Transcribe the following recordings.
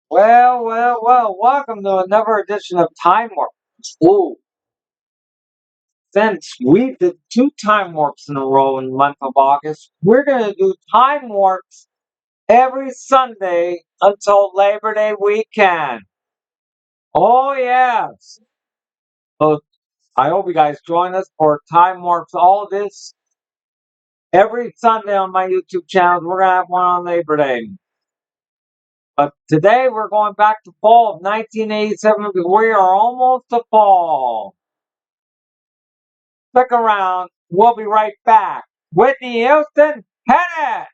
Well, welcome to another edition of Time Warp. Ooh, since we did two time warps in a row in the month of August, we're going to do time warps every Sunday until Labor Day weekend. Oh, yes. So I hope you guys join us for time warps. All this every Sunday on my YouTube channel. We're going to have one on Labor Day. But today we're going back to fall of 1987 because we are almost to fall. Stick around. We'll be right back. Whitney Houston, hit it!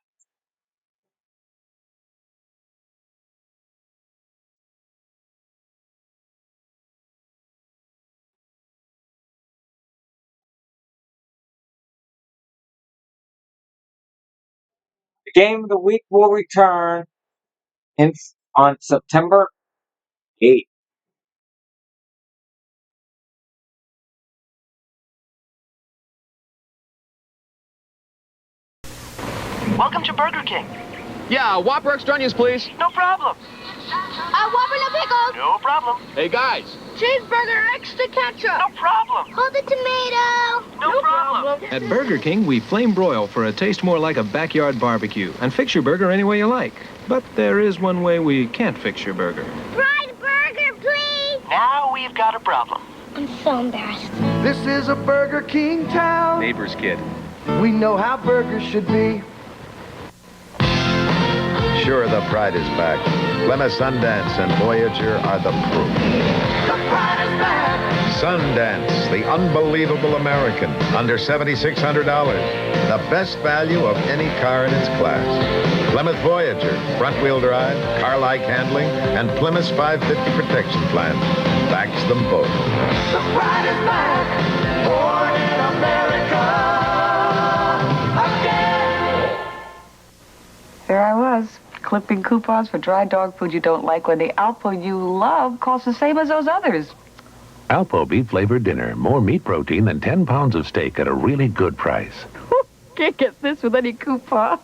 The game of the week will return on September 8th. Welcome to Burger King. Yeah, Whopper extra onions, please. No problem. Whopper no pickles. No problem. Hey, guys. Cheeseburger extra ketchup. No problem. Hold the tomato. No problem. At Burger King, we flame broil for a taste more like a backyard barbecue and fix your burger any way you like. But there is one way we can't fix your burger. Fried burger, please. Now we've got a problem. I'm so embarrassed. This is a Burger King town. Neighbor's kid. We know how burgers should be. Sure, the pride is back. Plymouth Sundance and Voyager are the proof. The pride is back. Sundance, the unbelievable American, under $7,600. The best value of any car in its class. Plymouth Voyager, front-wheel drive, car-like handling, and Plymouth's 550 protection plan. Backs them both. The pride is back. Born in America. Again. There I was, clipping coupons for dry dog food you don't like when the Alpo you love costs the same as those others. Alpo beef flavored dinner. More meat protein than 10 pounds of steak at a really good price. Can't get this with any coupon.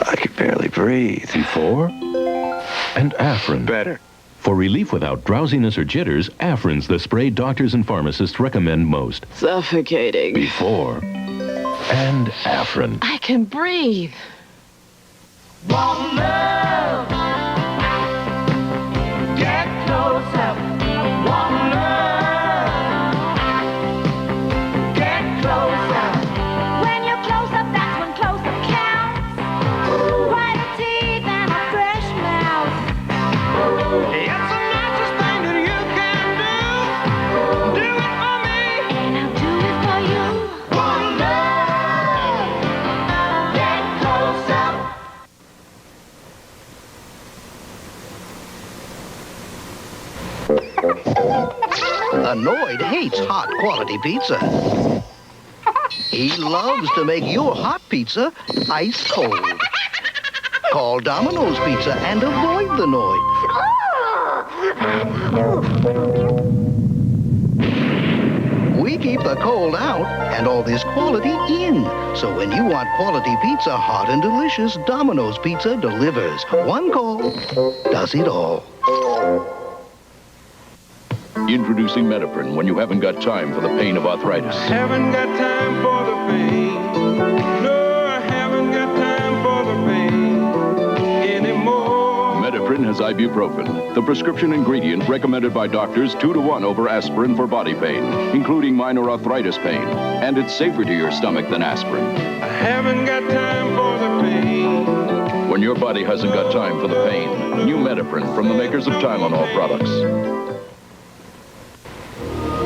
I can barely breathe. Before and Afrin. Better. For relief without drowsiness or jitters, Afrin's the spray doctors and pharmacists recommend most. Suffocating. Before and Afrin. I can breathe. One love. Get closer. One love. Get closer. When you're close up, that's when close up counts. White teeth and a fresh mouth. It's the nicest thing that you can do. Do it for me. And I'll do it for you. One love. Get closer. Annoyed hates hot quality pizza. He loves to make your hot pizza ice cold. Call Domino's Pizza and avoid the noise. We keep the cold out and all this quality in. So when you want quality pizza hot and delicious, Domino's Pizza delivers. One call does it all. Introducing Metaprin when you haven't got time for the pain of arthritis. Haven't got time for the pain. No, I haven't got time for the pain anymore. Metaprin has ibuprofen, the prescription ingredient recommended by doctors 2-to-1 over aspirin for body pain, including minor arthritis pain. And it's safer to your stomach than aspirin. I haven't got time for the pain. When your body hasn't got time for the pain, new Metaprin from the makers of Tylenol products.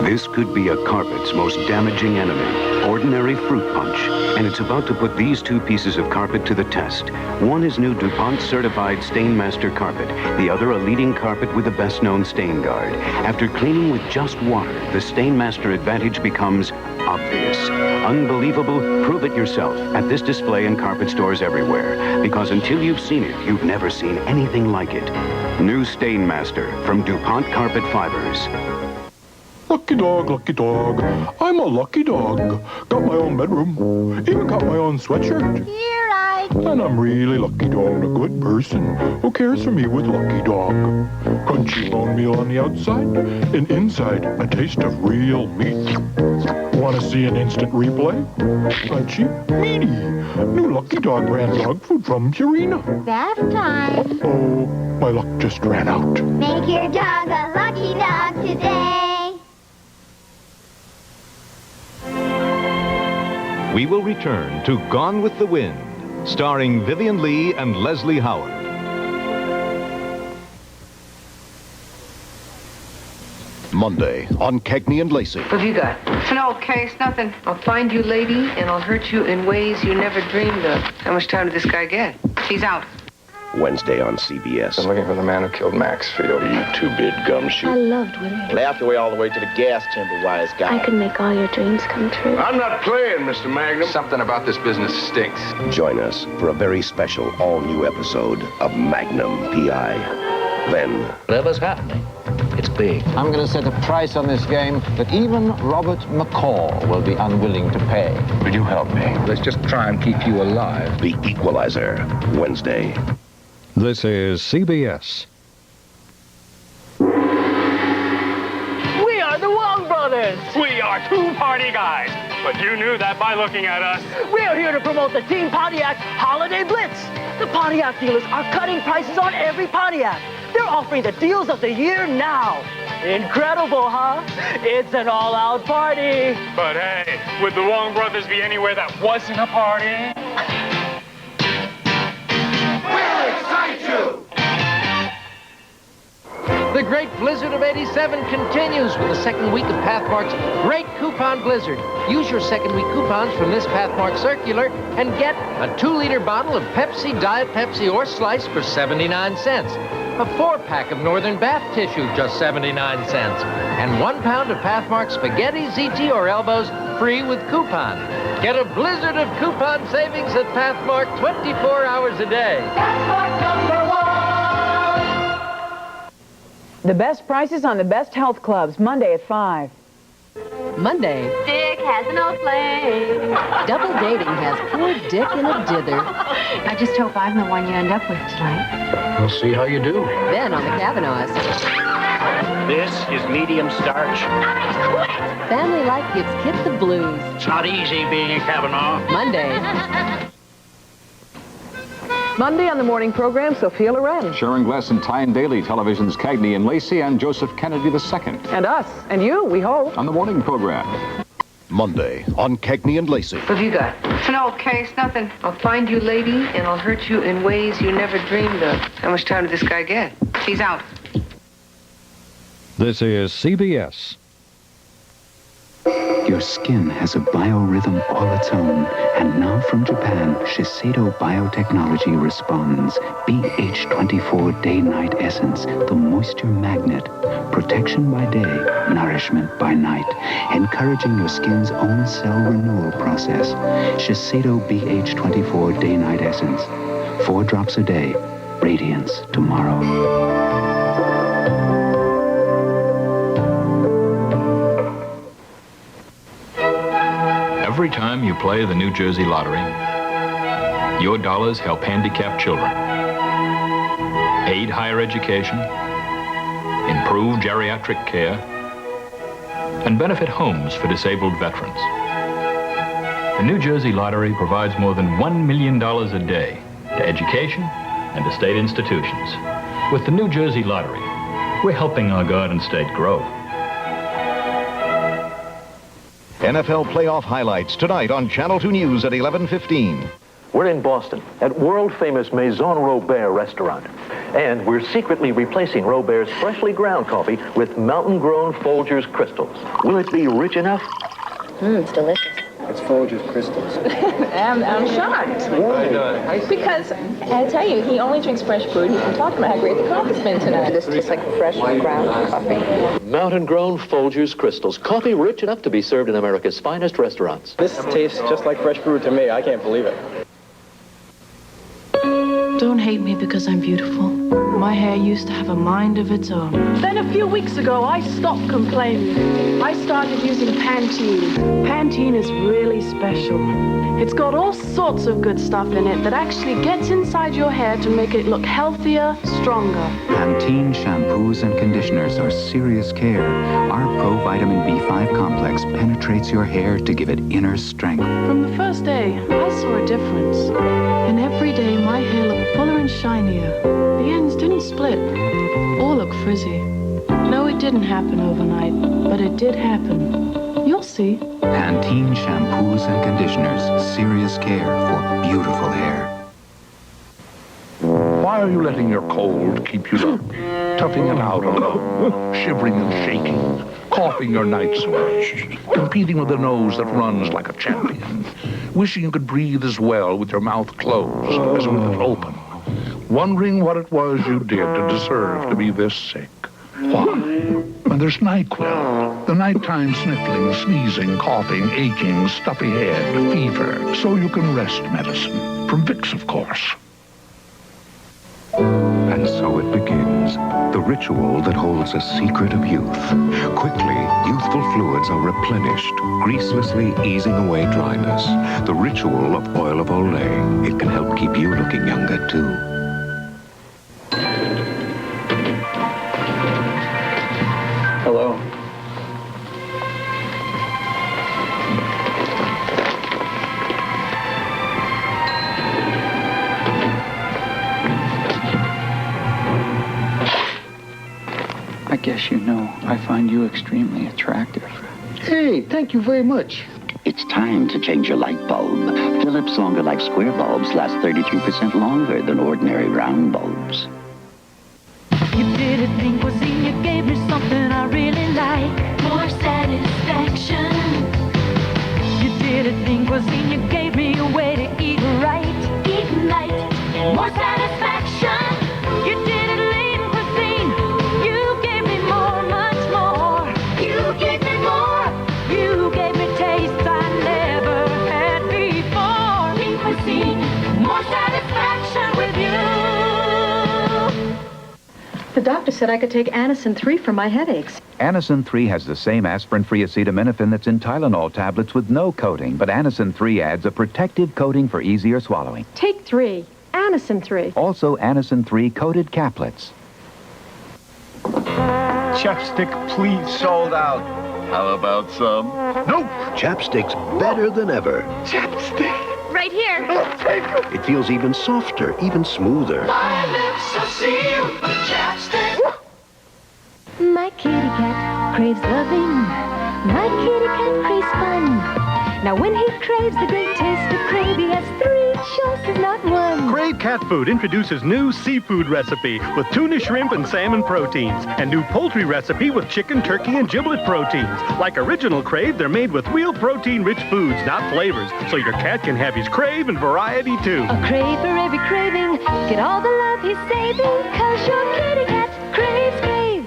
This could be a carpet's most damaging enemy, ordinary fruit punch. And it's about to put these two pieces of carpet to the test. One is new DuPont certified Stainmaster carpet. The other a leading carpet with the best known stain guard. After cleaning with just water, the Stainmaster advantage becomes obvious. Unbelievable? Prove it yourself at this display in carpet stores everywhere. Because until you've seen it, you've never seen anything like it. New Stainmaster from DuPont Carpet Fibers. Lucky dog. I'm a lucky dog. Got my own bedroom. Even got my own sweatshirt. Here I And I'm really lucky to own a good person who cares for me with Lucky Dog. Crunchy bone meal on the outside, and inside a taste of real meat. Want to see an instant replay? Crunchy, meaty. New Lucky Dog brand dog food from Purina. Bath time. Oh, my luck just ran out. Make your dog a lucky dog today. We will return to Gone with the Wind, starring Vivian Lee and Leslie Howard. Monday on Cagney and Lacey. What have you got? It's an old case, nothing. I'll find you, lady, and I'll hurt you in ways you never dreamed of. How much time did this guy get? He's out. Wednesday on CBS. I'm looking for the man who killed Maxfield. You two-bit gumshoe. I loved Willie. Laughed your way all the way to the gas chamber, wise guy. I could make all your dreams come true. I'm not playing, Mr. Magnum. Something about this business stinks. Join us for a very special all-new episode of Magnum P.I. Then... Whatever's happening, it's big. I'm going to set a price on this game that even Robert McCall will be unwilling to pay. Will you help me? Let's just try and keep you alive. The Equalizer, Wednesday. This is CBS. We are the Wong Brothers. We are two party guys. But you knew that by looking at us. We are here to promote the Team Pontiac Holiday Blitz. The Pontiac dealers are cutting prices on every Pontiac. They're offering the deals of the year now. Incredible, huh? It's an all-out party. But hey, would the Wong Brothers be anywhere that wasn't a party? We'll excite you! The great blizzard of '87 continues with the second week of Pathmark's Great Coupon Blizzard. Use your second week coupons from this Pathmark circular and get a 2-liter bottle of Pepsi, Diet Pepsi, or Slice for 79 cents. A 4-pack of Northern Bath Tissue, just 79 cents. And 1 pound of Pathmark Spaghetti, ZT, or Elbows, free with coupon. Get a blizzard of coupon savings at Pathmark 24 hours a day. Pathmark #1. The best prices on the best health clubs, Monday at 5. Monday, Dick has an old flame. double dating has poor Dick in a dither. I just hope I'm the one you end up with tonight. We'll see how you do. Then on the Kavanaughs, This is medium starch. family life gives Kit the blues. It's not easy being a Kavanaugh. Monday, Monday on the morning program, Sophia Loren. Sharon Glass and Tyne Daly, television's Cagney and Lacey, and Joseph Kennedy II. And us. And you, we hope. On the morning program. Monday on Cagney and Lacey. What have you got? It's an old case, nothing. I'll find you, lady, and I'll hurt you in ways you never dreamed of. How much time did this guy get? He's out. This is CBS. Your skin has a biorhythm all its own. And now from Japan, Shiseido Biotechnology responds. BH24 Day-Night Essence, the moisture magnet. Protection by day, nourishment by night. Encouraging your skin's own cell renewal process. Shiseido BH24 Day-Night Essence. 4 drops a day. Radiance tomorrow. Every time you play the New Jersey Lottery, your dollars help handicapped children, aid higher education, improve geriatric care, and benefit homes for disabled veterans. The New Jersey Lottery provides more than $1 million a day to education and to state institutions. With the New Jersey Lottery, we're helping our garden state grow. NFL playoff highlights tonight on Channel 2 News at 11:15. We're in Boston at world-famous Maison Robert restaurant. And we're secretly replacing Robert's freshly ground coffee with mountain-grown Folgers crystals. Will it be rich enough? it's delicious. It's Folgers crystals. I'm shocked. Why? Because I tell you, he only drinks fresh brewed. He can talk about how great the coffee's been tonight. This tastes like fresh ground coffee. Mountain-grown Folgers crystals. Coffee rich enough to be served in America's finest restaurants. This tastes just like fresh brewed to me. I can't believe it. Don't hate me because I'm beautiful. My hair used to have a mind of its own. Then a few weeks ago, I stopped complaining. I started using Pantene. Pantene is really special. It's got all sorts of good stuff in it that actually gets inside your hair to make it look healthier, stronger. Pantene shampoos and conditioners are serious care. Our Pro-Vitamin B5 complex penetrates your hair to give it inner strength. From the first day, I saw a difference. And every day, my hair looked fuller and shinier. The ends didn't split or look frizzy. No, it didn't happen overnight, but it did happen. You'll see. Pantene shampoos and conditioners. Serious care for beautiful hair. Why are you letting your cold keep you up? Toughing it out alone, shivering and shaking, coughing your night sweats, competing with a nose that runs like a champion, wishing you could breathe as well with your mouth closed as with it open, wondering what it was you did to deserve to be this sick. Why? When there's NyQuil, the nighttime sniffling, sneezing, coughing, aching, stuffy head, fever, so you can rest medicine. From Vicks, of course. And so it begins, the ritual that holds a secret of youth. Quickly, youthful fluids are replenished, greaselessly easing away dryness. The ritual of oil of Olay. It can help keep you looking younger, too. Hello. I guess you know I find you extremely attractive. Hey, thank you very much. It's time to change your light bulb. Philips Longer Life square bulbs last 32% longer than ordinary round bulbs. You didn't think was in you gave me something I really like. More satisfaction. You didn't think was in you gave me a way to eat right. Eat right. More satisfaction. You did it lean cuisine. You gave me more, much more. You gave me more. You gave me tastes I never had before. Lean cuisine. More satisfaction with you. The doctor said I could take Anacin 3 for my headaches. Anacin 3 has the same aspirin-free acetaminophen that's in Tylenol tablets with no coating, but Anacin 3 adds a protective coating for easier swallowing. Take 3. Anacin 3. Also, Anacin 3 coated caplets. Chapstick, please. Sold out. How about some? Nope. Chapstick's better than ever. Chapstick. Right here. Thank you. It feels even softer, even smoother. My lips are sealed with chapstick. My kitty cat craves loving. My kitty cat craves fun. Now when he craves the great taste of crave, he has 3 choices, not one. Crave Cat Food introduces new seafood recipe with tuna, shrimp, and salmon proteins, and new poultry recipe with chicken, turkey, and giblet proteins. Like original Crave, they're made with real protein-rich foods, not flavors, so your cat can have his crave and variety too. A crave for every craving. Get all the love he's saving, 'cause your kitty cat craves crave.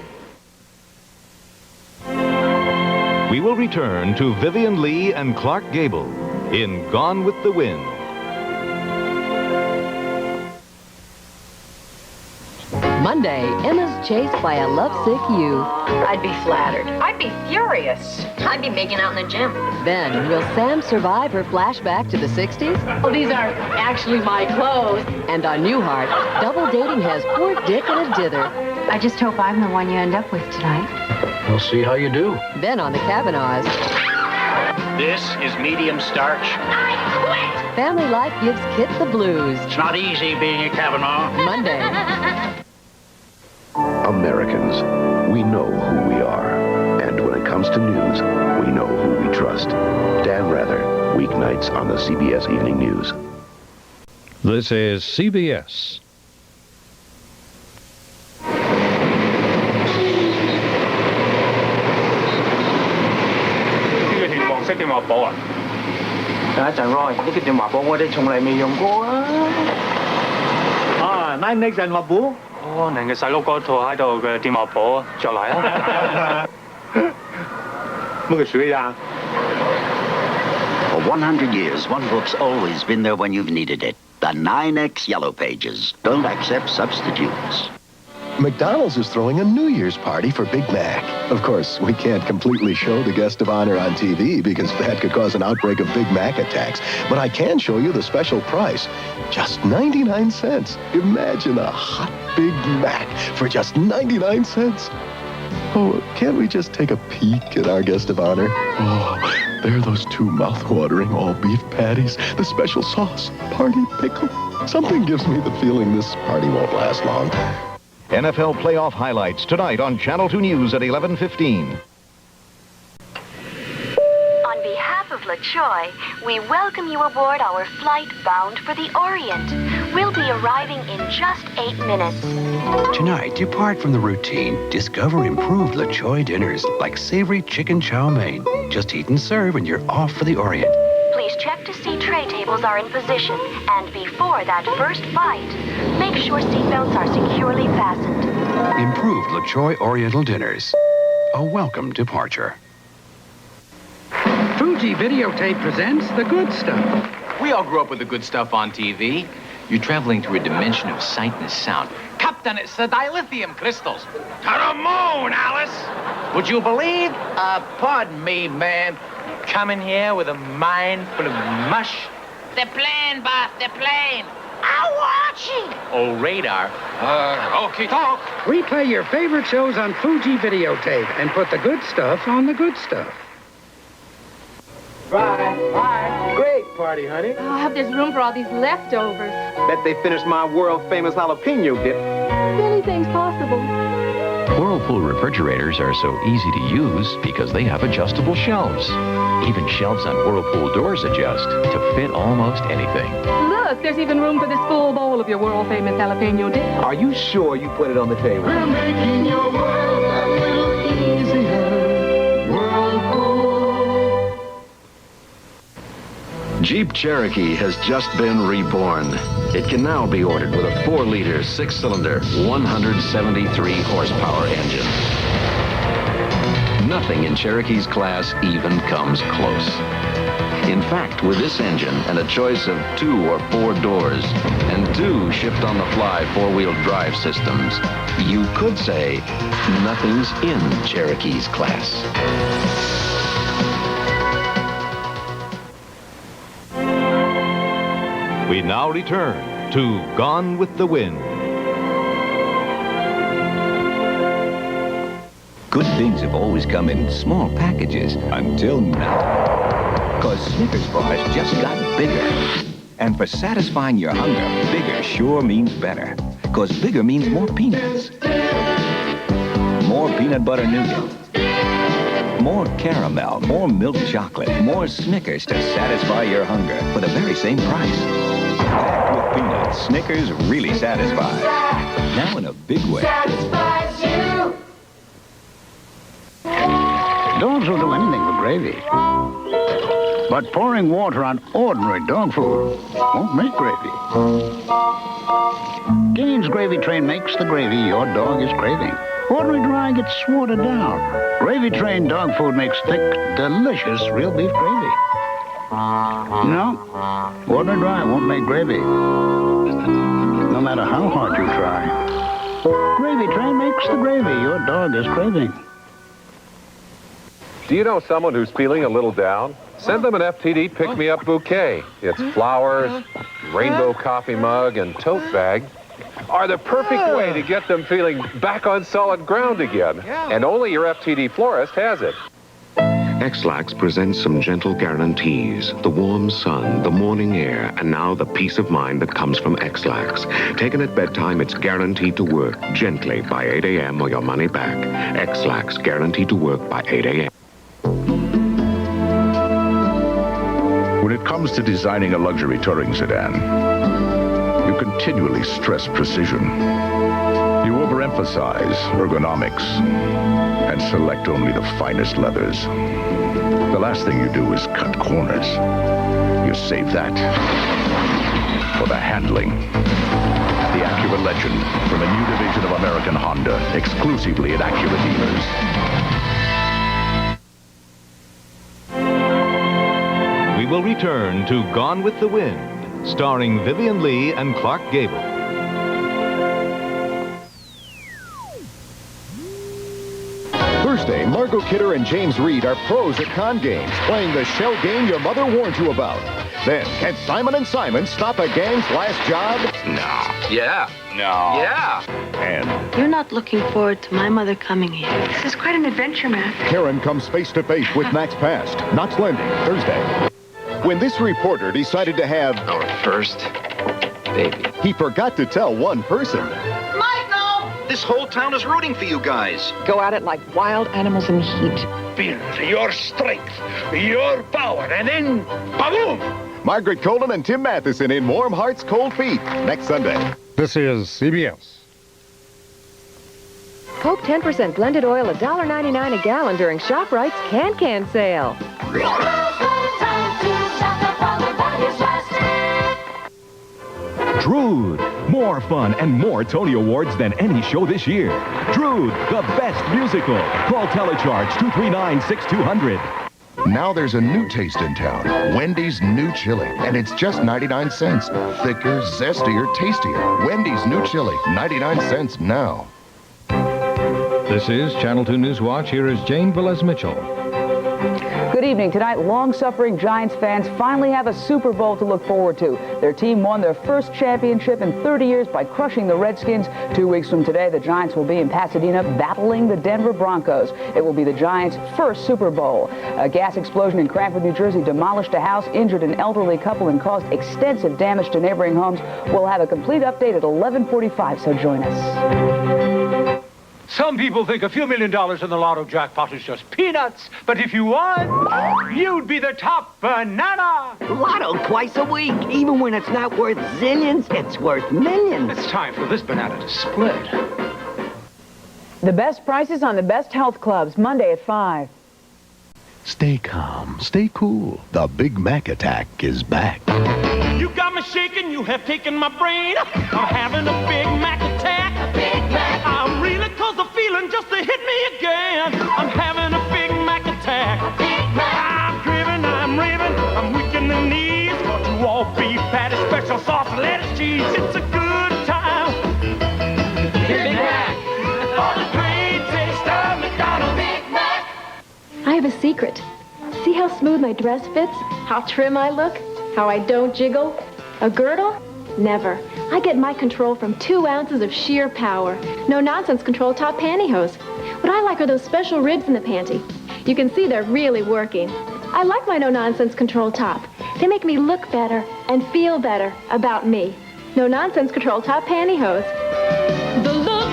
We will return to Vivian Lee and Clark Gable in Gone with the Wind. Monday, Emma's chased by a lovesick youth. I'd be flattered. I'd be furious. I'd be making out in the gym. Then, will Sam survive her flashback to the 60s? Oh, these are actually my clothes. And on Newhart, double dating has poor Dick in a dither. I just hope I'm the one you end up with tonight. We'll see how you do. Then on the Kavanaughs, This is medium starch. Family Life gives Kit the blues. It's not easy being a Kavanaugh. Monday. Americans, we know who we are. And when it comes to news, we know who we trust. Dan Rather, weeknights on the CBS Evening News. This is CBS. For 100 years, one book's always been there when you've needed it. The 9X Yellow Pages. Don't accept substitutes. McDonald's is throwing a New Year's party for Big Mac. Of course, we can't completely show the guest of honor on TV because that could cause an outbreak of Big Mac attacks. But I can show you the special price. Just 99 cents. Imagine a hot Big Mac for just 99 cents. Oh, can't we just take a peek at our guest of honor? Oh, there are those two mouth-watering all-beef patties, the special sauce, party pickle. Something gives me the feeling this party won't last long. NFL playoff highlights tonight on Channel 2 News at 11:15. On behalf of LaChoy, we welcome you aboard our flight bound for the Orient. We'll be arriving in just 8 minutes. Tonight, depart from the routine. Discover improved LaChoy dinners like savory chicken chow mein. Just eat and serve and you're off for the Orient. Please check to see tray tables are in position. And before that first flight, make sure seatbelts are securely fastened. Improved LaChoy Oriental dinners. A welcome departure. Fuji Videotape presents The Good Stuff. We all grew up with the good stuff on TV. You're traveling through a dimension of sight and sound. Captain, it's the dilithium crystals. To the moon, Alice! Would you believe? Pardon me, ma'am. Coming here with a mind full of mush. The plane, boss, the plane. I'm watching. Oh, radar. Okay, talk. Replay your favorite shows on Fuji Videotape and put the good stuff on the good stuff. Bye. Great party, honey. Oh, I hope there's room for all these leftovers. Bet they finished my world-famous jalapeno dip. Anything's possible. Whirlpool refrigerators are so easy to use because they have adjustable shelves. Even shelves on Whirlpool doors adjust to fit almost anything. Look, there's even room for this full bowl of your world-famous jalapeno dip. Are you sure you put it on the table? We're making your world a little easier. Whirlpool. Jeep Cherokee has just been reborn. It can now be ordered with a 4-liter, 6-cylinder, 173-horsepower engine. Nothing in Cherokee's class even comes close. In fact, with this engine and a choice of 2 or 4 doors and 2 shift-on-the-fly 4-wheel drive systems, you could say nothing's in Cherokee's class. We now return to Gone with the Wind. Good things have always come in small packages until now. Because Snickers bars just got bigger. And for satisfying your hunger, bigger sure means better. Because bigger means more peanuts. More peanut butter nougat. More caramel, more milk chocolate, more Snickers to satisfy your hunger for the very same price. Packed with peanuts, Snickers really satisfies. Now in a big way. Satisfies you. Dogs will do anything with gravy. But pouring water on ordinary dog food won't make gravy. Gaines Gravy Train makes the gravy your dog is craving. Ordinary dry gets watered down. Gravy Train dog food makes thick, delicious real beef gravy. No, ordinary dry won't make gravy. No matter how hard you try. Gravy Train makes the gravy your dog is craving. Do you know someone who's feeling a little down? Send them an FTD pick-me-up bouquet. Its flowers, rainbow coffee mug, and tote bag are the perfect way to get them feeling back on solid ground again. And only your FTD florist has it. X-Lax presents some gentle guarantees. The warm sun, the morning air, and now the peace of mind that comes from X-Lax. Taken at bedtime, it's guaranteed to work gently by 8 a.m. or your money back. X-Lax, guaranteed to work by 8 a.m. When it comes to designing a luxury touring sedan, you continually stress precision. You overemphasize ergonomics and select only the finest leathers. The last thing you do is cut corners. You save that for the handling. The Acura Legend from a new division of American Honda, exclusively at Acura dealers. We will return to Gone with the Wind starring Vivian Lee and Clark Gable. Thursday, Margot Kidder and James Reed are pros at con games, playing the shell game your mother warned you about. Then, can Simon and Simon stop a gang's last job? No. Yeah. No. Yeah. And You're not looking forward to my mother coming here. This is quite an adventure, Matt. Karen comes face to face with Max Past. Knox Landing, Thursday. When this reporter decided to have our first baby, he forgot to tell one person. This whole town is rooting for you guys. Go at it like wild animals in the heat. Build your strength, your power, and then, ba-boom! Margaret Colden and Tim Matheson in Warm Hearts, Cold Feet, next Sunday. This is CBS. Coke 10% blended oil, $1.99 a gallon during ShopRite's Can sale. Drood. More fun and more Tony Awards than any show this year. Drood, the best musical. Call Telecharge 239-6200. Now there's a new taste in town. Wendy's new chili. And it's just 99 cents. Thicker, zestier, tastier. Wendy's new chili. 99 cents now. This is Channel 2 News Watch. Here is Jane Velez-Mitchell. Good evening. Tonight, long-suffering Giants fans finally have a Super Bowl to look forward to. Their team won their first championship in 30 years by crushing the Redskins. 2 weeks from today, the Giants will be in Pasadena battling the Denver Broncos. It will be the Giants' first Super Bowl. A gas explosion in Cranford, New Jersey demolished a house, injured an elderly couple, and caused extensive damage to neighboring homes. We'll have a complete update at 11:45, so join us. Some people think a few $1 million in the lotto jackpot is just peanuts, but if you won, you'd be the top banana. Lotto twice a week. Even when it's not worth zillions, it's worth millions. It's time for this banana to split. The best prices on the best health clubs, Monday at 5. Stay calm, stay cool. The Big Mac attack is back. You got me shaking, you have taken my brain. I'm having a Big Mac attack. Big Mac. I'm reeling cause the feeling just to hit me again. I'm having a Big Mac attack. Big Mac. I'm craving, I'm raving, I'm weak in the knees. Got you all beef patty, special sauce, lettuce, cheese. It's a good time. Big Mac. All the great taste of McDonald's. Big Mac. I have a secret. See how smooth my dress fits? How trim I look? How I don't jiggle? A girdle? Never. I get my control from 2 ounces of sheer power. No-nonsense control top pantyhose. What I like are those special ribs in the panty. You can see they're really working. I like my no-nonsense control top. They make me look better and feel better about me. No-nonsense control top pantyhose. The look,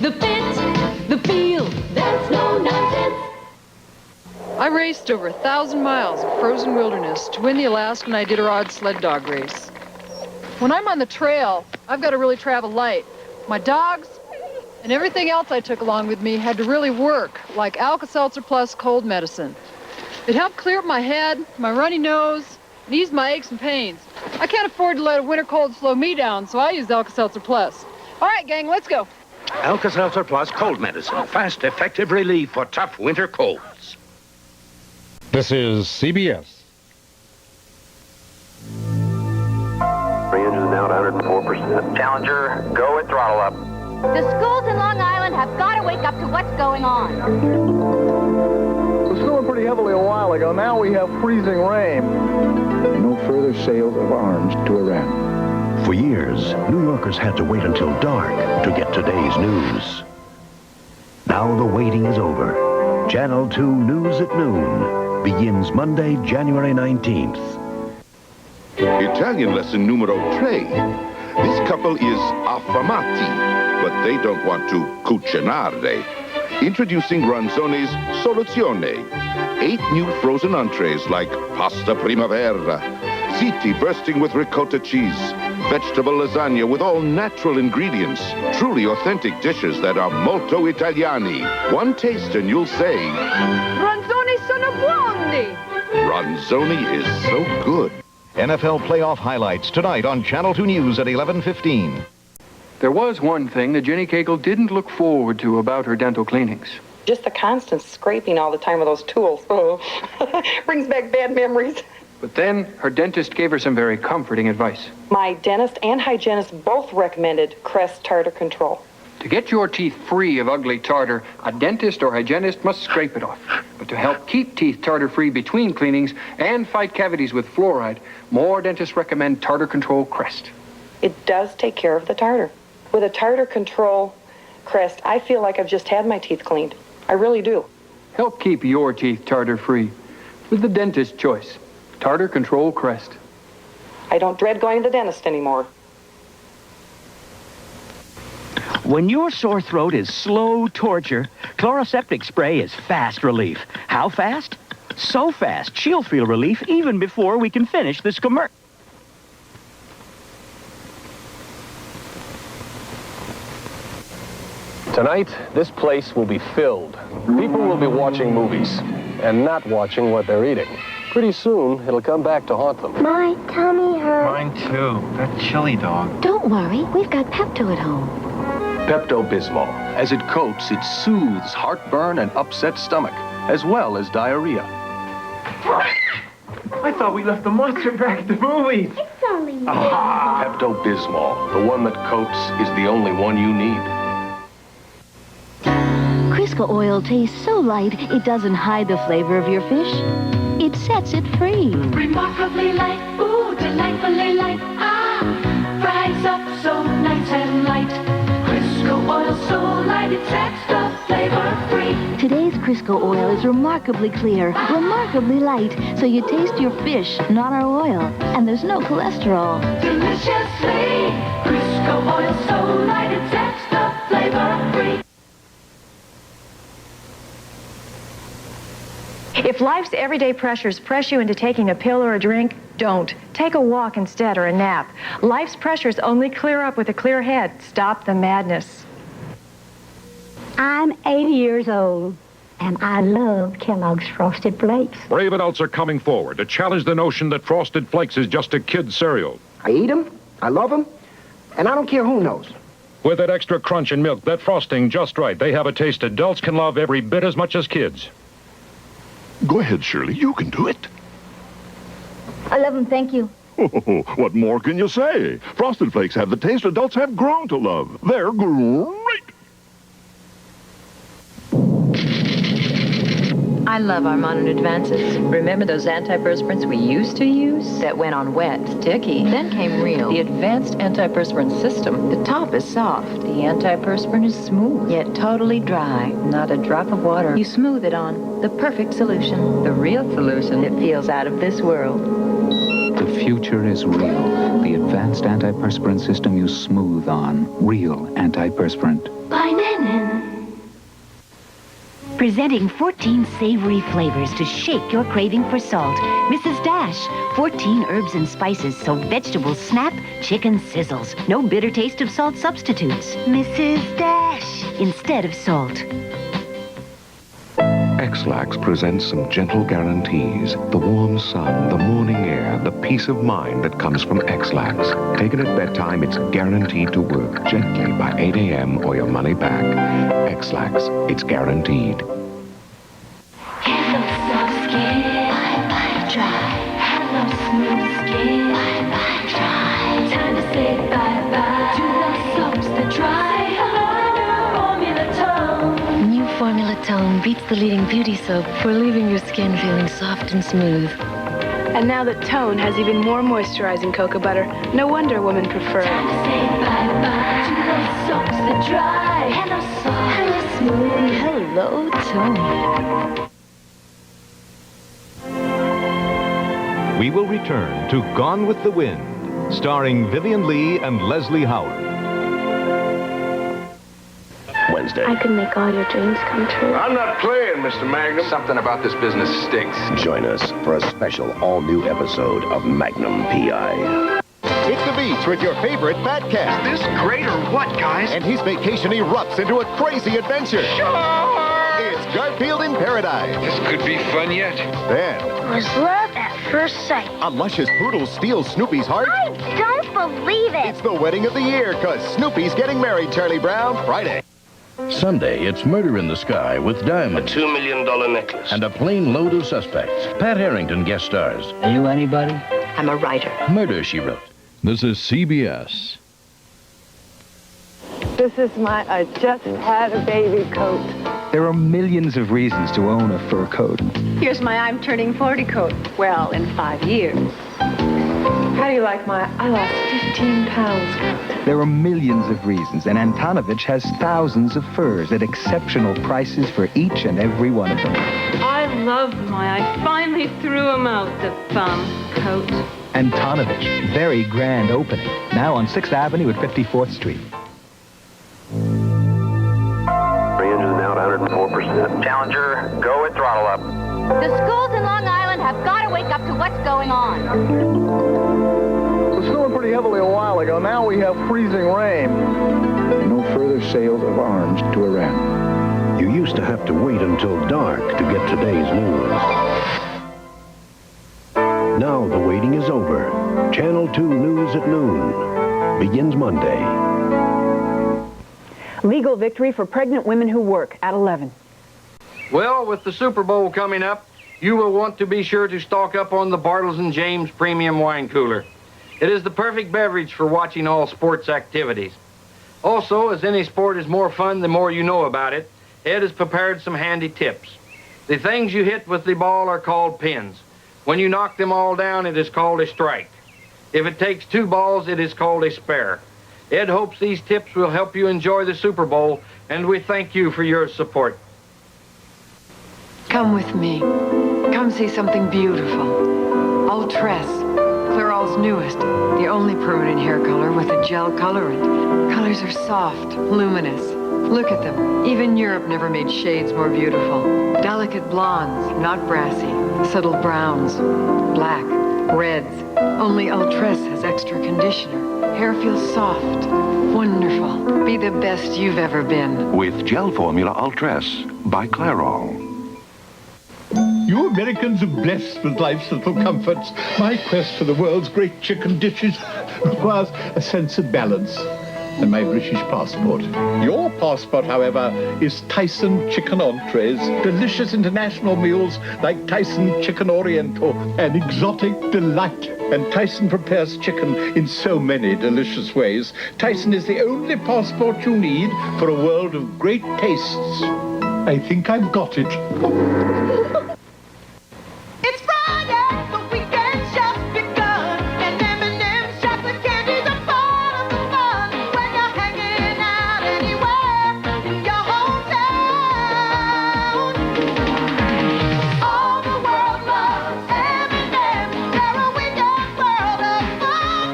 the fit, the feel, that's no nonsense. I raced over 1,000 miles of frozen wilderness to win the Alaskan Iditarod sled dog race. When I'm on the trail, I've got to really travel light. My dogs and everything else I took along with me had to really work, like Alka-Seltzer Plus cold medicine. It helped clear up my head, my runny nose, and ease my aches and pains. I can't afford to let a winter cold slow me down, so I used Alka-Seltzer Plus. All right, gang, let's go. Alka-Seltzer Plus cold medicine. Fast, effective relief for tough winter colds. This is CBS. Engine now at 104%. Challenger, go at throttle up. The schools in Long Island have got to wake up to what's going on. It was snowing pretty heavily a while ago. Now we have freezing rain. No further sales of arms to Iran. For years, New Yorkers had to wait until dark to get today's news. Now the waiting is over. Channel 2 News at Noon begins Monday, January 19th. Italian lesson numero 3. This couple is affamati, but they don't want to cucinare. Introducing Ranzone's Soluzione. 8 new frozen entrees like pasta primavera, ziti bursting with ricotta cheese, vegetable lasagna with all natural ingredients, truly authentic dishes that are molto Italiani. One taste and you'll say, Ranzoni sono buoni! Ranzoni is so good. NFL playoff highlights tonight on Channel 2 News at 11:15. There was one thing that Jenny Cagle didn't look forward to about her dental cleanings. Just the constant scraping all the time with those tools. Oh, brings back bad memories. But then her dentist gave her some very comforting advice. My dentist and hygienist both recommended Crest Tartar Control. To get your teeth free of ugly tartar, a dentist or hygienist must scrape it off. But to help keep teeth tartar-free between cleanings and fight cavities with fluoride, more dentists recommend Tartar Control Crest. It does take care of the tartar. With a Tartar Control Crest, I feel like I've just had my teeth cleaned. I really do. Help keep your teeth tartar-free with the dentist's choice. Tartar Control Crest. I don't dread going to the dentist anymore. When your sore throat is slow torture, Chloroseptic Spray is fast relief. How fast? So fast, she'll feel relief even before we can finish this commercial. Tonight, this place will be filled. People will be watching movies and not watching what they're eating. Pretty soon, it'll come back to haunt them. My tummy hurts. Mine too. That chili dog. Don't worry, we've got Pepto at home. Pepto-Bismol. As it coats, it soothes heartburn and upset stomach, as well as diarrhea. I thought we left the monster back at the movies. It's only me. Pepto-Bismol. The one that coats is the only one you need. Crisco oil tastes so light, it doesn't hide the flavor of your fish. It sets it free. Remarkably light, ooh, delightfully light. Ah, fries up so nice and light. Crisco oil so light, it sets the flavor free. Today's Crisco oil is remarkably clear, remarkably light, so you taste your fish, not our oil. And there's no cholesterol. Deliciously, Crisco oil so light, it sets the flavor free. If life's everyday pressures press you into taking a pill or a drink, don't. Take a walk instead or a nap. Life's pressures only clear up with a clear head. Stop the madness. I'm 80 years old, and I love Kellogg's Frosted Flakes. Brave adults are coming forward to challenge the notion that Frosted Flakes is just a kid's cereal. I eat them, I love them, and I don't care who knows. With that extra crunch and milk, that frosting just right, they have a taste adults can love every bit as much as kids. Go ahead, Shirley. You can do it. I love them, thank you. What more can you say? Frosted Flakes have the taste adults have grown to love. They're great. I love our modern advances. Remember those antiperspirants we used to use? That went on wet, sticky. Then came Real, the advanced antiperspirant system. The top is soft. The antiperspirant is smooth, yet totally dry. Not a drop of water. You smooth it on. The perfect solution. The Real solution. It feels out of this world. The future is Real. The advanced antiperspirant system you smooth on. Real antiperspirant. By Nen. Presenting 14 savory flavors to shake your craving for salt. Mrs. Dash, 14 herbs and spices so vegetables snap, chicken sizzles. No bitter taste of salt substitutes. Mrs. Dash, instead of salt. X-Lax presents some gentle guarantees. The warm sun, the morning air, the peace of mind that comes from X-Lax. Taken at bedtime, it's guaranteed to work gently by 8 a.m. or your money back. X-Lax, it's guaranteed. Hello, soft skin. Bye-bye, dry. Hello, smooth skin. Bye-bye, dry. Time to say bye-bye to those soaps that dry. Formula Tone. New Formula Tone beats the leading beauty soap for leaving your skin feeling soft and smooth. And now that Tone has even more moisturizing cocoa butter, no wonder women prefer it. Time to say bye-bye to those soaps that dry. Hello, soft. Hello, smooth. Hello, Tone. We will return to Gone with the Wind, starring Vivian Lee and Leslie Howard. Wednesday. I could make all your dreams come true. I'm not playing, Mr. Magnum. Something about this business stinks. Join us for a special all-new episode of Magnum P.I. Hit the beach with your favorite fat cat. Is this great or what, guys? And his vacation erupts into a crazy adventure. Sure! It's Garfield in Paradise. This could be fun yet. Then, It was love at first sight. a luscious poodle steals Snoopy's heart. I don't believe it. It's the wedding of the year, because Snoopy's getting married, Charlie Brown, Friday. Sunday, it's Murder in the Sky with diamonds. $2 million necklace. And a plane load of suspects. Pat Harrington guest stars. Are you anybody? I'm a writer. Murder, She Wrote. This is CBS. This is my I just had a baby coat. There are millions of reasons to own a fur coat. Here's my I'm turning 40 coat. Well, in 5 years. How do you like my I lost 15 pounds coat? There are millions of reasons, and Antonovich has thousands of furs at exceptional prices for each and every one of them. I love my I finally threw him out, the bum coat. Antonovich, very grand opening. Now on 6th Avenue at 54th Street. Engine now at 104%. Challenger, go at throttle up. The schools in Long Island have got to wake up to what's going on. It was snowing pretty heavily a while ago. Now we have freezing rain. No further sales of arms to Iran. You used to have to wait until dark to get today's news. Now the waiting is over. Channel 2 News at noon begins Monday. Legal victory for pregnant women who work at 11. Well, with the Super Bowl coming up, you will want to be sure to stock up on the Bartles & James Premium Wine Cooler. It is the perfect beverage for watching all sports activities. Also, as any sport is more fun the more you know about it, Ed has prepared some handy tips. The things you hit with the ball are called pins. When you knock them all down, it is called a strike. If it takes 2 balls, it is called a spare. Ed hopes these tips will help you enjoy the Super Bowl, and we thank you for your support. Come with me. Come see something beautiful. Ultress, Clairol's newest, the only permanent hair color with a gel colorant. Colors are soft, luminous. Look at them. Even Europe never made shades more beautiful. Delicate blondes, not brassy. Subtle browns, black, reds. Only Ultress has extra conditioner. Hair feels soft, wonderful. Be the best you've ever been. With gel formula Ultress by Clairol. You Americans are blessed with life's little comforts. My quest for the world's great chicken dishes requires a sense of balance. And my British passport. Your passport, however, is Tyson chicken entrees, delicious international meals like Tyson chicken oriental, an exotic delight. And Tyson prepares chicken in so many delicious ways. Tyson is the only passport you need for a world of great tastes. I think I've got it. It's Friday, the weekend's just begun, and M&M's chocolate candies are part of the fun. When you're hanging out anywhere in your hometown, all the world loves M&M's. They're a weekend world of fun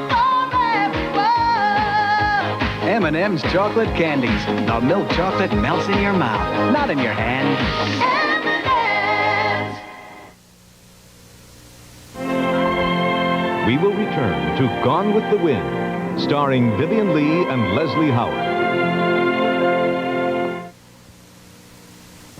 for everyone. M&M's chocolate candies. The milk chocolate melts in your mouth, not in your hand. We will return to Gone with the Wind, starring Vivian Lee and Leslie Howard.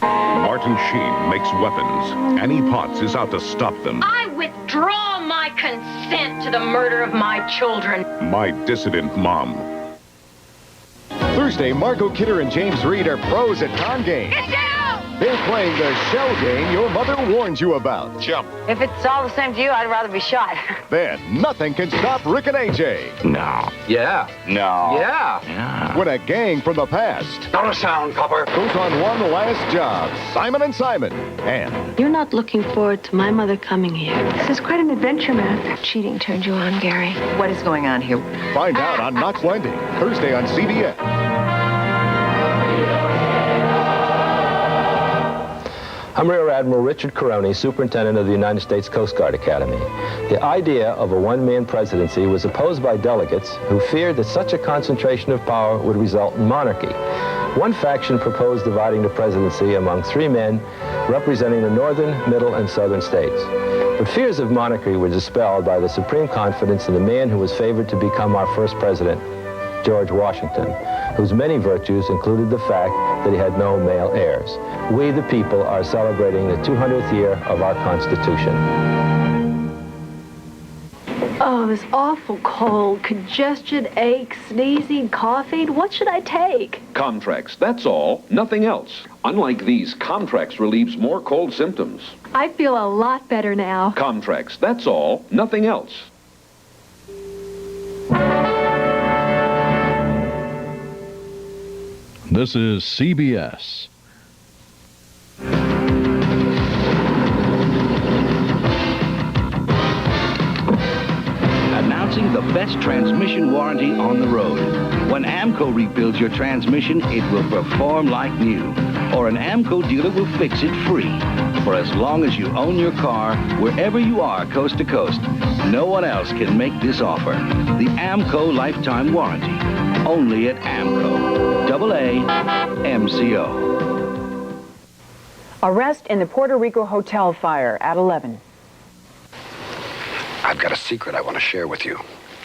Martin Sheen makes weapons. Annie Potts is out to stop them. I withdraw my consent to the murder of my children. My Dissident Mom. Thursday, Margot Kidder and James Reed are pros at con games. Get down! They're playing the shell game your mother warned you about. Jump. If it's all the same to you, I'd rather be shot. Then nothing can stop Rick and AJ. No. Yeah. No. Yeah. When a gang from the past Not a sound, copper. goes on one last job, Simon and Simon, and You're not looking forward to my mother coming here. This is quite an adventure, man. Cheating turned you on, Gary. What is going on here? find out on Knots Landing, Thursday on CBS. I'm Rear Admiral Richard Caroni, Superintendent of the United States Coast Guard Academy. The idea of a one-man presidency was opposed by delegates who feared that such a concentration of power would result in monarchy. One faction proposed dividing the presidency among 3 men representing the northern, middle, and southern states. But fears of monarchy were dispelled by the supreme confidence in the man who was favored to become our first president, George Washington, whose many virtues included the fact that he had no male heirs. We, the people, are celebrating the 200th year of our Constitution. Oh, Oh, this awful cold, congestion, ache, sneezing, coughing. What should I take? Comtrex, that's all, nothing else. Unlike these, Comtrex relieves more cold symptoms. I feel a lot better now. Comtrex, that's all, nothing else. This is CBS. Announcing the best transmission warranty on the road. When AMCO rebuilds your transmission, it will perform like new. Or an AMCO dealer will fix it free. For as long as you own your car, wherever you are coast to coast, no one else can make this offer. The AMCO Lifetime Warranty. Only at AMCO. AAMCO. Arrest in the Puerto Rico hotel fire at 11. I've got a secret I want to share with you.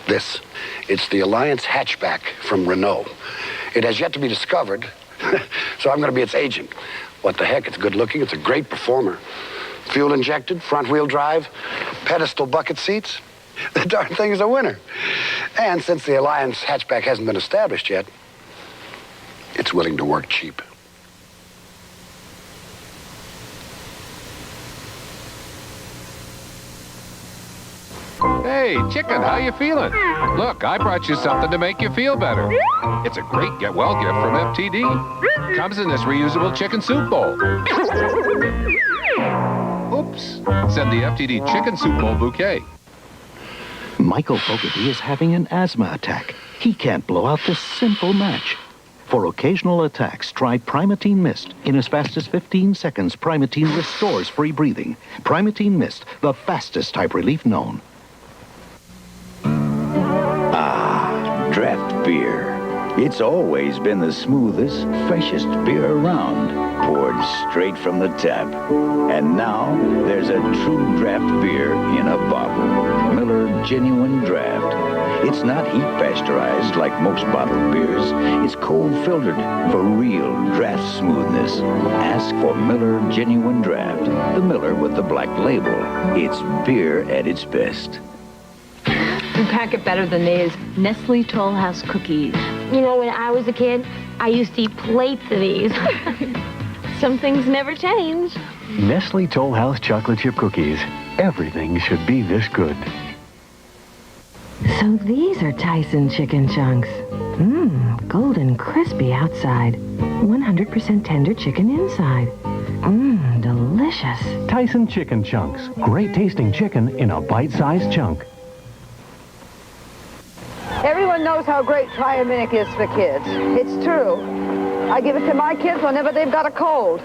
It's the Alliance hatchback from Renault. It has yet to be discovered, so I'm going to be its agent. What the heck, it's good looking, it's a great performer. Fuel injected, front wheel drive, pedestal bucket seats. The darn thing is a winner. And since the Alliance hatchback hasn't been established yet, it's willing to work cheap. Hey, chicken, how you feeling? Look, I brought you something to make you feel better. It's a great get-well gift from FTD. Comes in this reusable chicken soup bowl. Oops. Send the FTD chicken soup bowl bouquet. Michael Fogarty is having an asthma attack. He can't blow out this simple match. For occasional attacks, try Primatene Mist. In as fast as 15 seconds, Primatene restores free breathing. Primatene Mist, the fastest type relief known. Draft beer. It's always been the smoothest, freshest beer around, poured straight from the tap. And now, there's a true draft beer in a bottle. Miller Genuine Draft. It's not heat pasteurized like most bottled beers. It's cold filtered for real draft smoothness. Ask for Miller Genuine Draft. The Miller with the black label. It's beer at its best. You can't get better than these Nestle Toll House cookies. You know, when I was a kid, I used to eat plates of these. Some things never change. Nestle Toll House chocolate chip cookies. Everything should be this good. So these are Tyson chicken chunks. Mmm, golden crispy outside. 100% tender chicken inside. Mmm, delicious. Tyson chicken chunks. Great tasting chicken in a bite-sized chunk. Everyone knows how great Triaminic is for kids. It's true. I give it to my kids whenever they've got a cold.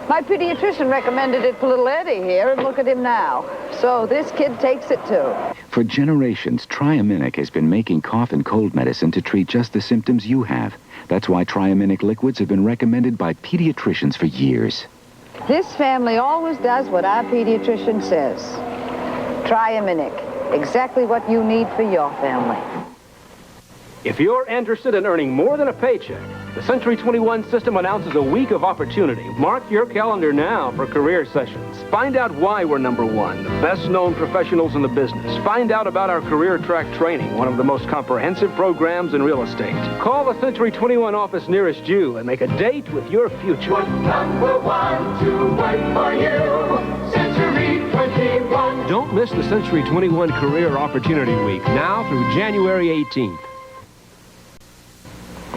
My pediatrician recommended it for little Eddie here, and look at him now. So this kid takes it too. For generations, Triaminic has been making cough and cold medicine to treat just the symptoms you have. That's why Triaminic liquids have been recommended by pediatricians for years. This family always does what our pediatrician says. Triaminic, exactly what you need for your family. If you're interested in earning more than a paycheck, the Century 21 system announces a week of opportunity. Mark your calendar now for career sessions. Find out why we're #1, the best-known professionals in the business. Find out about our Career Track training, one of the most comprehensive programs in real estate. Call the Century 21 office nearest you and make a date with your future. #1 to work for you. Century 21. Don't miss the Century 21 Career Opportunity Week, now through January 18th.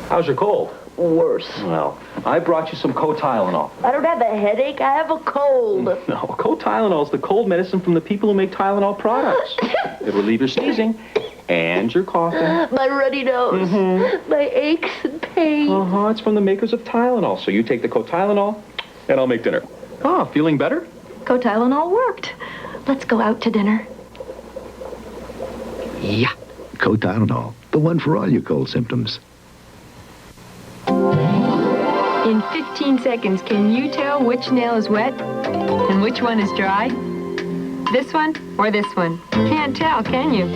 How's your cold? Worse. Well, I brought you some Tylenol. I don't have a headache, I have a cold. No, Tylenol is the cold medicine from the people who make Tylenol products. It will relieve your sneezing and your coughing. My runny nose, my aches and pains. It's from the makers of Tylenol. So you take the Tylenol, and I'll make dinner. Oh, feeling better? Tylenol worked. Let's go out to dinner. Yeah. Tylenol, the one for all your cold symptoms. In 15 seconds, can you tell which nail is wet and which one is dry? This one or this one? Can't tell, can you?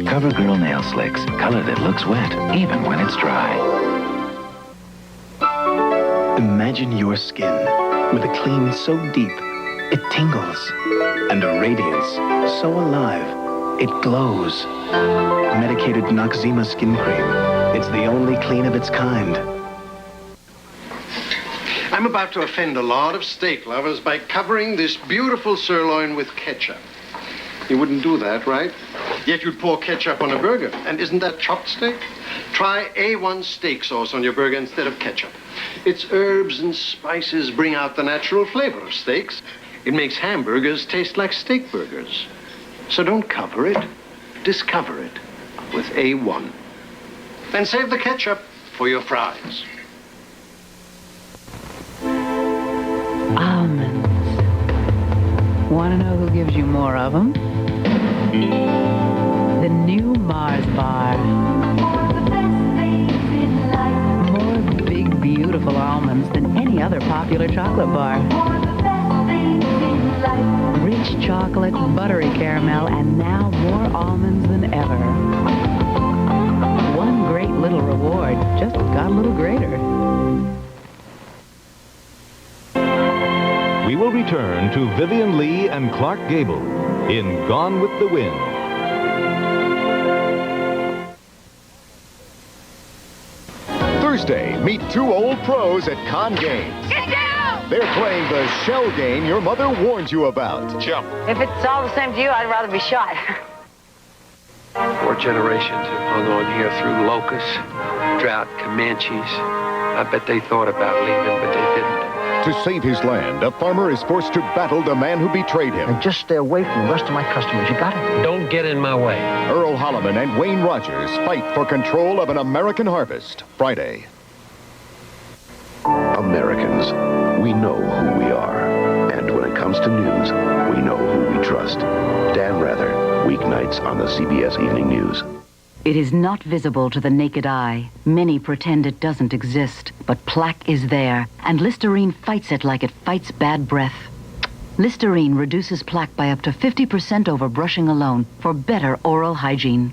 CoverGirl Nail Slicks. Color that looks wet, even when it's dry. Imagine your skin with a clean so deep, it tingles. And a radiance so alive, It glows. Medicated Noxzema skin cream. It's the only clean of its kind. I'm about to offend a lot of steak lovers by covering this beautiful sirloin with ketchup. You wouldn't do that, right? Yet you'd pour ketchup on a burger. And isn't that chopped steak? Try A1 steak sauce on your burger instead of ketchup. Its herbs and spices bring out the natural flavor of steaks. It makes hamburgers taste like steak burgers. So don't cover it, discover it with A1. Then save the ketchup for your fries. Almonds. Want to know who gives you more of them? The new Mars bar. More big, beautiful almonds than any other popular chocolate bar. Rich chocolate, buttery caramel, and now more almonds than ever. One great little reward just got a little greater. We will return to Vivian Lee and Clark Gable in Gone with the Wind. Thursday, meet two old pros at Con Games. Get down! They're playing the shell game your mother warned you about. Jump. If it's all the same to you, I'd rather be shot. 4 generations have hung on here through locusts, drought, Comanches. I bet they thought about leaving, but they didn't. To save his land, a farmer is forced to battle the man who betrayed him. And just stay away from the rest of my customers. You got it? Don't get in my way. Earl Holliman and Wayne Rogers fight for control of an American harvest. Friday. Americans, we know who we are. And when it comes to news, we know who we trust. Dan Rather, weeknights on the CBS Evening News. It is not visible to the naked eye. Many pretend it doesn't exist, but plaque is there, and Listerine fights it like it fights bad breath. Listerine reduces plaque by up to 50% over brushing alone for better oral hygiene.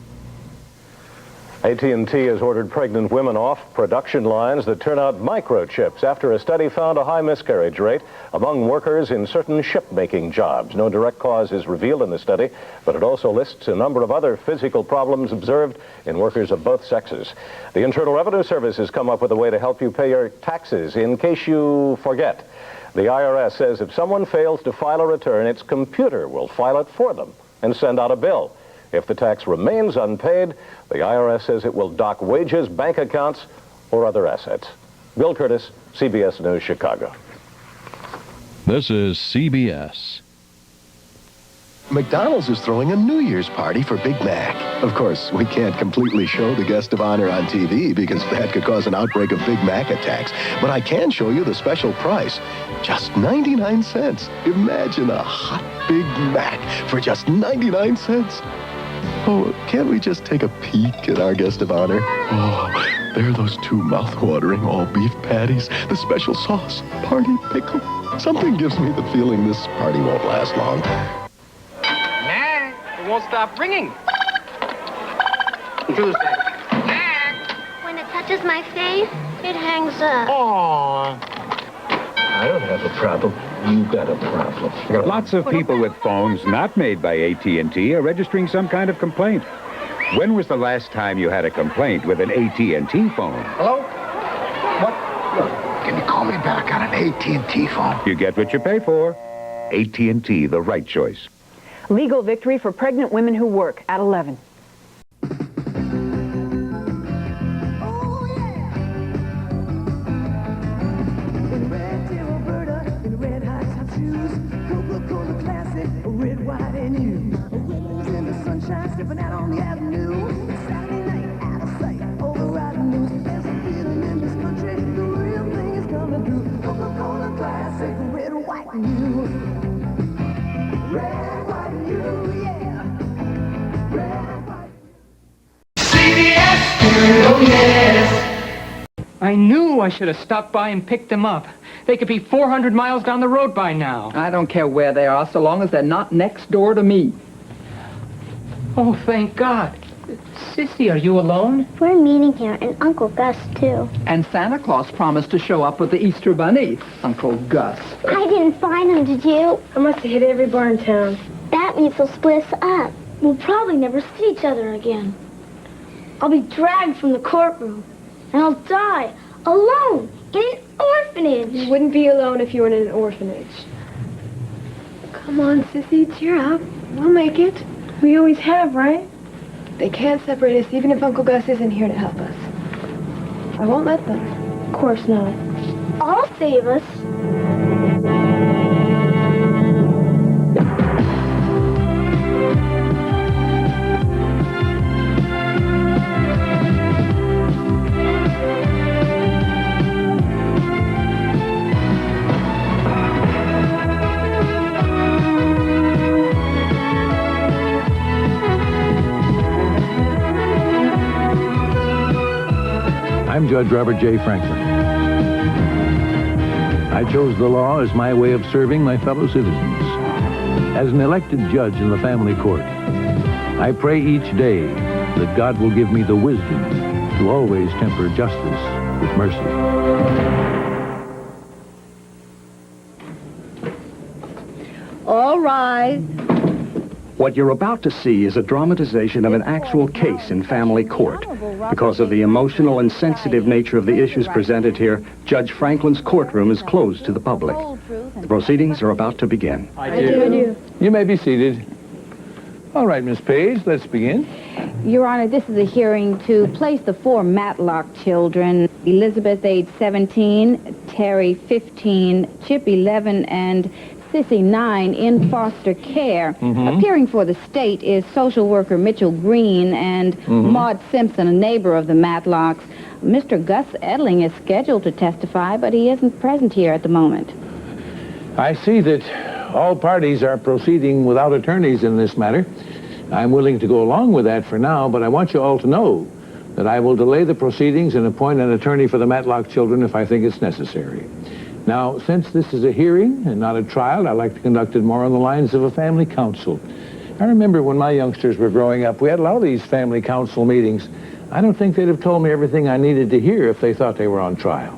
AT&T has ordered pregnant women off production lines that turn out microchips after a study found a high miscarriage rate among workers in certain ship-making jobs. No direct cause is revealed in the study, but it also lists a number of other physical problems observed in workers of both sexes. The Internal Revenue Service has come up with a way to help you pay your taxes in case you forget. The IRS says if someone fails to file a return, its computer will file it for them and send out a bill. If the tax remains unpaid, the IRS says it will dock wages, bank accounts, or other assets. Bill Curtis, CBS News, Chicago. This is CBS. McDonald's is throwing a New Year's party for Big Mac. Of course, we can't completely show the guest of honor on TV because that could cause an outbreak of Big Mac attacks. But I can show you the special price. Just 99 cents. Imagine a hot Big Mac for just 99 cents. Oh, can't we just take a peek at our guest of honor? Oh, there are those two mouth-watering all-beef patties, the special sauce, party pickle. Something gives me the feeling this party won't last long. It won't stop ringing. Tuesday. When it touches my face, it hangs up. Aww. I don't have a problem. You got a problem. Lots of people with phones not made by AT&T are registering some kind of complaint. When was the last time you had a complaint with an AT&T phone? Hello? What? Can you call me back on an AT&T phone? You get what you pay for. AT&T, the right choice. Legal victory for pregnant women who work at 11. Stepping out on the avenue, Saturday night, out of sight, overriding news. There's a feeling in this country, the real thing is coming through. Coca-Cola Classic, red, white, and new. Red, white, and new, yeah. Red, white. CBS, oh yes. I knew I should have stopped by and picked them up. They could be 400 miles down the road by now. I don't care where they are, so long as they're not next door to me. Oh, thank God. Sissy, are you alone? We're meeting here, and Uncle Gus, too. And Santa Claus promised to show up with the Easter Bunny, Uncle Gus. I didn't find him, did you? I must have hit every bar in town. That means they'll split us up. we'll probably never see each other again. I'll be dragged from the courtroom, and I'll die alone in an orphanage. You wouldn't be alone if you were in an orphanage. Come on, Sissy, cheer up. We'll make it. We always have, right? They can't separate us even if Uncle Gus isn't here to help us. I won't let them. Of course not. I'll save us. I'm Judge Robert J. Franklin. I chose the law as my way of serving my fellow citizens. As an elected judge in the family court, I pray each day that God will give me the wisdom to always temper justice with mercy. All rise. What you're about to see is a dramatization of an actual case in family court. Because of the emotional and sensitive nature of the issues presented here, Judge Franklin's courtroom is closed to the public. The proceedings are about to begin. I do. You may be seated. All right, Miss Page, let's begin. Your Honor, this is a hearing to place the 4 Matlock children, Elizabeth, age 17, Terry, 15, Chip, 11, and Sissy, 9, in foster care. Appearing for the state is social worker Mitchell Green and Maud Simpson, a neighbor of the Matlocks. Mr. Gus Edling is scheduled to testify, but he isn't present here at the moment. I see that all parties are proceeding without attorneys in this matter. I'm willing to go along with that for now, but I want you all to know that I will delay the proceedings and appoint an attorney for the Matlock children if I think it's necessary. Now, since this is a hearing and not a trial, I like to conduct it more on the lines of a family council. I remember when my youngsters were growing up, we had a lot of these family council meetings. I don't think they'd have told me everything I needed to hear if they thought they were on trial.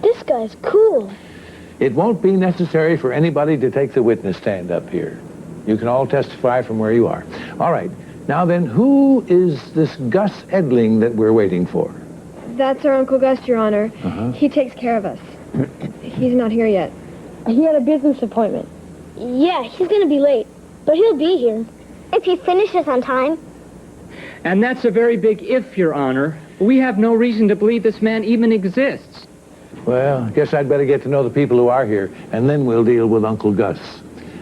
This guy's cool. It won't be necessary for anybody to take the witness stand up here. You can all testify from where you are. All right. Now then, who is this Gus Edling that we're waiting for? That's our Uncle Gus, Your Honor. He takes care of us. He's not here yet. He had a business appointment. Yeah, he's gonna be late, but he'll be here. If he finishes on time. And that's a very big if, Your Honor. We have no reason to believe this man even exists. Well, I guess I'd better get to know the people who are here, and then we'll deal with Uncle Gus.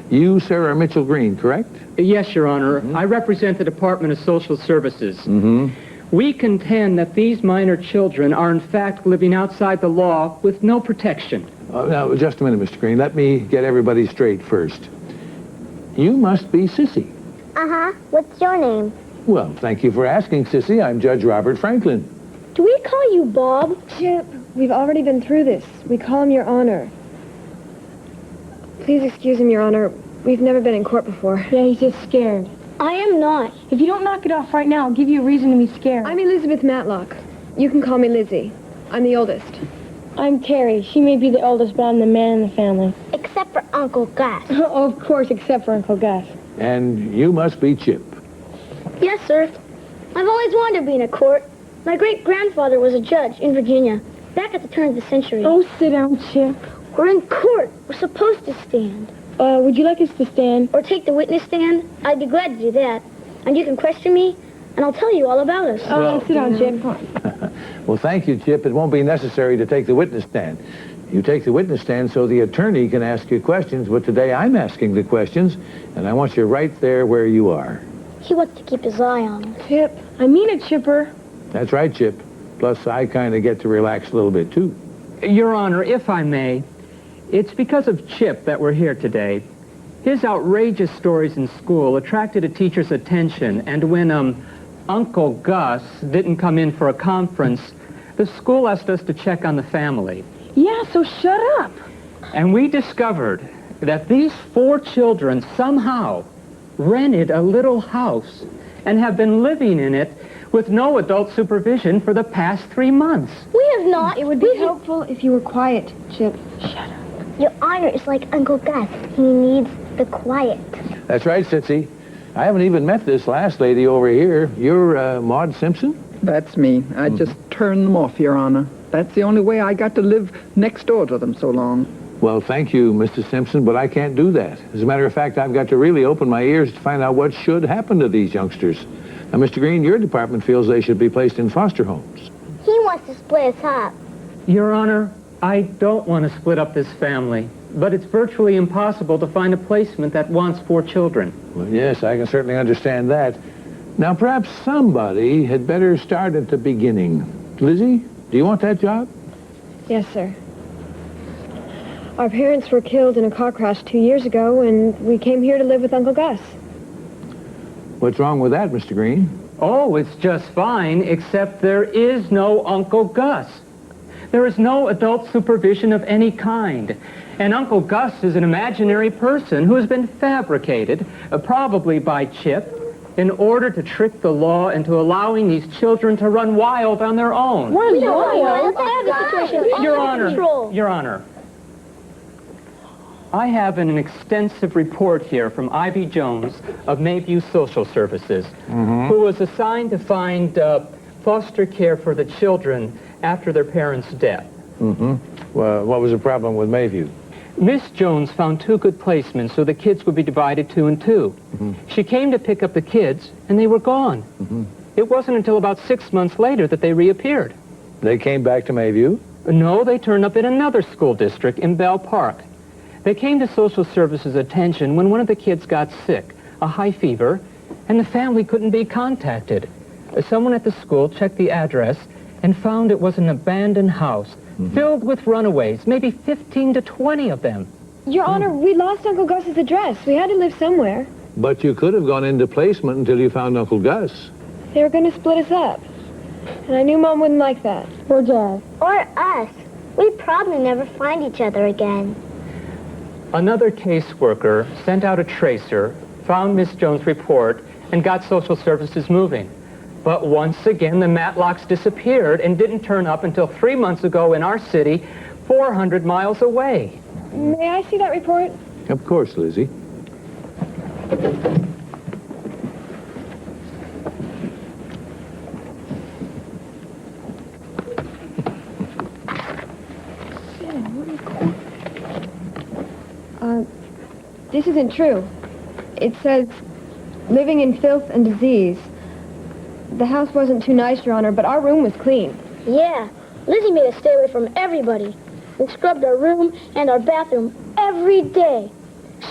You, sir, are Mitchell Green, correct? Yes, Your Honor. I represent the Department of Social Services. We contend that these minor children are in fact living outside the law with no protection. Now, just a minute, Mr. Green. Let me get everybody straight first. You must be Sissy. What's your name? Well, thank you for asking, Sissy. I'm Judge Robert Franklin. Do we call you Bob? Chip, we've already been through this. We call him Your Honor. Please excuse him, Your Honor. We've never been in court before. Yeah, he's just scared. I am not. If you don't knock it off right now, I'll give you a reason to be scared. I'm Elizabeth Matlock. You can call me Lizzie. I'm the oldest. I'm Terry. She may be the oldest, but I'm the man in the family. Except for Uncle Gus. Oh, of course, except for Uncle Gus. And you must be Chip. Yes, sir. I've always wanted to be in a court. My great-grandfather was a judge in Virginia, back at the turn of the century. Oh, sit down, Chip. We're in court. We're supposed to stand. Would you like us to stand? Or take the witness stand? I'd be glad to do that. And you can question me, and I'll tell you all about us. Sit down, Chip. Well, thank you, Chip. It won't be necessary to take the witness stand. You take the witness stand so the attorney can ask you questions, but today I'm asking the questions, and I want you right there where you are. He wants to keep his eye on us. Chip, I mean it, Chipper. That's right, Chip. Plus, I kind of get to relax a little bit, too. Your Honor, if I may, it's because of Chip that we're here today. His outrageous stories in school attracted a teacher's attention, and when Uncle Gus didn't come in for a conference, the school asked us to check on the family. Yeah, so shut up. And we discovered that these 4 children somehow rented a little house and have been living in it with no adult supervision for the past 3 months. We have not. It would be helpful if you were quiet, Chip. Shut up. Your Honor is like Uncle Gus. He needs the quiet. That's right, Sissy. I haven't even met this last lady over here. You're Maud Simpson? That's me. I just turned them off, Your Honor. That's the only way I got to live next door to them so long. Well, thank you, Mr. Simpson, but I can't do that. As a matter of fact, I've got to really open my ears to find out what should happen to these youngsters. Now, Mr. Green, your department feels they should be placed in foster homes. He wants to split us up. Your Honor, I don't want to split up this family, but it's virtually impossible to find a placement that wants 4 children. Well, yes, I can certainly understand that. Now, perhaps somebody had better start at the beginning. Lizzie, do you want that job? Yes, sir. Our parents were killed in a car crash 2 years ago, and we came here to live with Uncle Gus. What's wrong with that, Mr. Green? Oh, it's just fine, except there is no Uncle Gus. There is no adult supervision of any kind. And Uncle Gus is an imaginary person who has been fabricated, probably by Chip, in order to trick the law into allowing these children to run wild on their own. We don't want to have a situation Your under Honor, control. Your Honor, I have an extensive report here from Ivy Jones of Mayview Social Services, who was assigned to find foster care for the children after their parents' death. Well, what was the problem with Mayview? Miss Jones found 2 good placements so the kids would be divided 2 and 2. She came to pick up the kids, and they were gone. It wasn't until about 6 months later that they reappeared. They came back to Mayview? No, they turned up in another school district in Bell Park. They came to social services' attention when one of the kids got sick, a high fever, and the family couldn't be contacted. Someone at the school checked the address and found it was an abandoned house filled with runaways, maybe 15 to 20 of them. Your Honor, we lost Uncle Gus's address. We had to live somewhere. But you could have gone into placement until you found Uncle Gus. They were going to split us up. And I knew Mom wouldn't like that. Or Dad. Or us. We'd probably never find each other again. Another caseworker sent out a tracer, found Miss Jones' report, and got social services moving. But once again, the Matlocks disappeared and didn't turn up until 3 months ago in our city, 400 miles away. May I see that report? Of course, Lizzie. This isn't true. It says, living in filth and disease. The house wasn't too nice, Your Honor, but our room was clean. Yeah, Lizzie made us stay away from everybody. We scrubbed our room and our bathroom every day.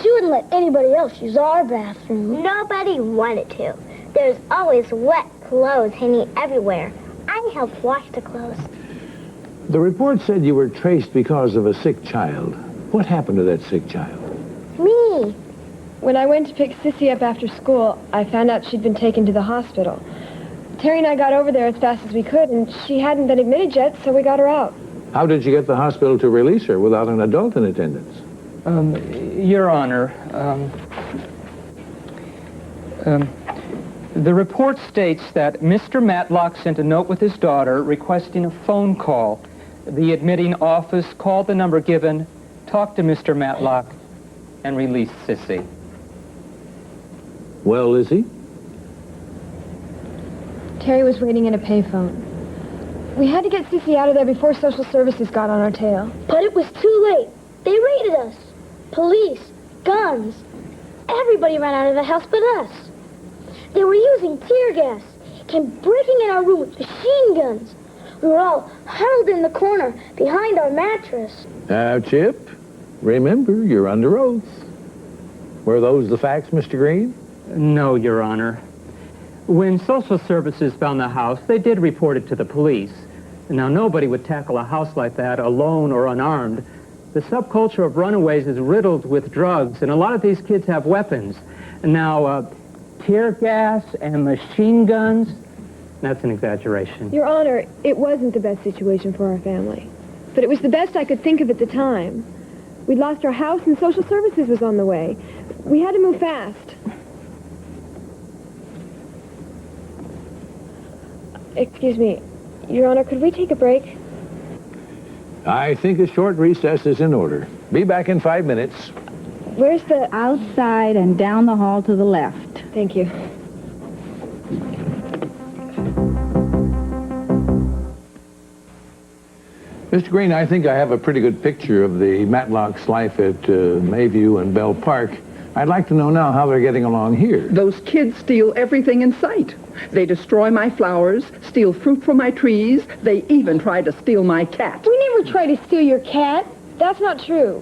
She wouldn't let anybody else use our bathroom. Nobody wanted to. There's always wet clothes hanging everywhere. I helped wash the clothes. The report said you were traced because of a sick child. What happened to that sick child? Me. When I went to pick Sissy up after school, I found out she'd been taken to the hospital. Terry and I got over there as fast as we could, and she hadn't been admitted yet, so we got her out. How did you get the hospital to release her without an adult in attendance? Your Honor, the report states that Mr. Matlock sent a note with his daughter requesting a phone call. The admitting office called the number given, talked to Mr. Matlock, and released Sissy. Well, Lizzie? Terry was waiting at a payphone. We had to get Sissy out of there before social services got on our tail. But it was too late. They raided us. Police, guns. Everybody ran out of the house but us. They were using tear gas, came breaking in our room with machine guns. We were all huddled in the corner behind our mattress. Now, Chip, remember, you're under oath. Were those the facts, Mr. Green? No, Your Honor. When social services found the house, they did report it to the police. Now, nobody would tackle a house like that alone or unarmed. The subculture of runaways is riddled with drugs, and a lot of these kids have weapons. Now, tear gas and machine guns, that's an exaggeration. Your Honor, it wasn't the best situation for our family. But it was the best I could think of at the time. We'd lost our house and social services was on the way. We had to move fast. Excuse me, Your Honor, could we take a break? I think a short recess is in order. Be back in 5 minutes. Where's the... Outside and down the hall to the left. Thank you. Mr. Green, I think I have a pretty good picture of the Matlocks' life at Mayview and Bell Park. I'd like to know now how they're getting along here. Those kids steal everything in sight. They destroy my flowers, steal fruit from my trees. They even try to steal my cat. We never try to steal your cat. That's not true.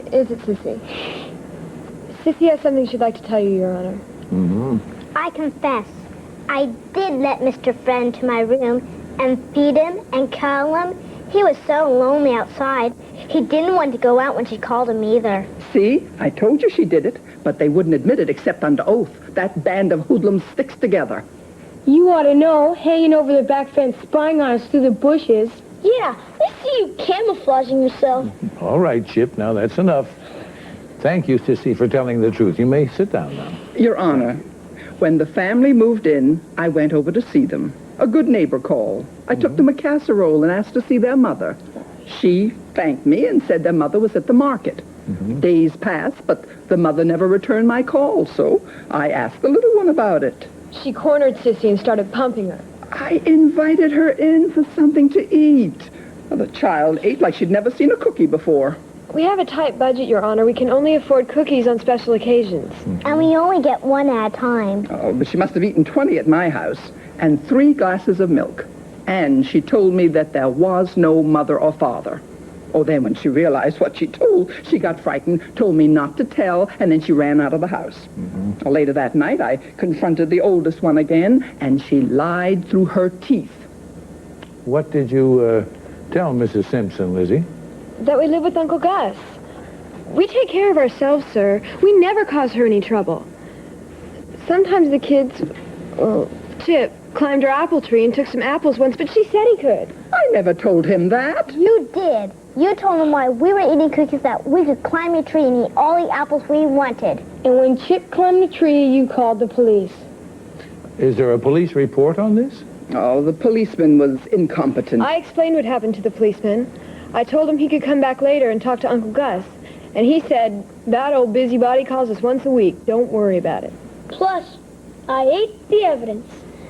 Is it, Sissy? Sissy has something she'd like to tell you, Your Honor. Mm-hmm. I confess, I did let Mr. Friend to my room and feed him and cuddle him. He was so lonely outside. He didn't want to go out when she called him either. See? I told you she did it, but they wouldn't admit it except under oath. That band of hoodlums sticks together. You ought to know, hanging over the back fence, spying on us through the bushes. Yeah, we see you camouflaging yourself. All right, Chip, now that's enough. Thank you, Sissy, for telling the truth. You may sit down now. Your Honor, when the family moved in, I went over to see them. A good neighbor called. I took them a casserole and asked to see their mother. She thanked me and said their mother was at the market. Days passed, but the mother never returned my call, so I asked the little one about it. She cornered Sissy and started pumping her. I invited her in for something to eat. Well, the child ate like she'd never seen a cookie before. We have a tight budget, Your Honor. We can only afford cookies on special occasions. And we only get one at a time. Oh, but she must have eaten 20 at my house, and 3 glasses of milk. And she told me that there was no mother or father. Oh, then when she realized what she told, she got frightened, told me not to tell, and then she ran out of the house. Later that night, I confronted the oldest one again, and she lied through her teeth. What did you tell Mrs. Simpson, Lizzie? That we live with Uncle Gus. We take care of ourselves, sir. We never cause her any trouble. Sometimes the kids, well, Chip climbed our apple tree and took some apples once, but she said he could. I never told him that. You did. You told him while we were eating cookies that we could climb your tree and eat all the apples we wanted. And when Chip climbed the tree, you called the police. Is there a police report on this? Oh, the policeman was incompetent. I explained what happened to the policeman. I told him he could come back later and talk to Uncle Gus. And he said, that old busybody calls us once a week. Don't worry about it. Plus, I ate the evidence.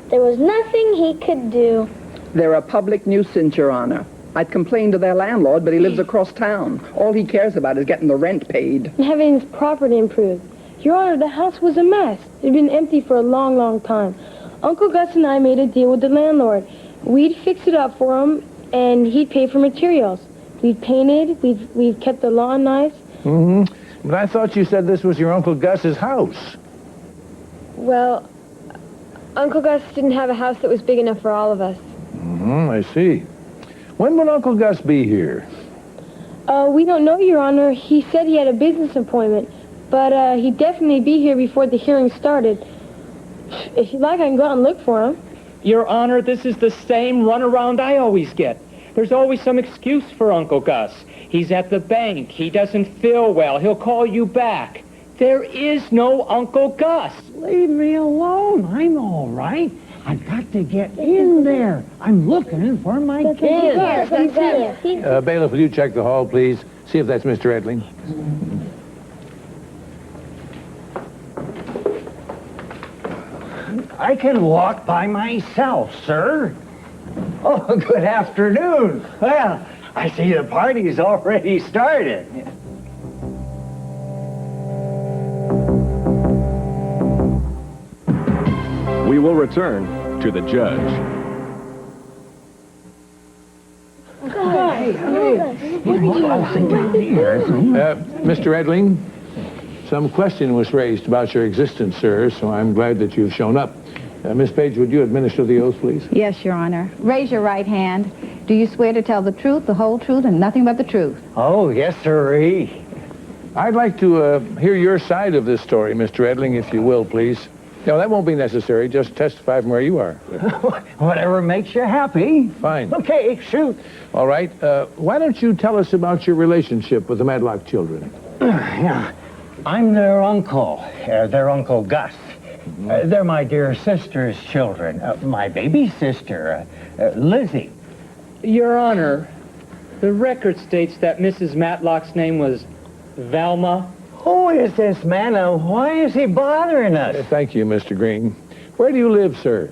There was nothing he could do. They're a public nuisance, Your Honor. I'd complained to their landlord, but he lives across town. All he cares about is getting the rent paid. And having his property improved. Your Honor, the house was a mess. It had been empty for a long, long time. Uncle Gus and I made a deal with the landlord. We'd fix it up for him, and he'd pay for materials. We've painted, we've kept the lawn nice. But I thought you said this was your Uncle Gus's house. Well, Uncle Gus didn't have a house that was big enough for all of us. I see. When will Uncle Gus be here? We don't know, Your Honor. He said he had a business appointment, but he'd definitely be here before the hearing started. If you'd like, I can go out and look for him. Your Honor, this is the same runaround I always get. There's always some excuse for Uncle Gus. He's at the bank. He doesn't feel well. He'll call you back. There is no Uncle Gus. Leave me alone. I'm all right. I've got to get in there. I'm looking for my kids. Bailiff, will you check the hall, please? See if that's Mr. Edling. I can walk by myself, sir. Oh, good afternoon. Well, I see the party's already started. We will return to the judge. Mr. Edling, some question was raised about your existence, sir, so I'm glad that you've shown up. Miss Page, would you administer the oath, please? Yes, Your Honor. Raise your right hand. Do you swear to tell the truth, the whole truth, and nothing but the truth? Oh, yes, sirree. I'd like to hear your side of this story, Mr. Edling, if you will, please. No, that won't be necessary. Just testify from where you are. Whatever makes you happy. Fine. Okay, shoot. All right. Why don't you tell us about your relationship with the Madlock children? Yeah. I'm their uncle. Their Uncle Gus. They're my dear sister's children. My baby sister, Lizzie. Your Honor, the record states that Mrs. Matlock's name was Velma. Who is this man? Why is he bothering us? Thank you, Mr. Green. Where do you live, sir?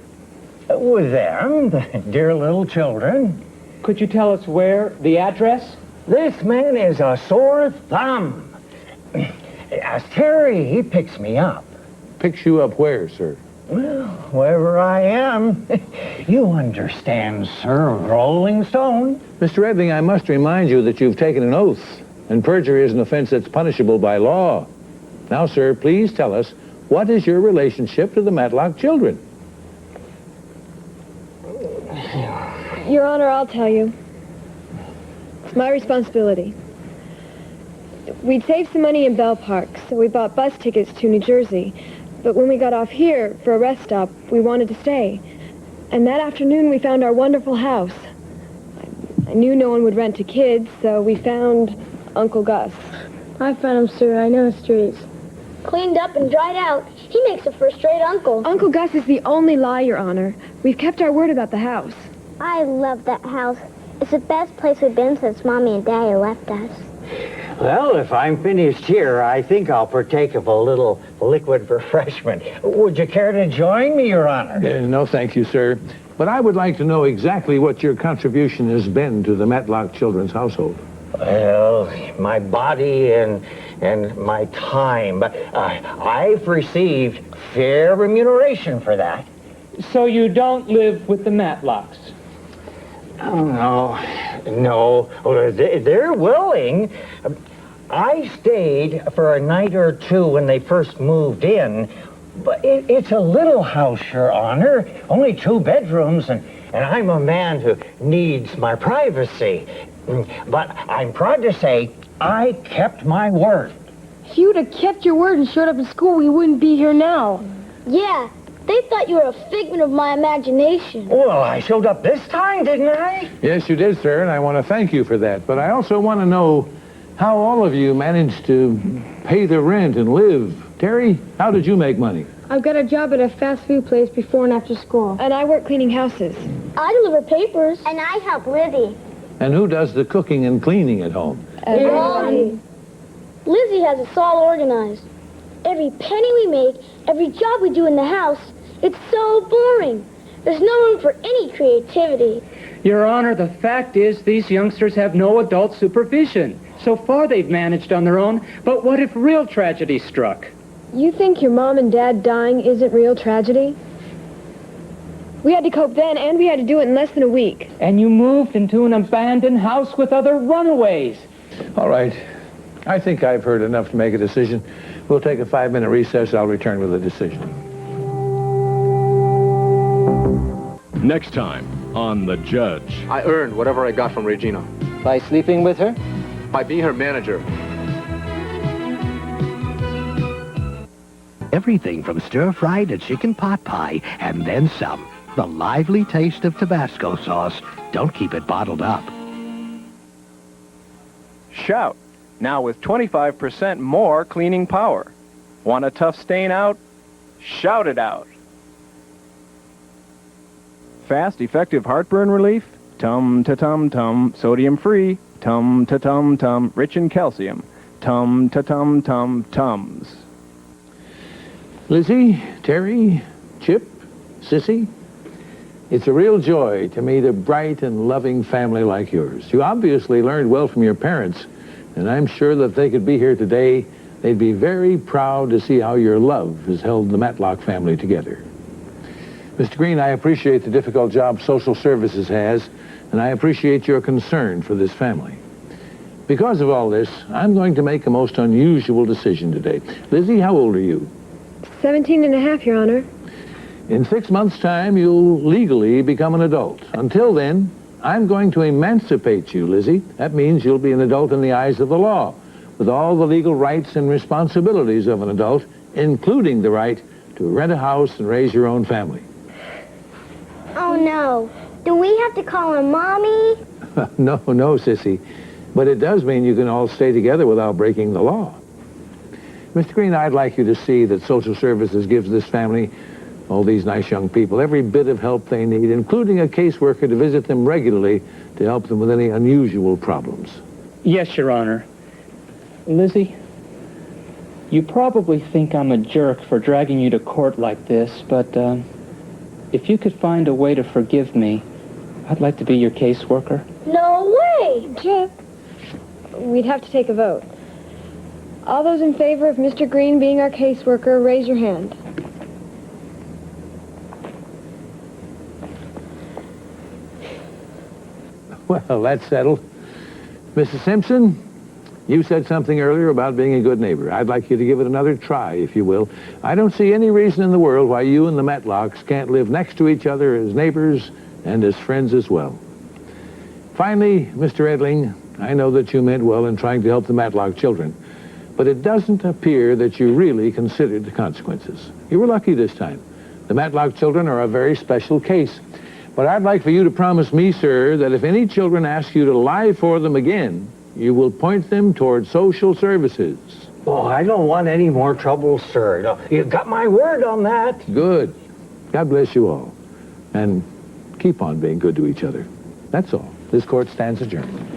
With them, the dear little children. Could you tell us where, the address? This man is a sore thumb. Terry, he picks me up. Picks you up where, sir? Well, wherever I am. You understand, sir, Rolling Stone. Mr. Edling, I must remind you that you've taken an oath, and perjury is an offense that's punishable by law. Now, sir, please tell us, what is your relationship to the Matlock children? Your Honor, I'll tell you. It's my responsibility. We'd saved some money in Bell Park, so we bought bus tickets to New Jersey. But when we got off here for a rest stop, we wanted to stay. And that afternoon, we found our wonderful house. I knew no one would rent to kids, so we found Uncle Gus. I found him, sir. I know the streets. Cleaned up and dried out. He makes a first-rate uncle. Uncle Gus is the only lie, Your Honor. We've kept our word about the house. I love that house. It's the best place we've been since Mommy and Daddy left us. Well, if I'm finished here, I think I'll partake of a little liquid refreshment. Would you care to join me, Your Honor? No, thank you, sir. But I would like to know exactly what your contribution has been to the Matlock children's household. Well, my body and my time. But I've received fair remuneration for that. So you don't live with the Matlocks? Oh, no. They're willing. I stayed for a night or two when they first moved in, but it's a little house, Your Honor. Only 2 bedrooms, and I'm a man who needs my privacy. But I'm proud to say I kept my word. If you'd have kept your word and showed up at school, we wouldn't be here now. Yeah, they thought you were a figment of my imagination. Well, I showed up this time, didn't I? Yes, you did, sir, and I want to thank you for that. But I also want to know how all of you managed to pay the rent and live. Terry, how did you make money? I've got a job at a fast food place before and after school. And I work cleaning houses. I deliver papers. And I help Lizzie. And who does the cooking and cleaning at home? Everybody. Lizzie has us all organized. Every penny we make, every job we do in the house, it's so boring. There's no room for any creativity. Your Honor, the fact is these youngsters have no adult supervision. So far they've managed on their own, but what if real tragedy struck? You think your mom and dad dying isn't real tragedy? We had to cope then, and we had to do it in less than a week. And you moved into an abandoned house with other runaways. All right. I think I've heard enough to make a decision. We'll take a 5-minute recess. I'll return with a decision. Next time on The Judge. I earned whatever I got from Regina. By sleeping with her? By being her manager. Everything from stir-fry to chicken pot pie, and then some. The lively taste of Tabasco sauce. Don't keep it bottled up. Shout, now with 25% more cleaning power. Want a tough stain out? Shout it out. Fast, effective heartburn relief? Tum-ta-tum-tum, sodium-free. Tum-ta-tum-tum, rich in calcium. Tum-ta-tum-tum-tums. Lizzie, Terry, Chip, Sissy, it's a real joy to meet a bright and loving family like yours. You obviously learned well from your parents, and I'm sure that if they could be here today, they'd be very proud to see how your love has held the Matlock family together. Mr. Green, I appreciate the difficult job social services has, and I appreciate your concern for this family. Because of all this, I'm going to make a most unusual decision today. Lizzie, how old are you? 17 and a half, Your Honor. In 6 months' time, you'll legally become an adult. Until then, I'm going to emancipate you, Lizzie. That means you'll be an adult in the eyes of the law, with all the legal rights and responsibilities of an adult, including the right to rent a house and raise your own family. Oh, no. Do we have to call her Mommy? No, Sissy. But it does mean you can all stay together without breaking the law. Mr. Green, I'd like you to see that social services gives this family, all these nice young people, every bit of help they need, including a caseworker to visit them regularly to help them with any unusual problems. Yes, Your Honor. Lizzie, You probably think I'm a jerk for dragging you to court like this, but if you could find a way to forgive me, I'd like to be your caseworker. No way! Jeff, we'd have to take a vote. All those in favor of Mr. Green being our caseworker, raise your hand. Well, that's settled. Mrs. Simpson, you said something earlier about being a good neighbor. I'd like you to give it another try, if you will. I don't see any reason in the world why you and the Matlocks can't live next to each other as neighbors and as friends as well. Finally, Mr. Edling, I know that you meant well in trying to help the Matlock children, but it doesn't appear that you really considered the consequences. You were lucky this time. The Matlock children are a very special case. But I'd like for you to promise me, sir, that if any children ask you to lie for them again, you will point them toward social services. Oh, I don't want any more trouble, sir. No, you got my word on that. Good. God bless you all. And keep on being good to each other. That's all. This court stands adjourned.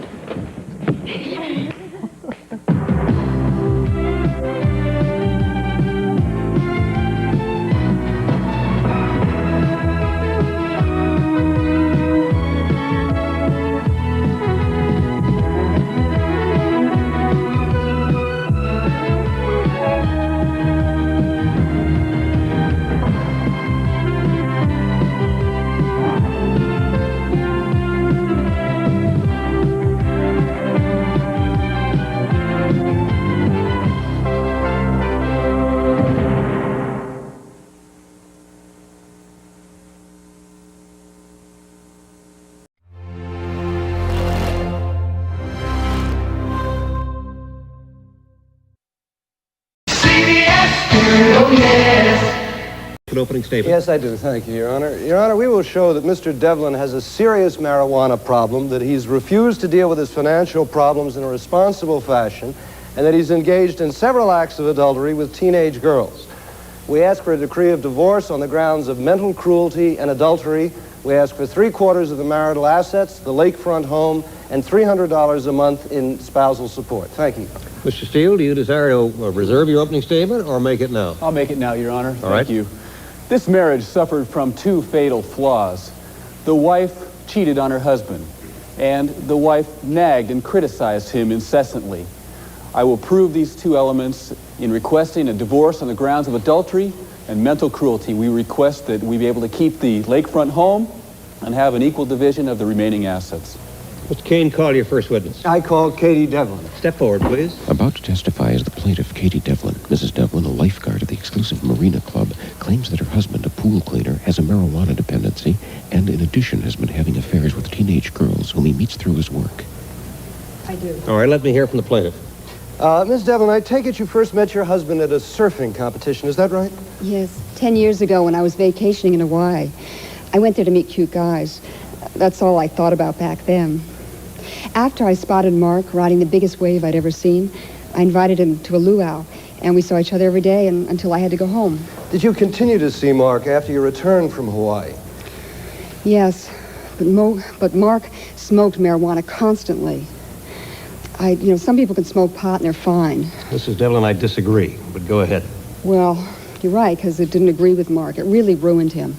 An opening statement. Yes, I do. Thank you, Your Honor. Your Honor, we will show that Mr. Devlin has a serious marijuana problem, that he's refused to deal with his financial problems in a responsible fashion, and that he's engaged in several acts of adultery with teenage girls. We ask for a decree of divorce on the grounds of mental cruelty and adultery. We ask for 3/4 of the marital assets, the lakefront home, and $300 a month in spousal support. Thank you. Mr. Steele, do you desire to reserve your opening statement or make it now? I'll make it now, Your Honor. All right. Thank you. This marriage suffered from two fatal flaws. The wife cheated on her husband, and the wife nagged and criticized him incessantly. I will prove these two elements in requesting a divorce on the grounds of adultery and mental cruelty. We request that we be able to keep the lakefront home and have an equal division of the remaining assets. Mr. Kane, call your first witness. I call Katie Devlin. Step forward, please. About to testify is the plaintiff, Katie Devlin. Mrs. Devlin, a lifeguard at the exclusive Marina Club, claims that her husband, a pool cleaner, has a marijuana dependency and, in addition, has been having affairs with teenage girls whom he meets through his work. I do. All right, let me hear from the plaintiff. Miss Devlin, I take it you first met your husband at a surfing competition. Is that right? Yes, 10 years ago when I was vacationing in Hawaii. I went there to meet cute guys. That's all I thought about back then. After I spotted Mark riding the biggest wave I'd ever seen, I invited him to a luau, and we saw each other every day until I had to go home. Did you continue to see Mark after you returned from Hawaii? Yes, but Mark smoked marijuana constantly. Some people can smoke pot and they're fine. Mrs. Devlin, I disagree, but go ahead. Well, you're right, because it didn't agree with Mark. It really ruined him.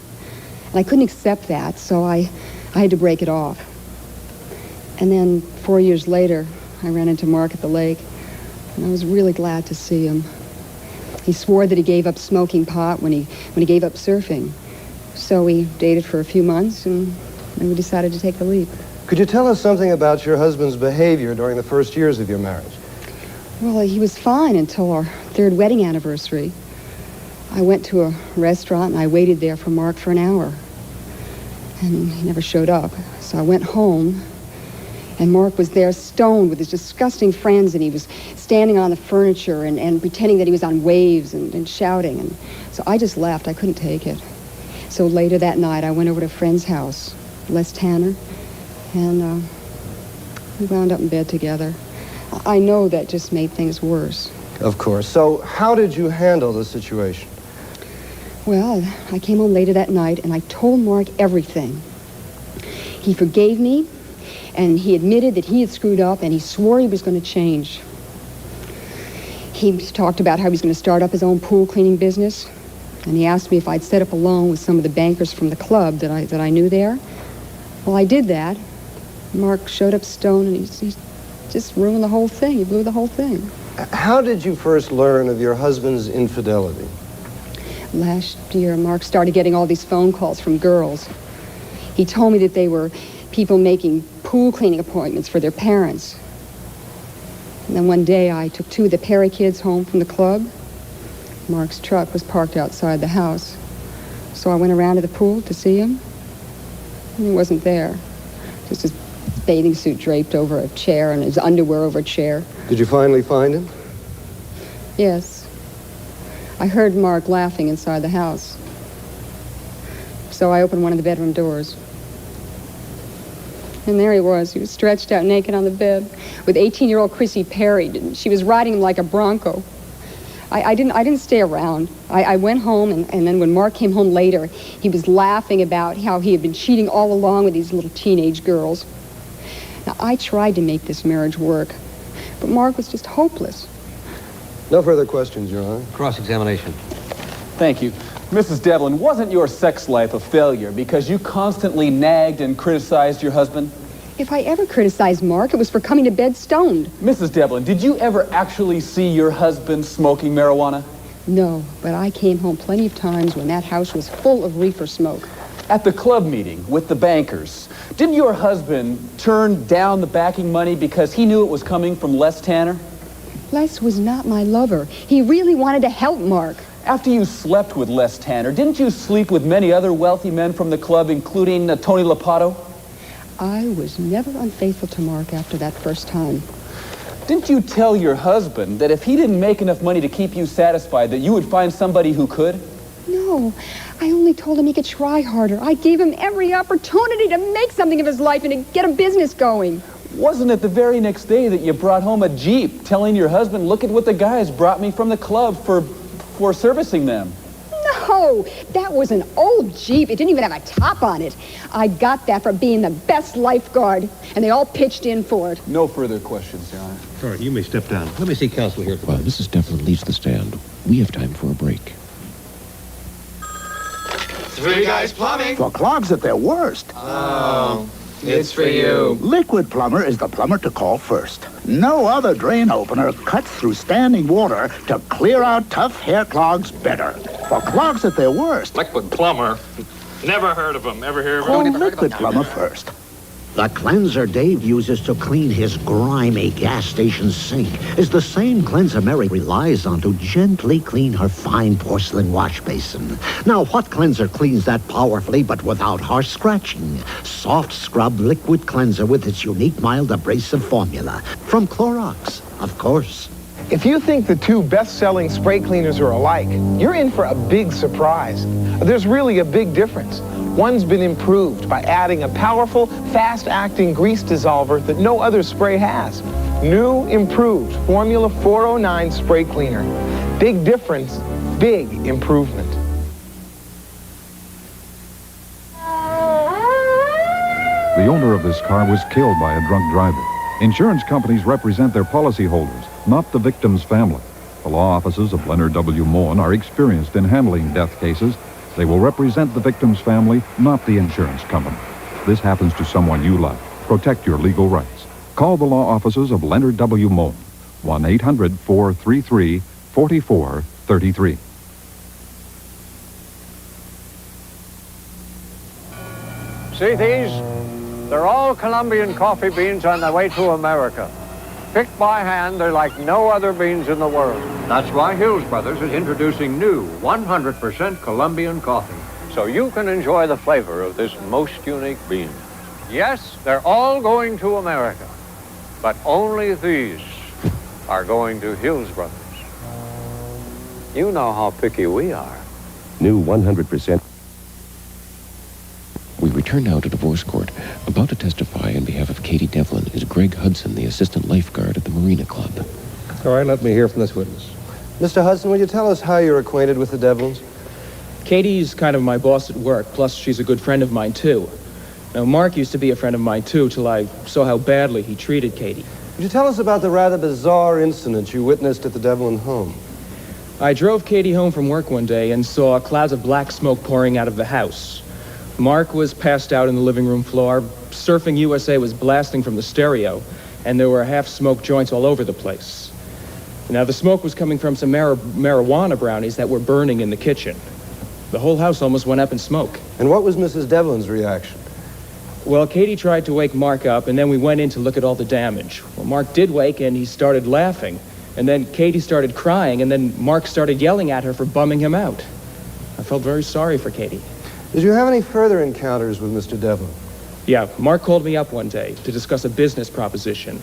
And I couldn't accept that, so I had to break it off. And then 4 years later, I ran into Mark at the lake, and I was really glad to see him. He swore that he gave up smoking pot when he gave up surfing. So we dated for a few months, and then we decided to take the leap. Could you tell us something about your husband's behavior during the first years of your marriage? Well, he was fine until our third wedding anniversary. I went to a restaurant, and I waited there for Mark for an hour. And he never showed up. So I went home, and Mark was there stoned with his disgusting friends, and he was standing on the furniture and pretending that he was on waves and shouting. And so I just left. I couldn't take it. So later that night, I went over to a friend's house, Les Tanner, and we wound up in bed together. I know that just made things worse. Of course. So how did you handle the situation? Well, I came home later that night, and I told Mark everything. He forgave me, and he admitted that he had screwed up, and he swore he was going to change. He talked about how he was going to start up his own pool cleaning business. And he asked me if I'd set up a loan with some of the bankers from the club that I knew there. Well, I did that. Mark showed up stoned, and he just ruined the whole thing. He blew the whole thing. How did you first learn of your husband's infidelity? Last year, Mark started getting all these phone calls from girls. He told me that they were people making pool cleaning appointments for their parents. And then one day, I took 2 of the Perry kids home from the club. Mark's truck was parked outside the house. So I went around to the pool to see him. And he wasn't there. Just his bathing suit draped over a chair and his underwear over a chair. Did you finally find him? Yes. I heard Mark laughing inside the house. So I opened one of the bedroom doors. And there he was. He was stretched out naked on the bed with 18-year-old Chrissy Perry. She was riding him like a bronco. I didn't stay around. I went home, and then when Mark came home later, he was laughing about how he had been cheating all along with these little teenage girls. Now, I tried to make this marriage work, but Mark was just hopeless. No further questions, Your Honor. Cross-examination. Thank you. Mrs. Devlin, wasn't your sex life a failure because you constantly nagged and criticized your husband? If I ever criticized Mark, it was for coming to bed stoned. Mrs. Devlin, did you ever actually see your husband smoking marijuana? No, but I came home plenty of times when that house was full of reefer smoke. At the club meeting with the bankers, didn't your husband turn down the backing money because he knew it was coming from Les Tanner? Les was not my lover. He really wanted to help Mark. After you slept with Les Tanner, didn't you sleep with many other wealthy men from the club, including Tony Lopato? I was never unfaithful to Mark after that first time. Didn't you tell your husband that if he didn't make enough money to keep you satisfied, that you would find somebody who could? No, I only told him he could try harder. I gave him every opportunity to make something of his life and to get a business going. Wasn't it the very next day that you brought home a Jeep, telling your husband, look at what the guys brought me from the club for servicing them? No, that was an old Jeep. It didn't even have a top on it. I got that for being the best lifeguard, and they all pitched in for it. No further questions, Your Honor. All right, you may step down. Let me see counsel here. While Mrs. Devlin leaves the stand, we have time for a break. Three Guys Plumbing. For clogs at their worst. Oh, it's for you. Liquid Plumber is the plumber to call first. No other drain opener cuts through standing water to clear out tough hair clogs better. For clogs at their worst. Liquid Plumber. Never heard of him. Ever hear of Call him? Liquid Plumber first. The cleanser Dave uses to clean his grimy gas station sink is the same cleanser Mary relies on to gently clean her fine porcelain wash basin. Now, what cleanser cleans that powerfully but without harsh scratching? Soft Scrub Liquid Cleanser with its unique mild abrasive formula. From Clorox, of course. If you think the 2 best-selling spray cleaners are alike, you're in for a big surprise. There's really a big difference. One's been improved by adding a powerful, fast-acting grease dissolver that no other spray has. New, improved Formula 409 spray cleaner. Big difference, big improvement. The owner of this car was killed by a drunk driver. Insurance companies represent their policyholders, not the victim's family. The law offices of Leonard W. Moen are experienced in handling death cases. They will represent the victim's family, not the insurance company. If this happens to someone you love, protect your legal rights. Call the law offices of Leonard W. Moen, 1-800-433-4433. See these? They're all Colombian coffee beans on their way to America. Picked by hand, they're like no other beans in the world. That's why Hills Brothers is introducing new 100% Colombian coffee. So you can enjoy the flavor of this most unique bean. Yes, they're all going to America, but only these are going to Hills Brothers. You know how picky we are. New 100%. We return now to divorce court. About to testify on behalf of Katie Devlin is Greg Hudson, the assistant lifeguard at the Marina Club. All right, let me hear from this witness. Mr. Hudson, will you tell us how you're acquainted with the Devlins? Katie's kind of my boss at work, plus she's a good friend of mine, too. Now, Mark used to be a friend of mine, too, till I saw how badly he treated Katie. Could you tell us about the rather bizarre incident you witnessed at the Devlin home? I drove Katie home from work one day and saw clouds of black smoke pouring out of the house. Mark was passed out in the living room floor. Surfing USA was blasting from the stereo, and there were half-smoked joints all over the place. Now, the smoke was coming from some marijuana brownies that were burning in the kitchen. The whole house almost went up in smoke. And what was Mrs. Devlin's reaction? Well, Katie tried to wake Mark up, and then we went in to look at all the damage. Well, Mark did wake, and he started laughing. And then Katie started crying, and then Mark started yelling at her for bumming him out. I felt very sorry for Katie. Did you have any further encounters with Mr. Devlin? Yeah, Mark called me up one day to discuss a business proposition.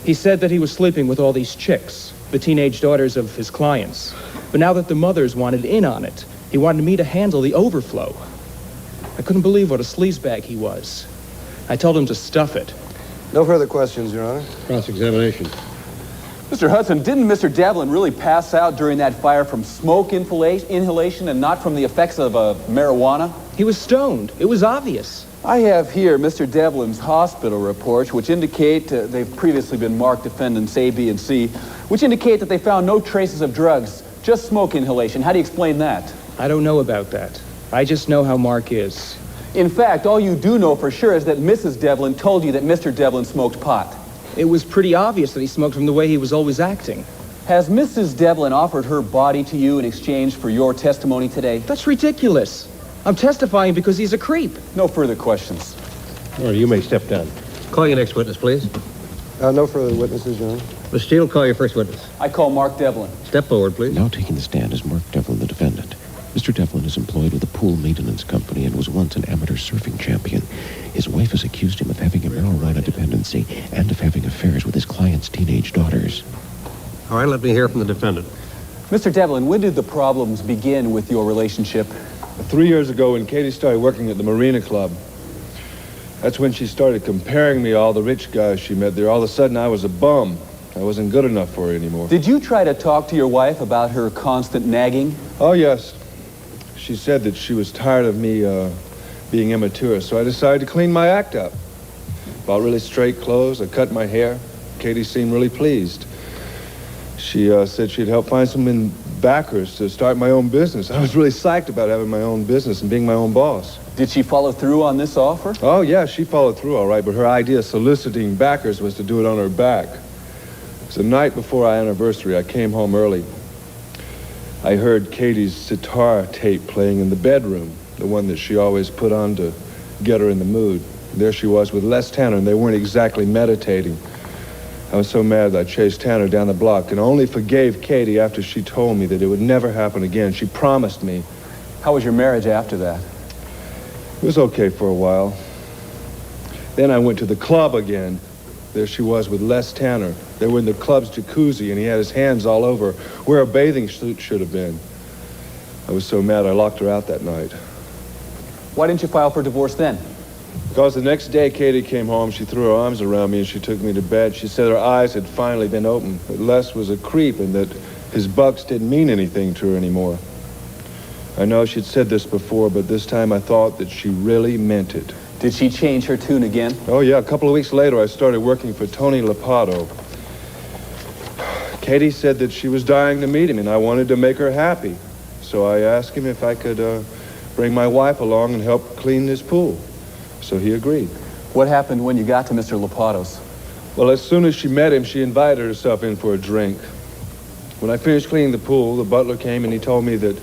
He said that he was sleeping with all these chicks, the teenage daughters of his clients. But now that the mothers wanted in on it, he wanted me to handle the overflow. I couldn't believe what a sleazebag he was. I told him to stuff it. No further questions, Your Honor. Cross-examination. Mr. Hudson, didn't Mr. Devlin really pass out during that fire from smoke inhalation and not from the effects of marijuana? He was stoned. It was obvious. I have here Mr. Devlin's hospital reports, which indicate they've previously been marked defendants A, B, and C, which indicate that they found no traces of drugs, just smoke inhalation. How do you explain that? I don't know about that. I just know how Mark is. In fact, all you do know for sure is that Mrs. Devlin told you that Mr. Devlin smoked pot. It was pretty obvious that he smoked from the way he was always acting. Has Mrs. Devlin offered her body to you in exchange for your testimony today? That's ridiculous. I'm testifying because he's a creep. No further questions. All right, you may step down. Call your next witness, please. No further witnesses, Your Honor. Miss Steele, call your first witness. I call Mark Devlin. Step forward, please. Now taking the stand is Mark Devlin, the defendant. Mr. Devlin is employed with a pool maintenance company and was once an amateur surfing champion. His wife has accused him of having a marijuana dependency and of having affairs with his client's teenage daughters. All right, let me hear from the defendant. Mr. Devlin, when did the problems begin with your relationship? 3 years ago when Katie started working at the Marina Club. That's when she started comparing me to all the rich guys she met there. All of a sudden, I was a bum. I wasn't good enough for her anymore. Did you try to talk to your wife about her constant nagging? Oh, yes. She said that she was tired of me being immature, so I decided to clean my act up. Bought really straight clothes, I cut my hair. Katie seemed really pleased. She said she'd help find some backers to start my own business. I was really psyched about having my own business and being my own boss. Did she follow through on this offer? Oh, yeah, she followed through all right, but her idea of soliciting backers was to do it on her back. So the night before our anniversary, I came home early. I heard Katie's sitar tape playing in the bedroom, the one that she always put on to get her in the mood. There she was with Les Tanner, and they weren't exactly meditating. I was so mad that I chased Tanner down the block and only forgave Katie after she told me that it would never happen again. She promised me. How was your marriage after that? It was okay for a while. Then I went to the club again. There she was with Les Tanner. They were in the club's jacuzzi, and he had his hands all over where a bathing suit should have been. I was so mad I locked her out that night. Why didn't you file for divorce then? Because the next day Katie came home, she threw her arms around me and she took me to bed. She said her eyes had finally been opened, that Les was a creep and that his bucks didn't mean anything to her anymore. I know she'd said this before, but this time I thought that she really meant it. Did she change her tune again? Oh, yeah. A couple of weeks later, I started working for Tony Lopato. Katie said that she was dying to meet him, and I wanted to make her happy. So I asked him if I could bring my wife along and help clean this pool. So he agreed. What happened when you got to Mr. Lopato's? Well, as soon as she met him, she invited herself in for a drink. When I finished cleaning the pool, the butler came and he told me that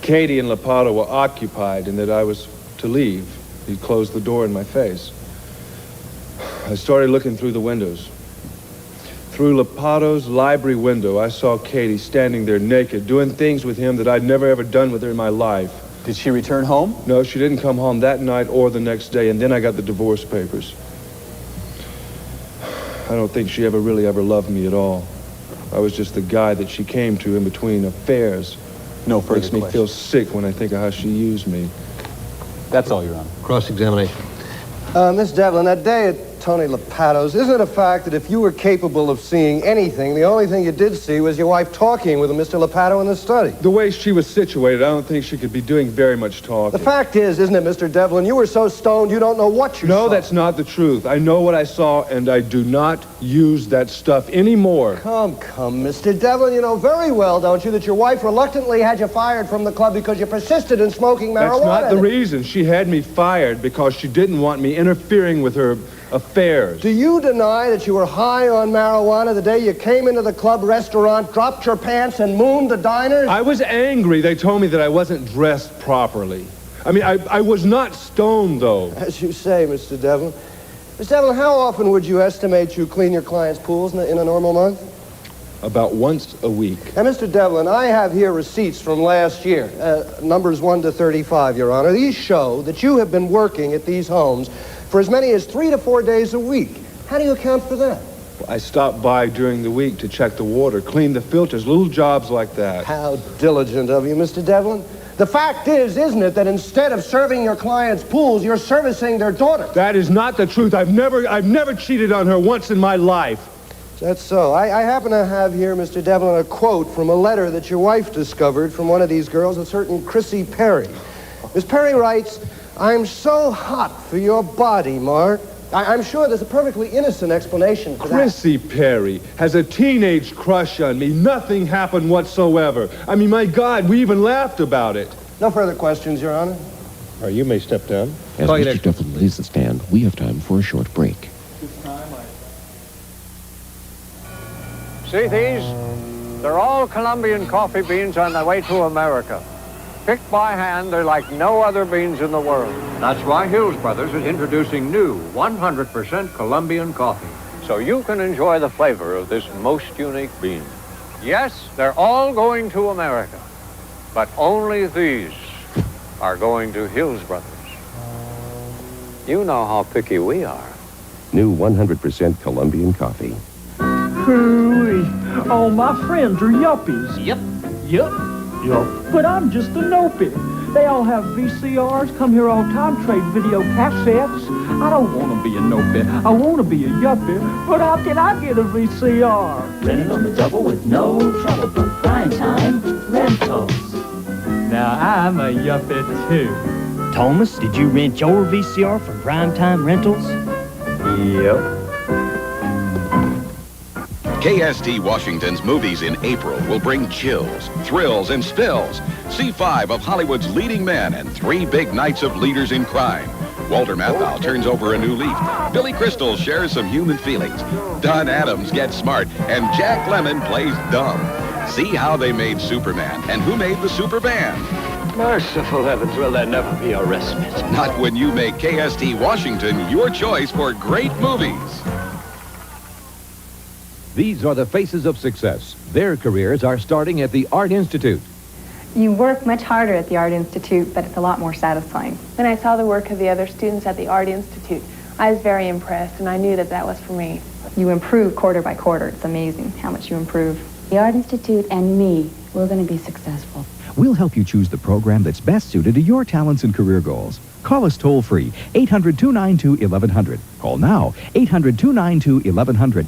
Katie and Lopato were occupied and that I was to leave. He closed the door in my face. I started looking through the windows. Through Lopato's library window, I saw Katie standing there naked, doing things with him that I'd never ever done with her in my life. Did she return home? No, she didn't come home that night or the next day, and then I got the divorce papers. I don't think she ever loved me at all. I was just the guy that she came to in between affairs. No further Makes me feel sick when I think of how she used me. That's all, Your Honor. Cross-examination. Miss Devlin, that day at Tony Lopatos, isn't it a fact that if you were capable of seeing anything, the only thing you did see was your wife talking with a Mr. Lopato in the study? The way she was situated, I don't think she could be doing very much talking. The fact is, isn't it, Mr. Devlin, you were so stoned you don't know what you saw. No, that's not the truth. I know what I saw, and I do not use that stuff anymore. Come, Mr. Devlin, you know very well, don't you, that your wife reluctantly had you fired from the club because you persisted in smoking marijuana. That's not the reason. She had me fired because she didn't want me interfering with her affairs. Do you deny that you were high on marijuana the day you came into the club restaurant, dropped your pants, and mooned the diners? I was angry. They told me that I wasn't dressed properly. I mean, I was not stoned, though. As you say, Mr. Devlin. Mr. Devlin, how often would you estimate you clean your clients' pools in a normal month? About once a week. Now, Mr. Devlin, I have here receipts from last year, numbers 1 to 35, Your Honor. These show that you have been working at these homes for as many as 3 to 4 days a week. How do you account for that? I stopped by during the week to check the water, clean the filters, little jobs like that. How diligent of you, Mr. Devlin. The fact is, isn't it, that instead of serving your clients' pools, you're servicing their daughters? That is not the truth. I've never cheated on her once in my life. That's so. I happen to have here, Mr. Devlin, a quote from a letter that your wife discovered from one of these girls, a certain Chrissy Perry. Miss Perry writes, "I'm so hot for your body, Mark." I'm sure there's a perfectly innocent explanation for that. Chrissy Perry has a teenage crush on me. Nothing happened whatsoever. I mean, my God, we even laughed about it. No further questions, Your Honor. Or you may step down. As Mr. Devlin lays the stand, we have time for a short break. See these? They're all Colombian coffee beans on their way to America. Picked by hand, they're like no other beans in the world. That's why Hills Brothers is introducing new 100% Colombian coffee. So you can enjoy the flavor of this most unique bean. Yes, they're all going to America, but only these are going to Hills Brothers. You know how picky we are. New 100% Colombian coffee. Hooey. All my friends are yuppies. Yup. But I'm just a nopey. They all have VCRs, come here all the time, trade video cassettes. I don't want to be a nopey. I want to be a yuppie. But how can I get a VCR? Renting on the double with no trouble from Primetime Rentals. Now I'm a yuppie too. Thomas, did you rent your VCR from Primetime Rentals? Yep. KST Washington's movies in April will bring chills, thrills, and spills. See 5 of Hollywood's leading men and 3 big nights of leaders in crime. Walter Matthau turns over a new leaf. Billy Crystal shares some human feelings. Don Adams gets smart, and Jack Lemmon plays dumb. See how they made Superman and who made the super band. Merciful heavens, will there never be a respite? Not when you make KST Washington your choice for great movies. These are the faces of success. Their careers are starting at the Art Institute. You work much harder at the Art Institute, but it's a lot more satisfying. When I saw the work of the other students at the Art Institute, I was very impressed, and I knew that that was for me. You improve quarter by quarter. It's amazing how much you improve. The Art Institute and me, we're going to be successful. We'll help you choose the program that's best suited to your talents and career goals. Call us toll-free, 800-292-1100. Call now, 800-292-1100.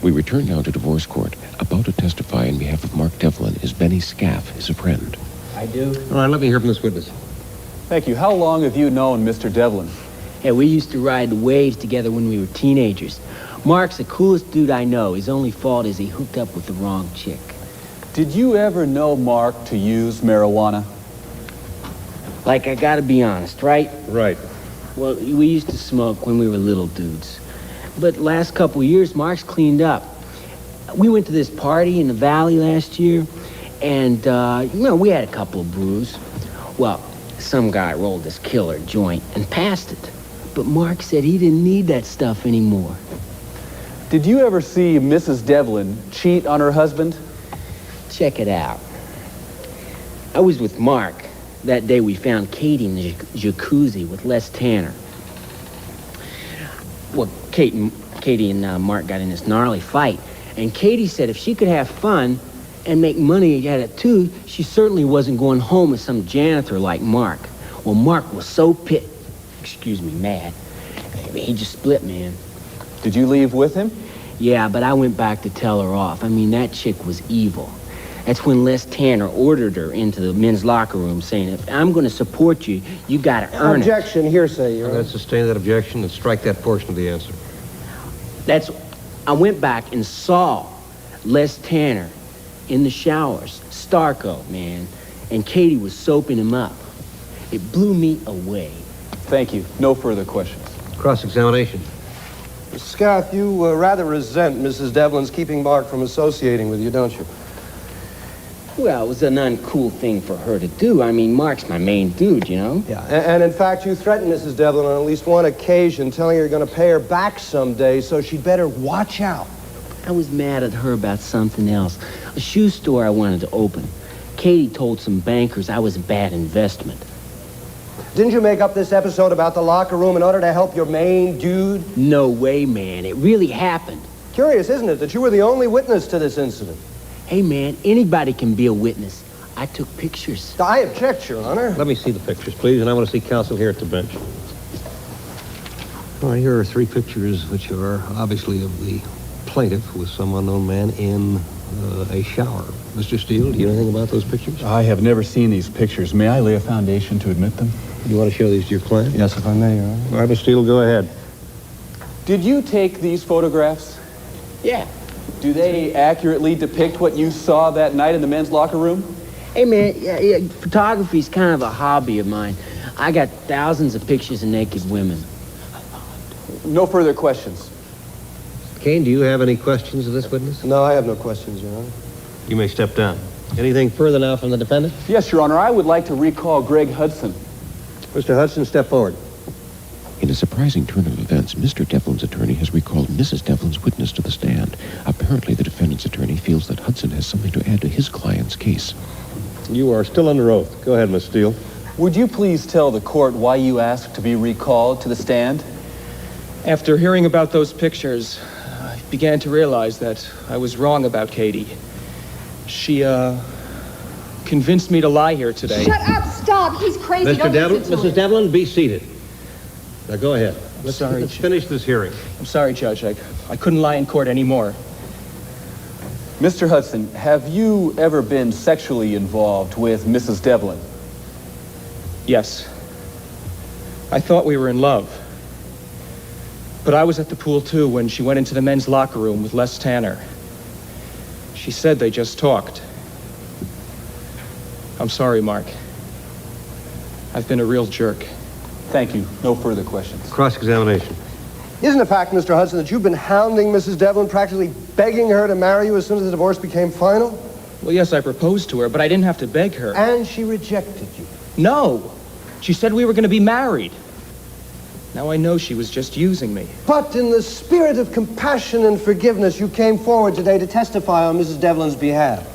We return now to divorce court. About to testify on behalf of Mark Devlin is Benny Scaff, his friend. I do. All right, let me hear from this witness. Thank you. How long have you known Mr. Devlin? Yeah, we used to ride the waves together when we were teenagers. Mark's the coolest dude I know. His only fault is he hooked up with the wrong chick. Did you ever know Mark to use marijuana? Like, I gotta be honest, right? Right. Well, we used to smoke when we were little dudes. But last couple years, Mark's cleaned up. We went to this party in the valley last year, and, we had a couple of brews. Well, some guy rolled this killer joint and passed it. But Mark said he didn't need that stuff anymore. Did you ever see Mrs. Devlin cheat on her husband? Check it out. I was with Mark that day we found Katie in the jacuzzi with Les Tanner. Well, Katie and Mark got in this gnarly fight, and Katie said if she could have fun, and make money at it too, she certainly wasn't going home with some janitor like Mark. Well, Mark was so mad. He just split, man. Did you leave with him? Yeah, but I went back to tell her off. I mean, that chick was evil. That's when Les Tanner ordered her into the men's locker room saying, if I'm going to support you, you got to earn it. Objection, hearsay, Your Honor. Let's sustain that objection and strike that portion of the answer. I went back and saw Les Tanner in the showers, Starco, man, and Katie was soaping him up. It blew me away. Thank you. No further questions. Cross-examination. Mr. Scath, you rather resent Mrs. Devlin's keeping Mark from associating with you, don't you? Well, it was an uncool thing for her to do. I mean, Mark's my main dude, you know? Yeah, and in fact, you threatened Mrs. Devlin on at least one occasion, telling her you're going to pay her back someday, so she'd better watch out. I was mad at her about something else. A shoe store I wanted to open. Katie told some bankers I was a bad investment. Didn't you make up this episode about the locker room in order to help your main dude? No way, man. It really happened. Curious, isn't it, that you were the only witness to this incident? Hey, man, anybody can be a witness. I took pictures. I object, Your Honor. Let me see the pictures, please, and I want to see counsel here at the bench. All right, here are 3 pictures which are obviously of the plaintiff with some unknown man in a shower. Mr. Steele, do you know anything about those pictures? I have never seen these pictures. May I lay a foundation to admit them? You want to show these to your client? Yes, if I may, Your Honor. All right, Mr. Steele, go ahead. Did you take these photographs? Yeah. Do they accurately depict what you saw that night in the men's locker room? Hey, man, yeah, photography's kind of a hobby of mine. I got thousands of pictures of naked women. No further questions. Kane, do you have any questions of this witness? No, I have no questions, Your Honor. You may step down. Anything further now from the defendant? Yes, Your Honor. I would like to recall Greg Hudson. Mr. Hudson, step forward. In a surprising turn of events, Mr. Devlin's attorney has recalled Mrs. Devlin's witness to the stand. Apparently, the defendant's attorney feels that Hudson has something to add to his client's case. You are still under oath. Go ahead, Miss Steele. Would you please tell the court why you asked to be recalled to the stand? After hearing about those pictures, I began to realize that I was wrong about Katie. She, convinced me to lie here today. Shut up! Stop! He's crazy. Mr. Devlin, Mrs. Devlin, be seated. Now, go ahead. Let's finish this hearing. I'm sorry, Judge. I couldn't lie in court anymore. Mr. Hudson, have you ever been sexually involved with Mrs. Devlin? Yes. I thought we were in love. But I was at the pool, too, when she went into the men's locker room with Les Tanner. She said they just talked. I'm sorry, Mark. I've been a real jerk. Thank you. No further questions. Cross-examination. Isn't it a fact, Mr. Hudson, that you've been hounding Mrs. Devlin, practically begging her to marry you as soon as the divorce became final? Well, yes, I proposed to her, but I didn't have to beg her. And she rejected you? No. She said we were going to be married. Now I know she was just using me. But in the spirit of compassion and forgiveness, you came forward today to testify on Mrs. Devlin's behalf.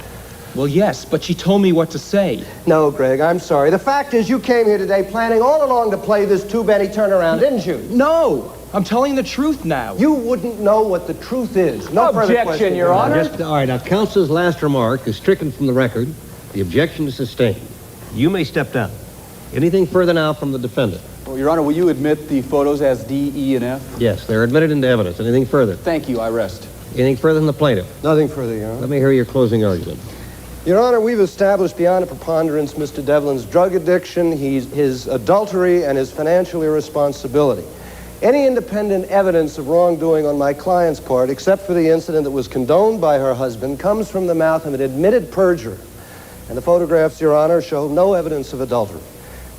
Well, yes, but she told me what to say. No, Greg, I'm sorry. The fact is you came here today planning all along to play this two-penny turnaround, didn't you? No! I'm telling the truth now. You wouldn't know what the truth is. No further question, Your Honor. All right, now, counsel's last remark is stricken from the record. The objection is sustained. You may step down. Anything further now from the defendant? Well, Your Honor, will you admit the photos as D, E, and F? Yes, they're admitted into evidence. Anything further? Thank you. I rest. Anything further than the plaintiff? Nothing further, Your Honor. Let me hear your closing argument. Your Honor, we've established beyond a preponderance Mr. Devlin's drug addiction, his adultery, and his financial irresponsibility. Any independent evidence of wrongdoing on my client's part, except for the incident that was condoned by her husband, comes from the mouth of an admitted perjurer. And the photographs, Your Honor, show no evidence of adultery.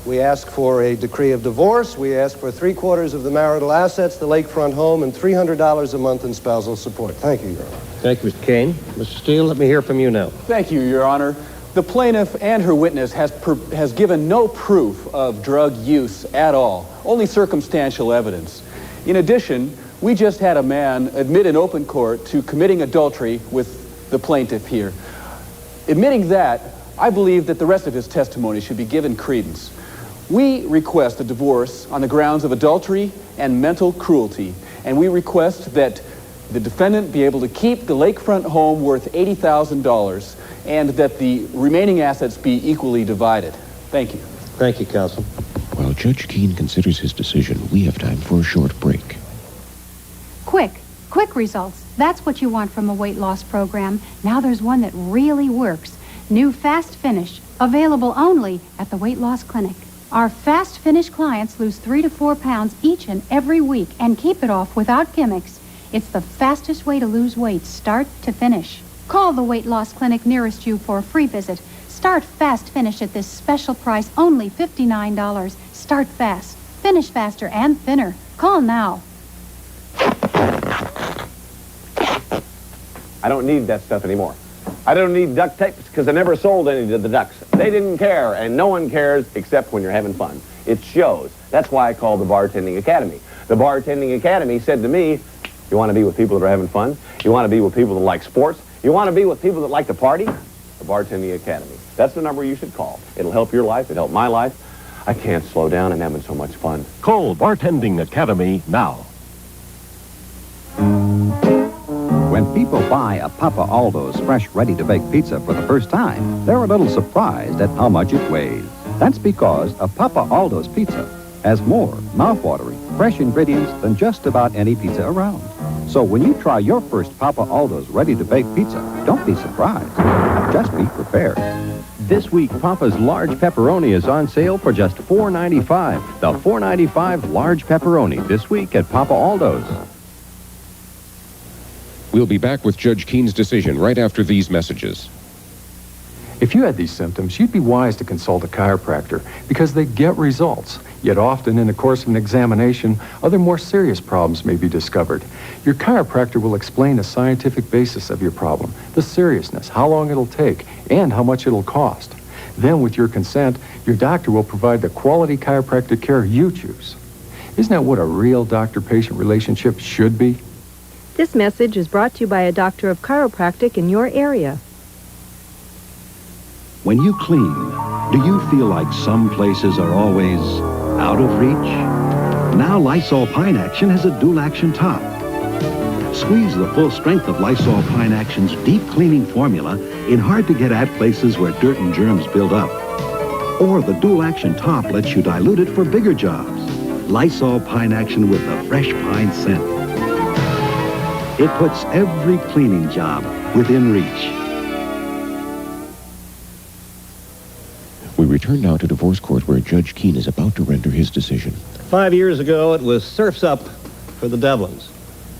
We ask for a decree of divorce. We ask for 3/4 of the marital assets, the lakefront home, and $300 a month in spousal support. Thank you, Your Honor. Thank you, Mr. Kane. Mr. Steele, let me hear from you now. Thank you, Your Honor. The plaintiff and her witness has given no proof of drug use at all, only circumstantial evidence. In addition, we just had a man admit in open court to committing adultery with the plaintiff here. Admitting that, I believe that the rest of his testimony should be given credence. We request a divorce on the grounds of adultery and mental cruelty, and we request that the defendant be able to keep the lakefront home worth $80,000 and that the remaining assets be equally divided. Thank you. Thank you, counsel. While Judge Keene considers his decision, we have time for a short break. Quick results. That's what you want from a weight loss program. Now there's one that really works. New Fast Finish, available only at the Weight Loss Clinic. Our Fast Finish clients lose 3 to 4 pounds each and every week and keep it off without gimmicks. It's the fastest way to lose weight, start to finish. Call the Weight Loss Clinic nearest you for a free visit. Start Fast Finish at this special price, only $59. Start fast, finish faster and thinner. Call now. I don't need that stuff anymore. I don't need duct tape because I never sold any to the ducks. They didn't care, and no one cares except when you're having fun. It shows. That's why I call the Bartending Academy. The Bartending Academy said to me, you want to be with people that are having fun? You want to be with people that like sports? You want to be with people that like to party? The Bartending Academy. That's the number you should call. It'll help your life. It'll help my life. I can't slow down and having so much fun. Call Bartending Academy now. When people buy a Papa Aldo's fresh, ready-to-bake pizza for the first time, they're a little surprised at how much it weighs. That's because a Papa Aldo's pizza has more mouth-watering, fresh ingredients than just about any pizza around. So when you try your first Papa Aldo's ready-to-bake pizza, don't be surprised. Just be prepared. This week, Papa's large pepperoni is on sale for just $4.95. The $4.95 large pepperoni this week at Papa Aldo's. We'll be back with Judge Keene's decision right after these messages. If you had these symptoms, you'd be wise to consult a chiropractor because they get results. Yet often in the course of an examination, other more serious problems may be discovered. Your chiropractor will explain the scientific basis of your problem, the seriousness, how long it'll take, and how much it'll cost. Then, with your consent, your doctor will provide the quality chiropractic care you choose. Isn't that what a real doctor-patient relationship should be? This message is brought to you by a doctor of chiropractic in your area. When you clean, do you feel like some places are always out of reach? Now Lysol Pine Action has a dual action top. Squeeze the full strength of Lysol Pine Action's deep cleaning formula in hard-to-get-at places where dirt and germs build up. Or the dual action top lets you dilute it for bigger jobs. Lysol Pine Action with the fresh pine scent. It puts every cleaning job within reach. We return now to divorce court where Judge Keene is about to render his decision. 5 years ago, it was surf's up for the Devlins.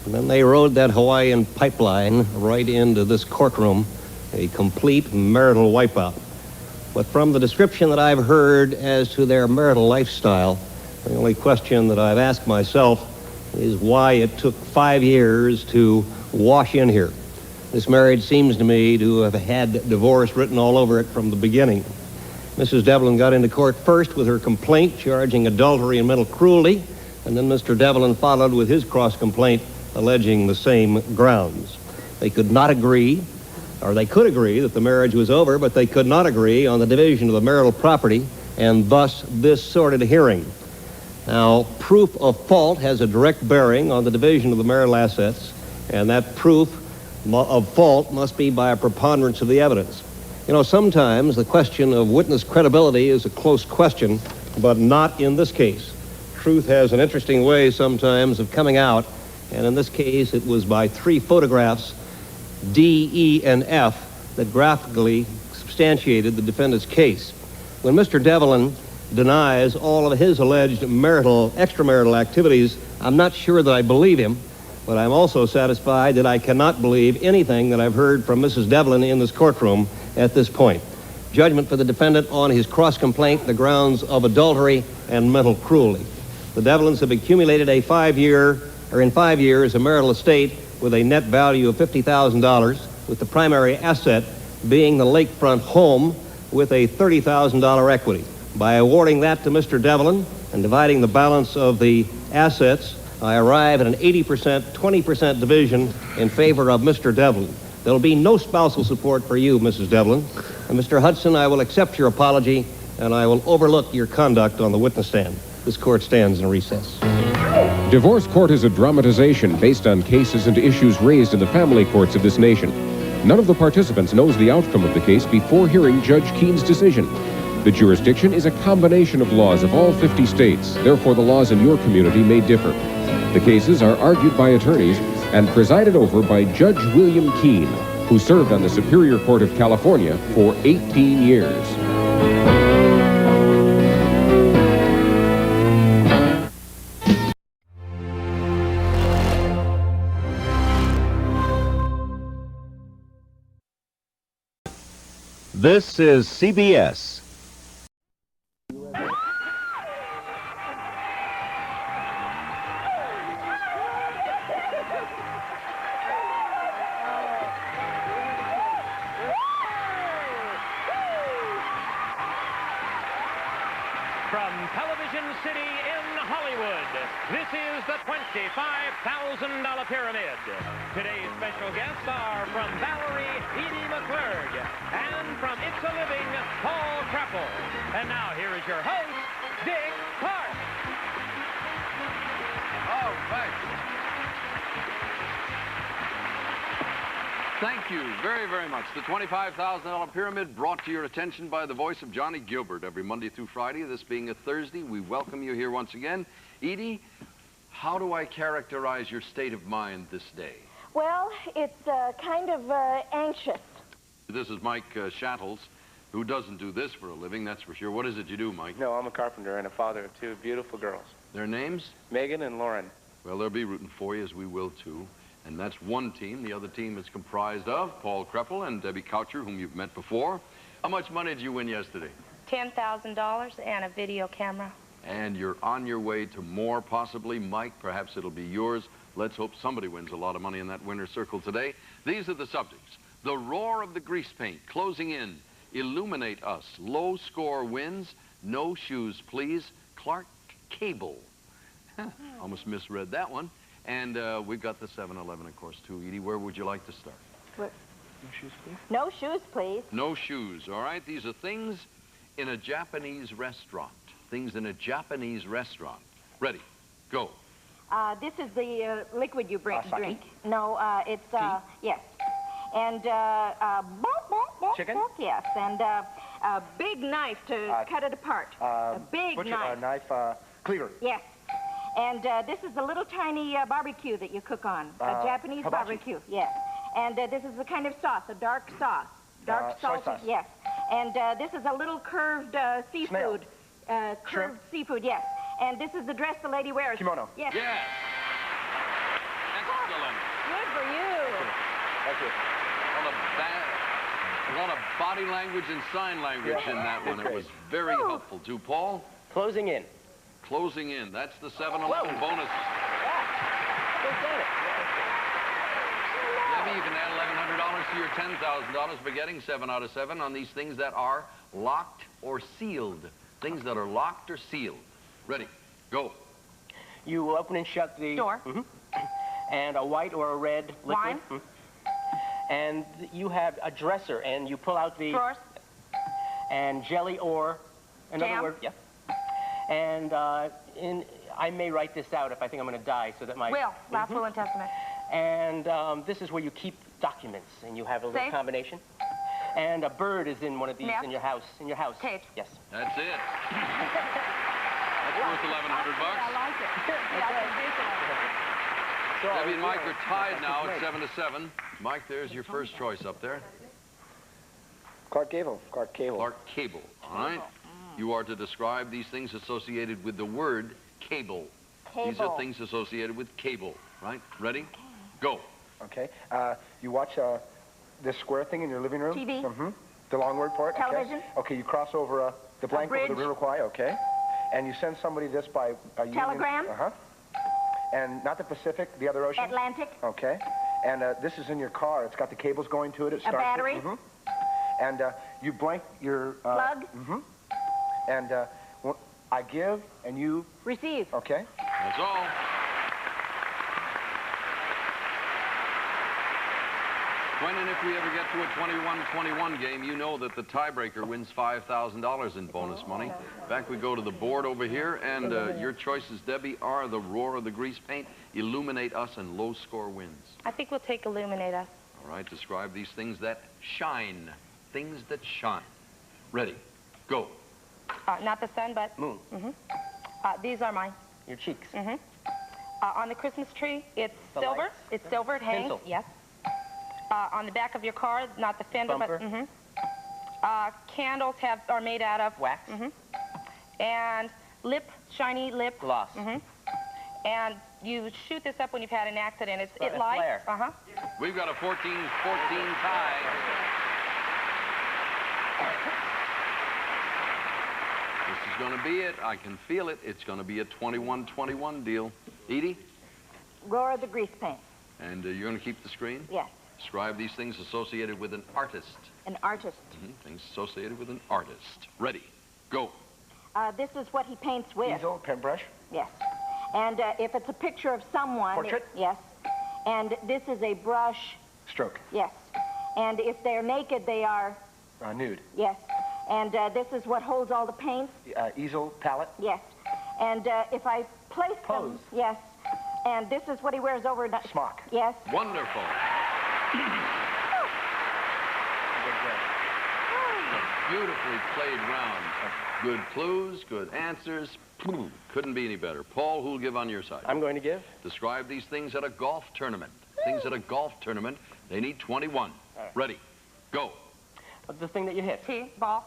And then they rode that Hawaiian pipeline right into this courtroom, a complete marital wipeout. But from the description that I've heard as to their marital lifestyle, the only question that I've asked myself is why it took 5 years to wash in here. This marriage seems to me to have had divorce written all over it from the beginning. Mrs. Devlin got into court first with her complaint charging adultery and mental cruelty, and then Mr. Devlin followed with his cross-complaint alleging the same grounds. They could not agree, or they could agree that the marriage was over, but they could not agree on the division of the marital property, and thus this sordid hearing. Now, proof of fault has a direct bearing on the division of the marital assets, and that proof of fault must be by a preponderance of the evidence. You know, sometimes the question of witness credibility is a close question, but not in this case. Truth has an interesting way sometimes of coming out, and in this case it was by 3 photographs, D, E, and F, that graphically substantiated the defendant's case. When Mr. Devlin denies all of his alleged extramarital activities, I'm not sure that I believe him, but I'm also satisfied that I cannot believe anything that I've heard from Mrs. Devlin in this courtroom at this point. Judgment for the defendant on his cross-complaint, the grounds of adultery and mental cruelty. The Devlins have accumulated in 5 years, a marital estate with a net value of $50,000, with the primary asset being the lakefront home with a $30,000 equity. By awarding that to Mr. Devlin and dividing the balance of the assets, I arrive at an 80%, 20% division in favor of Mr. Devlin. There will be no spousal support for you, Mrs. Devlin. And Mr. Hudson, I will accept your apology, and I will overlook your conduct on the witness stand. This court stands in recess. Divorce court is a dramatization based on cases and issues raised in the family courts of this nation. None of the participants knows the outcome of the case before hearing Judge Keene's decision. The jurisdiction is a combination of laws of all 50 states. Therefore, the laws in your community may differ. The cases are argued by attorneys and presided over by Judge William Keene, who served on the Superior Court of California for 18 years. This is CBS. From Television City in Hollywood, this is the $25,000 Pyramid. Today's special guests are from Valerie, Edie McClurg, and from It's a Living, Paul Kreppel. And now here is your host, Dick Clark. All right. Thank you very, very much. The $25,000 Pyramid brought to your attention by the voice of Johnny Gilbert every Monday through Friday. This being a Thursday, we welcome you here once again. Edie, how do I characterize your state of mind this day? Well, it's kind of anxious. This is Mike Shattles, who doesn't do this for a living, that's for sure. What is it you do, Mike? No, I'm a carpenter and a father of two beautiful girls. Their names? Megan and Lauren. Well, they'll be rooting for you, as we will, too. And that's one team. The other team is comprised of Paul Kreppel and Debbie Coucher, whom you've met before. How much money did you win yesterday? $10,000 and a video camera. And you're on your way to more, possibly. Mike, perhaps it'll be yours. Let's hope somebody wins a lot of money in that winner's circle today. These are the subjects. The roar of the grease paint, closing in. Illuminate us. Low score wins. No shoes, please. Clark Cable. Almost misread that one. And we've got the 7-Eleven, of course, too. Edie, where would you like to start? What? No shoes, please. No shoes, please. No shoes, all right? These are things in a Japanese restaurant. Things in a Japanese restaurant. Ready, go. This is the liquid you drink. No, it's, yes. And, chicken? Yes, and a big knife to cut it apart. A big knife. Knife, cleaver. Yes. And this is the little tiny barbecue that you cook on. A Japanese hibachi. barbecue, yes. And this is the kind of sauce, a dark sauce. Dark soy salty, sauce. yes. And this is a little curved seafood. Curved seafood, yes. And this is the dress the lady wears. Kimono. Yes. Yes. Excellent. Good for you. Thank you. A lot of body language and sign language in that one. It was very helpful, too. Paul? Closing in. Closing in. That's the 7-Eleven bonus. Debbie, you can add $1,100 to your $10,000 by getting 7 out of 7 on these things that are locked or sealed. Things that are locked or sealed. Ready, go. You open and shut the door. And a white or a red liquid. Wine. And you have a dresser, and you pull out the... Drawers. And jelly or... Another Jam. word, yeah. And I may write this out if I think I'm going to die, so that my... Will, last will and testament. And this is where you keep documents, and you have a little Safe. combination. And a bird is in one of these Nest. in your house. Cage. Yes. That's it. That's worth $1,100. I like it. Debbie and Mike are tied now at 7-7. Mike, there's your first choice up there. Clark Cable. Clark Cable. Clark Cable. All right. You are to describe these things associated with the word cable. These are things associated with cable, right? Ready? Go. Okay. You watch this square thing in your living room? TV. Mm-hmm. The long word part? Television. Okay, you cross over the blank over the River Kwai, okay. And you send somebody this by a Telegram. Uh-huh. And not the Pacific, the other ocean? Atlantic. Okay. And this is in your car. It's got the cables going to it. It starts A battery. It. Mm-hmm. And you blank your... Plug. Mm-hmm. And I give, and you... Receive. Okay. That's all. When and if we ever get to a 21-21 game, you know that the tiebreaker wins $5,000 in bonus money. In fact, we go to the board over here, and your choices, Debbie, are the roar of the grease paint, illuminate us, and low score wins. I think we'll take Illuminate Us. All right, describe these things that shine. Things that shine. Ready, go. Not the sun, but moon. These are mine. Your cheeks. On the Christmas tree, it's The silver. lights. It's silver. It hangs. Pencil. Yes. On the back of your car, not the fender, Bumper. but candles are made out of wax. And shiny lip gloss. And you shoot this up when you've had an accident. It a lights. flare. We've got a 14-14 tie. This is going to be it. I can feel it. It's going to be a 21-21 deal. Edie? Roar of the grease paint. And you're going to keep the screen? Yes. Describe these things associated with an artist. An artist. Things associated with an artist. Ready, go. This is what he paints with. Easel, paintbrush. Yes. And if it's a picture of someone. Portrait? Yes. And this is a brush. Stroke. Yes. And if they're naked, they are. Nude. Yes. And this is what holds all the paints. Easel, palette. Yes. And if I place Pose. them. Yes. And this is what he wears over. Smock. Yes. Wonderful. Beautifully played round. Good clues, good answers. Couldn't be any better. Paul, who'll give on your side? I'm going to give. Describe these things at a golf tournament. Things at a golf tournament, they need 21. Right. Ready, go. The thing that you hit. Tee, ball.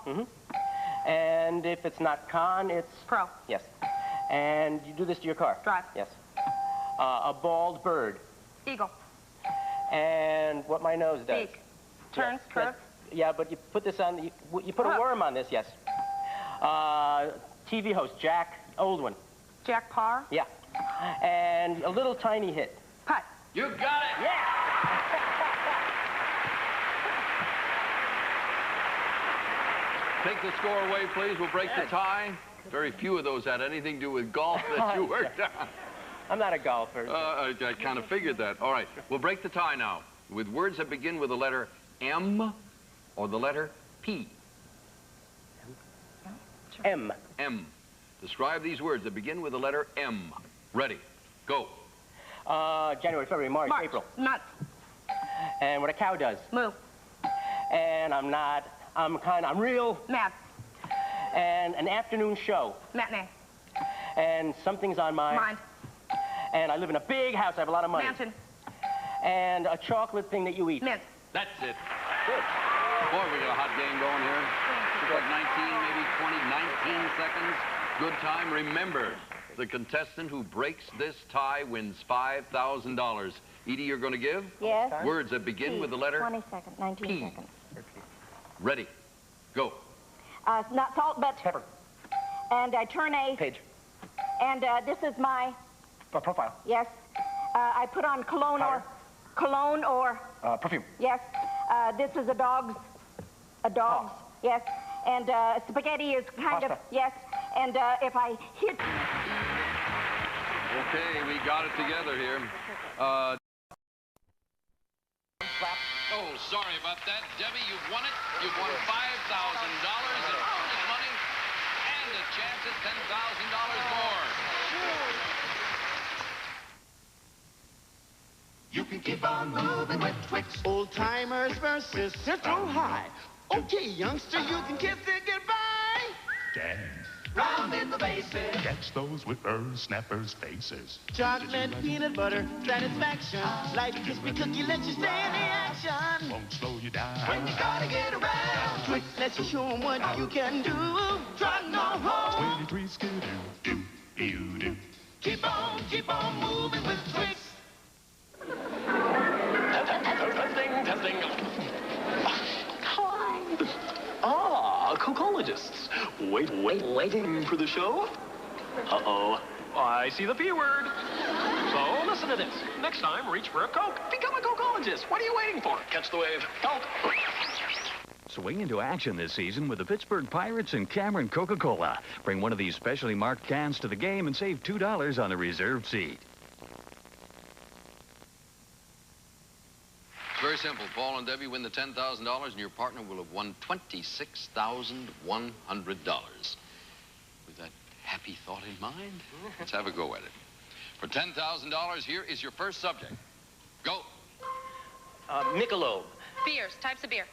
And if it's not con, it's... Pro. Yes. And you do this to your car? Drive. Yes. A bald bird. Eagle. And what my nose does. Beak. Turns, Yes. curves. Yeah, but you put this on, you put a worm on this, yes. TV host, Jack, old one. Jack Parr. Yeah. And a little tiny hit. Putt. You got it! Yeah! Take the score away, please. We'll break the tie. Very few of those had anything to do with golf that you worked on. I'm not a golfer. I kind of figured that. All right, we'll break the tie now with words that begin with the letter M or the letter P. M. M. Describe these words that begin with the letter M. Ready, go. January, February, March, April. Nuts. And what a cow does. Moo. And I'm real. Mad. And an afternoon show. Matinee. And something's on my... Mind. And I live in a big house. I have a lot of money. Mansion. And a chocolate thing that you eat. Mint. That's it. Good. Boy, we got a hot game going here. Like 19, maybe 20, 19 seconds. Good time. Remember, the contestant who breaks this tie wins $5,000. Edie, you're going to give? Yes. Words that begin with the letter 20 seconds, 19 P. seconds. Ready, go. Not salt, but... Pepper. And I turn a... Page. And this is my... Profile. Yes. I put on cologne Powder. Perfume. Perfume. Yes. This is a dog's... Yes. And spaghetti is kind of... Yes. And if I hit... Okay, we got it together here. Oh, sorry about that. Debbie, you've won it. You've won $5,000 in bonus money and a chance at $10,000 more. You can keep on moving with Twix. Old timers versus Central High. Okay, youngster, you can kiss it goodbye. Dance. Round in the bases. Catch those whippersnappers' faces. Chocolate, peanut butter, satisfaction. Like crispy cookie, let you stay in the action. Won't slow you down. When you gotta get around, Twix lets you show 'em what you can do. Trot no home. 23 skidoo, do, you do. Keep on moving with Twix. Testing. Ah, cocologists. Waiting for the show? Uh-oh. I see the P word. So listen to this. Next time, reach for a Coke. Become a cocologist. What are you waiting for? Catch the wave. Coke. Swing into action this season with the Pittsburgh Pirates and Cameron Coca-Cola. Bring one of these specially marked cans to the game and save $2 on the reserved seat. It's very simple. Paul and Debbie win the $10,000 and your partner will have won $26,100. With that happy thought in mind, let's have a go at it. For $10,000, here is your first subject. Go. Michelob. Beers, types of beer.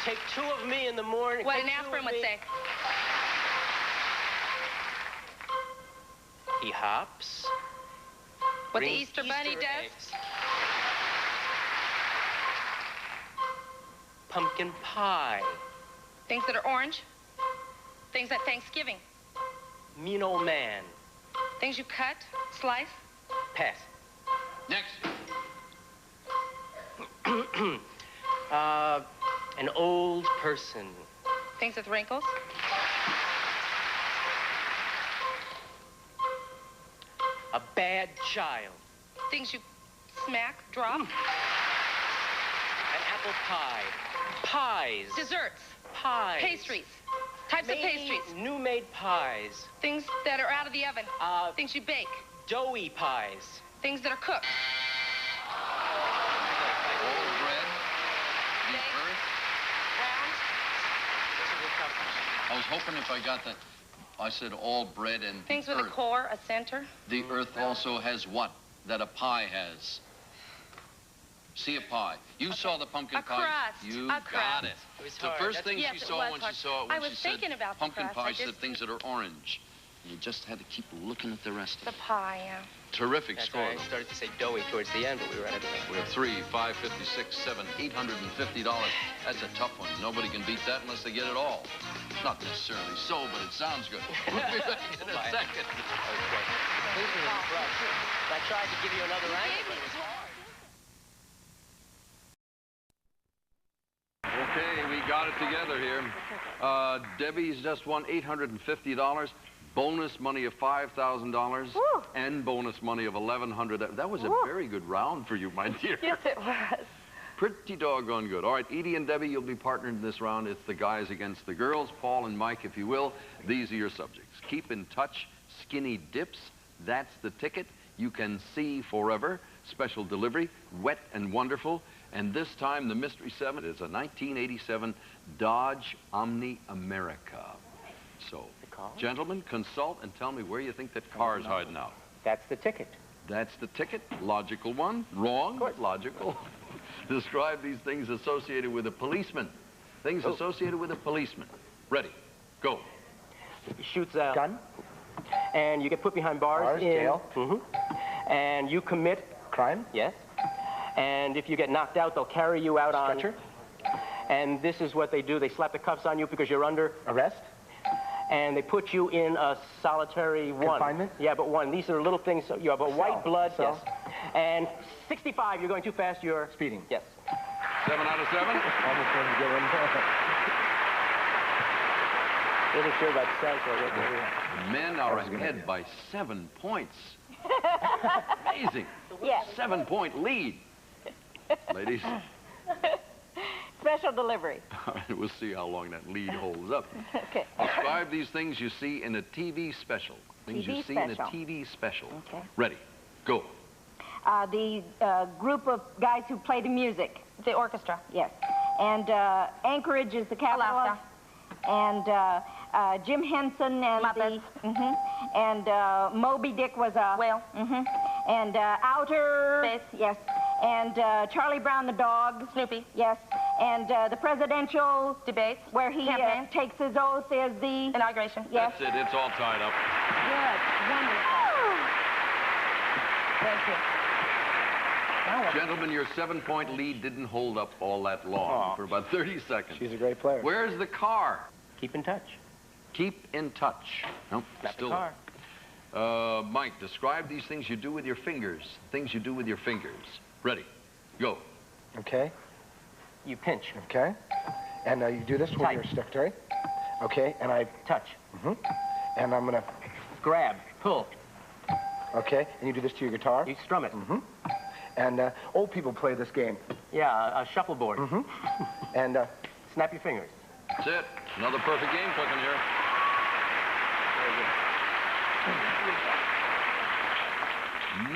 Take 2 of me in the morning. What Take an 2 aspirin of would me. say. He hops. What the Brings Easter Bunny does. eggs. Pumpkin pie. Things that are orange. Things at Thanksgiving. Mean old man. Things you cut, slice. Pass. Next. An old person. Things with wrinkles. A bad child. Things you smack, drop. An apple pie. Pies. Desserts. Pies. Pastries. Types of pastries. New made pies. Things that are out of the oven. Things you bake. Doughy pies. Things that are cooked. Old bread. The earth. Round. I was hoping if I got that. I said all bread and Things the with earth. a core, a center. The earth also has what? That a pie has. See a pie. You saw the pumpkin A pie. crust. You A got crust. it. It was The hard. first thing Yes, she it saw was when hard. she saw it, I when was she said thinking about the pumpkin crust. pie, I said just- things that are orange. You just had to keep looking at the rest of The it. pie, yeah. Terrific That's score. why I started to say doughy towards the end, but we were out of time. We have 3, 5, 50, 6, 7, $850. That's a tough one. Nobody can beat that unless they get it all. Not necessarily so, but it sounds good. We'll be back in a second. I tried to give you another angle, but it was hard. Okay, we got it together here. Debbie's just won $850. Bonus money of $5,000 and bonus money of $1,100. That was a very good round for you, my dear. Yes, it was. Pretty doggone good. All right, Edie and Debbie, you'll be partnered in this round. It's the guys against the girls. Paul and Mike, if you will. These are your subjects. Keep in touch. Skinny dips. That's the ticket. You can see forever. Special delivery. Wet and wonderful. And this time, the Mystery 7 is a 1987 Dodge Omni America. So, gentlemen, consult and tell me where you think that car's hiding out. That's the ticket. That's the ticket. Logical one. Wrong, but logical. Describe these things associated with a policeman. Things associated with a policeman. Ready. Go. He shoots a gun, and you get put behind bars in jail. And you commit Crime? Yes. And if you get knocked out, they'll carry you out on Stretcher? And this is what they do. They slap the cuffs on you because you're under Arrest? and they put you in a solitary one. Confinement? Yeah, but one. These are little things. You have a white blood. Cell. Yes. And 65, you're going too fast. You're speeding. Yes. 7 out of 7. Almost going to get in. Wasn't sure about Central. The men are ahead by 7 points. Amazing. Yes. 7-point lead. Ladies, Special delivery. all right, we'll see how long that lead holds up. Okay. Describe these things you see in a TV special. Things you TV see in a special. TV special. Okay. Ready. Go. The group of guys who play the music. The orchestra. Yes. And Anchorage is the capital. Alaska. And Jim Henson and Muppets. and Moby Dick was a Whale. And Outer Space. Yes. And Charlie Brown the dog. Snoopy. Yes. And the presidential Debates. where he Campaign. takes his oath is the Inauguration. Yes. That's it. It's all tied up. Good. Wonderful. Thank you. Gentlemen, your 7-point lead didn't hold up all that long, for about 30 seconds. She's a great player. Where's the car? Keep in touch. Keep in touch. Nope, Not still. the car. Mike, describe these things you do with your fingers. Things you do with your fingers. Ready. Go. Okay. You pinch. Okay. And you do this with Tight. your secretary. Okay. And I Touch. And I'm gonna. Grab. Pull. Okay. And you do this to your guitar. You strum it. And old people play this game. Yeah, a shuffleboard. And Snap your fingers. That's it. Another perfect game cooking here.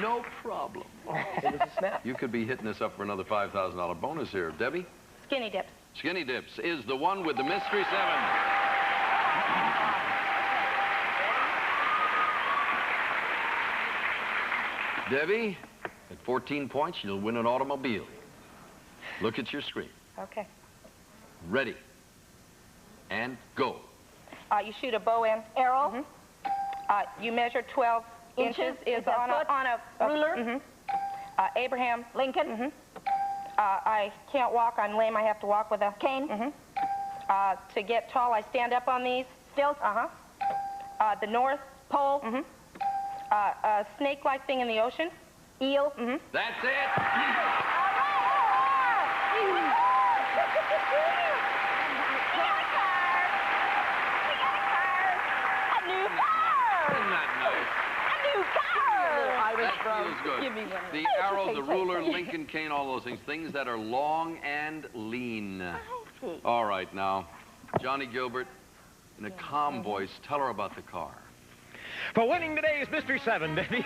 No problem. it was a snap. You could be hitting this up for another $5,000 bonus here. Debbie? Skinny dips. Skinny Dips is the one with the Mystery 7. Debbie, a 14 points, you'll win an automobile. Look at your screen. Okay. Ready. And go. You shoot a bow and arrow. You measure 12 inches. Is on a ruler. Abraham Lincoln. I can't walk. I'm lame. I have to walk with a cane. To get tall, I stand up on these. Stilts. The North Pole. A snake-like thing in the ocean. Eel. That's it. Good. The arrow, the ruler, Lincoln cane, all those things. Things that are long and lean. All right, now, Johnny Gilbert, in a calm voice, tell her about the car. For winning today's Mystery 7, Debbie,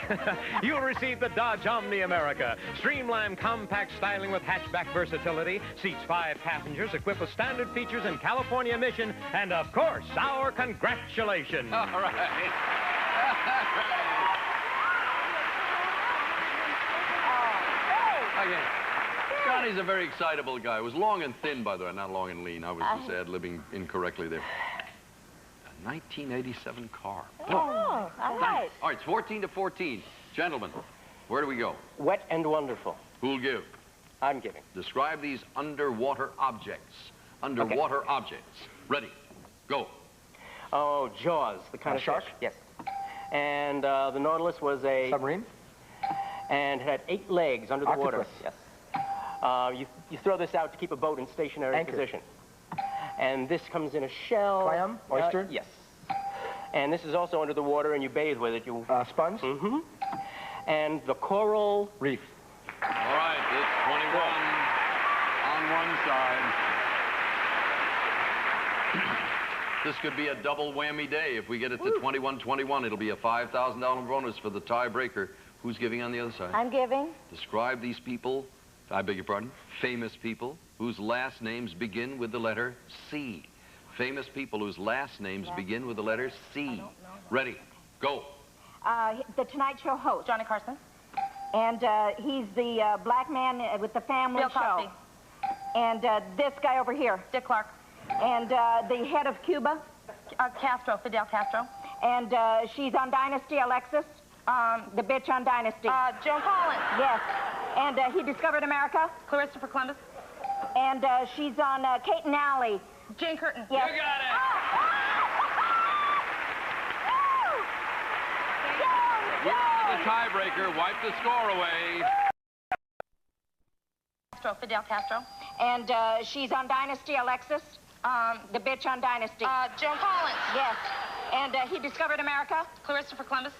you'll receive the Dodge Omni America. Streamlined, compact styling with hatchback versatility, seats 5 passengers, equipped with standard features and California emission, and, of course, our congratulations. All right. Again, Johnny's a very excitable guy. He was long and thin, by the way, not long and lean. I was just ad-libbing incorrectly there. A 1987 car. Oh, all right. All right, it's 14 to 14. Gentlemen, where do we go? Wet and wonderful. Who'll give? I'm giving. Describe these underwater objects. Underwater objects. Ready. Go. Oh, Jaws, the kind of shark? fish. Yes. And the Nautilus was a... Submarine? And it had 8 legs under the water. Octopus. Yes. You throw this out to keep a boat in stationary Anchor. position. And this comes in a shell. Clam? Oyster? Yes. And this is also under the water, and you bathe with it. Sponge? And the coral reef. All right, it's 21 on one side. This could be a double whammy day. If we get it to 21-21, it'll be a $5,000 bonus for the tiebreaker. Who's giving on the other side? I'm giving. Describe these people, I beg your pardon, famous people whose last names begin with the letter C. Famous people whose last names begin with the letter C. Ready, go. The Tonight Show host. Johnny Carson. And he's the black man with the family Bill Cosby. show. And this guy over here. Dick Clark. And the head of Cuba. Castro, Fidel Castro. And she's on Dynasty, Alexis. The bitch on Dynasty. Joan Collins. Yes. And he discovered America. Christopher Columbus. And she's on Kate and Alley. Jane Curtin. Yes. You got it. You're the tiebreaker. Wipe the score away. Castro, Fidel Castro. And she's on Dynasty, Alexis. The bitch on Dynasty. Joan Collins. Yes. And he discovered America. Christopher Columbus.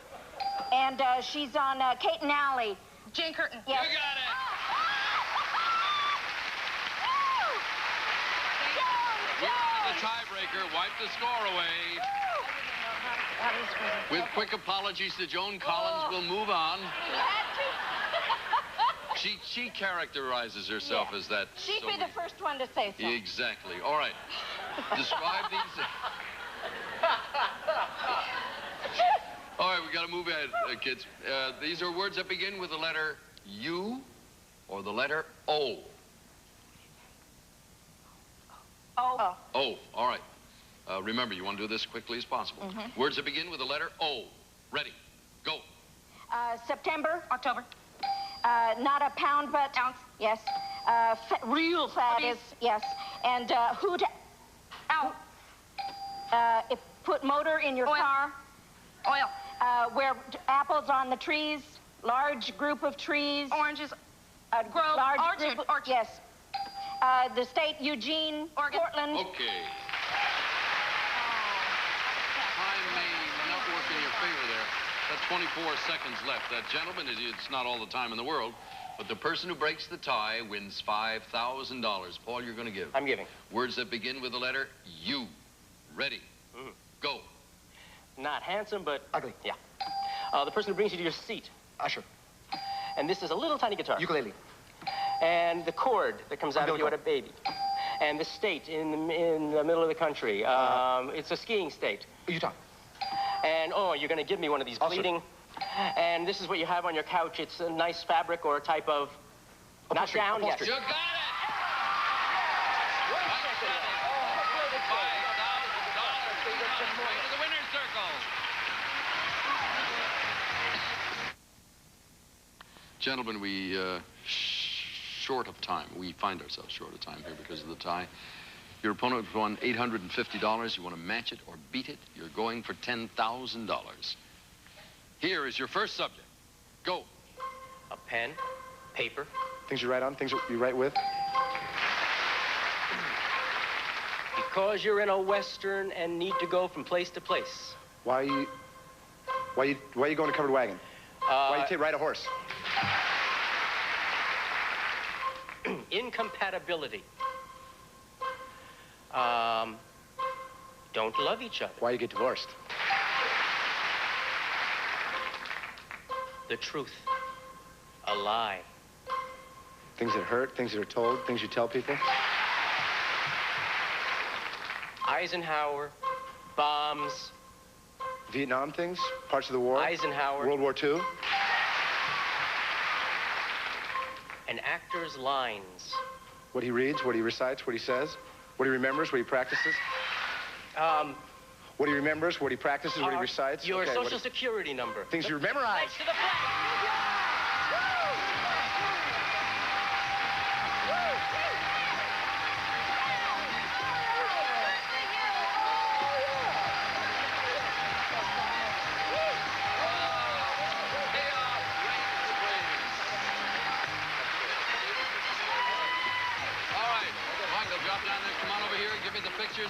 And she's on Kate and Alley. Jane Curtin. Yes. You got it. You're the tiebreaker. Wipe the score away. With quick apologies to Joan Collins, we'll move on. She characterizes herself as that. She'd be the first one to say so. Exactly. All right. Describe these. All right, we got to move ahead, kids. These are words that begin with the letter U or the letter O. Oh. O. All right. Remember, you want to do this as quickly as possible. Words that begin with the letter O. Ready. Go. September. October. Not a pound, but... Ounce. Yes. Real fat is... Yes. And who to... Out. Put motor in your car. Oil. Where apples on the trees. Large group of trees. Oranges. Grove. Large orchard. group, Orchard. Yes. The state, Eugene. Oregon. Portland. Okay. Time may not work in your favor there. That's 24 seconds left. That gentleman, it's not all the time in the world, but the person who breaks the tie wins $5,000. Paul, you're going to give. I'm giving. Words that begin with the letter U. Ready. Go. Not handsome, but... Ugly. Yeah. The person who brings you to your seat. Usher. And this is a little tiny guitar. Ukulele. And the cord that comes out of you at a baby. And the state in the middle of the country. It's a skiing state. Utah. And, oh, you're going to give me one of these bleeding... And this is what you have on your couch. It's a nice fabric or a type of... Not down yet. You got it! Into the winner's circle. Gentlemen, we short of time. We find ourselves short of time here because of the tie. Your opponent won $850. You want to match it or beat it? You're going for $10,000. Here is your first subject. Go. A pen, paper. Things you write on, things you write with. Because you're in a Western and need to go from place to place. Why you going to covered wagon? Why you ride a horse? Incompatibility. Don't love each other. Why you get divorced? The truth. A lie. Things that hurt, things that are told, things you tell people. Eisenhower, bombs. Vietnam things, parts of the war. Eisenhower. World War II. An actor's lines. What he reads, what he recites, what he says, what he remembers, what he practices. What he remembers, what he practices, what he recites. Your social security number. Things you memorize. Next to the flag.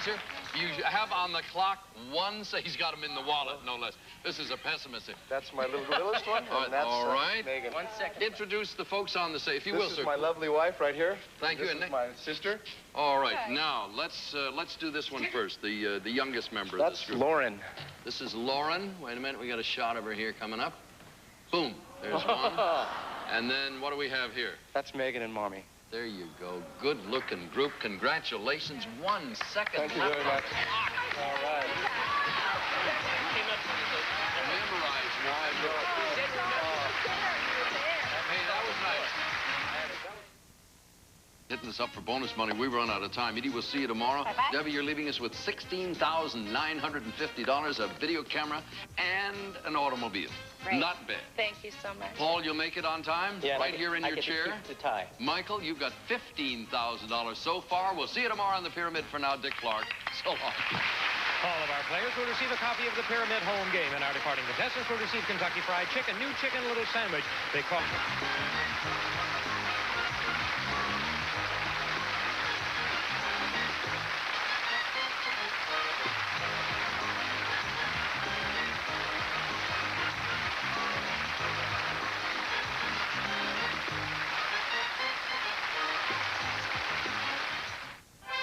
Here. You have on the clock one, so he's got them in the wallet, no less. This is a pessimistic. That's my littlest one. And that's, all right. Megan. 1 second. Introduce the folks on the stage, if you will, sir. This is my lovely wife right here. Thank you. This is my sister. All right. Okay. Now, let's do this one first, the youngest member of this group. That's Lauren. This is Lauren. Wait a minute. We got a shot of her here coming up. Boom. There's one. And then what do we have here? That's Megan and Mommy. There you go. Good-looking group. Congratulations. 1 second. Thank you very much. All right. Memorize. Hey, that was nice. Hitting us up for bonus money. We run out of time. Edie, we'll see you tomorrow. Bye-bye. Debbie, you're leaving us with $16,950, a video camera, and an automobile. Great. Not bad. Thank you so much. Paul, you'll make it on time? Yeah, right here in your chair? The tie. Michael, you've got $15,000 so far. We'll see you tomorrow on the Pyramid. For now, Dick Clark. So long. All of our players will receive a copy of the Pyramid home game, and our departing contestants will receive Kentucky Fried Chicken, new chicken little sandwich. They call...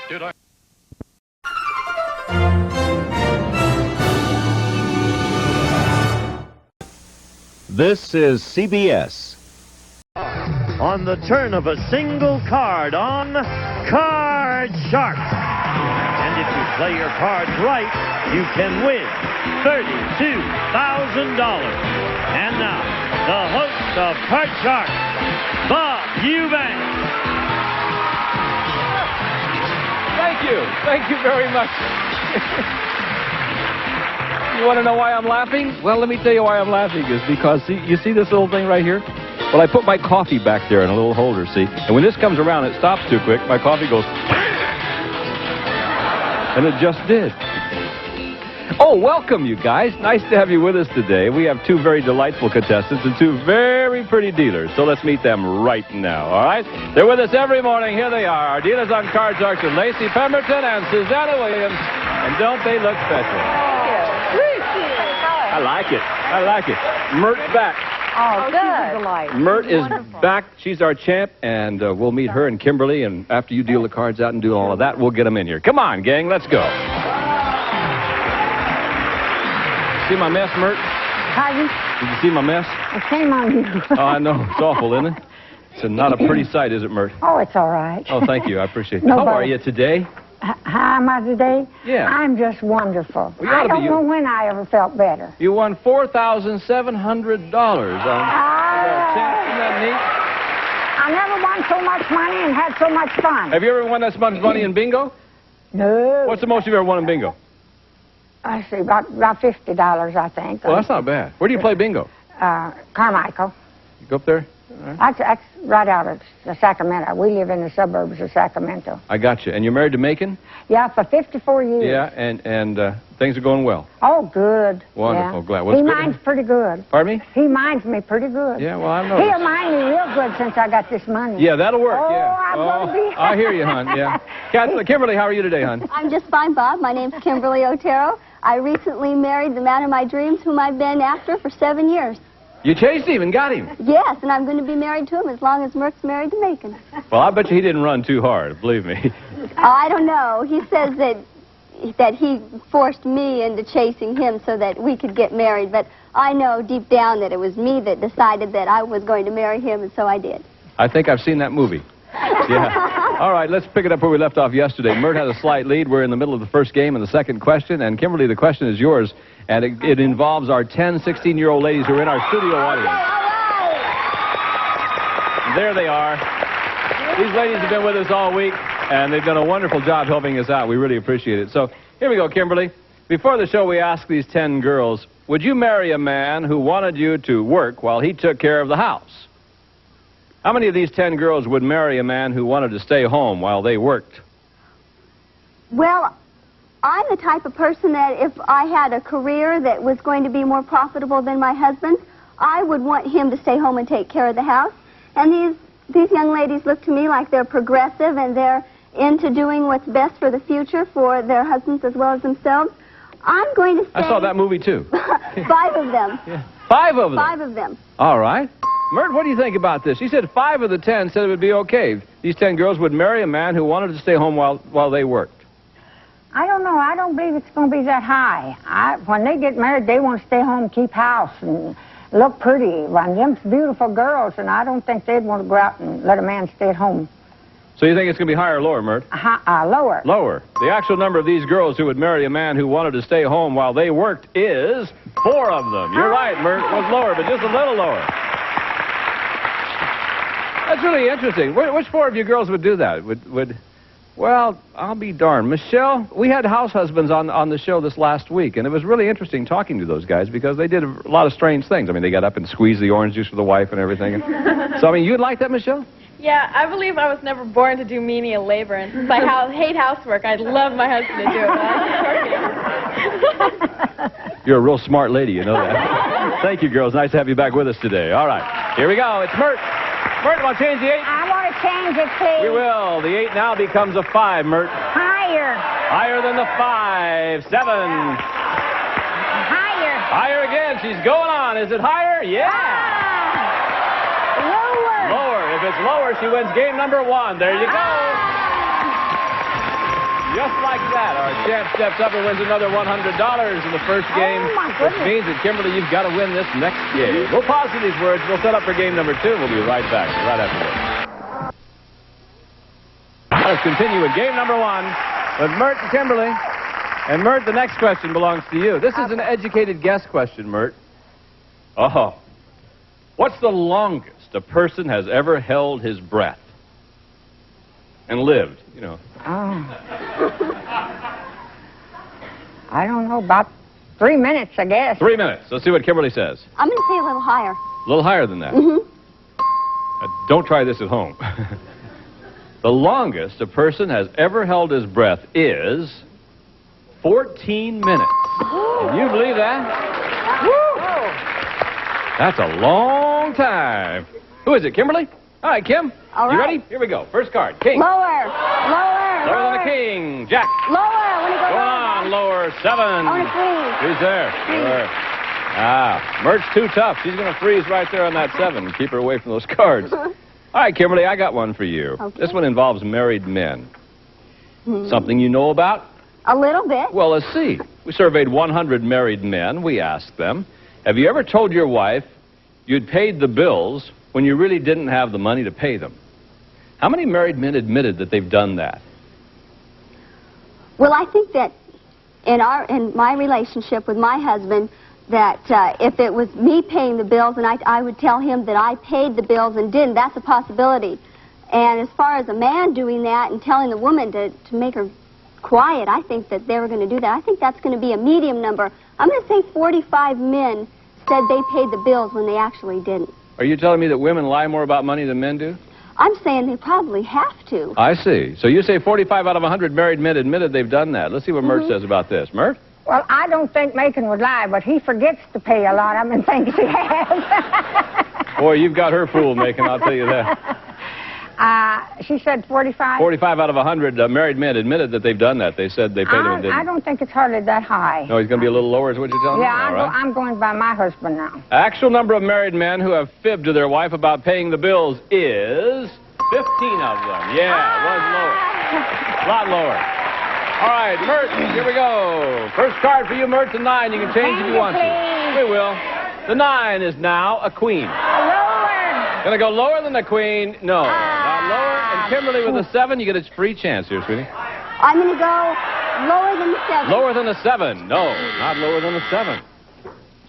Did I? This is CBS. On the turn of a single card on Card Shark. And if you play your cards right, you can win $32,000. And now, the host of Card Shark, Bob Eubank. Thank you very much. You want to know why I'm laughing? Well, let me tell you why I'm laughing is because, you see this little thing right here? Well, I put my coffee back there in a little holder, see? And when this comes around, it stops too quick. My coffee goes... And it just did. Oh, welcome, you guys. Nice to have you with us today. We have two very delightful contestants and two very pretty dealers. So let's meet them right now, all right? They're with us every morning. Here they are. Our dealers on Card Shark are Lacey Pemberton and Susanna Williams. And don't they look special? I like it. I like it. Mert's back. Oh, good. Mert is back. She's our champ, and we'll meet her and Kimberly, and after you deal the cards out and do all of that, we'll get them in here. Come on, gang, let's go. See my mess, Mert? Pardon? Did you see my mess? Shame on you. Oh, I know. It's awful, isn't it? It's not a pretty sight, is it, Mert? Oh, it's all right. Oh, thank you. I appreciate it. No How are bother. you today? How am I today? Yeah. I'm just wonderful. Well, you ought I to be. don't know when I ever felt better. You won $4,700 on Isn't that neat? I never won so much money and had so much fun. Have you ever won that much money in bingo? No. What's the most you've ever won in bingo? I see, about $50, I think. Well, that's not bad. Where do you play bingo? Carmichael. You go up there? That's right out of Sacramento. We live in the suburbs of Sacramento. I got you. And you're married to Macon? Yeah, for 54 years. Yeah, and things are going well. Oh, good. Wonderful. Yeah. Glad. What's He good? minds pretty good. Pardon me? He minds me pretty good. Yeah, well, I've noticed. He'll mind me real good since I got this money. Yeah, that'll work. Oh, Yeah. I'm gonna be... I hear you, hon. Yeah. Kimberly, how are you today, hon? I'm just fine, Bob. My name's Kimberly Otero. I recently married the man of my dreams, whom I've been after for 7 years. You chased him and got him. Yes, and I'm going to be married to him as long as Merck's married to Macon. Well, I bet you he didn't run too hard, believe me. I don't know. He says that he forced me into chasing him so that we could get married, but I know deep down that it was me that decided that I was going to marry him, and so I did. I think I've seen that movie. Yeah. All right, let's pick it up where we left off yesterday. Mert has a slight lead. We're in the middle of the first game and the second question. And Kimberly, the question is yours. And it involves our 10, 16-year-old ladies who are in our studio audience. There they are. These ladies have been with us all week, and they've done a wonderful job helping us out. We really appreciate it. So here we go, Kimberly. Before the show, we asked these 10 girls, would you marry a man who wanted you to work while he took care of the house? How many of these 10 girls would marry a man who wanted to stay home while they worked? Well, I'm the type of person that if I had a career that was going to be more profitable than my husband's, I would want him to stay home and take care of the house. And these young ladies look to me like they're progressive and they're into doing what's best for the future for their husbands as well as themselves. I'm going to say... I saw that movie, too. 5 of them. Yeah. 5 of them? 5 of them. All right. Mert, what do you think about this? She said 5 of the 10 said it would be okay. These 10 girls would marry a man who wanted to stay home while they worked. I don't know. I don't believe it's going to be that high. When they get married, they want to stay home, keep house, and look pretty. Well, them's beautiful girls, and I don't think they'd want to go out and let a man stay at home. So you think it's going to be higher or lower, Mert? Lower. Lower. The actual number of these girls who would marry a man who wanted to stay home while they worked is 4 of them. You're right, Mert. It was lower, but just a little lower. That's really interesting. Which 4 of you girls would do that? Well, I'll be darned. Michelle, we had house husbands on the show this last week, and it was really interesting talking to those guys because they did a lot of strange things. I mean, they got up and squeezed the orange juice for the wife and everything. So, I mean, you'd like that, Michelle? Yeah, I believe I was never born to do menial labor, and since I hate housework, I'd love my husband to do it. You're a real smart lady, you know that. Thank you, girls. Nice to have you back with us today. All right, here we go. It's Mert. Mert, want to change the 8? I want to change it, please. You will. The 8 now becomes a 5, Mert. Higher. Higher than the 5. 7. Higher. Higher again. She's going on. Is it higher? Yeah. Lower. Lower. If it's lower, she wins game number 1. There you go. Just like that, our champ steps up and wins another $100 in the first game, which means that, Kimberly, you've got to win this next game. We'll pause for these words. We'll set up for game number 2. We'll be right back, right after this. Let's continue with game number 1 with Mert and Kimberly. And, Mert, the next question belongs to you. This is an educated guess question, Mert. Oh. What's the longest a person has ever held his breath and lived, you know? Oh. I don't know, about 3 minutes, I guess. 3 minutes. Let's see what Kimberly says. I'm going to say a little higher. A little higher than that. Mm-hmm. Don't try this at home. The longest a person has ever held his breath is 14 minutes. Can you believe that? Woo! That's a long time. Who is it, Kimberly? All right, Kim. All right. You ready? Here we go. First card, King. Lower. Lower than the King. Jack. Lower. I want to go Going on, lower. 7. I want to freeze. Who's there? Sure. Mert's too tough. She's going to freeze right there on that 7. Keep her away from those cards. All right, Kimberly, I got one for you. Okay. This one involves married men. Something you know about? A little bit. Well, let's see. We surveyed 100 married men. We asked them, have you ever told your wife you'd paid the bills when you really didn't have the money to pay them? How many married men admitted that they've done that? Well, I think that in my relationship with my husband, that if it was me paying the bills and I would tell him that I paid the bills and didn't, that's a possibility. And as far as a man doing that and telling the woman to make her quiet, I think that they were going to do that. I think that's going to be a medium number. I'm going to say 45 men said they paid the bills when they actually didn't. Are you telling me that women lie more about money than men do? I'm saying they probably have to. I see. So you say 45 out of 100 married men admitted they've done that. Let's see what Mert says about this. Mert? Well, I don't think Macon would lie, but he forgets to pay a lot of them and thinks he has. Boy, you've got her fooled, Macon, I'll tell you that. She said 45? 45 out of 100 married men admitted that they've done that. They said they paid them and didn't. I don't think it's hardly that high. No, he's going to be a little lower is what you're telling me? Yeah, All right. I'm going by my husband now. Actual number of married men who have fibbed to their wife about paying the bills is 15 of them. Yeah, it was lower. A lot lower. All right, Mert, here we go. First card for you, Mert, the 9. You can change if you want to. We will. The 9 is now a queen. Lower. Gonna go lower than the queen? No, not lower. And Kimberly with a 7, you get a free chance here, sweetie. I'm going to go lower than the 7. Lower than a 7. No, not lower than a 7.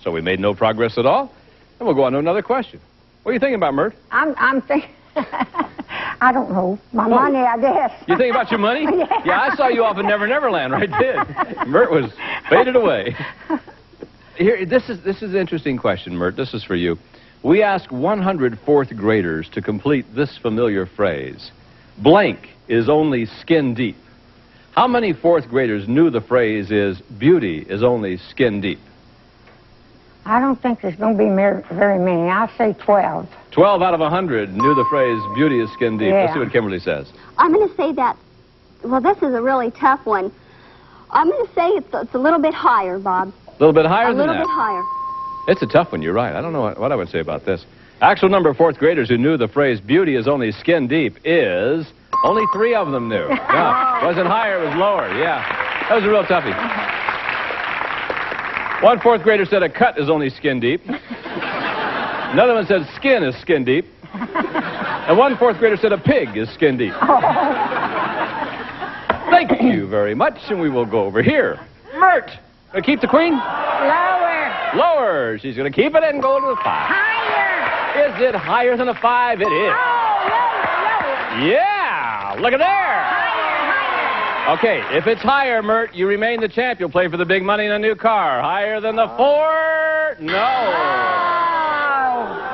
So we made no progress at all. And we'll go on to another question. What are you thinking about, Mert? I'm thinking... I don't know. My money, I guess. You think about your money? Yeah, I saw you off in Never Never Land, right did. Mert was faded away. Here, this is an interesting question, Mert. This is for you. We ask 100 fourth graders to complete this familiar phrase. Blank is only skin deep. How many fourth graders knew the phrase is beauty is only skin deep? I don't think there's going to be very many. I'll say 12. 12 out of 100 knew the phrase beauty is skin deep. Yeah. Let's see what Kimberly says. I'm going to say that, well, this is a really tough one. I'm going to say it's a little bit higher, Bob. A little bit higher than that? A little bit higher. It's a tough one, you're right. I don't know what I would say about this. Actual number of fourth graders who knew the phrase beauty is only skin deep is only 3 of them knew. Yeah. It wasn't higher, it was lower. Yeah. That was a real toughie. One fourth grader said a cut is only skin deep. Another one said skin is skin deep. And one fourth grader said a pig is skin deep. Thank you very much, and we will go over here. Mert, keep the queen? Lower. Lower. She's going to keep it and go to the 5. Higher. Is it higher than a 5? It is. Oh, lower. Yeah, look at there. Higher. Okay, if it's higher, Mert, you remain the champ. You'll play for the big money in a new car. Higher than the 4? No.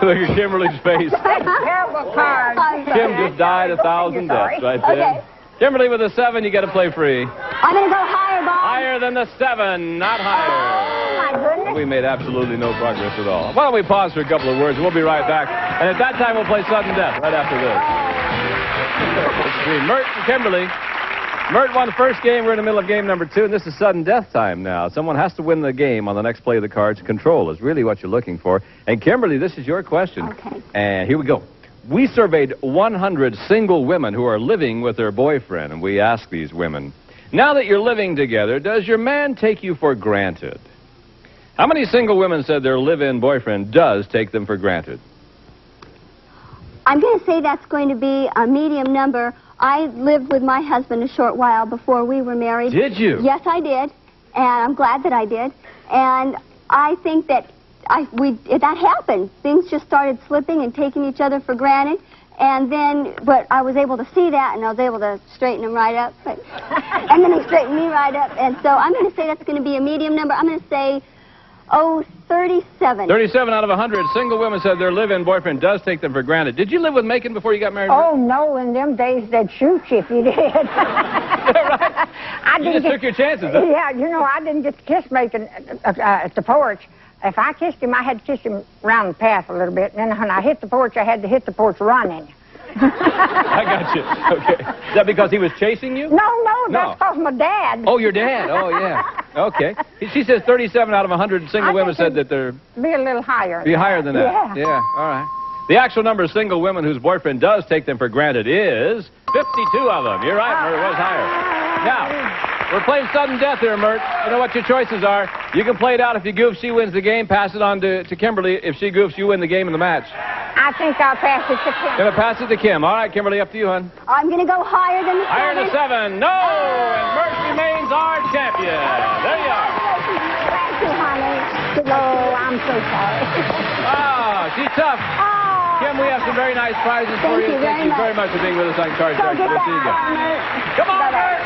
Look at Kimberly's face. Terrible card. Kim just died 1,000 deaths right there. Okay. Kimberly with a 7, you got to play free. I'm going to go higher, Bob. Higher than the 7, not higher. Oh, my goodness. We made absolutely no progress at all. Why don't we pause for a couple of words? We'll be right back. And at that time, we'll play sudden death right after this. Between Mert and Kimberly. Mert won the first game. We're in the middle of game number 2, and this is sudden death time now. Someone has to win the game on the next play of the cards. Control is really what you're looking for. And Kimberly, this is your question. Okay. And here we go. We surveyed 100 single women who are living with their boyfriend, and we asked these women, now that you're living together, does your man take you for granted? How many single women said their live-in boyfriend does take them for granted? I'm going to say that's going to be a medium number. I lived with my husband a short while before we were married. Did you? Yes, I did, and I'm glad that I did. And I think that that happened. Things just started slipping and taking each other for granted. And then, but I was able to see that, and I was able to straighten him right up. And then he straightened me right up. And so I'm going to say that's going to be a medium number. I'm going to say, 37. 37 out of 100 single women said their live-in boyfriend does take them for granted. Did you live with Macon before you got married? Oh, no. In them days, they'd shoot you if you did. Right. You just took your chances. Huh? Yeah, you know, I didn't get to kiss Macon at the porch. If I kissed him, I had to kiss him around the path a little bit. And then when I hit the porch, I had to hit the porch running. I got you. Okay. Is that because he was chasing you? No, that's because my dad. Oh, your dad. Oh, yeah. Okay. She says 37 out of 100 single women said that they're... Be a little higher. Be higher than that. Yeah. Yeah, all right. The actual number of single women whose boyfriend does take them for granted is 52 of them. You're right, Murray, it was higher. Now, We're playing sudden death here, Mert. You know what your choices are. You can play it out if you goof, she wins the game. Pass it on to Kimberly. If she goofs, you win the game in the match. I think I'll pass it to Kim. Gonna pass it to Kim. All right, Kimberly, up to you, hon. I'm going to go higher than the 7. Higher than 7. No! And Mert remains our champion. There you are. Thank you, honey. Oh, I'm so sorry. Ah, she's tough. Kim, we have some very nice prizes for you. Thank you very much for being with us on Card Sharks. We'll see you again. Come on, Mert!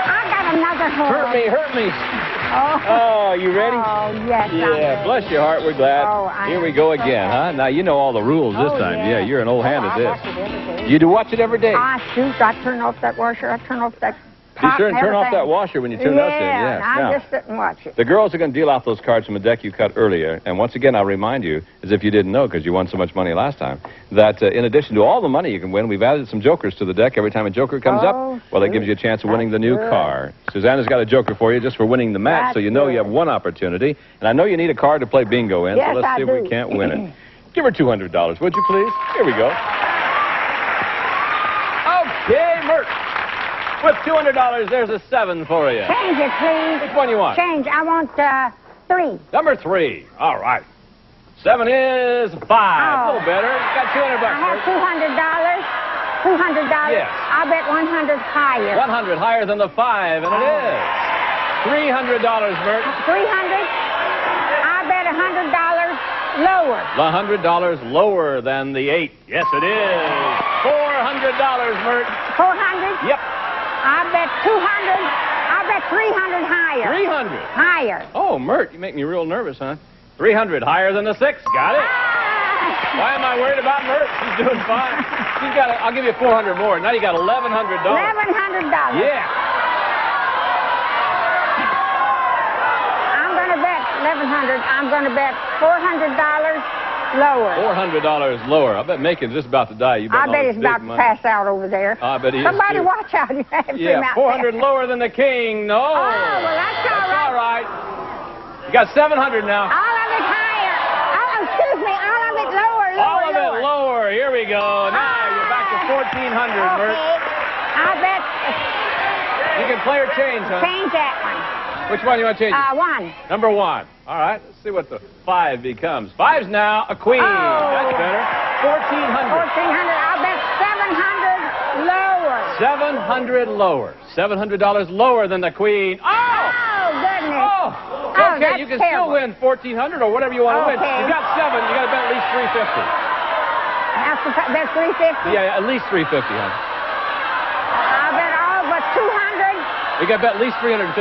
I got another horse. Hurt me. Oh, you ready? Oh, yes, Yeah, bless your heart, we're glad. Here we go again, huh? Now, you know all the rules this time. Yeah, you're an old hand at this. You do watch it every day? I shoot. I turn off that washer. I turn off that Be pot sure and and turn off everything. that washer when you turn us in. Yeah, I Now, just didn't watch it. the girls are going to deal out those cards from a deck you cut earlier. And once again, I'll remind you, as if you didn't know because you won so much money last time, that in addition to all the money you can win, we've added some jokers to the deck. Every time a joker comes up, well, that gives you a chance of winning the new car. Susanna's got a joker for you just for winning the match, so you know you have one opportunity. And I know you need a card to play bingo in, Yes, so let's I see if do. we can't win it. Give her $200, would you please? Here we go. Okay, Mert. With $200, there's a 7 for you. Change it, please. Which one you want? Change. I want 3. Number 3. All right. 7 is 5. A little better. Got $200. I have $200. $200. Yes. I'll bet 100 higher. 100 higher than the 5, and it is $300, Mert. 300. I bet $100 lower. $100 lower than the 8. Yes, it is. $400, Mert. 400. Yep. I bet 200. I bet 300 higher. 300. Higher. Oh, Mert, you make me real nervous, huh? 300 higher than the 6. Got it. Why am I worried about Mert? She's doing fine. She's got. I'll give you 400 more. Now you got $1,100. $1,100. Yeah. I'm going to bet 1,100. I'm going to bet $400 lower. $400 lower. I bet Macon's just about to die. You I bet he's about to pass out over there. I bet he is, Somebody too. watch out. You have him Yeah, out 400 there. lower than the king. No. Oh, well, that's all right. You got 700 now. All of it higher. Oh, excuse me. All of it lower, lower, All of lower. it lower. Here we go. Now you're back to 1,400, Mert. I bet. You can play or change, huh? Change that one. Which one do you want to change? 1. Number 1. All right. Let's see what the 5 becomes. 5's now a queen. That's better. 1,400. 1,400. I'll bet 700 lower. 700 lower. $700 lower than the queen. Oh! Goodness. Oh! Oh, Okay, that's you can terrible. still win 1,400 or whatever you want to win. Okay. You got 7. You got to bet at least 350. That's 350. Yeah, at least 350, huh? I bet all but 200. You got to bet at least $350.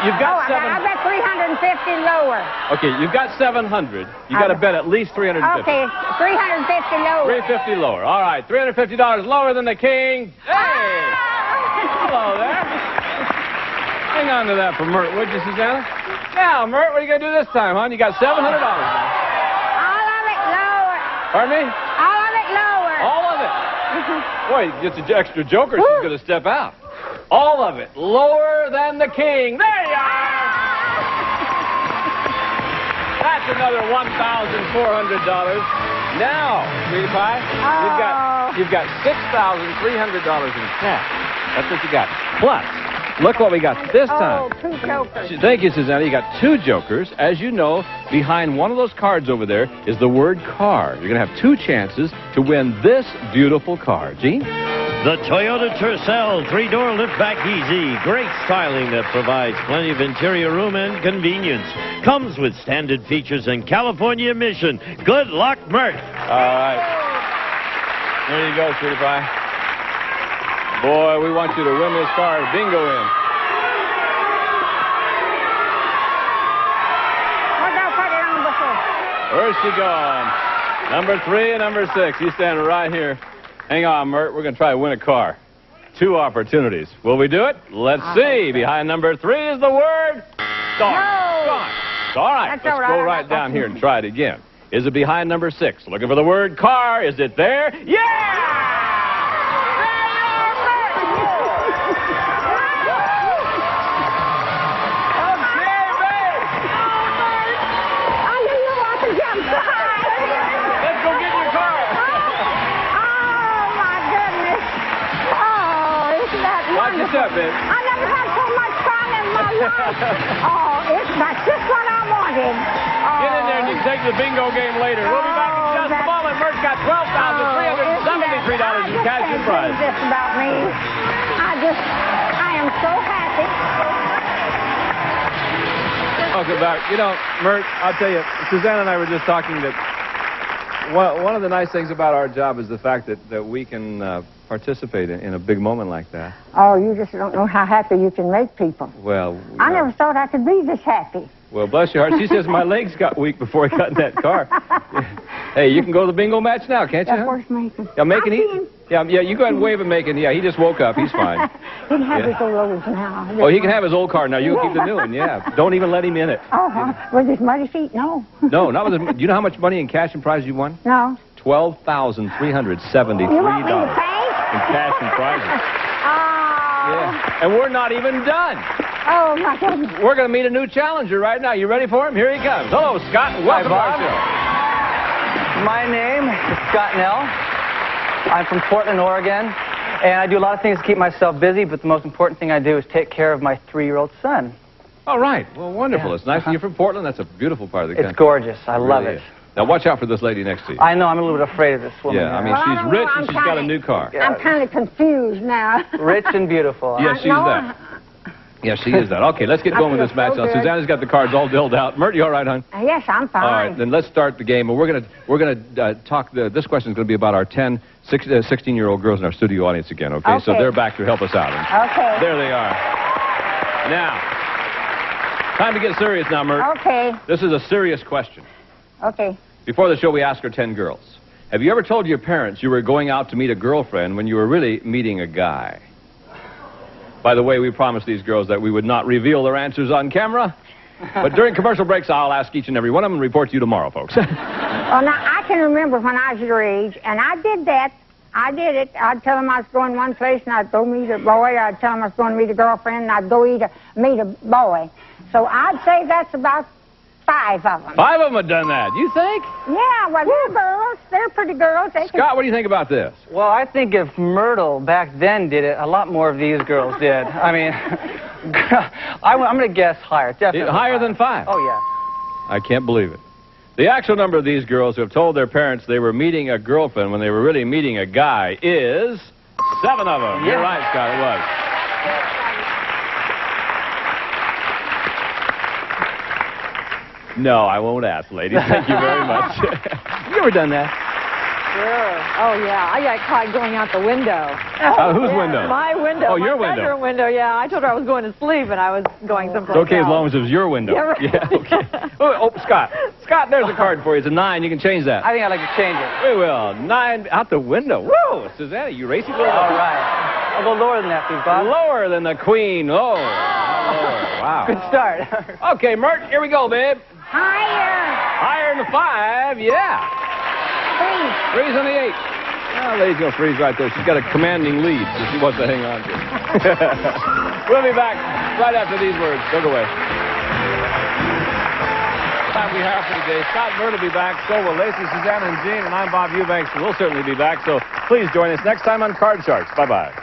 You've got I bet 350 lower. Okay, you've got 700. You got to bet at least 350. Okay, 350 lower. 350 lower. All right, $350 lower than the king. Hey! Hello there. Hang on to that for Mert, would you, Susanna? Now, Mert, what are you going to do this time, hon? You got $700. All of it lower. Pardon me? All of it lower. All of it. Boy, gets an extra joker. She's going to step out. All of it lower than the king. There you are. That's another $1,400. Now, sweetie pie, you've got $6,300 in cash. That's what you got. Plus, look what we got this time. 2 jokers. Thank you, Susanna. You got 2 jokers. As you know, behind one of those cards over there is the word car. You're going to have 2 chances to win this beautiful car. Gene? The Toyota Tercel 3-door liftback easy. Great styling that provides plenty of interior room and convenience. Comes with standard features and California emission. Good luck, Mert. All right. There you go, sweetie pie. Boy, we want you to win this car. Bingo in. What did I put it on before? Where's she going? Number 3 and number 6. You stand right here. Hang on, Mert. We're going to try to win a car. 2 opportunities. Will we do it? Let's see. Behind number 3 is the word star. Gone. All right. That's Let's all right. go right down here and try it again. Is it behind number 6? Looking for the word car. Is it there? Yeah! Let's go get your car. Oh, my goodness. Oh, this babe. I never had so much fun in my life. That's just what I wanted. Get in there and you can take the bingo game later. We'll be back in just a moment. Mert's got $12,373 in cash and prize. This about me. I am so happy. Welcome back. You know, Mert, I'll tell you, Suzanne and I were just talking that one of the nice things about our job is the fact that we can participate in a big moment like that. Oh, you just don't know how happy you can make people. Well, I never thought I could be this happy. Well, bless your heart. She says my legs got weak before I got in that car. Hey, you can go to the bingo match now, can't you? Yeah, where's Macon? Yeah, Macon. Yeah, you go ahead and wave at Macon. Yeah, he just woke up. He's fine. He can have his old Lowe's now. Oh, he can have his old car now. You can keep the new one. Yeah. Don't even let him in it. With his muddy feet? No. No, not with his. Do you know how much money in cash and prize you won? No. $12,373 You want me to pay? in cash and prizes. Yeah. And we're not even done. Oh, my goodness. We're going to meet a new challenger right now. You ready for him? Here he comes. Hello, Scott. Welcome to our show. My name is Scott Nell. I'm from Portland, Oregon, and I do a lot of things to keep myself busy, but the most important thing I do is take care of my 3-year-old son. All right. Well, wonderful. Yeah. It's nice you're from Portland. That's a beautiful part of the country. It's gorgeous. I love it. Now, watch out for this lady next to you. I know. I'm a little bit afraid of this woman. Yeah, I mean, she's rich and she's got a new car. I'm kind of confused now. Rich and beautiful. Yes, she's that. Yeah, she is that. Okay, let's get going with this match now. Susanna's got the cards all dealt out. Mert, you all right, hon? Yes, I'm fine. All right, then let's start the game. And we're gonna talk. This question is going to be about our 16-year-old girls in our studio audience again. Okay, so they're back to help us out. Okay. There they are. Now, time to get serious now, Mert. Okay. This is a serious question. Okay. Before the show, we asked our 10 girls. Have you ever told your parents you were going out to meet a girlfriend when you were really meeting a guy? By the way, we promised these girls that we would not reveal their answers on camera. But during commercial breaks, I'll ask each and every one of them and report to you tomorrow, folks. Well, now, I can remember when I was your age, and I did that. I did it. I'd tell them I was going one place, and I'd go meet a boy. I'd tell them I was going to meet a girlfriend, and I'd go meet a boy. So I'd say that's about 5 of them. 5 of them have done that. You think? Yeah, well, they're girls. They're pretty girls. Scott, what do you think about this? Well, I think if Myrtle back then did it, a lot more of these girls did. I mean, I'm going to guess higher. Definitely higher than 5? Oh, yeah. I can't believe it. The actual number of these girls who have told their parents they were meeting a girlfriend when they were really meeting a guy is 7 of them. Yeah. You're right, Scott, it was. No, I won't ask, ladies. Thank you very much. You ever done that? Sure. Oh, yeah. I got caught going out the window. Whose window? My window. Oh, your my window. bedroom window, yeah. I told her I was going to sleep, and I was going someplace It's okay else. as long as it was your window. Yeah, right. Yeah, okay. Oh, Scott. Scott, there's a card for you. It's a 9. You can change that. I think I'd like to change it. We will. 9 out the window. Whoa, Susanna, you racing little. All right. I'll go lower than that, please, Bob. Lower than the queen. Oh. Wow. Good start. Okay, Mert, here we go, babe. Higher. Higher than the 5, yeah. 3's on the 8. Oh, lady's going to freeze right there. She's got a commanding lead, so she wants to hang on to it. We'll be back right after these words. Don't go away. Time we have for today. Scott and Mert will be back. So will Lacey, Susanna, and Jean, and I'm Bob Eubanks. We'll certainly be back, so please join us next time on Card Sharks. Bye-bye.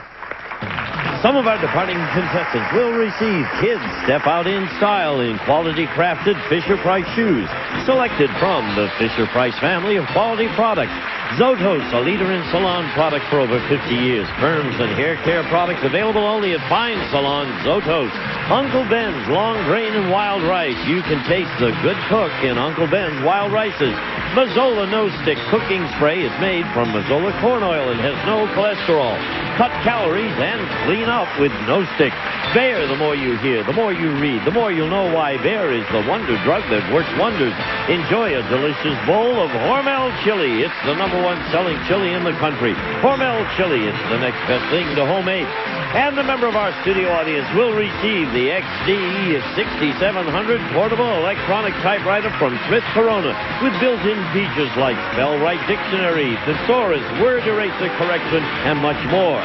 Some of our departing contestants will receive Kids Step Out in Style in quality crafted Fisher-Price shoes, selected from the Fisher-Price family of quality products. Zotos, a leader in salon product for over 50 years. Perms and hair care products available only at fine salons. Zotos. Uncle Ben's Long Grain and Wild Rice. You can taste the good cook in Uncle Ben's Wild Rices. Mazzola No Stick Cooking Spray is made from Mazzola corn oil and has no cholesterol. Cut calories and clean up with No Stick. Bayer, the more you hear, the more you read, the more you'll know why Bayer is the wonder drug that works wonders. Enjoy a delicious bowl of Hormel chili. It's the #1 selling chili in the country. Hormel chili, it's the next best thing to homemade. And a member of our studio audience will receive the XD 6700 portable electronic typewriter from Smith Corona with built-in features like Spell Right Dictionary, Thesaurus, Word Eraser Correction, and much more.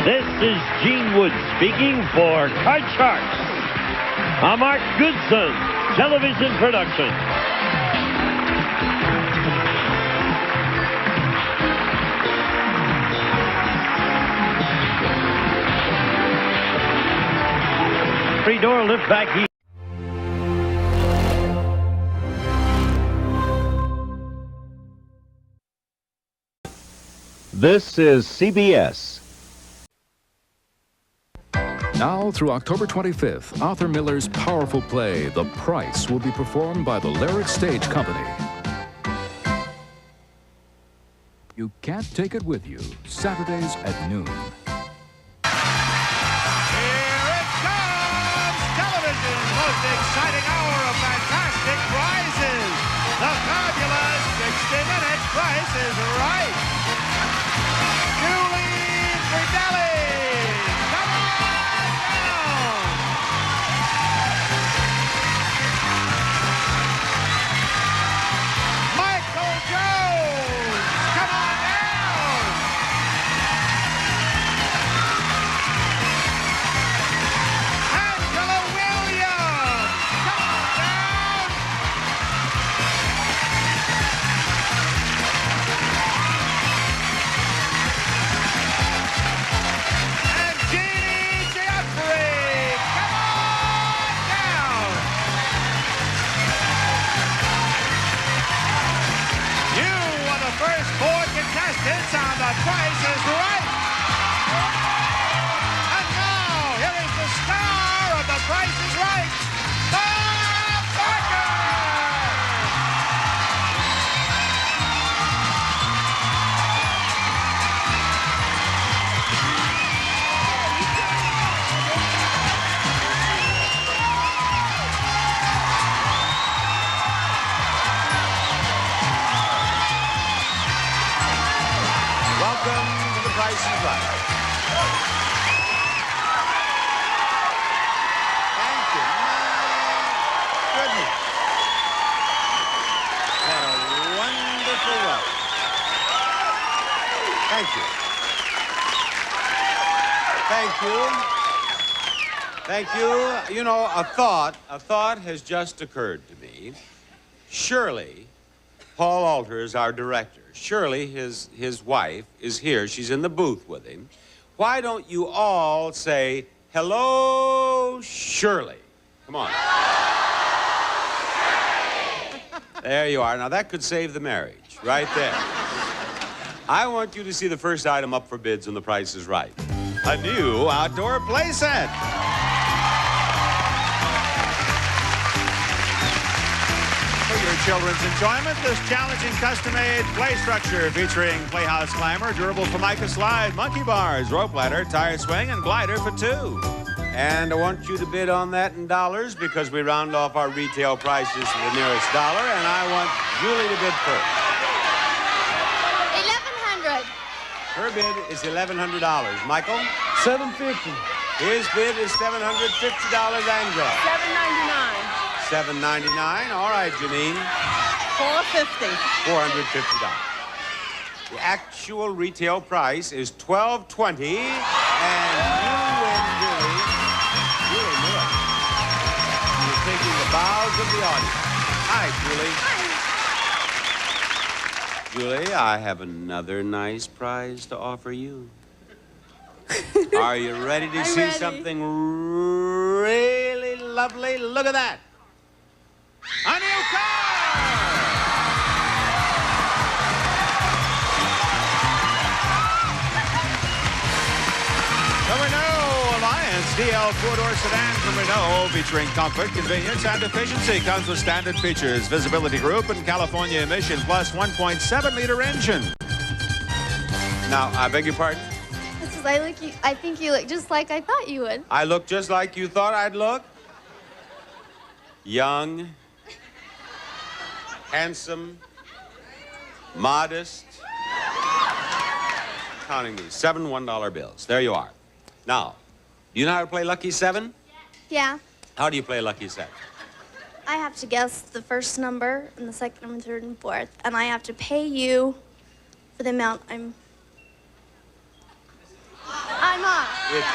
This is Gene Wood speaking for Card Sharks. I'm Mark Goodson. television production. Three-door lift-back heat. This is CBS. Now through October 25th, Arthur Miller's powerful play, The Price, will be performed by the Lyric Stage Company. You can't take it with you. Saturdays at noon. Television's most exciting hour of fantastic prizes. The fabulous 60-minute Price is Right. Julie Fridelli, come on down. Michael Jones, come on down. Angela Williams, come on down. And Jeannie Jeffrey, come on down. You are the first 4 contestants on The Price is Right. And now, here is the star of The Price is Right, Bob Barker. Welcome to The Price is Right. Thank you. My goodness. What a wonderful welcome. Thank you. Thank you. Thank you. You know, a thought has just occurred to me. Surely, Paul Alter is our director. Surely his wife is here. She's in the booth with him. Why don't you all say, hello, Shirley? Come on. There you are. Now, that could save the marriage right there. I want you to see the first item up for bids when The Price is Right. A new outdoor play set. For your children's enjoyment, this challenging custom-made play structure featuring Playhouse Climber, durable Formica slide, monkey bars, rope ladder, tire swing, and glider for 2. And I want you to bid on that in dollars because we round off our retail prices to the nearest dollar, and I want Julie to bid first. $1,100. Her bid is $1,100. Michael? $750. His bid is $750, Angela. $7.99. $7.99. All right, Janine. $4.50. $450. The actual retail price is $12.20, and you win, Julie. Julie Miller. You're taking the bows of the audience. Hi, Julie. Julie, I have another nice prize to offer you. Are you ready to see something really lovely? Look at that. A new car! The Renault Alliance DL four-door sedan from Renault, featuring comfort, convenience, and efficiency, comes with standard features, visibility group, and California emission plus 1.7-liter engine. Now, I beg your pardon? That's because I think you look just like I thought you would. I look just like you thought I'd look? Young, handsome, modest. Counting these, 7 $1 bills. There you are. Now, do you know how to play Lucky 7? Yeah. How do you play Lucky 7? I have to guess the first number and the second number, third, and fourth, and I have to pay you for the amount I'm on.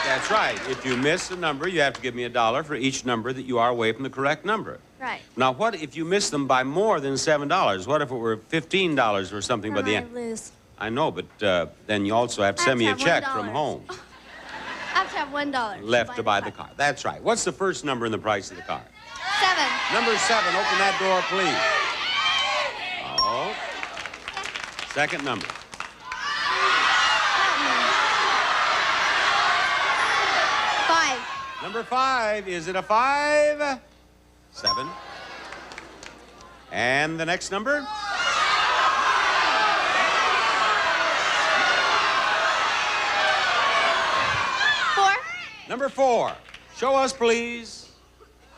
That's right. If you miss a number, you have to give me $1 for each number that you are away from the correct number. Right. Now, what if you miss them by more than $7? What if it were $15 or something by the end? I lose. I know, but then you also have to send me a check from home. I have to have $1 Left to buy the car. That's right. What's the first number in the price of the car? 7. Number 7. Open that door, please. Oh. Second number. 5. Number 5. Is it a 5? 7. And the next number? 4. Number 4. Show us, please.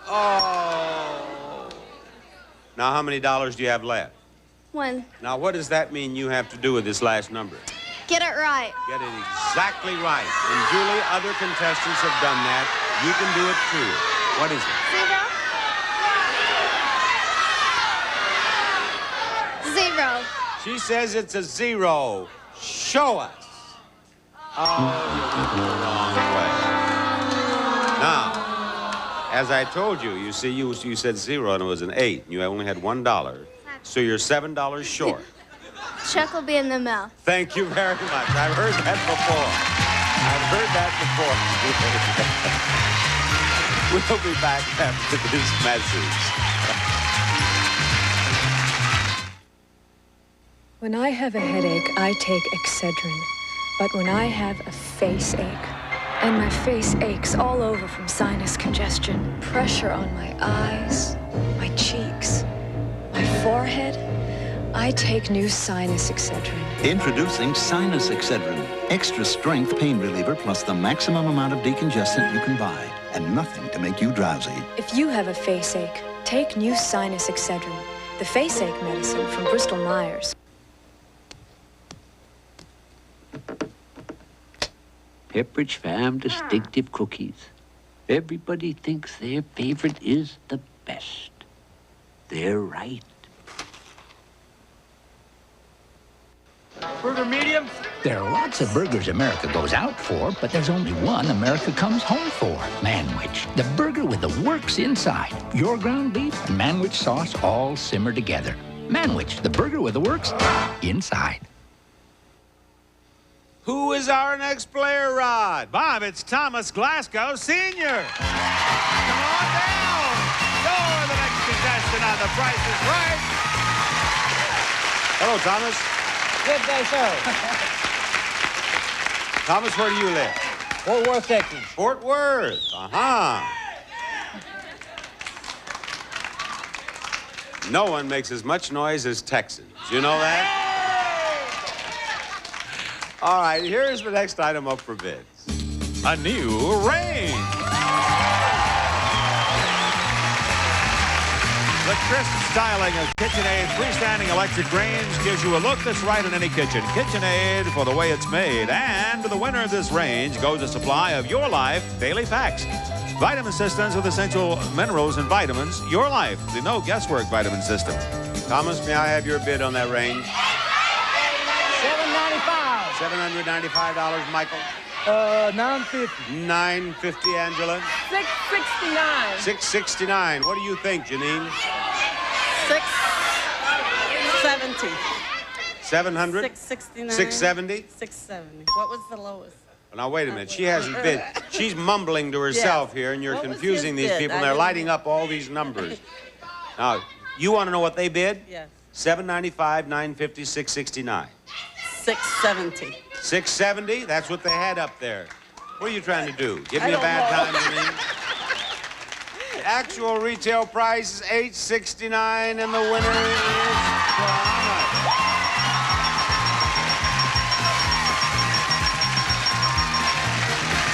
Oh. Now, how many dollars do you have left? 1. Now, what does that mean you have to do with this last number? Get it right. Get it exactly right. And, Julie, other contestants have done that. You can do it, too. What is it? 0. 0. She says it's a 0. Show us. Oh, you went the wrong way. Now, as I told you, you see, you said 0 and it was an 8. You only had $1. So you're $7 short. Check will be in the mail. Thank you very much. I've heard that before. I've heard that before. We'll be back after this message. When I have a headache, I take Excedrin. But when I have a face ache, and my face aches all over from sinus congestion, pressure on my eyes, my cheeks, my forehead, I take new Sinus Excedrin. Introducing Sinus Excedrin. Extra strength pain reliever plus the maximum amount of decongestant you can buy. And nothing to make you drowsy. If you have a face ache, take new Sinus Excedrin, the face ache medicine from Bristol Myers. Pepperidge Farm distinctive cookies. Everybody thinks their favorite is the best. They're right. Burger medium? There are lots of burgers America goes out for, but there's only one America comes home for. Manwich, the burger with the works inside. Your ground beef and Manwich sauce all simmer together. Manwich, the burger with the works inside. Who is our next player, Rod? Bob, it's Thomas Glasgow, Sr. Come on down. You're the next contestant on The Price is Right. Hello, Thomas. Good day, sir. Thomas, where do you live? Fort Worth, Texas. Fort Worth. Uh-huh. No one makes as much noise as Texans. You know that? All right, here's the next item up for bids. A new range. The crisp styling of KitchenAid freestanding electric range gives you a look that's right in any kitchen. KitchenAid for the way it's made. And the winner of this range goes a supply of Your Life Daily Packs. Vitamin systems with essential minerals and vitamins. Your Life, the no guesswork vitamin system. Thomas, may I have your bid on that range? $795, Michael. $950. $950, Angela. $669. $669. What do you think, Janine? $670. 700? $669. 670? $670. What was the lowest? Now, wait a minute. She hasn't bid. She's mumbling to herself here, and you're confusing these people, and they're lighting up all these numbers. Now, you want to know what they bid? Yes. $795, $950, $669. $670. $670? That's what they had up there. What are you trying to do? Give me a bad time, Janine? The actual retail price is $869, and the winner is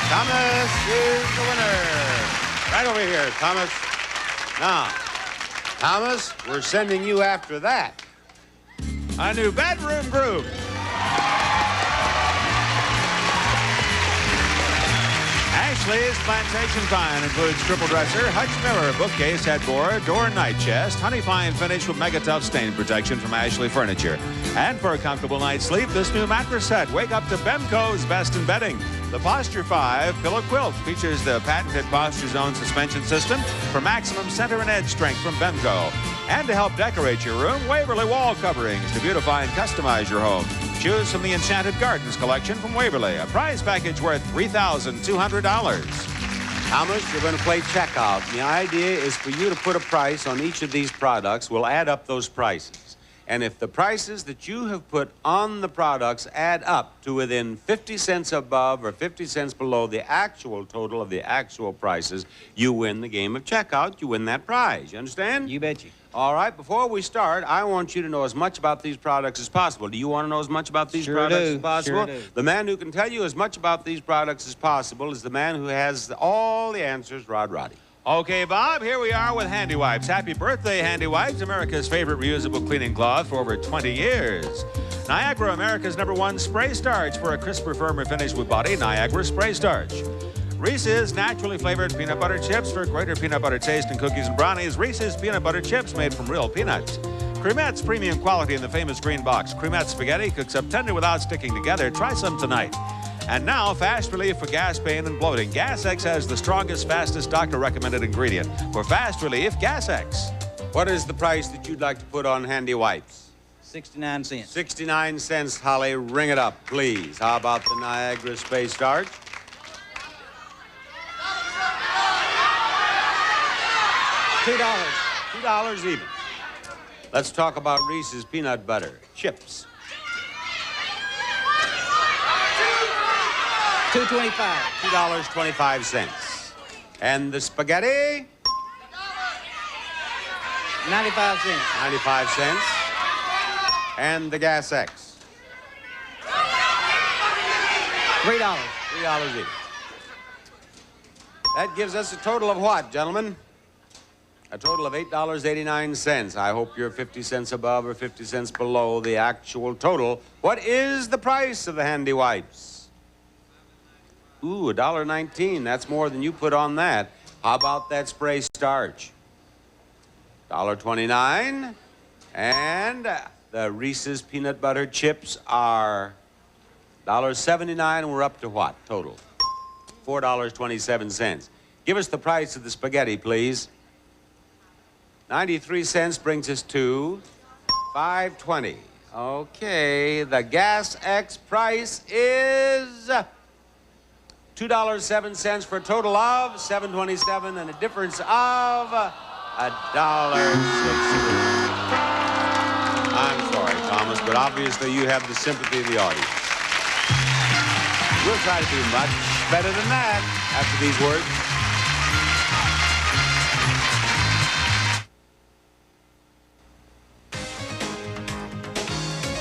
Thomas. Thomas is the winner. Right over here, Thomas. Now, Thomas, we're sending you after that. A new bedroom group. Ashley's Plantation Pine includes triple dresser, Hutch mirror, bookcase, headboard, door and night chest, honey fine finish with mega tough stain protection from Ashley Furniture. And for a comfortable night's sleep, this new mattress set. Wake up to Bemco's best in bedding. The Posture 5 Pillow Quilt features the patented Posture Zone suspension system for maximum center and edge strength from Bemco. And to help decorate your room, Waverly wall coverings to beautify and customize your home. Choose from the Enchanted Gardens collection from Waverly, a prize package worth $3,200. Thomas, you're going to play checkout. The idea is for you to put a price on each of these products. We'll add up those prices. And if the prices that you have put on the products add up to within 50 cents above or 50 cents below the actual total of the actual prices, you win the game of checkout. You win that prize. You understand? You bet you. All right, before we start, I want you to know as much about these products as possible. Do you want to know as much about these products as possible? Sure do. The man who can tell you as much about these products as possible is the man who has all the answers, Rod Roddy. Okay, Bob, here we are with Handy Wipes. Happy birthday, Handy Wipes, America's favorite reusable cleaning cloth for over 20 years. Niagara, America's #1 spray starch for a crisper, firmer finish with body. Niagara Spray Starch. Reese's naturally flavored peanut butter chips for greater peanut butter taste in cookies and brownies. Reese's peanut butter chips made from real peanuts. Cremette's premium quality in the famous green box. Cremette spaghetti cooks up tender without sticking together. Try some tonight. And now, fast relief for gas pain and bloating. Gas X has the strongest, fastest doctor-recommended ingredient. For fast relief, Gas X. What is the price that you'd like to put on Handy Wipes? 69 cents. 69 cents, Holly. Ring it up, please. How about the Niagara Spray Starch? $2. $2 even. Let's talk about Reese's peanut butter chips. $2.25. $2.25. And the spaghetti? 95 cents. 95 cents. And the Gas X? $3. $3 even. That gives us a total of what, gentlemen? A total of $8.89. I hope you're 50 cents above or 50 cents below the actual total. What is the price of the Handy Wipes? Ooh, $1.19. That's more than you put on that. How about that spray starch? $1.29. And the Reese's peanut butter chips are $1.79. We're up to what total? $4.27. Give us the price of the spaghetti, please. 93 cents brings us to $5.20. Okay, the Gas X price is $2.07 for a total of $7.27 and a difference of $1.60. I'm sorry, Thomas, but obviously you have the sympathy of the audience. We'll try to do much better than that after these words.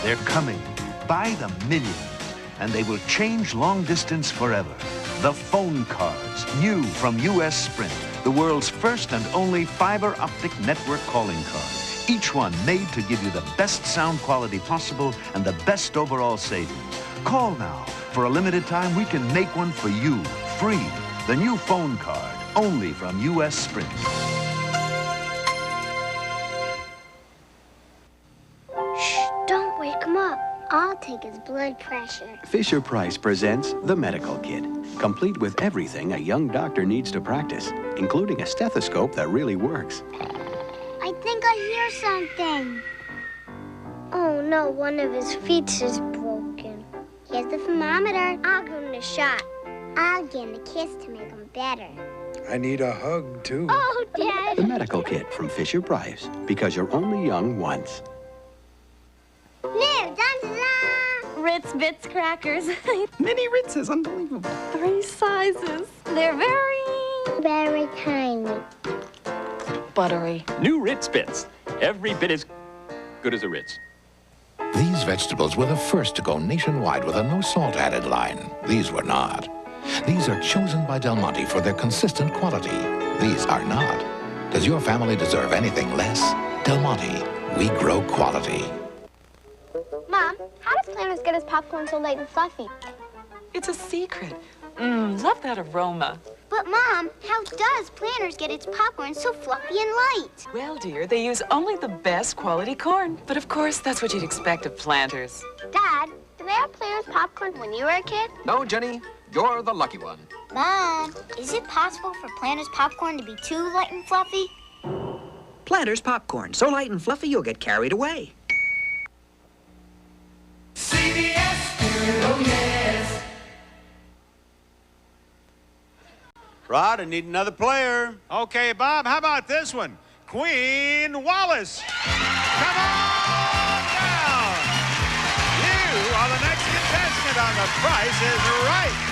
They're coming by the millions, and they will change long distance forever. The phone cards, new from U.S. Sprint, the world's first and only fiber optic network calling card. Each one made to give you the best sound quality possible and the best overall savings. Call now. For a limited time, we can make one for you, free. The new phone card, only from U.S. Sprint. Don't wake him up. I'll take his blood pressure. Fisher-Price presents The Medical Kit, complete with everything a young doctor needs to practice, including a stethoscope that really works. I think I hear something. Oh no, one of his feet is broken. Here's the thermometer. I'll give him a shot. I'll give him a kiss to make him better. I need a hug, too. Oh, Dad. The Medical Kit from Fisher-Price, because you're only young once. Live, dun-dun-dun! Ritz Bits crackers. Mini Ritzes, unbelievable. 3 sizes. They're very tiny. buttery. New Ritz Bits. Every bit as good as a Ritz. These vegetables were the first to go nationwide with a no-salt added line. These were not. These are chosen by Del Monte for their consistent quality. These are not. Does your family deserve anything less? Del Monte, we grow quality. Mom, how does Clarence get his popcorn so light and fluffy? It's a secret. Love that aroma. But, Mom, how does Planters get its popcorn so fluffy and light? Well, dear, they use only the best quality corn. But, of course, that's what you'd expect of Planters. Dad, did they have Planters popcorn when you were a kid? No, Jenny, you're the lucky one. Mom, is it possible for Planters popcorn to be too light and fluffy? Planters popcorn, so light and fluffy you'll get carried away. CBS Spirit, oh yes. Rod, I need another player. Okay, Bob, how about this one? Queen Wallace. Come on down. You are the next contestant on The Price is Right.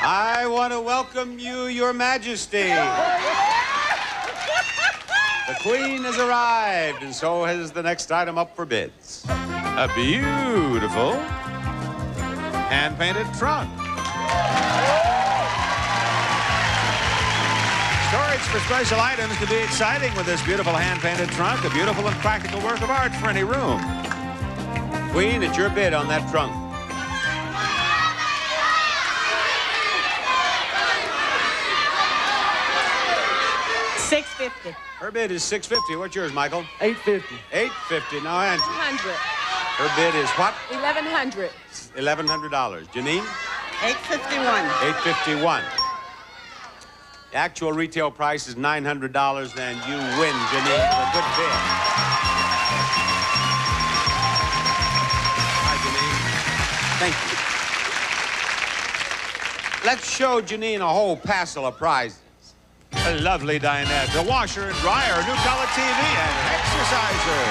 I want to welcome you, Your Majesty. The Queen has arrived, and so has the next item up for bids. A beautiful hand-painted trunk. Storage for special items can be exciting with this beautiful hand-painted trunk, a beautiful and practical work of art for any room. Queen, it's your bid on that trunk. $650. Her bid is $650. What's yours, Michael? $850. $850. Now, Angie. $100. Her bid is what? $1,100. $1,100. Janine? $851. $851. The actual retail price is $900, and you win, Janine, with a good bid. Hi, Janine. Thank you. Let's show Janine a whole parcel of prizes. A lovely dinette, a washer and dryer, a new color TV, and an exerciser.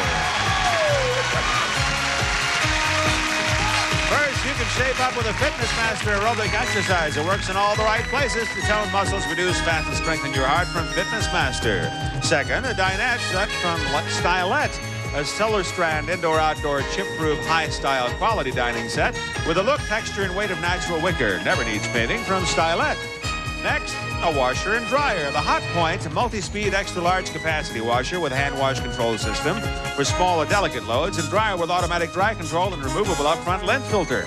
First, you can shape up with a Fitness Master aerobic exercise. It works in all the right places to tone muscles, reduce fat, and strengthen your heart from Fitness Master. Second, a dinette set from Stylette, a Solar Strand indoor-outdoor chip-proof high-style quality dining set with a look, texture, and weight of natural wicker. Never needs painting from Stylette. Next, a washer and dryer. The Hot Point multi-speed extra-large capacity washer with hand wash control system for small or delicate loads, and dryer with automatic dry control and removable upfront lint filter.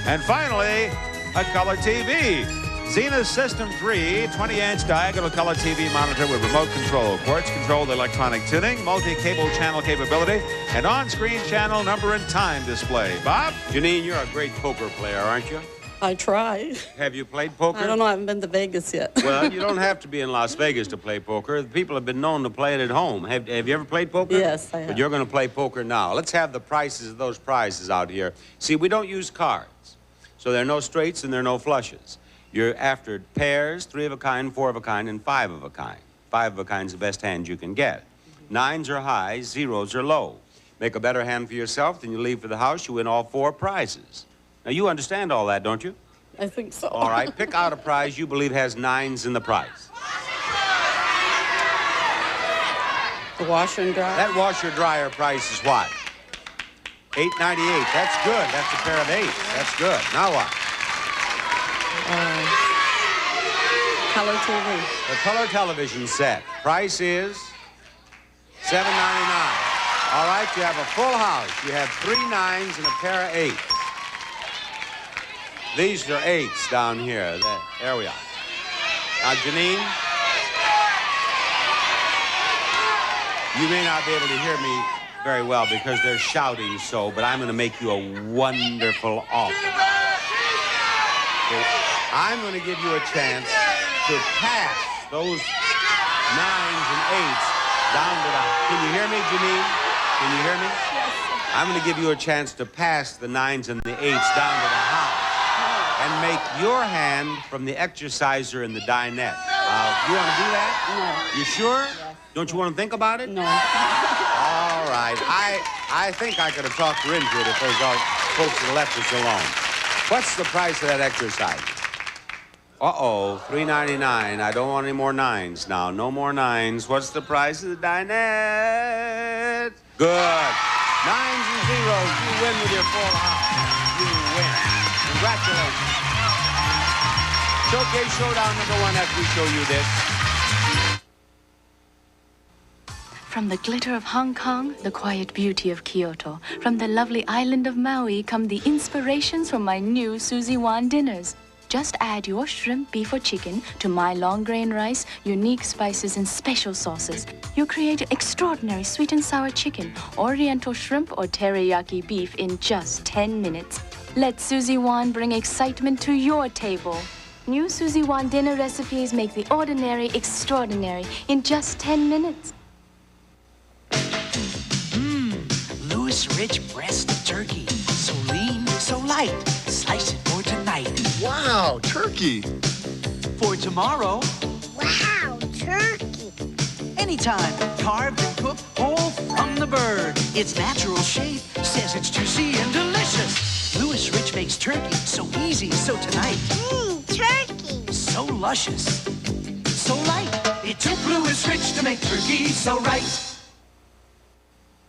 And finally, a color TV. Zenith System 3 20-inch diagonal color TV monitor with remote control, quartz-controlled electronic tuning, multi-cable channel capability, and on-screen channel number and time display. Bob? Janine, you're a great poker player, aren't you? I try. Have you played poker? I don't know. I haven't been to Vegas yet. Well, you don't have to be in Las Vegas to play poker. People have been known to play it at home. Have you ever played poker? Yes, I have. But you're going to play poker now. Let's have the prices of those prizes out here. See, we don't use cards. So there are no straights and there are no flushes. You're after pairs, 3 of a kind, 4 of a kind, and 5 of a kind. 5 of a kind is the best hand you can get. 9s are high, 0s are low. Make a better hand for yourself, then you leave for the house, you win all 4 prizes. Now, you understand all that, don't you? I think so. All right, pick out a prize you believe has 9s in the price. The washer and dryer? That washer-dryer price is what? $8.98. That's good. That's a pair of 8. That's good. Now what? Color TV. The color television set. Price is $7.99. All right, you have a full house. You have 3 9s and a pair of 8s. These are 8s down here. There we are. Now, Janine, you may not be able to hear me very well because they're shouting so, but I'm going to make you a wonderful offer. I'm going to give you a chance to pass those 9s and 8s down to the... Can you hear me, Janine? Can you hear me? Yes. I'm going to give you a chance to pass the 9s and the 8s down to the house and make your hand from the exerciser in the dinette. You want to do that? No. You sure? Yes. Don't you want to think about it? No. All right. I think I could have talked her into it if those folks had left us alone. What's the price of that exercise? Uh-oh, $3.99. I don't want any more 9s now. No more 9s. What's the price of the dinette? Good. 9s and 0s. You win with your full house. You win. Congratulations. Showcase Showdown #1 after we show you this. From the glitter of Hong Kong, the quiet beauty of Kyoto. From the lovely island of Maui come the inspirations from my new Suzy Wan dinners. Just add your shrimp, beef, or chicken to my long grain rice, unique spices, and special sauces. You create extraordinary sweet and sour chicken, oriental shrimp, or teriyaki beef in just 10 minutes. Let Suzy Wan bring excitement to your table. New Suzy Wan dinner recipes make the ordinary extraordinary in just 10 minutes. Louis Rich breast of turkey. So lean, so light. Slice it for tonight. Wow, turkey. For tomorrow. Wow, turkey. Anytime. Carved and cooked whole from the bird. Its natural shape says it's juicy and delicious. Louis Rich makes turkey so easy, so tonight. Turkey. So luscious. So light. It took Louis Rich to make turkey so right.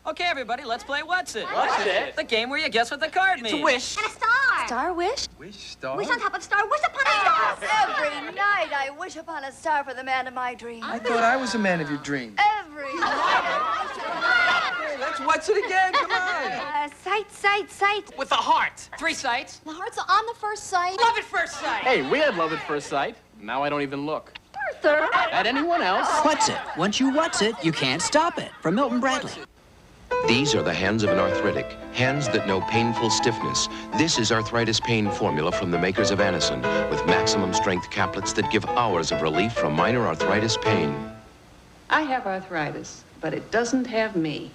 Okay, everybody, let's play What's It? What's It? The game where you guess what the card means. It's a wish. And a star. Star wish? Wish star? Wish on top of star. Wish upon a star. Every night I wish upon a star for the man of my dreams. I thought I was a man of your dreams. Every night. Hey, let's What's It again? Come on. Sight. With the heart. 3 sights. The heart's on the first sight. Love at first sight. Hey, we had love at first sight. Now I don't even look. Arthur. At anyone else? What's it? Once you what's it, you can't stop it. From Milton Bradley. These are the hands of an arthritic, hands that know painful stiffness. This is arthritis pain formula from the makers of Anacin, with maximum strength caplets that give hours of relief from minor arthritis pain. I have arthritis, but it doesn't have me.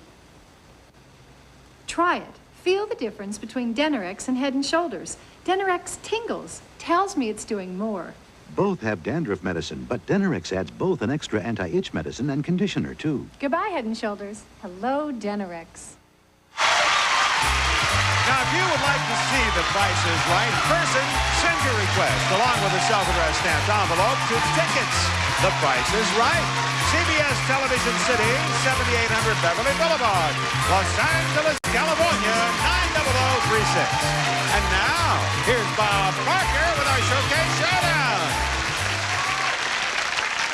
Try it. Feel the difference between Denerex and Head & Shoulders. Denerex tingles, tells me it's doing more. Both have dandruff medicine, but Denerex adds both an extra anti-itch medicine and conditioner, too. Goodbye, Head & Shoulders. Hello, Denerex. Now, if you would like to see The Price is Right in person, send your request along with a self-addressed stamped envelope to Tickets. The Price is Right. CBS Television City, 7800 Beverly Boulevard, Los Angeles, California, 90036. And now, here's Bob Barker with our Showcase Showdown.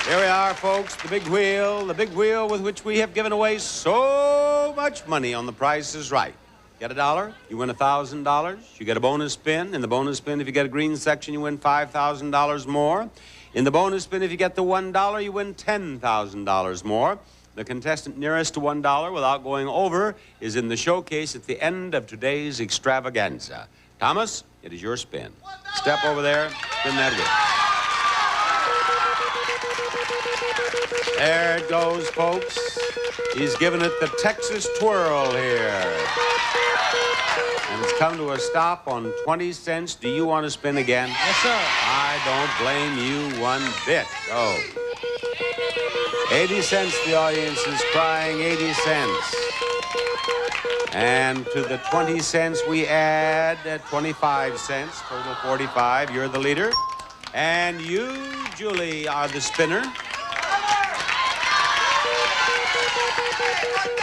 Here we are, folks, the big wheel with which we have given away so much money on The Price is Right. Get $1, you win $1,000. You get a bonus spin. In the bonus spin, if you get a green section, you win $5,000 more. In the bonus spin, if you get the $1, you win $10,000 more. The contestant nearest to $1 without going over is in the showcase at the end of today's extravaganza. Thomas, it is your spin. Step over there, spin that wheel. There it goes, folks. He's given it the Texas twirl here. And it's come to a stop on 20 cents. Do you want to spin again? Yes, sir. I don't blame you one bit. Go. 80 cents, the audience is crying, 80 cents. And to the 20 cents we add 25 cents, total 45. You're the leader. And you, Julie, are the spinner.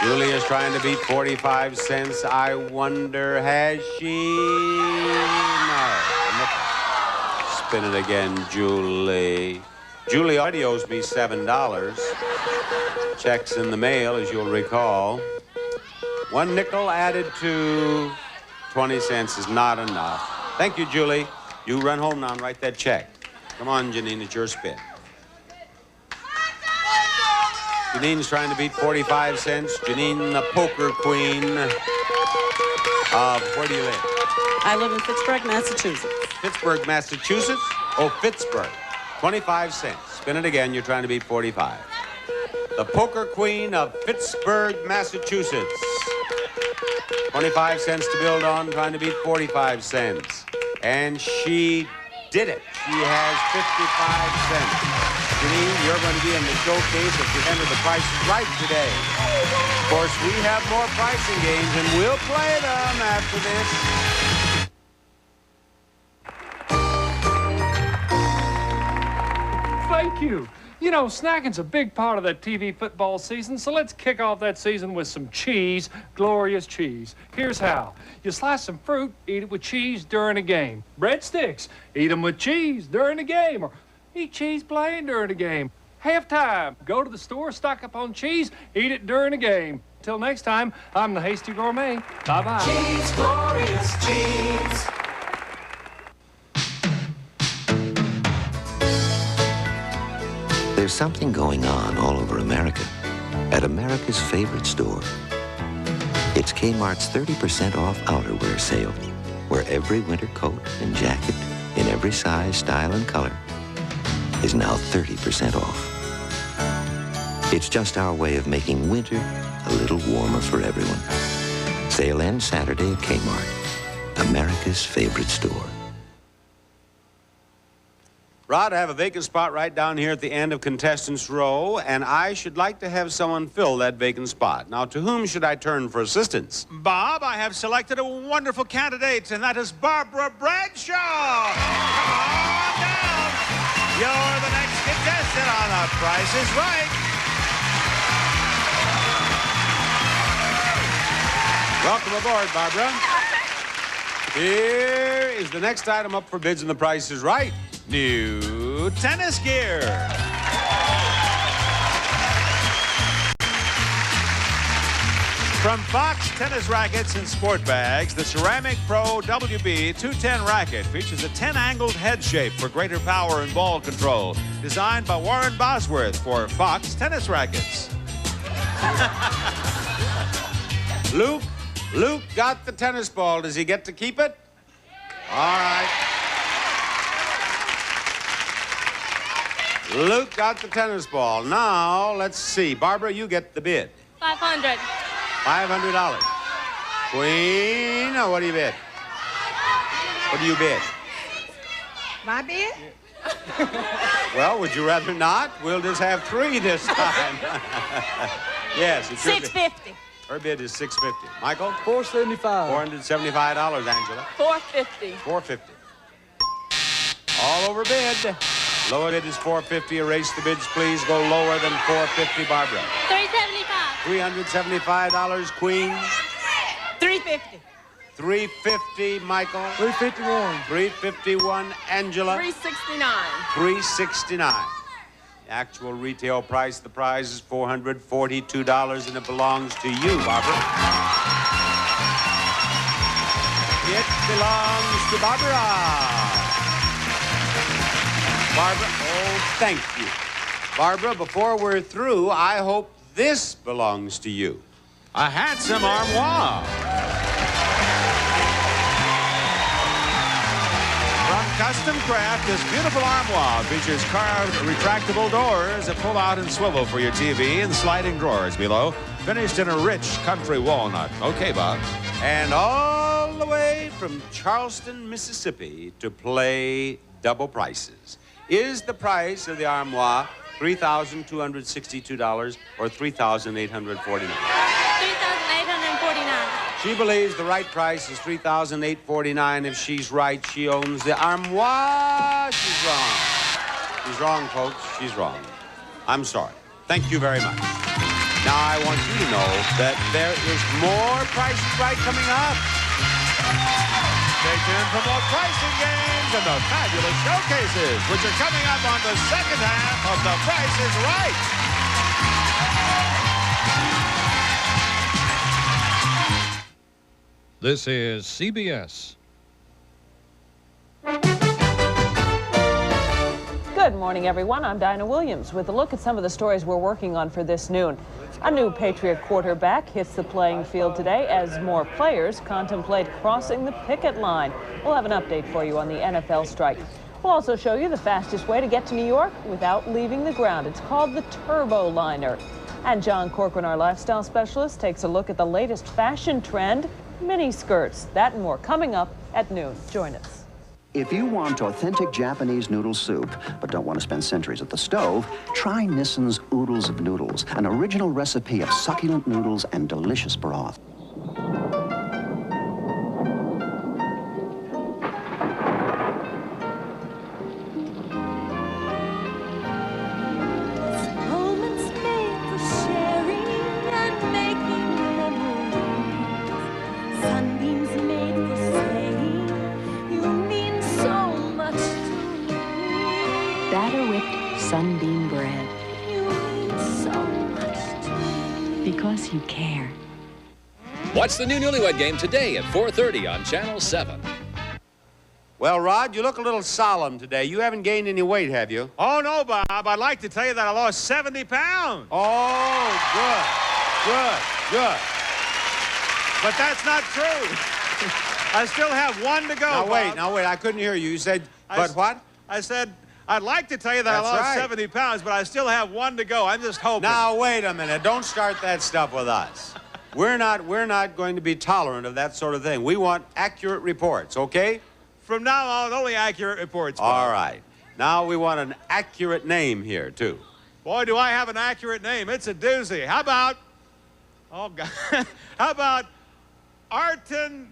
Julie is trying to beat 45 cents. I wonder, has she? No. Spin it again, Julie. Julie already owes me $7. Check's in the mail, as you'll recall. 1 nickel added to 20 cents is not enough. Thank you, Julie. You run home now and write that check. Come on, Janine, it's your spin. Janine's trying to beat 45 cents. Janine, the poker queen of, where do you live? I live in Pittsburgh, Massachusetts. Pittsburgh, Massachusetts? Oh, Pittsburgh. 25 cents. Spin it again, you're trying to beat 45. The poker queen of Pittsburgh, Massachusetts. 25 cents to build on, trying to beat 45 cents. And she did it. She has 55 cents. Janine, you're going to be in the showcase at the end of The Price is Right today. Of course, we have more pricing games, and we'll play them after this. Thank you. You know, snacking's a big part of that TV football season, so let's kick off that season with some cheese, glorious cheese. Here's how. You slice some fruit, eat it with cheese during a game. Breadsticks, eat them with cheese during a game, or eat cheese plain during a game. Halftime, go to the store, stock up on cheese, eat it during a game. Till next time, I'm the Hasty Gourmet. Bye-bye. Cheese, glorious cheese. There's something going on all over America at America's favorite store. It's Kmart's 30% off outerwear sale, where every winter coat and jacket in every size, style, and color is now 30% off. It's just our way of making winter a little warmer for everyone. Sale ends Saturday at Kmart, America's favorite store. Rod, I have a vacant spot right down here at the end of contestants' row, and I should like to have someone fill that vacant spot. Now, to whom should I turn for assistance? Bob, I have selected a wonderful candidate, and that is Barbara Bradshaw. Come on down. You're the next contestant on The Price is Right. Welcome aboard, Barbara. Here is the next item up for bids, and The Price is Right. New tennis gear. From Fox Tennis Rackets and Sport Bags, the Ceramic Pro WB 210 racket features a 10-angled head shape for greater power and ball control. Designed by Warren Bosworth for Fox Tennis Rackets. Luke got the tennis ball. Does he get to keep it? All right. Luke got the tennis ball. Now, let's see. Barbara, you get the bid. $500. $500. Queen, what do you bid? What do you bid? My bid? Well, would you rather not? We'll just have three this time. Yes, it's your bid. $650. Her bid is $650. Michael? $475. $475, Angela. $450. $450. All over bid. Lower bid is $450. Erase the bids, please. Go lower than $450, Barbara. $375. $375, Queen. $350. $350, Michael. $351. $351, Angela. $369. $369. The actual retail price, the prize is $442, and it belongs to you, Barbara. It belongs to Barbara. Barbara, oh, thank you. Barbara, before we're through, I hope this belongs to you. A handsome armoire. From Custom Craft, this beautiful armoire features carved retractable doors that pull out and swivel for your TV and sliding drawers below, finished in a rich country walnut. Okay, Bob. And all the way from Charleston, Mississippi to play double prices. Is the price of the armoire $3,262 or $3,849? $3,849. She believes the right price is $3,849. If she's right, she owns the armoire. She's wrong. She's wrong, folks. She's wrong. I'm sorry. Thank you very much. Now, I want you to know that there is more Price is Right coming up. Stay tuned for more pricing games and the fabulous showcases, which are coming up on the second half of The Price is Right. This is CBS. Good morning, everyone. I'm Dinah Williams with a look at some of the stories we're working on for this noon. A new Patriot quarterback hits the playing field today as more players contemplate crossing the picket line. We'll have an update for you on the NFL strike. We'll also show you the fastest way to get to New York without leaving the ground. It's called the Turbo Liner. And John Corcoran, our lifestyle specialist, takes a look at the latest fashion trend, mini skirts. That and more coming up at noon. Join us. If you want authentic Japanese noodle soup, but don't want to spend centuries at the stove, try Nissin's Oodles of Noodles, an original recipe of succulent noodles and delicious broth. because you care. Watch the new Newlywed Game today at 4:30 on Channel 7. Well, Rod, you look a little solemn today. You haven't gained any weight, have you? Oh, no, Bob. I'd like to tell you that I lost 70 pounds. Oh, good. But that's not true. I still have one to go, Now, wait. I couldn't hear you. You said, what? I said, I'd like to tell you that I lost 70 pounds, but I still have one to go. I'm just hoping. Now, wait a minute. Don't start that stuff with us. We're not going to be tolerant of that sort of thing. We want accurate reports, okay? From now on, only accurate reports, Bob. All right. Now we want an accurate name here, too. Boy, do I have an accurate name. It's a doozy. How about, oh, God. How about Artentious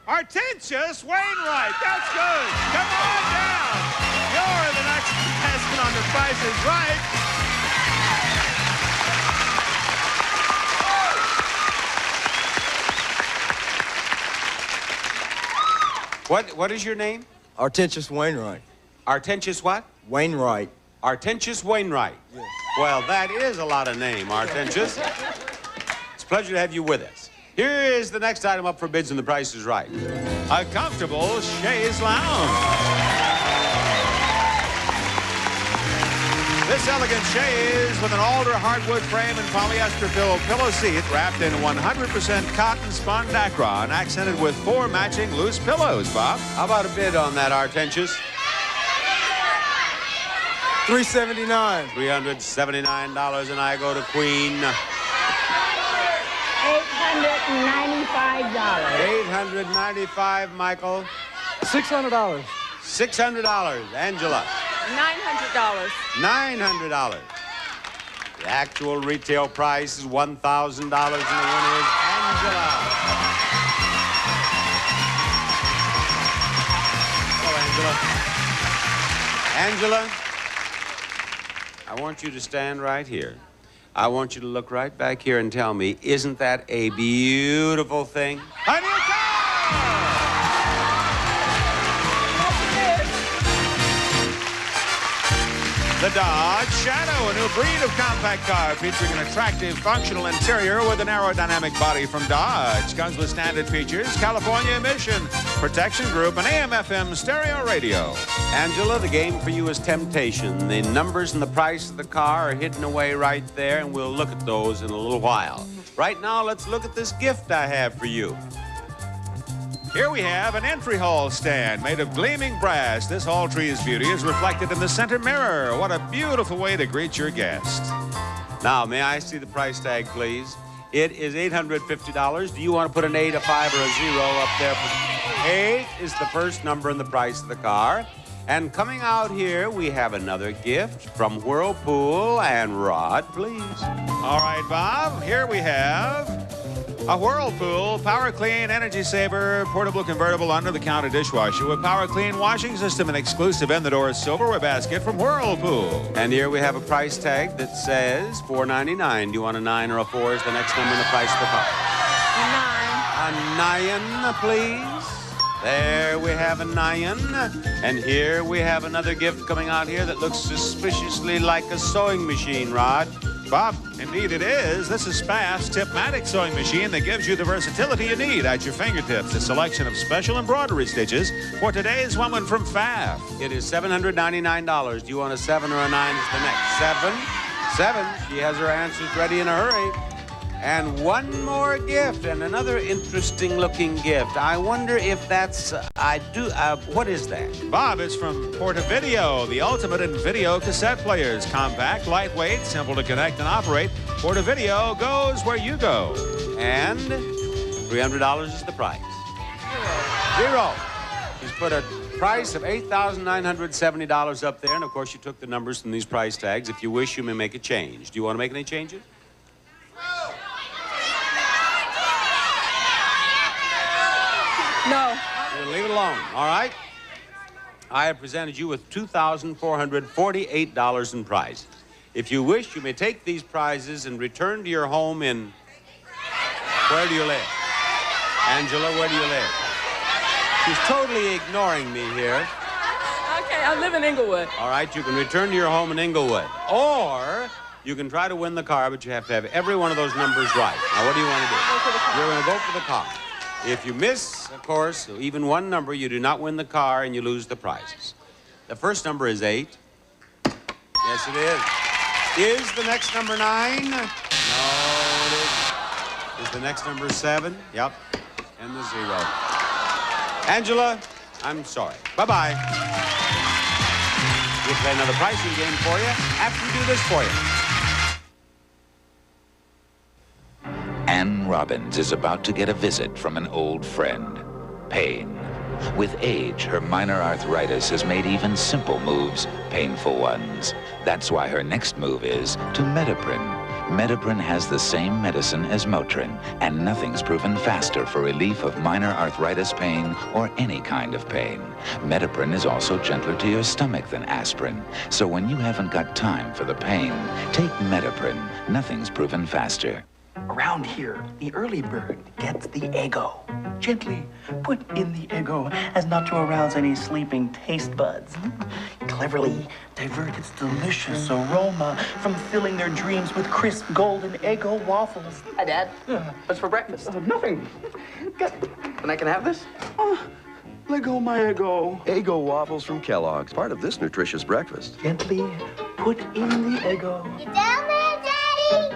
Wainwright. That's good. Come on down. You're the next contestant on The Price is Right. What is your name? Artentious Wainwright. Artentious what? Wainwright. Artentious Wainwright. Yes. Well, that is a lot of name, Artentious. It's a pleasure to have you with us. Here is the next item up for bids, and The Price is Right. A comfortable chaise lounge. This elegant chaise with an alder hardwood frame and polyester-filled pillow seat wrapped in 100% cotton spun Dacron, accented with 4 matching loose pillows, Bob. How about a bid on that, Artentious? $379. $379, and I go to Queen. $895. $895, Michael. $600. $600, Angela. $900. $900. The actual retail price is $1,000, and the winner is Angela. Hello, Angela. Angela, I want you to stand right here. I want you to look right back here and tell me, isn't that a beautiful thing? A new car! The Dodge Shadow, a new breed of compact car featuring an attractive, functional interior with an aerodynamic body from Dodge. Comes with standard features, California emission, protection group, and AM/FM stereo radio. Angela, the game for you is temptation. The numbers and the price of the car are hidden away right there, and we'll look at those in a little while. Right now, let's look at this gift I have for you. Here we have an entry hall stand made of gleaming brass. This hall tree's beauty is reflected in the center mirror. What a beautiful way to greet your guest. Now, may I see the price tag, please? It is $850. Do you want to put an 8, a 5, or a 0 up there? 8 is the first number in the price of the car. And coming out here, we have another gift from Whirlpool. And Rod, please. All right, Bob, here we have a Whirlpool Power Clean Energy Saver portable convertible under-the-counter dishwasher with Power Clean washing system and exclusive in-the-door silverware basket from Whirlpool. And here we have a price tag that says $4.99. Do you want a 9 or a 4 is the next number in the price of the car? A 9. A 9, please. There we have a 9. And here we have another gift coming out here that looks suspiciously like a sewing machine, Rod. Bob, indeed it is. This is Spaff's Tipmatic sewing machine that gives you the versatility you need at your fingertips. A selection of special embroidery stitches for today's woman from Pfaff. It is $799. Do you want a 7 or a 9 is the next? 7. She has her answers ready in a hurry. And one more gift, and another interesting-looking gift. I wonder if that's, what is that? Bob, it's from Portavideo, the ultimate in video cassette players. Compact, lightweight, simple to connect and operate. Portavideo goes where you go. And $300 is the price. Zero. She's put a price of $8,970 up there, and of course you took the numbers from these price tags. If you wish, you may make a change. Do you want to make any changes? No. We'll leave it alone. All right. I have presented you with $2,448 in prizes. If you wish, you may take these prizes and return to your home in... Where do you live? Angela, where do you live? She's totally ignoring me here. Okay, I live in Inglewood. All right, you can return to your home in Inglewood. Or You can try to win the car, but you have to have every one of those numbers right. Now, what do you want to do? You're going to go for the car. If you miss, of course, even one number, you do not win the car and you lose the prizes. The first number is 8. Yes, it is. Is the next number 9? No, it isn't. Is the next number 7? Yep. And the 0. Angela, I'm sorry. Bye-bye. We'll play another pricing game for you after we do this for you. Ann Robbins is about to get a visit from an old friend, pain. With age, her minor arthritis has made even simple moves painful ones. That's why her next move is to Metaprin. Metaprin has the same medicine as Motrin, and nothing's proven faster for relief of minor arthritis pain or any kind of pain. Metaprin is also gentler to your stomach than aspirin, so when you haven't got time for the pain, take Metaprin. Nothing's proven faster. Around here, the early bird gets the Eggo. Gently put in the Eggo as not to arouse any sleeping taste buds. Cleverly divert its delicious aroma from filling their dreams with crisp golden Eggo waffles. Hi, Dad. What's for breakfast? Nothing. And I can have this? Let go my Eggo. Eggo waffles from Kellogg's, part of this nutritious breakfast. Gently put in the Eggo. You down there, Daddy?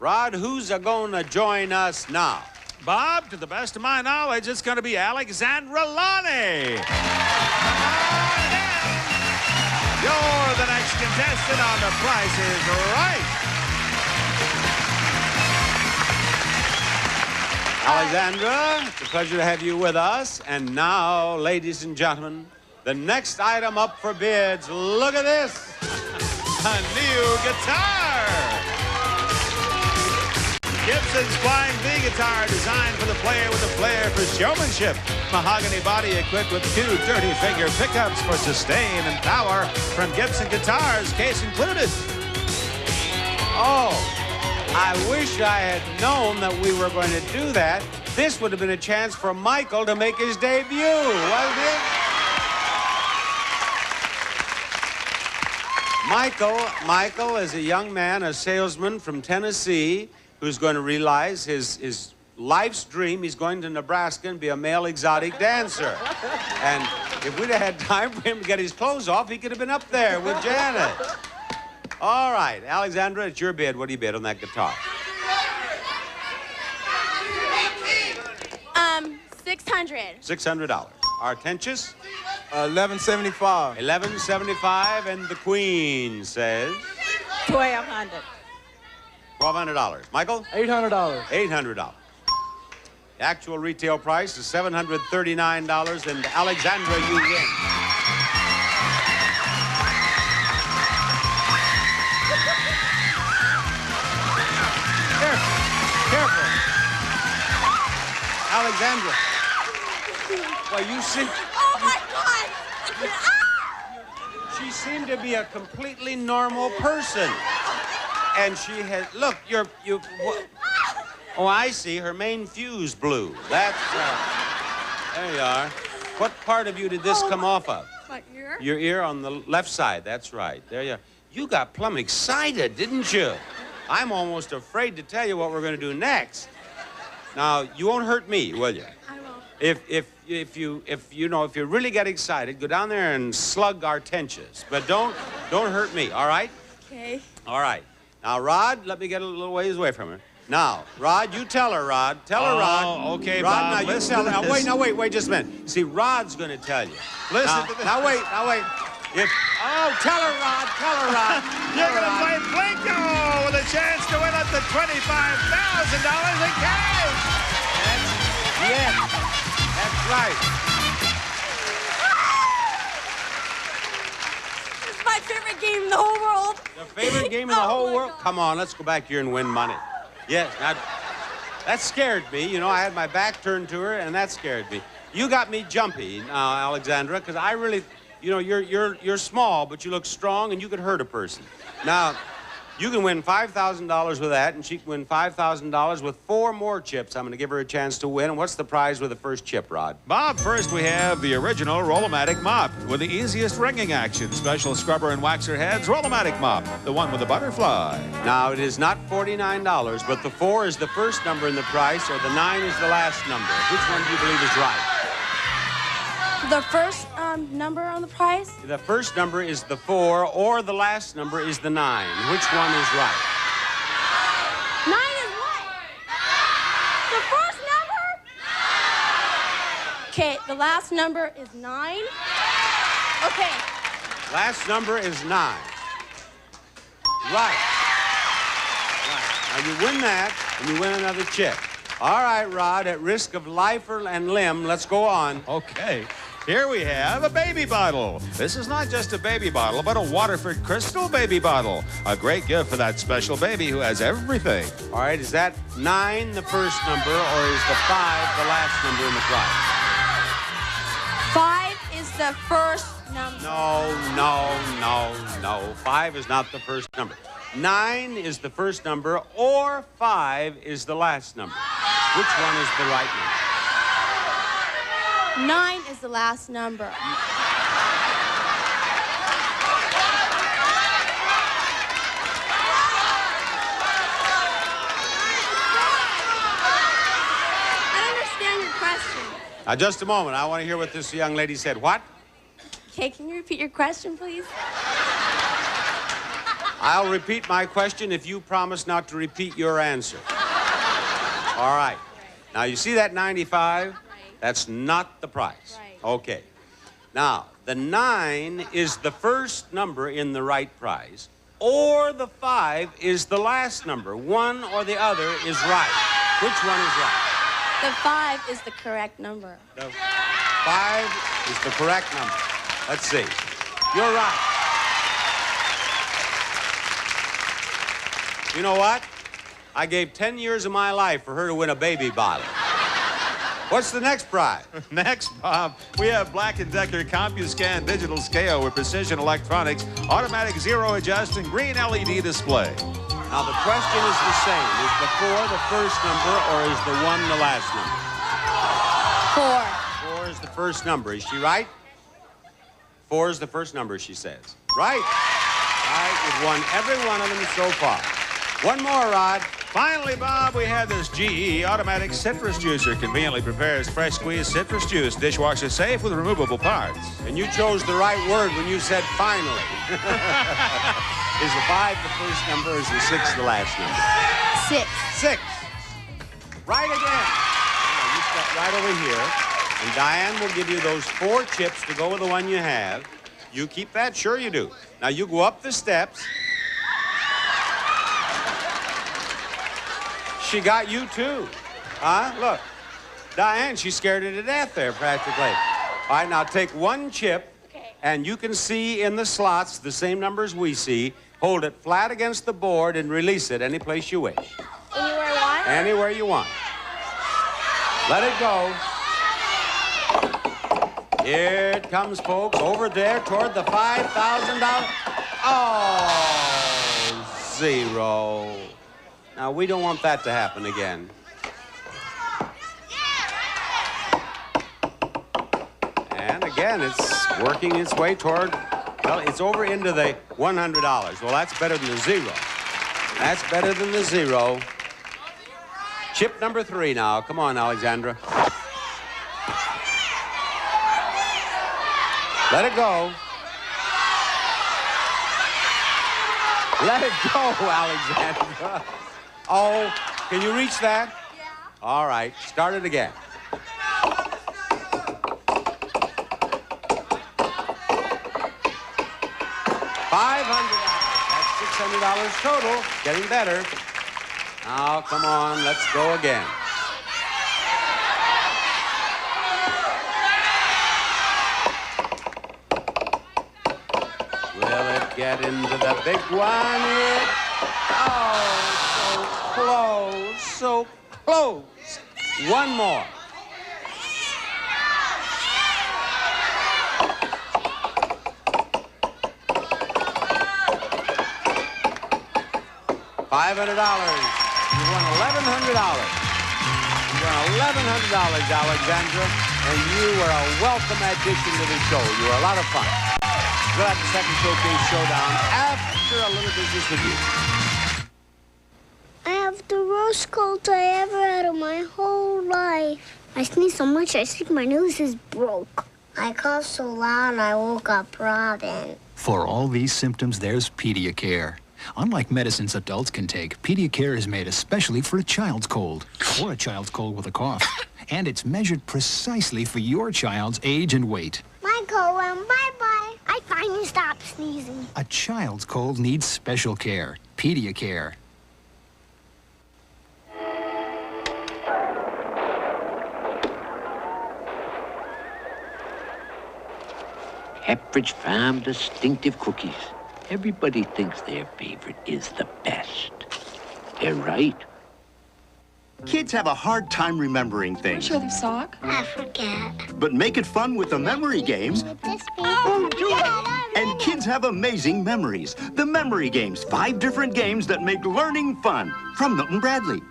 Rod, who's going to join us now? Bob, to the best of my knowledge, it's going to be Alexandra Lonnie. You're the next contestant on The Price is Right. Alexandra, it's a pleasure to have you with us. And now, ladies and gentlemen, the next item up for bids. Look at this. A new guitar. Gibson's Flying V guitar designed for the player with a flair for showmanship. Mahogany body equipped with 2 30-finger pickups for sustain and power from Gibson Guitars, case included. Oh, I wish I had known that we were going to do that. This would have been a chance for Michael to make his debut, wasn't it? Michael is a young man, a salesman from Tennessee, who's going to realize his life's dream. He's going to Nebraska and be a male exotic dancer. And if we'd have had time for him to get his clothes off, he could have been up there with Janet. All right, Alexandra, it's your bid. What do you bid on that guitar? $600. $600. Artentious? $11.75. $11.75, and the Queen says? $1,200. $1,200. Michael? $800. $800. The actual retail price is $739, and Alexandra, you win. Careful. Alexandra. Well, you seem... Oh, my God! She seemed to be a completely normal person. And she has... Look, oh, I see. Her main fuse blew. That's... there you are. What part of you did this come off of? My ear? Your ear on the left side. That's right. There you are. You got plumb excited, didn't you? I'm almost afraid to tell you what we're going to do next. Now, you won't hurt me, will you? I won't. If you really get excited, go down there and slug Artentious. But don't hurt me, all right? Okay. All right. Now, Rod, let me get a little ways away from her. Now, Rod, you tell her, Rod. Tell her, Rod. Okay, Rod, Bob, now you tell her. Now, wait just a minute. See, Rod's going to tell you. Listen to this. Now, wait. Tell her, Rod. You're going to play Blinko with a chance to win up to $25,000 in cash. That's right. This is my favorite game in the whole world. The favorite game in the whole world? God. Come on, let's go back here and win money. Yes, now, that scared me. You know, I had my back turned to her, and that scared me. You got me jumpy now, Alexandra, because I really, you know, you're small, but you look strong, and you could hurt a person. Now, You can win $5,000 with that, and she can win $5,000 with 4 more chips. I'm going to give her a chance to win. And what's the prize with the first chip, Rod? Bob, first we have the original Roll-O-Matic mop with the easiest wringing action. Special scrubber and waxer heads, Roll-O-Matic mop, the one with the butterfly. Now, it is not $49, but the 4 is the first number in the price, or the 9 is the last number. Which one do you believe is right? The first number on the prize? The first number is the 4, or the last number is the 9. Which one is right? 9 is what? The first number? Okay, the last number is 9. Okay. Last number is 9. Right. Now, you win that, and you win another chip. All right, Rod, at risk of life and limb, let's go on. Okay. Here we have a baby bottle. This is not just a baby bottle, but a Waterford Crystal baby bottle. A great gift for that special baby who has everything. All right, is that 9 the first number, or is the 5 the last number in the prize? 5 is the first number. No. 5 is not the first number. 9 is the first number, or 5 is the last number. Which one is the right number? 9 is the last number. I don't understand your question. Now, just a moment. I want to hear what this young lady said. What? Okay, can you repeat your question, please? I'll repeat my question if you promise not to repeat your answer. All right. Now, you see that 95? That's not the price. Right. Okay. Now, the 9 is the first number in the right prize, or the 5 is the last number. One or the other is right. Which one is right? The 5 is the correct number. The 5 is the correct number. Let's see. You're right. You know what? I gave 10 years of my life for her to win a baby bottle. What's the next prize? Next, Bob, we have Black & Decker CompuScan digital scale with precision electronics, automatic zero adjust, and green LED display. Now, the question is the same. Is the 4 the first number, or is the 1 the last number? 4. 4 is the first number. Is she right? 4 is the first number, she says. Right. All right, you've won every one of them so far. One more, Rod. Finally, Bob, we have this GE automatic citrus juicer. Conveniently prepares fresh squeezed citrus juice. Dishwasher safe with removable parts. And you chose the right word when you said finally. Is the 5 the first number, or is the 6 the last number? 6. 6. Right again. Now, you step right over here, and Diane will give you those 4 chips to go with the one you have. You keep that? Sure you do. Now, you go up the steps. She got you, too. Huh? Look. Diane, she scared her to death there, practically. All right, now take 1 chip, and you can see in the slots the same numbers we see. Hold it flat against the board and release it any place you wish. Anywhere I want? Anywhere you want. Let it go. Here it comes, folks, over there toward the $5,000. Oh, 0. Now, we don't want that to happen again. And again, it's working its way toward, well, it's over into the $100. Well, that's better than the 0. That's better than the 0. Chip number 3 now. Come on, Alexandra. Let it go. Let it go, Alexandra. Oh, can you reach that? Yeah. All right, start it again. $500. That's $600 total. Getting better. Now, come on, let's go again. Will it get into the big one here? Oh, so close. One more. $500. You won $1,100. You won $1,100, Alexandra, and you were a welcome addition to the show. You were a lot of fun. We'll have the second showcase showdown after a little business with you. I have the worst cold I ever had in my whole life. I sneeze so much I think my nose is broke. I coughed so loud I woke up Robin. For all these symptoms, there's Pediacare. Unlike medicines adults can take, Pediacare is made especially for a child's cold, or a child's cold with a cough. And it's measured precisely for your child's age and weight. My cold went bye-bye. I finally stopped sneezing. A child's cold needs special care. Pediacare. Pepperidge Farm distinctive cookies. Everybody thinks their favorite is the best. They're right. Kids have a hard time remembering things. Show the sock. I forget. But make it fun with the memory games. And kids have amazing memories. The memory games, 5 different games that make learning fun. From Milton Bradley.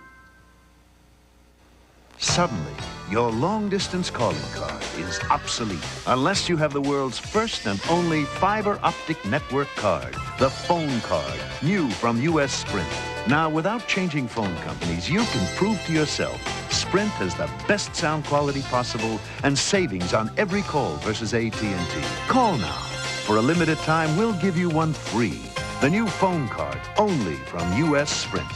Suddenly, your long-distance calling card is obsolete unless you have the world's first and only fiber optic network card, the phone card, new from U.S. Sprint. Now, without changing phone companies, you can prove to yourself Sprint has the best sound quality possible and savings on every call versus AT&T. Call now. For a limited time, we'll give you one free. The new phone card, only from U.S. Sprint.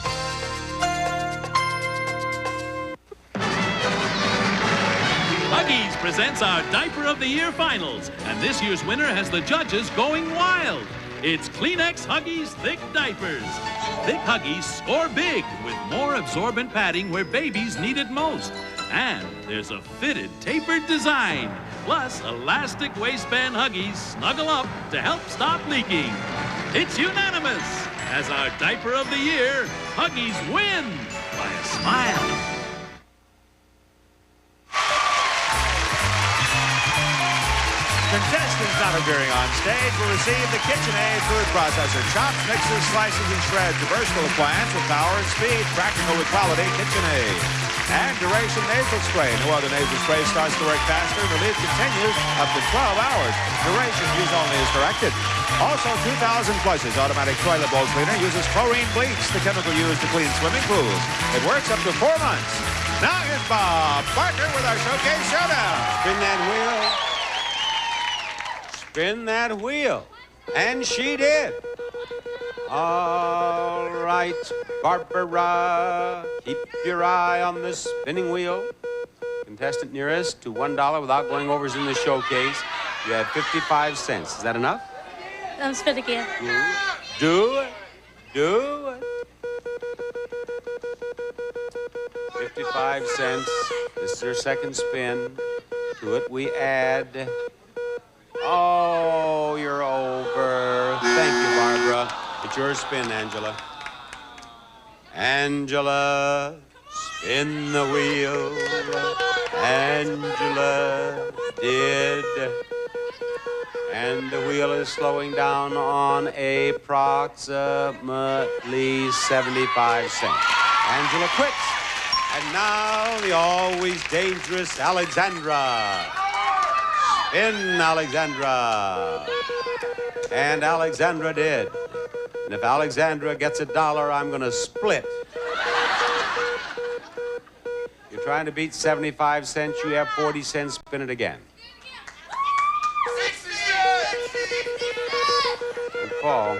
Huggies presents our Diaper of the Year Finals, and this year's winner has the judges going wild. It's Kleenex Huggies Thick Diapers. Thick Huggies score big with more absorbent padding where babies need it most. And there's a fitted, tapered design. Plus, elastic waistband Huggies snuggle up to help stop leaking. It's unanimous. As our Diaper of the Year, Huggies win by a smile. Contestants not appearing on stage will receive the KitchenAid food processor. Chops, mixes, slices, and shreds. A versatile appliance with power and speed. Practical with quality. KitchenAid. And Duration Nasal Spray. No other nasal spray starts to work faster. Relief continues up to 12 hours. Duration use only as directed. Also, 2000 Flushes Automatic Toilet Bowl Cleaner uses chlorine bleach, the chemical used to clean swimming pools. It works up to 4 months. Now here's Bob Barker with our Showcase Showdown. Spin that wheel. Spin that wheel. And she did. All right, Barbara, keep your eye on the spinning wheel. Contestant nearest to $1 without going over is in the showcase. You have 55 cents. Is that enough? Spin again. Do it. 55 cents. This is your second spin. To it we add. Oh, you're over. Thank you, Barbara. It's your spin, Angela. Angela, spin the wheel. Angela did. And the wheel is slowing down on approximately 75 cents. Angela quits. And now the always dangerous Alexandra. Spin, Alexandra. And Alexandra did. And if Alexandra gets $1, I'm going to split. You're trying to beat 75 cents. You have 40 cents. Spin it again. Good fall.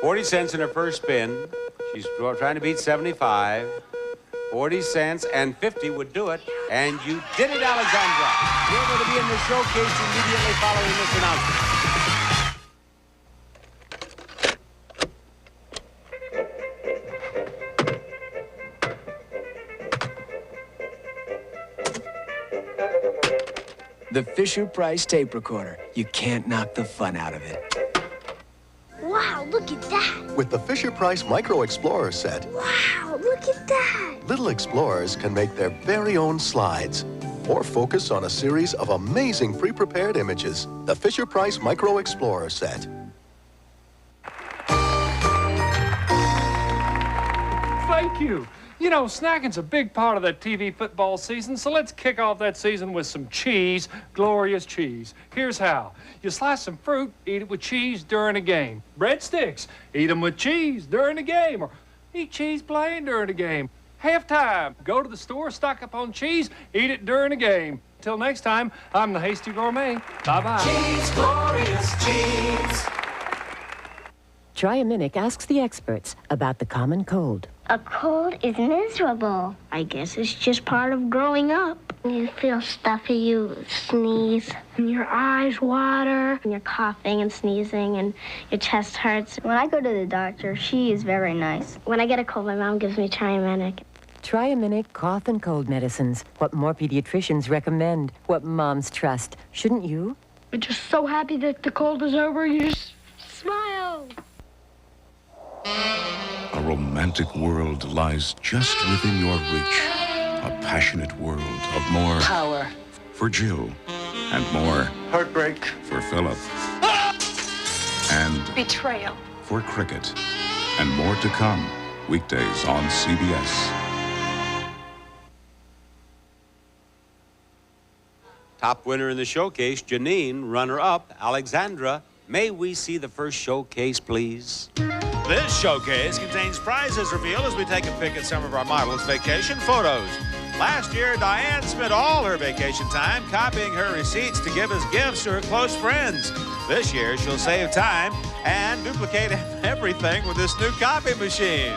40 cents in her first spin. She's trying to beat 75. 40 cents and 50 would do it. And you did it, Alexandra. You're going to be in the showcase immediately following this announcement. The Fisher-Price tape recorder. You can't knock the fun out of it. Wow, look at that. With the Fisher-Price Micro Explorer set, Wow, look at that. little explorers can make their very own slides or focus on a series of amazing pre-prepared images. The Fisher-Price Micro Explorer set. thank you. You know, snacking's a big part of that TV football season, so let's kick off that season with some cheese, glorious cheese. Here's how. You slice some fruit, eat it with cheese during a game. Breadsticks, eat them with cheese during a game, or eat cheese plain during a game. Halftime, go to the store, stock up on cheese, eat it during a game. Till next time, I'm the Hasty Gourmet. Bye-bye. Cheese, glorious cheese. Triaminic asks the experts about the common cold. A cold is miserable. I guess it's just part of growing up. You feel stuffy, you sneeze, and your eyes water, and you're coughing and sneezing, and your chest hurts. When I go to the doctor, she is very nice. When I get a cold, my mom gives me Triaminic. Triaminic cough and cold medicines. What more pediatricians recommend. What moms trust. Shouldn't you? You're just so happy that the cold is over, you just smile. A romantic world lies just within your reach. A passionate world of more Power for Jill and more heartbreak for Philip and betrayal for cricket and more to come weekdays on CBS. Top winner in the showcase, Janine. Runner-up, Alexandra. May we see the first showcase, please? This showcase contains prizes revealed as we take a pic at some of our models' vacation photos. Last year, Diane spent all her vacation time copying her receipts to give as gifts to her close friends. This year, she'll save time and duplicate everything with this new copy machine.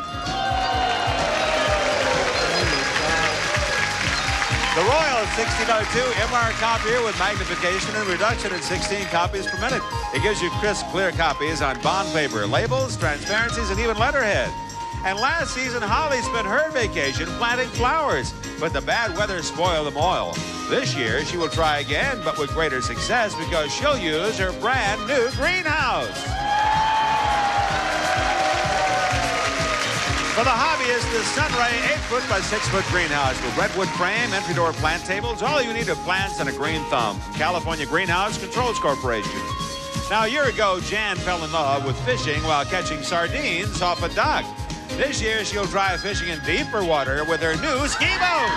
The Royal 1602 MR copier with magnification and reduction in 16 copies per minute. It gives you crisp, clear copies on bond paper, labels, transparencies, and even letterhead. And last season, Holly spent her vacation planting flowers, but the bad weather spoiled them all. This year, she will try again, but with greater success because she'll use her brand new greenhouse. For the hobbyist, the Sunray 8-foot by 6-foot greenhouse with redwood frame, entry door plant tables. All you need are plants and a green thumb. California Greenhouse Controls Corporation. Now, a year ago, Jan fell in love with fishing while catching sardines off a dock. This year, she'll try fishing in deeper water with her new ski boat.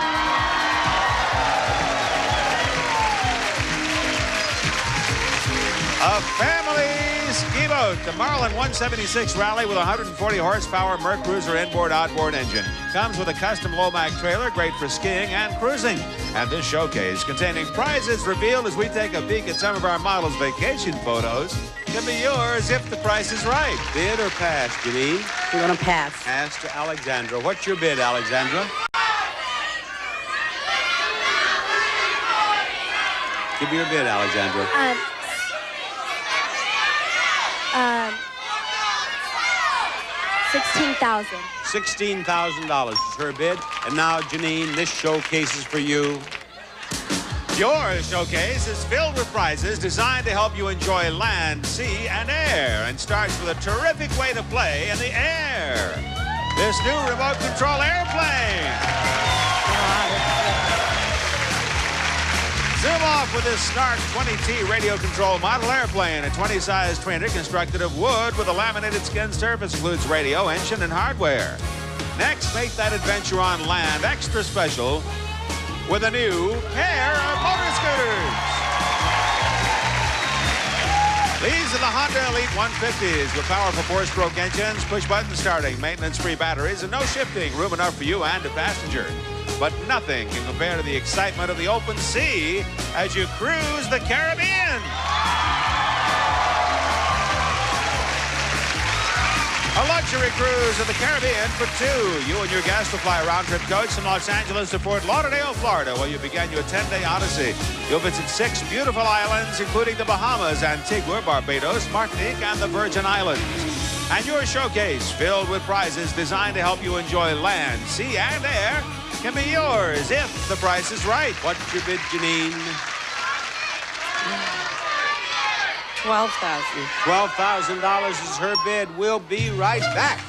A family ski boat, the Marlin 176 Rally with 140 horsepower Merc Cruiser inboard-outboard engine. Comes with a custom Lomax trailer, great for skiing and cruising. And this showcase, containing prizes revealed as we take a peek at some of our models' vacation photos, can be yours if the price is right. Bid or pass, Janine? We're going to pass. Pass to Alexandra. What's your bid, Alexandra? Give me your bid, Alexandra. $16,000. $16,000 is her bid. And now, Janine, this showcase is for you. Your showcase is filled with prizes designed to help you enjoy land, sea, and air, and starts with a terrific way to play in the air. This new remote control airplane. Zoom off with this Snark 20T radio control model airplane, a 20-size trainer constructed of wood with a laminated skin surface, includes radio, engine, and hardware. Next, make that adventure on land extra special with a new pair of motor scooters. These are the Honda Elite 150s with powerful 4-stroke engines, push-button starting, maintenance-free batteries, and no shifting. Room enough for you and a passenger. But nothing can compare to the excitement of the open sea as you cruise the Caribbean. A luxury cruise of the Caribbean for two. You and your guests will fly a round-trip coach from Los Angeles to Fort Lauderdale, Florida, where you begin your 10-day odyssey. You'll visit 6 beautiful islands, including the Bahamas, Antigua, Barbados, Martinique, and the Virgin Islands. And your showcase, filled with prizes designed to help you enjoy land, sea, and air, can be yours if the price is right. What's your bid, Janine? $12,000. $12,000 is her bid. We'll be right back.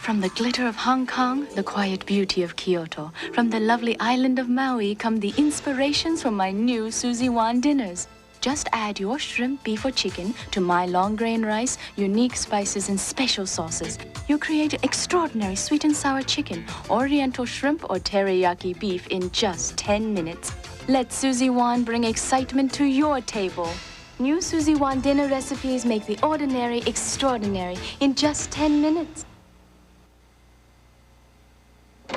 From the glitter of Hong Kong, the quiet beauty of Kyoto. From the lovely island of Maui come the inspirations for my new Suzy Wan dinners. Just add your shrimp, beef, or chicken to my long grain rice, unique spices, and special sauces. You create extraordinary sweet and sour chicken, oriental shrimp, or teriyaki beef in just 10 minutes. Let Susie Wan bring excitement to your table. New Susie Wan dinner recipes make the ordinary extraordinary in just 10 minutes.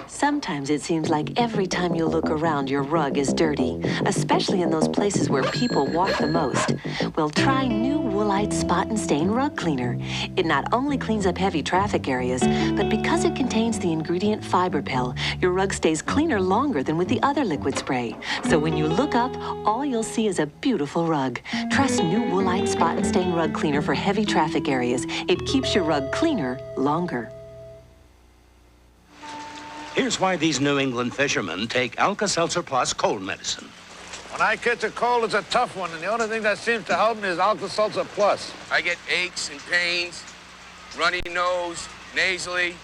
Sometimes it seems like every time you look around, your rug is dirty, especially in those places where people walk the most. Well, try new Woolite Spot and Stain Rug Cleaner. It not only cleans up heavy traffic areas, but because it contains the ingredient Fiber Pill, your rug stays cleaner longer than with the other liquid spray. So when you look up, all you'll see is a beautiful rug. Trust new Woolite Spot and Stain Rug Cleaner for heavy traffic areas. It keeps your rug cleaner longer. Here's why these New England fishermen take Alka-Seltzer Plus cold medicine. When I catch a cold, it's a tough one, and the only thing that seems to help me is Alka-Seltzer Plus. I get aches and pains, runny nose, nasally,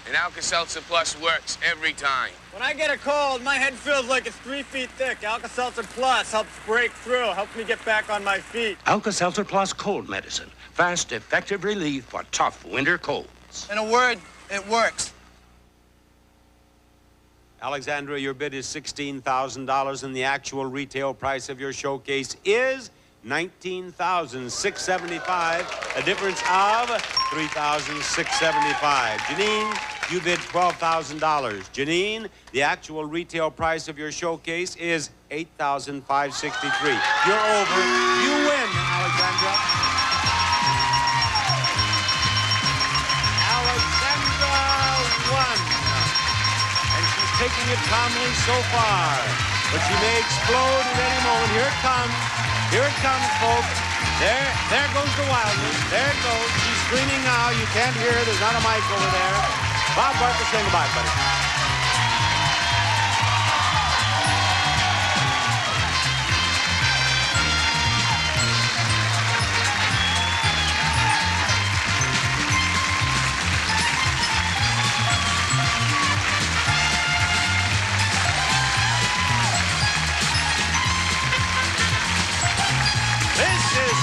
and Alka-Seltzer Plus works every time. When I get a cold, my head feels like it's 3 feet thick. Alka-Seltzer Plus helps break through, helps me get back on my feet. Alka-Seltzer Plus cold medicine. Fast, effective relief for tough winter colds. In a word, it works. Alexandra, your bid is $16,000, and the actual retail price of your showcase is $19,675, a difference of $3,675. Janine, you bid $12,000. Janine, the actual retail price of your showcase is $8,563. You're over. You win, Alexandra. Alexandra won. Taking it calmly so far, but she may explode at any moment. Here it comes. Here it comes, folks. There goes the wildness. There it goes. She's screaming now. You can't hear her. There's not a mic over there. Bob Barker saying goodbye, buddy.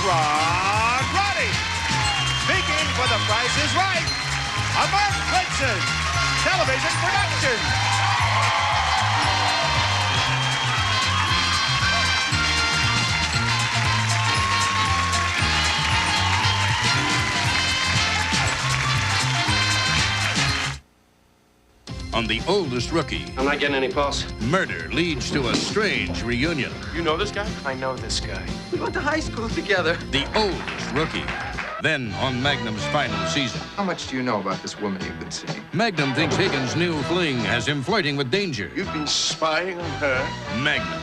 Rod Roddy, speaking for The Price is Right, a Mark Goodson television production. On The Oldest Rookie. I'm not getting any pulse. Murder leads to a strange reunion. You know this guy? I know this guy. We went to high school together. The Oldest Rookie. Then on Magnum's final season. How much do you know about this woman you've been seeing? Magnum thinks Higgins' new fling has him flirting with danger. You've been spying on her? Magnum.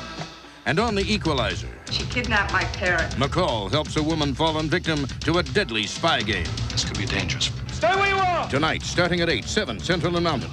And on The Equalizer. She kidnapped my parents. McCall helps a woman fallen victim to a deadly spy game. This could be dangerous. Stay where you are! Tonight, starting at 8, 7 Central and Mountain.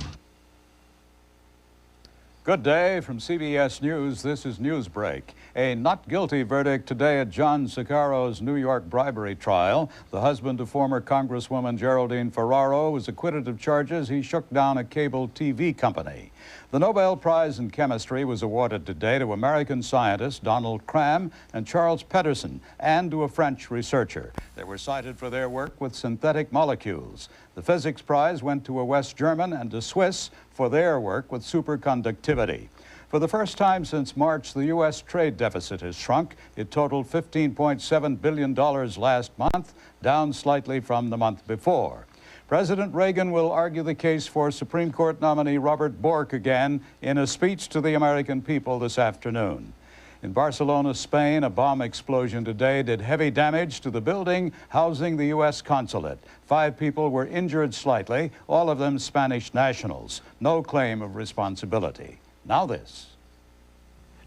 Good day from CBS News. This is Newsbreak. A not guilty verdict today at John Siccaro's New York bribery trial. The husband of former Congresswoman Geraldine Ferraro was acquitted of charges he shook down a cable TV company. The Nobel Prize in Chemistry was awarded today to American scientists Donald Cram and Charles Pedersen, and to a French researcher. They were cited for their work with synthetic molecules. The Physics Prize went to a West German and a Swiss for their work with superconductivity. For the first time since March, the U.S. trade deficit has shrunk. It totaled $15.7 billion last month, down slightly from the month before. President Reagan will argue the case for Supreme Court nominee Robert Bork again in a speech to the American people this afternoon. In Barcelona, Spain, a bomb explosion today did heavy damage to the building housing the U.S. consulate. 5 people were injured slightly, all of them Spanish nationals. No claim of responsibility. Now this.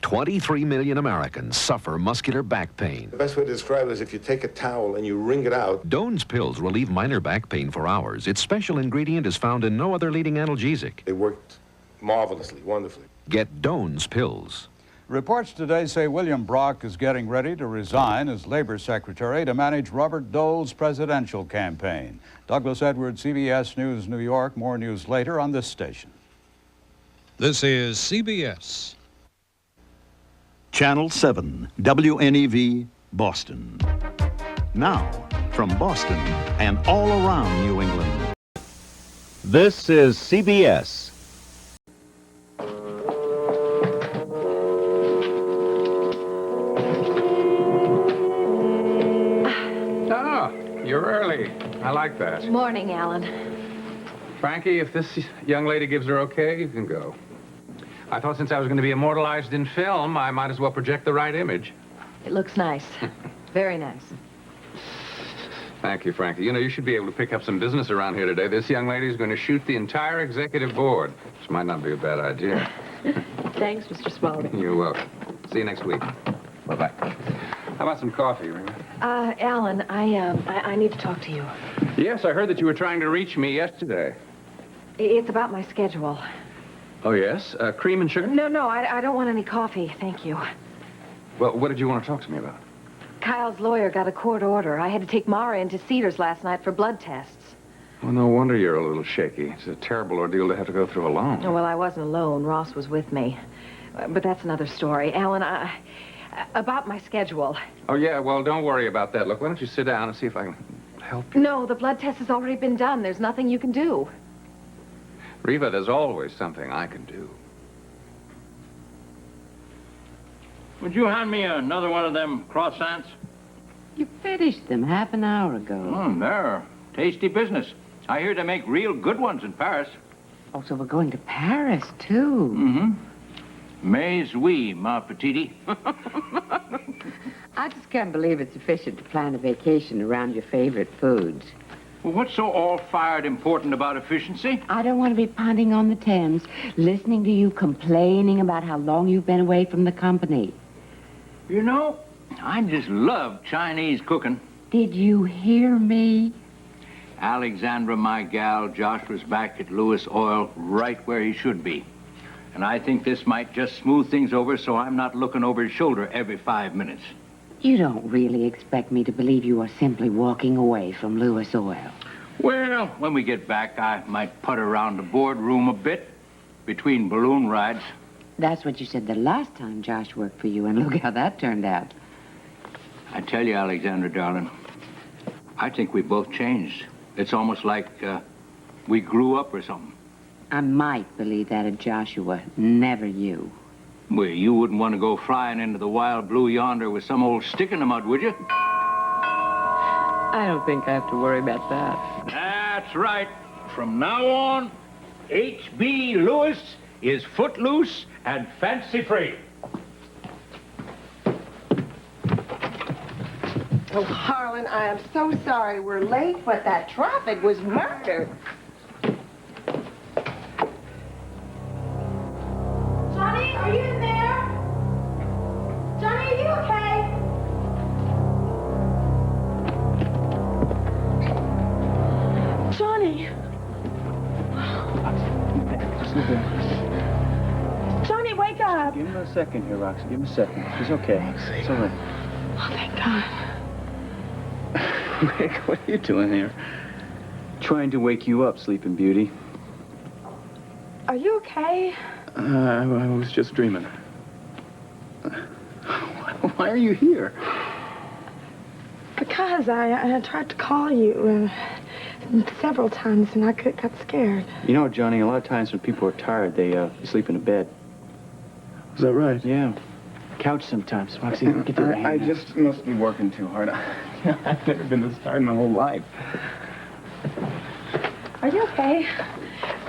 23 million Americans suffer muscular back pain. The best way to describe it is if you take a towel and you wring it out. Doan's pills relieve minor back pain for hours. Its special ingredient is found in no other leading analgesic. They worked marvelously, wonderfully. Get Doan's pills. Reports today say William Brock is getting ready to resign as Labor Secretary to manage Robert Dole's presidential campaign. Douglas Edwards, CBS News, New York. More news later on this station. This is CBS. Channel 7, WNEV, Boston. Now, from Boston and all around New England, this is CBS. Ah, you're early. I like that. Morning, Alan. Frankie, if this young lady gives her okay, you can go. I thought since I was going to be immortalized in film, I might as well project the right image. It looks nice. Very nice. Thank you, Frankie. You know, you should be able to pick up some business around here today. This young lady is going to shoot the entire executive board, which might not be a bad idea. Thanks, Mr. Spaulding. You're welcome. See you next week. Bye-bye. How about some coffee, Rima? Alan, I need to talk to you. Yes, I heard that you were trying to reach me yesterday. It's about my schedule. Oh, yes? Cream and sugar? No, I don't want any coffee, thank you. Well, what did you want to talk to me about? Kyle's lawyer got a court order. I had to take Mara into Cedars last night for blood tests. Well, no wonder you're a little shaky. It's a terrible ordeal to have to go through alone. Oh, well, I wasn't alone. Ross was with me. But that's another story. Alan, about my schedule. Oh, yeah, well, don't worry about that. Look, why don't you sit down and see if I can help you? No, the blood test has already been done. There's nothing you can do. Reva, there's always something I can do. Would you hand me another one of them croissants? You finished them half an hour ago. They're tasty business. I hear they make real good ones in Paris. Oh, so we're going to Paris, too. Mm-hmm. Mais oui, ma petite. I just can't believe it's sufficient to plan a vacation around your favorite foods. Well, what's so all-fired important about efficiency? I don't want to be punting on the Thames, listening to you complaining about how long you've been away from the company. You know, I just love Chinese cooking. Did you hear me? Alexandra, my gal, Joshua's back at Lewis Oil right where he should be. And I think this might just smooth things over so I'm not looking over his shoulder every 5 minutes. You don't really expect me to believe you are simply walking away from Lewis Oil. Well, when we get back, I might putter around the boardroom a bit between balloon rides. That's what you said the last time Josh worked for you, and look how that turned out. I tell you, Alexandra, darling, I think we both changed. It's almost like we grew up or something. I might believe that of Joshua, never you. Well, you wouldn't want to go flying into the wild blue yonder with some old stick in the mud, would you? I don't think I have to worry about that. That's right. From now on, H.B. Lewis is footloose and fancy-free. Oh, Harlan, I am so sorry we're late, but that traffic was murder. Johnny, are you in there? Johnny, are you okay? Johnny. Johnny, wake up. Give him a second here, Roxy. Give him a second. He's okay. It's all right. Oh, thank God. Rick, what are you doing here? Trying to wake you up, Sleeping Beauty. Are you okay? I was just dreaming. Why are you here? Because I tried to call you several times and I got scared. You know, Johnny, a lot of times when people are tired, they sleep in a bed. Is that right? Yeah. Couch sometimes. Roxy, get to the I just must be working too hard. I've never been this tired in my whole life. Are you okay?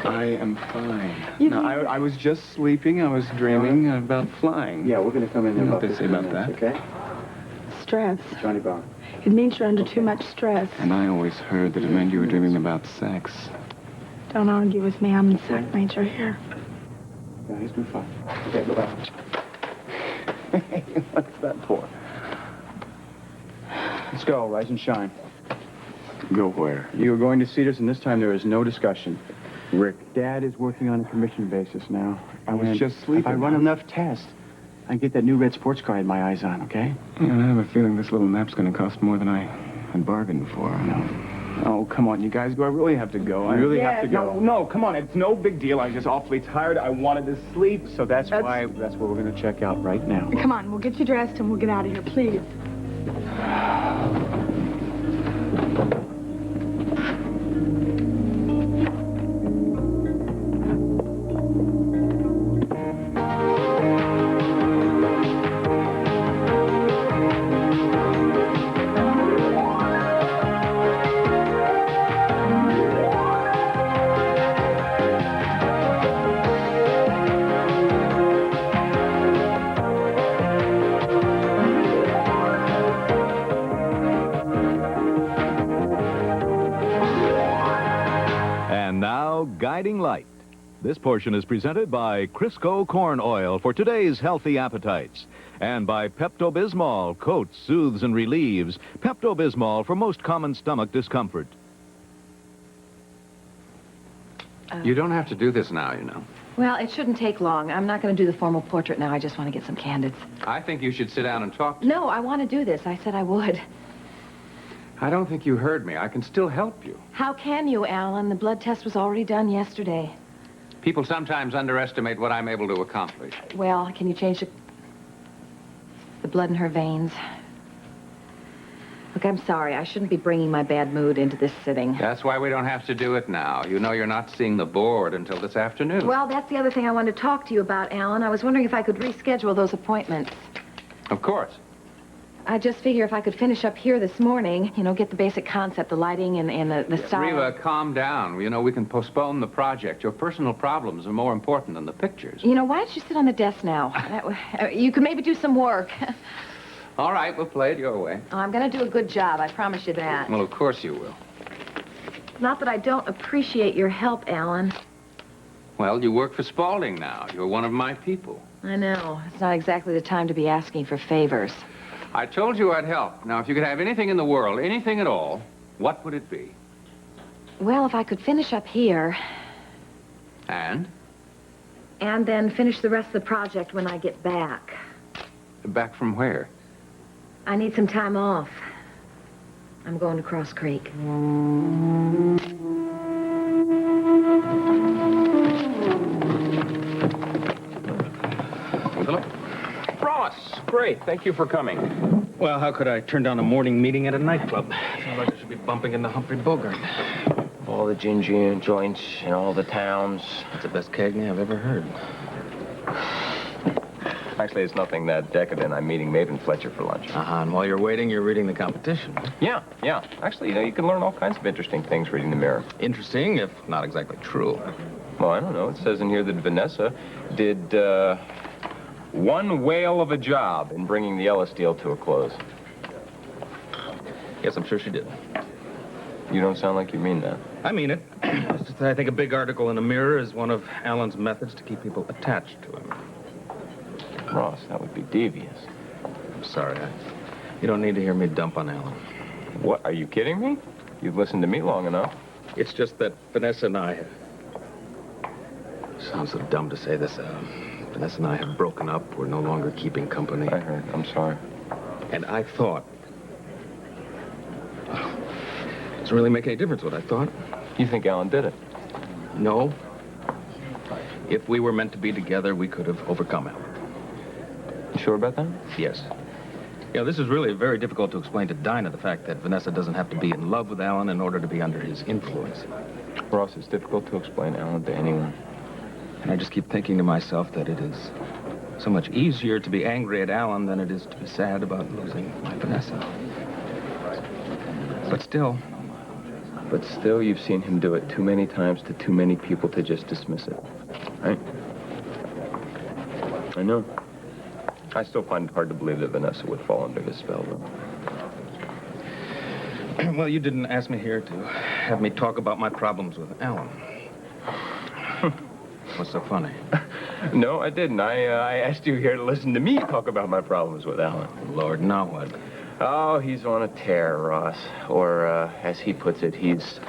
I am fine. No, I was just sleeping. I was dreaming about flying. Yeah, we're going to come in there You know about what they say about that? Okay? Stress. Johnny Bond. It means you're under too much stress. And I always heard that it meant you were dreaming about sex. Don't argue with me. I'm the psych major here. Yeah, he's been fine. Okay, bye-bye. What's that for? Let's go, rise and shine. Go where? You are going to Cedars, and this time there is no discussion. Rick, Dad is working on a commission basis now. I was just sleeping. If I run enough tests, I get that new red sports car I had my eyes on, okay? Yeah, I have a feeling this little nap's going to cost more than I had bargained for. Oh, come on, you guys go. I really have to go. I really have to go. No, come on. It's no big deal. I'm just awfully tired. I wanted to sleep, so that's why we're going to check out right now. Come on, we'll get you dressed and we'll get out of here, please. And now, Guiding Light. This portion is presented by Crisco Corn Oil for today's healthy appetites. And by Pepto-Bismol, coats, soothes, and relieves. Pepto-Bismol for most common stomach discomfort. You don't have to do this now, you know. Well, it shouldn't take long. I'm not going to do the formal portrait now. I just want to get some candids. I think you should sit down and talk. No, I want to do this. I said I would. I don't think you heard me. I can still help you. How can you, Alan? The blood test was already done yesterday. People sometimes underestimate what I'm able to accomplish. Well, can you change the blood in her veins? Look, I'm sorry. I shouldn't be bringing my bad mood into this sitting. That's why we don't have to do it now. You know you're not seeing the board until this afternoon. Well, that's the other thing I wanted to talk to you about, Alan. I was wondering if I could reschedule those appointments. Of course. I just figure if I could finish up here this morning, you know, get the basic concept, the lighting and the style. Reva, calm down. You know, we can postpone the project. Your personal problems are more important than the pictures. You know, why don't you sit on the desk now? You could maybe do some work. All right, we'll play it your way. Oh, I'm going to do a good job. I promise you that. Well, of course you will. Not that I don't appreciate your help, Alan. Well, you work for Spaulding now. You're one of my people. I know. It's not exactly the time to be asking for favors. I told you I'd help. Now, if you could have anything in the world, anything at all, what would it be? Well, if I could finish up here... And? And then finish the rest of the project when I get back. Back from where? I need some time off. I'm going to Cross Creek. Philip? Ross, great. Thank you for coming. Well, how could I turn down a morning meeting at a nightclub? I feel like I should be bumping into Humphrey Bogart. All the ginger joints in all the towns. That's the best cagney I've ever heard. Actually, it's nothing that decadent. I'm meeting Maven Fletcher for lunch. And while you're waiting, you're reading the competition. Yeah. Actually, you know, you can learn all kinds of interesting things reading the Mirror. Interesting, if not exactly true. Well, I don't know. It says in here that Vanessa did, one whale of a job in bringing the Ellis deal to a close. Yes, I'm sure she did. You don't sound like you mean that. I mean it. It's just that I think a big article in a Mirror is one of Alan's methods to keep people attached to him. Ross, that would be devious. I'm sorry. You don't need to hear me dump on Alan. What? Are you kidding me? You've listened to me long enough. It's just that Vanessa and I... Sounds so dumb to say this. Vanessa and I have broken up. We're no longer keeping company. I heard. I'm sorry. And I thought... Doesn't really make any difference what I thought. You think Alan did it? No. If we were meant to be together, we could have overcome Alan. You sure about that? Yes. You know, this is really very difficult to explain to Dinah, the fact that Vanessa doesn't have to be in love with Alan in order to be under his influence. Ross, it's difficult to explain Alan to anyone. And I just keep thinking to myself that it is so much easier to be angry at Alan than it is to be sad about losing my Vanessa. But still, you've seen him do it too many times to too many people to just dismiss it. Right? I know. I still find it hard to believe that Vanessa would fall under his spell, though. Well, you didn't ask me here to have me talk about my problems with Alan. What's so funny? No, I didn't. I asked you here to listen to me talk about my problems with Alan. Lord, now what? Oh, he's on a tear, Ross. Or, as he puts it, he's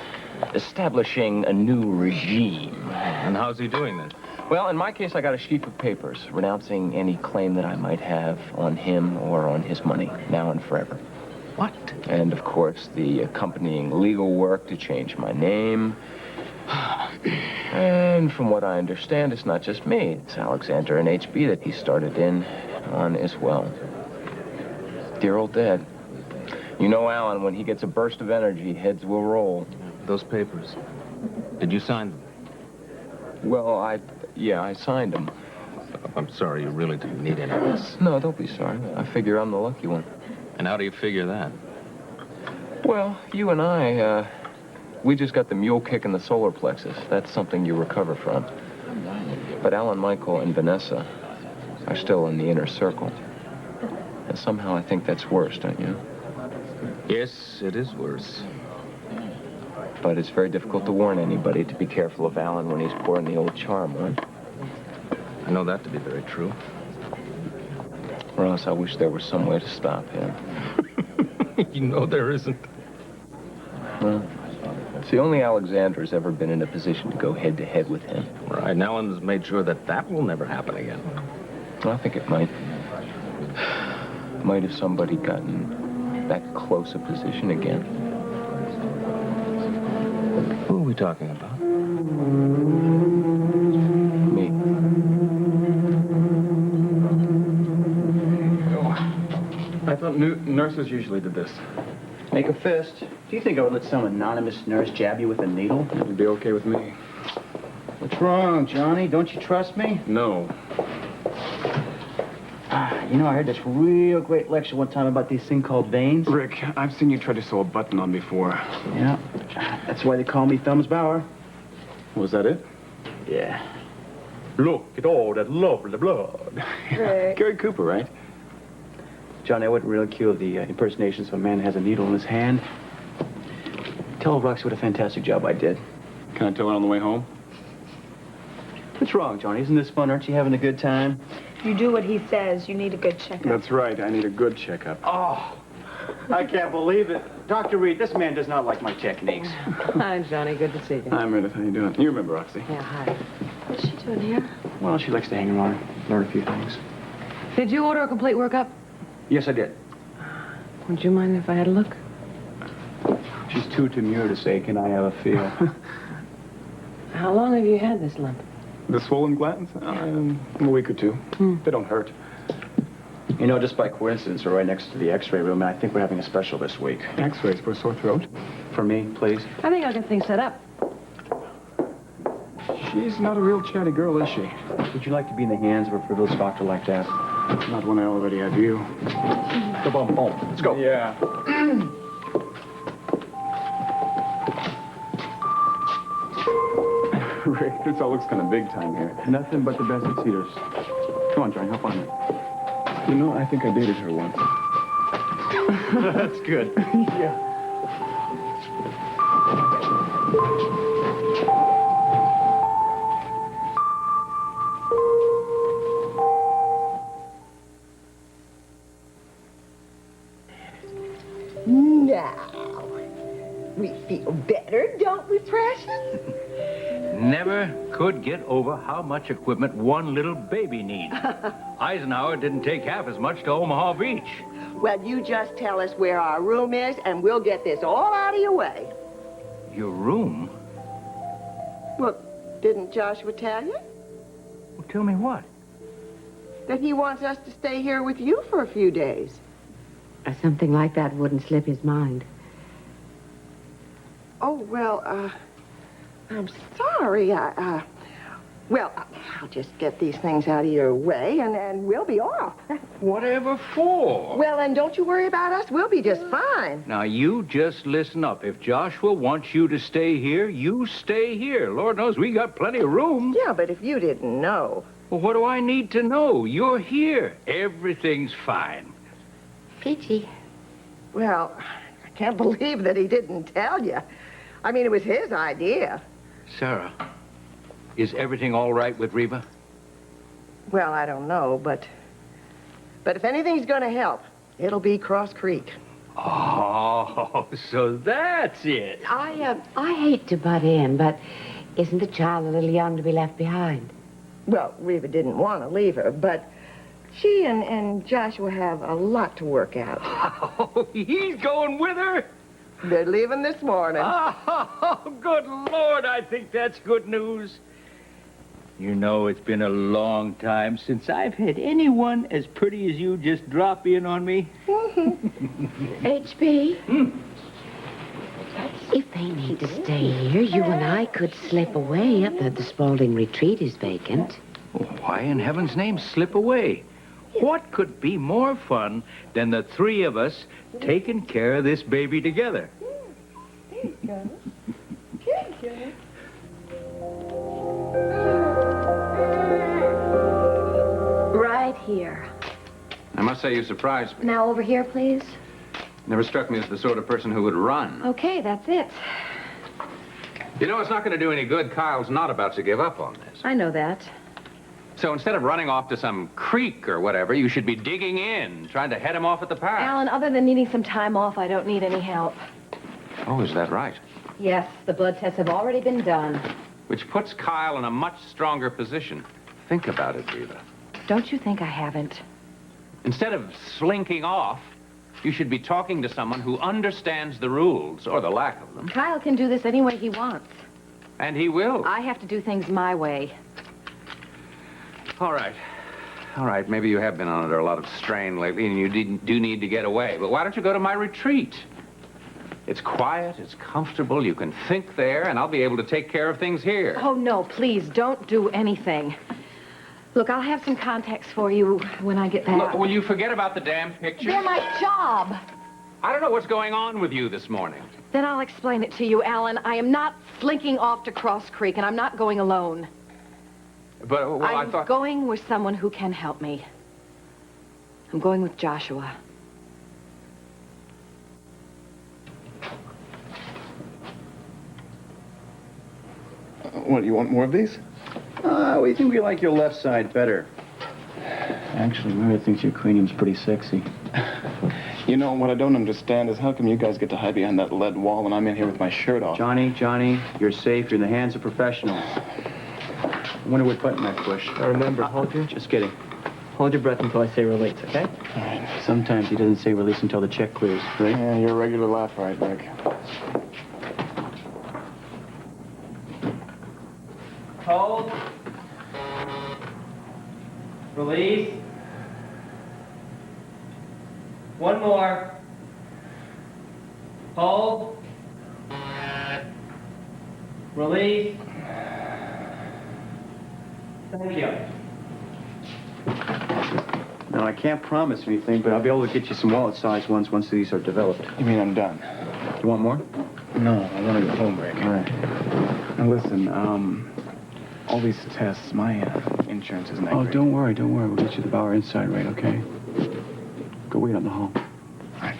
establishing a new regime. And how's he doing this? Well, in my case, I got a sheaf of papers renouncing any claim that I might have on him or on his money, now and forever. What? And, of course, the accompanying legal work to change my name. And from what I understand, it's not just me. It's Alexander and HB that he started in on as well. Dear old Dad. You know, Alan, when he gets a burst of energy, heads will roll. Those papers. Did you sign them? Well, I signed them. I'm sorry, you really didn't need any of this. No, don't be sorry. I figure I'm the lucky one. And how do you figure that? Well, you and I, we just got the mule kick in the solar plexus. That's something you recover from. But Alan, Michael, and Vanessa are still in the inner circle. And somehow I think that's worse, don't you? Yes, it is worse. But it's very difficult to warn anybody to be careful of Alan when he's pouring the old charm, right? I know that to be very true. Or else I wish there was some way to stop him. You know there isn't. Well, see, only Alexander's ever been in a position to go head-to-head with him. Right, and Alan's made sure that that will never happen again. I think it might. Might if somebody got in that close a position again. Who are we talking about? Me. I thought nurses usually did this. Make a fist. Do you think I would let some anonymous nurse jab you with a needle? It would be okay with me. What's wrong, Johnny? Don't you trust me? No. You know, I heard this real great lecture one time about these thing called veins. Rick, I've seen you try to sew a button on before. Yeah. That's why they call me Thumbs Bauer. Was that it? Yeah. Look at all that lovely blood. Gary Cooper, right? Johnny, I wouldn't ridicule the impersonations of a man who has a needle in his hand. Tell Roxy what a fantastic job I did. Can I tell her on the way home? What's wrong, Johnny? Isn't this fun? Aren't you having a good time? You do what he says. You need a good checkup. That's right. I need a good checkup. Oh, I can't believe it. Dr. Reed, this man does not like my techniques. Hi, Johnny. Good to see you. Hi, Meredith. How you doing? You remember Roxy? Yeah, hi. What's she doing here? Well, she likes to hang around, learn a few things. Did you order a complete workup? Yes, I did. Would you mind if I had a look? She's too demure to say, can I have a feel? How long have you had this lump? The swollen glands? A week or two. They don't hurt. You know, just by coincidence, we're right next to the x-ray room, and I think we're having a special this week. X-rays for a sore throat? For me, please. I think I'll get things set up. She's not a real chatty girl, is she? Would you like to be in the hands of a privileged doctor like that? Not when I already have you. Boom, boom. Let's go. Yeah. Rick, this all looks kind of big time here. Nothing but the best of cedars. Come on, Johnny, hop on me. You know, I think I dated her once. That's good. Yeah. Now, we feel better, don't we, Precious? Never could get over how much equipment one little baby needs. Eisenhower didn't take half as much to Omaha Beach. Well, you just tell us where our room is, and we'll get this all out of your way. Your room? Well, didn't Joshua tell you? Well, tell me what? That he wants us to stay here with you for a few days. Something like that wouldn't slip his mind. Oh, well, I'm sorry. Well, I'll just get these things out of your way, and we'll be off. Whatever for? Well, and don't you worry about us. We'll be just fine. Now, you just listen up. If Joshua wants you to stay here, you stay here. Lord knows we got plenty of room. Yeah, but if you didn't know. Well, what do I need to know? You're here. Everything's fine. Peachy. Well, I can't believe that he didn't tell you. I mean, it was his idea. Sarah, is everything all right with Reba? Well, I don't know, but if anything's going to help, it'll be Cross Creek. Oh, so that's it. I hate to butt in, but isn't the child a little young to be left behind? Well, Reba didn't want to leave her, but she and Joshua have a lot to work out. Oh, he's going with her? They're leaving this morning. Oh, good Lord, I think that's good news. You know, it's been a long time since I've had anyone as pretty as you just drop in on me. HB? If they need to stay here, you and I could slip away up that the Spaulding retreat is vacant. Why in heaven's name slip away? What could be more fun than the three of us taking care of this baby together? There you go. Good girl. Right here. I must say you surprised me. Now over here, please. Never struck me as the sort of person who would run. Okay, that's it. You know, it's not going to do any good. Kyle's not about to give up on this. I know that. So instead of running off to some creek or whatever, you should be digging in, trying to head him off at the pass. Alan, other than needing some time off, I don't need any help. Oh, is that right? Yes, the blood tests have already been done. Which puts Kyle in a much stronger position. Think about it, Viva. Don't you think I haven't? Instead of slinking off, you should be talking to someone who understands the rules, or the lack of them. Kyle can do this any way he wants. And he will. I have to do things my way. All right. All right, maybe you have been under a lot of strain lately, and you do need to get away. But why don't you go to my retreat? It's quiet, it's comfortable, you can think there, and I'll be able to take care of things here. Oh, no, please, don't do anything. Look, I'll have some contacts for you when I get back. Look, will you forget about the damn pictures? They're my job. I don't know what's going on with you this morning. Then I'll explain it to you, Alan. I am not slinking off to Cross Creek, and I'm not going alone. But, well, I I'm thought... going with someone who can help me. I'm going with Joshua. What, you want more of these? We think we like your left side better. Actually, Mary thinks your cranium's pretty sexy. You know, what I don't understand is how come you guys get to hide behind that lead wall when I'm in here with my shirt off? Johnny, you're safe. You're in the hands of professionals. I wonder what button I push. Remember, hold your... Just kidding. Hold your breath until I say release, okay? All right. Sometimes he doesn't say release until the check clears, right? Yeah, you're a regular laugh, right, Rick? Hold. Release. One more. Hold. Release. Thank you. Now, I can't promise anything, but I'll be able to get you some wallet-sized ones once these are developed. You mean I'm done? You want more? No, I want to go home, Rick. All right. Now, listen, all these tests, my insurance isn't that Oh, great. don't worry. We'll get you the Bauer inside rate, okay? Go wait on the hall. All right.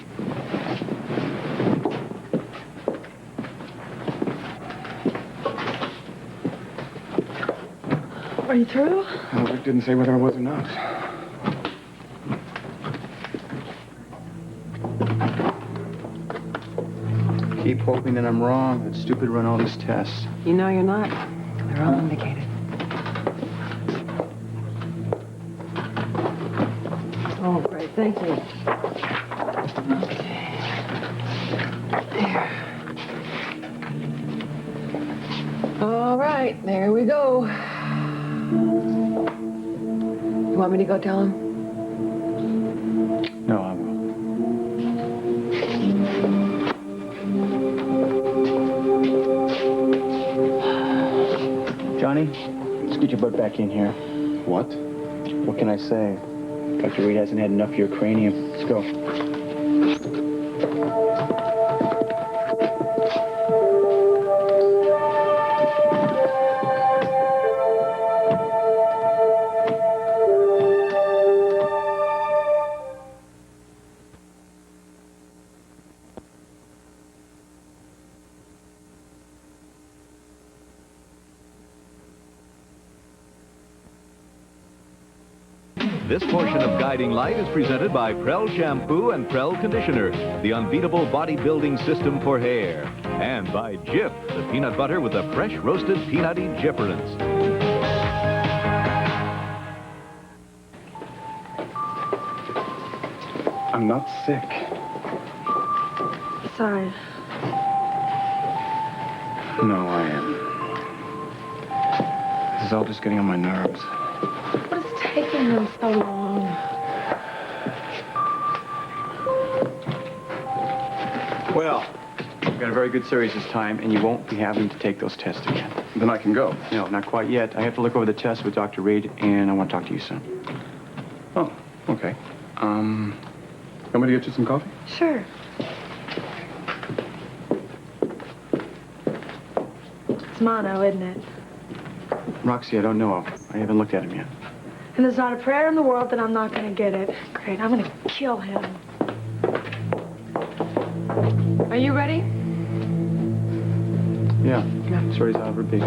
Are you through? Well, Rick didn't say whether I was or not. Keep hoping that I'm wrong. It's stupid to run all these tests. You know you're not. They're all indicated. Oh, great. Thank you. Okay. There. All right. There we go. You want me to go tell him? No, I will. Johnny, let's get your butt back in here. What? What can I say? Dr. Reed hasn't had enough of your cranium. Let's go. This portion of Guiding Light is presented by Prell Shampoo and Prell Conditioner, the unbeatable bodybuilding system for hair. And by Jif, the peanut butter with the fresh roasted peanutty Jifference. I'm not sick. Sorry. No, I am. This is all just getting on my nerves. What is taking them so long? Well, we've got a very good series this time, and you won't be having to take those tests again. Then I can go. No, not quite yet. I have to look over the tests with Dr. Reed, and I want to talk to you soon. Oh, okay. Want me to get you some coffee? Sure. It's mono, isn't it? Roxy, I don't know. I haven't looked at him yet. And there's not a prayer in the world that I'm not going to get it. Great, I'm going to kill him. Are you ready? Yeah. As ready as I'll ever be.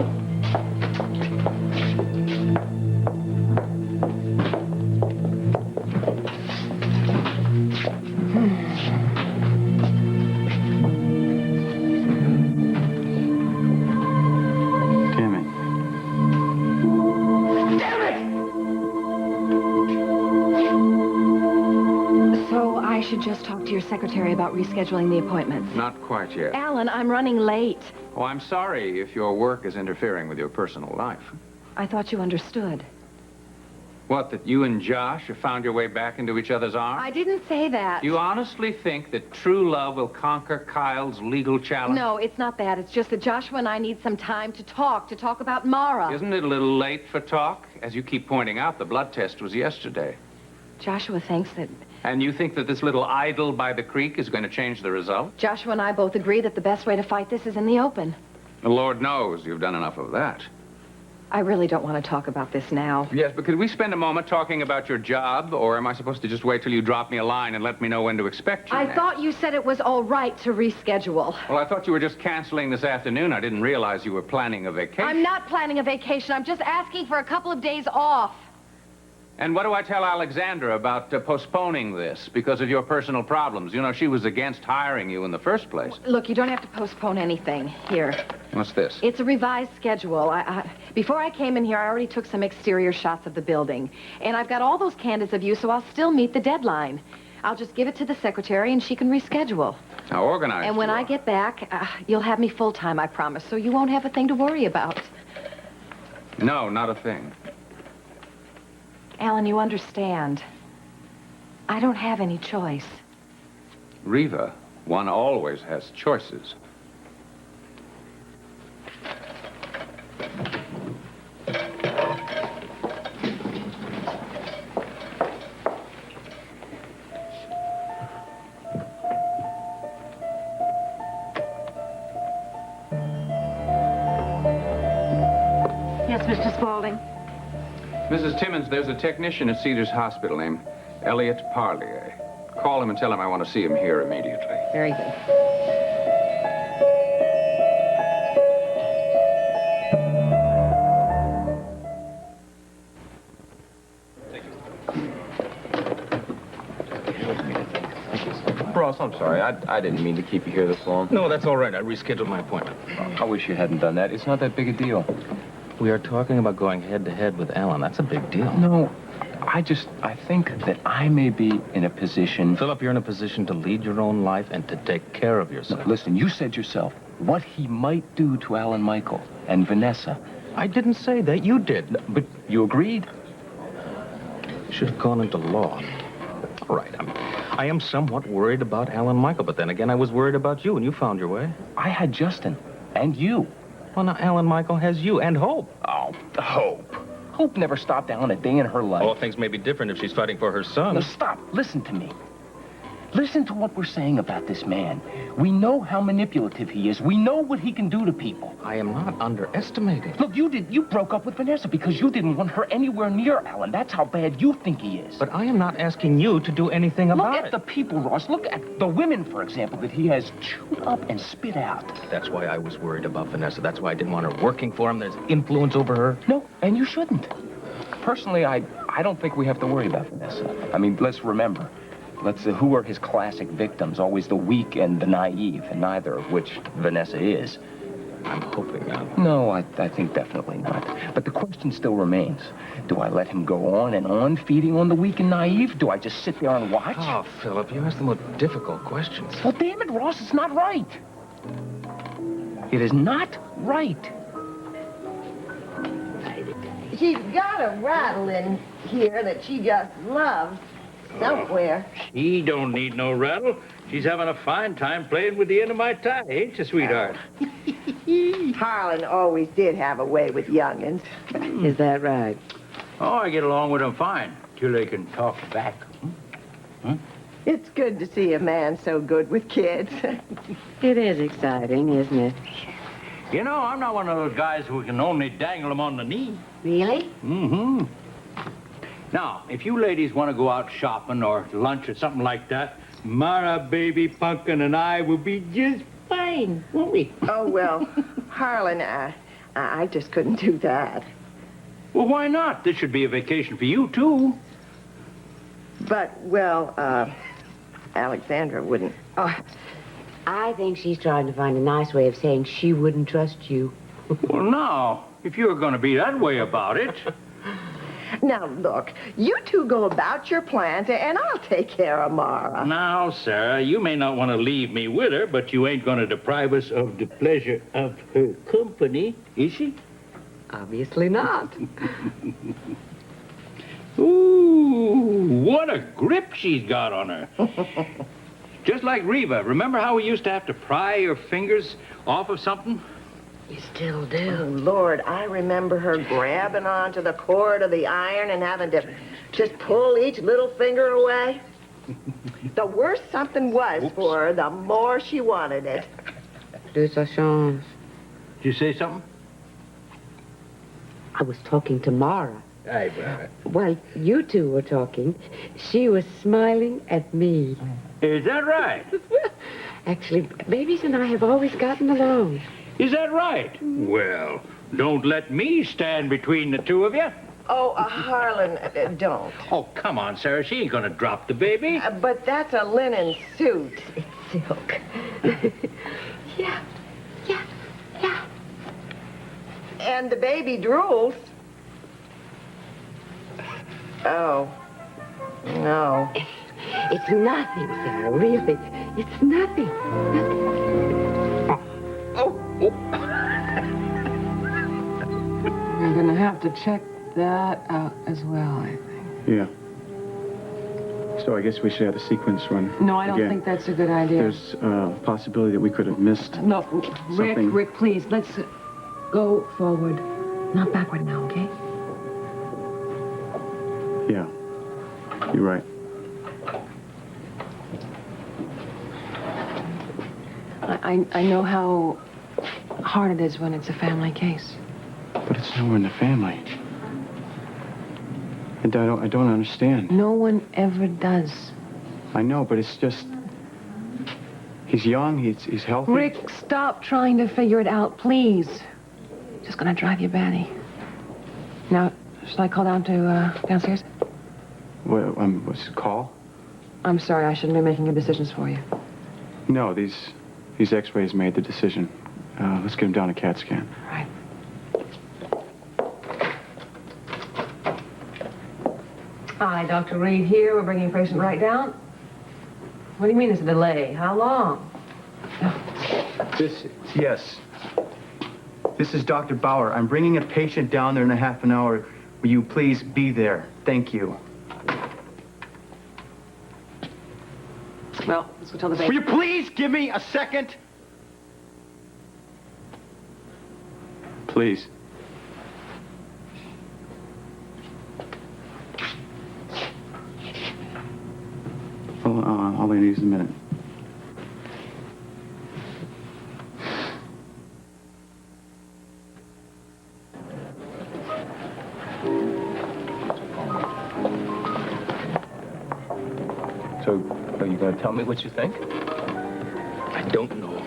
Just talk to your secretary about rescheduling the appointments. Not quite yet. Alan, I'm running late. Oh, I'm sorry if your work is interfering with your personal life. I thought you understood. What, that you and Josh have found your way back into each other's arms? I didn't say that. You honestly think that true love will conquer Kyle's legal challenge? No, it's not that. It's just that Joshua and I need some time to talk about Mara. Isn't it a little late for talk? As you keep pointing out, the blood test was yesterday. Joshua thinks that... And you think that this little idol by the creek is going to change the result? Joshua and I both agree that the best way to fight this is in the open. The Lord knows you've done enough of that. I really don't want to talk about this now. Yes, but could we spend a moment talking about your job, or am I supposed to just wait till you drop me a line and let me know when to expect you I next? thought you said it was all right to reschedule. Well, I thought you were just canceling this afternoon. I didn't realize you were planning a vacation. I'm not planning a vacation. I'm just asking for a couple of days off. And what do I tell Alexandra about postponing this because of your personal problems? You know, she was against hiring you in the first place. Look, you don't have to postpone anything. Here. What's this? It's a revised schedule. Before I came in here, I already took some exterior shots of the building. And I've got all those candidates of you, so I'll still meet the deadline. I'll just give it to the secretary, and she can reschedule. How organized And when you I are. get back, you'll have me full-time, I promise, so you won't have a thing to worry about. No, not a thing. Alan, you understand. I don't have any choice. Reva, one always has choices. Yes, Mr. Spaulding. Mrs. Timmons, there's a technician at Cedars Hospital named Elliot Parlier. Call him and tell him I want to see him here immediately. Very good. Ross, I'm sorry. I didn't mean to keep you here this long. No, that's all right. I rescheduled my appointment. I wish you hadn't done that. It's not that big a deal. We are talking about going head-to-head with Alan. That's a big deal. No, I think that I may be in a position... Philip, you're in a position to lead your own life and to take care of yourself. Listen, you said yourself what he might do to Alan Michael and Vanessa. I didn't say that. You did. But you agreed? You should have gone into law. All right. I am somewhat worried about Alan Michael, but then again, I was worried about you, and you found your way. I had Justin. And you. Well, now, Alan Michael has you and Hope. Oh, Hope. Hope never stopped Alan a day in her life. Oh, things may be different if she's fighting for her son. No, stop. Listen to me. Listen to what we're saying about this man. We know how manipulative he is. We know what he can do to people. I am not underestimating. Look, you broke up with Vanessa because you didn't want her anywhere near Alan. That's how bad you think he is. But I am not asking you to do anything about it. Look at the people, Ross. Look at the women, for example, that he has chewed up and spit out. That's why I was worried about Vanessa. That's why I didn't want her working for him. There's influence over her. No, and you shouldn't. Personally, I don't think we have to worry about Vanessa. I mean, let's remember. Who are his classic victims? Always the weak and the naive, and neither of which Vanessa is. I'm hoping not. No, I think definitely not. But the question still remains. Do I let him go on and on feeding on the weak and naive? Do I just sit there and watch? Oh, Philip, you ask the most difficult questions. Well, damn it, Ross, it's not right. It is not right. She's got a rattle in here that she just loves somewhere. She don't need no rattle. She's having a fine time playing with the end of my tie, ain't you, sweetheart? Harlan always did have a way with young'uns. Is that right? Oh, I get along with them fine, till they can talk back. It's good to see a man so good with kids. It is exciting, isn't it? You know, I'm not one of those guys who can only dangle them on the knee. Really? Mm-hmm. Now, if you ladies want to go out shopping or lunch or something like that, Mara, baby, Pumpkin, and I will be just fine, won't we? Oh, well, Harlan, I just couldn't do that. Well, why not? This should be a vacation for you, too. But, well, Alexandra wouldn't. Oh, I think she's trying to find a nice way of saying she wouldn't trust you. Well, now, if you're going to be that way about it... Now, look, you two go about your plans, and I'll take care of Mara. Now, Sarah, you may not want to leave me with her, but you ain't going to deprive us of the pleasure of her company, is she? Obviously not. Ooh, what a grip she's got on her. Just like Reva. Remember how we used to have to pry your fingers off of something? You still do. Oh, Lord, I remember her grabbing onto the cord of the iron and having to just pull each little finger away. The worse something was for her, the more she wanted it. De sa chance. Did you say something? I was talking to Mara. Hey, brother. While you two were talking, she was smiling at me. Is that right? Actually, babies and I have always gotten along. Is that right? Well, don't let me stand between the two of you. Oh, Harlan, don't. Oh, come on, Sarah. She ain't gonna drop the baby. But that's a linen suit. It's silk. Yeah. And the baby drools. Oh. No. It's nothing, Sarah, really. It's nothing. You're gonna have to check that out as well, I think. Yeah. So I guess we should have the sequence run. No, I don't again. think that's a good idea. There's a possibility that we could have missed No, something. Rick, please, let's go forward. Not backward now, okay? Yeah. You're right. I know how hard it is when it's a family case. But it's nowhere in the family. And I don't understand. No one ever does. I know, but it's just... He's young, he's healthy. Rick, stop trying to figure it out, please. Just gonna drive you batty. Now, should I call down to, downstairs? What, what's it call? I'm sorry, I shouldn't be making your decisions for you. No, these x-rays made the decision. Let's get him down a CAT scan. Right. Hi, Dr. Reed here. We're bringing a patient right down. What do you mean there's a delay? How long? Yes. This is Dr. Bauer. I'm bringing a patient down there in a half an hour. Will you please be there? Thank you. Well, let's go tell the Will baby. you please give me a second? Please. All I need is a minute. So, are you going to tell me what you think? I don't know.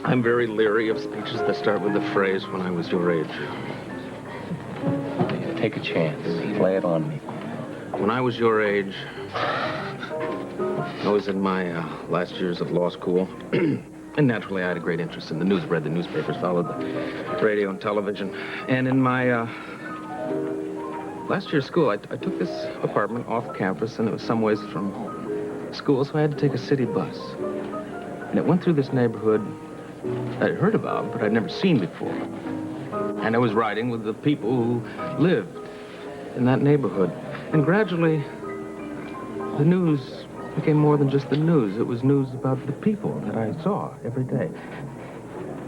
I'm very leery of speeches that start with the phrase, when I was your age. Take a chance. Play it on me. When I was your age, I was in my last years of law school. And naturally, I had a great interest in the news, read the newspapers, followed the radio and television. And in my last year of school, I took this apartment off campus, and it was some ways from school, so I had to take a city bus. And it went through this neighborhood I'd heard about, but I'd never seen before. And I was riding with the people who lived in that neighborhood. And gradually, the news became more than just the news. It was news about the people that I saw every day.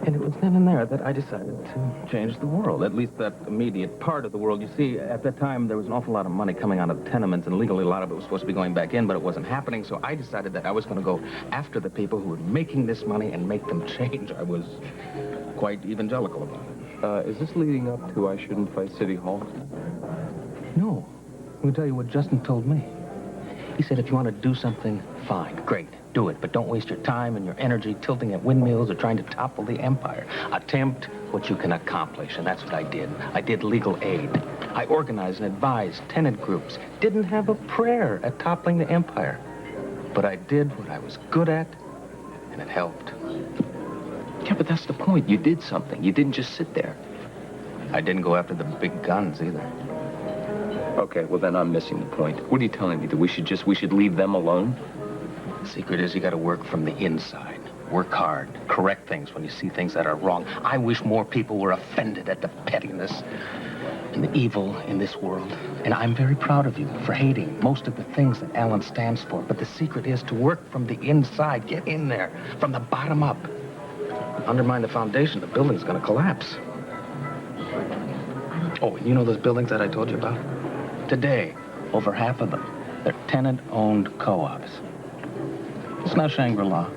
And it was then and there that I decided to change the world, at least that immediate part of the world. You see, at that time, there was an awful lot of money coming out of the tenements, and legally a lot of it was supposed to be going back in, but it wasn't happening, so I decided that I was going to go after the people who were making this money and make them change. I was quite evangelical about it. Is this leading up to I shouldn't fight City Hall? No. Let me tell you what Justin told me. He said, if you want to do something, fine, great, do it. But don't waste your time and your energy tilting at windmills or trying to topple the empire. Attempt what you can accomplish, and that's what I did. I did legal aid. I organized and advised tenant groups. Didn't have a prayer at toppling the empire. But I did what I was good at, and it helped. Yeah, but that's the point. You did something. You didn't just sit there. I didn't go after the big guns either. Okay, well then I'm missing the point. What are you telling me? That we should leave them alone? The secret is you gotta work from the inside. Work hard. Correct things when you see things that are wrong. I wish more people were offended at the pettiness and the evil in this world. And I'm very proud of you for hating most of the things that Alan stands for. But the secret is to work from the inside. Get in there, from the bottom up. Undermine the foundation, the building's gonna collapse. Oh, and you know those buildings that I told you about? Today, over half of them, they're tenant-owned co-ops. It's not Shangri-La,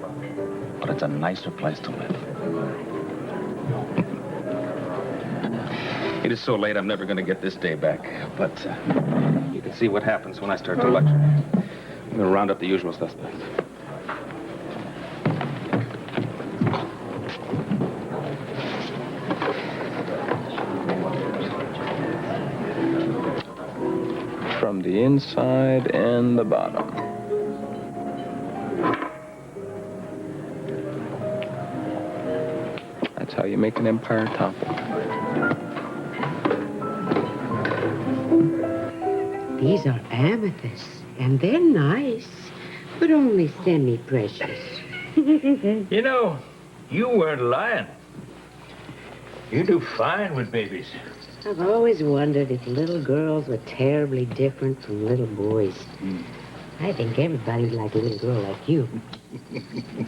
but it's a nicer place to live. It is so late, I'm never going to get this day back. But you can see what happens when I start to lecture. I'm going to round up the usual suspects. From the inside and the bottom. That's how you make an empire topple. These are amethysts, and they're nice, but only semi-precious. You know, you weren't lying. You do fine with babies. I've always wondered if little girls were terribly different from little boys. I think everybody would like a little girl like you.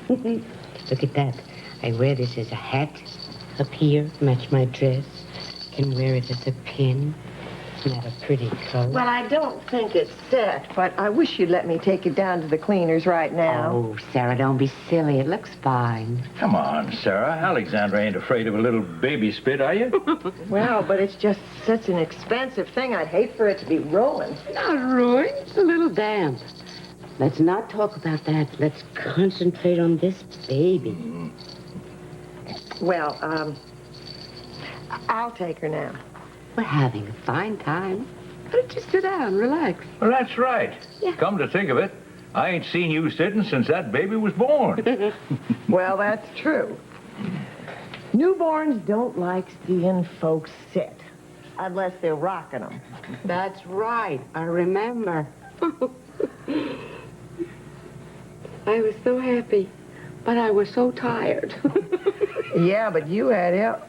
Look at that. I wear this as a hat up here, match my dress. Can wear it as a pin. Isn't that a pretty color? Well, I don't think it's set, but I wish you'd let me take it down to the cleaners right now. Oh, Sarah, don't be silly. It looks fine. Come on, Sarah. Alexandra ain't afraid of a little baby spit, are you? Well, but it's just such an expensive thing. I'd hate for it to be ruined. Not ruined. It's a little damp. Let's not talk about that. Let's concentrate on this baby. Well, I'll take her now. We're having a fine time. Why don't you sit down, relax? Well, that's right. Yeah. Come to think of it, I ain't seen you sitting since that baby was born. Well, that's true. Newborns don't like seeing folks sit, unless they're rocking them. That's right. I remember. I was so happy, but I was so tired. Yeah, but you had help.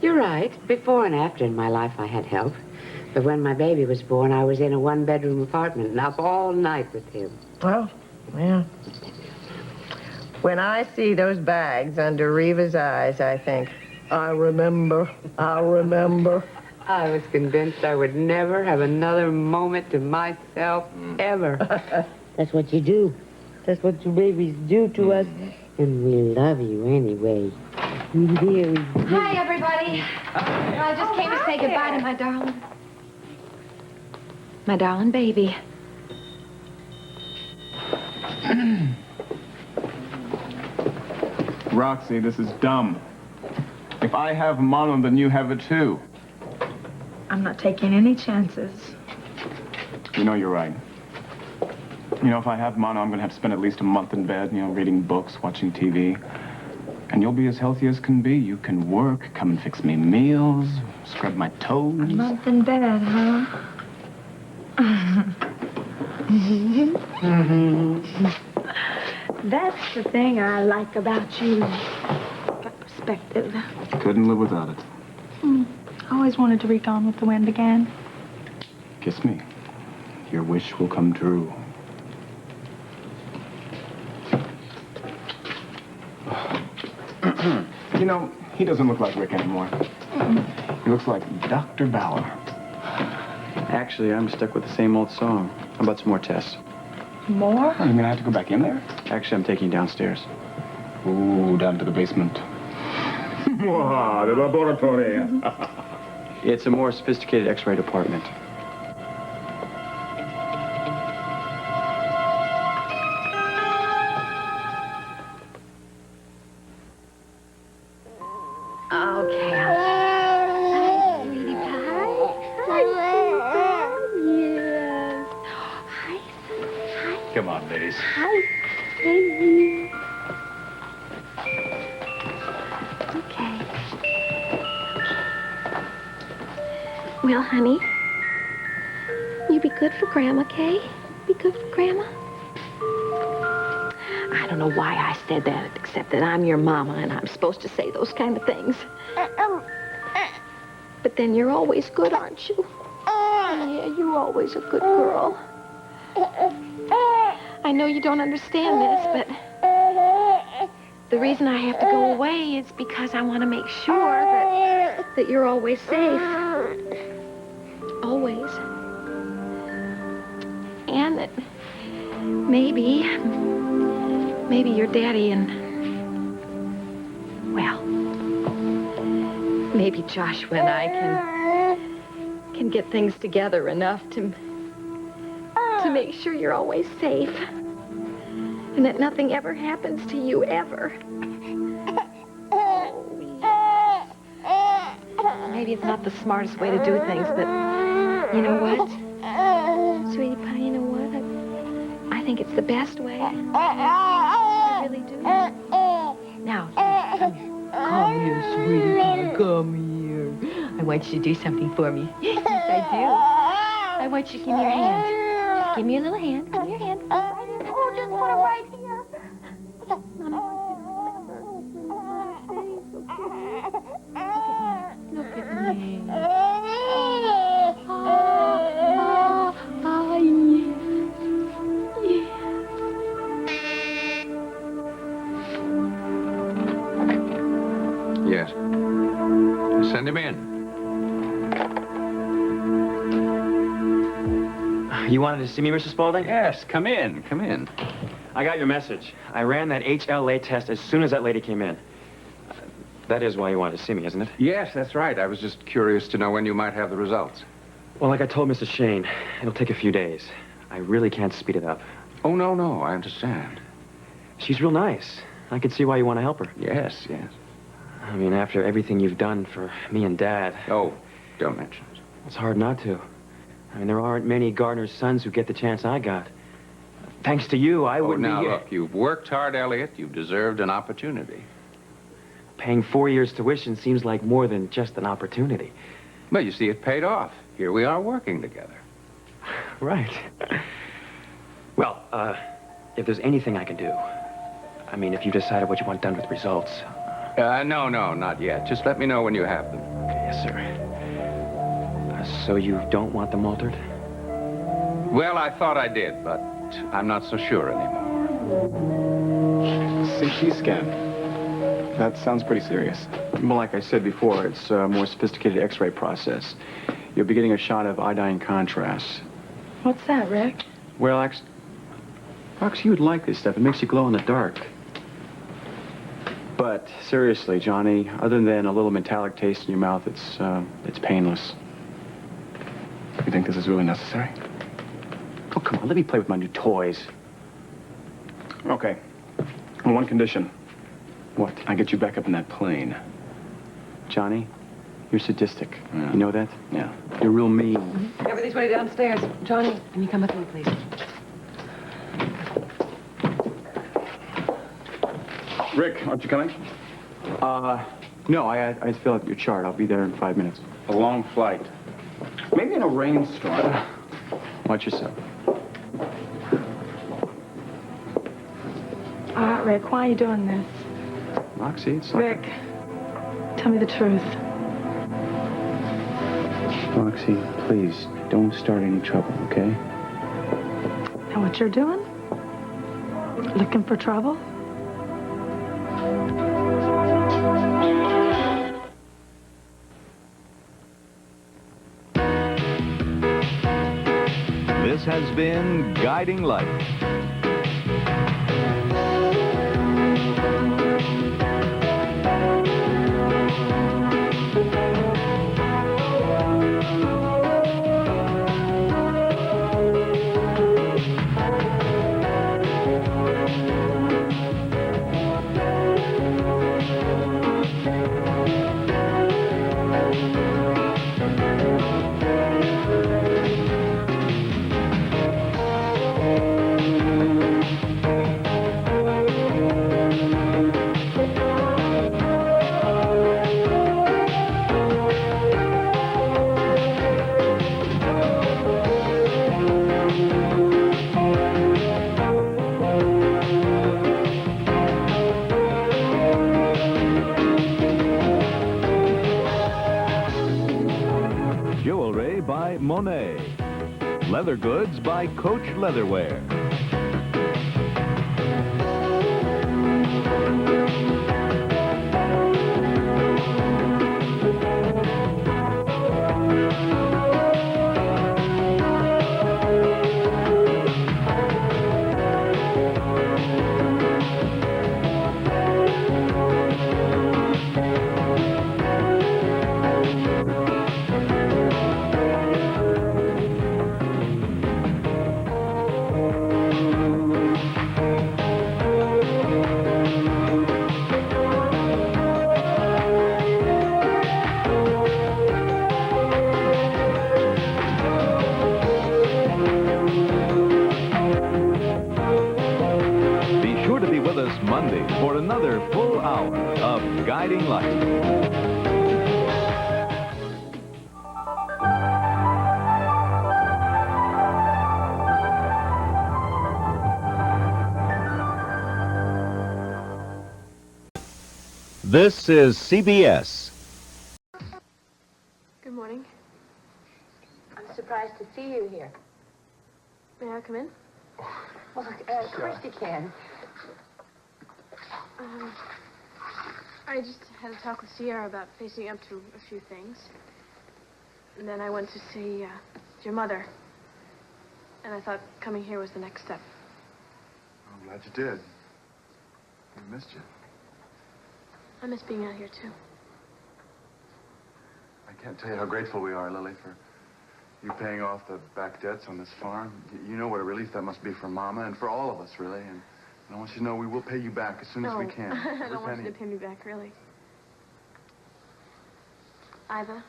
You're right. Before and after in my life, I had help. But when my baby was born, I was in a one-bedroom apartment and up all night with him. Well, yeah. When I see those bags under Reva's eyes, I think, I remember. I was convinced I would never have another moment to myself, ever. That's what you do. That's what your babies do to us. And we love you anyway. Hi, everybody. I just came to say goodbye to my darling. My darling baby. Roxy, this is dumb. If I have mono, then you have it too. I'm not taking any chances. You know you're right. You know, if I have mono, I'm going to have to spend at least a month in bed, reading books, watching TV. And you'll be as healthy as can be. You can work, come and fix me meals, scrub my toes. A month in bed, huh? That's the thing I like about you. Got perspective. Couldn't live without it. I always wanted to be gone with the wind again. Kiss me. Your wish will come true. You know, he doesn't look like Rick anymore. He looks like Dr. Bauer. Actually, I'm stuck with the same old song. How about some more tests? More? I'm gonna have to go back in there? Actually, I'm taking you downstairs. Ooh, down to the basement. The laboratory. It's a more sophisticated X-ray department. Okay. Hi, sweetie pie. Hi, yes. Hi, hi. Come on, ladies. Hi, baby. Okay. Well, honey, you be good for Grandma, okay? Be good for Grandma. I don't know why I said that, except that I'm your mama and I'm supposed to say those kind of things. But then you're always good, aren't you? Yeah, you're always a good girl. I know you don't understand this, but the reason I have to go away is because I want to make sure that you're always safe. Always. And that maybe your daddy and, well, maybe Joshua and I can get things together enough to make sure you're always safe. And that nothing ever happens to you, ever. Maybe it's not the smartest way to do things, but you know what? Sweetie pie, you know what? I think it's the best way. I really do. Now, come here. Come here, sweetie pie. Come here. I want you to do something for me. Yes, I do. I want you to give me your hand. Just give me your little hand. Give me your hand. Right here. Oh, just put it right here. Mommy wants you to remember. Look at me. Yes. Send him in. You wanted to see me, Mr. Spaulding? Yes, come in, come in. I got your message. I ran that HLA test as soon as that lady came in. That is why you wanted to see me, isn't it? Yes, that's right. I was just curious to know when you might have the results. Well, like I told Mrs. Shane, it'll take a few days. I really can't speed it up. Oh, no, I understand. She's real nice. I can see why you want to help her. Yes. I mean, after everything you've done for me and Dad... Oh, don't mention it. It's hard not to. I mean, there aren't many gardener's sons who get the chance I got. Thanks to you, I wouldn't be now, here. Look, you've worked hard, Elliot. You've deserved an opportunity. Paying 4 years' tuition seems like more than just an opportunity. Well, you see, it paid off. Here we are working together. Right. Well, if there's anything I can do, I mean, if you decided what you want done with results... No, not yet. Just let me know when you have them. Okay, yes, sir. So you don't want them altered? Well, I thought I did, but I'm not so sure anymore. CT scan. That sounds pretty serious. Well, like I said before, it's a more sophisticated X-ray process. You'll be getting a shot of iodine contrast. What's that, Rick? Well, Fox, you would like this stuff. It makes you glow in the dark. But seriously, Johnny, other than a little metallic taste in your mouth, it's painless. You think this is really necessary? Oh, come on, let me play with my new toys. Okay. On one condition. What? I get you back up in that plane. Johnny, you're sadistic. Yeah. You know that? Yeah. You're real mean. Everything's ready downstairs. Johnny, can you come with me, please? Rick, aren't you coming? No, I fill out your chart. I'll be there in 5 minutes. A long flight. Maybe in a rainstorm. Watch yourself. All right, Rick, why are you doing this? Roxy, it's like... Rick, tell me the truth. Roxy, please, don't start any trouble, okay? Know what you're doing? Looking for trouble? This has been Guiding Light. Jewelry by Monet. Leather goods by Coach Leatherware. Be sure to be with us Monday for another full hour of Guiding Light. This is CBS. Good morning. I'm surprised to see you here. May I come in? Well, of course you can. I just had a talk with Sierra about facing up to a few things. And then I went to see your mother. And I thought coming here was the next step. I'm glad you did. We missed you. I miss being out here, too. I can't tell you how grateful we are, Lily, for you paying off the back debts on this farm. You know what a relief that must be for Mama and for all of us, really. And I want you to know we will pay you back as soon as we can. I don't want you to pay me back, really. Iva,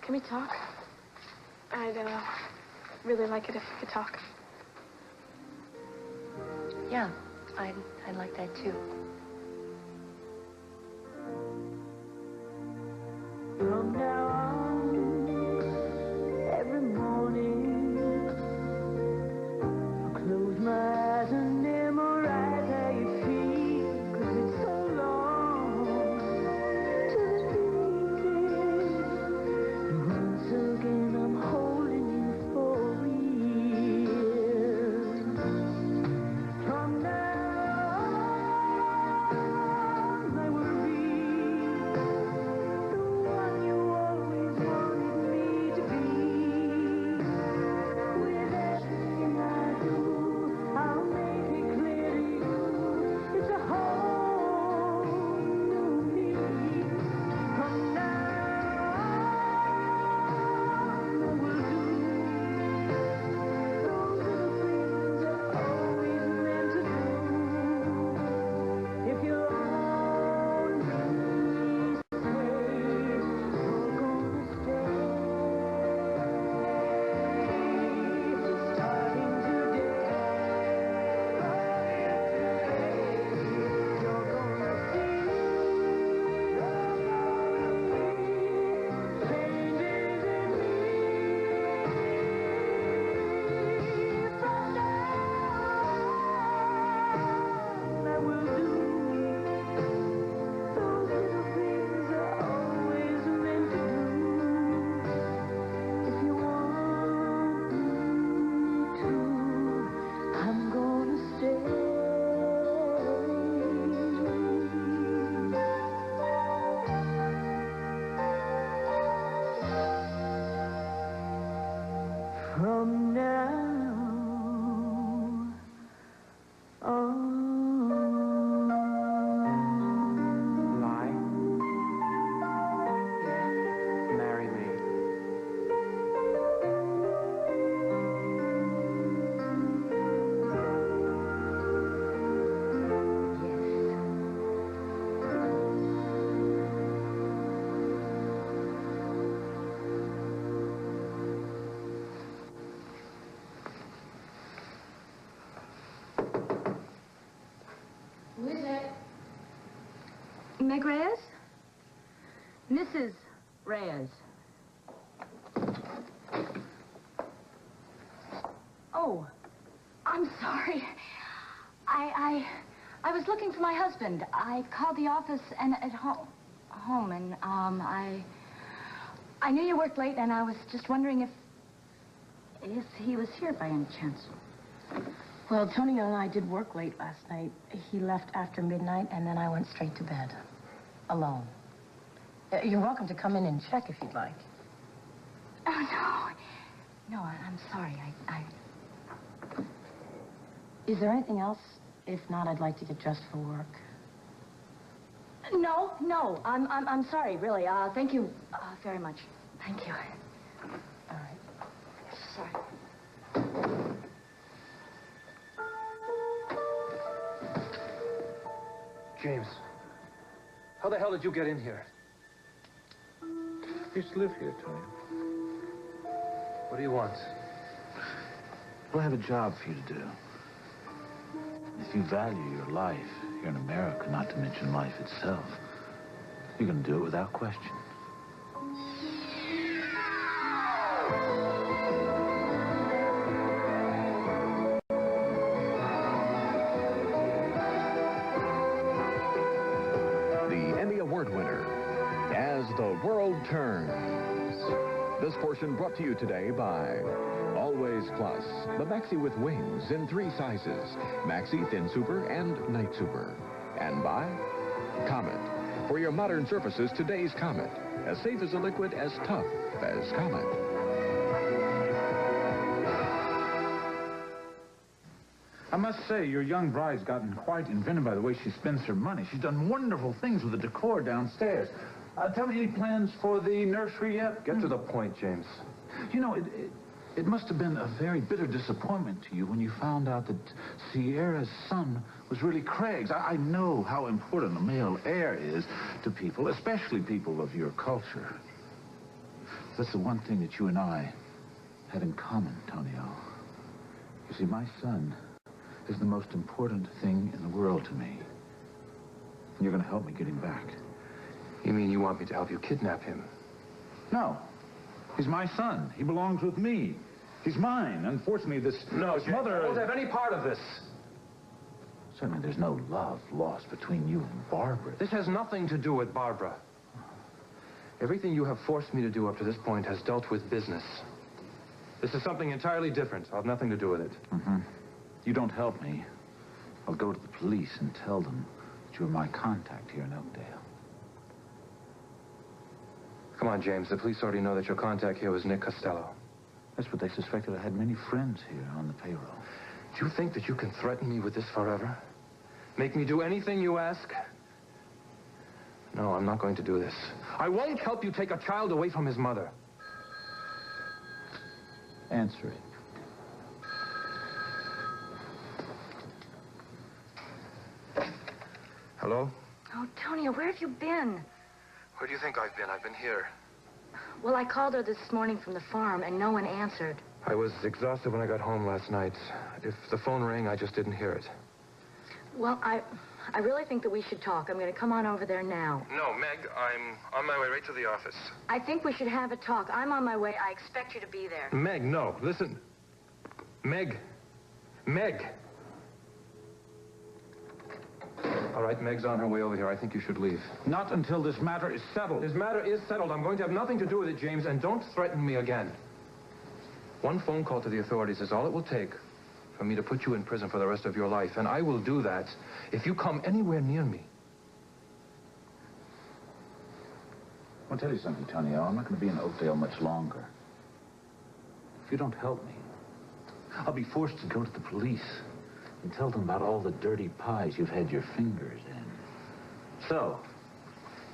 can we talk? I'd really like it if we could talk. Yeah, I'd like that too. From now on, every morning, I close my eyes and memorize how you feel, 'cause it's so long to the beating. And once again, I'm holding you for real. From now on, Come now. Oh. Lie. Marry me. Who is it? Meg Reyes? Mrs. Reyes. Oh, I'm sorry. I was looking for my husband. I called the office and at home, and I knew you worked late, and I was just wondering if he was here by any chance. Well, Tony and I did work late last night. He left after midnight, and then I went straight to bed. Alone. You're welcome to come in and check if you'd like. Oh, no. No, I'm sorry. Is there anything else? If not, I'd like to get dressed for work. No. I'm sorry, really. Thank you very much. Thank you. All right. Sorry. James, how the hell did you get in here? I used to live here, Tony. What do you want? Well, I have a job for you to do. If you value your life here in America, not to mention life itself, you're going to do it without question. The Emmy Award winner, As the World Turns. This portion brought to you today by Always Plus, the Maxi with wings in 3 sizes, Maxi Thin Super and Night Super. And by Comet. For your modern surfaces, today's Comet. As safe as a liquid, as tough as Comet. I must say, your young bride's gotten quite inventive by the way she spends her money. She's done wonderful things with the decor downstairs. Tell me, any plans for the nursery yet? Get to the point, James. You know, it must have been a very bitter disappointment to you when you found out that Sierra's son was really Craig's. I know how important a male heir is to people, especially people of your culture. That's the one thing that you and I have in common, Tonio. You see, my son is the most important thing in the world to me. And you're going to help me get him back. You mean you want me to help you kidnap him? No. He's my son. He belongs with me. He's mine. Unfortunately, this mother... I won't have any part of this. Certainly there's no love lost between you and Barbara. This has nothing to do with Barbara. Everything you have forced me to do up to this point has dealt with business. This is something entirely different. I'll have nothing to do with it. Mm-hmm. You don't help me, I'll go to the police and tell them that you're my contact here in Oakdale. Come on, James. The police already know that your contact here was Nick Costello. That's what they suspected. I had many friends here on the payroll. Do you think that you can threaten me with this forever? Make me do anything you ask? No, I'm not going to do this. I won't help you take a child away from his mother. Answer it. Hello? Oh, Tonya, where have you been? Where do you think I've been? I've been here. Well, I called her this morning from the farm, and no one answered. I was exhausted when I got home last night. If the phone rang, I just didn't hear it. Well, I really think that we should talk. I'm going to come on over there now. No, Meg, I'm on my way right to the office. I think we should have a talk. I'm on my way. I expect you to be there. Meg, no. Listen. Meg. All right, Meg's on her way over here. I think you should leave. Not until this matter is settled. This matter is settled. I'm going to have nothing to do with it, James, and don't threaten me again. One phone call to the authorities is all it will take for me to put you in prison for the rest of your life, and I will do that if you come anywhere near me. I'll tell you something, Tonio. I'm not going to be in Oakdale much longer. if you don't help me, I'll be forced to go to the police and tell them about all the dirty pies you've had your fingers in. So,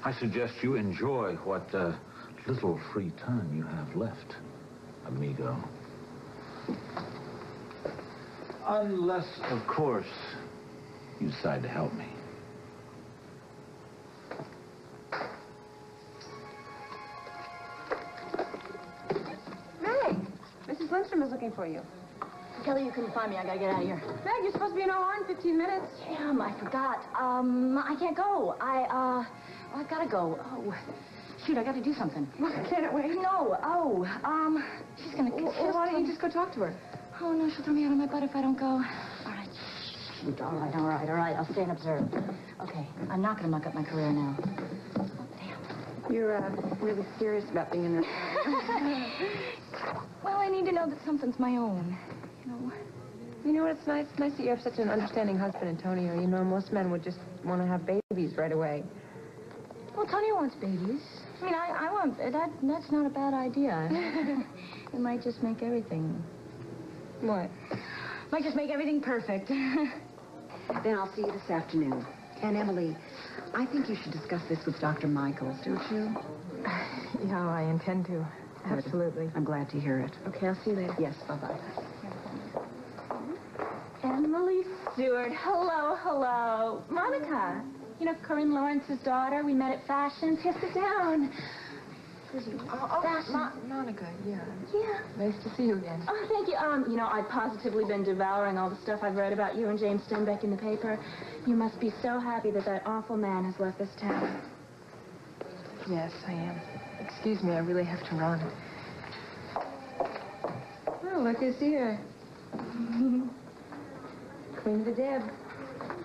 I suggest you enjoy what little free time you have left, amigo. Unless, of course, you decide to help me. Meg, Mrs. Lindstrom is looking for you. Kelly, you couldn't find me. I gotta get out of here. Meg, you're supposed to be in OR in 15 minutes. Damn, I forgot. I can't go. I've gotta go. Oh, shoot, I gotta do something. Can't it wait? No. She's gonna... Well, why don't you just go talk to her? Oh, no, she'll throw me out of my butt if I don't go. All right. Shoot, all right. I'll stay and observe. Okay, I'm not gonna muck up my career now. You're really serious about being in this. Well, I need to know that something's my own. You know what? It's nice that you have such an understanding husband, Antonio. You know, most men would just want to have babies right away. Well, Tony wants babies. I mean, I want... That's not a bad idea. It might just make everything... What? Might just make everything perfect. Then I'll see you this afternoon. And Emily, I think you should discuss this with Dr. Michaels, don't you? Yeah, I intend to. Good. Absolutely. I'm glad to hear it. Okay, I'll see you later. Yes, bye-bye. Emily Stewart. Hello. Monica. You know, Corinne Lawrence's daughter. We met at Fashions. Here, sit down. Monica, yeah. Yeah. Nice to see you again. Oh, thank you. You know, I've positively been devouring all the stuff I've read about you and James Stenbeck in the paper. You must be so happy that that awful man has left this town. Yes, I am. Excuse me, I really have to run. Oh, look who's here. Queen of the Deb.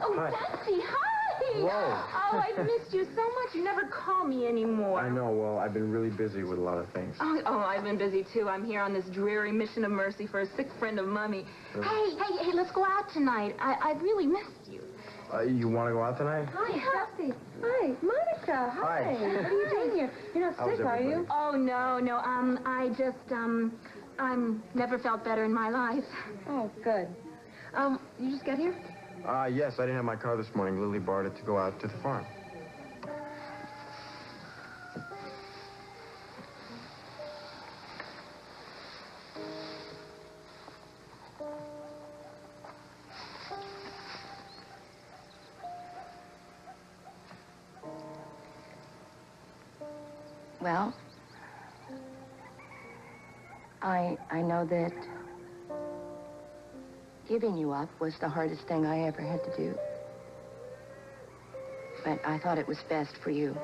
Oh, Hi. Betsy, hi! Whoa. Oh, I've missed you so much. You never call me anymore. I know, well, I've been really busy with a lot of things. Oh, I've been busy, too. I'm here on this dreary mission of mercy for a sick friend of Mummy. Really? Hey, let's go out tonight. I really missed you. You want to go out tonight? Hi, Betsy. Hi, Monica. Hi. What are you doing here? You're not How's sick, are you? everybody? Oh, no. I just, I'm never felt better in my life. Oh, good. You just got here? Yes, I didn't have my car this morning. Lily borrowed it to go out to the farm. Well, I know that giving you up was the hardest thing I ever had to do. But I thought it was best for you.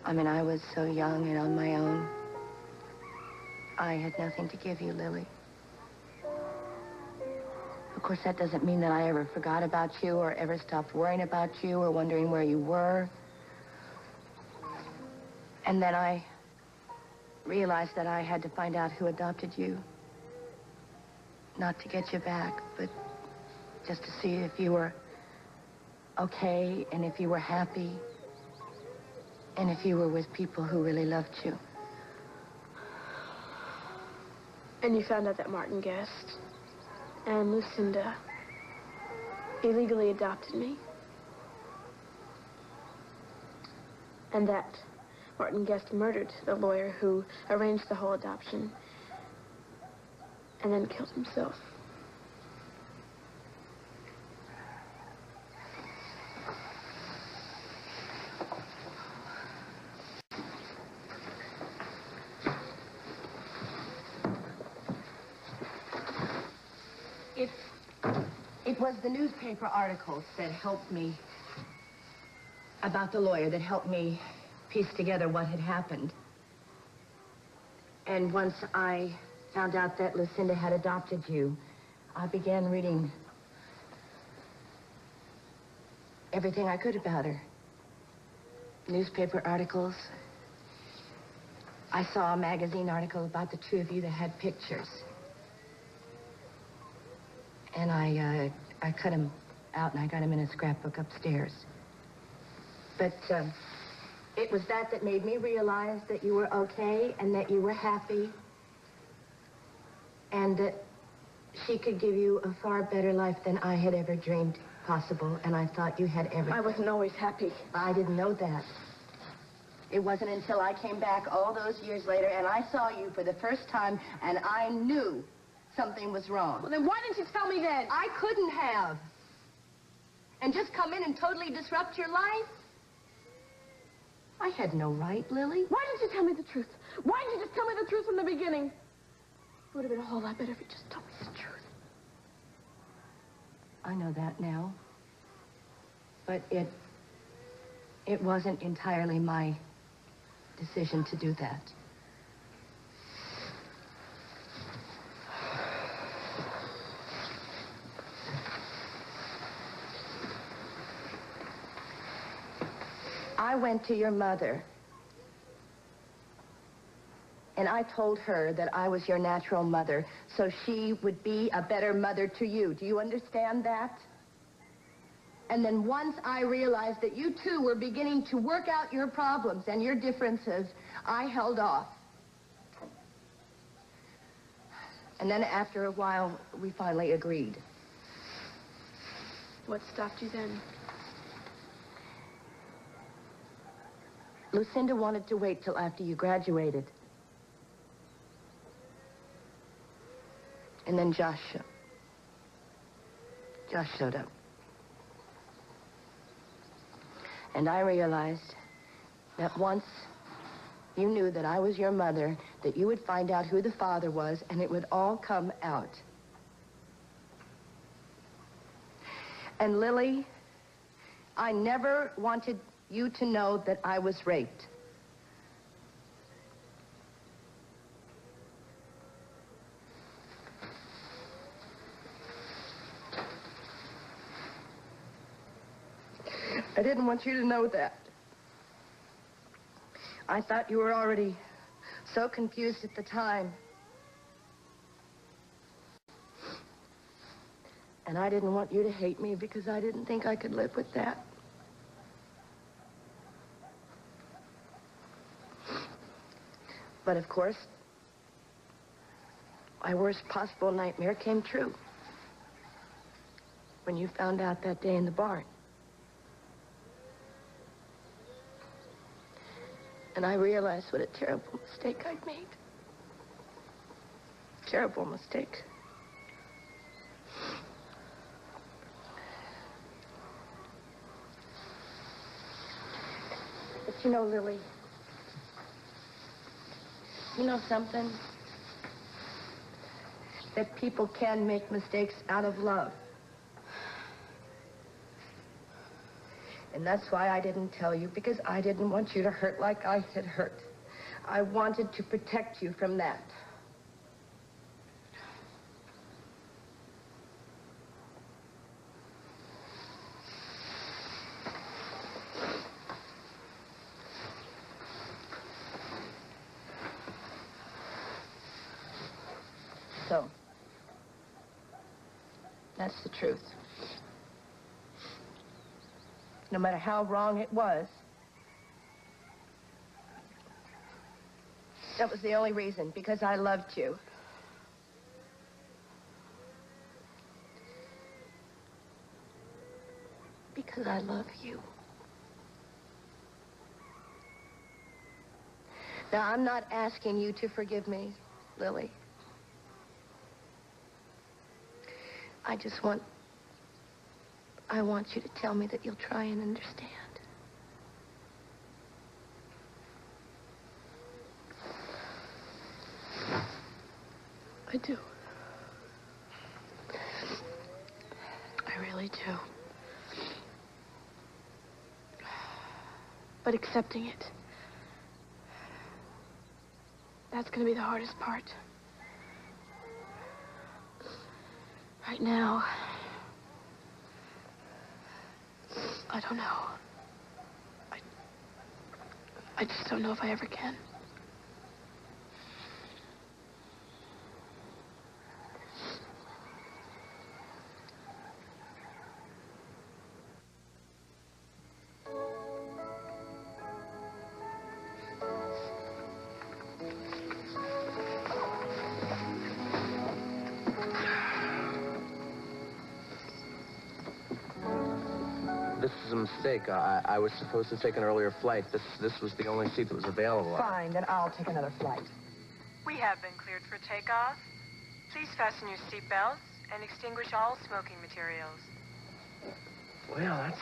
I mean, I was so young and on my own. I had nothing to give you, Lily. Of course, that doesn't mean that I ever forgot about you or ever stopped worrying about you or wondering where you were. And then I realized that I had to find out who adopted you. Not to get you back, but just to see if you were okay and if you were happy and if you were with people who really loved you. And you found out that Martin Guest and Lucinda illegally adopted me. And that Martin Guest murdered the lawyer who arranged the whole adoption and then killed himself. It was the newspaper articles that helped me, about the lawyer, that helped me piece together what had happened. And once I found out that Lucinda had adopted you, I began reading everything I could about her. Newspaper articles. I saw a magazine article about the two of you that had pictures. And I cut them out and I got them in a scrapbook upstairs. But it was that made me realize that you were okay and that you were happy And that she could give you a far better life than I had ever dreamed possible, and I thought you had everything. I wasn't always happy. I didn't know that. It wasn't until I came back all those years later and I saw you for the first time and I knew something was wrong. Well, then why didn't you tell me then? I couldn't have. And just come in and totally disrupt your life? I had no right, Lily. Why didn't you tell me the truth? Why didn't you just tell me the truth from the beginning? It would have been a whole lot better if you just told me the truth. I know that now. But it wasn't entirely my decision to do that. I went to your mother, and I told her that I was your natural mother, so she would be a better mother to you. Do you understand that? And then once I realized that you two were beginning to work out your problems and your differences, I held off. And then after a while, we finally agreed. What stopped you then? Lucinda wanted to wait till after you graduated. And then Josh showed up. And I realized that once you knew that I was your mother, that you would find out who the father was, and it would all come out. And Lily, I never wanted you to know that I was raped. I didn't want you to know that. I thought you were already so confused at the time. And I didn't want you to hate me because I didn't think I could live with that. But of course, my worst possible nightmare came true when you found out that day in the barn. And I realized what a terrible mistake I'd made. Terrible mistake. But you know, Lily, you know something? That people can make mistakes out of love. And that's why I didn't tell you, because I didn't want you to hurt like I had hurt. I wanted to protect you from that. So, that's the truth. No matter how wrong it was, that was the only reason, because I loved you. Because I love you. Now, I'm not asking you to forgive me, Lily. I want you to tell me that you'll try and understand. I do. I really do. But accepting it, that's going to be the hardest part. Right now, I don't know. I just don't know if I ever can. This is a mistake. I was supposed to take an earlier flight. This was the only seat that was available. Fine, then I'll take another flight. We have been cleared for takeoff. Please fasten your seatbelts and extinguish all smoking materials. Well,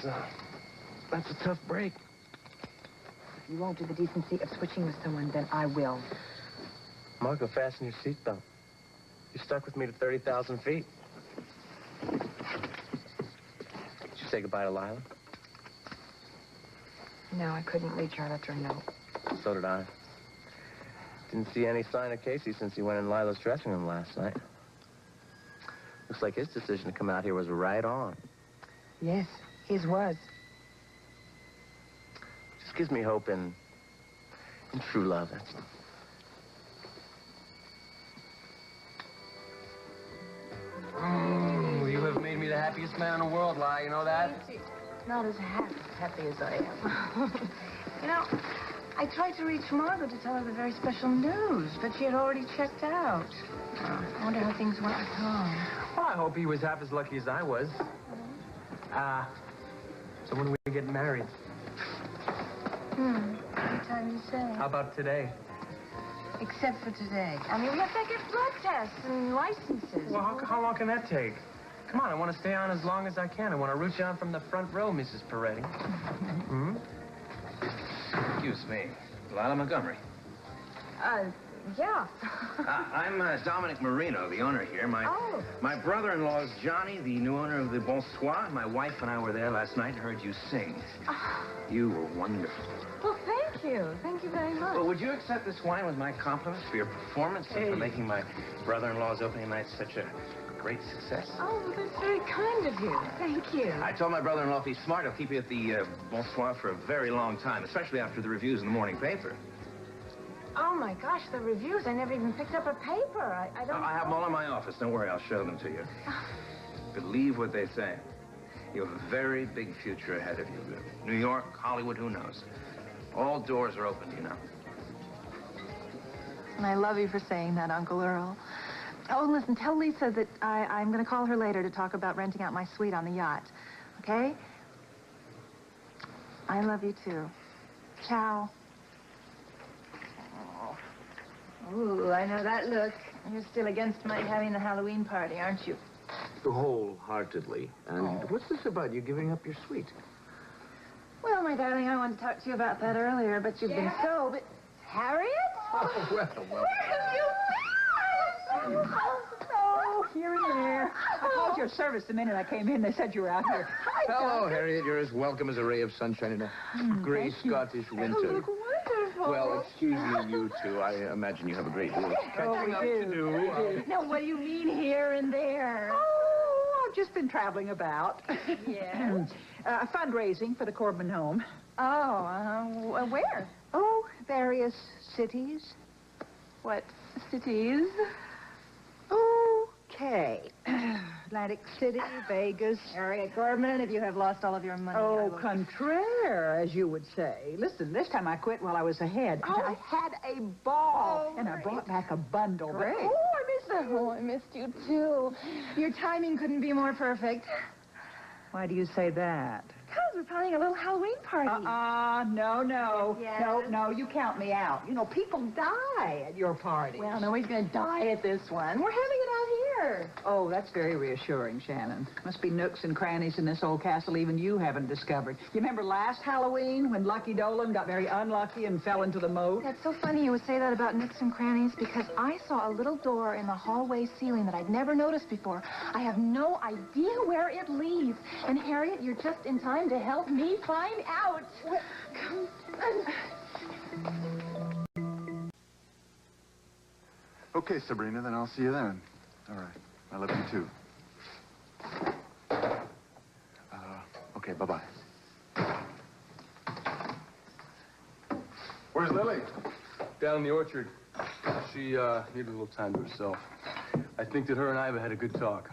that's a tough break. If you won't do the decency of switching with someone, then I will. Marco, fasten your seatbelt. You're stuck with me to 30,000 feet. Did you say goodbye to Lila? No, I couldn't reach her. I left her a note. So did I. Didn't see any sign of Casey since he went in Lila's dressing room last night. Looks like his decision to come out here was right on. Yes, his was. Just gives me hope in true love, that's all. Oh, you have made me the happiest man in the world, Lila. You know that? Not as happy as I am. You know, I tried to reach Margaret to tell her the very special news, but she had already checked out. I wonder how things went with Tom. Well, I hope he was half as lucky as I was. So when are we getting married? Anytime you say. How about today? Except for today. I mean, we have to get blood tests and licenses. Well, how long can that take? Come on, I want to stay on as long as I can. I want to root you on from the front row, Mrs. Peretti. Excuse me. Lila Montgomery. Yeah. I'm Dominic Marino, the owner here. My brother-in-law is Johnny, the new owner of the Bonsoir. My wife and I were there last night and heard you sing. You were wonderful. Well, thank you. Thank you very much. Well, would you accept this wine with my compliments for your performance and for making my brother-in-law's opening night such a great success? Oh, well, that's very kind of you. Thank you. I told my brother-in-law if he's smart, he'll keep you at the Bonsoir for a very long time, especially after the reviews in the morning paper. Oh, my gosh, the reviews. I never even picked up a paper. I don't I have them all in my office. Don't worry, I'll show them to you. Believe what they say. You have a very big future ahead of you. New York, Hollywood, who knows? All doors are open, you know. And I love you for saying that, Uncle Earl. Oh, and listen, tell Lisa that I'm going to call her later to talk about renting out my suite on the yacht. Okay? I love you, too. Ciao. Ooh, I know that look. You're still against my having the Halloween party, aren't you? Wholeheartedly. And what's this about you giving up your suite? Well, my darling, I wanted to talk to you about that earlier, but you've been so... But... Harriet? Oh, well. Where have you been? Oh, here and there. I called your service the minute I came in. They said you were out here. Hello, Harriet. You're as welcome as a ray of sunshine in a gray Scottish winter. You look wonderful. Well, excuse me, you two. I imagine you have a great deal of catching up to do. Now, what do you mean here and there? Oh, I've just been traveling about. Yes. Fundraising for the Corbin home. Oh, where? Oh, various cities. What cities? Okay. Atlantic City, Vegas. Harriet Corbin, if you have lost all of your money. Oh, contraire, as you would say. Listen, this time I quit while I was ahead. Oh. I had a ball, and I brought back a bundle. Great. I missed you, too. Your timing couldn't be more perfect. Why do you say that? Because we're planning a little Halloween party. No. Yes. No, you count me out. You know, people die at your party. Well, nobody's going to die at this one. We're having it out here. Oh, that's very reassuring, Shannon. Must be nooks and crannies in this old castle even you haven't discovered. You remember last Halloween when Lucky Dolan got very unlucky and fell into the moat? That's so funny you would say that about nooks and crannies because I saw a little door in the hallway ceiling that I'd never noticed before. I have no idea where it leads. And Harriet, you're just in time to help me find out. Come on. Okay, Sabrina, then I'll see you then. All right. I love you, too. Okay, bye-bye. Where's Lily? Down in the orchard. She needed a little time to herself. I think that her and Iva had a good talk.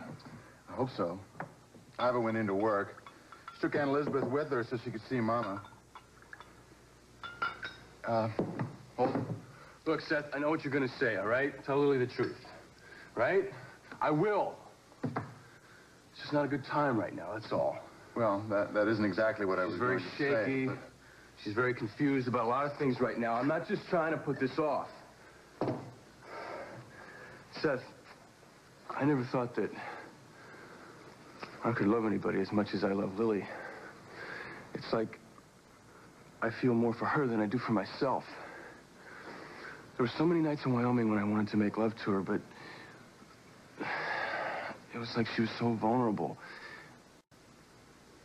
I hope so. Iva went into work. She took Aunt Elizabeth with her so she could see Mama. Look, Seth, I know what you're going to say, all right? Tell Lily the truth, right? I will. It's just not a good time right now, that's all. Well, that isn't exactly what I was She's very going to say, shaky. but- She's very confused about a lot of things right now. I'm not just trying to put this off. Seth, I never thought that I could love anybody as much as I love Lily. It's like I feel more for her than I do for myself. There were so many nights in Wyoming when I wanted to make love to her, but it was like she was so vulnerable.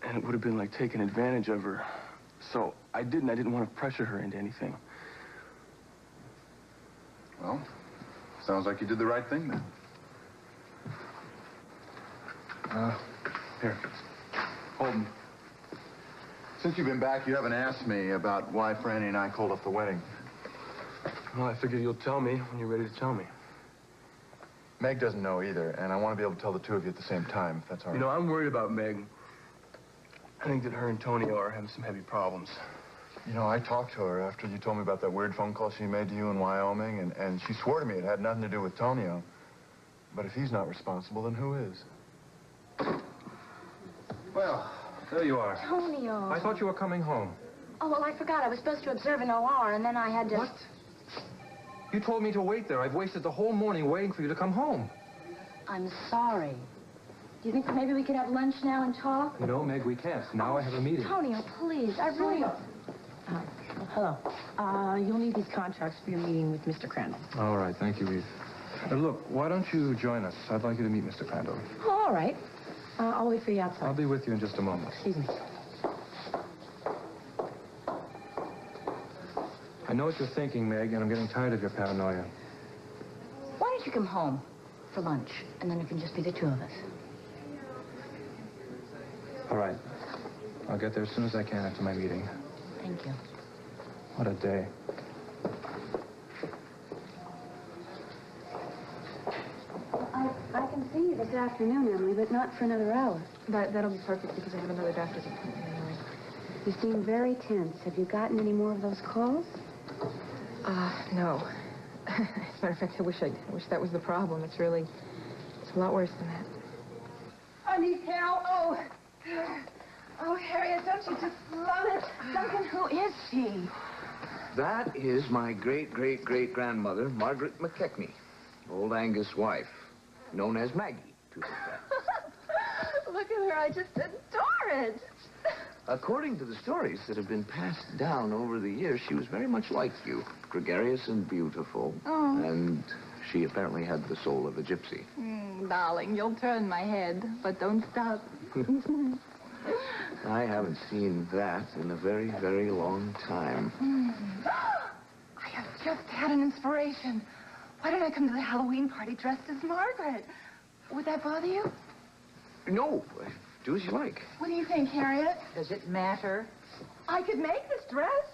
And it would have been like taking advantage of her. So I didn't want to pressure her into anything. Well, sounds like you did the right thing then. Here. Holden. Since you've been back, you haven't asked me about why Franny and I called off the wedding. Well, I figured you'll tell me when you're ready to tell me. Meg doesn't know either, and I want to be able to tell the two of you at the same time, if that's all right. You know, I'm worried about Meg. I think that her and Tonio are having some heavy problems. You know, I talked to her after you told me about that weird phone call she made to you in Wyoming, and she swore to me it had nothing to do with Tonio. But if he's not responsible, then who is? Well, there you are. Tonio. I thought you were coming home. Oh, well, I forgot. I was supposed to observe an OR, and then I had to... What? You told me to wait there. I've wasted the whole morning waiting for you to come home. I'm sorry. Do you think maybe we could have lunch now and talk? No, Meg, we can't. Now I have a meeting. Tonio, please. I really... Hello. You'll need these contracts for your meeting with Mr. Crandall. All right, thank you, Eve. Look, why don't you join us? I'd like you to meet Mr. Crandall. Oh, all right. I'll wait for you outside. I'll be with you in just a moment. Excuse me. I know what you're thinking, Meg, and I'm getting tired of your paranoia. Why don't you come home for lunch, and then it can just be the two of us? All right. I'll get there as soon as I can after my meeting. Thank you. What a day. I can see you this afternoon, Emily, but not for another hour. That'll be perfect because I have another doctor's appointment anyway. You seem very tense. Have you gotten any more of those calls? No. As a matter of fact, I wish that was the problem. It's a lot worse than that. I need help. Oh, Harriet, don't you just love it? Duncan, who is she? That is my great-great-great-grandmother, Margaret McKechnie, old Angus' wife, known as Maggie, to be exact. Look at her. I just adore it. According to the stories that have been passed down over the years, she was very much like you, gregarious and beautiful. Oh. And she apparently had the soul of a gypsy. Darling, you'll turn my head, but don't stop. I haven't seen that in a very, very long time. I have just had an inspiration. Why don't I come to the Halloween party dressed as Margaret? Would that bother you? No, do as you like. What do you think, Harriet? Does it matter? I could make this dress,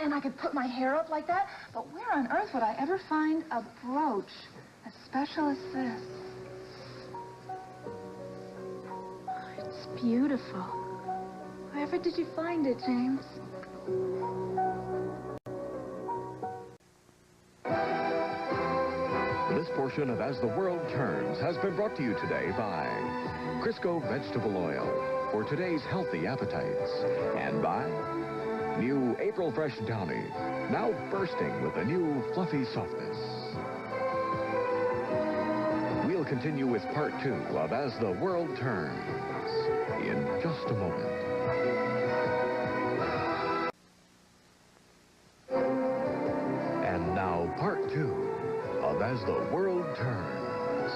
and I could put my hair up like that, but where on earth would I ever find a brooch as special as this? It's beautiful. Wherever did you find it, James? This portion of As the World Turns has been brought to you today by Crisco Vegetable Oil for today's healthy appetites, and by new April Fresh Downy, now bursting with a new fluffy softness. We'll continue with part 2 of As the World Turns in just a moment. And now part 2 of As the World Turns.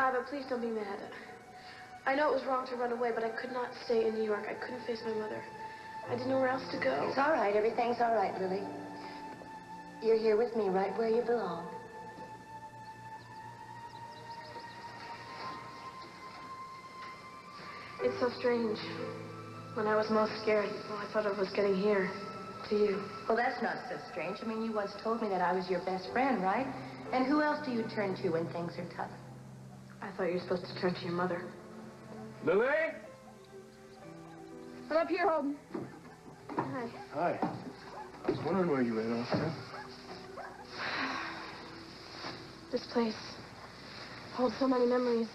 Ava, please don't be mad. I know it was wrong to run away, but I could not stay in New York. I couldn't face my mother. I didn't know where else to go. It's all right. Everything's all right, Lily. You're here with me, right where you belong. It's so strange. When I was most scared, well, I thought I was getting here, to you. Well, that's not so strange. I mean, you once told me that I was your best friend, right? And who else do you turn to when things are tough? I thought you were supposed to turn to your mother. Lily? I'm up here, Holden. Hi. Hi. I was wondering where you went, Oscar. This place holds so many memories.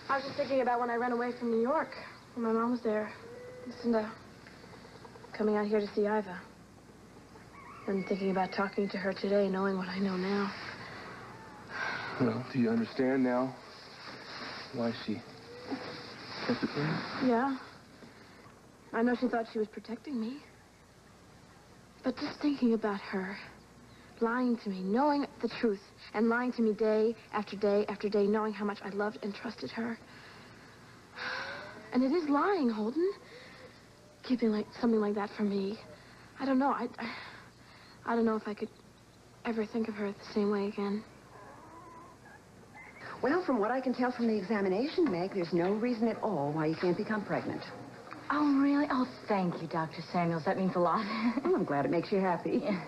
I was just thinking about when I ran away from New York, when my mom was there. Lucinda, coming out here to see Iva. And thinking about talking to her today, knowing what I know now. Well, do you understand now why she kept it from you? Yeah. I know she thought she was protecting me. But just thinking about her, lying to me, knowing the truth, and lying to me day after day after day, knowing how much I loved and trusted her. And it is lying, Holden. Keeping something like that from me. I don't know. I don't know if I could ever think of her the same way again. Well, from what I can tell from the examination, Meg, there's no reason at all why you can't become pregnant. Oh, really? Oh, thank you, Dr. Samuels. That means a lot. Well, I'm glad it makes you happy. Yeah.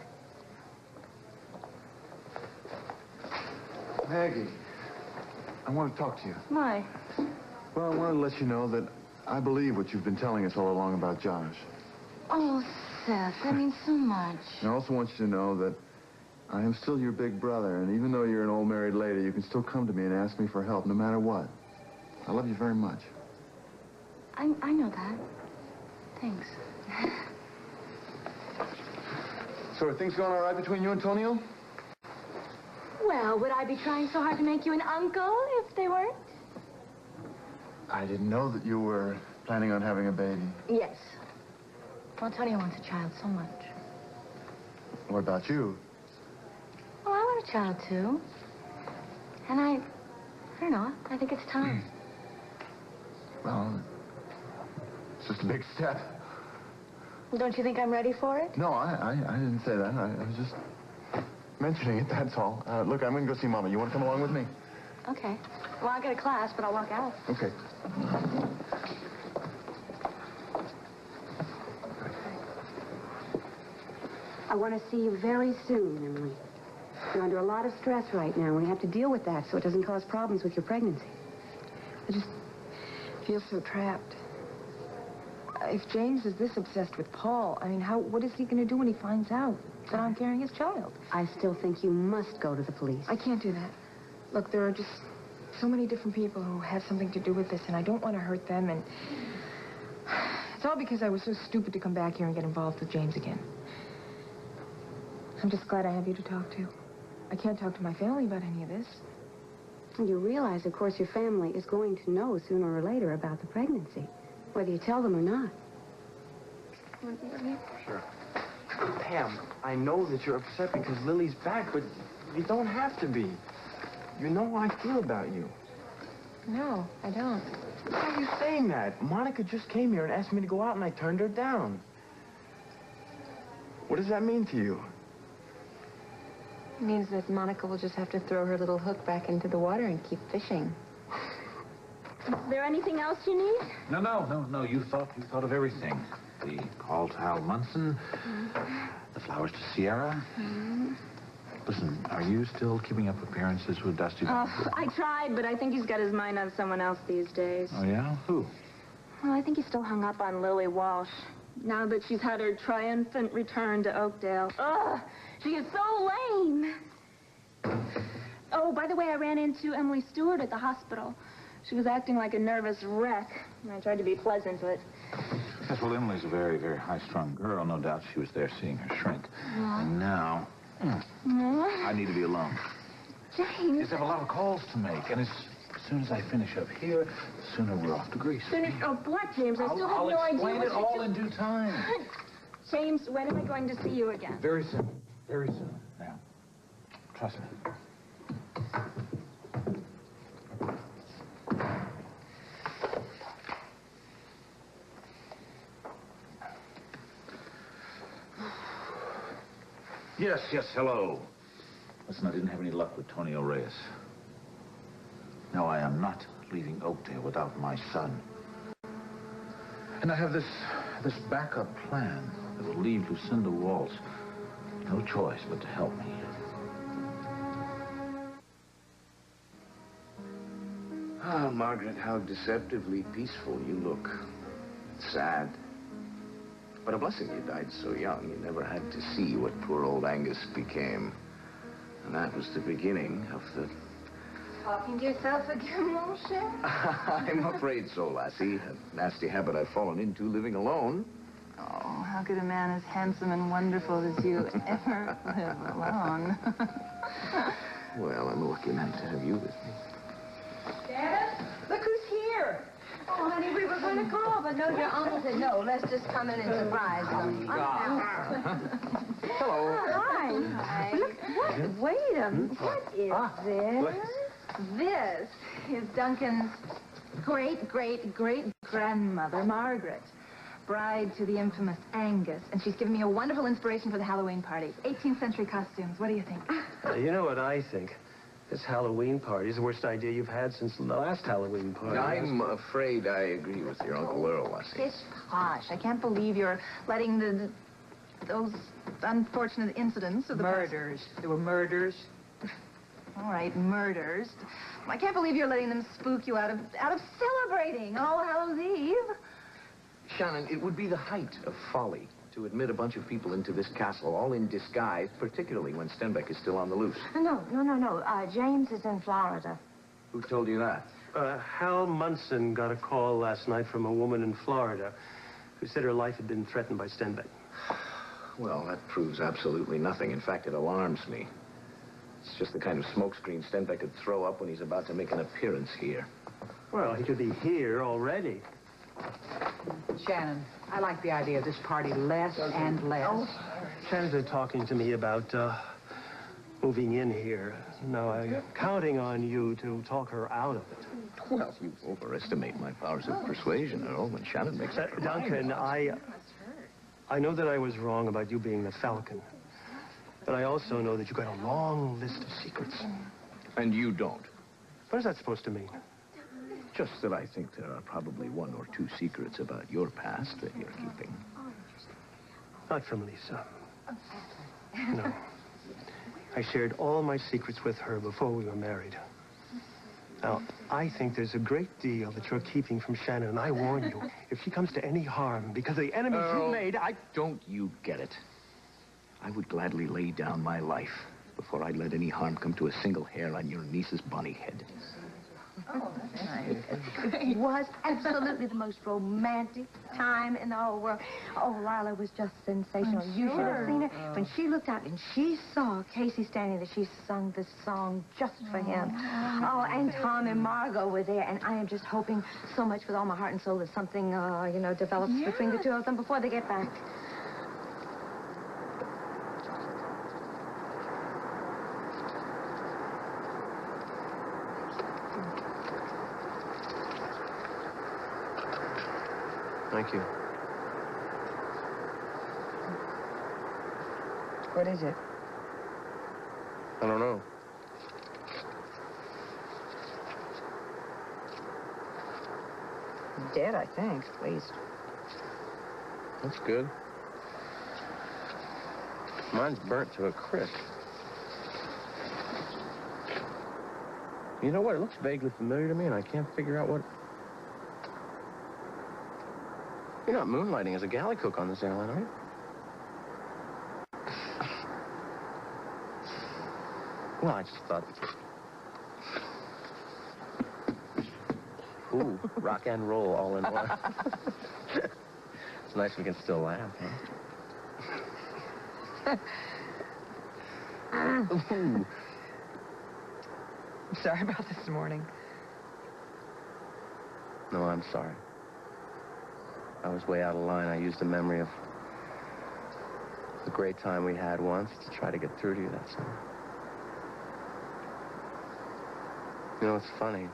Maggie, I want to talk to you. Why? Well, I wanted to let you know that I believe what you've been telling us all along about Josh. Oh, Seth, that means so much. I also want you to know that I am still your big brother, and even though you're an old married lady, you can still come to me and ask me for help, no matter what. I love you very much. I know that. Thanks. So are things going all right between you and Tonio? Well, would I be trying so hard to make you an uncle if they weren't? I didn't know that you were planning on having a baby. Yes. Well, Antonio wants a child so much. What about you? Well, I want a child, too. And I don't know. I think it's time. Well, it's just a big step. Don't you think I'm ready for it? No, I didn't say that. I was just mentioning it, that's all. Look, I'm going to go see Mama. You want to come along with me? Okay. Well, I got a class, but I'll walk out. Okay. I want to see you very soon, Emily. You're under a lot of stress right now. We have to deal with that so it doesn't cause problems with your pregnancy. I just feel so trapped. If James is this obsessed with Paul, I mean, what is he going to do when he finds out that I'm carrying his child? I still think you must go to the police. I can't do that. Look, there are just so many different people who have something to do with this, and I don't want to hurt them, and it's all because I was so stupid to come back here and get involved with James again. I'm just glad I have you to talk to. I can't talk to my family about any of this. And you realize, of course, your family is going to know sooner or later about the pregnancy, whether you tell them or not. Sure. Pam, I know that you're upset because Lily's back, but you don't have to be. You know how I feel about you. No, I don't. Why are you saying that? Monica just came here and asked me to go out, and I turned her down. What does that mean to you? It means that Monica will just have to throw her little hook back into the water and keep fishing. Is there anything else you need? No. You thought of everything. The call to Al Munson, the flowers to Sierra. Listen, are you still keeping up appearances with Dusty? I tried, but I think he's got his mind on someone else these days. Oh, yeah? Who? Well, I think he's still hung up on Lily Walsh. Now that she's had her triumphant return to Oakdale. Ugh, she is so lame. Oh, by the way, I ran into Emily Stewart at the hospital. She was acting like a nervous wreck. I tried to be pleasant, but... Yes, well, Emily's a very, very high-strung girl. No doubt she was there seeing her shrink. And now, I need to be alone. James. Yes, I have a lot of calls to make, and as soon as I finish up here, the sooner we're off to Greece. Finish up what, James? I still have I'll no idea explain what it all in due time. James, when am I going to see you again? Very soon. Very soon. Now, trust me. Yes, hello. Listen, I didn't have any luck with Tonio Reyes. No, I am not leaving Oakdale without my son. And I have this backup plan that will leave Lucinda Walsh no choice but to help me. Ah, Margaret, how deceptively peaceful you look. Sad. But a blessing you died so young. You never had to see what poor old Angus became. And that was the beginning of the... Talking to yourself again, mon cher? I'm afraid so, lassie. A nasty habit I've fallen into living alone. Oh, how could a man as handsome and wonderful as you ever live alone? Well, I'm a lucky man to have you with me. Dad, look who's here. Oh, honey, we were going to call, but no, your uncle said no. Let's just come in and surprise them. Hello. Hi. Hi. Look, what? Wait a minute. What is this? This is Duncan's great-great-great-grandmother, Margaret, bride to the infamous Angus, and she's given me a wonderful inspiration for the Halloween party. 18th century costumes. What do you think? You know what I think? This Halloween party is the worst idea you've had since the last Halloween party. I'm afraid I agree with your Uncle Earl, lassie. Pish posh. I can't believe you're letting those unfortunate incidents of the Murders. There were murders. All right, murders. I can't believe you're letting them spook you out of celebrating All Hallows Eve. Shannon, it would be the height of folly to admit a bunch of people into this castle, all in disguise, particularly when Stenbeck is still on the loose. No. James is in Florida. Who told you that? Hal Munson got a call last night from a woman in Florida who said her life had been threatened by Stenbeck. Well, that proves absolutely nothing. In fact, it alarms me. It's just the kind of smokescreen Stenbeck could throw up when he's about to make an appearance here. Well, he could be here already. Shannon, I like the idea of this party less and less. Shannon's been talking to me about moving in here. Now, I'm counting on you to talk her out of it. Well, you overestimate my powers of persuasion, Earl, when Shannon makes up her mind. Duncan, I know that I was wrong about you being the Falcon. But I also know that you've got a long list of secrets. And you don't. What is that supposed to mean? Just that I think there are probably one or two secrets about your past that you're keeping. Not from Lisa. No. I shared all my secrets with her before we were married. Now, I think there's a great deal that you're keeping from Shannon, and I warn you, if she comes to any harm because of the enemies you made, Don't you get it? I would gladly lay down my life before I'd let any harm come to a single hair on your niece's bonny head. Oh, that's nice. It was absolutely the most romantic time in the whole world. Oh, Lila was just sensational. You should have seen her. When she looked out and she saw Casey standing there, she sung this song just for him. Oh, and Tom and Margot were there, and I am just hoping so much with all my heart and soul that something, develops between the two of them before they get back. Thank you. What is it? I don't know. Dead, I think, at least. That's good. Mine's burnt to a crisp. You know what? It looks vaguely familiar to me, and I can't figure out what... You're not moonlighting as a galley cook on this airline, are you? Well, I just thought... Ooh, rock and roll all in one. It's nice we can still laugh, huh? Ooh. I'm sorry about this morning. No, I'm sorry. I was way out of line. I used a memory of the great time we had once to try to get through to you, that's all. You know, it's funny.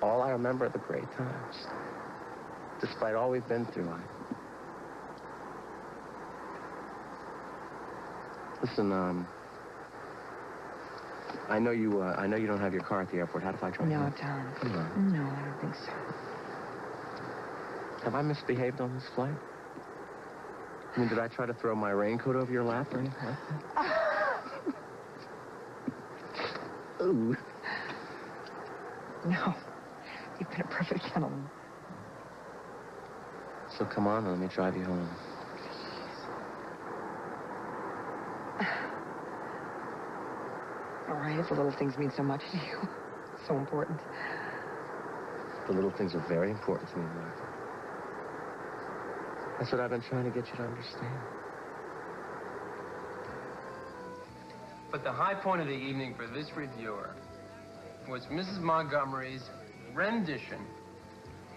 All I remember are the great times. Despite all we've been through, Listen, I know you don't have your car at the airport. How if I try? No, Tom. Come on. No, I don't think so. Have I misbehaved on this flight? I mean, did I try to throw my raincoat over your lap or anything like that? Ooh. No. You've been a perfect gentleman. So come on, let me drive you home. right if the little things mean so much to you. So important. The little things are very important to me, Martha. That's what I've been trying to get you to understand. But the high point of the evening for this reviewer was Mrs. Montgomery's rendition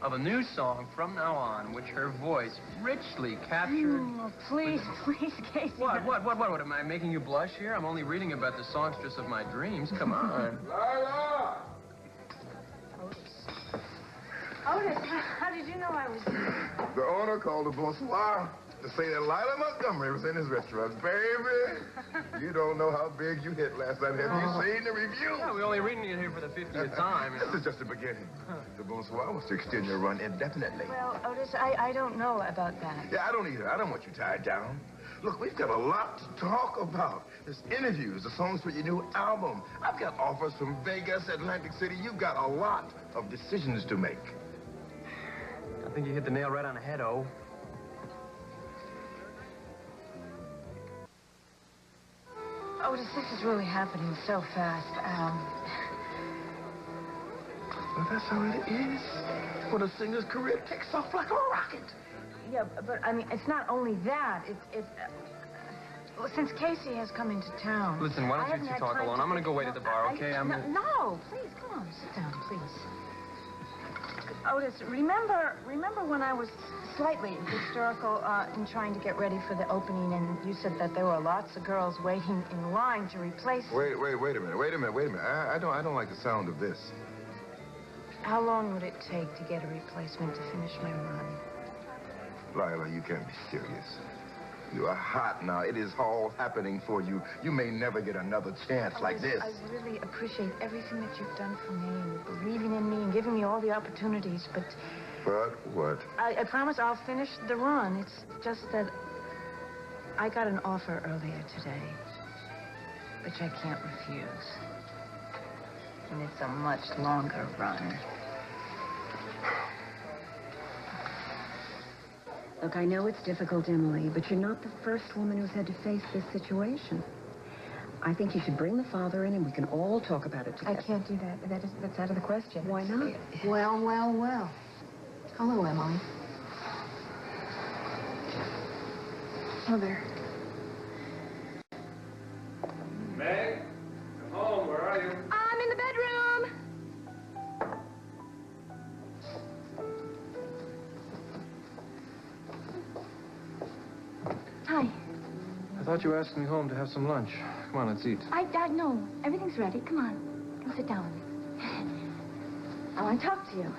of a new song from now on, which her voice richly captured. Oh, please, please, Casey. What? Am I making you blush here? I'm only reading about the songstress of my dreams. Come on. Lila! Otis, how did you know I was here? The owner called the bonsoir to say that Lila Montgomery was in his restaurant. Baby, you don't know how big you hit last night. Have you seen the review? Yeah, we're only reading it here for the 50th time. You know? This is just the beginning. The bonsoir was to extend your run indefinitely. Well, Otis, I don't know about that. Yeah, I don't either. I don't want you tied down. Look, we've got a lot to talk about. There's interviews, the songs for your new album. I've got offers from Vegas, Atlantic City. You've got a lot of decisions to make. I think you hit the nail right on the head, O. Otis, this is really happening so fast. Well, that's how it is. When a singer's career takes off like a rocket. Yeah, but I mean, it's not only that. Well, since Casey has come into town. Listen, why I don't haven't you two had talk time alone? to I'm going to go wait at the bar, okay? No, please, come on, sit down, please. Otis, remember when I was slightly hysterical in trying to get ready for the opening, and you said that there were lots of girls waiting in line to replace me? Wait a minute. I don't like the sound of this. How long would it take to get a replacement to finish my run? Lila, you can't be serious. You are hot now. It is all happening for you. You may never get another chance like this. I really appreciate everything that you've done for me, and believing in me and giving me all the opportunities, but... But what? I promise I'll finish the run. It's just that I got an offer earlier today, which I can't refuse. And it's a much longer run. Look, I know it's difficult, Emily, but you're not the first woman who's had to face this situation. I think you should bring the father in and we can all talk about it together. I can't do that. That's out of the question. Why not? Well. Hello, Emily. Oh, there. Meg, come home. Where are you? I'm in the bedroom. Hi. I thought you were asking me home to have some lunch. Come on, let's eat. No, everything's ready. Come on. Come sit down with me. I want to talk to you.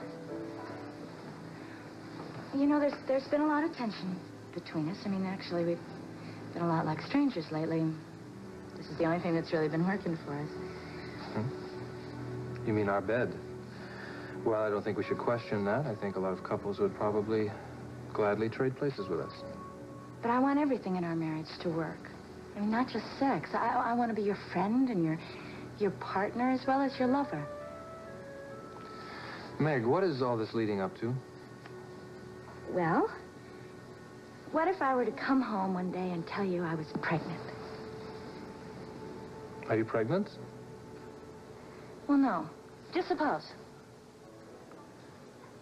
You know, there's been a lot of tension between us. I mean, actually, we've been a lot like strangers lately. This is the only thing that's really been working for us. You mean our bed? Well, I don't think we should question that. I think a lot of couples would probably gladly trade places with us. But I want everything in our marriage to work. I mean, not just sex. I want to be your friend and your partner as well as your lover. Meg, what is all this leading up to? Well, what if I were to come home one day and tell you I was pregnant? Are you pregnant? Well, no. Just suppose.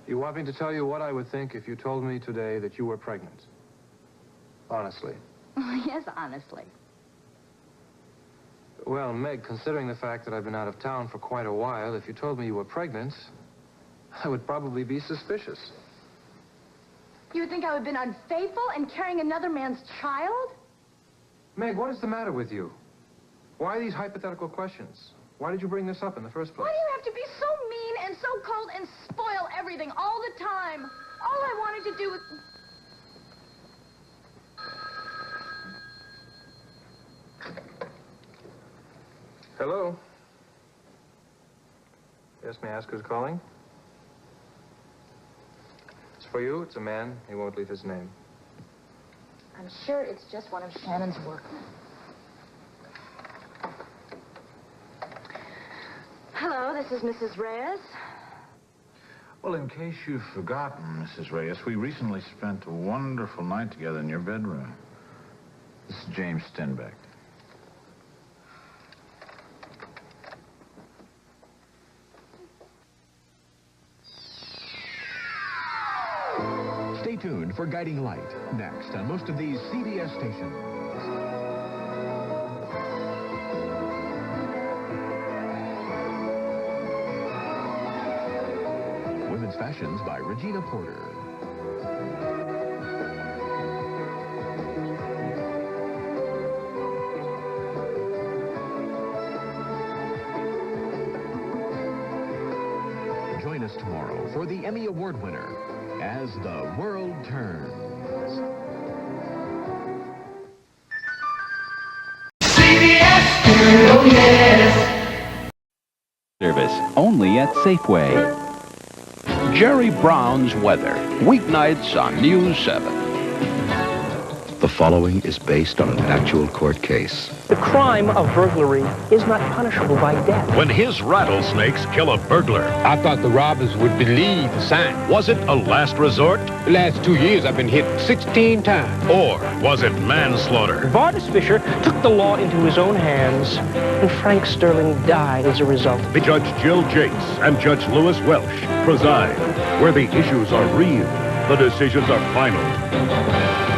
You want me to tell you what I would think if you told me today that you were pregnant? Honestly. Yes, honestly. Well, Meg, considering the fact that I've been out of town for quite a while, if you told me you were pregnant, I would probably be suspicious. You would think I would have been unfaithful and carrying another man's child? Meg, what is the matter with you? Why these hypothetical questions? Why did you bring this up in the first place? Why do you have to be so mean and so cold and spoil everything all the time? All I wanted to do was... Hello? Yes, may I ask who's calling? It's for you. It's a man. He won't leave his name. I'm sure it's just one of Shannon's workmen. Hello, this is Mrs. Reyes. Well, in case you've forgotten, Mrs. Reyes, we recently spent a wonderful night together in your bedroom. This is James Stenbeck. Stay tuned for Guiding Light, next on most of these CBS stations. Women's Fashions by Regina Porter. Join us tomorrow for the Emmy Award winner as the world turns. Service only at Safeway. Jerry Brown's weather, weeknights on News 7. The following is based on an actual court case. The crime of burglary is not punishable by death. When his rattlesnakes kill a burglar. I thought the robbers would believe the sign. Was it a last resort? The last 2 years I've been hit 16 times. Or was it manslaughter? Vardis Fisher took the law into his own hands, and Frank Sterling died as a result. Judge Jill Jakes and Judge Lewis Welsh preside, where the issues are real, the decisions are final.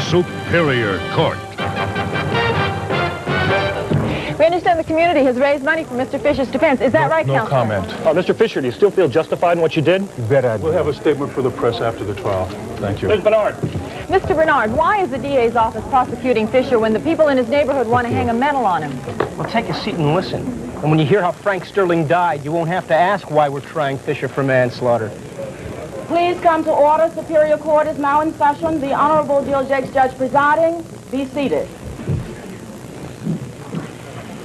Superior Court. We understand the community has raised money for Mr. Fisher's defense. Is that right, No Counselor? comment. Mr. Fisher, do you still feel justified in what you did? You bet I do. We'll have a statement for the press after the trial. Thank you. Ms. Bernard. Mr. Bernard, why is the DA's office prosecuting Fisher when the people in his neighborhood want to hang a medal on him? Well, take a seat and listen. And when you hear how Frank Sterling died, you won't have to ask why we're trying Fisher for manslaughter. Please come to order. Superior Court is now in session. The Honorable Jill Jakes, Judge presiding. Be seated.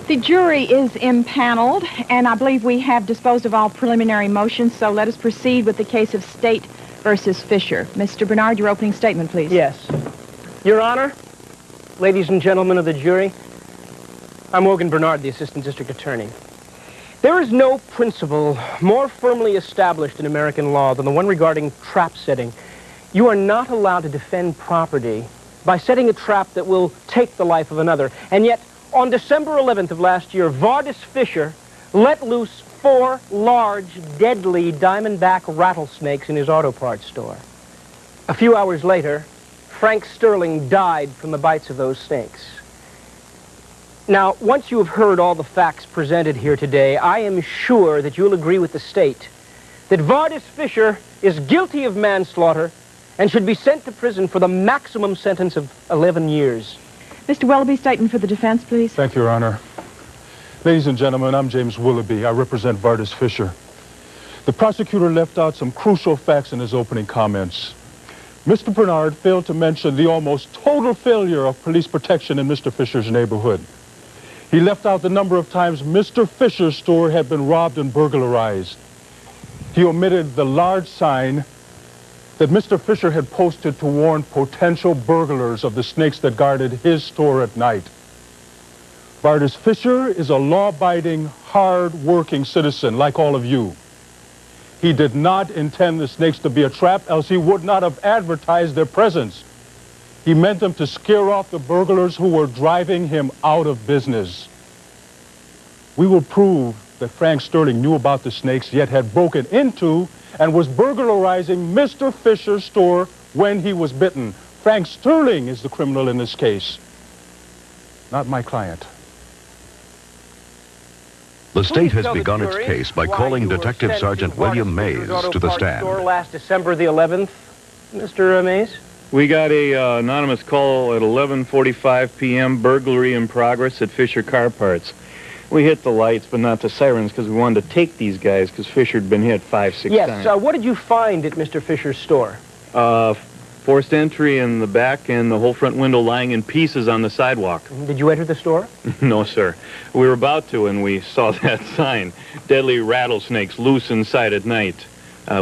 The jury is impaneled, and I believe we have disposed of all preliminary motions, so let us proceed with the case of State versus Fisher. Mr. Bernard, your opening statement, please. Yes. Your Honor, ladies and gentlemen of the jury, I'm Morgan Bernard, the Assistant District Attorney. There is no principle more firmly established in American law than the one regarding trap setting. You are not allowed to defend property by setting a trap that will take the life of another. And yet, on December 11th of last year, Vardis Fisher let loose 4 large, deadly diamondback rattlesnakes in his auto parts store. A few hours later, Frank Sterling died from the bites of those snakes. Now, once you have heard all the facts presented here today, I am sure that you'll agree with the state that Vardis Fisher is guilty of manslaughter and should be sent to prison for the maximum sentence of 11 years. Mr. Willoughby, statement for the defense, please. Thank you, Your Honor. Ladies and gentlemen, I'm James Willoughby. I represent Vardis Fisher. The prosecutor left out some crucial facts in his opening comments. Mr. Bernard failed to mention the almost total failure of police protection in Mr. Fisher's neighborhood. He left out the number of times Mr. Fisher's store had been robbed and burglarized. He omitted the large sign that Mr. Fisher had posted to warn potential burglars of the snakes that guarded his store at night. Vardis Fisher is a law-abiding, hard-working citizen like all of you. He did not intend the snakes to be a trap, else he would not have advertised their presence. He meant them to scare off the burglars who were driving him out of business. We will prove that Frank Sterling knew about the snakes, yet had broken into and was burglarizing Mr. Fisher's store when he was bitten. Frank Sterling is the criminal in this case, not my client. The state has begun its case by calling Detective Sergeant William Mays to the stand. Last December the 11th, Mr. Mays? We got a anonymous call at 11:45 p.m., burglary in progress at Fisher Car Parts. We hit the lights, but not the sirens, because we wanted to take these guys, because Fisher had been hit 5-6 times. Yes, what did you find at Mr. Fisher's store? Forced entry in the back and the whole front window lying in pieces on the sidewalk. Did you enter the store? No, sir. We were about to, and we saw that sign, deadly rattlesnakes loose inside at night.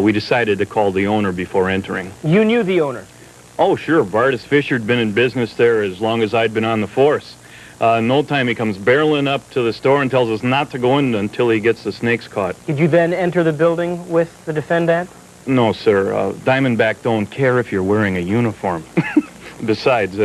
We decided to call the owner before entering. You knew the owner? Oh, sure. Vardis Fisher had been in business there as long as I'd been on the force. No time he comes barreling up to the store and tells us not to go in until he gets the snakes caught. Did you then enter the building with the defendant? No, sir. Diamondback don't care if you're wearing a uniform. Besides,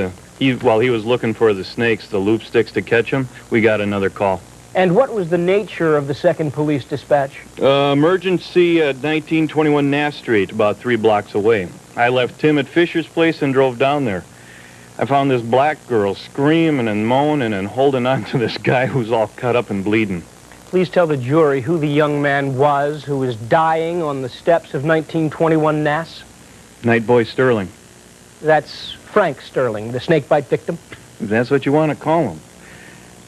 while he was looking for the snakes, the loop sticks to catch them, we got another call. And what was the nature of the second police dispatch? Emergency at 1921 Nass Street, about 3 blocks away. I left Tim at Fisher's place and drove down there. I found this black girl screaming and moaning and holding on to this guy who's all cut up and bleeding. Please tell the jury who the young man was who was dying on the steps of 1921 Nass. Night Boy Sterling. That's Frank Sterling, the snakebite victim. If that's what you want to call him.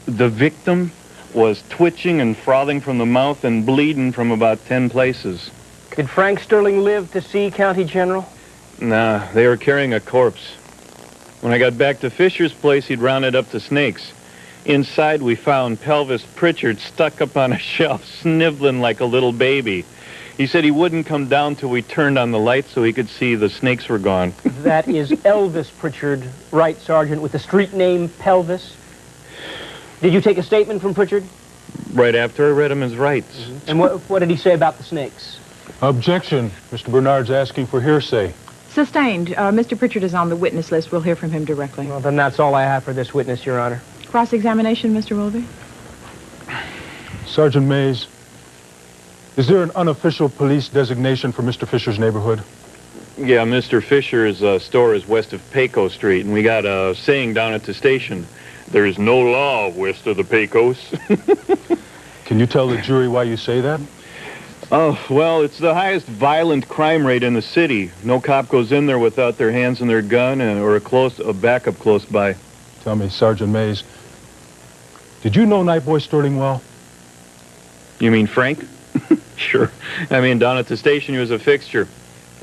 The victim was twitching and frothing from the mouth and bleeding from about 10 places. Did Frank Sterling live to see County General? Nah, they were carrying a corpse. When I got back to Fisher's place, he'd rounded up the snakes. Inside, we found Pelvis Pritchard stuck up on a shelf, sniveling like a little baby. He said he wouldn't come down till we turned on the light so he could see the snakes were gone. That is Elvis Pritchard, right, Sergeant, with the street name Pelvis? Did you take a statement from Pritchard? Right after I read him his rights. And what did he say about the snakes? Objection. Mr. Bernard's asking for hearsay. Sustained. Mr. Pritchard is on the witness list. We'll hear from him directly. Well, then that's all I have for this witness, Your Honor. Cross-examination, Mr. Willoughby? Sergeant Mays, is there an unofficial police designation for Mr. Fisher's neighborhood? Yeah, Mr. Fisher's store is west of Pecos Street, and we got a saying down at the station. There is no law west of the Pecos. Can you tell the jury why you say that? Oh, well, it's the highest violent crime rate in the city. No cop goes in there without their hands on their gun or a backup close by. Tell me, Sergeant Mays, did you know Night Boy Sterling well? You mean Frank? Sure. I mean, down at the station, he was a fixture.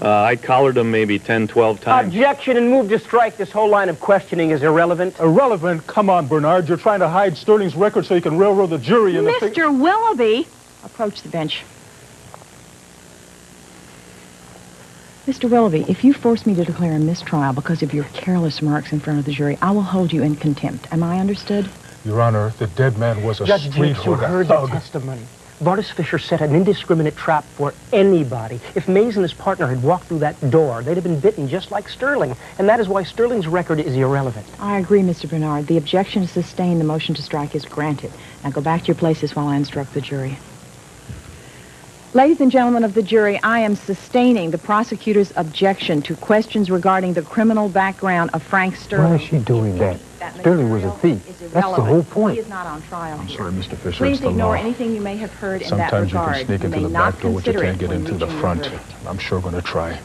I collared him maybe 10, 12 times. Objection and move to strike. This whole line of questioning is irrelevant. Irrelevant? Come on, Bernard. You're trying to hide Sterling's record so you can railroad the jury into Mr. Willoughby! Approach the bench. Mr. Willoughby, if you force me to declare a mistrial because of your careless remarks in front of the jury, I will hold you in contempt. Am I understood? Your Honor, the dead man was a Judge street Jeeves, you hood. heard the testimony. Vardis Fisher set an indiscriminate trap for anybody. If Mays and his partner had walked through that door, they'd have been bitten just like Sterling. And that is why Sterling's record is irrelevant. I agree, Mr. Bernard. The objection is sustained. The motion to strike is granted. Now go back to your places while I instruct the jury. Ladies and gentlemen of the jury, I am sustaining the prosecutor's objection to questions regarding the criminal background of Frank Sterling. Why is she doing that? Sterling was a thief. That's the whole point. He is not on trial. I'm sorry, Mr. Fisher. Please it's the ignore law. anything you may have heard in that Sometimes regard. you can sneak into the back door, but you can't get into the front. I'm sure going to try.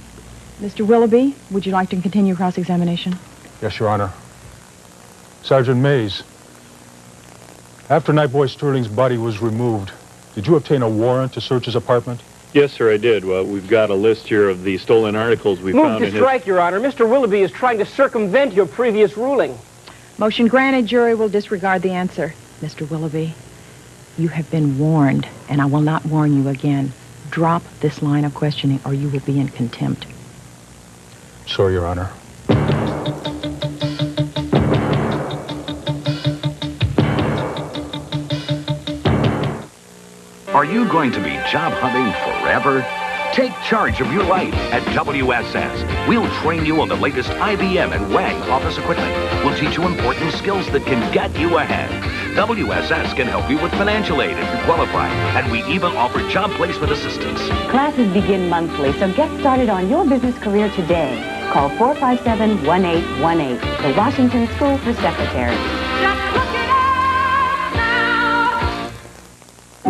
Mr. Willoughby, would you like to continue cross-examination? Yes, Your Honor. Sergeant Mays, after Night Boy Sterling's body was removed, did you obtain a warrant to search his apartment? Yes, sir, I did. Well, we've got a list here of the stolen articles we found in his... Move to strike, Your Honor. Mr. Willoughby is trying to circumvent your previous ruling. Motion granted. Jury will disregard the answer. Mr. Willoughby, you have been warned, and I will not warn you again. Drop this line of questioning, or you will be in contempt. Sorry, Your Honor. Are you going to be job hunting forever? Take charge of your life at WSS. We'll train you on the latest IBM and WAG office equipment. We'll teach you important skills that can get you ahead. WSS can help you with financial aid if you qualify, and we even offer job placement assistance. Classes begin monthly, so get started on your business career today. Call 457-1818, the Washington School for Secretaries.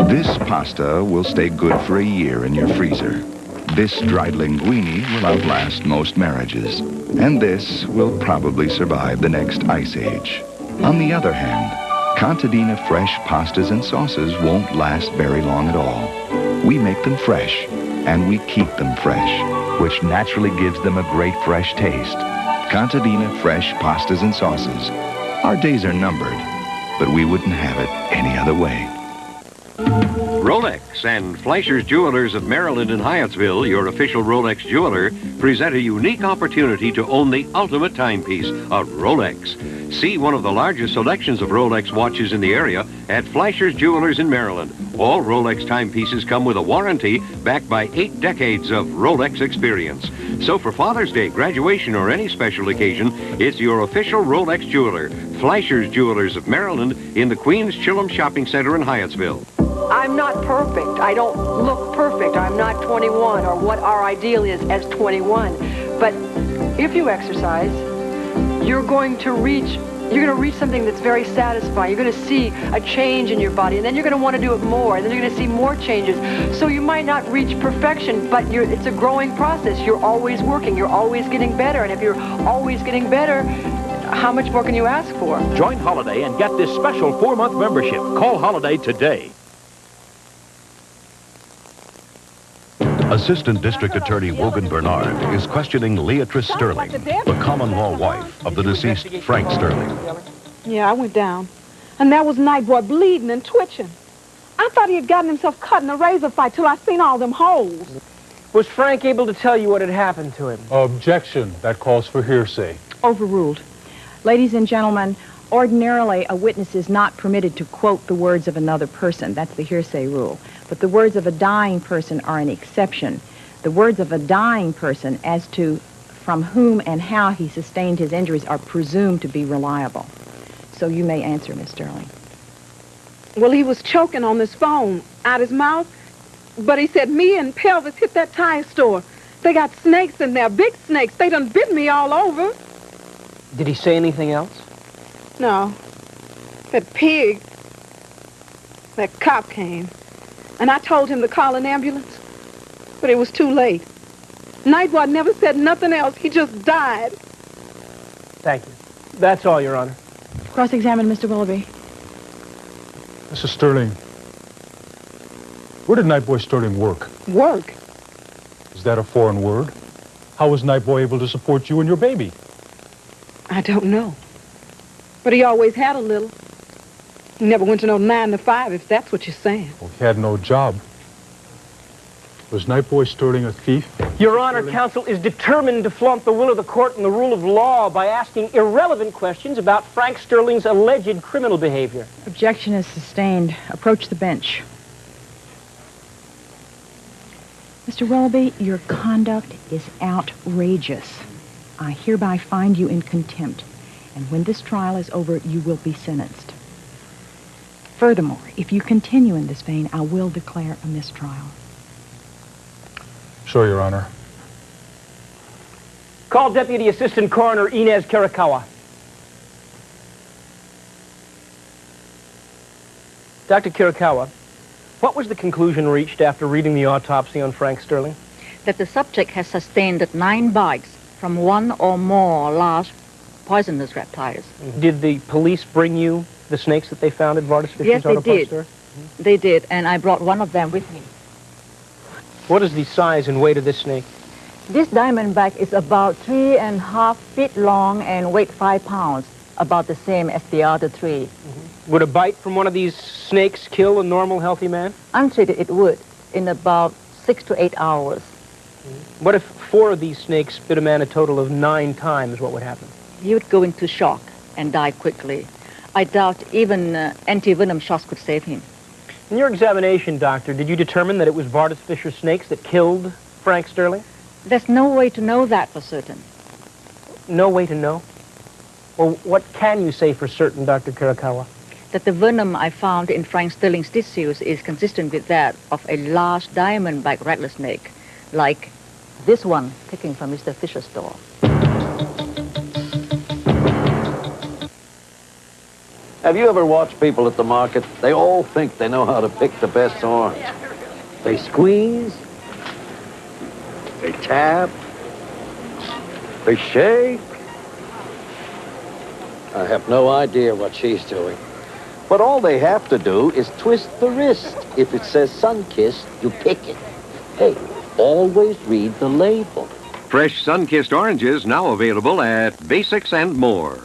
This pasta will stay good for a year in your freezer. This dried linguine will outlast most marriages. And this will probably survive the next ice age. On the other hand, Contadina fresh pastas and sauces won't last very long at all. We make them fresh, and we keep them fresh, which naturally gives them a great fresh taste. Contadina fresh pastas and sauces. Our days are numbered, but we wouldn't have it any other way. Rolex and Fleischer's Jewelers of Maryland and Hyattsville, your official Rolex jeweler, present a unique opportunity to own the ultimate timepiece, a Rolex. See one of the largest selections of Rolex watches in the area at Fleischer's Jewelers in Maryland. All Rolex timepieces come with a warranty backed by 8 decades of Rolex experience. So for Father's Day, graduation, or any special occasion, it's your official Rolex jeweler, Fleischer's Jewelers of Maryland in the Queens Chillum Shopping Center in Hyattsville. I'm not perfect. I don't look perfect. I'm not 21, or what our ideal is as 21. But if you exercise, you're going to reach something that's very satisfying. You're going to see a change in your body, and then you're going to want to do it more, and then you're going to see more changes. So you might not reach perfection, but it's a growing process. You're always working. You're always getting better. And if you're always getting better, how much more can you ask for? Join Holiday and get this special 4-month membership. Call Holiday today. Assistant District Attorney Wogan Bernard is questioning Leatrice Sterling, the common law wife of the deceased Frank Sterling. Yeah, I went down. And there was Nightboy bleeding and twitching. I thought he had gotten himself cut in a razor fight till I seen all them holes. Was Frank able to tell you what had happened to him? Objection. That calls for hearsay. Overruled. Ladies and gentlemen, ordinarily a witness is not permitted to quote the words of another person. That's the hearsay rule. But the words of a dying person are an exception. The words of a dying person as to from whom and how he sustained his injuries are presumed to be reliable. So you may answer, Miss Sterling. Well, he was choking on this phone out his mouth, but he said, me and Pelvis hit that tire store. They got snakes in there, big snakes. They done bit me all over. Did he say anything else? No. That pig, that cop came. And I told him to call an ambulance, but it was too late. Nightboy never said nothing else. He just died. Thank you. That's all, Your Honor. Cross-examine Mr. Willoughby. Mrs. Sterling, where did Nightboy Sterling work? Work? Is that a foreign word? How was Nightboy able to support you and your baby? I don't know. But he always had a little. He never went to no 9 to 5, if that's what you're saying. Well, he had no job. Was Nightboy Sterling a thief? Your Honor, counsel is determined to flaunt the will of the court and the rule of law by asking irrelevant questions about Frank Sterling's alleged criminal behavior. Objection is sustained. Approach the bench. Mr. Willoughby, your conduct is outrageous. I hereby find you in contempt. And when this trial is over, you will be sentenced. Furthermore, if you continue in this vein, I will declare a mistrial. Sure, Your Honor. Call Deputy Assistant Coroner Inez Kirikawa. Dr. Kirikawa, what was the conclusion reached after reading the autopsy on Frank Sterling? That the subject has sustained 9 bites from one or more large poisonous reptiles. Did the police bring you the snakes that they found at Vardis Fisher's Auto Parts store? They did, and I brought one of them with me. What is the size and weight of this snake? This diamondback is about 3.5 feet long and weighs 5 pounds, about the same as the other 3. Would a bite from one of these snakes kill a normal, healthy man? Untreated, it would, in about 6 to 8 hours. What if 4 of these snakes bit a man a total of 9 times? What would happen? He would go into shock and die quickly. I doubt even anti-venom shots could save him. In your examination, Doctor, did you determine that it was Vardis Fisher snakes that killed Frank Sterling? There's no way to know that for certain. No way to know? Well, what can you say for certain, Dr. Kirikawa? That the venom I found in Frank Sterling's tissues is consistent with that of a large diamondback rattlesnake, like this one taken from Mr. Fisher's store. Have you ever watched people at the market? They all think they know how to pick the best orange. They squeeze, they tap, they shake. I have no idea what she's doing. But all they have to do is twist the wrist. If it says sun-kissed, you pick it. Hey, always read the label. Fresh sun-kissed oranges now available at Basics and More.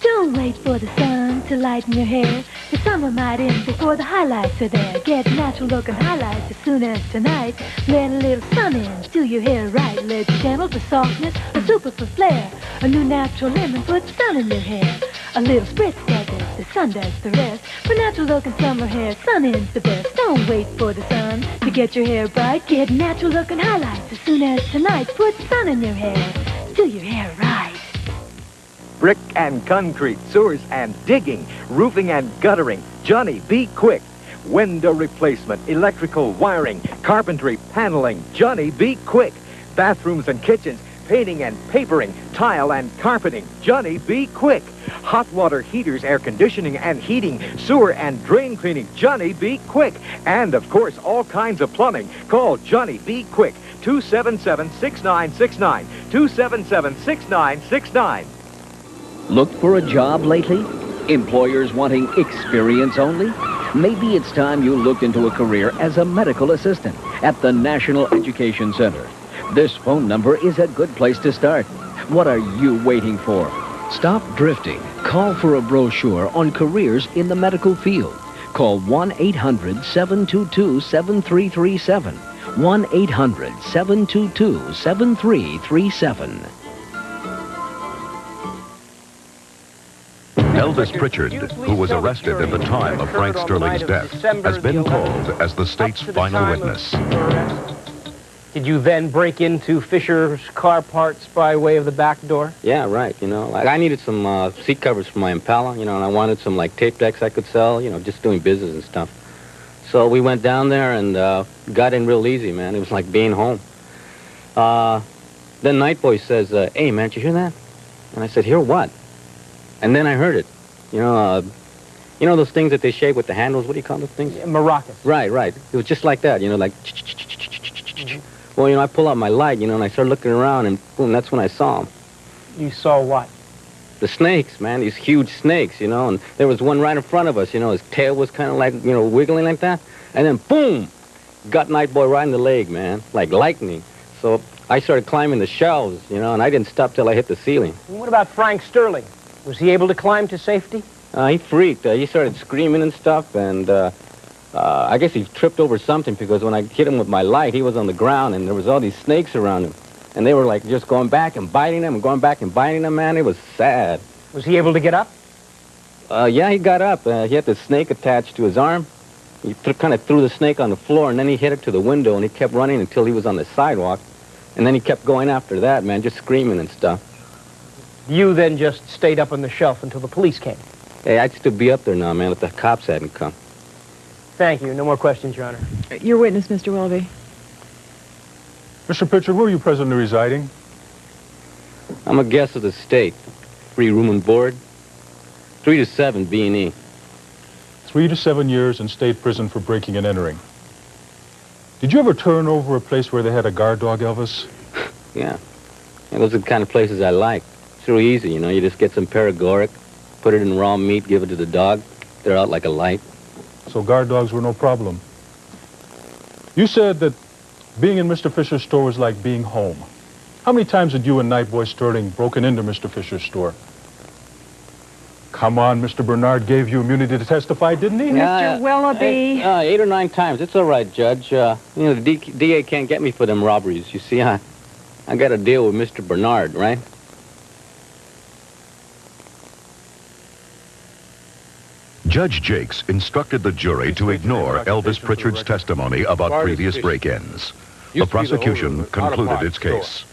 Don't wait for the sun to lighten your hair. The summer might end before the highlights are there. Get natural-looking highlights as soon as tonight. Let a little sun in, do your hair right. Let's gentle for softness, a super for flair. A new natural lemon puts sun in your hair. A little spritz does it, the sun does the rest. For natural-looking summer hair, sun in's the best. Don't wait for the sun to get your hair bright. Get natural-looking highlights as soon as tonight. Put sun in your hair, do your hair right. Brick and concrete, sewers and digging, roofing and guttering. Johnny, be quick. window replacement, electrical wiring, carpentry, paneling. Johnny, be quick. Bathrooms and kitchens, painting and papering, tile and carpeting. Johnny, be quick. Hot water heaters, air conditioning and heating, sewer and drain cleaning. Johnny, be quick. And, of course, all kinds of plumbing. Call Johnny, be quick. 277-6969. 277-6969. Looked for a job lately? Employers wanting experience only? Maybe it's time you looked into a career as a medical assistant at the National Education Center. This phone number is a good place to start. What are you waiting for? Stop drifting. Call for a brochure on careers in the medical field. Call 1-800-722-7337. 1-800-722-7337. Elvis Pritchard, who was arrested at the time of Frank Sterling's death, has been called as the state's final witness. Did you then break into Fisher's car parts by way of the back door? Yeah, right, you know. Like, I needed some seat covers for my Impala, you know, and I wanted some, like, tape decks I could sell, you know, just doing business and stuff. So we went down there and got in real easy, man. It was like being home. Then Night Boy says, hey, man, did you hear that? And I said, hear what? And then I heard it. You know those things that they shake with the handles? What do you call those things? Maracas. Right, right. It was just like that, you know, like... Well, you know, I pull out my light, you know, and I start looking around, and boom, that's when I saw them. You saw what? The snakes, man, these huge snakes, you know, and there was one right in front of us, you know, his tail was kind of like, you know, wiggling like that, and then boom, got Night Boy right in the leg, man, like lightning. So I started climbing the shelves, you know, and I didn't stop till I hit the ceiling. And what about Frank Sterling? Was he able to climb to safety? He freaked. He started screaming and stuff, and I guess he tripped over something, because when I hit him with my light, he was on the ground, and there was all these snakes around him. And they were, like, just going back and biting him and going back and biting him, man. It was sad. Was he able to get up? Yeah, he got up. He had the snake attached to his arm. He kind of threw the snake on the floor, and then he hit it to the window, and he kept running until he was on the sidewalk. And then he kept going after that, man, just screaming and stuff. You then just stayed up on the shelf until the police came? Hey, I'd still be up there now, man, if the cops hadn't come. Thank you. No more questions, Your Honor. Your witness, Mr. Willoughby. Mr. Pritchard, where are you presently residing? I'm a guest of the state. Free room and board. 3 to 7 B&E. 3 to 7 years in state prison for breaking and entering. Did you ever turn over a place where they had a guard dog, Elvis? Yeah. Those are the kind of places I like. It's real easy, you know. You just get some paregoric, put it in raw meat, give it to the dog. They're out like a light. So guard dogs were no problem. You said that being in Mr. Fisher's store was like being home. How many times had you and Night Boy Sterling broken into Mr. Fisher's store? Come on, Mr. Bernard gave you immunity to testify, didn't he? Mr. Willoughby. 8 or 9 times. It's all right, Judge. You know, the DA can't get me for them robberies. You see, I got a deal with Mr. Bernard, right? Judge Jakes instructed the jury to ignore Elvis Pritchard's testimony about previous break-ins. The prosecution concluded its case.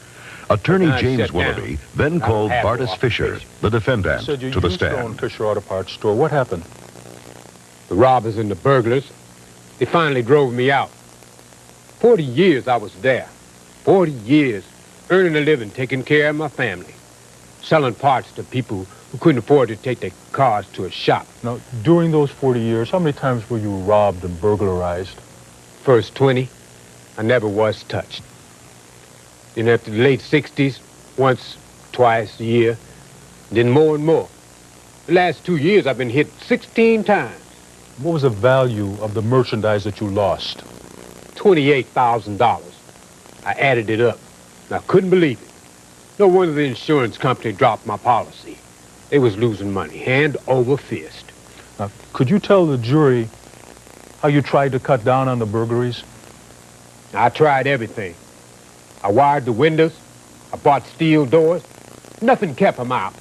Attorney James Willoughby then called Bartis Fisher, the defendant, to the stand. Fisher Auto Parts store. What happened? The robbers and the burglars, they finally drove me out. 40 years I was there. 40 years, earning a living, taking care of my family, selling parts to people who couldn't afford to take their cars to a shop. Now, during those 40 years, how many times were you robbed and burglarized? First 20, I never was touched. Then after the late 60s, once, twice a year, then more and more. The last 2 years, I've been hit 16 times. What was the value of the merchandise that you lost? $28,000. I added it up. I couldn't believe it. No wonder the insurance company dropped my policy. They was losing money, hand over fist. Now, could you tell the jury how you tried to cut down on the burglaries? I tried everything. I wired the windows. I bought steel doors. Nothing kept them out.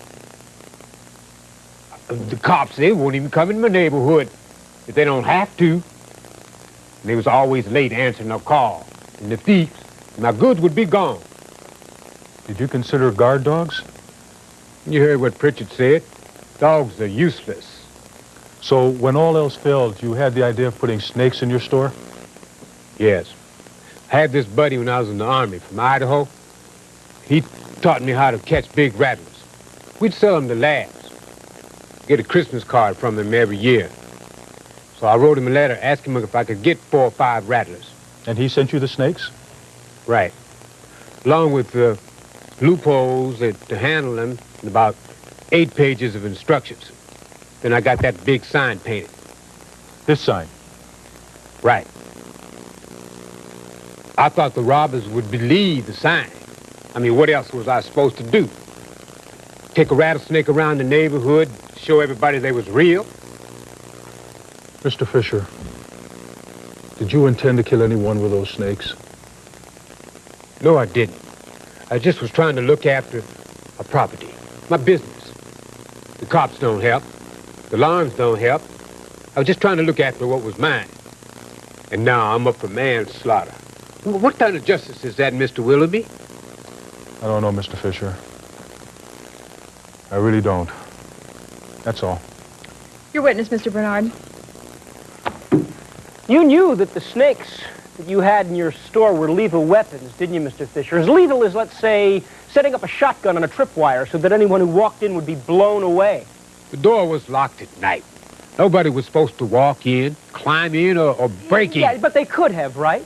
The cops, they won't even come in my neighborhood if they don't have to. And they was always late answering a call. And the thieves, my goods would be gone. Did you consider guard dogs? You heard what Pritchard said. Dogs are useless. So when all else failed, you had the idea of putting snakes in your store? Yes. I had this buddy when I was in the Army from Idaho. He taught me how to catch big rattlers. We'd sell them to lads. Get a Christmas card from him every year. So I wrote him a letter asking him if I could get 4 or 5 rattlers. And he sent you the snakes? Right. Along with the loopholes to handle them and about 8 pages of instructions. Then I got that big sign painted. This sign? Right. I thought the robbers would believe the sign. I mean, what else was I supposed to do? Take a rattlesnake around the neighborhood, show everybody they was real? Mr. Fisher, did you intend to kill anyone with those snakes? No, I didn't. I just was trying to look after a property, my business. The cops don't help. The alarms don't help. I was just trying to look after what was mine. And now I'm up for manslaughter. What kind of justice is that, Mr. Willoughby? I don't know, Mr. Fisher. I really don't. That's all. Your witness, Mr. Bernard. You knew that the snakes that you had in your store were lethal weapons, didn't you, Mr. Fisher? As lethal as, let's say, setting up a shotgun on a tripwire so that anyone who walked in would be blown away. The door was locked at night. Nobody was supposed to walk in, climb in, or break in. Yeah, but they could have, right?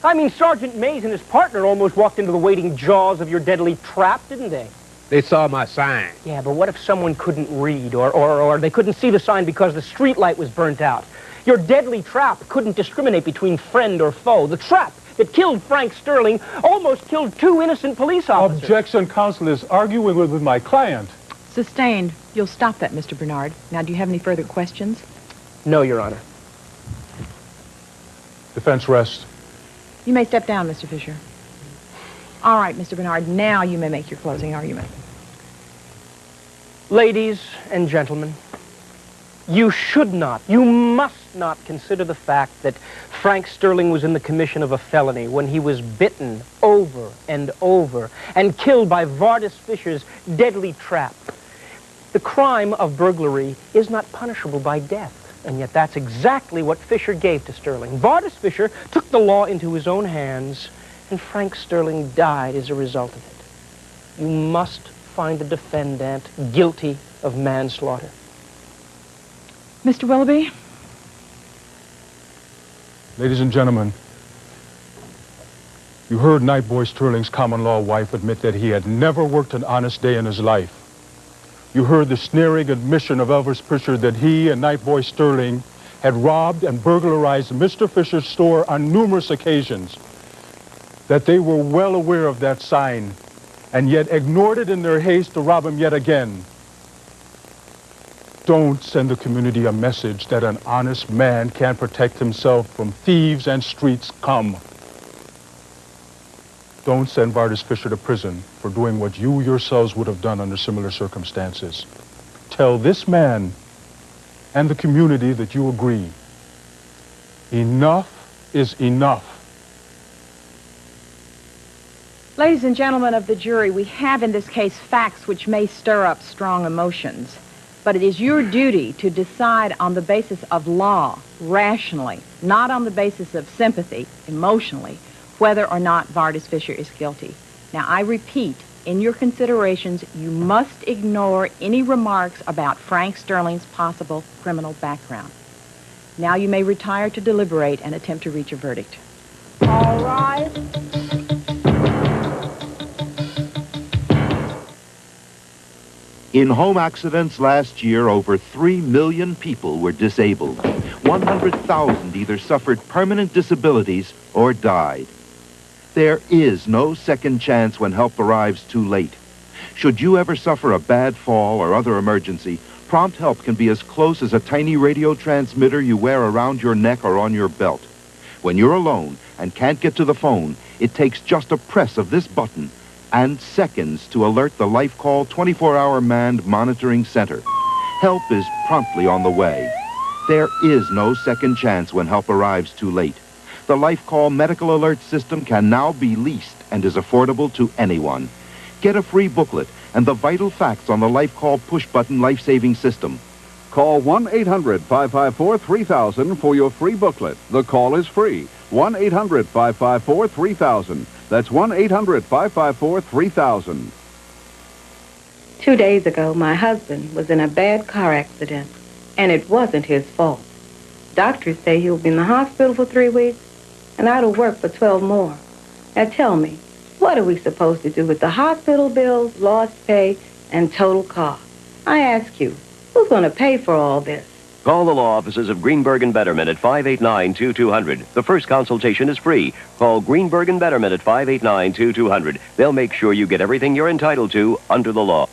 I mean, Sergeant Mays and his partner almost walked into the waiting jaws of your deadly trap, didn't they? They saw my sign. Yeah, but what if someone couldn't read, or they couldn't see the sign because the street light was burnt out? Your deadly trap couldn't discriminate between friend or foe. The trap that killed Frank Sterling almost killed 2 innocent police officers. Objection, counsel is arguing with my client. Sustained. You'll stop that, Mr. Bernard. Now, do you have any further questions? No, Your Honor. Defense rests. You may step down, Mr. Fisher. All right, Mr. Bernard, now you may make your closing argument. Ladies and gentlemen, you should not, you must not consider the fact that Frank Sterling was in the commission of a felony when he was bitten over and over and killed by Vardis Fisher's deadly trap. The crime of burglary is not punishable by death. And yet that's exactly what Fisher gave to Sterling. Vardis Fisher took the law into his own hands, and Frank Sterling died as a result of it. You must find the defendant guilty of manslaughter. Mr. Willoughby? Ladies and gentlemen, you heard Nightboy Sterling's common-law wife admit that he had never worked an honest day in his life. You heard the sneering admission of Elvis Pritchard that he and Nightboy Sterling had robbed and burglarized Mr. Fisher's store on numerous occasions, that they were well aware of that sign and yet ignored it in their haste to rob him yet again. Don't send the community a message that an honest man can't protect himself from thieves and street scum. Don't send Vardis Fisher to prison for doing what you yourselves would have done under similar circumstances. Tell this man and the community that you agree. Enough is enough. Ladies and gentlemen of the jury, we have in this case facts which may stir up strong emotions, but it is your duty to decide on the basis of law, rationally, not on the basis of sympathy, emotionally, whether or not Vardis Fisher is guilty. Now, I repeat, in your considerations, you must ignore any remarks about Frank Sterling's possible criminal background. Now you may retire to deliberate and attempt to reach a verdict. All rise. In home accidents last year, over 3 million people were disabled. 100,000 either suffered permanent disabilities or died. There is no second chance when help arrives too late. Should you ever suffer a bad fall or other emergency, prompt help can be as close as a tiny radio transmitter you wear around your neck or on your belt. When you're alone and can't get to the phone, it takes just a press of this button and seconds to alert the Life Call 24-hour manned monitoring center. Help is promptly on the way. There is no second chance when help arrives too late. The Life Call medical alert system can now be leased and is affordable to anyone. Get a free booklet and the vital facts on the Life Call push-button life-saving system. Call 1-800-554-3000 for your free booklet. The call is free. 1-800-554-3000. That's 1-800-554-3000. 2 days ago, my husband was in a bad car accident, and it wasn't his fault. Doctors say he'll be in the hospital for 3 weeks, and out of work for 12 more. Now tell me, what are we supposed to do with the hospital bills, lost pay, and total cost? I ask you, who's going to pay for all this? Call the law offices of Greenberg and Betterment at 589-2200. The first consultation is free. Call Greenberg and Betterment at 589-2200. They'll make sure you get everything you're entitled to under the law.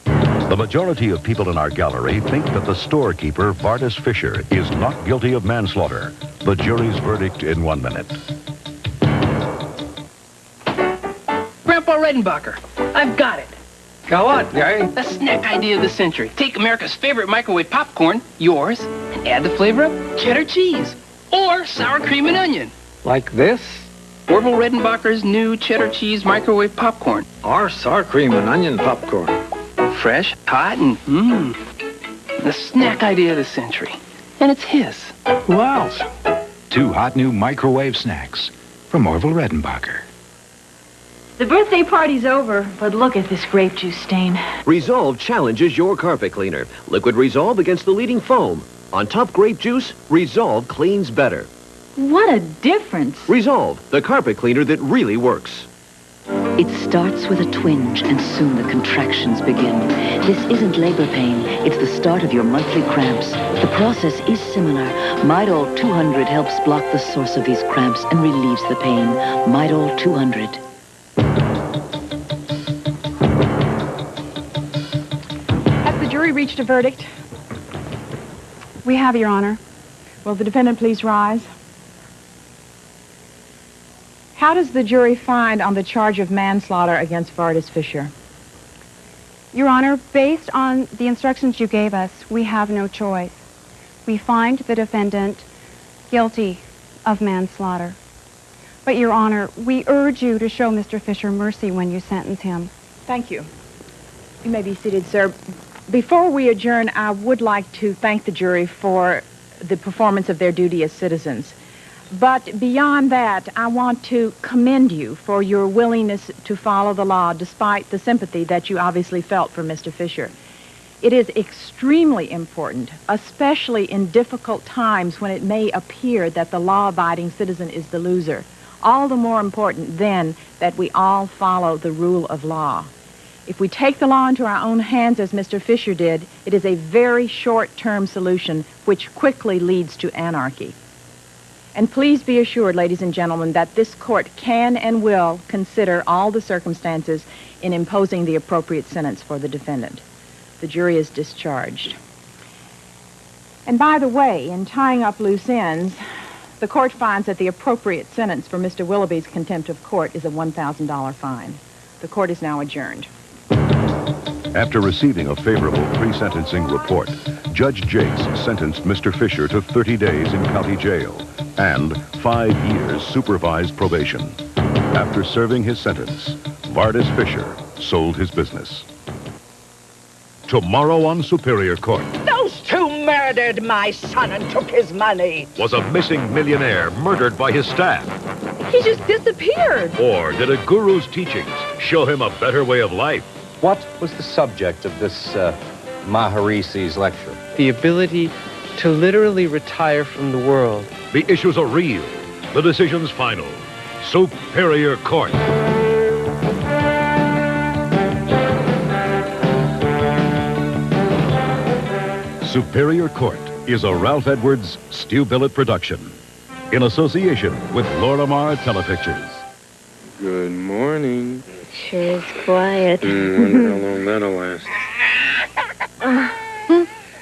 The majority of people in our gallery think that the storekeeper, Vardis Fisher, is not guilty of manslaughter. The jury's verdict in 1 minute. Grandpa Redenbacher, I've got it. Got what, Gary? The snack idea of the century. Take America's favorite microwave popcorn, yours, and add the flavor of cheddar cheese or sour cream and onion. Like this? Orville Redenbacher's new cheddar cheese microwave popcorn. Or sour cream and onion popcorn. Fresh, hot, and the snack idea of the century. And it's his. Who else? 2 hot new microwave snacks from Orville Redenbacher. The birthday party's over, but look at this grape juice stain. Resolve challenges your carpet cleaner. Liquid Resolve against the leading foam. On top grape juice, Resolve cleans better. What a difference. Resolve, the carpet cleaner that really works. It starts with a twinge, and soon the contractions begin. This isn't labor pain. It's the start of your monthly cramps. The process is similar. Midol 200 helps block the source of these cramps and relieves the pain. Midol 200. Has the jury reached a verdict? We have, Your Honor. Will the defendant please rise? How does the jury find on the charge of manslaughter against Vardis Fisher? Your Honor, based on the instructions you gave us, we have no choice. We find the defendant guilty of manslaughter. But, Your Honor, we urge you to show Mr. Fisher mercy when you sentence him. Thank you. You may be seated, sir. Before we adjourn, I would like to thank the jury for the performance of their duty as citizens. But beyond that, I want to commend you for your willingness to follow the law despite the sympathy that you obviously felt for Mr. Fisher. It is extremely important, especially in difficult times when it may appear that the law-abiding citizen is the loser. All the more important, then, that we all follow the rule of law. If we take the law into our own hands, as Mr. Fisher did, it is a very short-term solution which quickly leads to anarchy. And please be assured, ladies and gentlemen, that this court can and will consider all the circumstances in imposing the appropriate sentence for the defendant. The jury is discharged. And by the way, in tying up loose ends, the court finds that the appropriate sentence for Mr. Willoughby's contempt of court is a $1,000 fine. The court is now adjourned. After receiving a favorable pre-sentencing report, Judge Jakes sentenced Mr. Fisher to 30 days in county jail and 5 years supervised probation. After serving his sentence, Vardis Fisher sold his business. Tomorrow on Superior Court. Those two murdered my son and took his money. Was a missing millionaire murdered by his staff? He just disappeared. Or did a guru's teachings show him a better way of life? What was the subject of this Maharisi's lecture? The ability to literally retire from the world. The issues are real. The decision's final. Superior Court. Superior Court is a Ralph Edwards Stu Billett production in association with Lorimar Telepictures. Good morning. Sure is quiet. Wonder how long that'll last.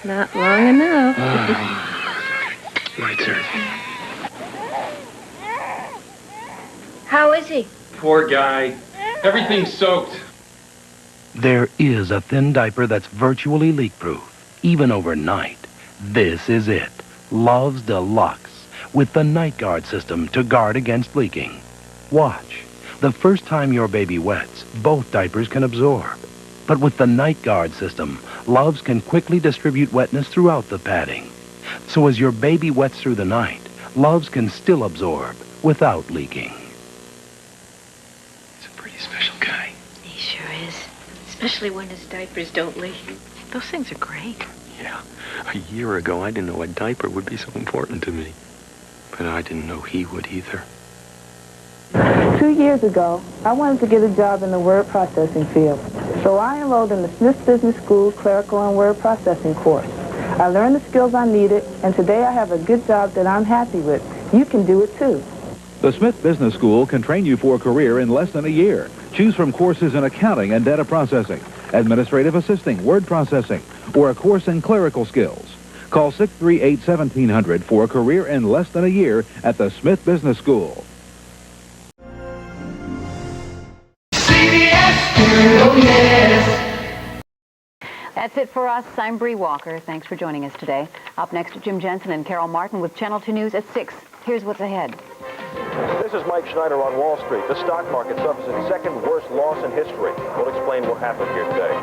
Not long enough. My turn. How is he? Poor guy. Everything's soaked. There is a thin diaper that's virtually leak-proof, even overnight. This is it. Love's Deluxe, with the Night Guard system to guard against leaking. Watch. The first time your baby wets, both diapers can absorb. But with the Night Guard system, Love's can quickly distribute wetness throughout the padding. So as your baby wets through the night, Love's can still absorb without leaking. He's a pretty special guy. He sure is. Especially when his diapers don't leak. Those things are great. Yeah. A year ago, I didn't know a diaper would be so important to me. But I didn't know he would either. 2 years ago, I wanted to get a job in the word processing field. So I enrolled in the Smith Business School Clerical and Word Processing course. I learned the skills I needed, and today I have a good job that I'm happy with. You can do it too. The Smith Business School can train you for a career in less than a year. Choose from courses in accounting and data processing, administrative assisting, word processing, or a course in clerical skills. Call 638-1700 for a career in less than a year at the Smith Business School. That's it for us. I'm Bree Walker. Thanks for joining us today. Up next, Jim Jensen and Carol Martin with Channel 2 News at 6. Here's what's ahead. This is Mike Schneider on Wall Street. The stock market suffers its second worst loss in history. We'll explain what happened here today.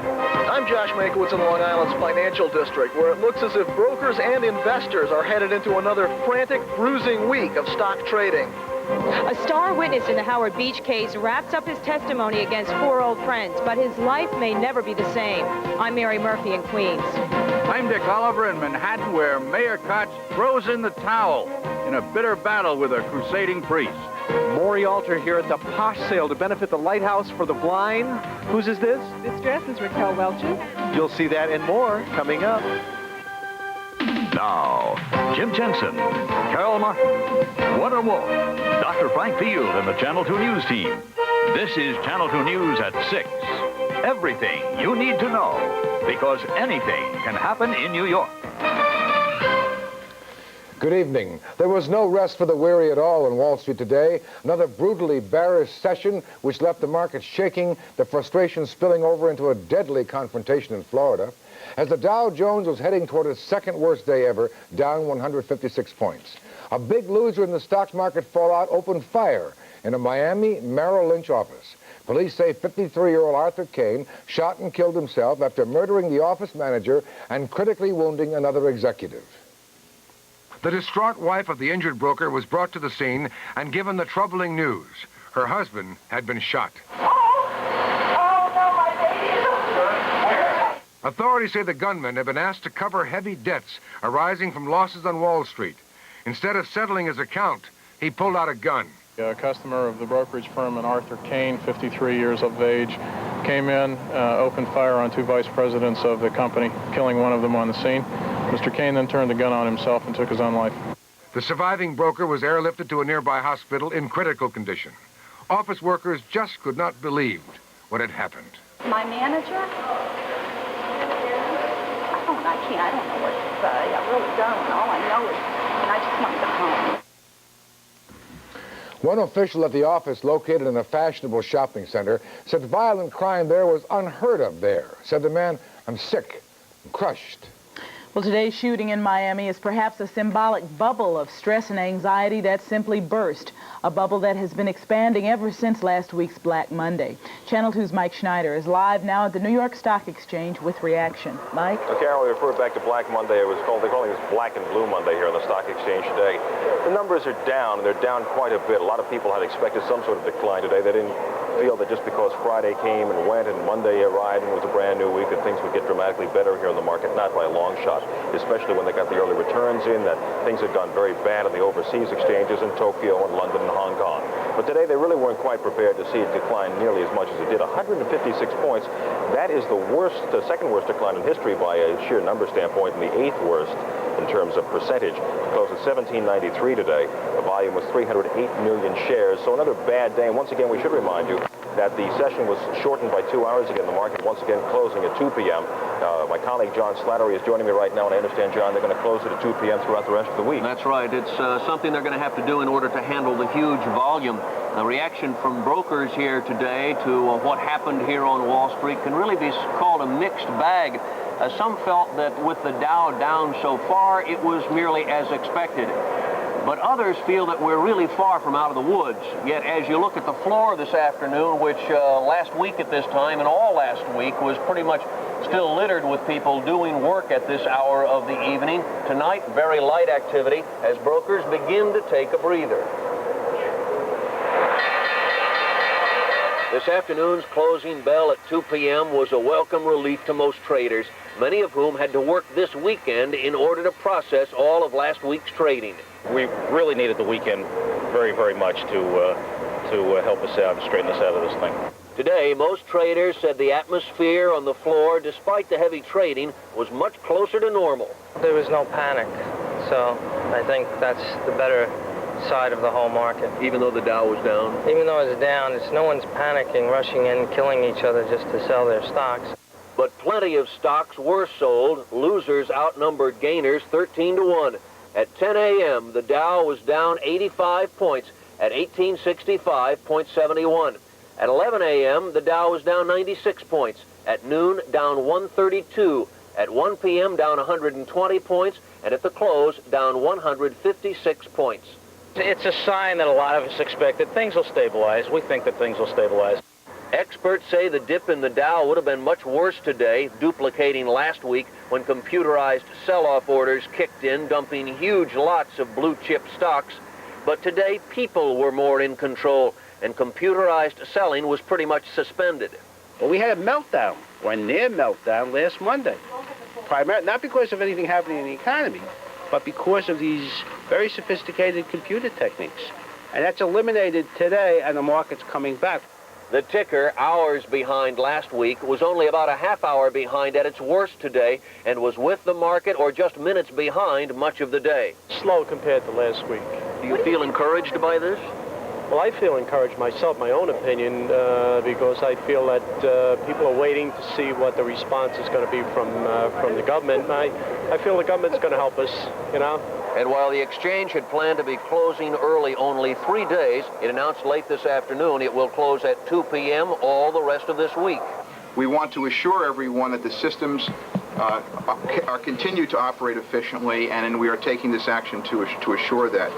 I'm Josh Mankiewicz in Long Island's financial district, where it looks as if brokers and investors are headed into another frantic, bruising week of stock trading. A star witness in the Howard Beach case wraps up his testimony against 4 old friends, but his life may never be the same. I'm Mary Murphy in Queens. I'm Dick Oliver in Manhattan, where Mayor Koch throws in the towel in a bitter battle with a crusading priest. Maury Alter here at the Posh Sale to benefit the Lighthouse for the Blind. Whose is this? This dress is Raquel Welch's. You'll see that and more coming up. Now, Jim Jensen, Carol Martin, Wonder Wolf, Dr. Frank Field, and the Channel 2 News team. This is Channel 2 News at 6. Everything you need to know, because anything can happen in New York. Good evening. There was no rest for the weary at all on Wall Street today. Another brutally bearish session which left the market shaking, the frustration spilling over into a deadly confrontation in Florida. As the Dow Jones was heading toward its second worst day ever, down 156 points. A big loser in the stock market fallout opened fire in a Miami Merrill Lynch office. Police say 53-year-old Arthur Kane shot and killed himself after murdering the office manager and critically wounding another executive. The distraught wife of the injured broker was brought to the scene and given the troubling news. Her husband had been shot. Authorities say the gunman had been asked to cover heavy debts arising from losses on Wall Street. Instead of settling his account, he pulled out a gun. A customer of the brokerage firm, an Arthur Kane, 53 years of age, came in, opened fire on 2 vice presidents of the company, killing one of them on the scene. Mr. Kane then turned the gun on himself and took his own life. The surviving broker was airlifted to a nearby hospital in critical condition. Office workers just could not believe what had happened. My manager? I don't know what to say. I really don't. All I know is I just want to go home. One official at the office located in a fashionable shopping center said violent crime there was unheard of there. Said the man, "I'm sick, I'm crushed." Well, today's shooting in Miami is perhaps a symbolic bubble of stress and anxiety that simply burst. A bubble that has been expanding ever since last week's Black Monday. Channel 2's Mike Schneider is live now at the New York Stock Exchange with reaction. Mike? Carol, we referred back to Black Monday. They're calling this Black and Blue Monday here on the Stock Exchange today. The numbers are down, and they're down quite a bit. A lot of people had expected some sort of decline today. They didn't feel that just because Friday came and went and Monday arrived and it was a brand new week that things would get dramatically better here in the market. Not by a long shot, especially when they got the early returns in, that things had gone very bad on the overseas exchanges in Tokyo and London and Hong Kong. But today they really weren't quite prepared to see it decline nearly as much as it did. 156 points. That is the worst, second worst decline in history by a sheer number standpoint, and the 8th worst in terms of percentage. It closed at 1793 today. The volume was 308 million shares, so another bad day. And once again, we should remind you that the session was shortened by 2 hours again. The market once again closing at 2 p.m. My colleague John Slattery is joining me right now, and I understand, John, they're going to close it at 2 p.m. throughout the rest of the week. That's right. It's something they're going to have to do in order to handle the huge volume. The reaction from brokers here today to what happened here on Wall Street can really be called a mixed bag. Some felt that with the Dow down so far, it was merely as expected. but others feel that we're really far from out of the woods. Yet as you look at the floor this afternoon, which last week at this time and all last week was pretty much still littered with people doing work at this hour of the evening, tonight very light activity as brokers begin to take a breather. This afternoon's closing bell at 2 p.m. was a welcome relief to most traders, many of whom had to work this weekend in order to process all of last week's trading. We really needed the weekend very, very much to help us out and straighten us out of this thing. Today, most traders said the atmosphere on the floor, despite the heavy trading, was much closer to normal. There was no panic, so I think that's the better side of the whole market. Even though the Dow was down? Even though it's down, no one's panicking, rushing in, killing each other just to sell their stocks. But plenty of stocks were sold. Losers outnumbered gainers 13-1. At 10 a.m., the Dow was down 85 points at 1865.71. At 11 a.m., the Dow was down 96 points. At noon, down 132. At 1 p.m., down 120 points. And at the close, down 156 points. It's a sign that a lot of us expected things will stabilize. We think that things will stabilize. Experts say the dip in the Dow would have been much worse today, duplicating last week when computerized sell-off orders kicked in, dumping huge lots of blue-chip stocks. But today, people were more in control, and computerized selling was pretty much suspended. Well, we had a meltdown, or a near meltdown, last Monday. Primarily, not because of anything happening in the economy, but because of these very sophisticated computer techniques. And that's eliminated today, and the market's coming back. The ticker, hours behind last week, was only about a half hour behind at its worst today and was with the market or just minutes behind much of the day. Slow compared to last week. Do you feel encouraged by this? Well, I feel encouraged myself, my own opinion, because I feel that people are waiting to see what the response is going to be from the government. And I feel the government's going to help us, you know. And while the exchange had planned to be closing early only 3 days, it announced late this afternoon it will close at 2 p.m. all the rest of this week. We want to assure everyone that the systems are continue to operate efficiently, and we are taking this action to assure that.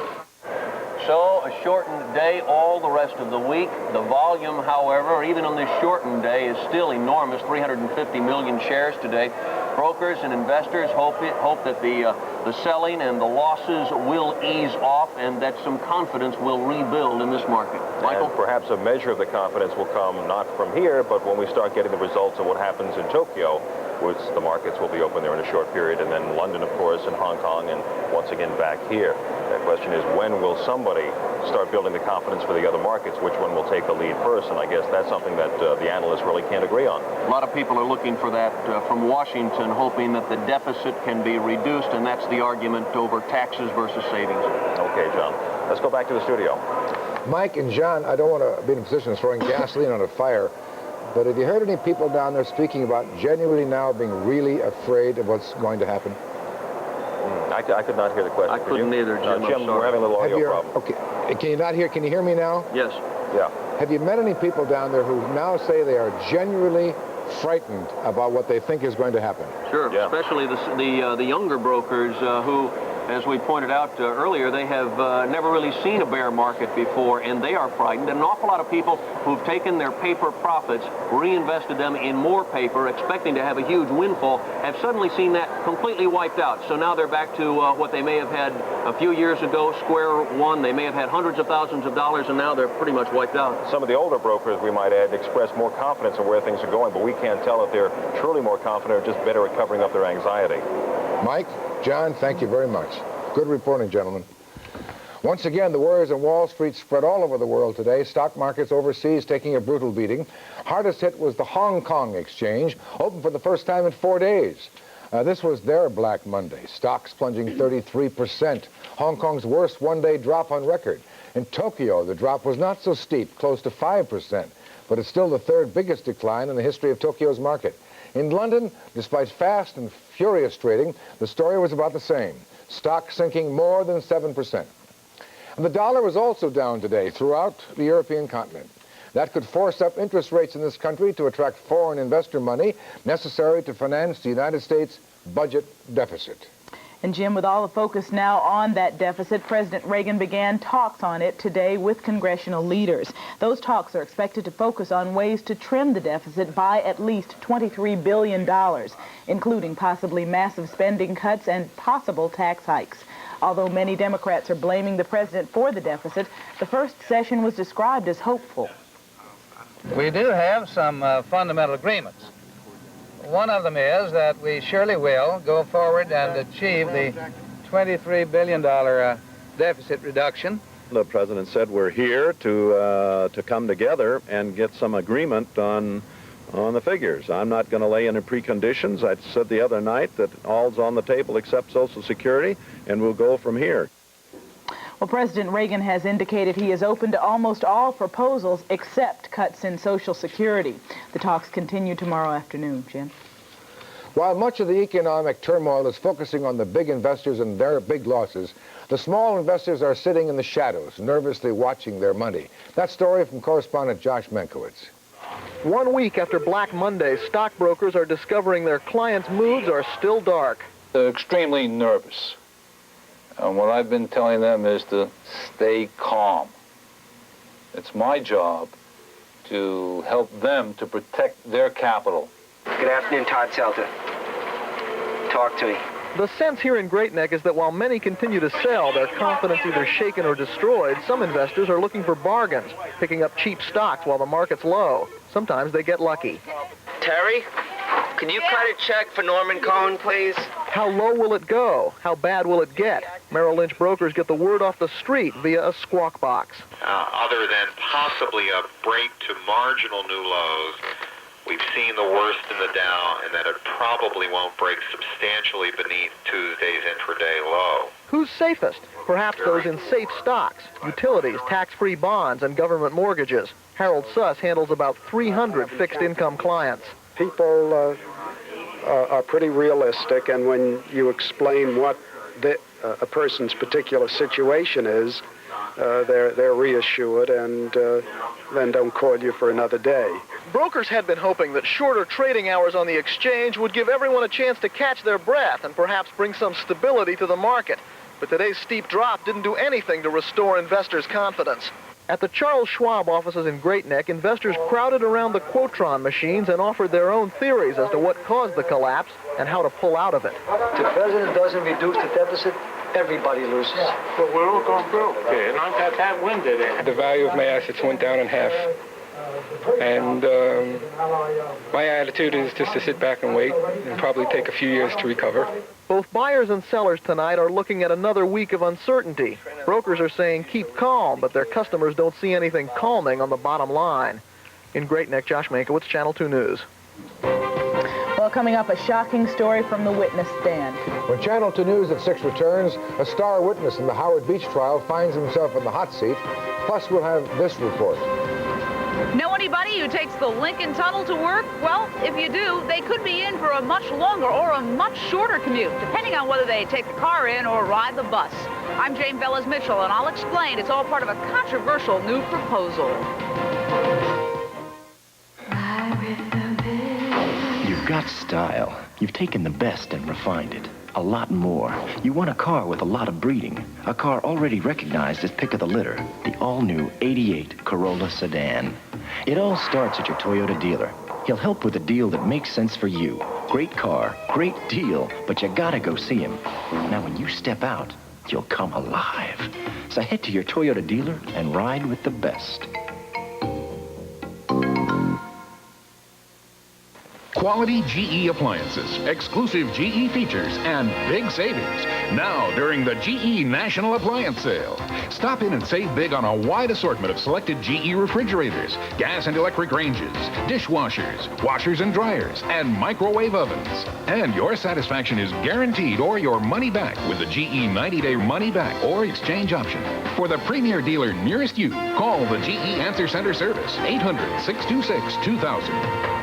So, a shortened day all the rest of the week. The volume, however, even on this shortened day, is still enormous, 350 million shares today. Brokers and investors hope that the selling and the losses will ease off and that some confidence will rebuild in this market. Michael? And perhaps a measure of the confidence will come not from here, but when we start getting the results of what happens in Tokyo, which the markets will be open there in a short period, and then London, of course, and Hong Kong, and once again back here. The question is, when will somebody start building the confidence for the other markets? Which one will take the lead first? And I guess that's something that the analysts really can't agree on. A lot of people are looking for that from Washington, hoping that the deficit can be reduced, and that's the argument over taxes versus savings. Okay, John. Let's go back to the studio. Mike and John, I don't want to be in a position of throwing gasoline on a fire, but have you heard any people down there speaking about genuinely now being really afraid of what's going to happen? I could not hear the question. I couldn't either, Jim. Jim, we're having a little audio problem. Okay. Can you not hear? Can you hear me now? Yes. Yeah. Have you met any people down there who now say they are genuinely frightened about what they think is going to happen? Sure. Yeah. Especially the younger brokers who, as we pointed out earlier, they have never really seen a bear market before, and they are frightened. And an awful lot of people who've taken their paper profits, reinvested them in more paper, expecting to have a huge windfall, have suddenly seen that completely wiped out. So now they're back to what they may have had a few years ago, square one. They may have had hundreds of thousands of dollars, and now they're pretty much wiped out. Some of the older brokers, we might add, express more confidence in where things are going, but we can't tell if they're truly more confident or just better at covering up their anxiety. Mike, John, thank you very much. Good reporting, gentlemen. Once again, the worries on Wall Street spread all over the world today. Stock markets overseas taking a brutal beating. Hardest hit was the Hong Kong exchange, open for the first time in 4 days. This was their Black Monday. Stocks plunging 33%. Hong Kong's worst one-day drop on record. In Tokyo, the drop was not so steep, close to 5%, but it's still the third biggest decline in the history of Tokyo's market. In London, despite fast and furious trading, the story was about the same. Stocks sinking more than 7%. And the dollar was also down today throughout the European continent. That could force up interest rates in this country to attract foreign investor money necessary to finance the United States budget deficit. And Jim, with all the focus now on that deficit, President Reagan began talks on it today with congressional leaders. Those talks are expected to focus on ways to trim the deficit by at least $23 billion, including possibly massive spending cuts and possible tax hikes. Although many Democrats are blaming the president for the deficit, the first session was described as hopeful. We do have some fundamental agreements. One of them is that we surely will go forward and achieve the $23 billion deficit reduction. The president said we're here to come together and get some agreement on the figures. I'm not going to lay any preconditions. I said the other night that all's on the table except Social Security, and we'll go from here. Well, President Reagan has indicated he is open to almost all proposals except cuts in Social Security. The talks continue tomorrow afternoon. Jim? While much of the economic turmoil is focusing on the big investors and their big losses, the small investors are sitting in the shadows, nervously watching their money. That story from correspondent Josh Menkowitz. 1 week after Black Monday, stockbrokers are discovering their clients' moods are still dark. They're extremely nervous. And what I've been telling them is to stay calm. It's my job to help them to protect their capital. Good afternoon, Todd Selter. Talk to me. The sense here in Great Neck is that while many continue to sell, their confidence either shaken or destroyed, some investors are looking for bargains, picking up cheap stocks while the market's low. Sometimes they get lucky. Terry, can you cut a check for Norman Cohn, please? How low will it go? How bad will it get? Merrill Lynch brokers get the word off the street via a squawk box. Other than possibly a break to marginal new lows, we've seen the worst in the Dow, and that it probably won't break substantially beneath Tuesday's intraday low. Who's safest? Perhaps those in safe stocks, utilities, tax-free bonds, and government mortgages. Harold Suss handles about 300 fixed-income clients. People are pretty realistic, and when you explain what a person's particular situation is, they're reassured and then don't call you for another day. Brokers had been hoping that shorter trading hours on the exchange would give everyone a chance to catch their breath and perhaps bring some stability to the market. But today's steep drop didn't do anything to restore investors' confidence. At the Charles Schwab offices in Great Neck, investors crowded around the Quotron machines and offered their own theories as to what caused the collapse and how to pull out of it. If the president doesn't reduce the deficit, everybody loses. But we're all going broke, and I got that wind in it. The value of my assets went down in half. And my attitude is just to sit back and wait and probably take a few years to recover. Both buyers and sellers tonight are looking at another week of uncertainty. Brokers are saying keep calm, but their customers don't see anything calming on the bottom line. In Great Neck, Josh Mankiewicz, Channel 2 News. Well, coming up, a shocking story from the witness stand. When Channel 2 News at 6 returns, a star witness in the Howard Beach trial finds himself in the hot seat. Plus, we'll have this report. Know anybody who takes the Lincoln Tunnel to work? Well, if you do, they could be in for a much longer or a much shorter commute, depending on whether they take the car in or ride the bus. I'm Jane Bellis-Mitchell, and I'll explain. It's all part of a controversial new proposal. You've got style. You've taken the best and refined it. A lot more. You want a car with a lot of breeding. A car already recognized as pick of the litter. The all-new 88 Corolla sedan. It all starts at your Toyota dealer. He'll help with a deal that makes sense for you. Great car, great deal, but you gotta go see him. Now, when you step out, you'll come alive. So head to your Toyota dealer and ride with the best. Quality GE appliances, exclusive GE features, and big savings. Now during the GE National Appliance Sale. Stop in and save big on a wide assortment of selected GE refrigerators, gas and electric ranges, dishwashers, washers and dryers, and microwave ovens. And your satisfaction is guaranteed or your money back with the GE 90-day money back or exchange option. For the premier dealer nearest you, call the GE Answer Center service, 800-626-2000.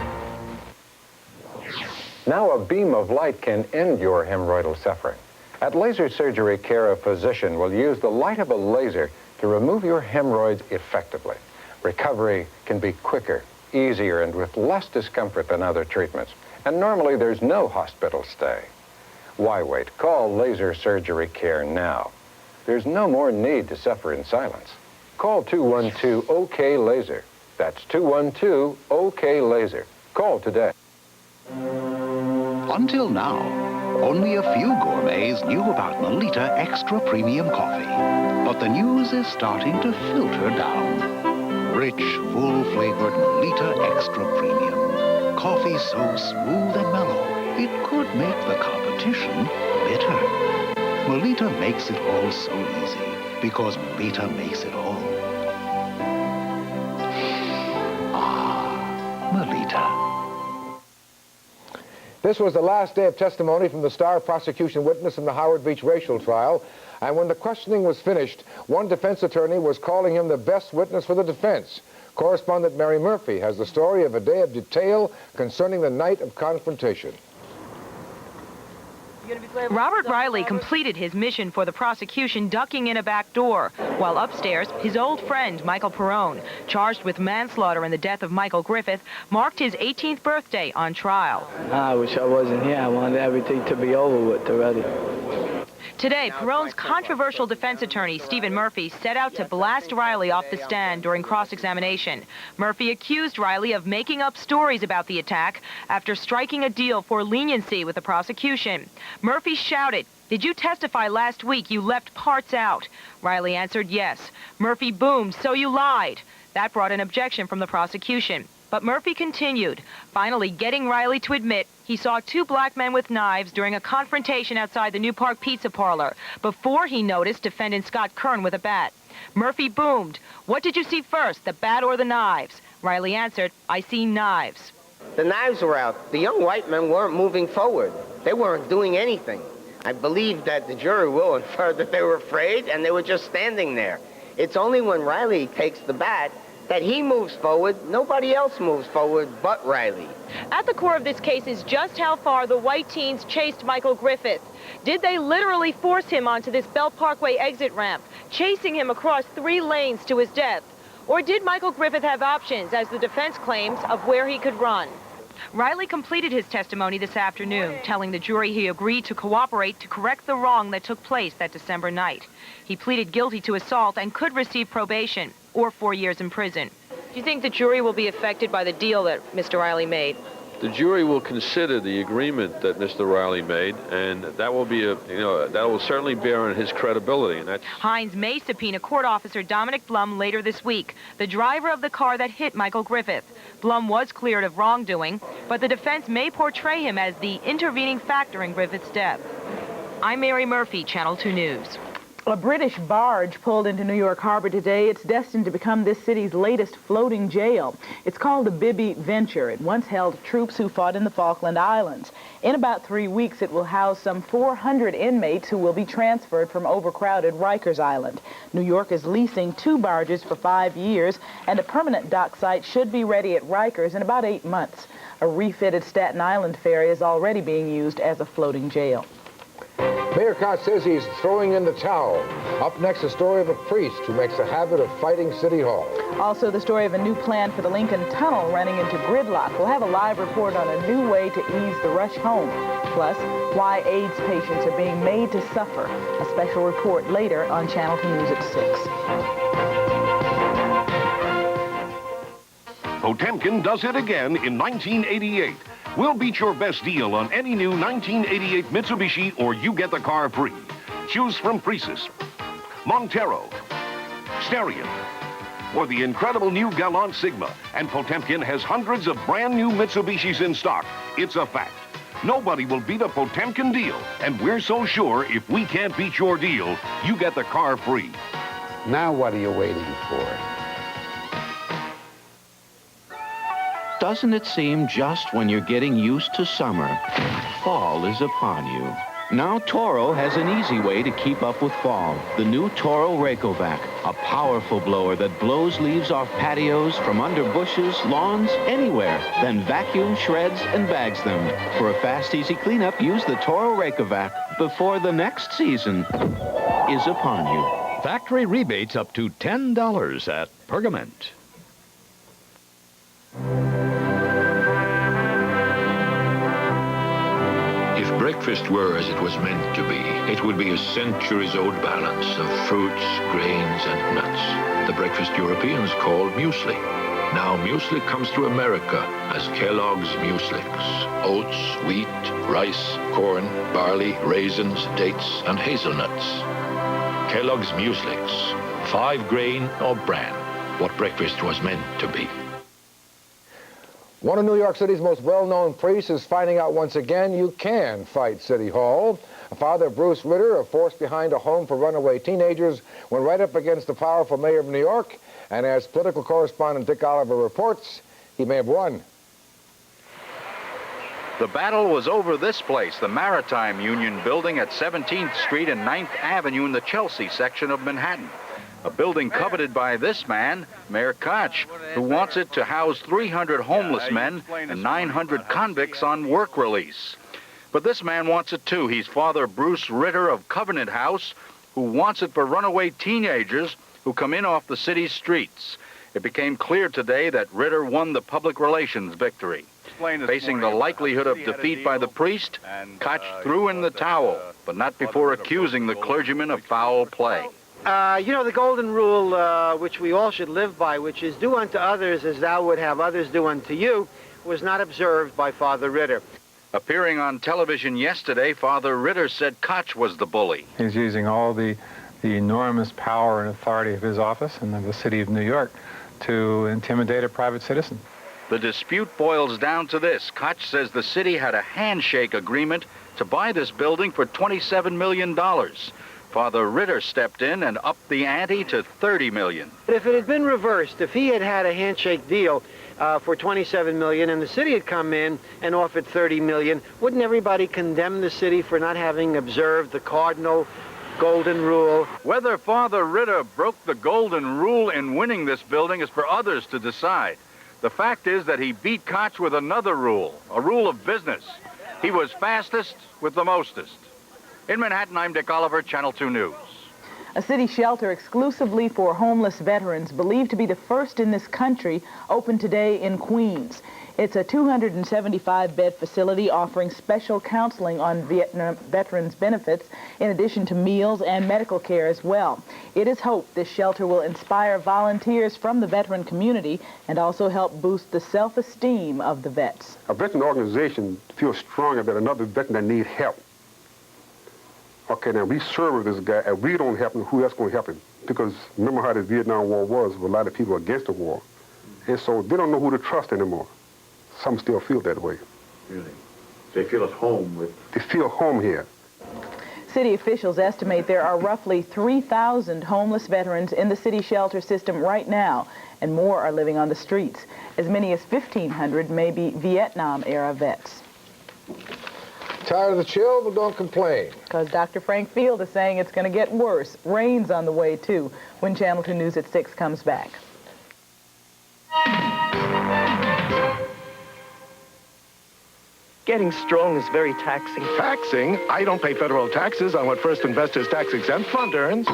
Now a beam of light can end your hemorrhoidal suffering. At Laser Surgery Care, a physician will use the light of a laser to remove your hemorrhoids effectively. Recovery can be quicker, easier, and with less discomfort than other treatments. And normally there's no hospital stay. Why wait? Call Laser Surgery Care now. There's no more need to suffer in silence. Call 212-OK-LASER. That's 212-OK-LASER. Call today. Until now, only a few gourmets knew about Melita Extra Premium Coffee. But the news is starting to filter down. Rich, full-flavored Melita Extra Premium. Coffee so smooth and mellow, it could make the competition bitter. Melita makes it all so easy, because Melita makes it all. Ah, Melita. This was the last day of testimony from the star prosecution witness in the Howard Beach racial trial, and when the questioning was finished, one defense attorney was calling him the best witness for the defense. Correspondent Mary Murphy has the story of a day of detail concerning the night of confrontation. Robert Riley completed his mission for the prosecution ducking in a back door, while upstairs, his old friend, Michael Perrone, charged with manslaughter in the death of Michael Griffith, marked his 18th birthday on trial. I wish I wasn't here. I wanted everything to be over with already. Today, Perrone's controversial defense attorney, Stephen Murphy, set out to blast Riley off the stand during cross-examination. Murphy accused Riley of making up stories about the attack after striking a deal for leniency with the prosecution. Murphy shouted, "Did you testify last week you left parts out?" Riley answered yes. Murphy boomed, "So you lied." That brought an objection from the prosecution. But Murphy continued, finally getting Riley to admit he saw two black men with knives during a confrontation outside the New Park Pizza Parlor before he noticed defendant Scott Kern with a bat. Murphy boomed, "What did you see first, the bat or the knives?" Riley answered, "I see knives." The knives were out. The young white men weren't moving forward. They weren't doing anything. I believe that the jury will infer that they were afraid and they were just standing there. It's only when Riley takes the bat that he moves forward. Nobody else moves forward but Riley. At the core of this case is just how far the white teens chased Michael Griffith. Did they literally force him onto this Belt Parkway exit ramp, chasing him across 3 lanes to his death? Or did Michael Griffith have options, as the defense claims, of where he could run? Riley completed his testimony this afternoon, telling the jury he agreed to cooperate to correct the wrong that took place that December night. He pleaded guilty to assault and could receive probation or 4 years in prison. Do you think the jury will be affected by the deal that Mr. Riley made? The jury will consider the agreement that Mr. Riley made, and that will be that will certainly bear on his credibility. And Hines may subpoena court officer Dominic Blum later this week, the driver of the car that hit Michael Griffith. Blum was cleared of wrongdoing, but the defense may portray him as the intervening factor in Griffith's death. I'm Mary Murphy, Channel 2 News. A British barge pulled into New York Harbor today. It's destined to become this city's latest floating jail. It's called the Bibby Venture. It once held troops who fought in the Falkland Islands. In about 3 weeks, it will house some 400 inmates who will be transferred from overcrowded Rikers Island. New York is leasing 2 barges for 5 years, and a permanent dock site should be ready at Rikers in about 8 months. A refitted Staten Island ferry is already being used as a floating jail. Mayor Koch says he's throwing in the towel. Up next, the story of a priest who makes a habit of fighting City Hall. Also, the story of a new plan for the Lincoln Tunnel running into gridlock. We'll have a live report on a new way to ease the rush home. Plus, why AIDS patients are being made to suffer. A special report later on Channel 2 News at 6. Potemkin does it again in 1988. We'll beat your best deal on any new 1988 Mitsubishi, or you get the car free. Choose from Prius, Montero, Starion, or the incredible new Galant Sigma. And Potemkin has hundreds of brand new Mitsubishis in stock. It's a fact. Nobody will beat a Potemkin deal, and we're so sure if we can't beat your deal, you get the car free. Now what are you waiting for? Doesn't it seem just when you're getting used to summer, fall is upon you? Now Toro has an easy way to keep up with fall. The new Toro Rakovac, a powerful blower that blows leaves off patios, from under bushes, lawns, anywhere, then vacuums, shreds, and bags them. For a fast, easy cleanup, use the Toro Rakovac before the next season is upon you. Factory rebates up to $10 at Pergament. breakfast were as it was meant to be, it would be a centuries-old balance of fruits, grains, and nuts. The breakfast Europeans called muesli. Now muesli comes to America as Kellogg's Mueslix. Oats, wheat, rice, corn, barley, raisins, dates, and hazelnuts. Kellogg's Mueslix. 5 grain or bran. What breakfast was meant to be. One of New York City's most well-known priests is finding out once again you can fight City Hall. Father Bruce Ritter, a force behind a home for runaway teenagers, went right up against the powerful mayor of New York, and as political correspondent Dick Oliver reports, he may have won. The battle was over this place, the Maritime Union building at 17th Street and 9th Avenue in the Chelsea section of Manhattan. A building coveted by this man, Mayor Koch, who wants it to house 300 homeless men and 900 convicts on work release. But this man wants it too. He's Father Bruce Ritter of Covenant House, who wants it for runaway teenagers who come in off the city's streets. It became clear today that Ritter won the public relations victory. Facing the likelihood of defeat by the priest, Koch threw in the towel, but not before accusing the clergyman of foul play. You know, the golden rule, which we all should live by, which is do unto others as thou would have others do unto you, was not observed by Father Ritter. Appearing on television yesterday, Father Ritter said Koch was the bully. He's using all the enormous power and authority of his office and of the city of New York to intimidate a private citizen. The dispute boils down to this. Koch says the city had a handshake agreement to buy this building for $27 million. Father Ritter stepped in and upped the ante to $30 million. But if it had been reversed, if he had had a handshake deal for $27 million and the city had come in and offered $30 million, wouldn't everybody condemn the city for not having observed the cardinal golden rule? Whether Father Ritter broke the golden rule in winning this building is for others to decide. The fact is that he beat Koch with another rule, a rule of business. He was fastest with the mostest. In Manhattan, I'm Dick Oliver, Channel 2 News. A city shelter exclusively for homeless veterans, believed to be the first in this country, opened today in Queens. It's a 275-bed facility offering special counseling on Vietnam veterans' benefits, in addition to meals and medical care as well. It is hoped this shelter will inspire volunteers from the veteran community and also help boost the self-esteem of the vets. A veteran organization feels stronger that another veteran that needs help. Okay, now we serve this guy, and we don't help him, who else going to help him? Because remember how the Vietnam War was, with a lot of people against the war. And so they don't know who to trust anymore. Some still feel that way. Really? They feel at home with... They feel home here. City officials estimate there are roughly 3,000 homeless veterans in the city shelter system right now, and more are living on the streets. As many as 1,500 may be Vietnam-era vets. Tired of the chill? Well, don't complain. Because Dr. Frank Field is saying it's going to get worse. Rain's on the way, too, when Channel 2 News at 6 comes back. Getting strong is very taxing. Taxing? I don't pay federal taxes on what First Investors Tax-Exempt Fund earns.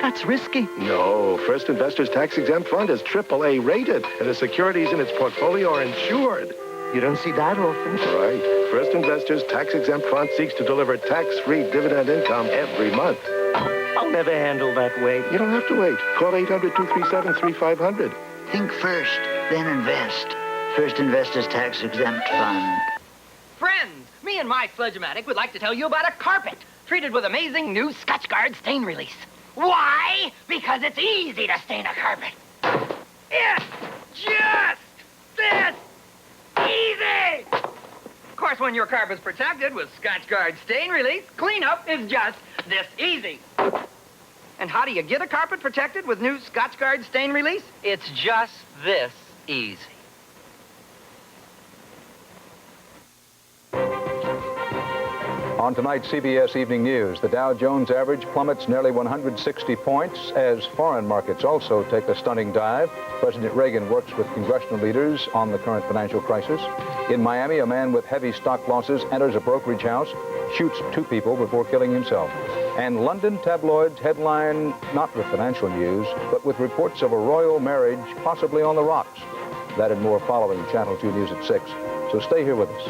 That's risky. No, First Investors Tax-Exempt Fund is AAA rated, and the securities in its portfolio are insured. You don't see that often. Right. First Investors Tax-Exempt Fund seeks to deliver tax-free dividend income every month. I'll never handle that wait. You don't have to wait. Call 800-237-3500. Think first, then invest. First Investors Tax-Exempt Fund. Friends, me and my Sledge-O-Matic would like to tell you about a carpet treated with amazing new Scotch Guard stain release. Why? Because it's easy to stain a carpet. It's just this easy! Of course, when your carpet's protected with Scotch Guard stain release, cleanup is just this easy. And how do you get a carpet protected with new Scotch Guard stain release? It's just this easy. On tonight's CBS Evening News, the Dow Jones average plummets nearly 160 points as foreign markets also take a stunning dive. President Reagan works with congressional leaders on the current financial crisis. In Miami, a man with heavy stock losses enters a brokerage house, shoots 2 people before killing himself. And London tabloids headline not with financial news, but with reports of a royal marriage possibly on the rocks. That and more following Channel 2 News at 6. So stay here with us.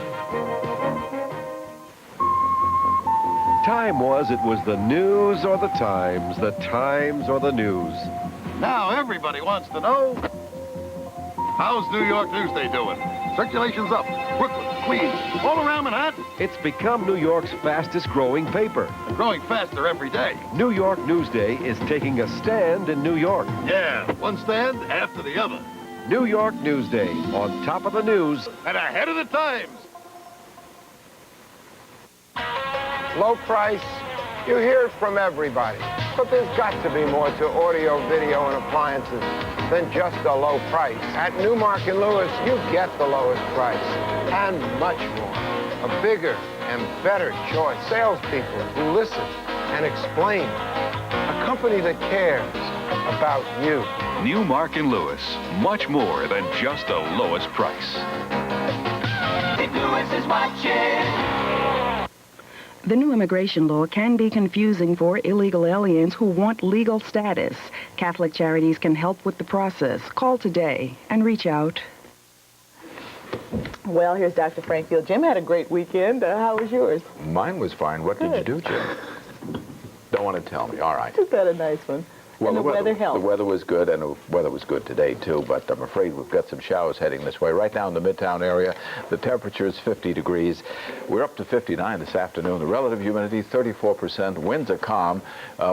time was, it was the news or the times or the news. Now everybody wants to know, how's New York Newsday doing? Circulation's up. Brooklyn, Queens, all around Manhattan. It's become New York's fastest growing paper. And growing faster every day. New York Newsday is taking a stand in New York. Yeah, one stand after the other. New York Newsday, on top of the news. And ahead of the times. Low price, you hear it from everybody. But there's got to be more to audio, video, and appliances than just a low price. At Newmark & Lewis, you get the lowest price and much more. A bigger and better choice. Salespeople who listen and explain. A company that cares about you. Newmark & Lewis, much more than just the lowest price. If Lewis is watching. The new immigration law can be confusing for illegal aliens who want legal status. Catholic Charities can help with the process. Call today and reach out. Well, here's Dr. Frank Field. Jim had a great weekend. How was yours? Mine was fine. What did you do, Jim? Don't want to tell me. All right. Isn't that a nice one? Well, and the weather helped. The weather was good, and the weather was good today, too, but I'm afraid we've got some showers heading this way. Right now in the Midtown area, the temperature is 50 degrees. We're up to 59 this afternoon. The relative humidity, 34%. Winds are calm.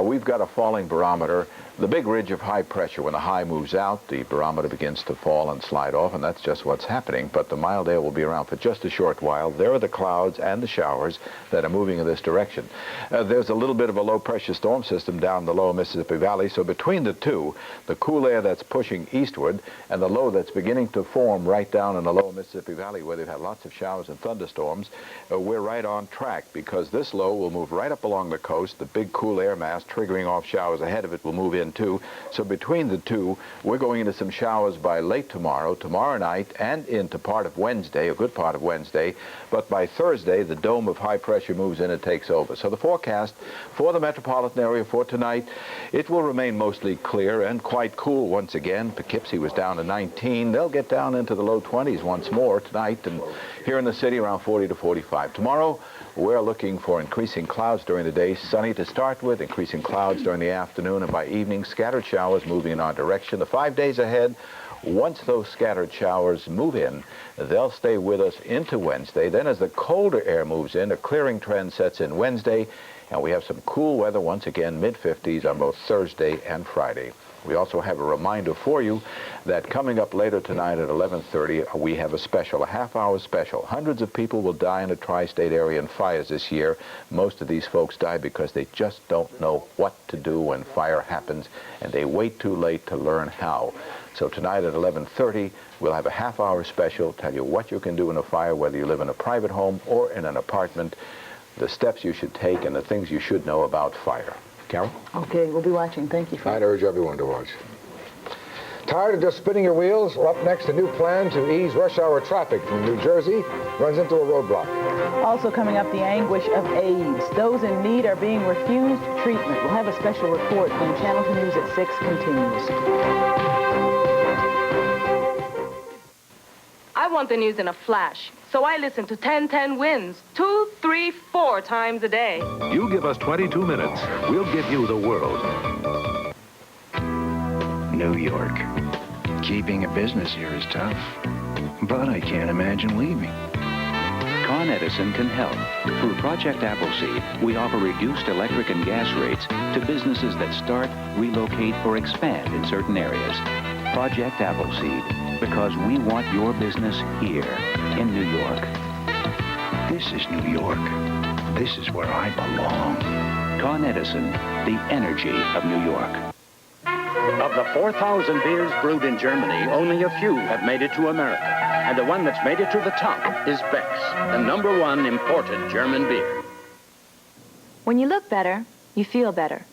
We've got a falling barometer. The big ridge of high pressure, when the high moves out, the barometer begins to fall and slide off, and that's just what's happening. But the mild air will be around for just a short while. There are the clouds and the showers that are moving in this direction. There's a little bit of a low-pressure storm system down the lower Mississippi Valley, so between the two, the cool air that's pushing eastward and the low that's beginning to form right down in the lower Mississippi Valley, where they've had lots of showers and thunderstorms, we're right on track, because this low will move right up along the coast. The big cool air mass triggering off showers ahead of it will move in too. So between the two, we're going into some showers by late tomorrow night, and into part of Wednesday, a good part of Wednesday. But by Thursday, the dome of high pressure moves in and takes over. So the forecast for the metropolitan area for tonight, it will remain mostly clear and quite cool once again. Poughkeepsie was down to 19. They'll get down into the low 20s once more tonight, and here in the city around 40 to 45. Tomorrow, we're looking for increasing clouds during the day, sunny to start with, increasing clouds during the afternoon, and by evening, scattered showers moving in our direction. The 5 days ahead, once those scattered showers move in, they'll stay with us into Wednesday. Then as the colder air moves in, a clearing trend sets in Wednesday, and we have some cool weather once again, mid-50s on both Thursday and Friday. We also have a reminder for you that coming up later tonight at 11:30, we have a special, a half-hour special. Hundreds of people will die in the tri-state area in fires this year. Most of these folks die because they just don't know what to do when fire happens, and they wait too late to learn how. So tonight at 11:30, we'll have a half-hour special, tell you what you can do in a fire, whether you live in a private home or in an apartment, the steps you should take and the things you should know about fire. Carol? Okay, we'll be watching. Thank you, Frank. I'd urge everyone to watch. Tired of just spinning your wheels? Well, up next, a new plan to ease rush hour traffic from New Jersey runs into a roadblock. Also coming up, the anguish of AIDS. Those in need are being refused treatment. We'll have a special report when Channel 2 News at 6 continues. I want the news in a flash, so I listen to 10-10 Wins 2, 3, 4 times a day. You give us 22 minutes, we'll give you the world. New York. Keeping a business here is tough, but I can't imagine leaving. Con Edison can help. Through Project Appleseed, we offer reduced electric and gas rates to businesses that start, relocate, or expand in certain areas. Project Appleseed, because we want your business here in New York. This is New York. This is where I belong. Con Edison, the energy of New York. Of the 4,000 beers brewed in Germany, only a few have made it to America. And the one that's made it to the top is Beck's, the #1 imported German beer. When you look better, you feel better.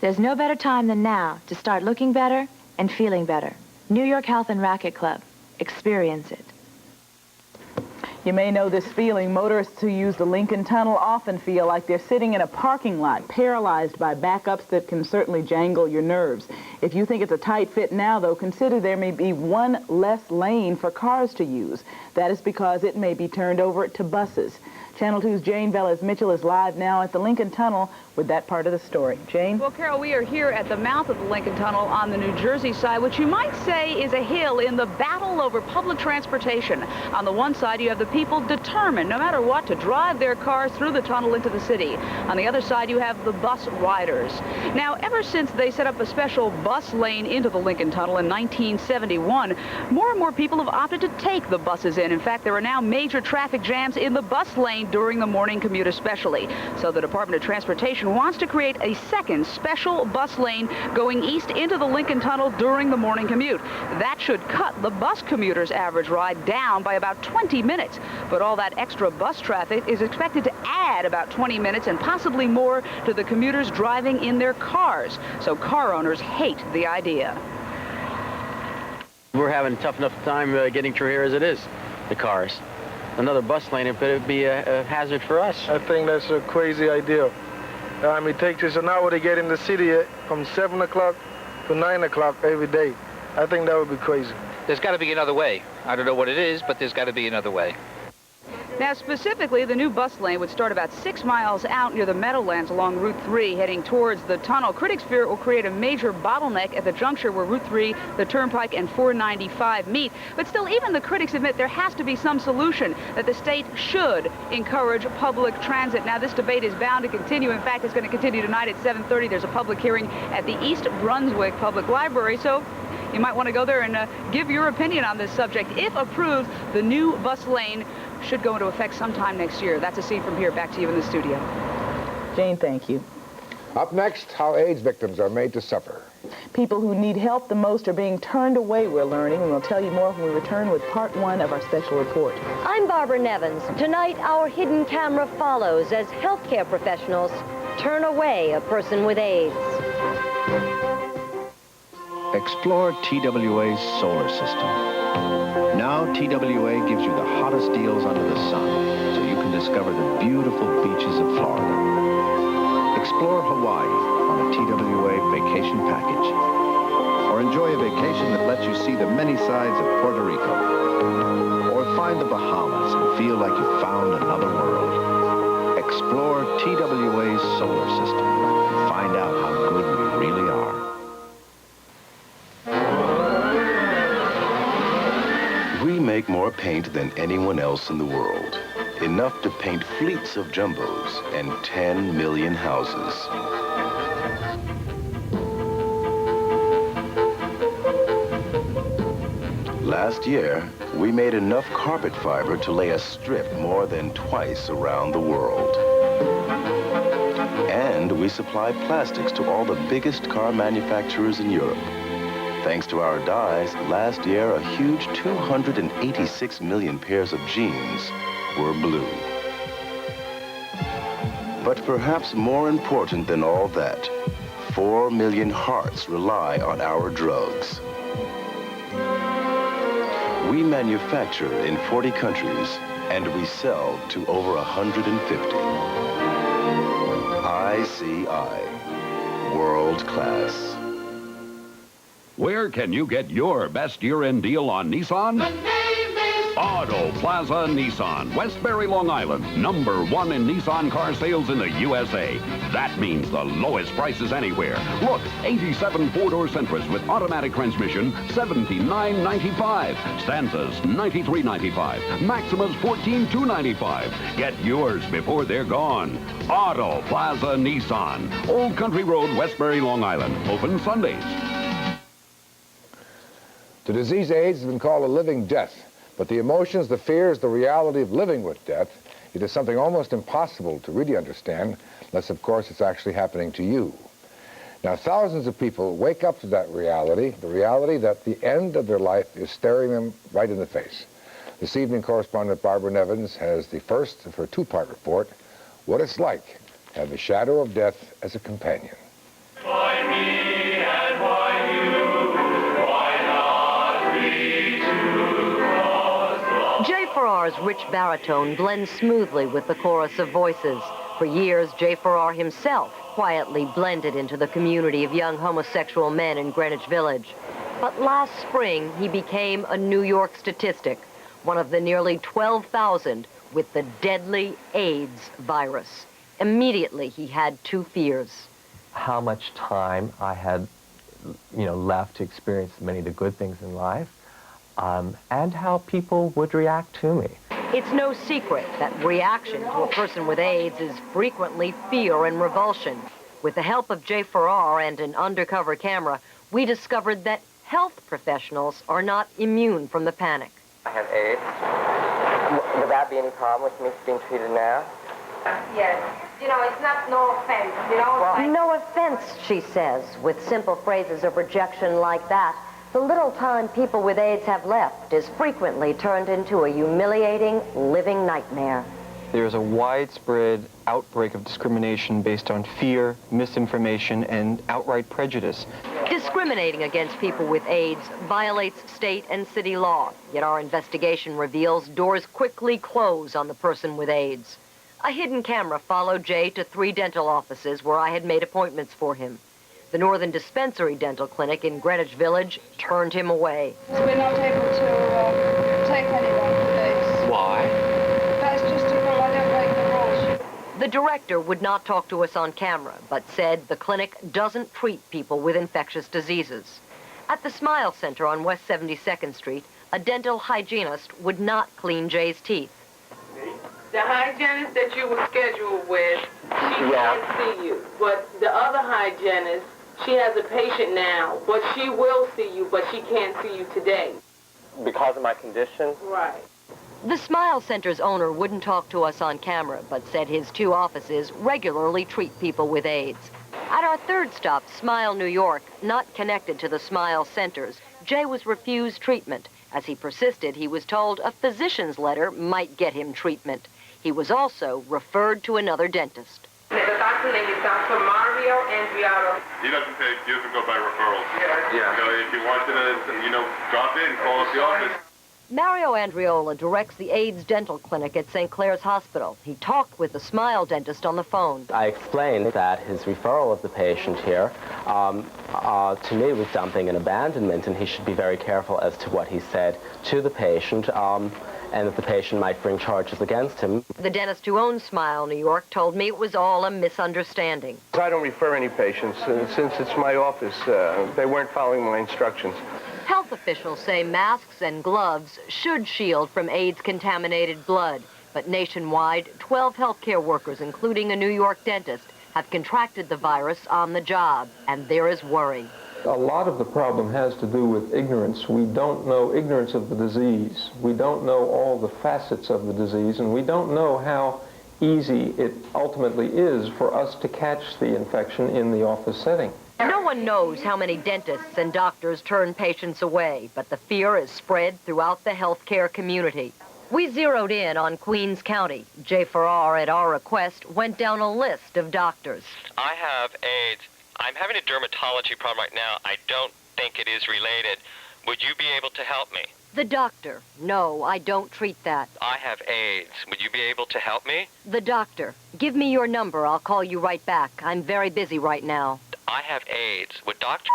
There's no better time than now to start looking better and feeling better. New York Health and Racket Club. Experience it. You may know this feeling. Motorists who use the Lincoln Tunnel often feel like they're sitting in a parking lot, paralyzed by backups that can certainly jangle your nerves. If you think it's a tight fit now, though, consider there may be one less lane for cars to use. That is because it may be turned over to buses. Channel 2's Jane Velez-Mitchell is live now at the Lincoln Tunnel with that part of the story. Jane? Well, Carol, we are here at the mouth of the Lincoln Tunnel on the New Jersey side, which you might say is a hill in the battle over public transportation. On the one side, you have the people determined, no matter what, to drive their cars through the tunnel into the city. On the other side, you have the bus riders. Now, ever since they set up a special bus lane into the Lincoln Tunnel in 1971, more and more people have opted to take the buses in. In fact, there are now major traffic jams in the bus lane during the morning commute especially. So the Department of Transportation wants to create a second special bus lane going east into the Lincoln Tunnel during the morning commute. That should cut the bus commuters' average ride down by about 20 minutes. But all that extra bus traffic is expected to add about 20 minutes and possibly more to the commuters driving in their cars. So car owners hate the idea. We're having a tough enough time getting through here as it is, the cars. Another bus lane, it would be a hazard for us. I think that's a crazy idea. It takes us an hour to get in the city from 7 o'clock to 9 o'clock every day. I think that would be crazy. There's got to be another way. I don't know what it is, but there's got to be another way. Now, specifically, the new bus lane would start about 6 miles out near the Meadowlands along Route 3, heading towards the tunnel. Critics fear it will create a major bottleneck at the juncture where Route 3, the Turnpike, and 495 meet. But still, even the critics admit there has to be some solution, that the state should encourage public transit. Now, this debate is bound to continue. In fact, it's going to continue tonight at 7:30. There's a public hearing at the East Brunswick Public Library, so you might want to go there and give your opinion on this subject. If approved, the new bus lane should go into effect sometime next year. That's a scene from here. Back to you in the studio. Jane, thank you. Up next, how AIDS victims are made to suffer. People who need help the most are being turned away, we're learning, and we'll tell you more when we return with part 1 of our special report. I'm Barbara Nevins. Tonight, our hidden camera follows as healthcare professionals turn away a person with AIDS. Explore TWA's solar system. Now TWA gives you the hottest deals under the sun, so you can discover the beautiful beaches of Florida. Explore Hawaii on a TWA vacation package. Or enjoy a vacation that lets you see the many sides of Puerto Rico. Or find the Bahamas and feel like you found another world. Explore TWA's solar system and find out how good we really are. We make more paint than anyone else in the world. Enough to paint fleets of jumbos and 10 million houses. Last year, we made enough carpet fiber to lay a strip more than twice around the world. And we supply plastics to all the biggest car manufacturers in Europe. Thanks to our dyes, last year a huge 286 million pairs of jeans were blue. But perhaps more important than all that, 4 million hearts rely on our drugs. We manufacture in 40 countries, and we sell to over 150. ICI, world class. Where can you get your best year-end deal on Nissan? The name is Auto Plaza Nissan, Westbury, Long Island. #1 in Nissan car sales in the USA. That means the lowest prices anywhere. Look, 87 four-door Sentras with automatic transmission, $79.95. Stanzas, $93.95. Maximas, $14,295. Get yours before they're gone. Auto Plaza Nissan, Old Country Road, Westbury, Long Island. Open Sundays. The disease AIDS has been called a living death, but the emotions, the fears, the reality of living with death, it is something almost impossible to really understand, unless, of course, it's actually happening to you. Now, thousands of people wake up to that reality, the reality that the end of their life is staring them right in the face. This evening, correspondent Barbara Nevins has the first of her two-part report, what it's like to have the shadow of death as a companion. Why me and why you? Why not we two? Jay Farrar's rich baritone blends smoothly with the chorus of voices. For years, Jay Farrar himself quietly blended into the community of young homosexual men in Greenwich Village. But last spring, he became a New York statistic, one of the nearly 12,000 with the deadly AIDS virus. Immediately, he had two fears. How much time I had, left to experience many of the good things in life, and how people would react to me. It's no secret that reaction to a person with AIDS is frequently fear and revulsion. With the help of Jay Farrar and an undercover camera, we discovered that health professionals are not immune from the panic. I have AIDS. Would that be any problem with me being treated now? Yes. It's not no offense, No offense, she says, with simple phrases of rejection like that. The little time people with AIDS have left is frequently turned into a humiliating, living nightmare. There's a widespread outbreak of discrimination based on fear, misinformation, and outright prejudice. Discriminating against people with AIDS violates state and city law, yet our investigation reveals doors quickly close on the person with AIDS. A hidden camera followed Jay to 3 dental offices where I had made appointments for him. The Northern Dispensary Dental Clinic in Greenwich Village turned him away. We're not able to take anyone with AIDS. Why? That's just a rule. I don't break the rules. The director would not talk to us on camera, but said the clinic doesn't treat people with infectious diseases. At the Smile Center on West 72nd Street, a dental hygienist would not clean Jay's teeth. The hygienist that you were scheduled with, she can't see you. But the other hygienist, she has a patient now, but she will see you, but she can't see you today. Because of my condition? Right. The Smile Center's owner wouldn't talk to us on camera, but said his 2 offices regularly treat people with AIDS. At our 3rd stop, Smile, New York, not connected to the Smile Centers, Jay was refused treatment. As he persisted, he was told a physician's letter might get him treatment. He was also referred to another dentist. The doctor's name is Dr. Mario Andriotto. He doesn't go by referrals. Yeah. If you want to, drop in, call up the office. Mario Andriola directs the AIDS dental clinic at St. Clair's Hospital. He talked with the Smile dentist on the phone. I explained that his referral of the patient here to me was dumping and abandonment, and he should be very careful as to what he said to the patient, and that the patient might bring charges against him. The dentist who owns Smile, New York, told me it was all a misunderstanding. I don't refer any patients. Since it's my office, they weren't following my instructions. Health officials say masks and gloves should shield from AIDS-contaminated blood. But nationwide, 12 healthcare workers, including a New York dentist, have contracted the virus on the job, and there is worry. A lot of the problem has to do with ignorance. We don't know ignorance of the disease. We don't know all the facets of the disease, and we don't know how easy it ultimately is for us to catch the infection in the office setting. No one knows how many dentists and doctors turn patients away, but the fear is spread throughout the healthcare community. We zeroed in on Queens County. Jay Farrar, at our request, went down a list of doctors. I have AIDS. I'm having a dermatology problem right now. I don't think it is related. Would you be able to help me? The doctor. No, I don't treat that. I have AIDS. Would you be able to help me? The doctor. Give me your number. I'll call you right back. I'm very busy right now. I have AIDS. Would Dr.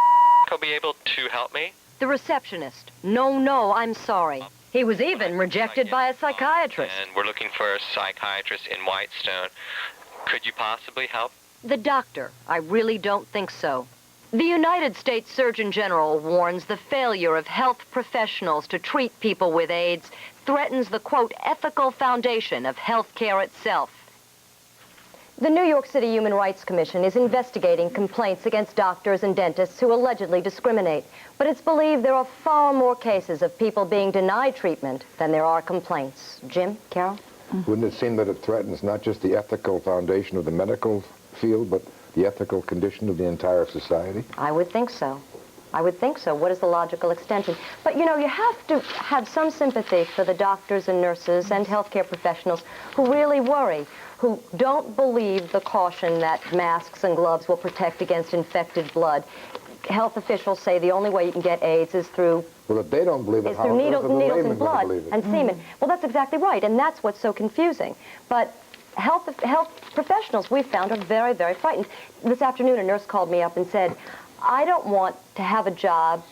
be able to help me? The receptionist. No, I'm sorry. He was even rejected by a psychiatrist. And we're looking for a psychiatrist in Whitestone. Could you possibly help? The doctor. I really don't think so. The United States Surgeon General warns the failure of health professionals to treat people with AIDS threatens the, quote, ethical foundation of health care itself. The New York City Human Rights Commission is investigating complaints against doctors and dentists who allegedly discriminate. But it's believed there are far more cases of people being denied treatment than there are complaints. Jim, Carol? Wouldn't it seem that it threatens not just the ethical foundation of the medical field, but the ethical condition of the entire society? I would think so. I would think so. What is the logical extension? But, you know, you have to have some sympathy for the doctors and nurses and healthcare professionals who really worry, who don't believe the caution that masks and gloves will protect against infected blood. Health officials say the only way you can get AIDS is through... Well, if they don't believe it, how needles are the laymen and blood going to believe it? and semen. Well, that's exactly right, and that's what's so confusing. But health professionals we've found are very, very frightened. This afternoon, a nurse called me up and said, I don't want to have a job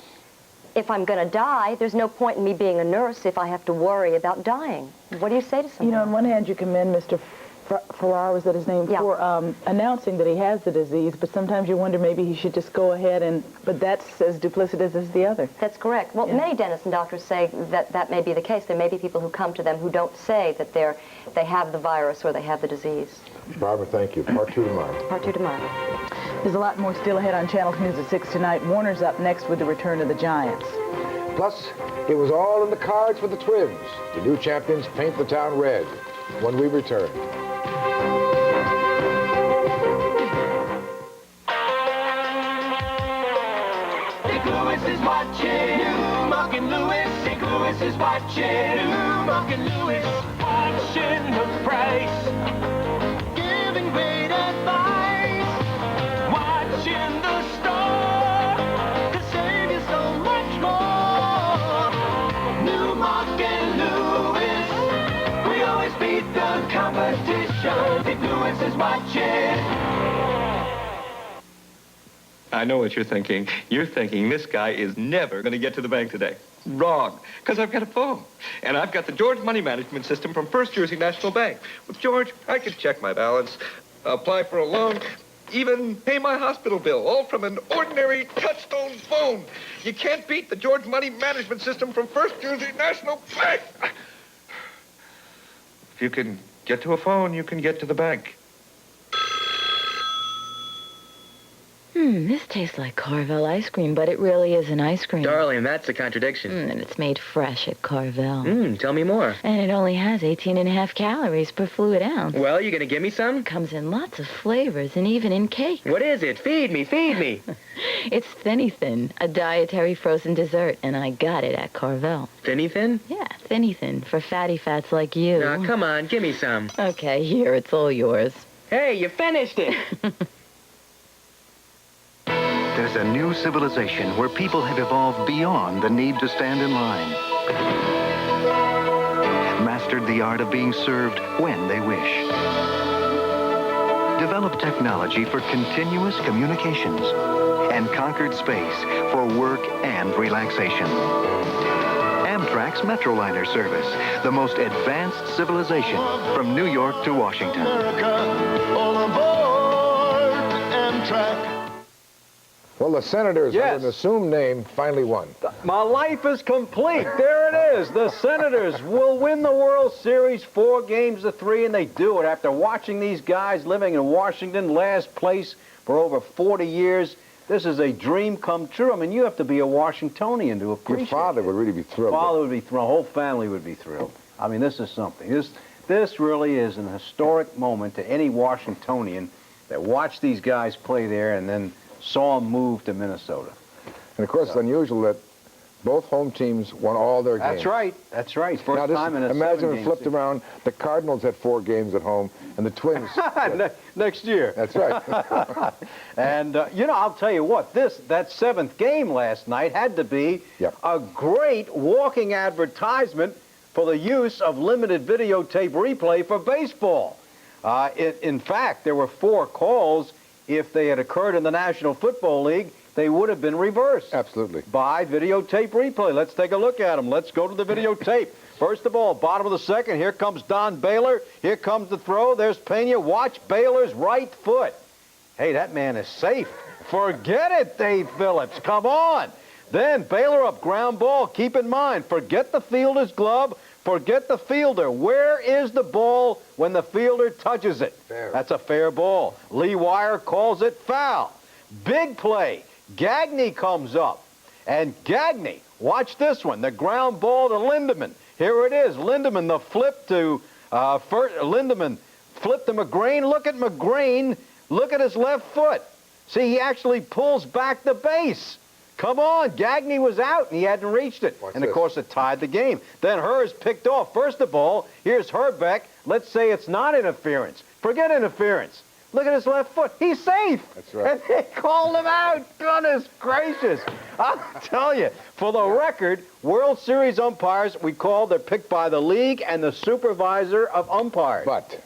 if I'm going to die. There's no point in me being a nurse if I have to worry about dying. What do you say to someone? You know, on one hand, you commend Mr. Farrar, was that his name, for announcing that he has the disease, but sometimes you wonder maybe he should just go ahead and, but that's as duplicitous as the other. That's correct. Well, many dentists and doctors say that that may be the case. There may be people who come to them who don't say that they have the virus or they have the disease. Barbara, thank you. Part 2 tomorrow. Part 2 tomorrow. There's a lot more still ahead on Channel News at 6 tonight. Warner's up next with the return of the Giants. Plus, it was all in the cards for the Twins. The new champions paint the town red when we return. Lewis is watching. Mark and Lewis. St. Louis is watching. Mark and Lewis watching the price. Giving great advice. Watching the star to save you so much more. New Mark and Lewis. We always beat the competition. St. Louis is watching. I know what you're thinking. You're thinking this guy is never going to get to the bank today. Wrong, because I've got a phone. And I've got the George Money Management System from First Jersey National Bank. With George, I can check my balance, apply for a loan, even pay my hospital bill, all from an ordinary touch-tone phone. You can't beat the George Money Management System from First Jersey National Bank. If you can get to a phone, you can get to the bank. This tastes like Carvel ice cream, but it really isn't ice cream. Darling, that's a contradiction. And it's made fresh at Carvel. Tell me more. And it only has 18.5 calories per fluid ounce. Well, you gonna give me some? Comes in lots of flavors and even in cake. What is it? Feed me, feed me. It's Thin-y-Thin, a dietary frozen dessert, and I got it at Carvel. Thin-y-Thin? Yeah, Thin-y-Thin, for fatty fats like you. Now, come on, give me some. Okay, here, it's all yours. Hey, you finished it. There's a new civilization where people have evolved beyond the need to stand in line. Mastered the art of being served when they wish. Developed technology for continuous communications. And conquered space for work and relaxation. Amtrak's Metroliner service, the most advanced civilization from New York to Washington. America, all aboard Amtrak. Well, the Senators, under an assumed name, finally won. My life is complete. There it is. The Senators will win the World Series 4-3, and they do it after watching these guys living in Washington, last place for over 40 years. This is a dream come true. I mean, you have to be a Washingtonian to appreciate it. Your father would really be thrilled. Father would be thrilled. Whole family would be thrilled. I mean, this is something. This really is an historic moment to any Washingtonian that watched these guys play there and then saw them move to Minnesota. And, of course, it's unusual that both home teams won all their games. That's right. That's right. First time in a imagine if flipped around, the Cardinals had 4 games at home, and the Twins... Next year. That's right. And, you know, I'll tell you what, that 7th game last night had to be a great walking advertisement for the use of limited videotape replay for baseball. In fact, there were 4 calls. If they had occurred in the National Football League, they would have been reversed. Absolutely. By videotape replay. Let's take a look at them. Let's go to the videotape. First of all, bottom of the 2nd, here comes Don Baylor. Here comes the throw. There's Pena. Watch Baylor's right foot. Hey, that man is safe. Forget it, Dave Phillips. Come on. Then Baylor up, ground ball. Keep in mind, forget the fielder's glove. Forget the fielder. Where is the ball when the fielder touches it? Fair. That's a fair ball. Lee Wire calls it foul. Big play. Gagne comes up. And Gagne, watch this one. The ground ball to Lindemann. Here it is. Lindemann, the flip to Lindemann. Flip to McGrain. Look at McGrain. Look at his left foot. See, he actually pulls back the base. Come on, Gagne was out, and he hadn't reached it. And, of course, it tied the game. Then Hers picked off. First of all, here's Herbeck. Let's say it's not interference. Forget interference. Look at his left foot. He's safe. That's right. And they called him out. Goodness gracious. I'll tell you, for the record, World Series umpires, they're picked by the league and the supervisor of umpires. But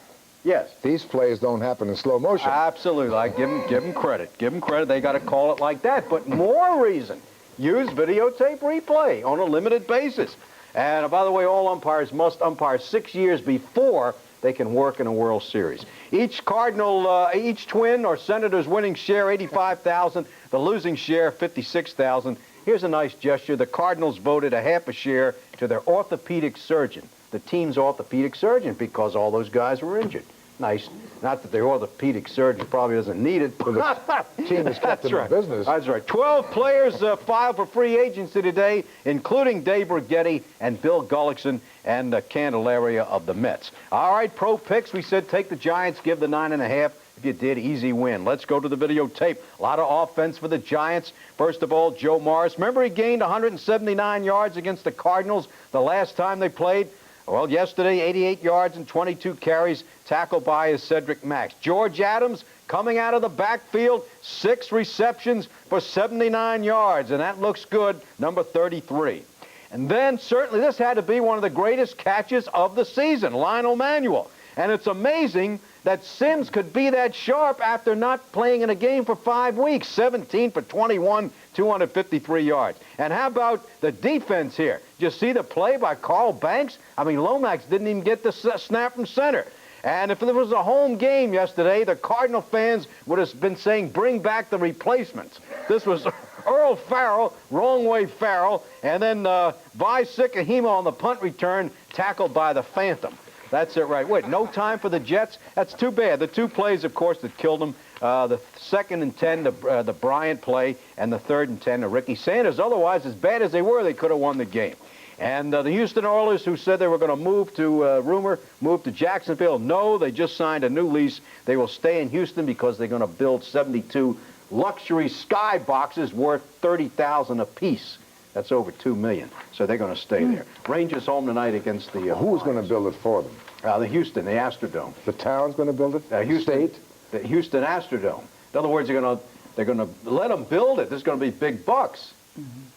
Yes. These plays don't happen in slow motion. Absolutely. I give them credit. Give them credit. They got to call it like that. But more reason, use videotape replay on a limited basis. And by the way, all umpires must umpire 6 years before they can work in a World Series. Each Twin or Senators winning share $85,000, the losing share $56,000. Here's a nice gesture. The Cardinals voted a half a share to their orthopedic surgeon, the team's orthopedic surgeon, because all those guys were injured. Nice. Not that the orthopedic surgeon probably doesn't need it, but the team is kept in the business. That's right. 12 players filed for free agency today, including Dave Righetti and Bill Gullickson and Candelaria of the Mets. All right, pro picks. We said take the Giants, give the 9.5. If you did, easy win. Let's go to the videotape. A lot of offense for the Giants. First of all, Joe Morris. Remember he gained 179 yards against the Cardinals the last time they played? Well, yesterday, 88 yards and 22 carries, tackled by his Cedric Max. George Adams coming out of the backfield, 6 receptions for 79 yards, and that looks good, number 33. And then, certainly, this had to be one of the greatest catches of the season, Lionel Manuel. And it's amazing that Sims could be that sharp after not playing in a game for 5 weeks. 17 for 21, 253 yards. And how about the defense here? Did you see the play by Carl Banks? I mean, Lomax didn't even get the snap from center. And if there was a home game yesterday, the Cardinal fans would have been saying, bring back the replacements. This was Earl Farrell, wrong way Farrell, and then Vi Sikahima on the punt return, tackled by the Phantom. That's it right. Wait, no time for the Jets? That's too bad. The 2 plays, of course, that killed them, the 2nd and 10, the Bryant play, and the 3rd and 10, the Ricky Sanders. Otherwise, as bad as they were, they could have won the game. And the Houston Oilers, who said they were going to move to Jacksonville, no, they just signed a new lease. They will stay in Houston because they're going to build 72 luxury sky boxes worth $30,000 apiece. That's over $2 million. So they're going to stay there. Rangers home tonight against the Who's going to build it for them? The Houston, the Astrodome. The town's going to build it? Houston, the Houston Astrodome. In other words, they're going to let them build it. There's going to be big bucks.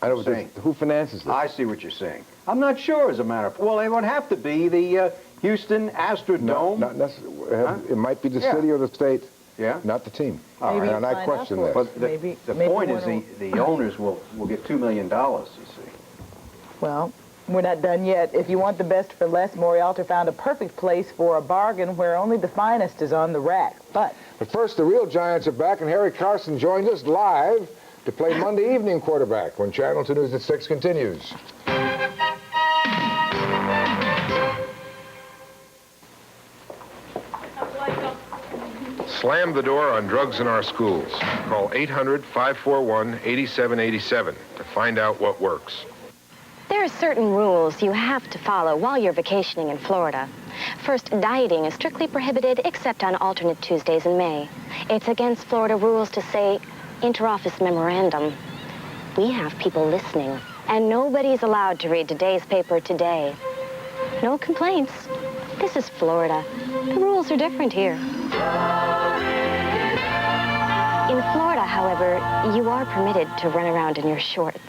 I know, who finances this? I see what you're saying. I'm not sure, as a matter of... Well, it would have to be the Houston Astrodome. No, not necessarily. It might be the city or the state. Yeah? Not the team. Maybe and I question that. But the point is the owners will get $2 million, you see. Well, we're not done yet. If you want the best for less, Morialta found a perfect place for a bargain where only the finest is on the rack. But first, the real Giants are back, and Harry Carson joins us live to play Monday evening quarterback when Channel 2 News at 6 continues. Slam the door on drugs in our schools. Call 800-541-8787 to find out what works. There are certain rules you have to follow while you're vacationing in Florida. First, dieting is strictly prohibited except on alternate Tuesdays in May. It's against Florida rules to say interoffice memorandum. We have people listening, and nobody's allowed to read today's paper today. No complaints. This is Florida. The rules are different here. In Florida, however, you are permitted to run around in your shorts.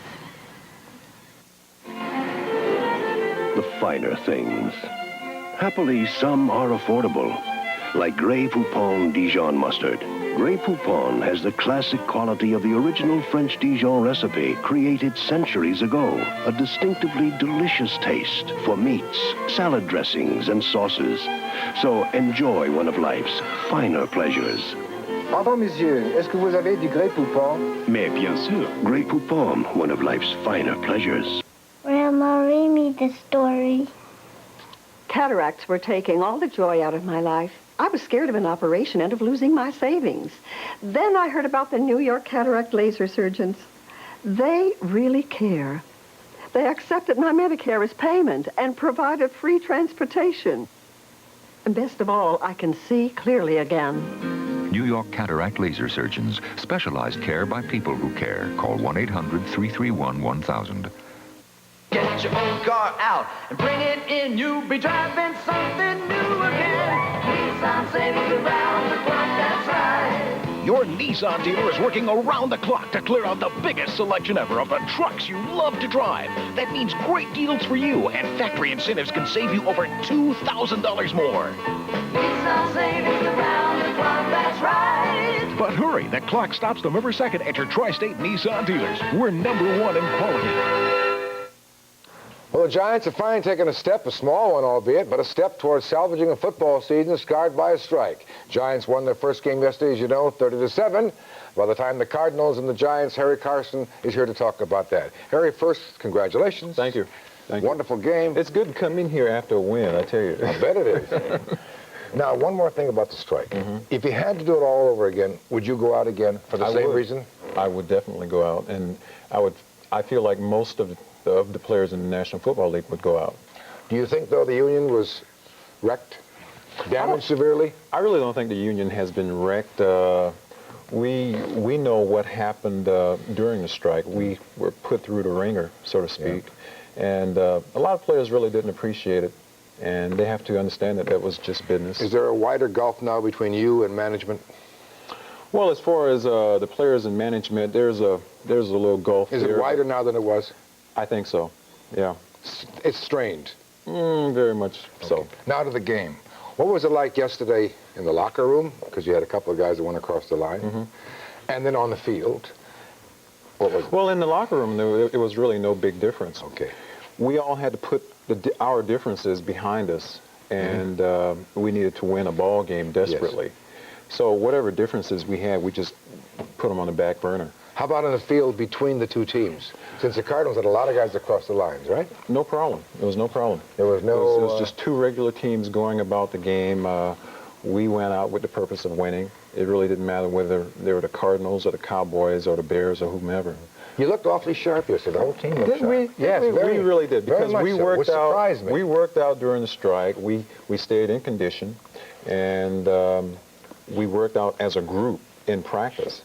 The finer things. Happily, some are affordable, like Grey Poupon Dijon mustard. Grey Poupon has the classic quality of the original French Dijon recipe created centuries ago. A distinctively delicious taste for meats, salad dressings, and sauces. So enjoy one of life's finer pleasures. Pardon, monsieur, est-ce que vous avez du Grey Poupon? Mais bien sûr. Grey Poupon, one of life's finer pleasures. Grandma, read me the story. Cataracts were taking all the joy out of my life. I was scared of an operation and of losing my savings. Then I heard about the New York cataract laser surgeons. They really care. They accepted my Medicare as payment and provided free transportation. And best of all, I can see clearly again. New York Cataract Laser Surgeons. Specialized care by people who care. Call 1-800-331-1000. Get your old car out and bring it in. You'll be driving something new again. Nissan savings around the clock, that's right. Your Nissan Nissan dealer is working around the clock to clear out the biggest selection ever of the trucks you love to drive. That means great deals for you, and factory incentives can save you over $2,000 more. Nissan savings around the clock, that's right. But hurry, the clock stops November 2nd at your tri-state Nissan dealers. We're #1 in quality. Well, the Giants have finally taken a step, a small one albeit, but a step towards salvaging a football season scarred by a strike. Giants won their first game yesterday, as you know, 30-7. By the time the Cardinals and the Giants, Harry Carson is here to talk about that. Harry, first, congratulations. Thank you. Thank you. Wonderful game. It's good to come in here after a win, I tell you. I bet it is. Now, one more thing about the strike. If you had to do it all over again, would you go out again for the same reason? I would definitely go out, and I feel like most of the players in the National Football League would go out. Do you think, though, the union was wrecked, damaged severely? I really don't think the union has been wrecked. We know what happened during the strike. We were put through the ringer, so to speak, and a lot of players really didn't appreciate it, and they have to understand that that was just business. Is there a wider gulf now between you and management? Well, as far as the players and management, there's a little gulf. Is it wider now than it was? I think so, yeah. It's strained? Very much so. Now to the game. What was it like yesterday in the locker room? Because you had a couple of guys that went across the line. And then on the field. What was it? Well, in the locker room, it was really no big difference. Okay. We all had to put our differences behind us, and we needed to win a ball game desperately. Yes. So whatever differences we had, we just put them on the back burner. How about in the field between the two teams? Since the Cardinals had a lot of guys across the lines, right? No problem. It was no problem. There was no... It was just two regular teams going about the game. We went out with the purpose of winning. It really didn't matter whether they were the Cardinals or the Cowboys or the Bears or whomever. You looked awfully sharp yesterday. The whole team looked sharp. Didn't we? Yes, we really did. Because we worked so. out. Surprised me. We worked out during the strike. We stayed in condition, and we worked out as a group in practice.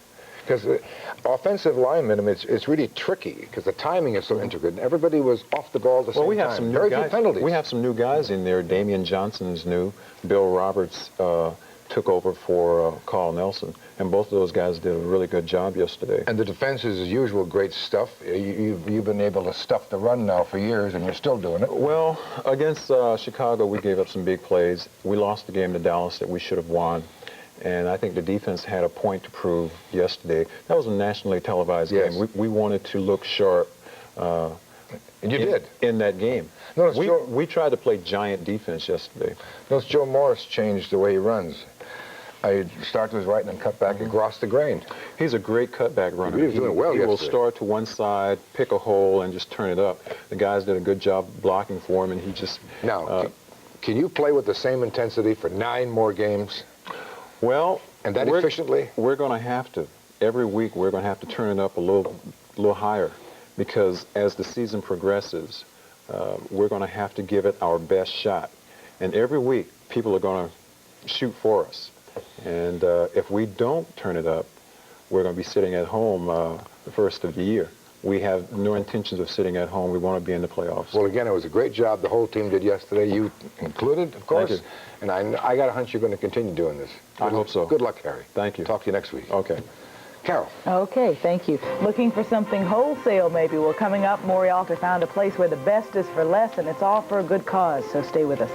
Because offensive linemen, I mean, it's really tricky because the timing is so intricate, and everybody was off the ball at the same time. Well, we have some new guys. Penalties. We have some new guys in there. Damian Johnson's new. Bill Roberts took over for Carl Nelson, and both of those guys did a really good job yesterday. And the defense is, as usual, great stuff. You've been able to stuff the run now for years, and you're still doing it. Well, against Chicago, we gave up some big plays. We lost the game to Dallas that we should have won. And I think the defense had a point to prove yesterday. That was a nationally televised game. We wanted to look sharp. And you did. In that game. We tried to play giant defense yesterday. Notice Joe Morris changed the way he runs. I start to his right and then cut back across the grain. He's a great cutback runner. He was doing well yesterday. He will start to one side, pick a hole, and just turn it up. The guys did a good job blocking for him, and he just... Now, can you play with the same intensity for 9 more games? Well, and that efficiently? We're going to have to. Every week we're going to have to turn it up a little higher, because as the season progresses, we're going to have to give it our best shot. And every week people are going to shoot for us. And if we don't turn it up, we're going to be sitting at home the first of the year. We have no intentions of sitting at home. We want to be in the playoffs. Well, again, it was a great job the whole team did yesterday, you included, of course. Thank you. And I got a hunch you're going to continue doing this. I hope so. Good luck, Harry. Thank you. Talk to you next week. Okay. Carol. Okay, thank you. Looking for something wholesale, maybe? Well, coming up, Maury Alter found a place where the best is for less, and it's all for a good cause, so stay with us.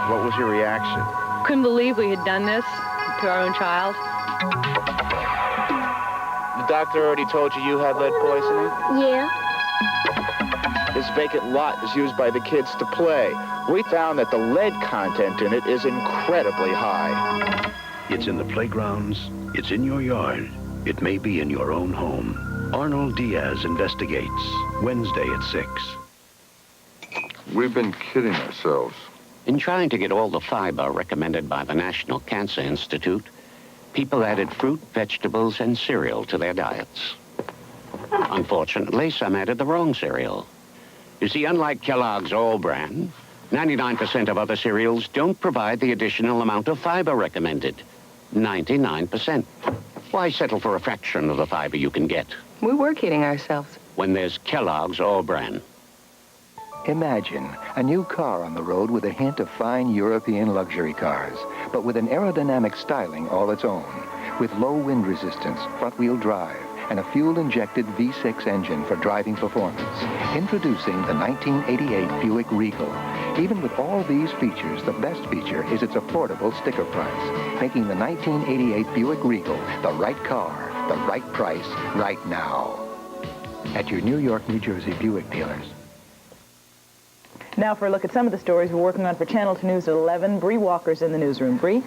What was your reaction? Couldn't believe we had done this to our own child. The doctor already told you had lead poisoning? Yeah. This vacant lot is used by the kids to play. We found that the lead content in it is incredibly high. It's in the playgrounds. It's in your yard. It may be in your own home. Arnold Diaz investigates. Wednesday at 6. We've been kidding ourselves. In trying to get all the fiber recommended by the National Cancer Institute, people added fruit, vegetables, and cereal to their diets. Unfortunately, some added the wrong cereal. You see, unlike Kellogg's All Bran, 99% of other cereals don't provide the additional amount of fiber recommended. 99%. Why settle for a fraction of the fiber you can get? We were kidding ourselves. When there's Kellogg's All Bran. Imagine a new car on the road with a hint of fine European luxury cars, but with an aerodynamic styling all its own, with low wind resistance, front-wheel drive, and a fuel-injected V6 engine for driving performance. Introducing the 1988 Buick Regal. Even with all these features, the best feature is its affordable sticker price, making the 1988 Buick Regal the right car, the right price, right now. At your New York, New Jersey Buick dealers. Now for a look at some of the stories we're working on for Channel 2 News at 11. Bree Walker's in the newsroom. Bree?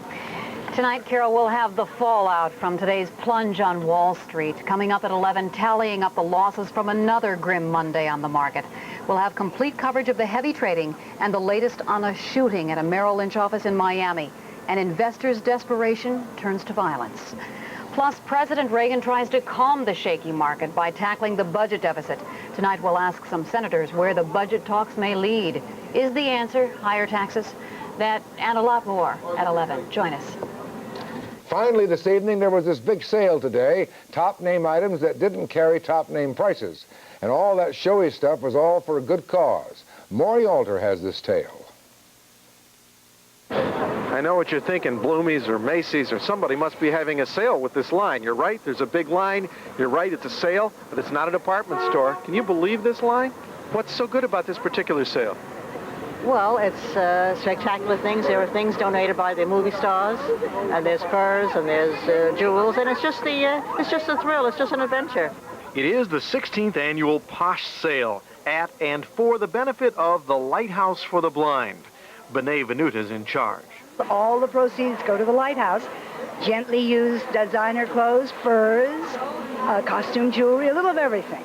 Tonight, Carol, we'll have the fallout from today's plunge on Wall Street. Coming up at 11, tallying up the losses from another grim Monday on the market. We'll have complete coverage of the heavy trading and the latest on a shooting at a Merrill Lynch office in Miami. And investors' desperation turns to violence. Plus, President Reagan tries to calm the shaky market by tackling the budget deficit. Tonight, we'll ask some senators where the budget talks may lead. Is the answer higher taxes? That and a lot more at 11. Join us. Finally, this evening, there was this big sale today, top-name items that didn't carry top-name prices. And all that showy stuff was all for a good cause. Maury Alter has this tale. I know what you're thinking, Bloomie's or Macy's or somebody must be having a sale with this line. You're right, there's a big line. You're right, it's a sale, but it's not a department store. Can you believe this line? What's so good about this particular sale? Well, it's spectacular things. There are things donated by the movie stars, and there's furs, and there's jewels, and it's just a thrill. It's just an adventure. It is the 16th annual Posh Sale at and for the benefit of the Lighthouse for the Blind. Benet Venuta's in charge. All the proceeds go to the Lighthouse. Gently used designer clothes, furs, costume jewelry, a little of everything.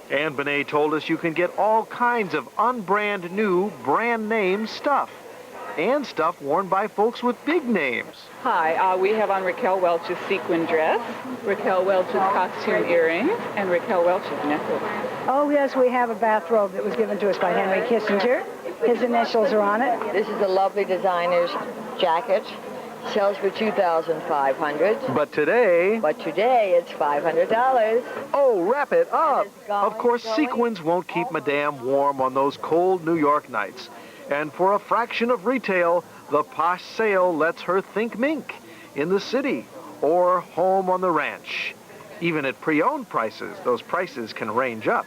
And Benet told us you can get all kinds of unbrand new, brand name stuff. And stuff worn by folks with big names. Hi, we have on Raquel Welch's sequin dress, Raquel Welch's costume earrings, and Raquel Welch's necklace. Oh, yes, we have a bathrobe that was given to us by Henry Kissinger. His initials are on it. This is a lovely designer's jacket. Sells for $2,500. But today it's $500. Oh, wrap it up. Of course, sequins won't keep Madame warm on those cold New York nights. And for a fraction of retail, the Posh Sale lets her think mink in the city or home on the ranch. Even at pre-owned prices, those prices can range up.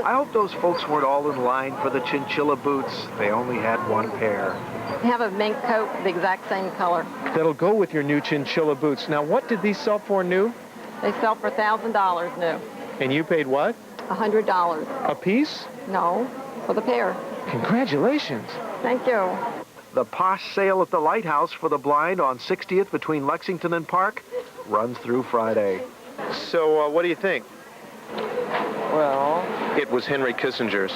I hope those folks weren't all in line for the chinchilla boots. They only had one pair. We have a mink coat, the exact same color. That'll go with your new chinchilla boots. Now, what did these sell for new? They sell for $1,000 new. And you paid what? $100. A piece? No, for the pair. Congratulations. Thank you. The Posh Sale at the Lighthouse for the Blind on 60th between Lexington and Park runs through Friday. So, what do you think? Well, it was Henry Kissinger's.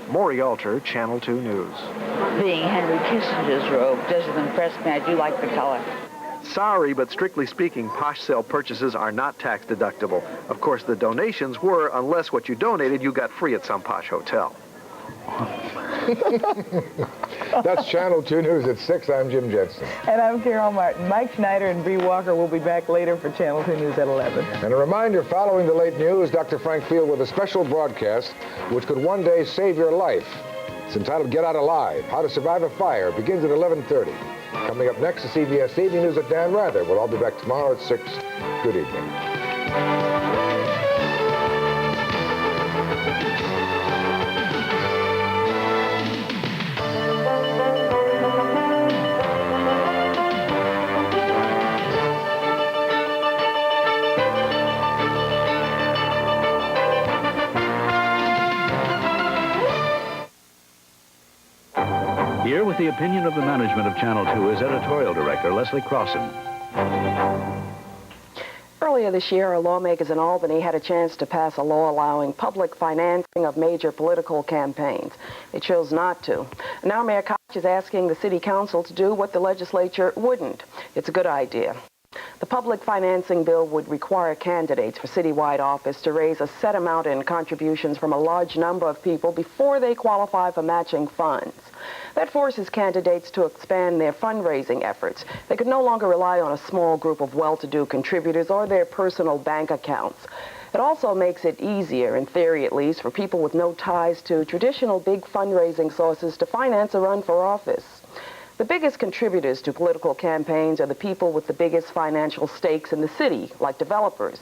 Maury Alter, Channel 2 News. Being Henry Kissinger's robe doesn't impress me. I do like the color. Sorry, but strictly speaking, Posh Sale purchases are not tax deductible. Of course, the donations were, unless what you donated you got free at some posh hotel. That's Channel 2 News at 6. I'm Jim Jensen. And I'm Carol Martin. Mike Schneider and Bree Walker will be back later for Channel 2 News at 11. And a reminder, following the late news, Dr. Frank Field with a special broadcast which could one day save your life. It's entitled Get Out Alive, How to Survive a Fire. It begins at 11:30. Coming up next, the CBS Evening News at Dan Rather. We'll all be back tomorrow at 6. Good evening. Here with the opinion of the management of Channel 2 is editorial director Leslie Crossan. Earlier this year, lawmakers in Albany had a chance to pass a law allowing public financing of major political campaigns. They chose not to. Now Mayor Koch is asking the city council to do what the legislature wouldn't. It's a good idea. The public financing bill would require candidates for citywide office to raise a set amount in contributions from a large number of people before they qualify for matching funds. That forces candidates to expand their fundraising efforts. They could no longer rely on a small group of well-to-do contributors or their personal bank accounts. It also makes it easier, in theory at least, for people with no ties to traditional big fundraising sources to finance a run for office. The biggest contributors to political campaigns are the people with the biggest financial stakes in the city, like developers.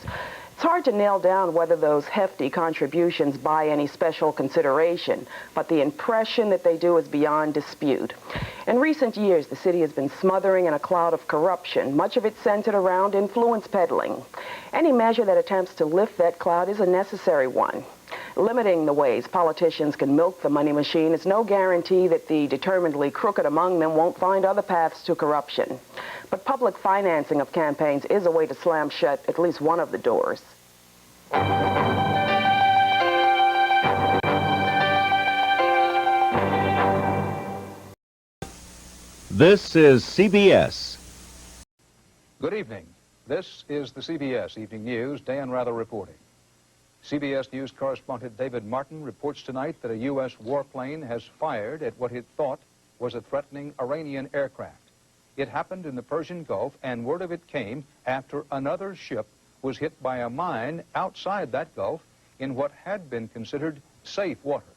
It's hard to nail down whether those hefty contributions buy any special consideration, but the impression that they do is beyond dispute. In recent years, the city has been smothering in a cloud of corruption, much of it centered around influence peddling. Any measure that attempts to lift that cloud is a necessary one. Limiting the ways politicians can milk the money machine is no guarantee that the determinedly crooked among them won't find other paths to corruption. But public financing of campaigns is a way to slam shut at least one of the doors. This is CBS. Good evening. This is the CBS Evening News. Dan Rather reporting. CBS News correspondent David Martin reports tonight that a U.S. warplane has fired at what it thought was a threatening Iranian aircraft. It happened in the Persian Gulf, and word of it came after another ship was hit by a mine outside that Gulf in what had been considered safe waters.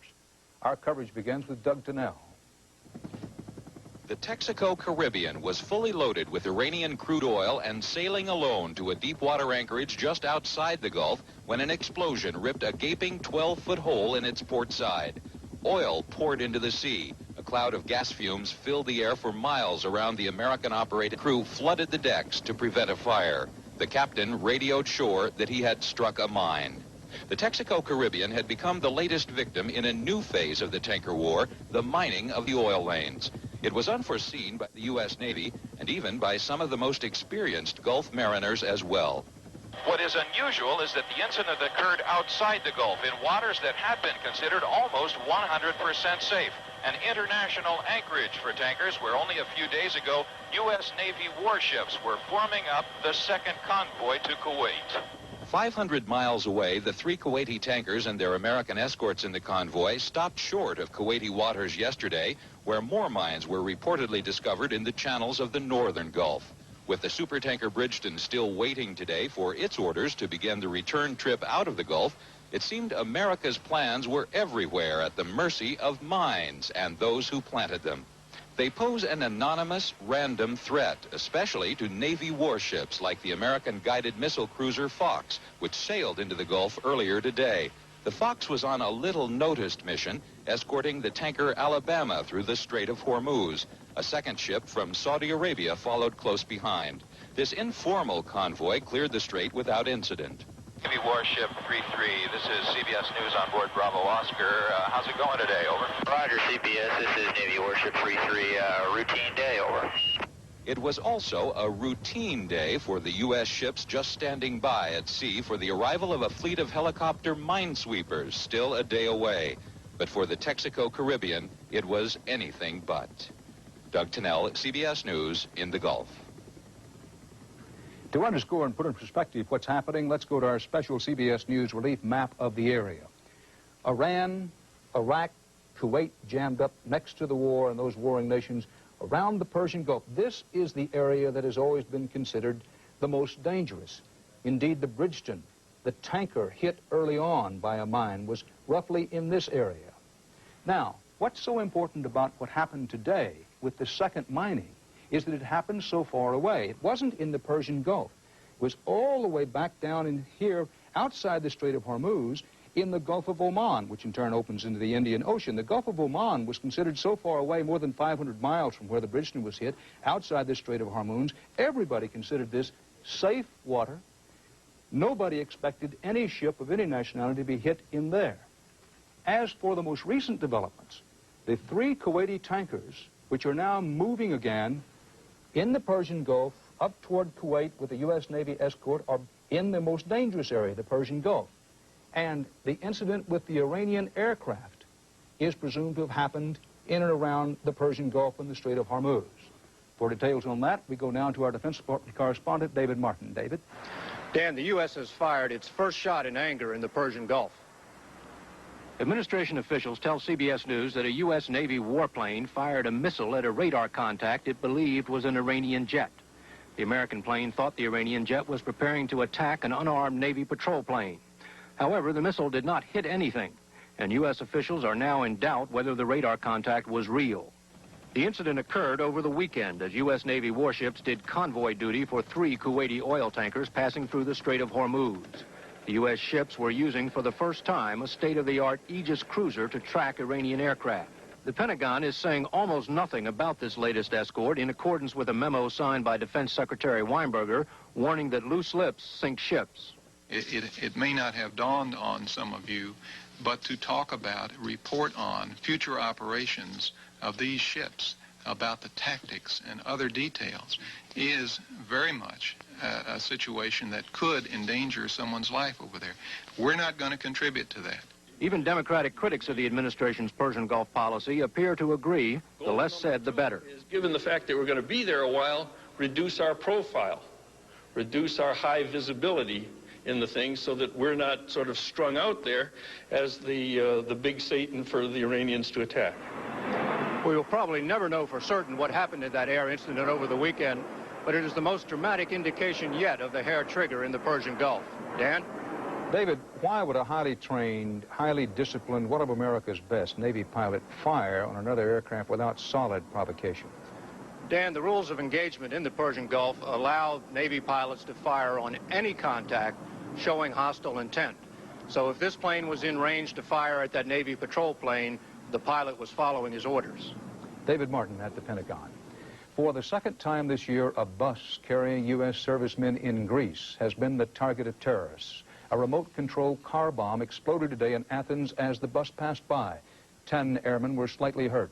Our coverage begins with Doug Tennell. The Texaco Caribbean was fully loaded with Iranian crude oil and sailing alone to a deep-water anchorage just outside the Gulf when an explosion ripped a gaping 12-foot hole in its port side. Oil poured into the sea. A cloud of gas fumes filled the air for miles around the American-operated crew flooded the decks to prevent a fire. The captain radioed shore that he had struck a mine. The Texaco Caribbean had become the latest victim in a new phase of the tanker war, the mining of the oil lanes. It was unforeseen by the U.S. Navy and even by some of the most experienced Gulf mariners as well. What is unusual is that the incident occurred outside the Gulf in waters that had been considered almost 100% safe, an international anchorage for tankers where only a few days ago U.S. Navy warships were forming up the second convoy to Kuwait. 500 miles away, the three Kuwaiti tankers and their American escorts in the convoy stopped short of Kuwaiti waters yesterday, where more mines were reportedly discovered in the channels of the northern Gulf. With the supertanker Bridgeton still waiting today for its orders to begin the return trip out of the Gulf, it seemed America's plans were everywhere at the mercy of mines and those who planted them. They pose an anonymous, random threat, especially to Navy warships like the American guided missile cruiser Fox, which sailed into the Gulf earlier today. The Fox was on a little-noticed mission, escorting the tanker Alabama through the Strait of Hormuz. A second ship from Saudi Arabia followed close behind. This informal convoy cleared the strait without incident. Navy Warship 3-3, this is CBS News on board Bravo Oscar. How's it going today, over? Roger, CBS, this is Navy Warship 3-3, routine day, over. It was also a routine day for the U.S. ships just standing by at sea for the arrival of a fleet of helicopter minesweepers still a day away. But for the Texaco Caribbean, it was anything but. Doug Tennell, CBS News in the Gulf. To underscore and put in perspective what's happening, let's go to our special CBS News relief map of the area. Iran, Iraq, Kuwait jammed up next to the war and those warring nations around the Persian Gulf. This is the area that has always been considered the most dangerous. Indeed, the Bridgeton, the tanker hit early on by a mine, was roughly in this area. Now, what's so important about what happened today with the second mining is that it happened so far away. It wasn't in the Persian Gulf. It was all the way back down in here, outside the Strait of Hormuz, in the Gulf of Oman, which in turn opens into the Indian Ocean. The Gulf of Oman was considered so far away, more than 500 miles from where the Bridgeton was hit, outside the Strait of Hormuz. Everybody considered this safe water. Nobody expected any ship of any nationality to be hit in there. As for the most recent developments, the three Kuwaiti tankers, which are now moving again in the Persian Gulf up toward Kuwait with the U.S. Navy escort, are in the most dangerous area, the Persian Gulf. And the incident with the Iranian aircraft is presumed to have happened in and around the Persian Gulf and the Strait of Hormuz. For details on that, we go now to our defense department correspondent, David Martin. David? Dan, the U.S. has fired its first shot in anger in the Persian Gulf. Administration officials tell CBS News that a U.S. Navy warplane fired a missile at a radar contact it believed was an Iranian jet. The American plane thought the Iranian jet was preparing to attack an unarmed Navy patrol plane. However, the missile did not hit anything, and U.S. officials are now in doubt whether the radar contact was real. The incident occurred over the weekend as U.S. Navy warships did convoy duty for 3 Kuwaiti oil tankers passing through the Strait of Hormuz. The U.S. ships were using for the first time a state-of-the-art Aegis cruiser to track Iranian aircraft. The Pentagon is saying almost nothing about this latest escort in accordance with a memo signed by Defense Secretary Weinberger warning that loose lips sink ships. It may not have dawned on some of you, but to talk about, report on future operations of these ships, about the tactics and other details, is very much a situation that could endanger someone's life over there. We're not going to contribute to that. Even Democratic critics of the administration's Persian Gulf policy appear to agree the less said, the better. Given the fact that we're going to be there a while, reduce our profile, reduce our high visibility in the thing so that we're not sort of strung out there as the big Satan for the Iranians to attack. We will probably never know for certain what happened in that air incident over the weekend, but it is the most dramatic indication yet of the hair trigger in the Persian Gulf. Dan? David, why would a highly trained, highly disciplined, one of America's best Navy pilot fire on another aircraft without solid provocation? Dan, the rules of engagement in the Persian Gulf allow Navy pilots to fire on any contact showing hostile intent. So if this plane was in range to fire at that Navy patrol plane, the pilot was following his orders. David Martin at the Pentagon. For the second time this year, a bus carrying U.S. servicemen in Greece has been the target of terrorists. A remote-controlled car bomb exploded today in Athens as the bus passed by. 10 airmen were slightly hurt.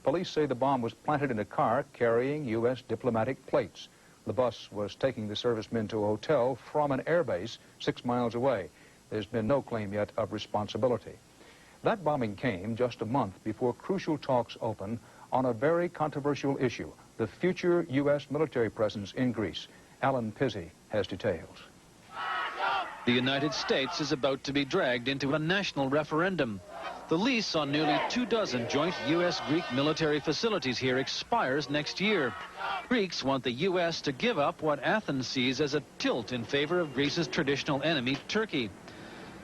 Police say the bomb was planted in a car carrying U.S. diplomatic plates. The bus was taking the servicemen to a hotel from an airbase 6 miles away. There's been no claim yet of responsibility. That bombing came just a month before crucial talks open on a very controversial issue, the future U.S. military presence in Greece. Alan Pizzi has details. The United States is about to be dragged into a national referendum. The lease on nearly 24 joint U.S.-Greek military facilities here expires next year. Greeks want the U.S. to give up what Athens sees as a tilt in favor of Greece's traditional enemy, Turkey.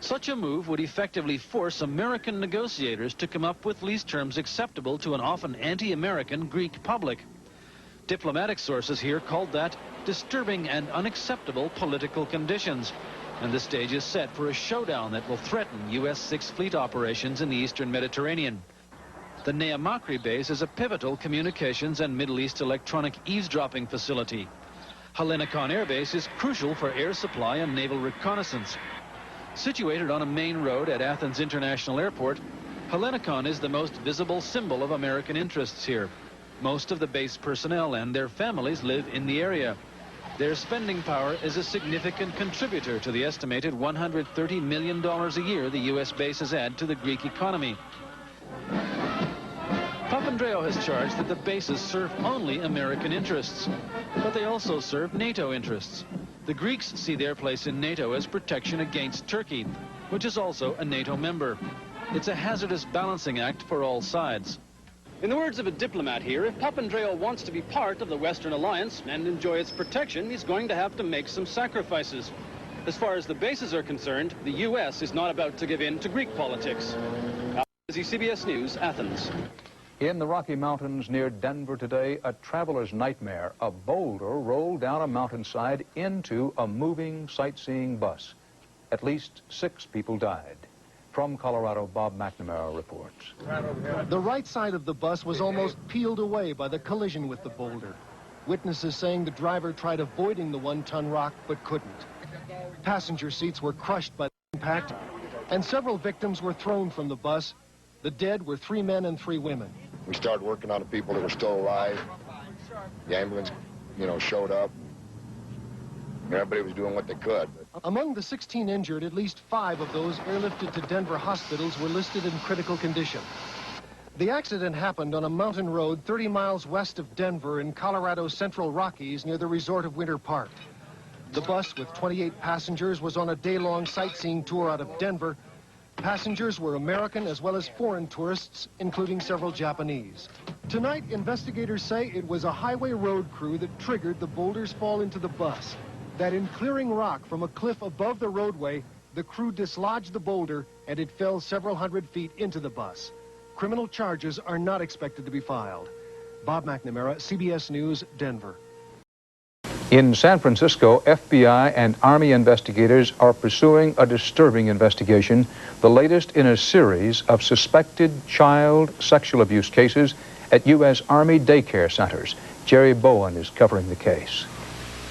Such a move would effectively force American negotiators to come up with lease terms acceptable to an often anti-American Greek public. Diplomatic sources here called that disturbing and unacceptable political conditions. And the stage is set for a showdown that will threaten U.S. Sixth Fleet operations in the eastern Mediterranean. The Neamakri base is a pivotal communications and Middle East electronic eavesdropping facility. Helenikon Air Base is crucial for air supply and naval reconnaissance. Situated on a main road at Athens International Airport, Helenikon is the most visible symbol of American interests here. Most of the base personnel and their families live in the area. Their spending power is a significant contributor to the estimated $130 million a year the U.S. bases add to the Greek economy. Papandreou has charged that the bases serve only American interests, but they also serve NATO interests. The Greeks see their place in NATO as protection against Turkey, which is also a NATO member. It's a hazardous balancing act for all sides. In the words of a diplomat here, if Papandreou wants to be part of the Western alliance and enjoy its protection, he's going to have to make some sacrifices. As far as the bases are concerned, the U.S. is not about to give in to Greek politics. WCBS News, Athens. In the Rocky Mountains near Denver today, a traveler's nightmare. A boulder rolled down a mountainside into a moving sightseeing bus. At least 6 people died. From Colorado, Bob McNamara reports. The right side of the bus was almost peeled away by the collision with the boulder. Witnesses saying the driver tried avoiding the 1-ton rock but couldn't. Passenger seats were crushed by the impact, and several victims were thrown from the bus. The dead were 3 men and 3 women. We started working on the people that were still alive. The ambulance, showed up. Everybody was doing what they could. Among the 16 injured, at least 5 of those airlifted to Denver hospitals were listed in critical condition. The accident happened on a mountain road 30 miles west of Denver in Colorado's Central Rockies near the resort of Winter Park. The bus with 28 passengers was on a day-long sightseeing tour out of Denver. Passengers were American as well as foreign tourists, including several Japanese. Tonight, investigators say it was a highway road crew that triggered the boulder's fall into the bus. That in clearing rock from a cliff above the roadway, The crew dislodged the boulder, and it fell several hundred feet into the bus. Criminal charges are not expected to be filed. Bob McNamara, CBS News, Denver. In San Francisco, FBI and Army investigators are pursuing a disturbing investigation, the latest in a series of suspected child sexual abuse cases at U.S. Army daycare centers. Jerry Bowen is covering the case.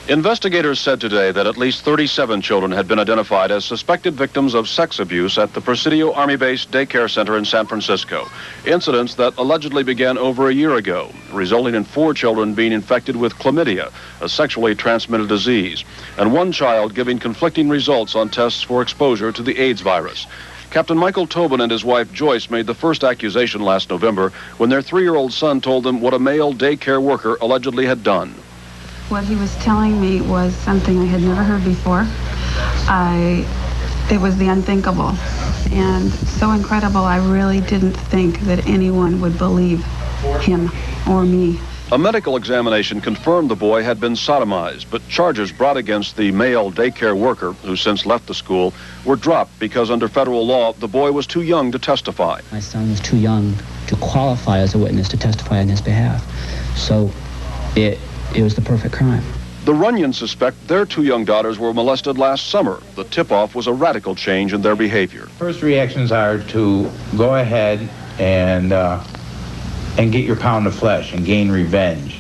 Investigators said today that at least 37 children had been identified as suspected victims of sex abuse at the Presidio Army Base Daycare Center in San Francisco. Incidents that allegedly began over a year ago, resulting in 4 children being infected with chlamydia, a sexually transmitted disease, and 1 child giving conflicting results on tests for exposure to the AIDS virus. Captain Michael Tobin and his wife Joyce made the first accusation last November when their 3-year-old son told them what a male daycare worker allegedly had done. What he was telling me was something I had never heard before. It was the unthinkable and so incredible. I really didn't think that anyone would believe him or me. A medical examination confirmed the boy had been sodomized, but charges brought against the male daycare worker, who since left the school, were dropped because under federal law, the boy was too young to testify. My son was too young to qualify as a witness to testify on his behalf. So it was the perfect crime. The Runyons suspect their 2 young daughters were molested last summer. The tip-off was a radical change in their behavior. First reactions are to go ahead and get your pound of flesh and gain revenge.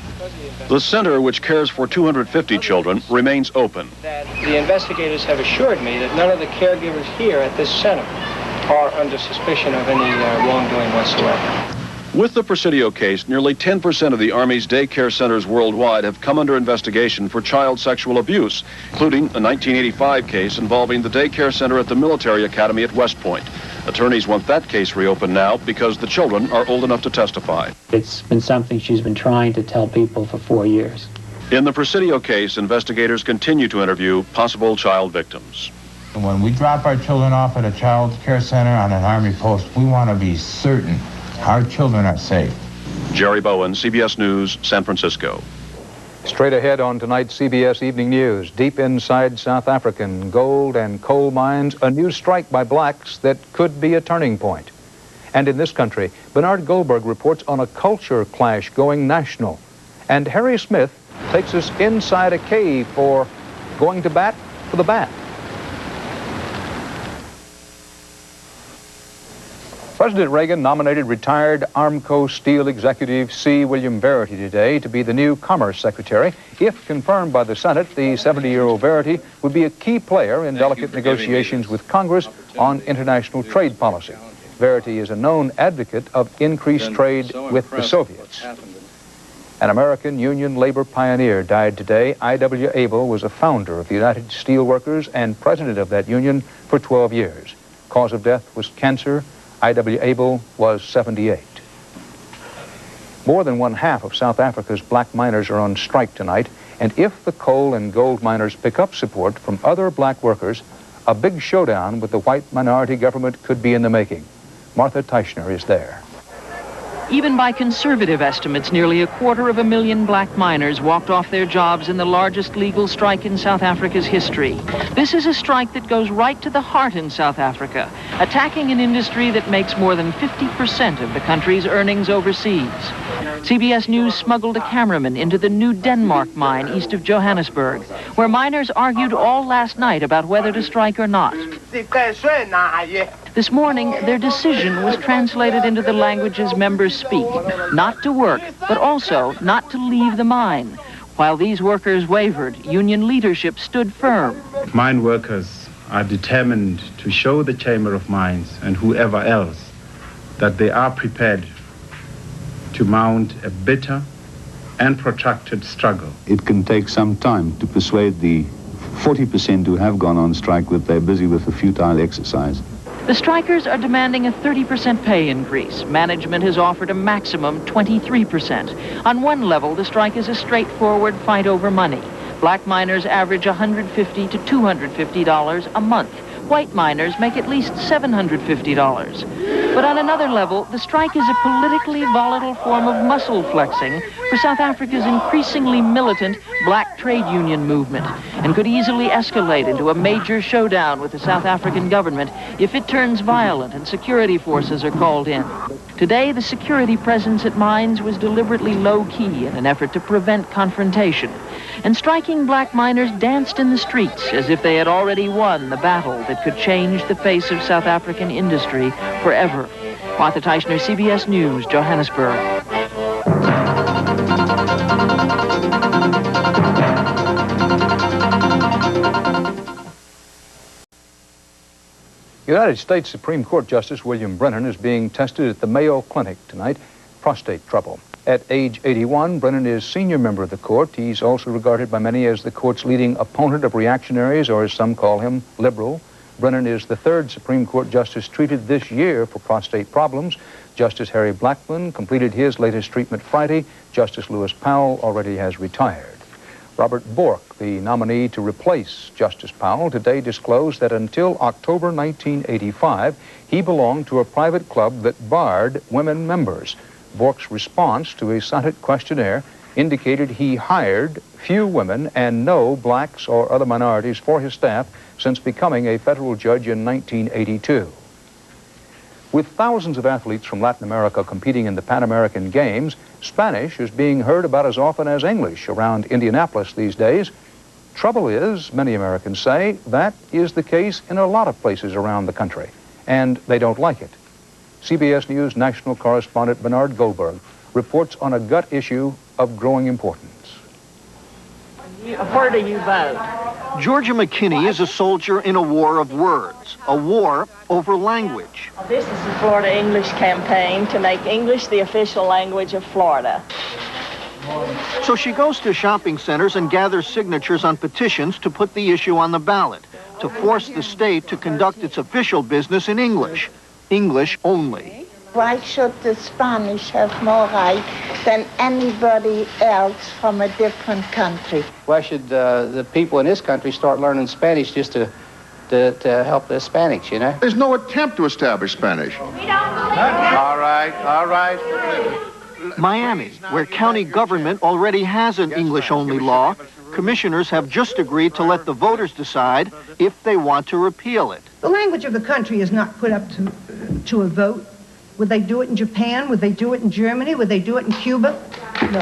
The center, which cares for 250 children, remains open. The investigators have assured me that none of the caregivers here at this center are under suspicion of any wrongdoing whatsoever. With the Presidio case, nearly 10% of the Army's daycare centers worldwide have come under investigation for child sexual abuse, including a 1985 case involving the daycare center at the military academy at West Point. Attorneys want that case reopened now because the children are old enough to testify. It's been something she's been trying to tell people for 4 years. In the Presidio case, investigators continue to interview possible child victims. When we drop our children off at a child care center on an Army post, we want to be certain our children are safe. Jerry Bowen, CBS News, San Francisco. Straight ahead on tonight's CBS Evening News, deep inside South African gold and coal mines, a new strike by blacks that could be a turning point. And in this country, Bernard Goldberg reports on a culture clash going national. And Harry Smith takes us inside a cave for going to bat for the bat. President Reagan nominated retired Armco Steel executive C. William Verity today to be the new Commerce Secretary. If confirmed by the Senate, the 70-year-old Verity would be a key player in delicate negotiations with Congress on international trade policy. Verity is a known advocate of increased trade with the Soviets. An American union labor pioneer died today. I.W. Abel was a founder of the United Steelworkers and president of that union for 12 years. Cause of death was cancer. I.W. Abel was 78. More than 1/2 of South Africa's black miners are on strike tonight, and if the coal and gold miners pick up support from other black workers, a big showdown with the white minority government could be in the making. Martha Teichner is there. Even by conservative estimates, nearly 250,000 black miners walked off their jobs in the largest legal strike in South Africa's history. This is a strike that goes right to the heart in South Africa, attacking an industry that makes more than 50% of the country's earnings overseas. CBS News smuggled a cameraman into the New Denmark mine east of Johannesburg, where miners argued all last night about whether to strike or not. This morning, their decision was translated into the languages members speak, not to work, but also not to leave the mine. While these workers wavered, union leadership stood firm. Mine workers are determined to show the Chamber of Mines and whoever else that they are prepared to mount a bitter and protracted struggle. It can take some time to persuade the 40% who have gone on strike that they're busy with a futile exercise. The strikers are demanding a 30% pay increase. Management has offered a maximum 23%. On one level, the strike is a straightforward fight over money. Black miners average $150 to $250 a month. White miners make at least $750. But on another level, the strike is a politically volatile form of muscle flexing for South Africa's increasingly militant black trade union movement, and could easily escalate into a major showdown with the South African government if it turns violent and security forces are called in. Today, the security presence at mines was deliberately low-key in an effort to prevent confrontation, and striking black miners danced in the streets as if they had already won the battle that could change the face of South African industry forever. Martha Teichner, CBS News, Johannesburg. United States Supreme Court Justice William Brennan is being tested at the Mayo Clinic tonight. Prostate trouble. At age 81, Brennan is senior member of the court. He's also regarded by many as the court's leading opponent of reactionaries, or as some call him, liberal. Brennan is the third Supreme Court justice treated this year for prostate problems. Justice Harry Blackmun completed his latest treatment Friday. Justice Lewis Powell already has retired. Robert Bork, the nominee to replace Justice Powell, today disclosed that until October 1985, he belonged to a private club that barred women members. Bork's response to a Senate questionnaire indicated he hired few women and no blacks or other minorities for his staff since becoming a federal judge in 1982. With thousands of athletes from Latin America competing in the Pan American Games, Spanish is being heard about as often as English around Indianapolis these days. Trouble is, many Americans say, that is the case in a lot of places around the country, and they don't like it. CBS News national correspondent Bernard Goldberg reports on a gut issue of growing importance. Where do you vote? Georgia McKinney is a soldier in a war of words, a war over language. This is the Florida English campaign to make English the official language of Florida. So she goes to shopping centers and gathers signatures on petitions to put the issue on the ballot, to force the state to conduct its official business in English, English only. Why should the Spanish have more right than anybody else from a different country? Why should the people in this country start learning Spanish just to help the Hispanics, you know? There's no attempt to establish Spanish. All right, all right. Miami, where county government already has an English-only law, commissioners have just agreed to let the voters decide if they want to repeal it. The language of the country is not put up to a vote. Would they do it in Japan? Would they do it in Germany? Would they do it in Cuba? No.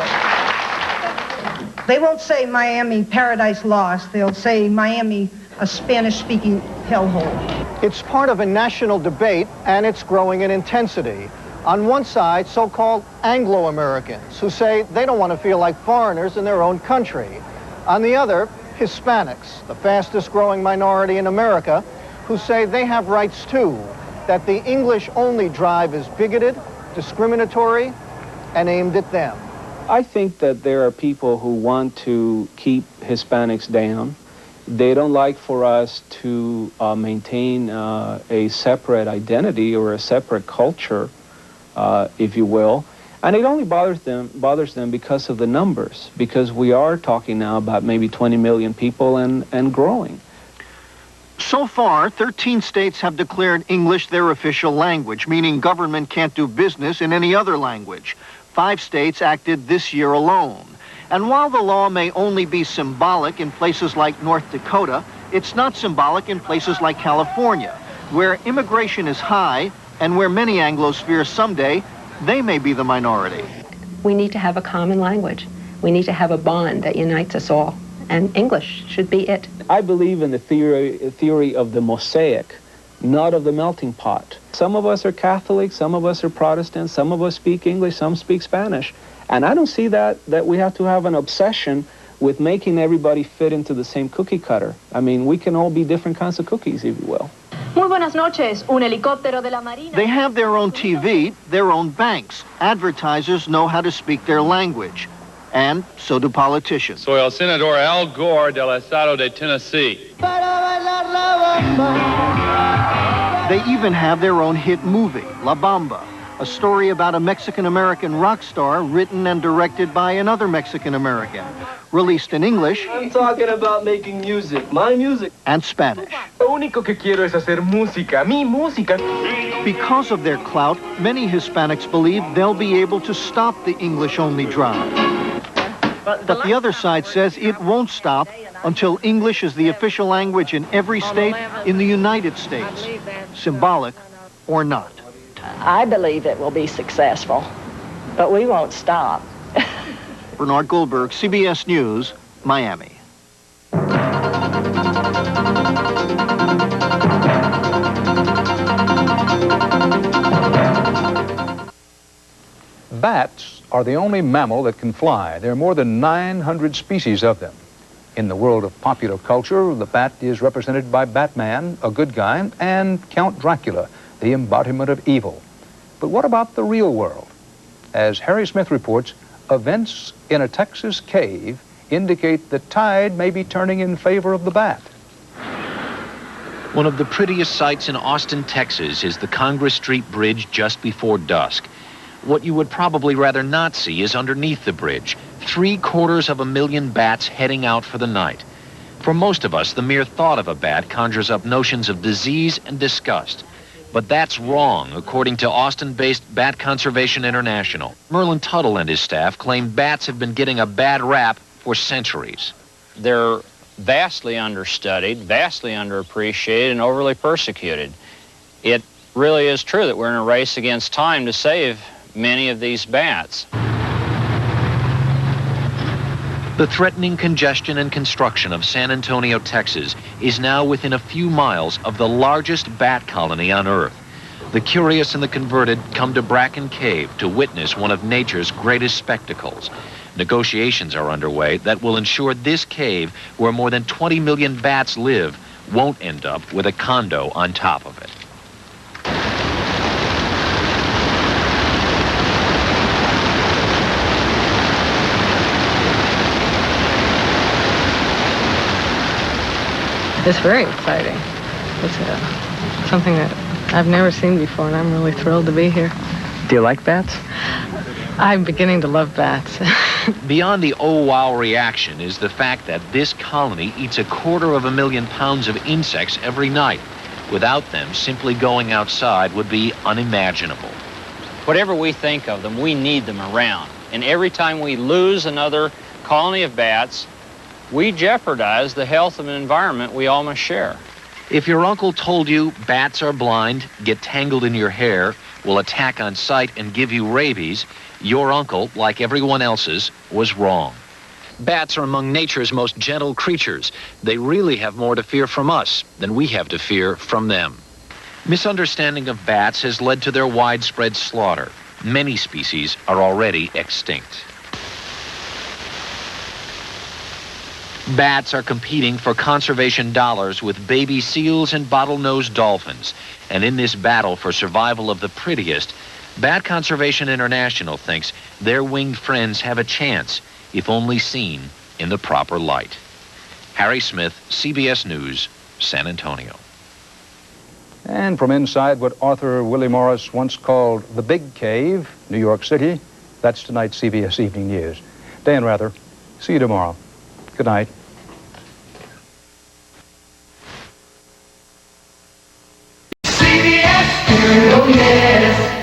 They won't say Miami Paradise Lost. They'll say Miami a Spanish-speaking hellhole. It's part of a national debate, and it's growing in intensity. On one side, so-called Anglo-Americans, who say they don't want to feel like foreigners in their own country. On the other, Hispanics, the fastest-growing minority in America, who say they have rights too, that the English-only drive is bigoted, discriminatory, and aimed at them. I think that there are people who want to keep Hispanics down. They don't like for us to maintain a separate identity or a separate culture, if you will. And it only bothers them because of the numbers, because we are talking now about maybe 20 million people and growing. So far, 13 states have declared English their official language, meaning government can't do business in any other language. 5 states acted this year alone. And while the law may only be symbolic in places like North Dakota, it's not symbolic in places like California, where immigration is high and where many Anglos fear someday they may be the minority. We need to have a common language. We need to have a bond that unites us all. And English should be it. I believe in the theory of the mosaic, not of the melting pot. Some of us are Catholic, some of us are Protestant, some of us speak English, some speak Spanish. And I don't see that we have to have an obsession with making everybody fit into the same cookie cutter. I mean, we can all be different kinds of cookies, if you will. Muy buenas noches. Un helicóptero de la Marina. They have their own TV, their own banks. Advertisers know how to speak their language. And so do politicians. Soy el Senador Al Gore del Estado de Tennessee. They even have their own hit movie, La Bamba, a story about a Mexican-American rock star written and directed by another Mexican-American, released in English. I'm talking about making music, my music. And Spanish. Lo único que quiero es hacer música, mi música. Because of their clout, many Hispanics believe they'll be able to stop the English-only drive. But the other side says it won't stop until English is the official language in every state in the United States, symbolic or not. I believe it will be successful, but we won't stop. Bernard Goldberg, CBS News, Miami. Bats are the only mammal that can fly. There are more than 900 species of them. In the world of popular culture, the bat is represented by Batman, a good guy, and Count Dracula, the embodiment of evil. But what about the real world? As Harry Smith reports, events in a Texas cave indicate the tide may be turning in favor of the bat. One of the prettiest sights in Austin, Texas is the Congress Street Bridge just before dusk. What you would probably rather not see is underneath the bridge, 750,000 bats heading out for the night. For most of us, the mere thought of a bat conjures up notions of disease and disgust. But that's wrong, according to Austin-based Bat Conservation International. Merlin Tuttle and his staff claim bats have been getting a bad rap for centuries. They're vastly understudied, vastly underappreciated, and overly persecuted. It really is true that we're in a race against time to save many of these bats. The threatening congestion and construction of San Antonio, Texas, is now within a few miles of the largest bat colony on Earth. The curious and the converted come to Bracken Cave to witness one of nature's greatest spectacles. Negotiations are underway that will ensure this cave, where more than 20 million bats live, won't end up with a condo on top of it. It's very exciting. It's something that I've never seen before, and I'm really thrilled to be here. Do you like bats? I'm beginning to love bats. Beyond the oh wow reaction is the fact that this colony eats 250,000 pounds of insects every night. Without them, simply going outside would be unimaginable. Whatever we think of them, we need them around. And every time we lose another colony of bats, we jeopardize the health of an environment we all must share. If your uncle told you bats are blind, get tangled in your hair, will attack on sight and give you rabies, your uncle, like everyone else's, was wrong. Bats are among nature's most gentle creatures. They really have more to fear from us than we have to fear from them. Misunderstanding of bats has led to their widespread slaughter. Many species are already extinct. Bats are competing for conservation dollars with baby seals and bottlenose dolphins. And in this battle for survival of the prettiest, Bat Conservation International thinks their winged friends have a chance, if only seen in the proper light. Harry Smith, CBS News, San Antonio. And from inside what Arthur Willie Morris once called the Big Cave, New York City, that's tonight's CBS Evening News. Dan Rather, see you tomorrow. Good night. CBS News, yes.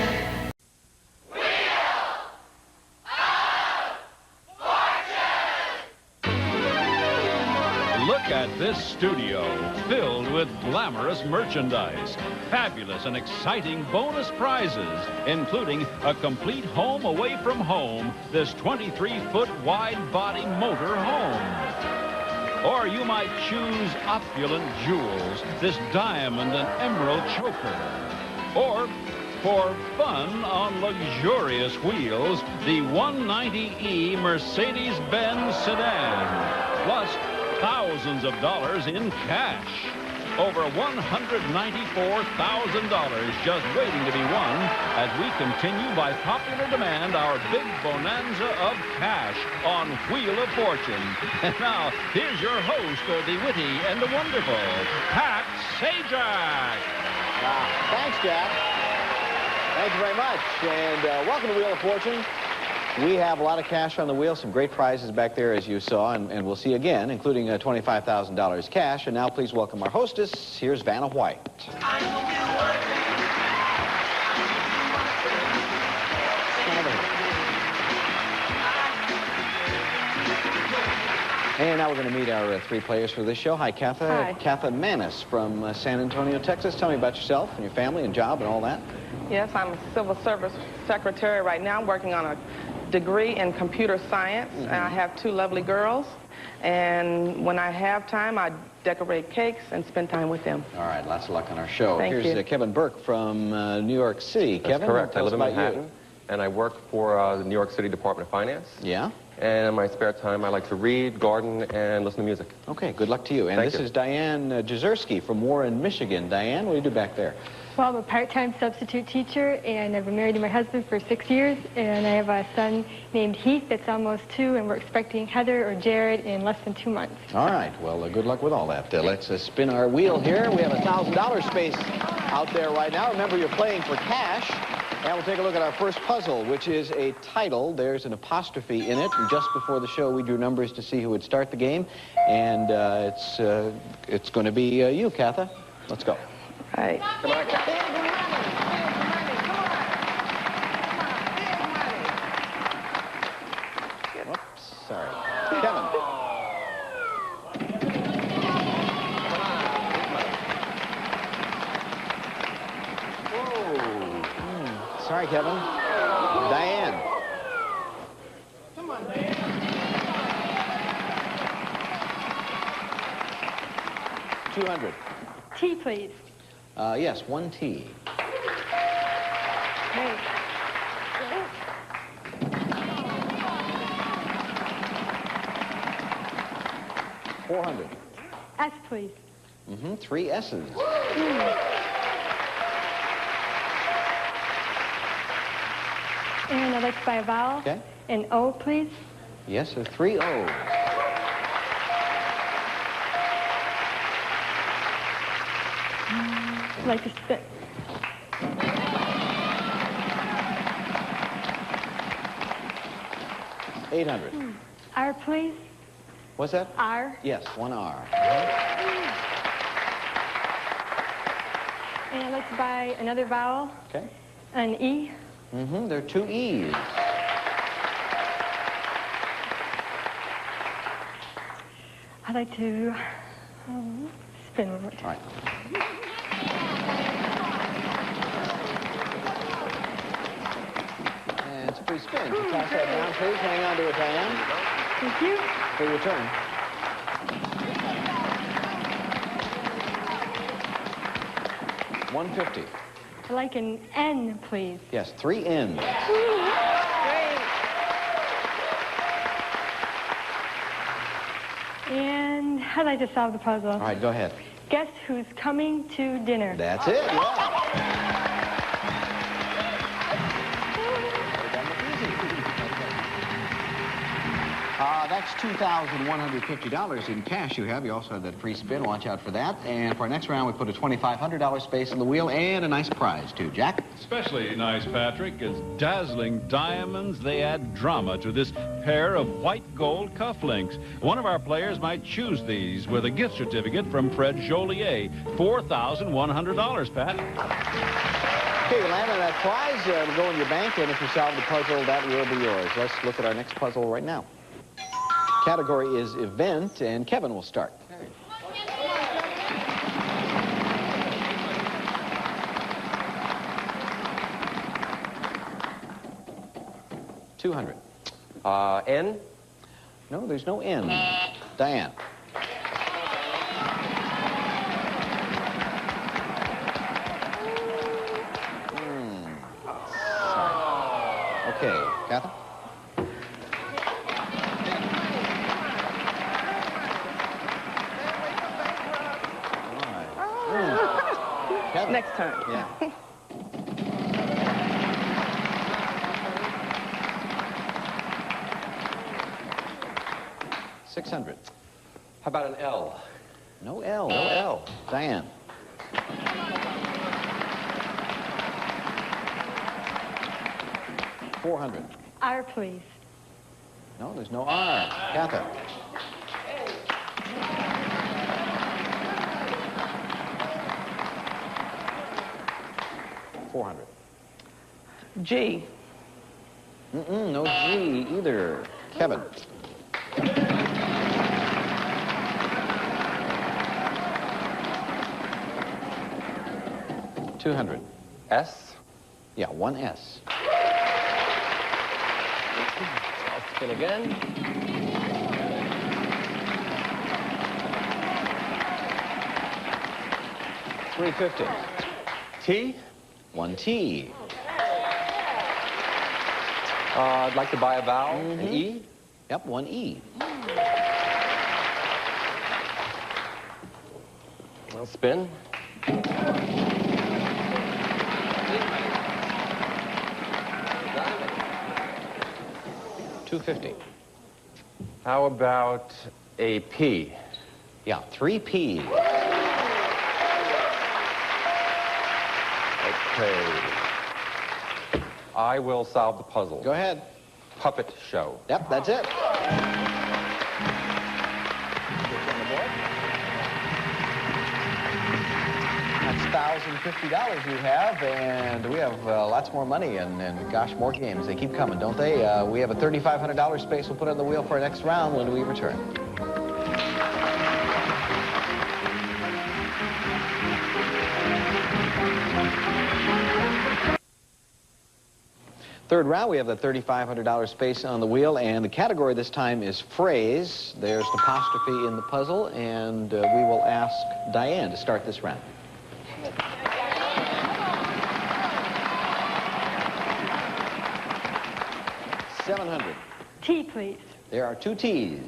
Look at this studio filled with glamorous merchandise, fabulous and exciting bonus prizes, including a complete home away from home, this 23-foot wide body motor home. Or you might choose opulent jewels, this diamond and emerald choker. Or for fun on luxurious wheels, the 190E Mercedes-Benz sedan, plus thousands of dollars in cash. Over $194,000 just waiting to be won as we continue by popular demand our big bonanza of cash on Wheel of Fortune. And now, here's your host of the witty and the wonderful, Pat Sajak. Thanks, Jack. Thank you very much. And welcome to Wheel of Fortune. We have a lot of cash on the wheel, some great prizes back there, as you saw, and we'll see again, including $25,000 cash. And now please welcome our hostess. Here's Vanna White. And now we're going to meet our three players for this show. Hi, Katha. Hi. Katha Manis from San Antonio, Texas. Tell me about yourself and your family and job and all that. Yes, I'm a civil service secretary right now. I'm working on a degree in computer science. And I have two lovely girls. And when I have time, I decorate cakes and spend time with them. All right, lots of luck on our show. Thank Here's you. Kevin Burke from New York City. That's Kevin, correct. I tell live us in about Manhattan, you. and I work for the New York City Department of Finance. Yeah? And in my spare time, I like to read, garden, and listen to music. Okay, good luck to you. And Thank this you. is Diane Jezierski from Warren, Michigan. Diane, what do you do back there? Well, I'm a part-time substitute teacher, and I've been married to my husband for 6 years, and I have a son named Heath that's almost 2, and we're expecting Heather or Jared in less than 2 months. All right, well, good luck with all that. Let's spin our wheel here. We have a $1,000 space out there right now. Remember, you're playing for cash. And we'll take a look at our first puzzle, which is a title. There's an apostrophe in it. And just before the show, we drew numbers to see who would start the game. And it's going to be you, Katha. Let's go. All right. Come on, Kathy. Whoops, sorry. Kevin. Sorry, Kevin. Diane. Come on, Diane. $200. Tea, please. Yes, 1 T. Great. 400. S, please. 3 S's. And I'd like to buy a vowel. Okay. An O, please. Yes, 3 O's. I'd like to spin. $800. R, please. What's that? R. Yes, 1 R. And I'd like to buy another vowel. Okay. An E. There are 2 E's. I'd like to spin one more time. All right. And it's a free spin. So toss that down, please. Hang on to it, Diane. Thank you. For your turn. $150. I'd like an N, please. Yes, 3 N's. And I'd like to solve the puzzle. All right, go ahead. Guess who's coming to dinner? That's it, yeah. That's $2,150 in cash you have. You also have that free spin. Watch out for that. And for our next round, we put a $2,500 space in the wheel and a nice prize, too. Jack? Especially nice, Patrick, as dazzling diamonds, they add drama to this pair of white gold cufflinks. One of our players might choose these with a gift certificate from Fred Joliet. $4,100, Pat. Okay, you land on that prize. It'll go in your bank, and if you solve the puzzle, that will be yours. Let's look at our next puzzle right now. Category is event, and Kevin will start. $200. N? No, there's no N. Diane. Sorry. Okay, Kathy? Next time. Yeah. $600. How about an L? No L. No L. Diane. 400. R, please. No, there's no R. Catherine. $400. G. No G either. Kevin. $200. S. Yeah, one S. I'll spin again. $350. T. One T. I'd like to buy a vowel. An E. Yep, one E. I'll spin. $250. How about a P? Yeah, 3 P. Okay. I will solve the puzzle. Go ahead. Puppet show. Yep, that's it. That's $1,050 you have, and we have lots more money and gosh, more games. They keep coming, don't they? We have a $3,500 space we'll put on the wheel for our next round when we return. Third round, we have the $3,500 space on the wheel, and the category this time is phrase. There's an apostrophe in the puzzle, and we will ask Diane to start this round. $700. T, please. There are 2 T's.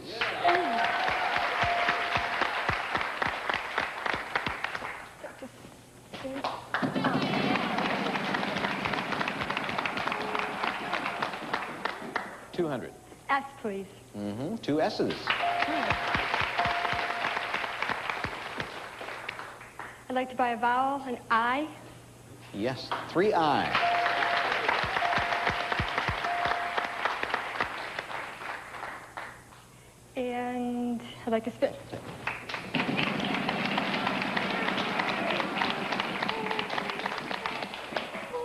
$200. S, please. 2 S's. I'd like to buy a vowel, an I. Yes, 3 I. And I'd like to spin.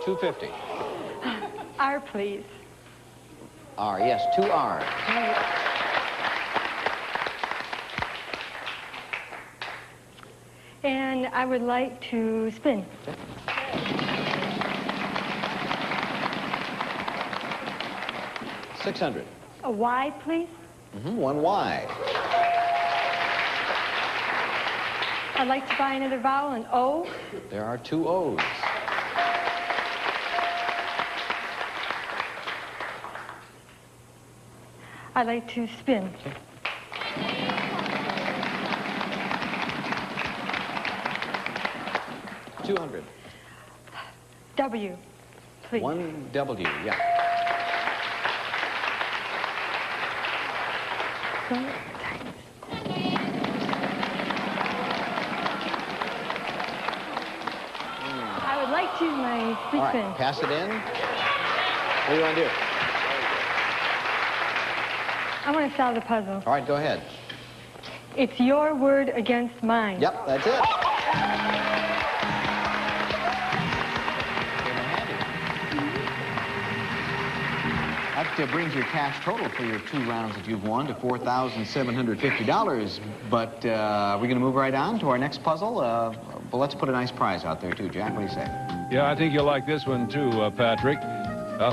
$250. R, please. R, yes, 2 R. And I would like to spin. $600. A Y, please. 1 Y. I'd like to buy another vowel, an O. There are 2 O's. I'd like to spin. $200. W, please. 1 W, yeah. I would like to use my free All spin. right, pass it in. What do you want to do? I want to solve the puzzle. All right, go ahead. It's your word against mine. Yep, that's it. That brings your cash total for your 2 rounds that you've won to $4,750. But we're going to move right on to our next puzzle. But let's put a nice prize out there, too. Jack, what do you say? Yeah, I think you'll like this one, too, Patrick.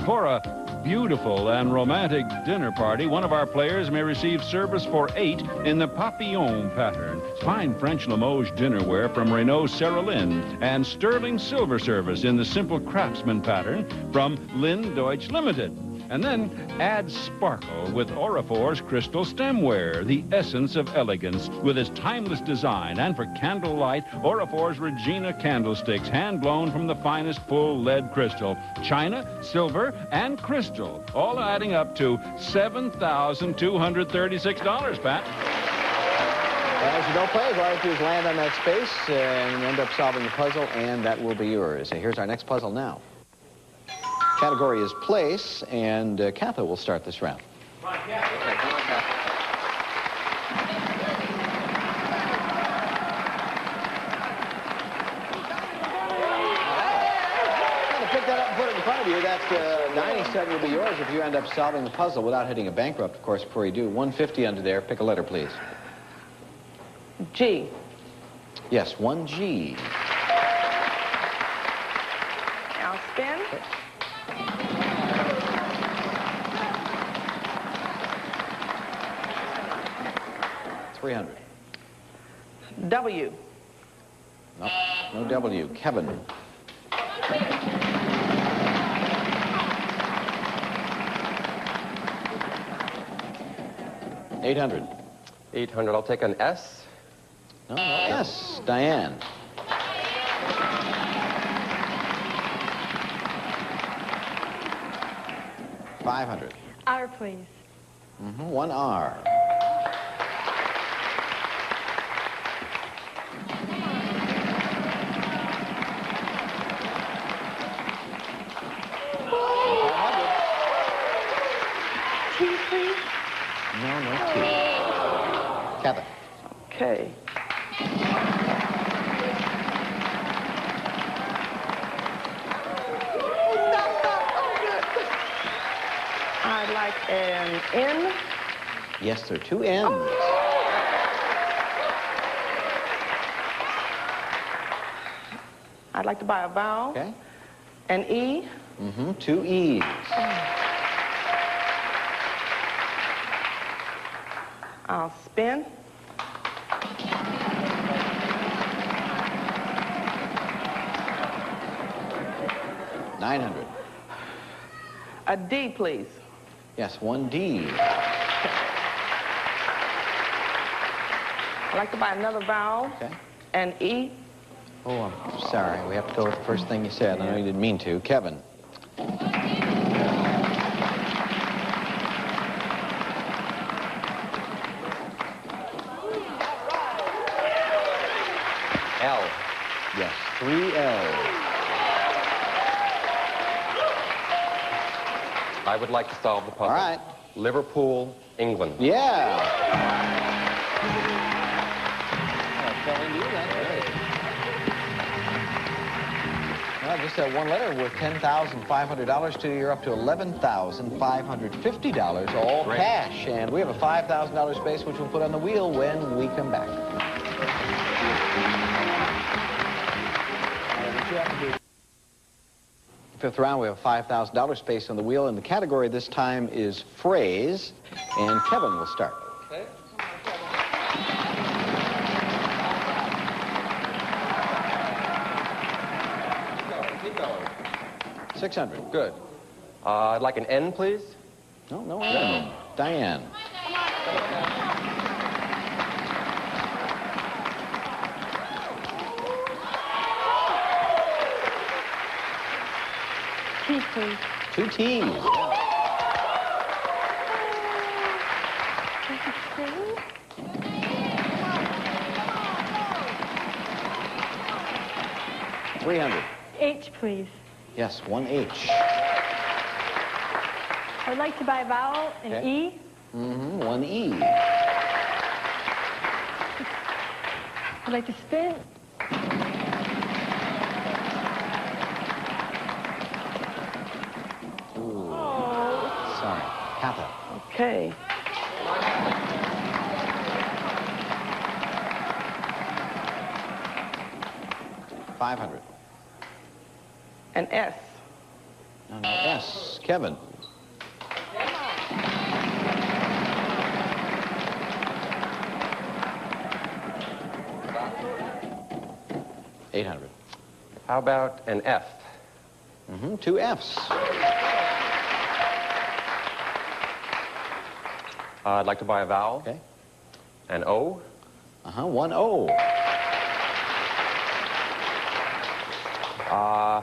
For a beautiful and romantic dinner party, one of our players may receive service for 8 in the Papillon pattern. Fine French Limoges dinnerware from Renault Sarah Lynn, and sterling silver service in the simple craftsman pattern from Lynn Deutsch Limited. And then add sparkle with Orifor's crystal stemware, the essence of elegance, with its timeless design. And for candlelight, Orifor's Regina candlesticks, hand-blown from the finest full lead crystal. China, silver, and crystal, all adding up to $7,236, Pat. As you don't play, all you have to do is land on that space and end up solving the puzzle, and that will be yours. And here's our next puzzle now. Category is place, and Katha will start this round. Pick that up and put it in front of you. That dining set will be yours if you end up solving the puzzle without hitting a bankrupt, of course, before you do. 150 under there. Pick a letter, please. G. Yes, 1G. I'll spin. 300. W. No, no W. Kevin. $800. 800. I'll take an S. No, no S. Diane. $500. R, please. One R. T, please. No, no T. Kevin. Okay. I'd like an N. Yes, there are two N's. I'd like to buy a vowel. Okay. An E. Two E's. I'll spin. $900. A D, please. Yes, one D. I'd like to buy another vowel. Okay. An E. Oh, I'm sorry. We have to go with the first thing you said. I know you didn't mean to. Kevin. L. Yes, 3 L's. I would like to solve the puzzle. All right. Liverpool, England. Yeah. Telling you that. Well, just that one letter worth $10,500 to you. You're up to $11,550, all Great. cash. And we have a $5,000 space, which we'll put on the wheel when we come back. Fifth round, we have a $5,000 space on the wheel, and the category this time is phrase, and Kevin will start. Okay. 600. Good. I'd like an N, please. No, no N. Diane. T, please. Two T's. $300. H, please. Yes, one H. I would like to buy a vowel, an Okay. E. One E. I'd like to spin. Ooh. Sorry. Katha. Okay. $500. An S. No, no, S. Kevin. $800. How about an F? Two F's. I'd like to buy a vowel. Okay. An O. One O.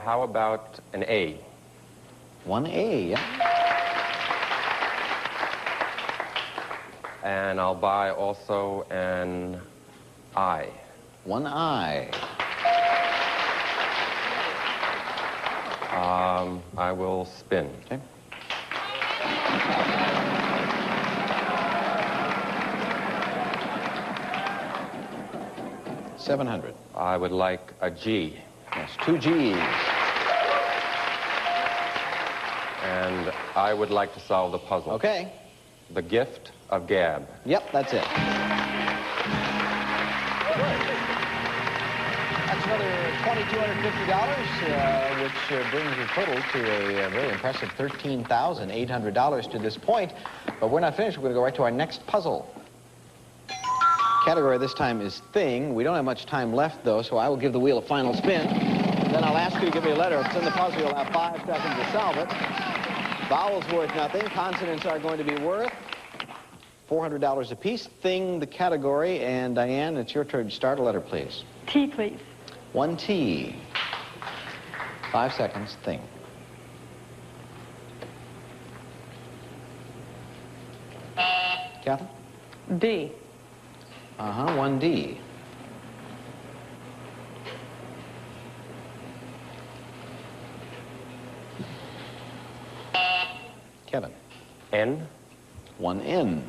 How about an A? One A, yeah. And I'll buy also an I. One I. I will spin. Okay. $700. I would like a G. Yes, 2 G's. And I would like to solve the puzzle. Okay. The gift of gab. Yep, that's it. That's another $2,250, which brings the total to a very impressive $13,800 to this point. But we're not finished. We're going to go right to our next puzzle. Category this time is thing. We don't have much time left, though, so I will give the wheel a final spin. Then I'll ask you to give me a letter. If it's in the puzzle, you'll have 5 seconds to solve it. Vowels worth nothing. Consonants are going to be worth $400 apiece. Thing, the category. And Diane, it's your turn to start. A letter, please. T, please. 1 T. 5 seconds. Thing. Catherine? D. 1 D. Kevin? N. 1 N.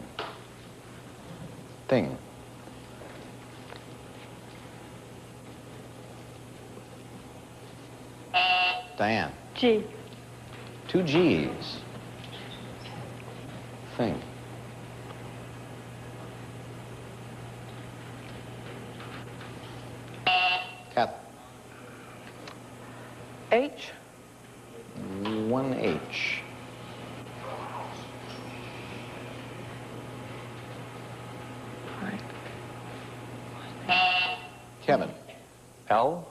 Thing. Diane? G. 2 G's. Thing. Kath? H. 1 H. Kevin? L.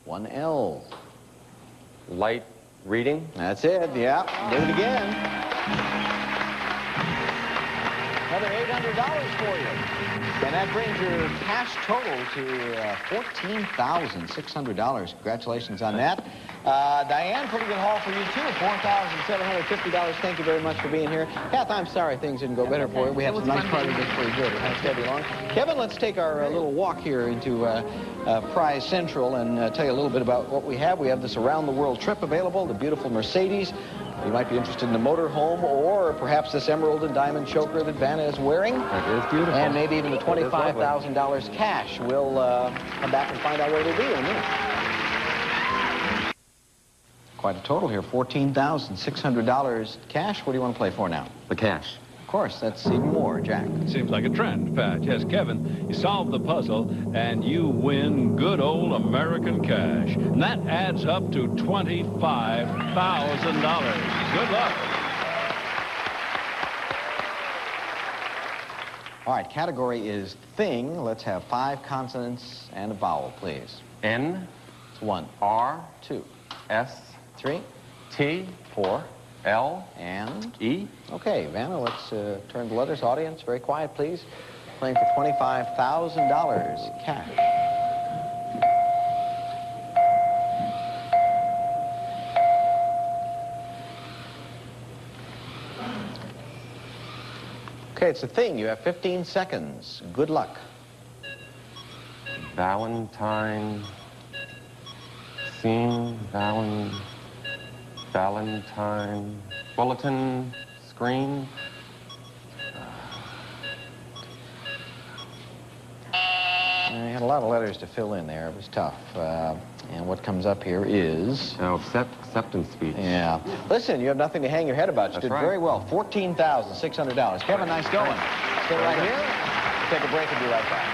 1 L. Light reading. That's it, yeah. Do it again. Another $800 for you. And that brings your cash total to $14,600. Congratulations on that. Diane, pretty good haul for you, too. $4,750. Thank you very much for being here. Kath, I'm sorry things didn't go better for you. We had some nice prizes for you. Good. Thanks, Debbie Long. Kevin, let's take our little walk here into Prize Central and tell you a little bit about what we have. We have this around-the-world trip available, the beautiful Mercedes. You might be interested in the motorhome or perhaps this emerald and diamond choker that Vanna is wearing. It is beautiful. And maybe even the $25,000 cash. We'll come back and find out where they'll be in a minute. Quite a total here, $14,600 cash. What do you want to play for now? The cash. Of course, that's even more, Jack. Seems like a trend, Pat. Yes, Kevin, you solve the puzzle and you win good old American cash. And that adds up to $25,000. Good luck. All right, category is thing. Let's have 5 consonants and a vowel, please. N. It's 1. R. 2. S. 3. T. 4. L. And E. Okay, Vanna, let's turn the letters. Audience, very quiet, please. Playing for $25,000 cash. Okay, it's a thing. You have 15 seconds. Good luck. Valentine. Scene. Valentine. Bulletin. Screen. I had a lot of letters to fill in there. It was tough. And what comes up here is... Acceptance speech. Yeah. Listen, you have nothing to hang your head about. You did right. very well. $14,600. Kevin, nice going. Stay right here. Take a break and be right back.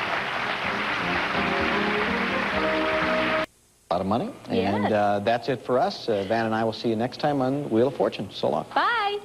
A lot of money. Yes. And that's it for us. Van and I will see you next time on Wheel of Fortune. So long. Bye.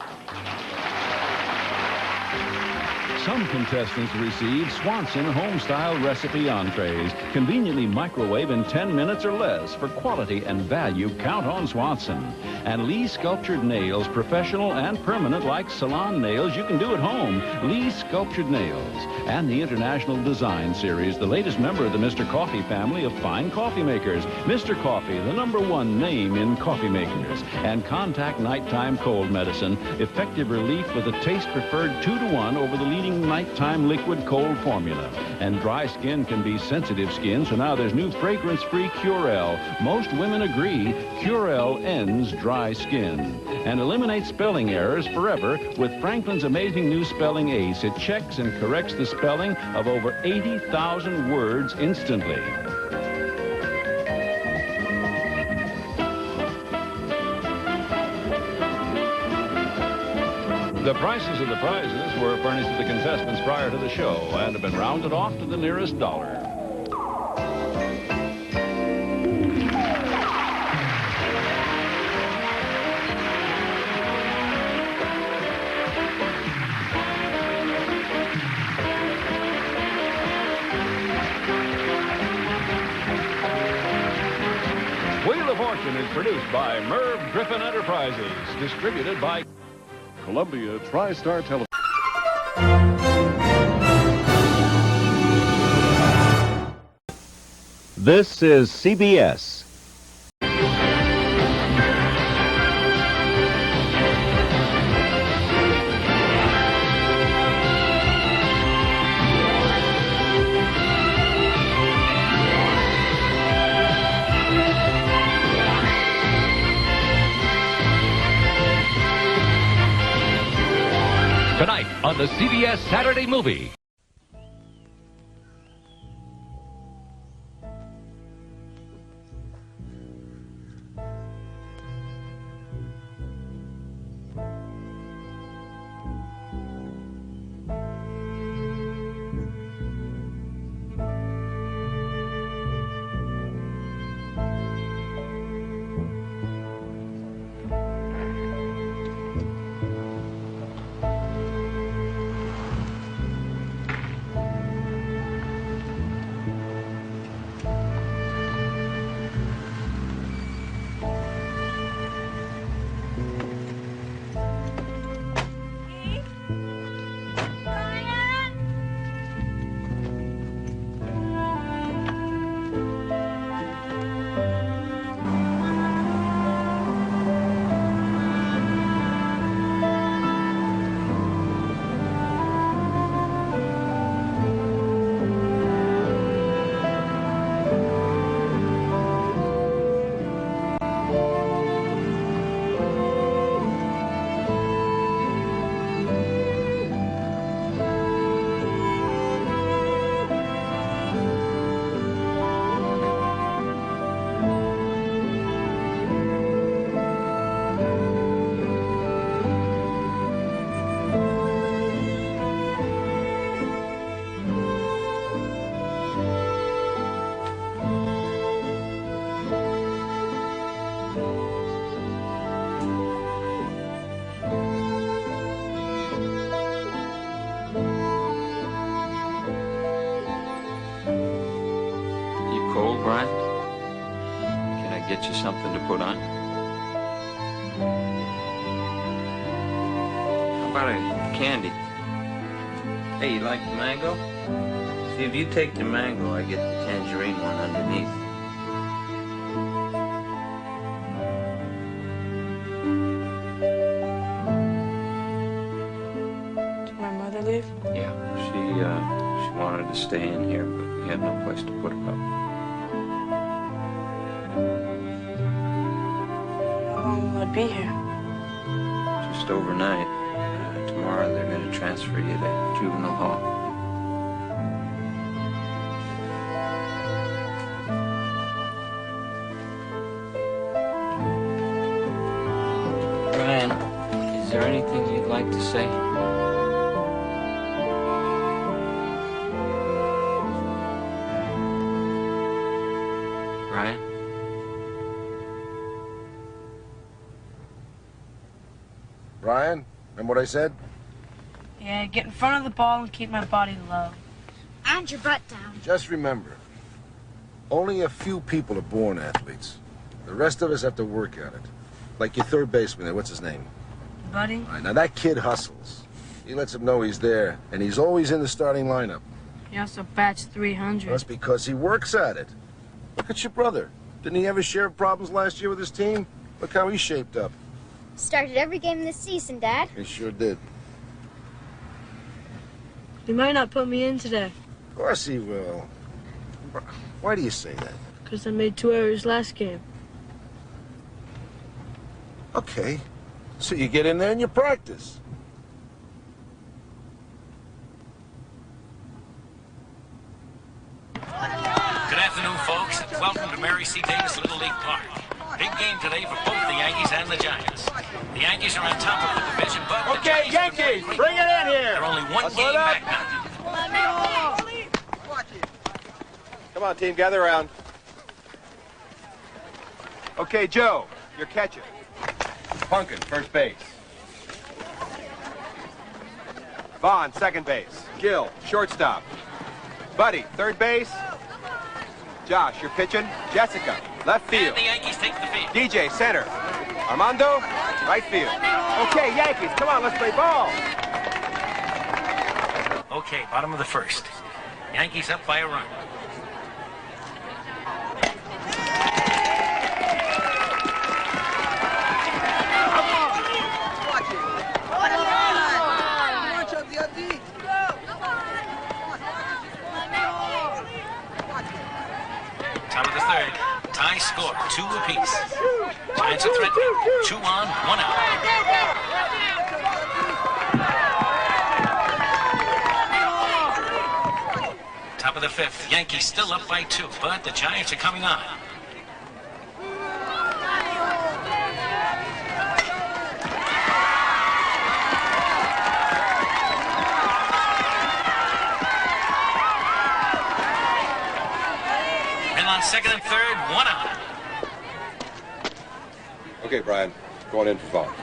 Some contestants receive Swanson home-style recipe entrees, conveniently microwave in 10 minutes or less. For quality and value, count on Swanson. And Lee Sculptured Nails, professional and permanent like salon nails you can do at home. Lee Sculptured Nails. And the International Design Series, the latest member of the Mr. Coffee family of fine coffee makers. Mr. Coffee, the #1 name in coffee makers. And Contact Nighttime Cold Medicine, effective relief with a taste preferred 2-to-1 over the leading clean nighttime liquid cold formula. And dry skin can be sensitive skin, so now there's new fragrance-free Curel. Most women agree Curel ends dry skin and eliminates spelling errors forever with Franklin's amazing new spelling ace. It checks and corrects the spelling of over 80,000 words instantly. The prices of the prizes were furnished to the contestants prior to the show and have been rounded off to the nearest dollar. Wheel of Fortune is produced by Merv Griffin Enterprises, distributed by Columbia TriStar Television. This is CBS. Tonight on the CBS Saturday Movie. Cold, Brian? Can I get you something to put on? How about a candy? Hey, you like the mango? See, if you take the mango, I get the tangerine one underneath. Did my mother leave? Yeah, she wanted to stay in here, but we had no place to put her up. How long will I be here? Just overnight. Tomorrow they're going to transfer you to juvenile hall. Brian, is there anything you'd like to say? Brian? Brian, remember what I said? Yeah, get in front of the ball and keep my body low. And your butt down. Just remember, only a few people are born athletes. The rest of us have to work at it. Like your third baseman there, what's his name? Buddy? All right, now that kid hustles. He lets him know he's there, and he's always in the starting lineup. He also bats 300. That's because he works at it. Look at your brother. Didn't he ever share problems last year with his team? Look how he's shaped up. Started every game this season, Dad. He sure did. He might not put me in today. Of course he will. Why do you say that? Because I made 2 errors last game. Okay. So you get in there and you practice. Good afternoon, folks. Welcome to Mary C. Davis Little League Park. Big game today for both the Yankees and the Giants. The Yankees are on top of the division, but Okay, Yankees, bring it in here. they're only one game back now. Come on, team, gather around. Okay, Joe, you're catching. Punkin, first base. Vaughn, second base. Gill, shortstop. Buddy, third base. Josh, you're pitching. Jessica, left field. And the Yankees take the field. DJ, center. Armando, right field. Okay, Yankees, come on, let's play ball. Okay, bottom of the first. Yankees up by a run. Top of the third. Tie score, 2 apiece. Giants are threatening. 2 on, 1 out. Top of the fifth. Yankees still up by 2, but the Giants are coming on. And on second and third, 1 out. Okay, Brian, going in for Vaughn.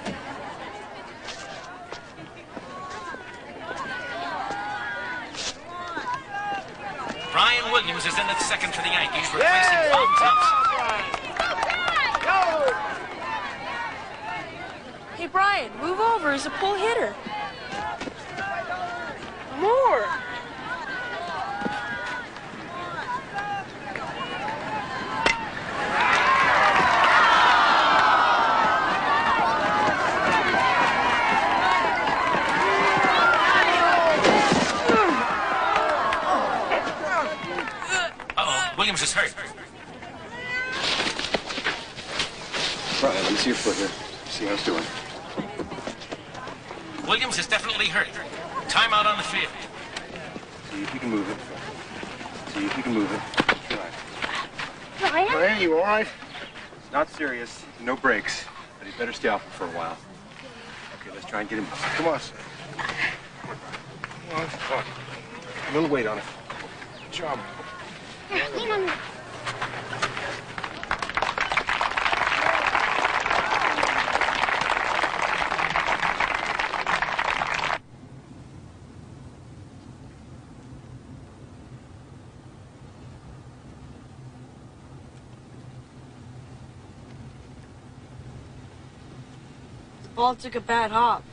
Brian Williams is in at second for the Yankees, replacing Bob Thompson. Hey, Brian, move over. He's a pull hitter. More. Williams is hurt. Brian, let me see your foot here. See how it's doing. Williams is definitely hurt. Timeout on the field. See if you can move it. See if you can move it. Try. Brian, you all right? It's not serious. No breaks. But he'd better stay off for a while. Okay, let's try and get him. Come on, son. Come on. A little weight on it. Good job. Lean on me. The ball took a bad hop.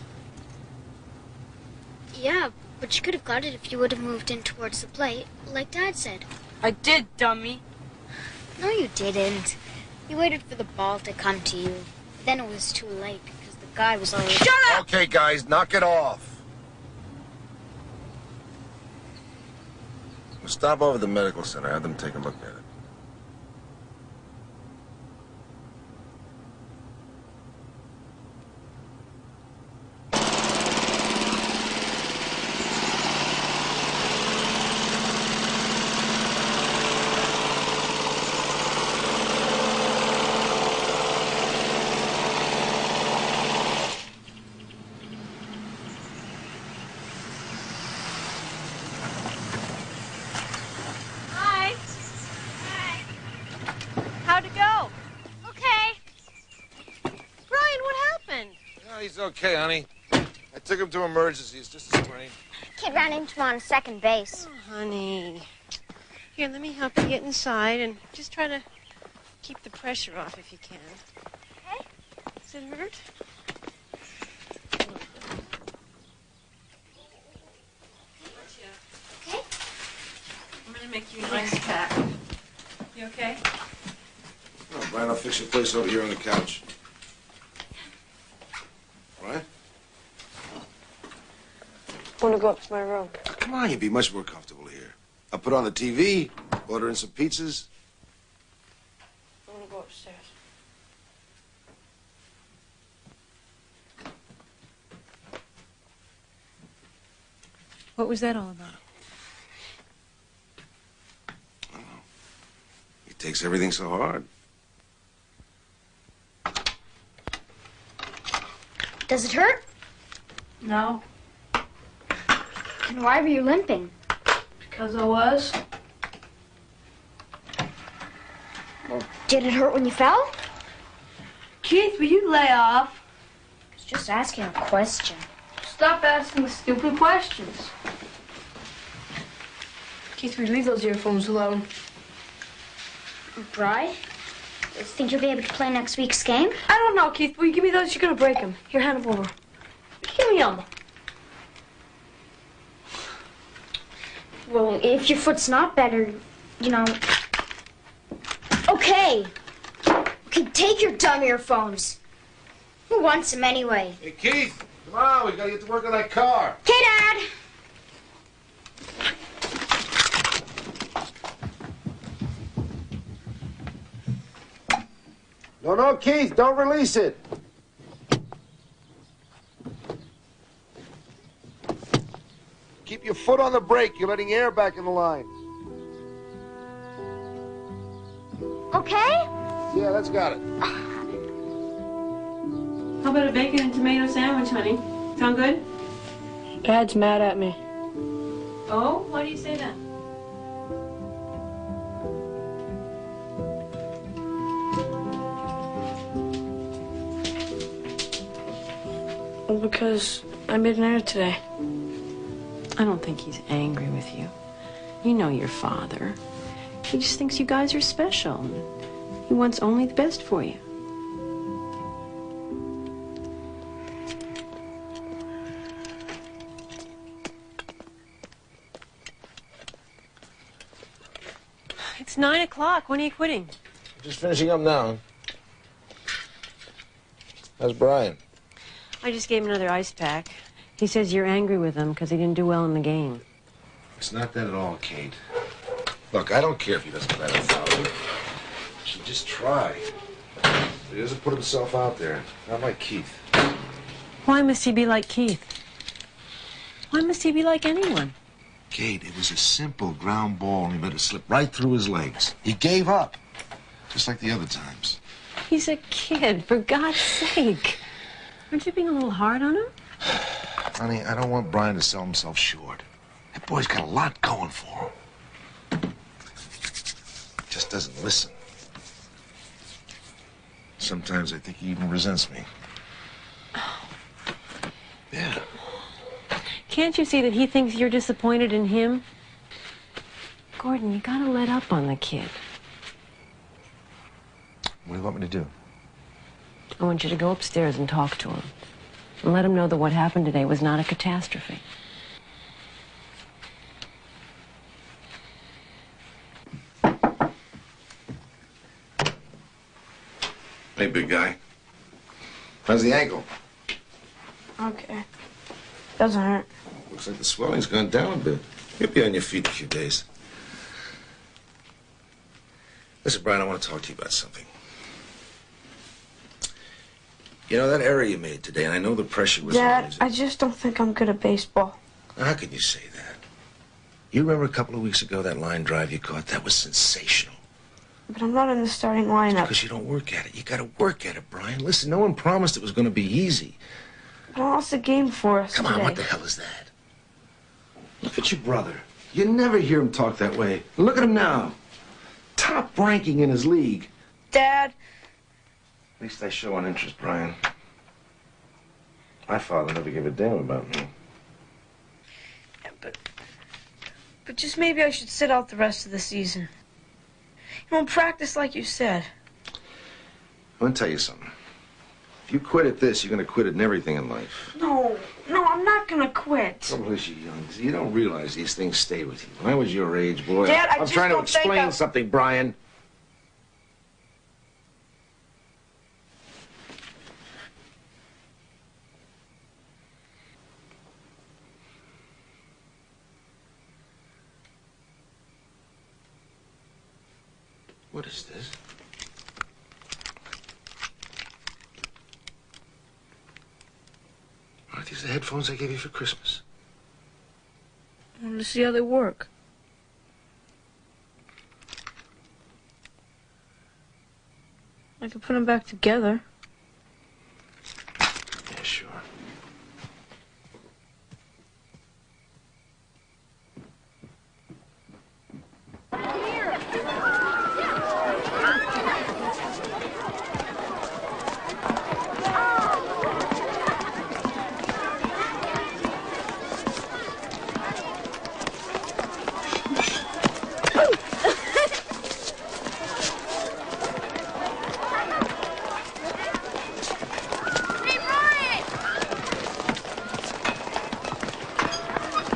Yeah, but you could have got it if you would have moved in towards the plate, like Dad said. I did, dummy. No, you didn't. You waited for the ball to come to you. Then it was too late because the guy was already... Shut up! Okay, guys, knock it off. We'll stop over at the medical center. Have them take a look at it. He's okay, honey. I took him to emergency. It's just a sprain. Kid ran into him on second base. Oh, honey. Here, let me help you get inside and just try to keep the pressure off if you can. Okay. Does it hurt? Okay. I'm going to make you a nice pack. You okay? Oh, Brian, I'll fix your place over here on the couch. All right? I want to go up to my room. Come on, you'd be much more comfortable here. I'll put on the TV, order in some pizzas. I'm gonna go upstairs. What was that all about? He takes everything so hard. Does it hurt? No, And why were you limping? because I was. Well, did it hurt when you fell? Keith, will you lay off? I was just asking a question. Stop asking stupid questions. Keith, will you leave those earphones alone? Bri, think you'll be able to play next week's game? I don't know, Keith. Will you give me those? You're gonna break them. Here, hand them over. Give me them. Well, if your foot's not better, you know. Okay. Okay, take your dumb earphones. Who wants them anyway? Hey, Keith, come on, we gotta get to work on that car. Okay, Dad. No, Keith, don't release it. Keep your foot on the brake. You're letting air back in the line. Okay? Yeah, that's got it. How about a bacon and tomato sandwich, honey? Sound good? Dad's mad at me. Oh, why do you say that? Well, because I made an error today. I don't think he's angry with you. You know your father. He just thinks you guys are special. He wants only the best for you. It's 9 o'clock. When are you quitting? Just finishing up now. How's Brian? I just gave him another ice pack. He says you're angry with him because he didn't do well in the game. It's not that at all, Kate. Look, I don't care if he doesn't bat 1,000. He should just try. But he doesn't put himself out there. Not like Keith. Why must he be like Keith? Why must he be like anyone? Kate, it was a simple ground ball and he let it slip right through his legs. He gave up. Just like the other times. He's a kid, for God's sake. Aren't you being a little hard on him? Honey, I don't want Brian to sell himself short. That boy's got a lot going for him. Just doesn't listen. Sometimes I think he even resents me. Yeah. Can't you see that he thinks you're disappointed in him? Gordon, you gotta let up on the kid. What do you want me to do? I want you to go upstairs and talk to him. And let him know that what happened today was not a catastrophe. Hey, big guy. How's the ankle? Okay. Doesn't hurt. Looks like the swelling's gone down a bit. You'll be on your feet in a few days. Listen, Brian, I want to talk to you about something. You know, that error you made today, and I know the pressure was... Dad, I just don't think I'm good at baseball. Now, how can you say that? You remember a couple of weeks ago that line drive you caught? That was sensational. But I'm not in the starting lineup. Because you don't work at it. You got to work at it, Brian. Listen, no one promised it was going to be easy. But I lost the game for us Come today. on, what the hell is that? Look at your brother. You never hear him talk that way. Look at him now. Top ranking in his league. Dad. At least I show an interest, Brian. My father never gave a damn about me. Yeah, but just maybe I should sit out the rest of the season. You won't practice like you said. I'm going to tell you something. If you quit at this, you're going to quit at everything in life. No, I'm not going to quit. The trouble is, you're young. You don't realize these things stay with you. When I was your age, boy, Dad, I I'm just trying to don't think explain I'm- something, Brian. What is this? Aren't these the headphones I gave you for Christmas? I wanted to see how they work. I could put them back together. Yeah, sure.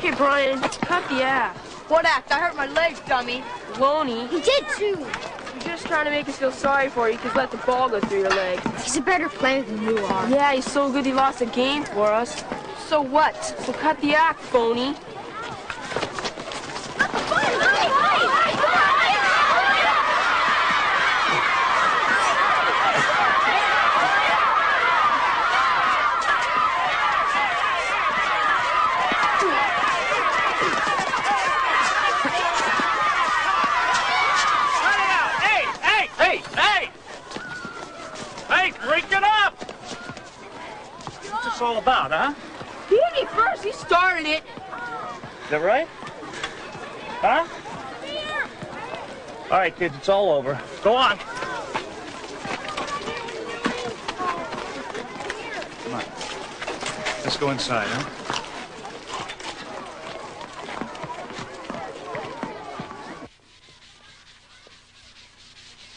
Hey, Brian, cut the act. What act? I hurt my leg, dummy. Loney. He did too. He's just trying to make us feel sorry for you because let the ball go through your leg. He's a better player than you are. Yeah, he's so good he lost a game for us. So what? So cut the act, phony. Hey, drink it up! What's this all about, huh? He hit me first. He started it. Is that right? Huh? All right, kids, it's all over. Go on. Come on. Let's go inside, huh?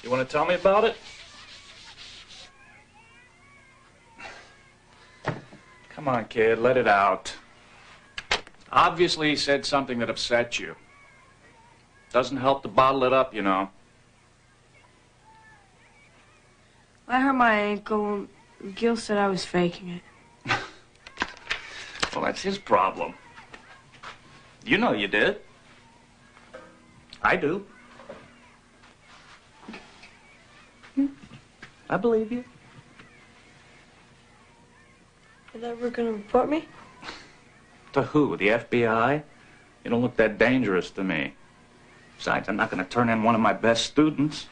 You want to tell me about it? Come on, kid, let it out. Obviously, he said something that upset you. Doesn't help to bottle it up, you know. I hurt my ankle. Gil said I was faking it. Well, that's his problem. You know you did. I do. I believe you. Are they ever gonna report me? To who? The FBI? You don't look that dangerous to me. Besides, I'm not going to turn in one of my best students.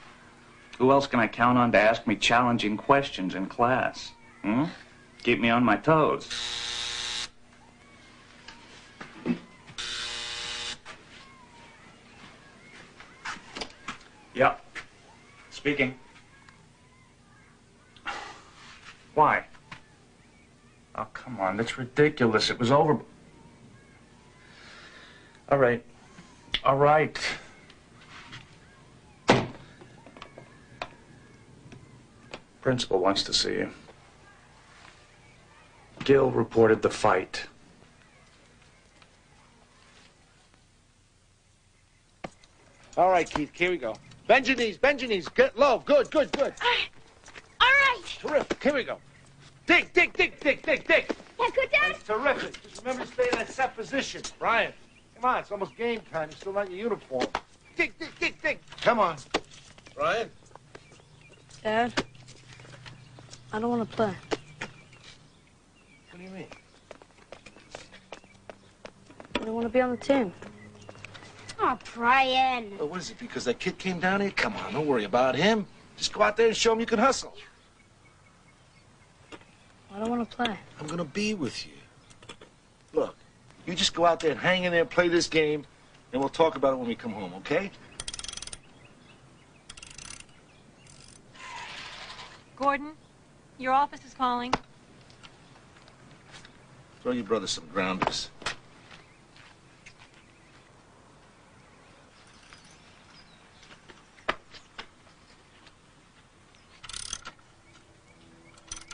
Who else can I count on to ask me challenging questions in class? Hmm? Keep me on my toes. Yeah. Speaking. Why? Oh, come on. That's ridiculous. It was over. All right. All right. Principal wants to see you. Gil reported the fight. All right, Keith, here we go. Bend your knees, bend your knees. Get low. Good, good, good. All right. Terrific. Here we go. Dig, dig, dig, dig, dig, dig. Yeah, good, Dad? That's terrific. Just remember to stay in that set position. Brian, come on. It's almost game time. You're still not in your uniform. Dig, dig, dig, dig. Come on. Brian? Dad, I don't want to play. What do you mean? I don't want to be on the team. Oh, Brian. Oh, what is it, because that kid came down here? Come on, don't worry about him. Just go out there and show him you can hustle. I don't want to play. I'm going to be with you. Look, you just go out there and hang in there and play this game, and we'll talk about it when we come home, okay? Gordon, your office is calling. Throw your brother some grounders.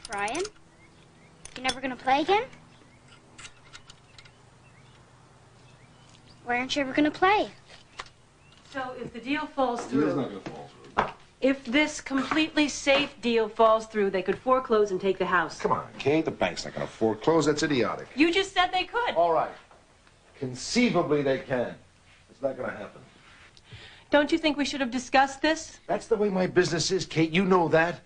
Brian? You're never gonna play again? Why aren't you ever gonna play? So if the deal falls It's through, not going to fall through. if this completely safe deal falls through, they could foreclose and take the house. Come on, Kay, the bank's not going to foreclose. That's idiotic. You just said they could. All right. Conceivably, they can. It's not going to happen. Don't you think we should have discussed this? That's the way my business is, Kate. You know that.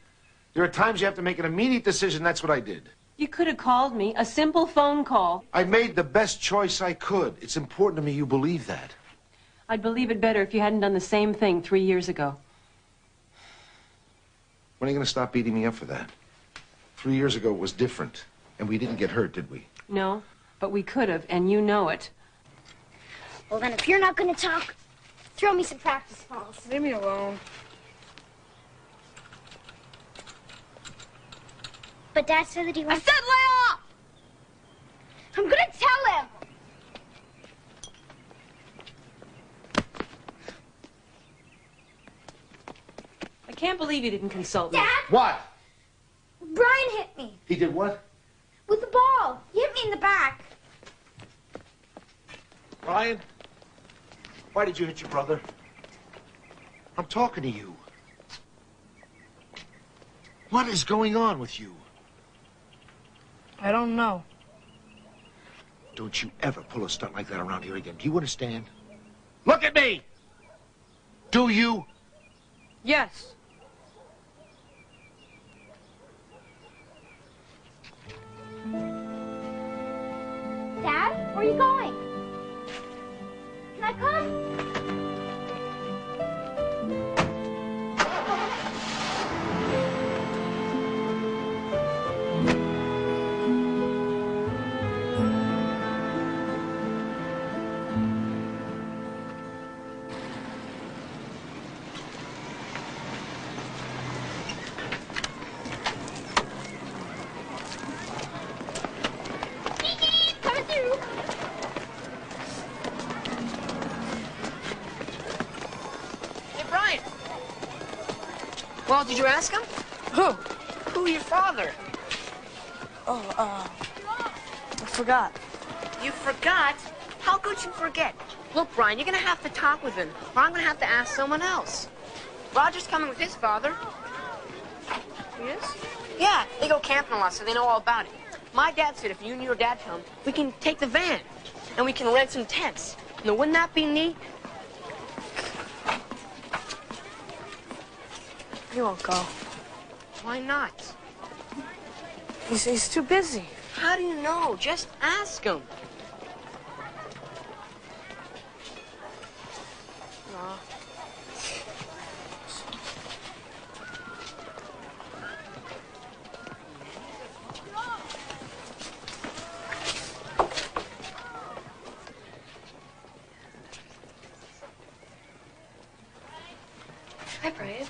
There are times you have to make an immediate decision. That's what I did. You could have called me. A simple phone call. I made the best choice I could. It's important to me you believe that. I'd believe it better if you hadn't done the same thing 3 years ago. When are you going to stop beating me up for that? 3 years ago it was different, and we didn't get hurt, did we? No, but we could have, and you know it. Well, then, if you're not going to talk, throw me some practice balls. Leave me alone. But Dad said that he wants... I said lay off! I'm going to tell him! I can't believe you didn't consult me. Dad! What? Brian hit me. He did what? With the ball. He hit me in the back. Brian? Why did you hit your brother? I'm talking to you. What is going on with you? I don't know. Don't you ever pull a stunt like that around here again. Do you understand? Look at me! Do you? Yes. Dad, where are you going? Can I come? Coming through. Hey, Brian. Well, did you ask him? Who? Who, your father? Oh, I forgot. You forgot? How could you forget? Look, Brian, you're gonna have to talk with him, or I'm gonna have to ask someone else. Roger's coming with his father. He is? Yeah, they go camping a lot, so they know all about it. My dad said if you and your dad come, we can take the van, and we can rent some tents. Now, wouldn't that be neat? He won't go. Why not? He's too busy. How do you know? Just ask him. No. Hi, Brian.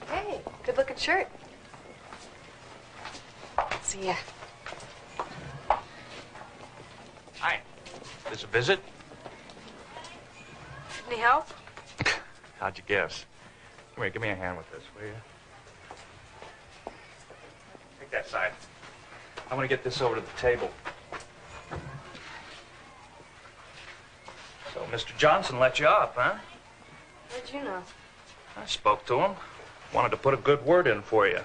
Hey, good looking shirt. See ya. Hi. This a visit? Any help? How'd you guess? Come here, give me a hand with this, will you? Take that side. I want to get this over to the table. So, Mr. Johnson let you up, huh? How'd you know? I spoke to him. Wanted to put a good word in for you.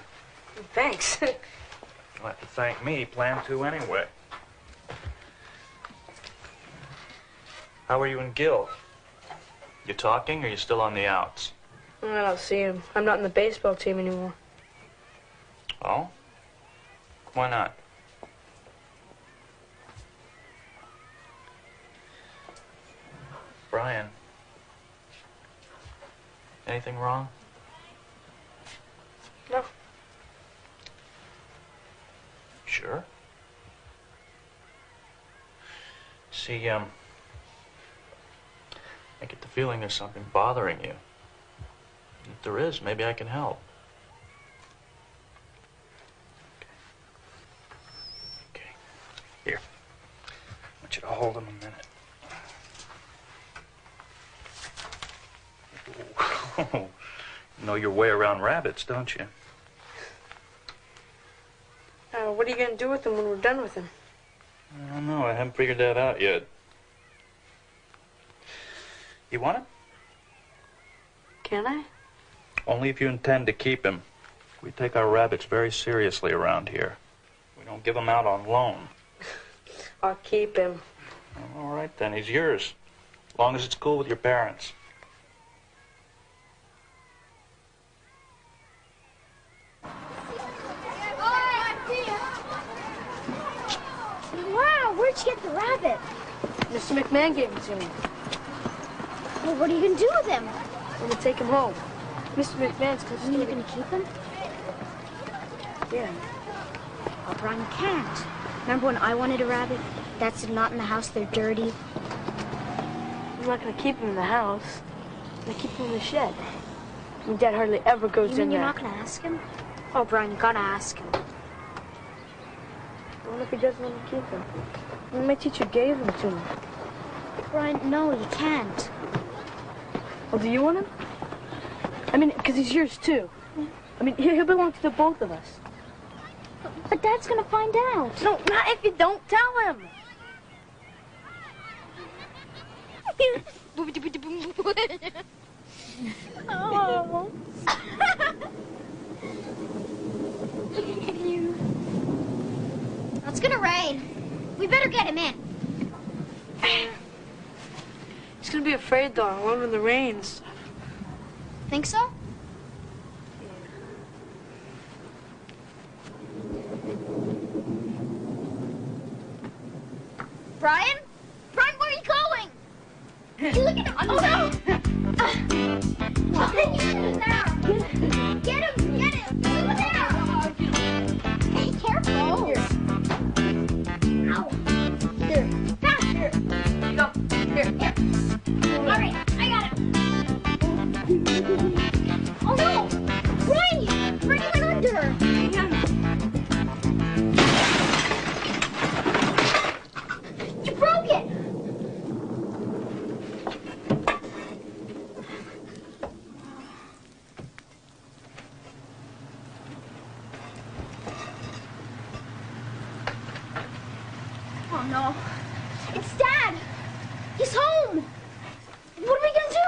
Thanks. You'll have to thank me. Planned to anyway. How are you and Gil? You talking, or you still on the outs? I don't see him. I'm not in the baseball team anymore. Oh? Why not? Brian. Anything wrong? No. Sure. See, I get the feeling there's something bothering you. If there is, maybe I can help. Okay. Here. I want you to hold him a minute. Ooh. You know your way around rabbits, don't you? What are you going to do with him when we're done with him? I don't know. I haven't figured that out yet. You want him? Can I? Only if you intend to keep him. We take our rabbits very seriously around here. We don't give them out on loan. I'll keep him. All right, then. He's yours. As long as it's cool with your parents. Wow, where'd you get the rabbit? Mr. McMahon gave it to me. Well, what are you going to do with him? I'm going to take him home. Mr. McMahon's Are you going to keep him? Yeah. Oh, Brian, you can't. Remember when I wanted a rabbit? Dad said not in the house, they're dirty. I'm not going to keep him in the house. I'm going to keep him in the shed. My dad hardly ever goes You mean in you're there. not going to ask him? Oh, Brian, you got to ask him. What if he doesn't want to keep him? Well, my teacher gave him to me. Brian, no, you can't. Well, do you want him? I mean, because he's yours, too. I mean, he'll belong to the both of us. But Dad's going to find out. No, not if you don't tell him. Oh. It's going to rain. We better get him in. He's going to be afraid, though, alone in the rain. Think so? Brian? Brian, where are you going? Hey, look at him. Oh, no! Get him now. Get him. Get him. Look there. Hey, careful. Here. Ow. There. Faster. Here you go. Here. Here. All right. I got him. Oh, no. Brian, Brian went under. You broke it. Oh, no. It's Dad. He's home. What are we going to do?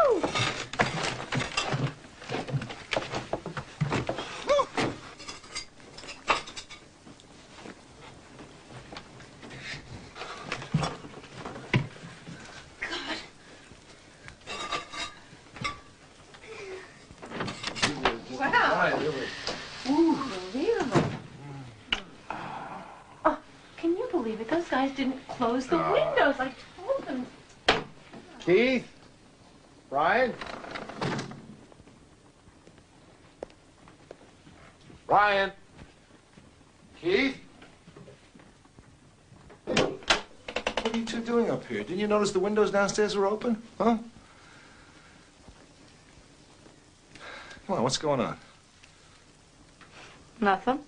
Unbelievable. Oh, can you believe it? Those guys didn't close the windows. I told them. Keith? Brian? Brian? Keith? What are you two doing up here? Didn't you notice the windows downstairs were open? Huh? Come on, what's going on? Nothing.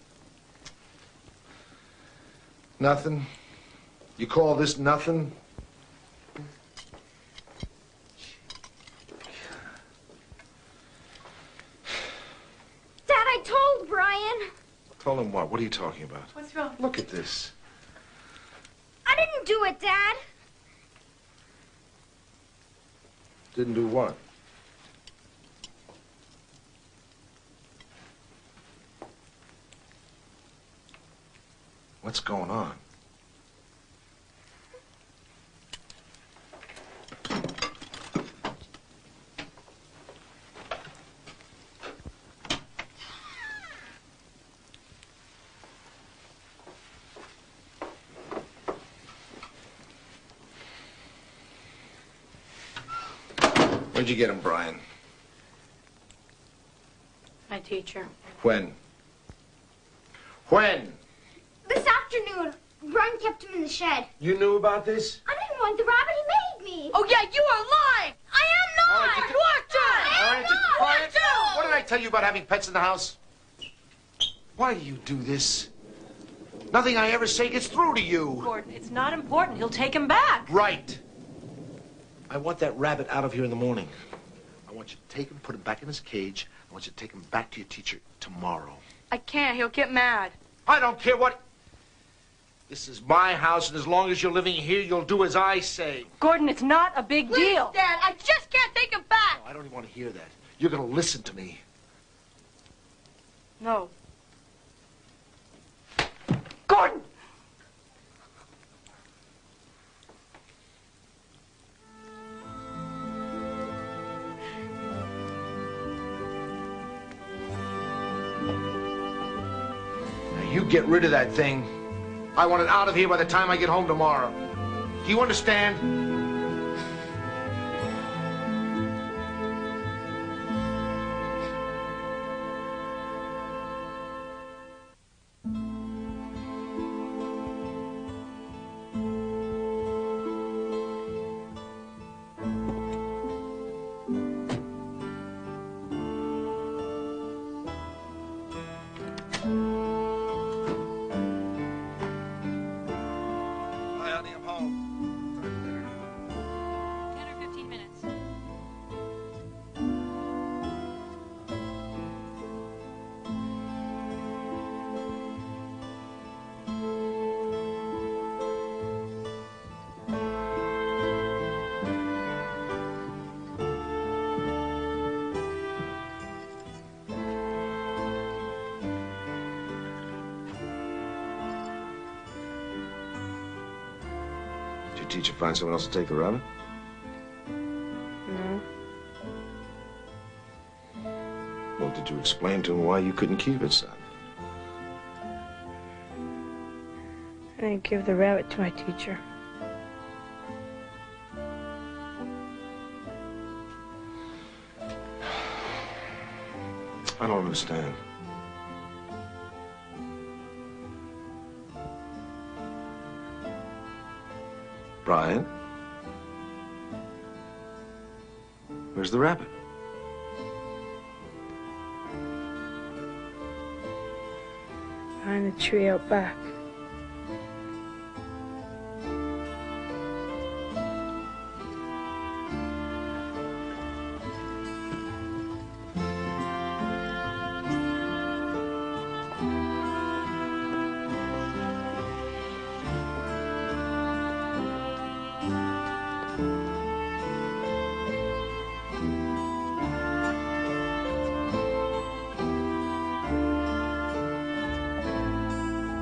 Nothing? You call this nothing? Dad, I told Brian. Told him what? What are you talking about? What's wrong? Look at this. I didn't do it, Dad. Didn't do what? What's going on? Where'd you get him, Brian? My teacher. When? When? This afternoon, Brian kept him in the shed. You knew about this? I didn't want the rabbit. He made me. Oh, yeah, you are lying. I am not. All right, just quiet. What did I tell you about having pets in the house? Why do you do this? Nothing I ever say gets through to you. Gordon, it's not important. He'll take him back. Right. I want that rabbit out of here in the morning. I want you to take him, put him back in his cage. I want you to take him back to your teacher tomorrow. I can't. He'll get mad. I don't care what... This is my house, and as long as you're living here, you'll do as I say. Gordon, it's not a big deal. Dad, I just can't take him back. No, I don't even want to hear that. You're going to listen to me. No. Gordon! You get rid of that thing. I want it out of here by the time I get home tomorrow. Do you understand? Did your teacher find someone else to take the rabbit? No. Well, did you explain to him why you couldn't keep it, son? I didn't give the rabbit to my teacher. I don't understand. Brian? Where's the rabbit? Behind the tree out back.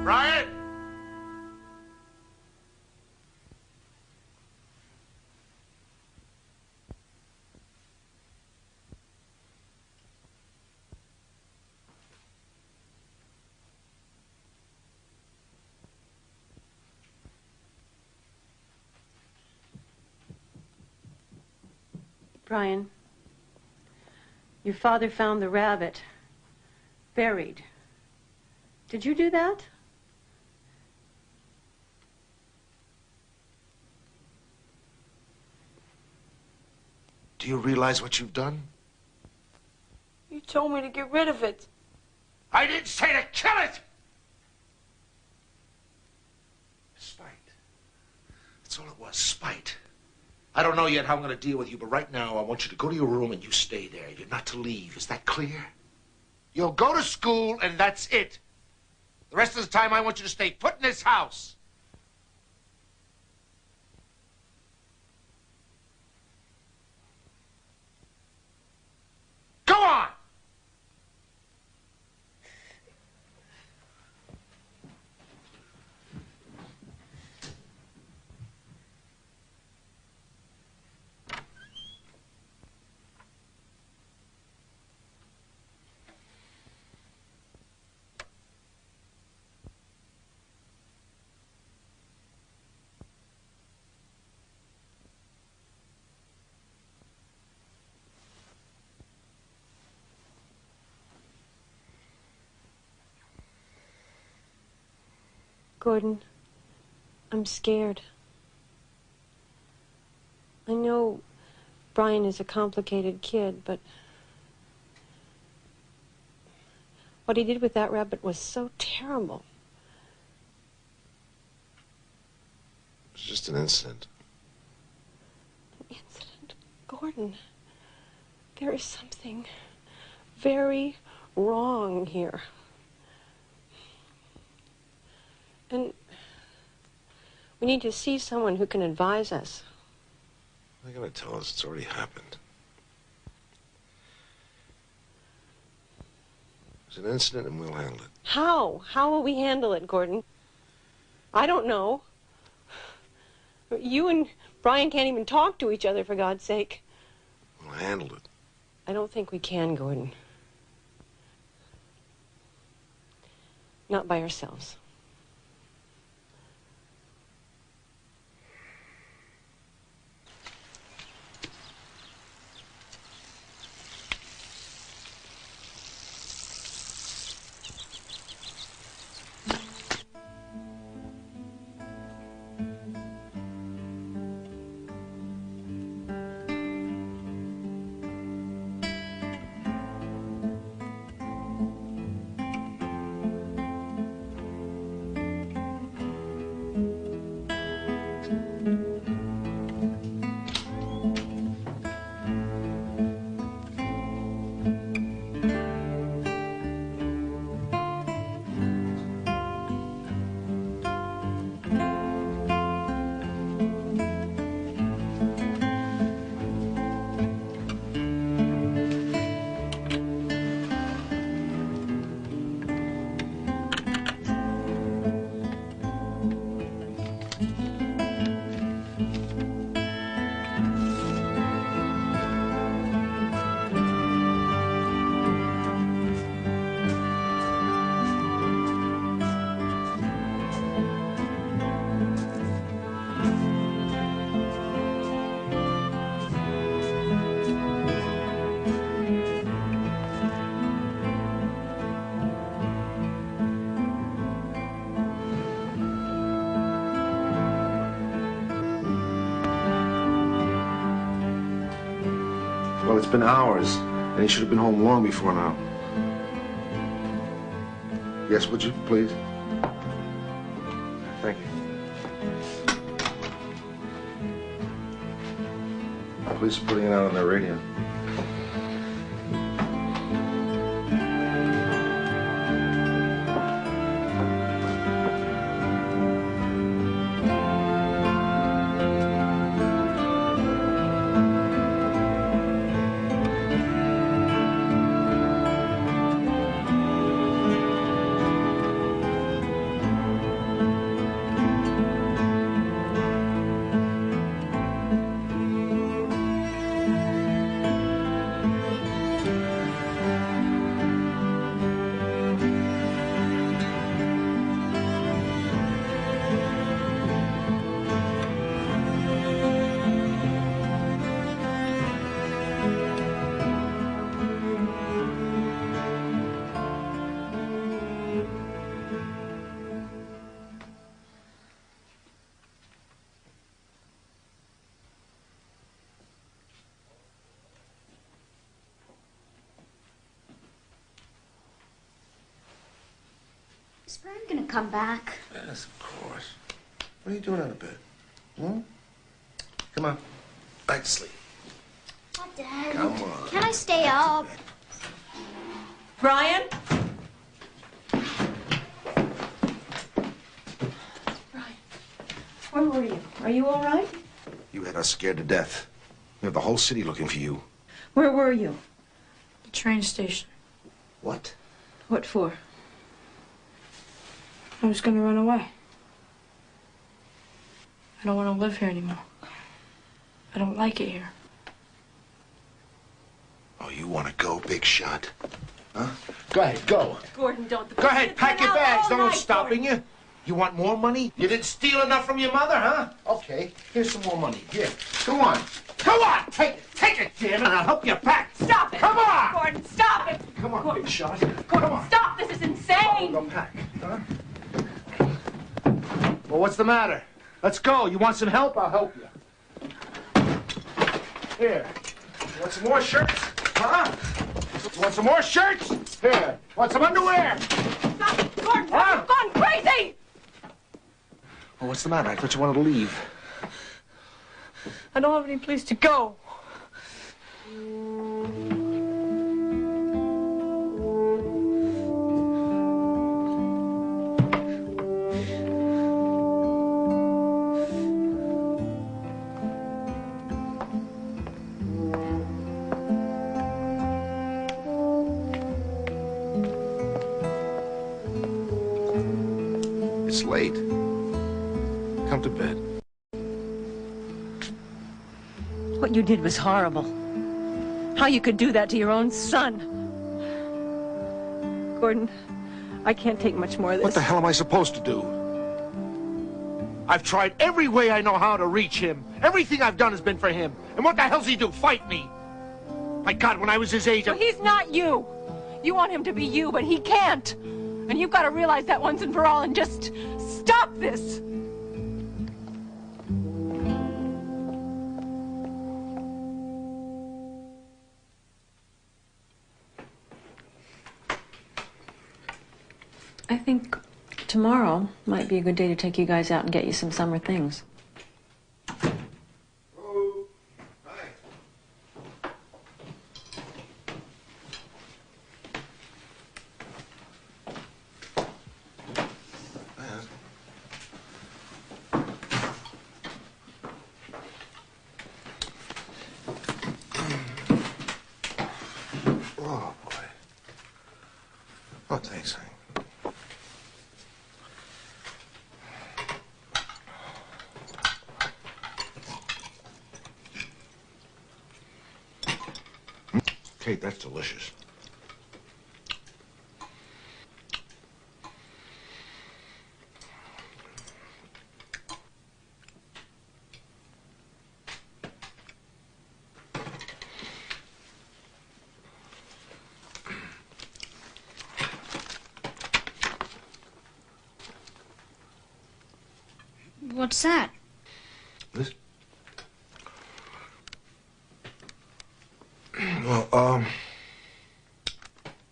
Brian! Brian, your father found the rabbit buried. Did you do that? Do you realize what you've done? You told me to get rid of it. I didn't say to kill it! Spite. That's all it was, spite. I don't know yet how I'm going to deal with you, but right now I want you to go to your room and you stay there. You're not to leave. Is that clear? You'll go to school and that's it. The rest of the time I want you to stay put in this house. Go on! Gordon, I'm scared. I know Brian is a complicated kid, but what he did with that rabbit was so terrible. It's just an incident. An incident? Gordon, there is something very wrong here. And we need to see someone who can advise us. They're going to tell us it's already happened. It's an incident and we'll handle it. How? How will we handle it, Gordon? I don't know. You and Brian can't even talk to each other, for God's sake. We'll handle it. I don't think we can, Gordon. Not by ourselves. Well, it's been hours, and he should have been home long before now. Yes, would you, please? Thank you. Police are putting it out on their radio. Is Brian gonna come back? Yes, of course. What are you doing out of bed? Hmm? Come on. Back to sleep. Not Dad. Come on. Can I stay up? Brian? Where were you? Are you all right? You had us scared to death. We have the whole city looking for you. Where were you? The train station. What? What for? I was going to run away. I don't want to live here anymore. I don't like it here. Oh, you want to go, big shot? Huh? Go ahead, go. Gordon, don't. Go ahead, pack your bags. No one's stopping you. You want more money? You didn't steal enough from your mother, huh? Okay, here's some more money. Here, go on. Come on, take it, damn it, and I'll help you pack. Stop it! Come on! Gordon, stop it! Come on, Gordon. big shot. Gordon, Come on. stop! This is insane! Go pack, huh? Well, what's the matter? Let's go. You want some help? I'll help you. Here. You want some more shirts? Huh? You want some more shirts? Here. Want some underwear? Stop it! Gordon, Huh? you've gone crazy! Well, what's the matter? I thought you wanted to leave. I don't have any place to go. It's late. Come to bed. What you did was horrible. How you could do that to your own son. Gordon, I can't take much more of this. What the hell am I supposed to do? I've tried every way I know how to reach him. Everything I've done has been for him. And what the hell's he do? Fight me? My God, when I was his age, Well, he's not you. You want him to be you, but he can't. And you've got to realize that once and for all and just stop this. I think tomorrow might be a good day to take you guys out and get you some summer things. Oh, boy. Oh, thanks, honey. Kate, that's delicious. What's that? This? Well,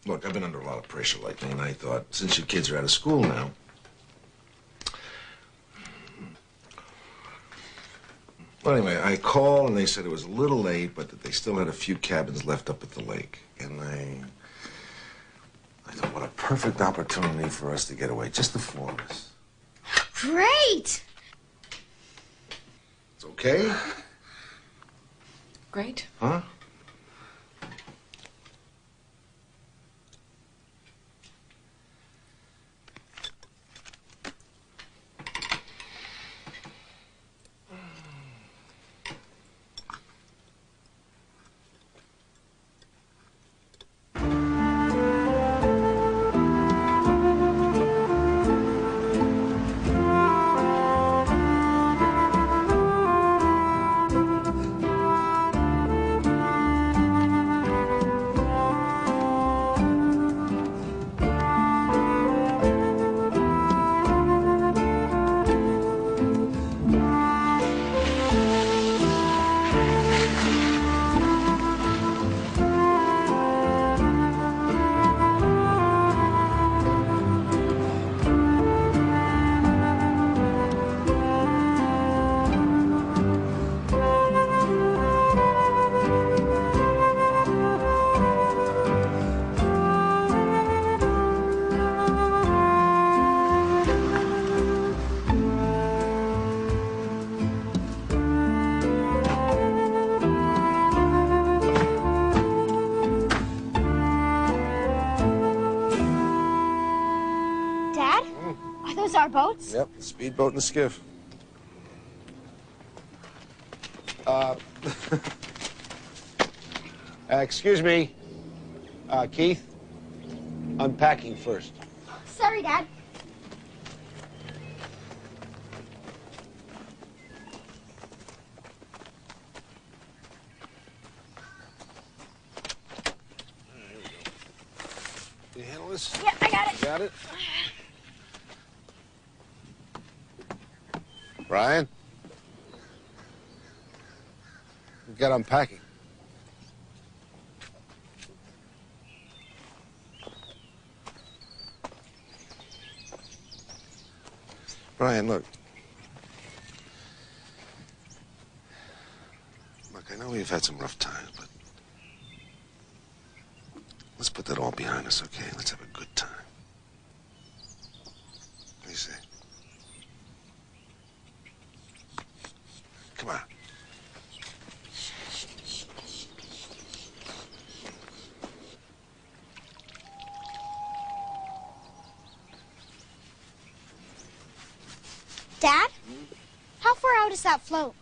look, I've been under a lot of pressure lately, and I thought, since you kids are out of school now, well, anyway, I called, and they said it was a little late, but that they still had a few cabins left up at the lake. And I thought, what a perfect opportunity for us to get away, just the four of us. Great! It's okay? Great. Huh? Dad? Are those our boats? Yep, the speedboat and the skiff. Excuse me. Keith, unpacking first. Sorry, Dad. Can you handle this? Yeah, I got it. Got it? Brian? We've got unpacking. Brian, look. Look, I know we've had some rough times, but let's put that all behind us, okay? Let's have a good time. What do you say? Come on. Dad? How far out is that float?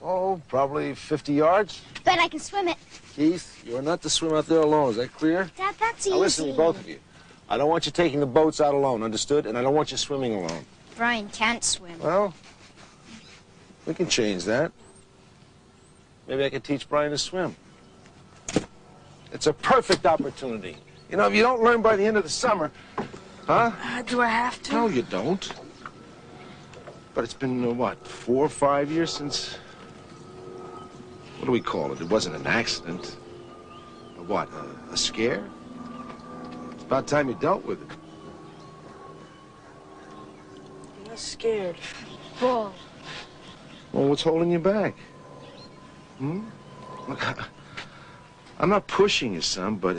Oh, probably 50 yards. Bet I can swim it. Keith, you're not to swim out there alone. Is that clear? Dad, that's Now easy. listen to me, both of you. I don't want you taking the boats out alone, understood? And I don't want you swimming alone. Brian can't swim. Well, we can change that. Maybe I could teach Brian to swim. It's a perfect opportunity. You know, if you don't learn by the end of the summer, huh? Do I have to? No, you don't. But it's been, what, 4 or 5 years since... What do we call it? It wasn't an accident. A what, a scare? It's about time you dealt with it. I'm not scared. Bull. Well, what's holding you back? Look, I'm not pushing you, son, but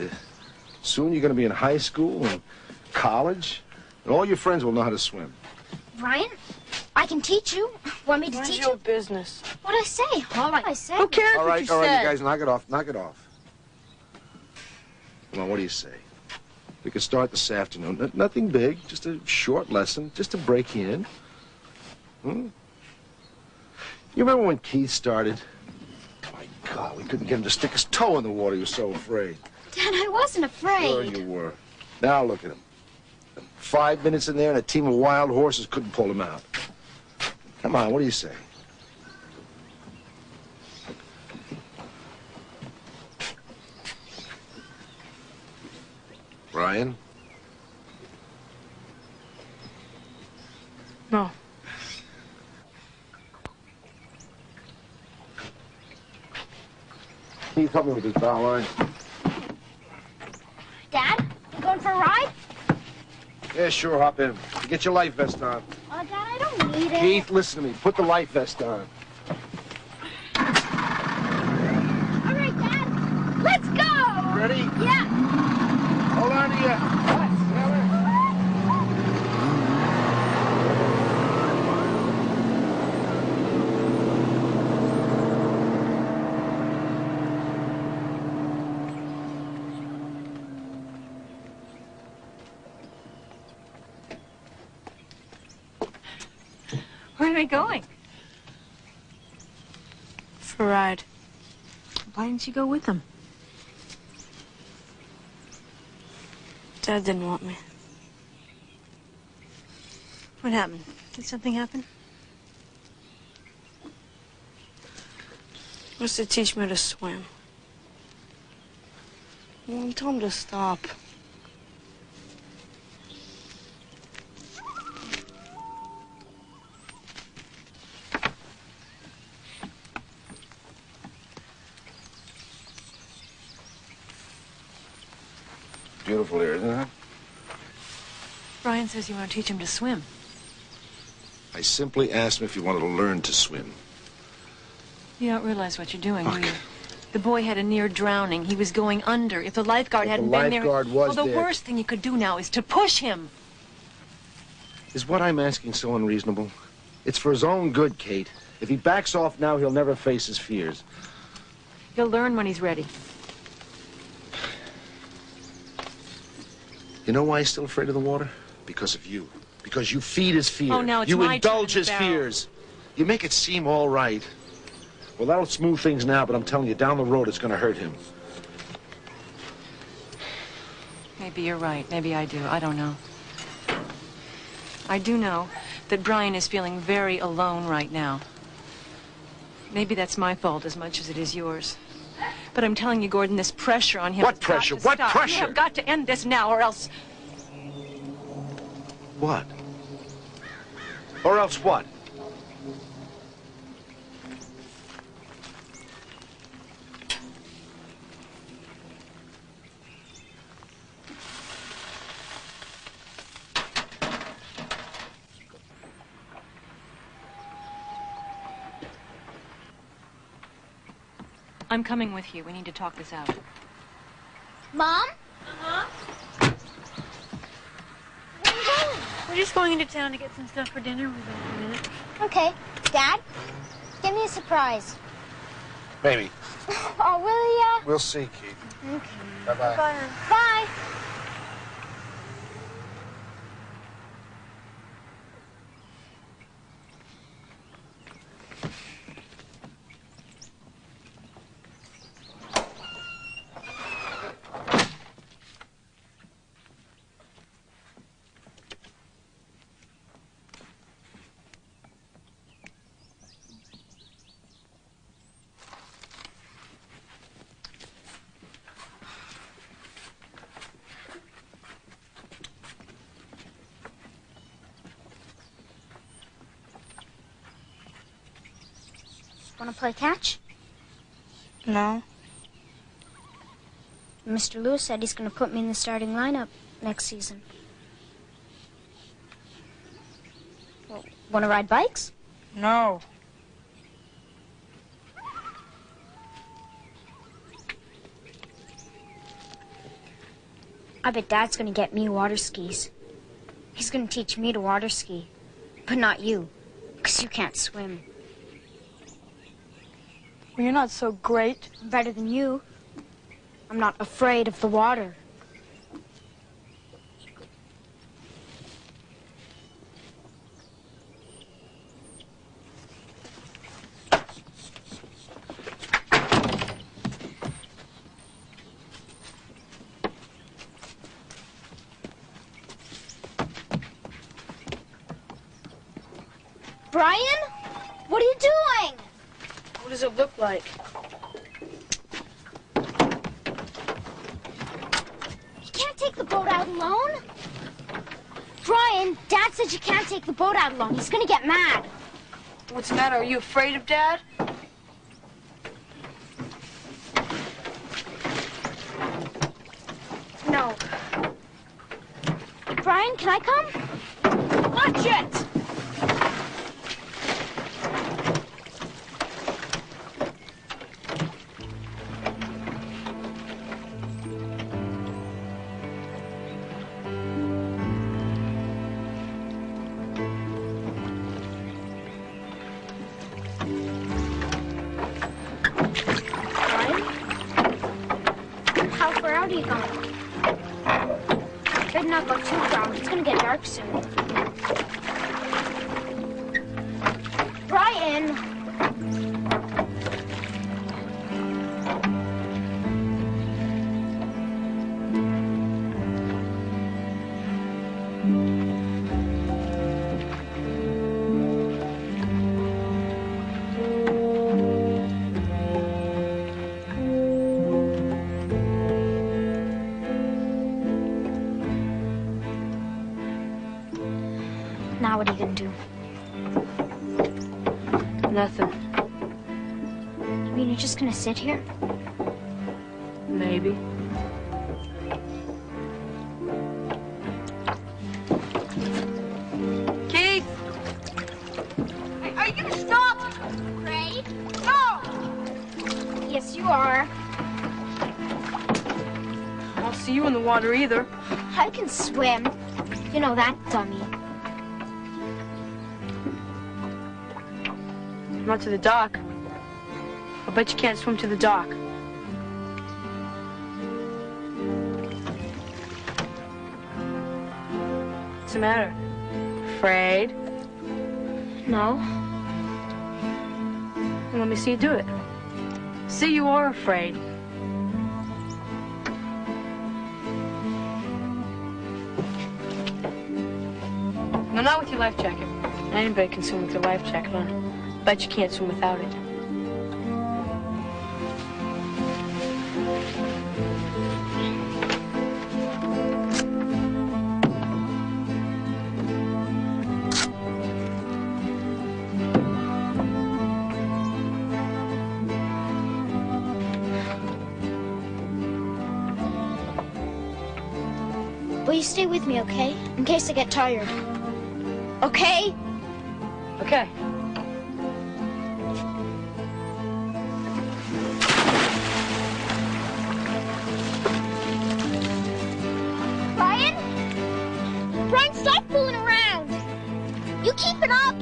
soon you're going to be in high school and college, and all your friends will know how to swim. Brian, I can teach you. Want me to teach your you? business. What'd I say? All right. I said. Who cares All what right, you all right, said? you guys, knock it off, knock it off. Come on, what do you say? We could start this afternoon. Nothing big, just a short lesson, just to break you in. You remember when Keith started? My God, we couldn't get him to stick his toe in the water. He was so afraid. Dad, I wasn't afraid. Sure you were. Now look at him. 5 minutes in there and a team of wild horses couldn't pull him out. Come on, what do you say? Brian? No. Can you help me with this bow line? Dad, you going for a ride? Yeah, sure, hop in. Get your life vest on. Oh, Dad, I don't need it. Keith, listen to me. Put the life vest on. All right, Dad. Let's go. Ready? Yeah. Hold on to your butts, Where are they going? For a ride. Why didn't you go with them? Dad didn't want me. What happened? Did something happen? He wants to teach me to swim. Mom, tell him to stop. Beautiful here, isn't it? Brian says you want to teach him to swim. I simply asked him if he wanted to learn to swim. You don't realize what you're doing, do you? The boy had a near drowning. He was going under. If the lifeguard hadn't been there... lifeguard was well, the there. worst thing you could do now is to push him. Is what I'm asking so unreasonable? It's for his own good, Kate. If he backs off now, he'll never face his fears. He'll learn when he's ready. You know why he's still afraid of the water? Because of you. Because you feed his fear. Oh, now it's you my indulge turn his to barrel. fears. You make it seem all right. Well, that'll smooth things now, but I'm telling you, down the road, it's going to hurt him. Maybe you're right. Maybe I do. I don't know. I do know that Brian is feeling very alone right now. Maybe that's my fault as much as it is yours. But I'm telling you, Gordon, this pressure on him... What has got pressure? to What stop. pressure? You have got to end this now, or else... What? Or else what? I'm coming with you. We need to talk this out. Mom? We're just going into town to get some stuff for dinner. We'll be back in a minute. Okay. Dad, give me a surprise. Maybe. Oh, will ya? We'll see, Keith. Okay. Bye-bye. Bye. Want to play catch? No. Mr. Lewis said he's going to put me in the starting lineup next season. Well, want to ride bikes? No. I bet Dad's going to get me water skis. He's going to teach me to water ski. But not you, because you can't swim. Well, you're not so great. I'm better than you. I'm not afraid of the water. Brian? What are you doing? What does it look like? You can't take the boat out alone. Brian, Dad said you can't take the boat out alone. He's gonna get mad. What's the matter? Are you afraid of Dad? No. Brian, can I come? Watch it! Where are you going? Better not go too far. It's gonna get dark soon. Brian! Now what are you gonna do? Nothing. You mean you're just gonna sit here? Maybe. Keith! Hey, are you gonna stop? Afraid? No! Yes, you are. I don't see you in the water either. I can swim. You know that, dummy. Not to the dock. I'll bet you can't swim to the dock. What's the matter? Afraid? No. Well, let me see you do it. See, you are afraid. No, not with your life jacket. Anybody can swim with their life jacket on. Bet you can't swim without it. Will you stay with me, okay? In case I get tired. Okay? Okay. Brian, stop fooling around. You keep it up.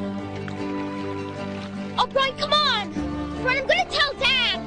Oh, Brian, come on. Brian, I'm going to tell Dad.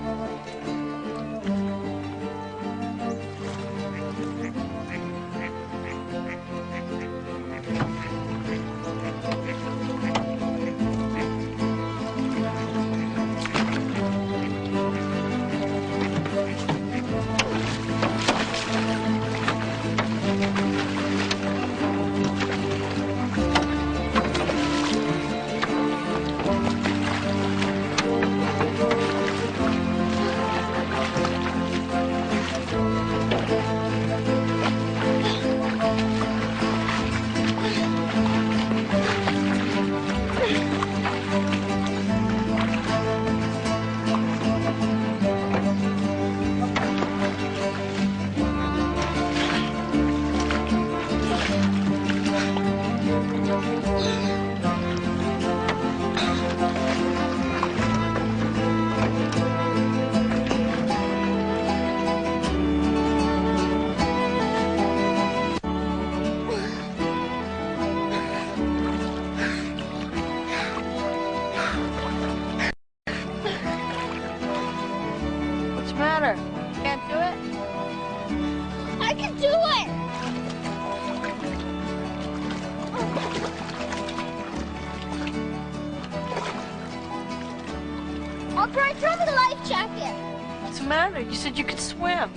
Oh, Brian, throw me the life jacket. What's the matter? You said you could swim.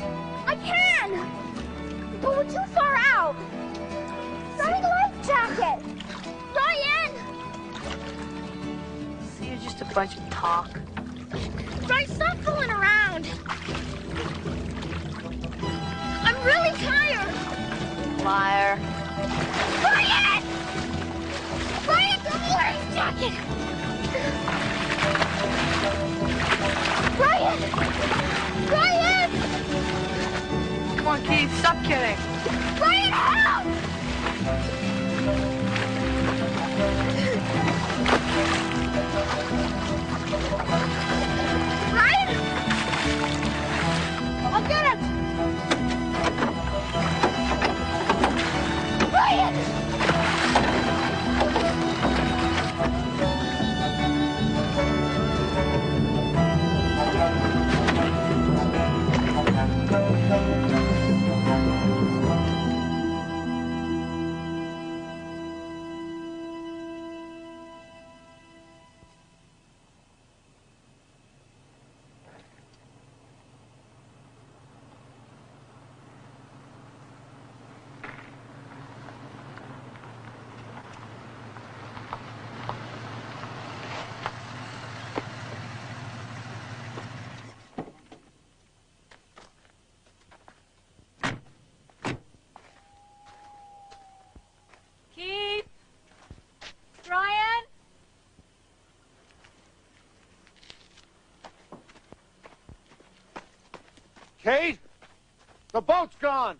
I can. But we're too far out. Throw me the life jacket. Brian! See, you're just a bunch of talk. Brian, stop fooling around. I'm really tired. Liar. Brian! Brian, throw me the life jacket. Brian! Brian! Come on, Keith, stop kidding. Brian, help! Brian! I'll get him! Brian! Keith? Brian? Kate? The boat's gone.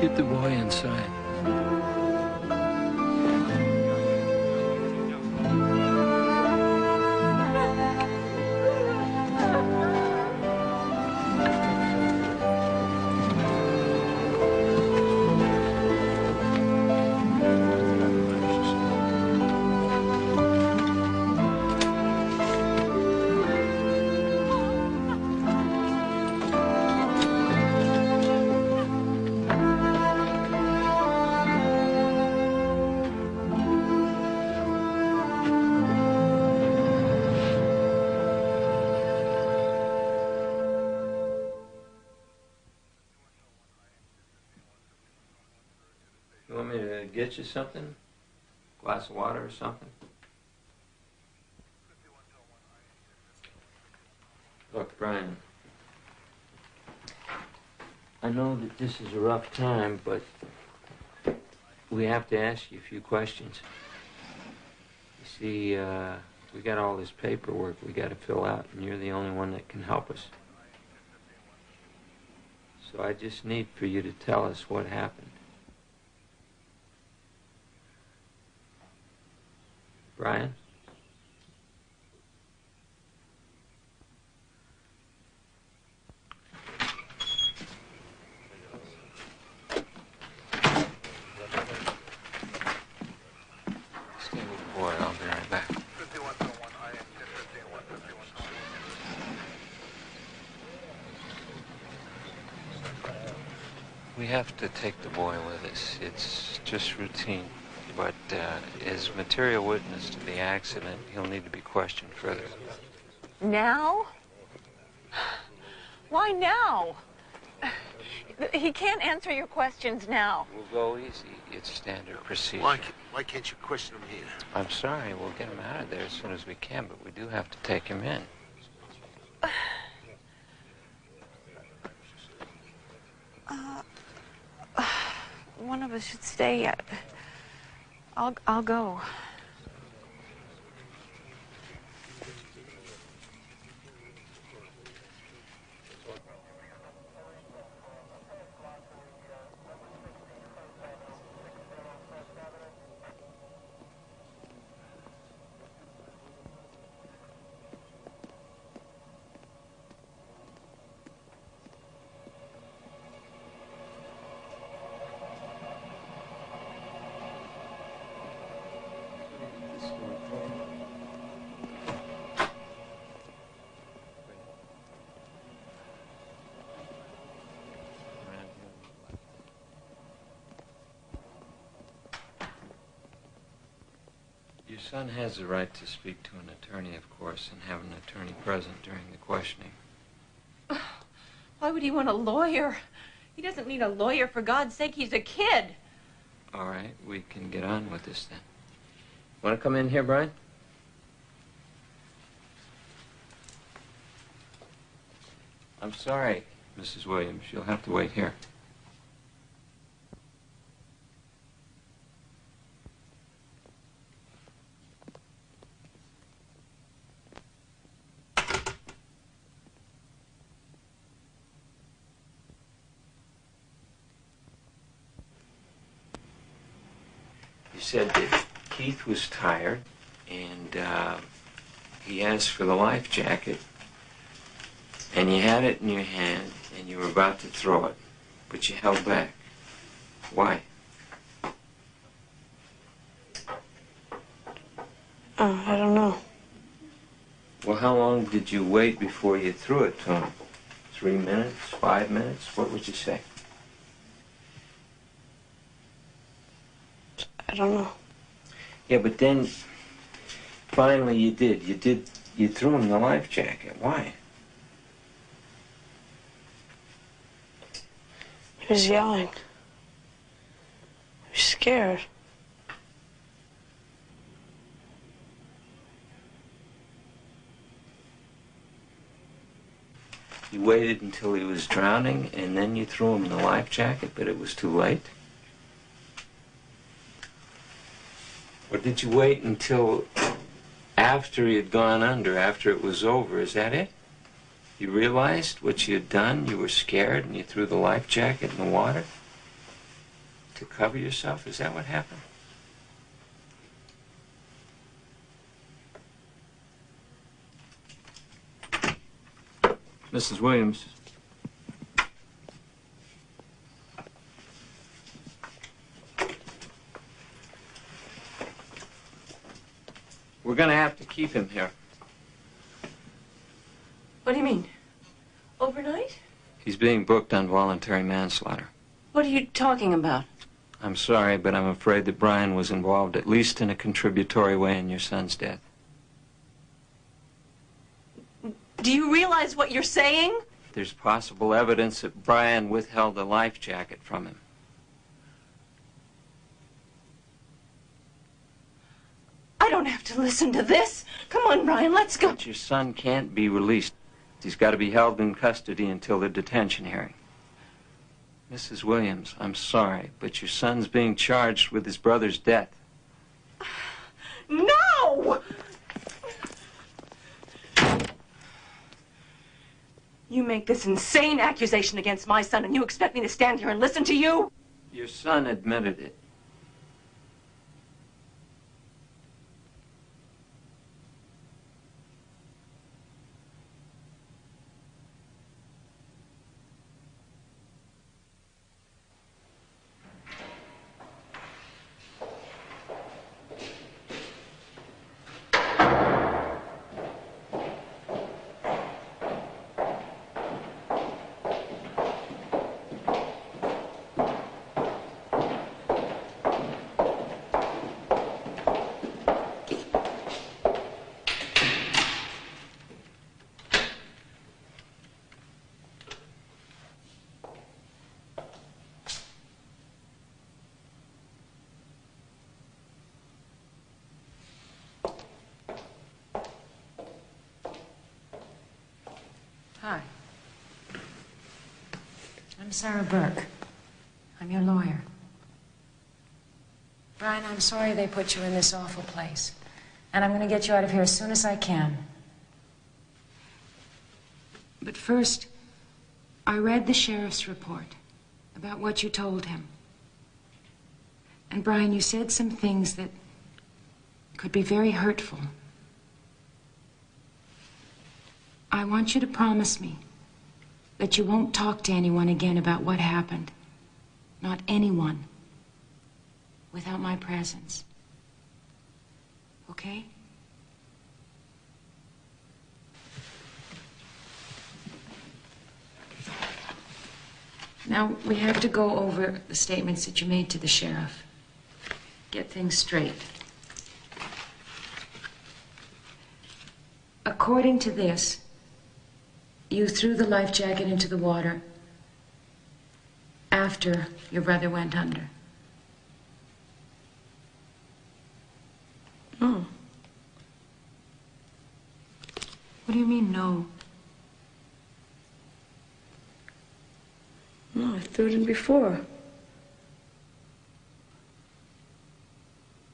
Get the boy inside. You want me to get you something? Glass of water or something? Look, Brian, I know that this is a rough time, but we have to ask you a few questions. You see, we got all this paperwork we got to fill out, and you're the only one that can help us. So I just need for you to tell us what happened. Brian? Stay with the boy. I'll be right back. We have to take the boy with us. It's just routine. But as material witness to the accident, he'll need to be questioned further. Now? Why now? He can't answer your questions now. We'll go easy. It's standard procedure. Why can't you question him here? I'm sorry. We'll get him out of there as soon as we can, but we do have to take him in. One of us should stay. I'll go. Your son has the right to speak to an attorney, of course, and have an attorney present during the questioning. Why would he want a lawyer? He doesn't need a lawyer, for God's sake. He's a kid. All right, we can get on with this then. Want to come in here, Brian? I'm sorry, Mrs. Williams. You'll have to wait here. You said that Keith was tired, and he asked for the life jacket, and you had it in your hand, and you were about to throw it, but you held back. Why? Oh, I don't know. Well, how long did you wait before you threw it to him? 3 minutes? 5 minutes? What would you say? I don't know. Yeah, but then finally you did. You threw him the life jacket. Why? He was yelling. He was scared. You waited until he was drowning, and then you threw him the life jacket, but it was too late? Or did you wait until after he had gone under, after it was over? Is that it? You realized what you had done, you were scared, and you threw the life jacket in the water? to cover yourself? Is that what happened? Mrs. Williams. We're going to have to keep him here. What do you mean? Overnight? He's being booked on voluntary manslaughter. What are you talking about? I'm sorry, but I'm afraid that Brian was involved, at least in a contributory way, in your son's death. Do you realize what you're saying? There's possible evidence that Brian withheld the life jacket from him. I don't have to listen to this. Come on, Brian, let's go. But your son can't be released. He's got to be held in custody until the detention hearing. Mrs. Williams, I'm sorry, but your son's being charged with his brother's death. No! You make this insane accusation against my son, and you expect me to stand here and listen to you? Your son admitted it. Hi. I'm Sarah Burke. I'm your lawyer. Brian, I'm sorry they put you in this awful place. And I'm going to get you out of here as soon as I can. But first, I read the sheriff's report about what you told him. And Brian, you said some things that could be very hurtful. I want you to promise me that you won't talk to anyone again about what happened. Not anyone. Without my presence. Okay? Now, we have to go over the statements that you made to the sheriff. Get things straight. According to this, you threw the life jacket into the water after your brother went under. No. What do you mean, no? No, I threw it in before.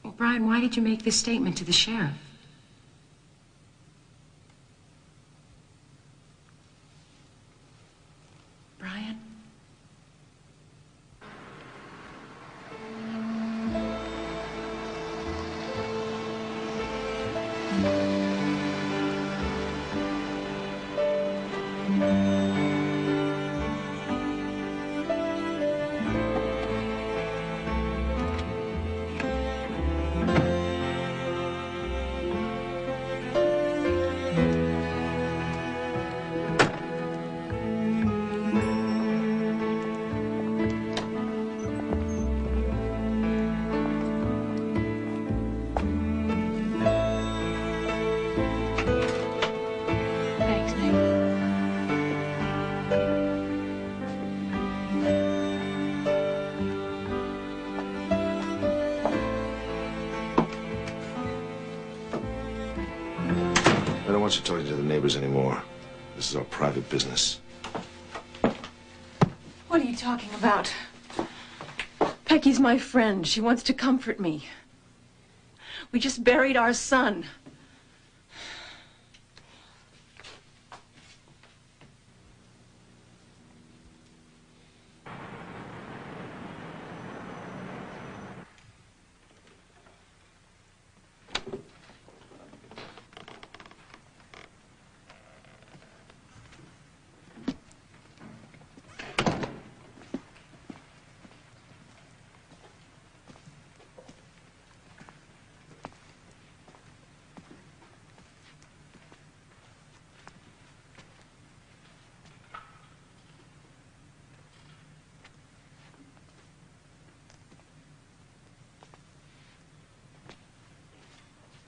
Well, Brian, why did you make this statement to the sheriff? Brian? I don't want you talking to the neighbors anymore. This is our private business. What are you talking about? Peggy's my friend. She wants to comfort me. We just buried our son.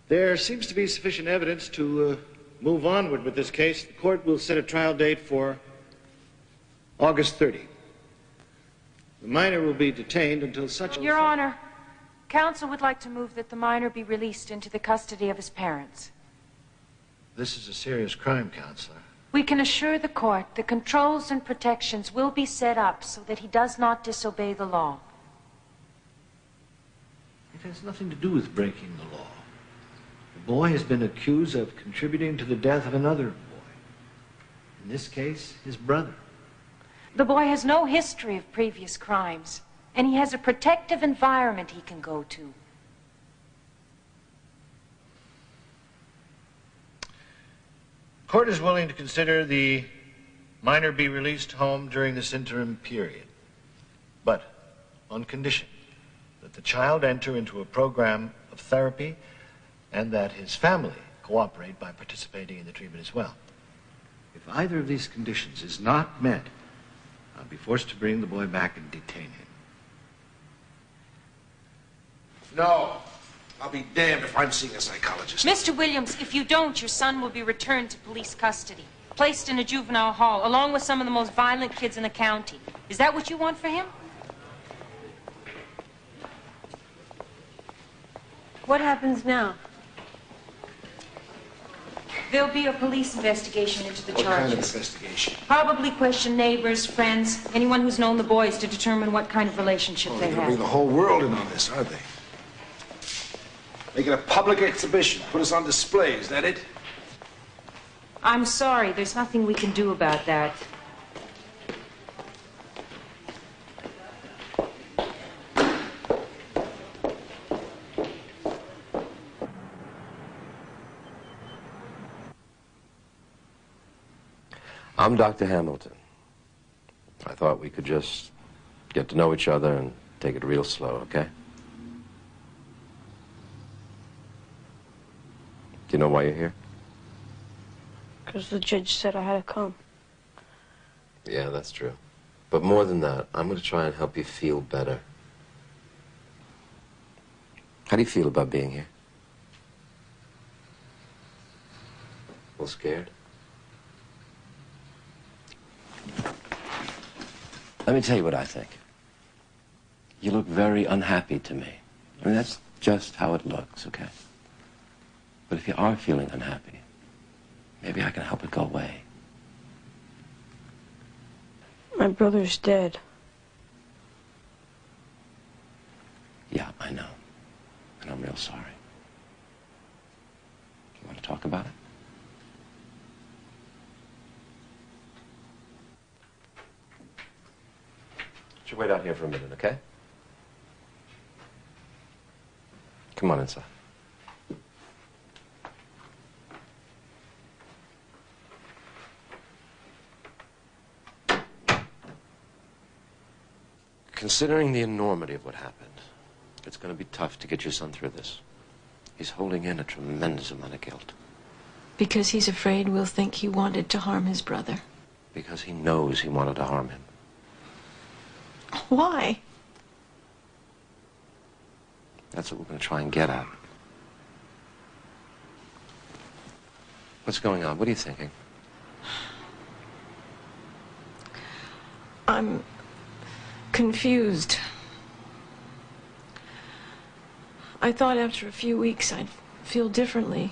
There seems to be sufficient evidence to move onward with this case. The court will set a trial date for August 30. The minor will be detained until such... Your Honor, counsel would like to move that the minor be released into the custody of his parents. This is a serious crime, Counselor. We can assure the court that controls and protections will be set up so that he does not disobey the law. It has nothing to do with breaking the law. The boy has been accused of contributing to the death of another boy. In this case, his brother. The boy has no history of previous crimes, and he has a protective environment he can go to. Court is willing to consider the minor be released home during this interim period, but on condition that the child enter into a program of therapy and that his family cooperate by participating in the treatment as well. If either of these conditions is not met, I'll be forced to bring the boy back and detain him. No. I'll be damned if I'm seeing a psychologist. Mr. Williams, if you don't, your son will be returned to police custody, placed in a juvenile hall, along with some of the most violent kids in the county. Is that what you want for him? What happens now? There'll be a police investigation into the What charges. kind of investigation? Probably question neighbors, friends, anyone who's known the boys to determine what kind of relationship Oh, they they're gonna have. bring the whole world in on this, aren't they? Make it a public exhibition. Put us on display. Is that it? I'm sorry, there's nothing we can do about that. I'm Dr. Hamilton. I thought we could just get to know each other and take it real slow, okay? Do you know why you're here? Because the judge said I had to come. Yeah, that's true. But more than that, I'm going to try and help you feel better. How do you feel about being here? A little scared? Let me tell you what I think. You look very unhappy to me. I mean, that's just how it looks, okay? But if you are feeling unhappy, maybe I can help it go away. My brother's dead. Yeah, I know. And I'm real sorry. You want to talk about it? Just wait out here for a minute, okay? Come on inside. Considering the enormity of what happened, it's going to be tough to get your son through this. He's holding in a tremendous amount of guilt. Because he's afraid we'll think he wanted to harm his brother. Because he knows he wanted to harm him. Why? That's what we're going to try and get at. What's going on? What are you thinking? I'm confused. I thought after a few weeks I'd feel differently.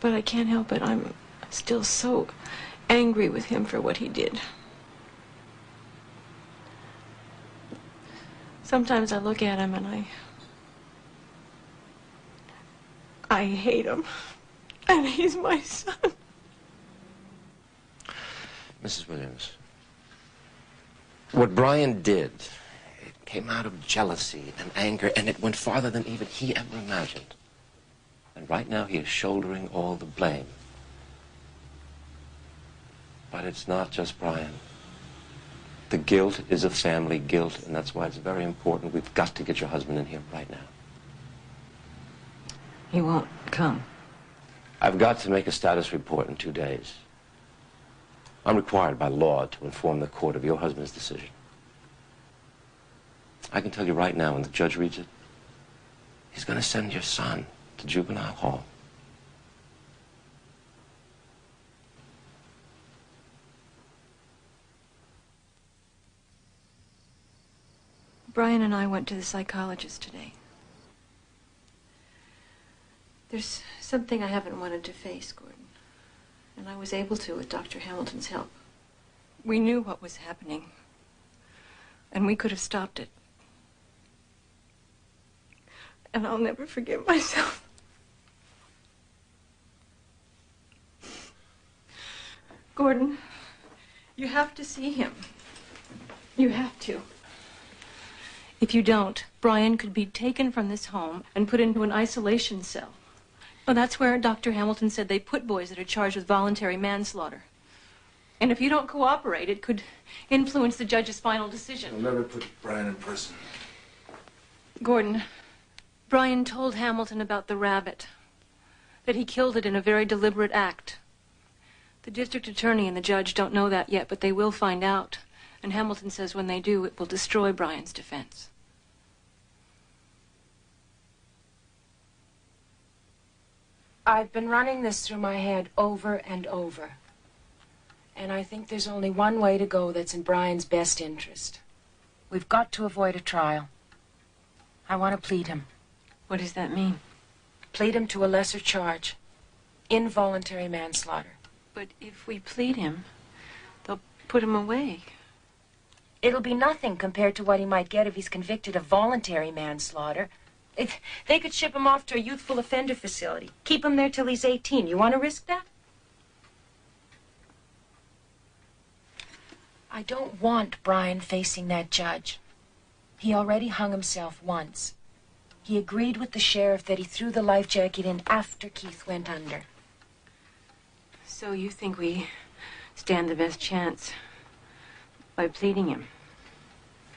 But I can't help it. I'm still so angry with him for what he did. Sometimes I look at him and I hate him. And he's my son. Mrs. Williams, what Brian did, it came out of jealousy and anger, and it went farther than even he ever imagined. And right now he is shouldering all the blame. But it's not just Brian. The guilt is a family guilt, and that's why it's very important. We've got to get your husband in here right now. He won't come. I've got to make a status report in 2 days. I'm required by law to inform the court of your husband's decision. I can tell you right now, when the judge reads it, He's going to send your son to juvenile hall. Brian and I went to the psychologist today. There's something I haven't wanted to face, Gordon. And I was able to with Dr. Hamilton's help. We knew what was happening. And we could have stopped it. And I'll never forgive myself. Gordon, you have to see him. You have to. If you don't, Brian could be taken from this home and put into an isolation cell. Well, that's where Dr. Hamilton said they put boys that are charged with voluntary manslaughter. And if you don't cooperate, it could influence the judge's final decision. I'll never put Brian in prison. Gordon, Brian told Hamilton about the rabbit, that he killed it in a very deliberate act. The district attorney and the judge don't know that yet, but they will find out. And Hamilton says when they do, it will destroy Brian's defense. I've been running this through my head over and over. And I think there's only one way to go that's in Brian's best interest. We've got to avoid a trial. I want to plead him. What does that mean? Plead him to a lesser charge. Involuntary manslaughter. But if we plead him, they'll put him away. It'll be nothing compared to what he might get if he's convicted of voluntary manslaughter. They could ship him off to a youthful offender facility. Keep him there till he's 18. You want to risk that? I don't want Brian facing that judge. He already hung himself once. He agreed with the sheriff that he threw the life jacket in after Keith went under. So you think we stand the best chance by pleading him?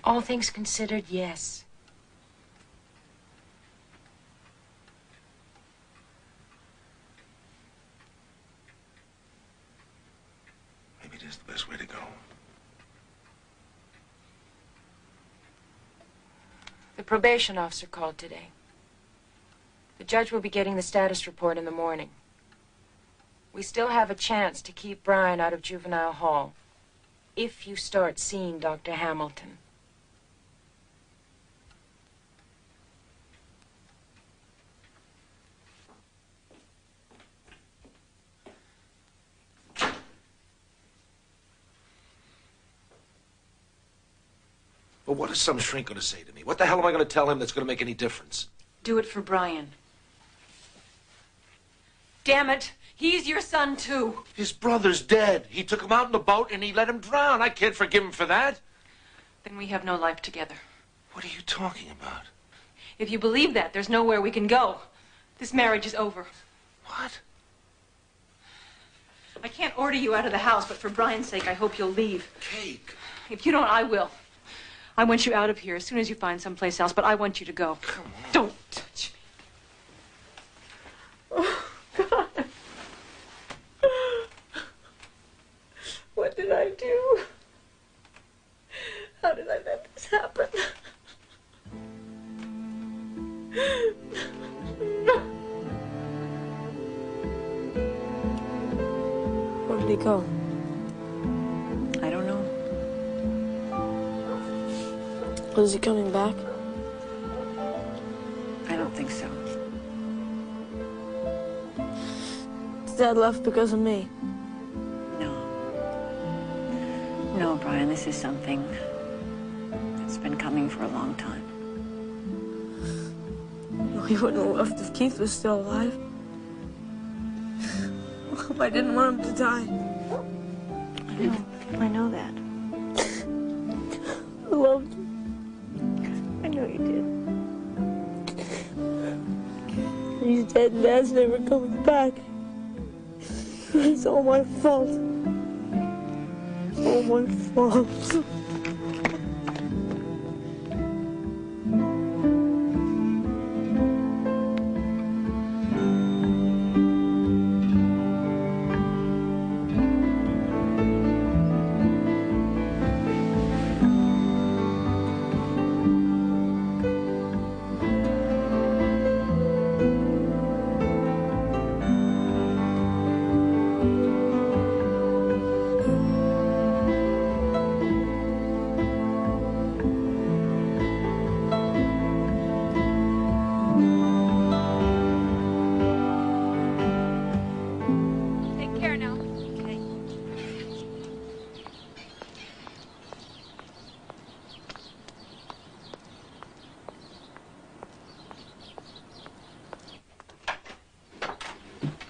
All things considered, yes. Maybe it is the best way to go. The probation officer called today. The judge will be getting the status report in the morning. We still have a chance to keep Brian out of juvenile hall if you start seeing Dr. Hamilton. But what is some shrink going to say to me? What the hell am I going to tell him that's going to make any difference? Do it for Brian. Damn it! He's your son, too. His brother's dead. He took him out in the boat and he let him drown. I can't forgive him for that. Then we have no life together. What are you talking about? If you believe that, there's nowhere we can go. This marriage is over. What? I can't order you out of the house, but for Brian's sake, I hope you'll leave. Cake. If you don't, I will. I want you out of here as soon as you find someplace else, but I want you to go. Come on. Don't touch me. Oh, God. What did I do? How did I let this happen? Where did he go? I don't know. Is he coming back? I don't think so. Dad left because of me. No, Brian, this is something that's been coming for a long time. No, he wouldn't have left if Keith was still alive. I didn't want him to die. I know that. I loved him. I know you did. He's dead and Dad's never coming back. It's all my fault. All my fault.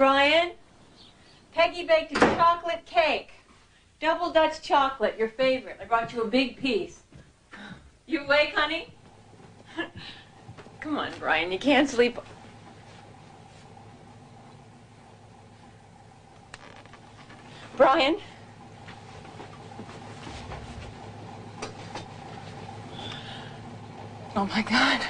Brian, Peggy baked a chocolate cake. Double Dutch chocolate, your favorite. I brought you a big piece. You awake, honey? Come on, Brian, you can't sleep. Brian? Oh, my God.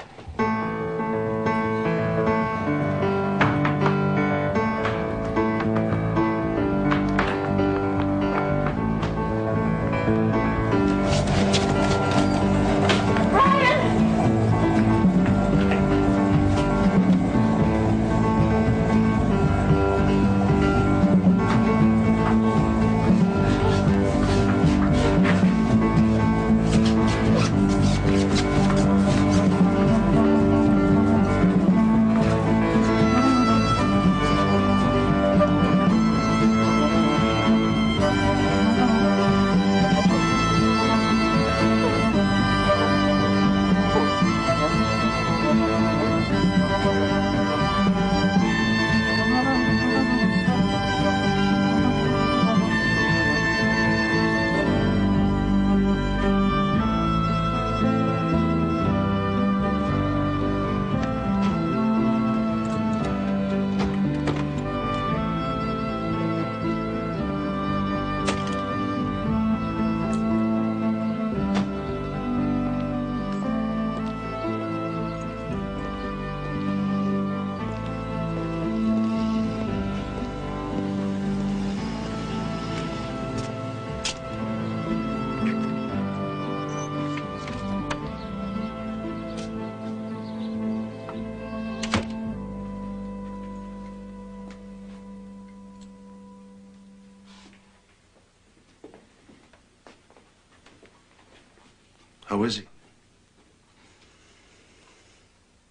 How is he?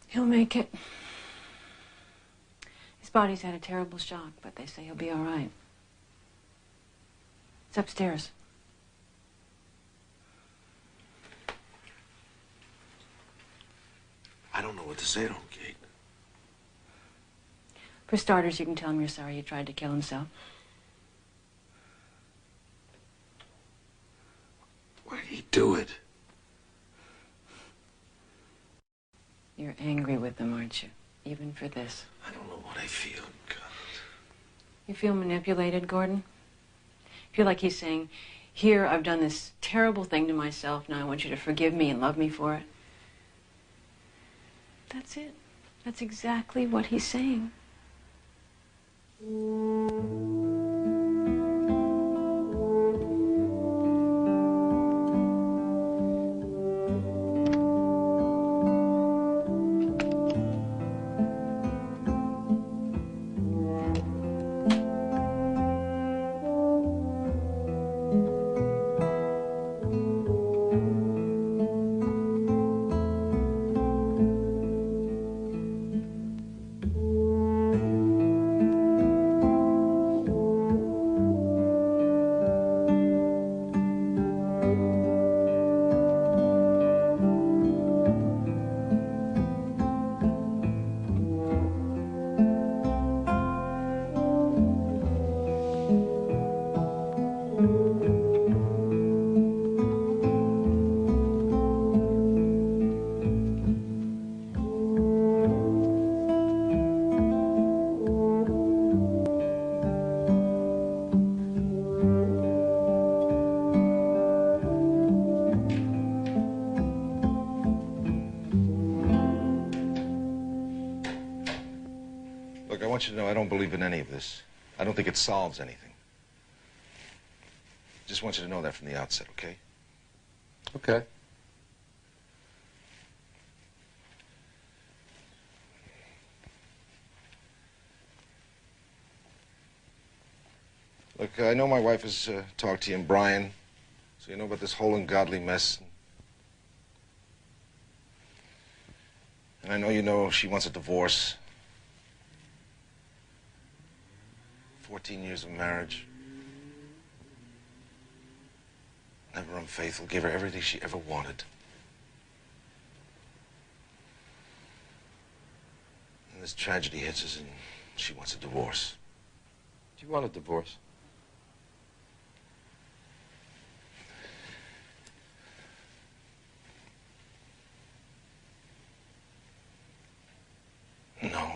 He'll make it. His body's had a terrible shock, but they say he'll be all right. It's upstairs. I don't know what to say to him, Kate. For starters, you can tell him you're sorry he tried to kill himself. Why did he do it? You're angry with him, aren't you? Even for this. I don't know what I feel. God. You feel manipulated, Gordon? Feel like he's saying, here, I've done this terrible thing to myself, now I want you to forgive me and love me for it. That's it. That's exactly what he's saying. Look, I want you to know I don't believe in any of this. I don't think it solves anything. Just want you to know that from the outset, okay? Okay. Look, I know my wife has talked to you and Brian, so you know about this whole ungodly mess. And I know you know she wants a divorce. 14 years of marriage. Never unfaithful. Gave her everything she ever wanted. And this tragedy hits us and she wants a divorce. Do you want a divorce? No.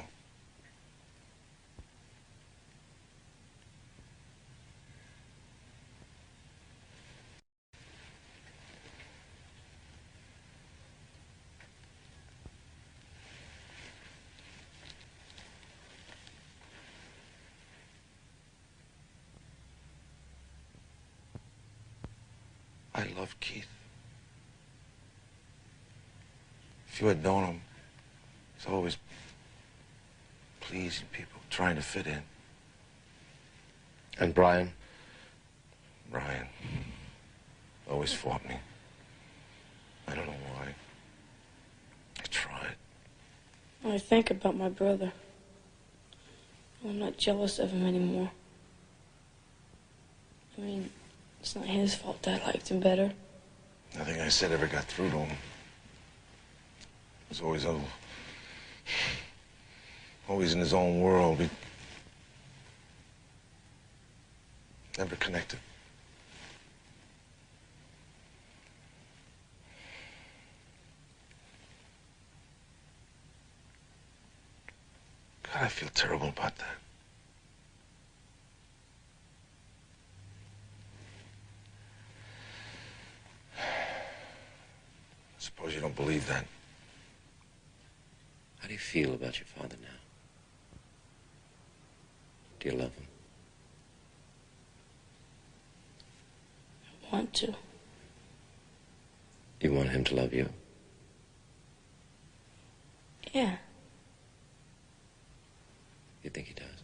I love Keith. If you had known him, he's always pleasing people, trying to fit in. And Brian? Brian always fought me. I don't know why. I tried. When I think about my brother, I'm not jealous of him anymore. I mean, it's not his fault that I liked him better. Nothing I said ever got through to him. He was always in his own world. We never connected. God, I feel terrible about that. Suppose you don't believe that. How do you feel about your father now? Do you love him? I want to. You want him to love you? Yeah. You think he does?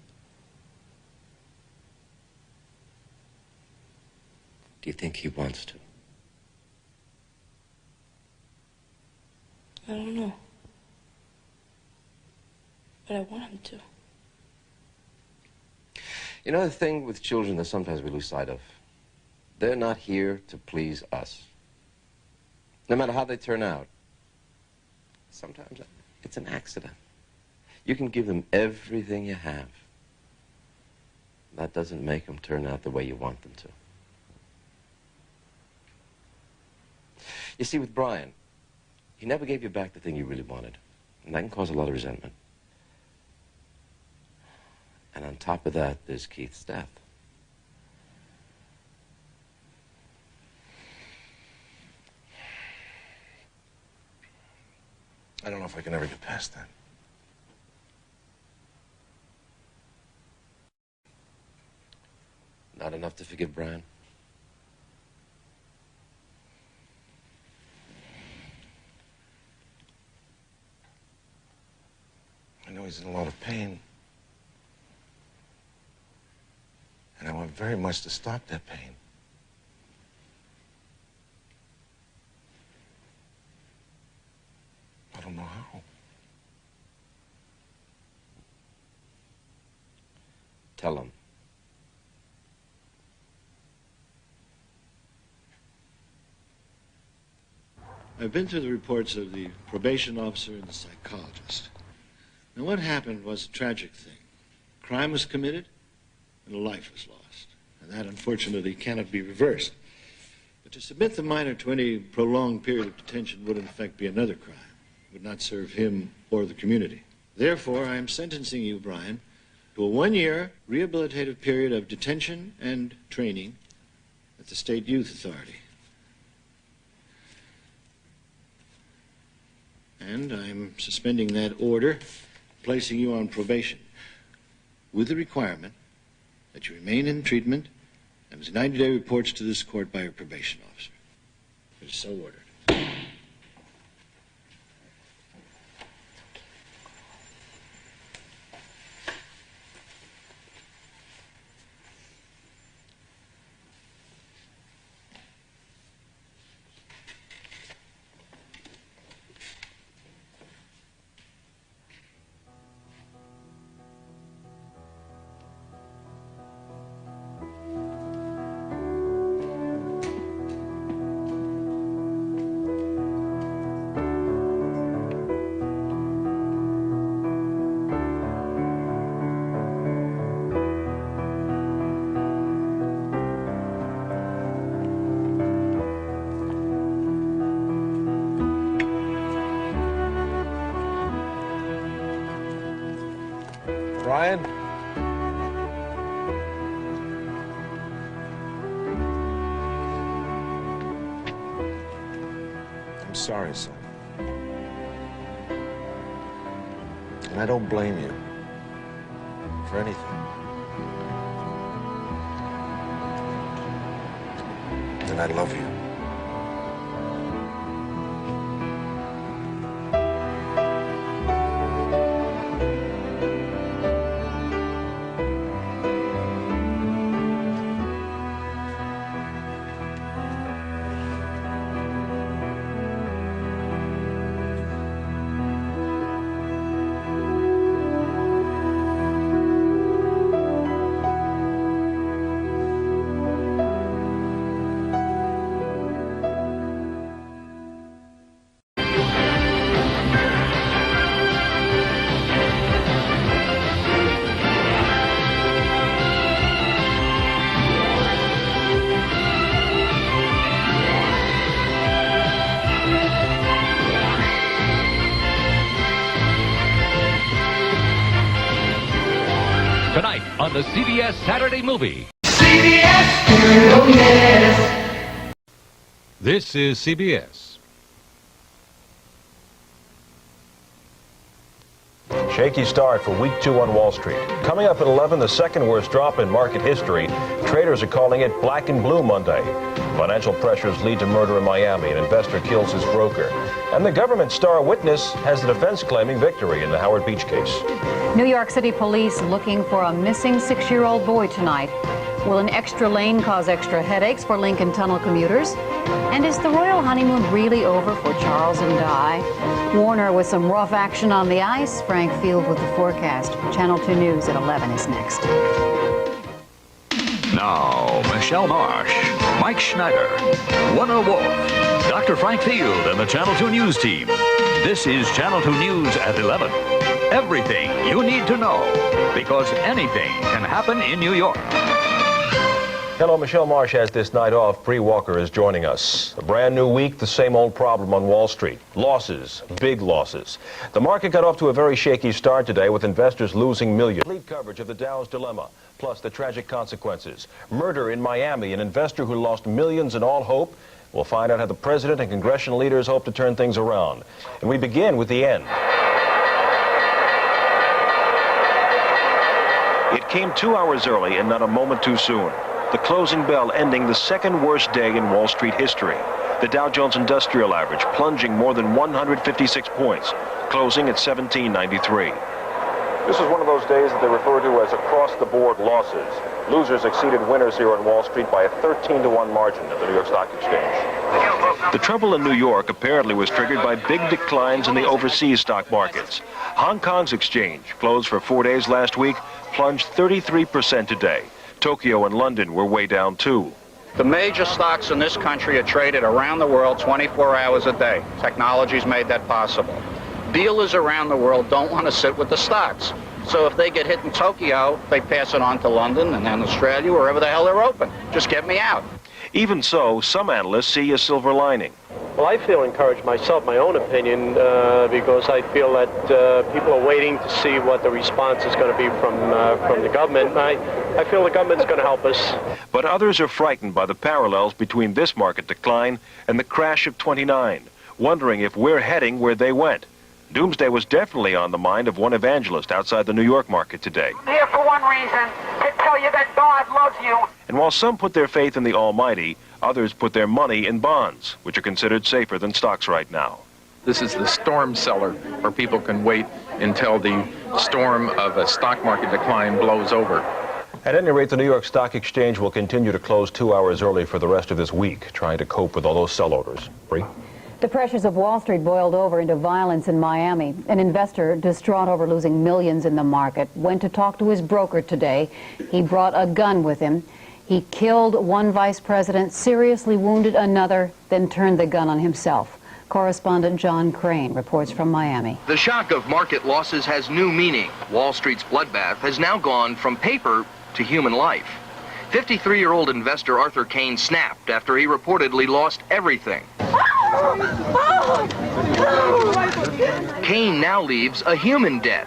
Do you think he wants to? I don't know. But I want him to. You know the thing with children that sometimes we lose sight of? They're not here to please us. No matter how they turn out. Sometimes it's an accident. You can give them everything you have. That doesn't make them turn out the way you want them to. You see, with Brian, he never gave you back the thing you really wanted. And that can cause a lot of resentment. And on top of that, there's Keith's death. I don't know if I can ever get past that. Not enough to forgive Brian? I know he's in a lot of pain. And I want very much to stop that pain. I don't know how. Tell him. I've been through the reports of the probation officer and the psychologist. Now, what happened was a tragic thing. Crime was committed, and a life was lost. And that, unfortunately, cannot be reversed. But to submit the minor to any prolonged period of detention would, in fact, be another crime. It would not serve him or the community. Therefore, I am sentencing you, Brian, to a 1-year rehabilitative period of detention and training at the State Youth Authority. And I'm suspending that order, placing you on probation, with the requirement that you remain in treatment and with 90-day reports to this court by your probation officer. It is so ordered. Brian? I'm sorry, son. And I don't blame you for anything. And I love you. Tonight on the CBS Saturday Movie. CBS, oh yes. This is CBS. Shaky start for week 2 on Wall Street. Coming up at 11, the second worst drop in market history. Traders are calling it Black and Blue Monday. Financial pressures lead to murder in Miami. An investor kills his broker. And the government star witness has the defense claiming victory in the Howard Beach case. New York City police looking for a missing 6-year-old boy tonight. Will an extra lane cause extra headaches for Lincoln Tunnel commuters? And is the royal honeymoon really over for Charles and Di? Warner with some rough action on the ice. Frank Field with the forecast. Channel 2 News at 11 is next. Now, Michelle Marsh, Mike Schneider, Warner Wolf, Dr. Frank Field, and the Channel 2 News team. This is Channel 2 News at 11. Everything you need to know, because anything can happen in New York. Hello, Michelle Marsh has this night off. Bree Walker is joining us. A brand new week, the same old problem on Wall Street. Losses, big losses. The market got off to a very shaky start today with investors losing millions. Complete coverage of the Dow's dilemma, plus the tragic consequences. Murder in Miami, an investor who lost millions and all hope. We'll find out how the president and congressional leaders hope to turn things around. And we begin with the end. It came 2 hours early and not a moment too soon. The closing bell ending the second worst day in Wall Street history. The Dow Jones Industrial Average plunging more than 156 points, closing at 1793. This is one of those days that they refer to as across-the-board losses. Losers exceeded winners here on Wall Street by a 13-to-1 margin at the New York Stock Exchange. The trouble in New York apparently was triggered by big declines in the overseas stock markets. Hong Kong's exchange, closed for 4 days last week, plunged 33% today. Tokyo and London were way down, too. The major stocks in this country are traded around the world 24 hours a day. Technology's made that possible. Dealers around the world don't want to sit with the stocks. So if they get hit in Tokyo, they pass it on to London and then Australia, wherever the hell they're open. Just get me out. Even so, some analysts see a silver lining. Well, I feel encouraged myself, my own opinion, because I feel that people are waiting to see what the response is going to be from the government. I feel the government's going to help us. But others are frightened by the parallels between this market decline and the crash of '29, wondering if we're heading where they went. Doomsday was definitely on the mind of one evangelist outside the New York market today. I'm here for one reason, to tell you that God loves you. And while some put their faith in the Almighty, others put their money in bonds, which are considered safer than stocks right now. This is the storm cellar, where people can wait until the storm of a stock market decline blows over. At any rate, the New York Stock Exchange will continue to close 2 hours early for the rest of this week, trying to cope with all those sell orders. Bree? The pressures of Wall Street boiled over into violence in Miami. An investor, distraught over losing millions in the market, went to talk to his broker today. He brought a gun with him. He killed one vice president, seriously wounded another, then turned the gun on himself. Correspondent John Crane reports from Miami. The shock of market losses has new meaning. Wall Street's bloodbath has now gone from paper to human life. 53-year-old investor Arthur Kane snapped after he reportedly lost everything. Kane now leaves a human debt.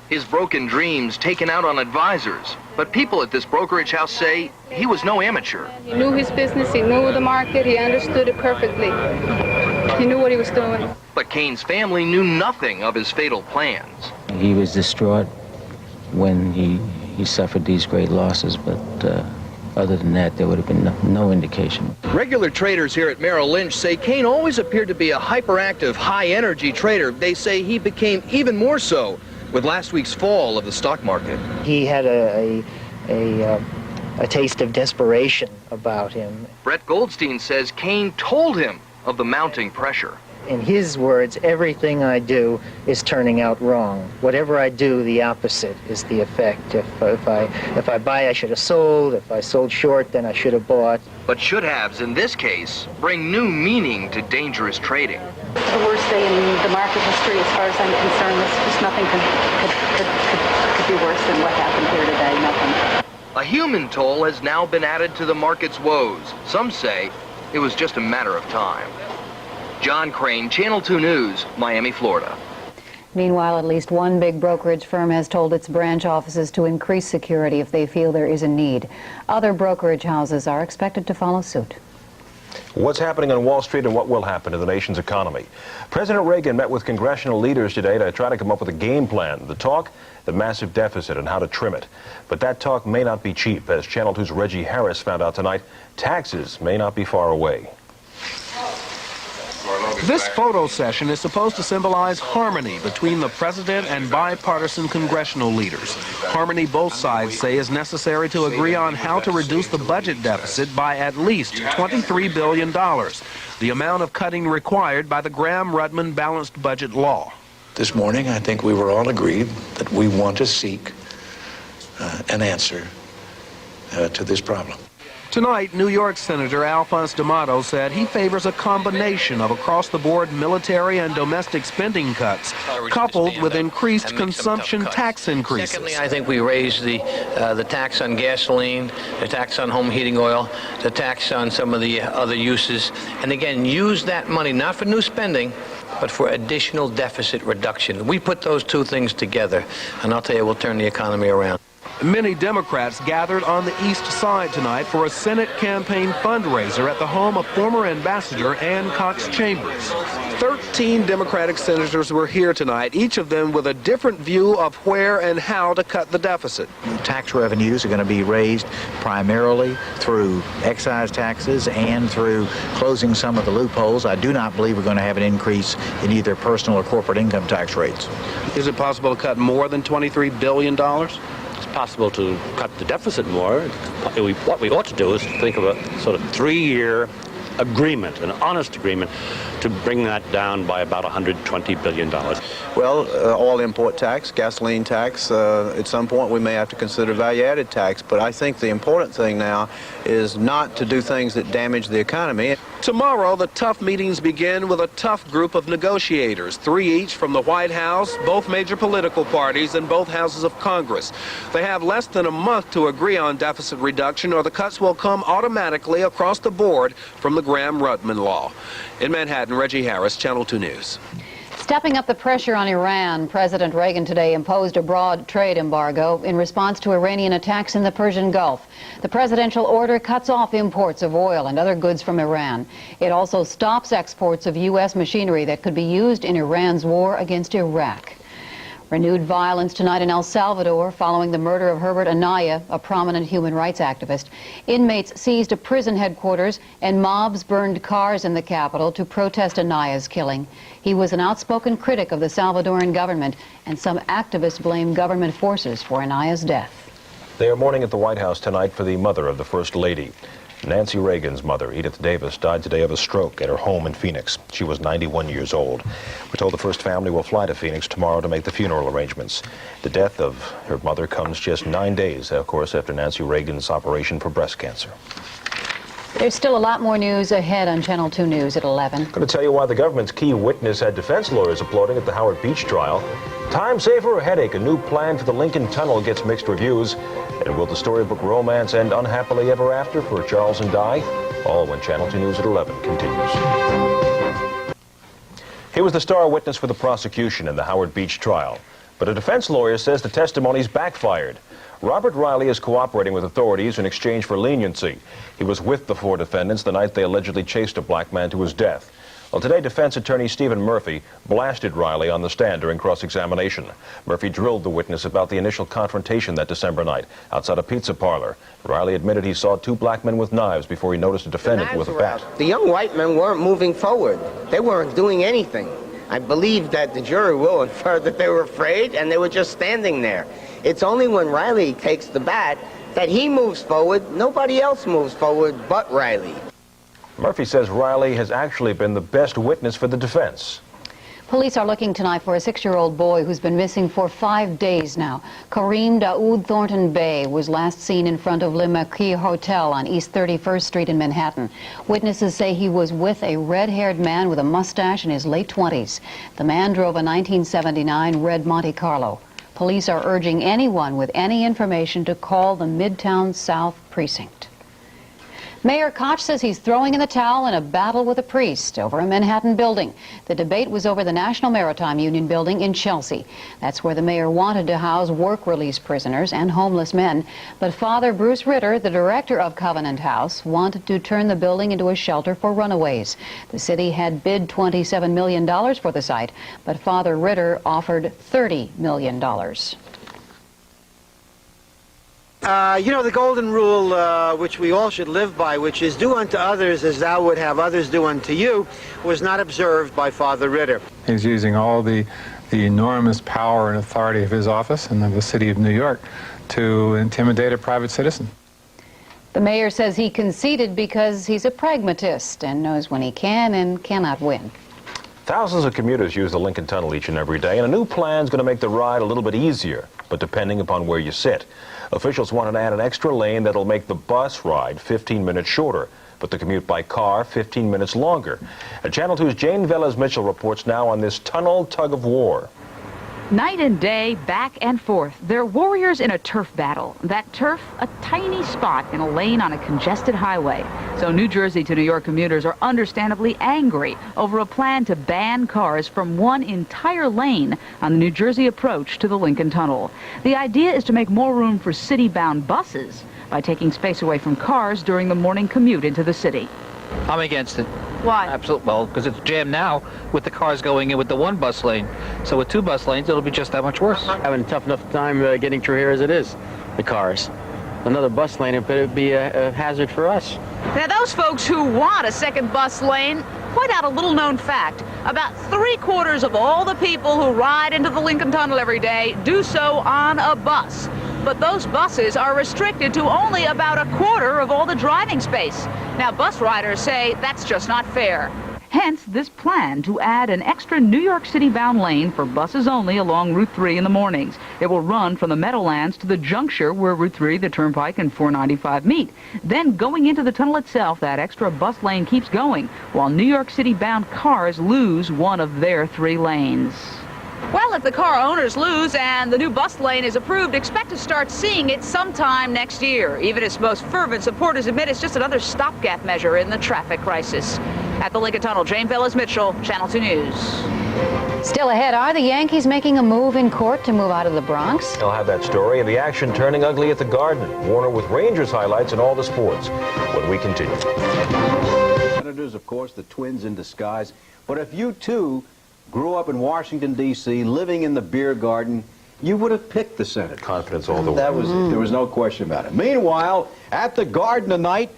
His broken dreams taken out on advisors. But people at this brokerage house say he was no amateur. He knew his business, he knew the market, he understood it perfectly. He knew what he was doing. But Kane's family knew nothing of his fatal plans. He was distraught when he suffered these great losses, but other than that, there would have been no indication. Regular traders here at Merrill Lynch say Kane always appeared to be a hyperactive, high-energy trader. They say he became even more so with last week's fall of the stock market. He had a taste of desperation about him. Brett Goldstein says Kane told him of the mounting pressure. In his words, everything I do is turning out wrong. Whatever I do, the opposite is the effect. If I buy, I should have sold. If I sold short, then I should have bought. But should-haves in this case bring new meaning to dangerous trading. The worst day in the market history, as far as I'm concerned. Just nothing could be worse than what happened here today. Nothing. A human toll has now been added to the market's woes. Some say it was just a matter of time. John Crane, Channel 2 News, Miami, Florida. Meanwhile, at least one big brokerage firm has told its branch offices to increase security if they feel there is a need. Other brokerage houses are expected to follow suit. What's happening on Wall Street and what will happen to the nation's economy? President Reagan met with congressional leaders today to try to come up with a game plan. The talk, the massive deficit and how to trim it. But that talk may not be cheap. As Channel 2's Reggie Harris found out tonight, taxes may not be far away. This photo session is supposed to symbolize harmony between the president and bipartisan congressional leaders. Harmony both sides say is necessary to agree on how to reduce the budget deficit by at least $23 billion, the amount of cutting required by the Graham-Rudman balanced budget law. This morning, I think we were all agreed that we want to seek an answer to this problem. Tonight, New York Senator Alphonse D'Amato said he favors a combination of across-the-board military and domestic spending cuts, coupled with increased consumption tax increases. Secondly, I think we raise the tax on gasoline, the tax on home heating oil, the tax on some of the other uses, and again, use that money not for new spending, but for additional deficit reduction. We put those two things together, and I'll tell you, we'll turn the economy around. Many Democrats gathered on the East Side tonight for a Senate campaign fundraiser at the home of former Ambassador Ann Cox Chambers. 13 Democratic senators were here tonight, each of them with a different view of where and how to cut the deficit. Tax revenues are going to be raised primarily through excise taxes and through closing some of the loopholes. I do not believe we're going to have an increase in either personal or corporate income tax rates. Is it possible to cut more than $23 billion? It's possible to cut the deficit more. What we ought to do is think of a sort of 3-year agreement, an honest agreement, to bring that down by about $120 billion. Well, oil import tax, gasoline tax, at some point we may have to consider value-added tax, but I think the important thing now is not to do things that damage the economy. Tomorrow, the tough meetings begin with a tough group of negotiators, 3 each from the White House, both major political parties, and both houses of Congress. They have less than a month to agree on deficit reduction, or the cuts will come automatically across the board from the Graham-Rudman law. In Manhattan, Reggie Harris, Channel 2 News. Stepping up the pressure on Iran, President Reagan today imposed a broad trade embargo in response to Iranian attacks in the Persian Gulf. The presidential order cuts off imports of oil and other goods from Iran. It also stops exports of U.S. machinery that could be used in Iran's war against Iraq. Renewed violence tonight in El Salvador following the murder of Herbert Anaya, a prominent human rights activist. Inmates seized a prison headquarters and mobs burned cars in the capital to protest Anaya's killing. He was an outspoken critic of the Salvadoran government, and some activists blame government forces for Anaya's death. They are mourning at the White House tonight for the mother of the First Lady. Nancy Reagan's mother, Edith Davis, died today of a stroke at her home in Phoenix. She was 91 years old. We're told the First family will fly to Phoenix tomorrow to make the funeral arrangements. The death of her mother comes just 9 days, of course, after Nancy Reagan's operation for breast cancer. There's still a lot more news ahead on Channel 2 News at 11. I'm going to tell you why the government's key witness had defense lawyers applauding at the Howard Beach trial. Time saver or headache, a new plan for the Lincoln Tunnel gets mixed reviews. And will the storybook romance end unhappily ever after for Charles and Di? All when Channel 2 News at 11 continues. He was the star witness for the prosecution in the Howard Beach trial. But a defense lawyer says the testimony's backfired. Robert Riley is cooperating with authorities in exchange for leniency. He was with the 4 defendants the night they allegedly chased a black man to his death. Well, today, defense attorney Stephen Murphy blasted Riley on the stand during cross-examination. Murphy drilled the witness about the initial confrontation that December night outside a pizza parlor. Riley admitted he saw 2 black men with knives before he noticed a defendant with a bat. The young white men weren't moving forward. They weren't doing anything. I believe that the jury will infer that they were afraid and they were just standing there. It's only when Riley takes the bat that he moves forward. Nobody else moves forward but Riley. Murphy says Riley has actually been the best witness for the defense. Police are looking tonight for a 6-year-old boy who's been missing for 5 days now. Kareem Daoud Thornton Bay was last seen in front of Le Marquis Hotel on East 31st Street in Manhattan. Witnesses say he was with a red-haired man with a mustache in his late 20s. The man drove a 1979 red Monte Carlo. Police are urging anyone with any information to call the Midtown South Precinct. Mayor Koch says he's throwing in the towel in a battle with a priest over a Manhattan building. The debate was over the National Maritime Union building in Chelsea. That's where the mayor wanted to house work-release prisoners and homeless men. But Father Bruce Ritter, the director of Covenant House, wanted to turn the building into a shelter for runaways. The city had bid $27 million for the site, but Father Ritter offered $30 million. You know, the golden rule, which we all should live by, which is do unto others as thou would have others do unto you, was not observed by Father Ritter. He's using all the enormous power and authority of his office and of the city of New York to intimidate a private citizen. The mayor says he conceded because he's a pragmatist and knows when he can and cannot win. Thousands of commuters use the Lincoln Tunnel each and every day, and a new plan is going to make the ride a little bit easier, but depending upon where you sit. Officials wanted to add an extra lane that'll make the bus ride 15 minutes shorter, but the commute by car 15 minutes longer. And Channel 2's Jane Velez-Mitchell reports now on this tunnel tug of war. Night and day, back and forth, they're warriors in a turf battle. That turf, a tiny spot in a lane on a congested highway. So New Jersey to New York commuters are understandably angry over a plan to ban cars from one entire lane on the New Jersey approach to the Lincoln Tunnel. The idea is to make more room for city-bound buses by taking space away from cars during the morning commute into the city. I'm against it. Why? Absolutely. Well, because it's jammed now with the cars going in with the 1 bus lane. So with 2 bus lanes, it'll be just that much worse. Having a tough enough time getting through here as it is, the cars. Another bus lane, it would be a hazard for us. Now, those folks who want a second bus lane point out a little-known fact. About 3/4 of all the people who ride into the Lincoln Tunnel every day do so on a bus. But those buses are restricted to only about 1/4 of all the driving space. Now, bus riders say that's just not fair. Hence, this plan to add an extra New York City-bound lane for buses only along Route 3 in the mornings. It will run from the Meadowlands to the juncture where Route 3, the Turnpike, and 495 meet. Then, going into the tunnel itself, that extra bus lane keeps going, while New York City-bound cars lose one of their 3 lanes. Well, if the car owners lose and the new bus lane is approved, expect to start seeing it sometime next year. Even its most fervent supporters admit it's just another stopgap measure in the traffic crisis. At the Lincoln Tunnel, Jane Velez-Mitchell, Channel 2 News. Still ahead, are the Yankees making a move in court to move out of the Bronx? I'll have that story and the action turning ugly at the Garden. Warner with Rangers highlights and all the sports when we continue. Senators, of course, the twins in disguise. But if you, too, grew up in Washington, D.C., living in the beer garden, you would have picked the Senate. Confidence all the way. That was it. There was no question about it. Meanwhile, at the Garden tonight,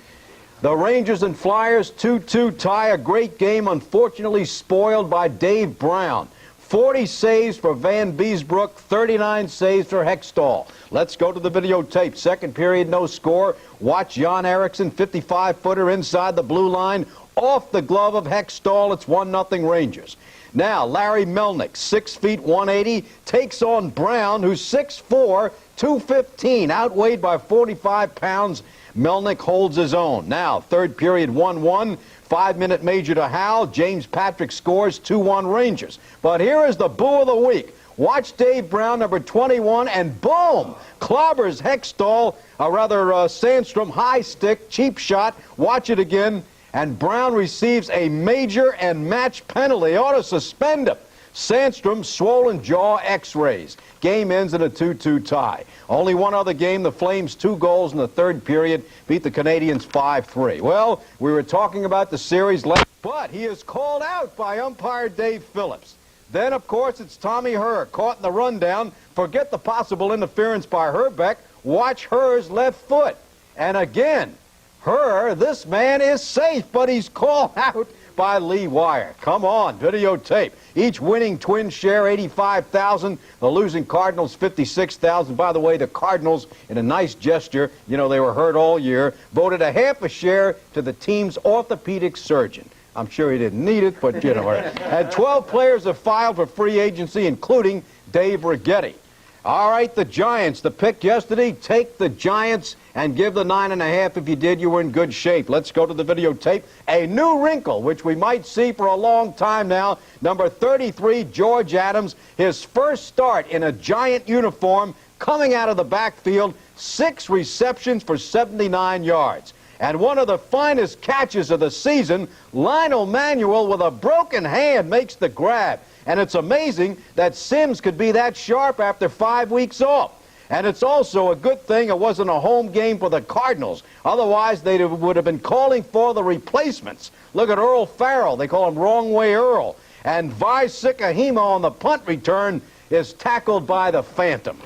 the Rangers and Flyers 2-2 tie, a great game, unfortunately spoiled by Dave Brown. 40 saves for Van Beesbrook, 39 saves for Hextall. Let's go to the videotape. Second period, no score. Watch Jan Eriksson, 55-footer inside the blue line, off the glove of Hextall. It's 1-0 Rangers. Now, Larry Melnick, 6 feet 180, takes on Brown, who's 6'4", 215, outweighed by 45 pounds. Melnick holds his own. Now, third period 1-1, 5-minute major to Hal. James Patrick scores 2-1 Rangers. But here is the boo of the week. Watch Dave Brown, number 21, and boom! Clobbers Hextall, Sandstrom high stick, cheap shot. Watch it again. And Brown receives a major and match penalty. Ought to suspend him. Sandstrom's swollen jaw x-rays. Game ends in a 2-2 tie. Only one other game, the Flames 2 goals in the third period, beat the Canadians 5-3. Well, we were talking about the series last, but he is called out by umpire Dave Phillips. Then, of course, it's Tommy Herr, caught in the rundown. Forget the possible interference by Herbeck. Watch Herr's left foot. And again, Herr, this man is safe, but he's called out by Lee Wire. Come on, videotape. Each winning Twins share $85,000. The losing Cardinals $56,000. By the way, the Cardinals, in a nice gesture, you know they were hurt all year, voted a half a share to the team's orthopedic surgeon. I'm sure he didn't need it, but you know. And 12 players have filed for free agency, including Dave Righetti. All right, the Giants, the pick yesterday, take the Giants and give the 9.5. If you did, you were in good shape. Let's go to the videotape. A new wrinkle, which we might see for a long time now. Number 33, George Adams, his first start in a Giant uniform, coming out of the backfield, 6 receptions for 79 yards. And one of the finest catches of the season, Lionel Manuel with a broken hand makes the grab. And it's amazing that Sims could be that sharp after 5 weeks off. And it's also a good thing it wasn't a home game for the Cardinals. Otherwise, they would have been calling for the replacements. Look at Earl Farrell. They call him Wrong Way Earl. And Vi Sikahima on the punt return is tackled by the Phantom.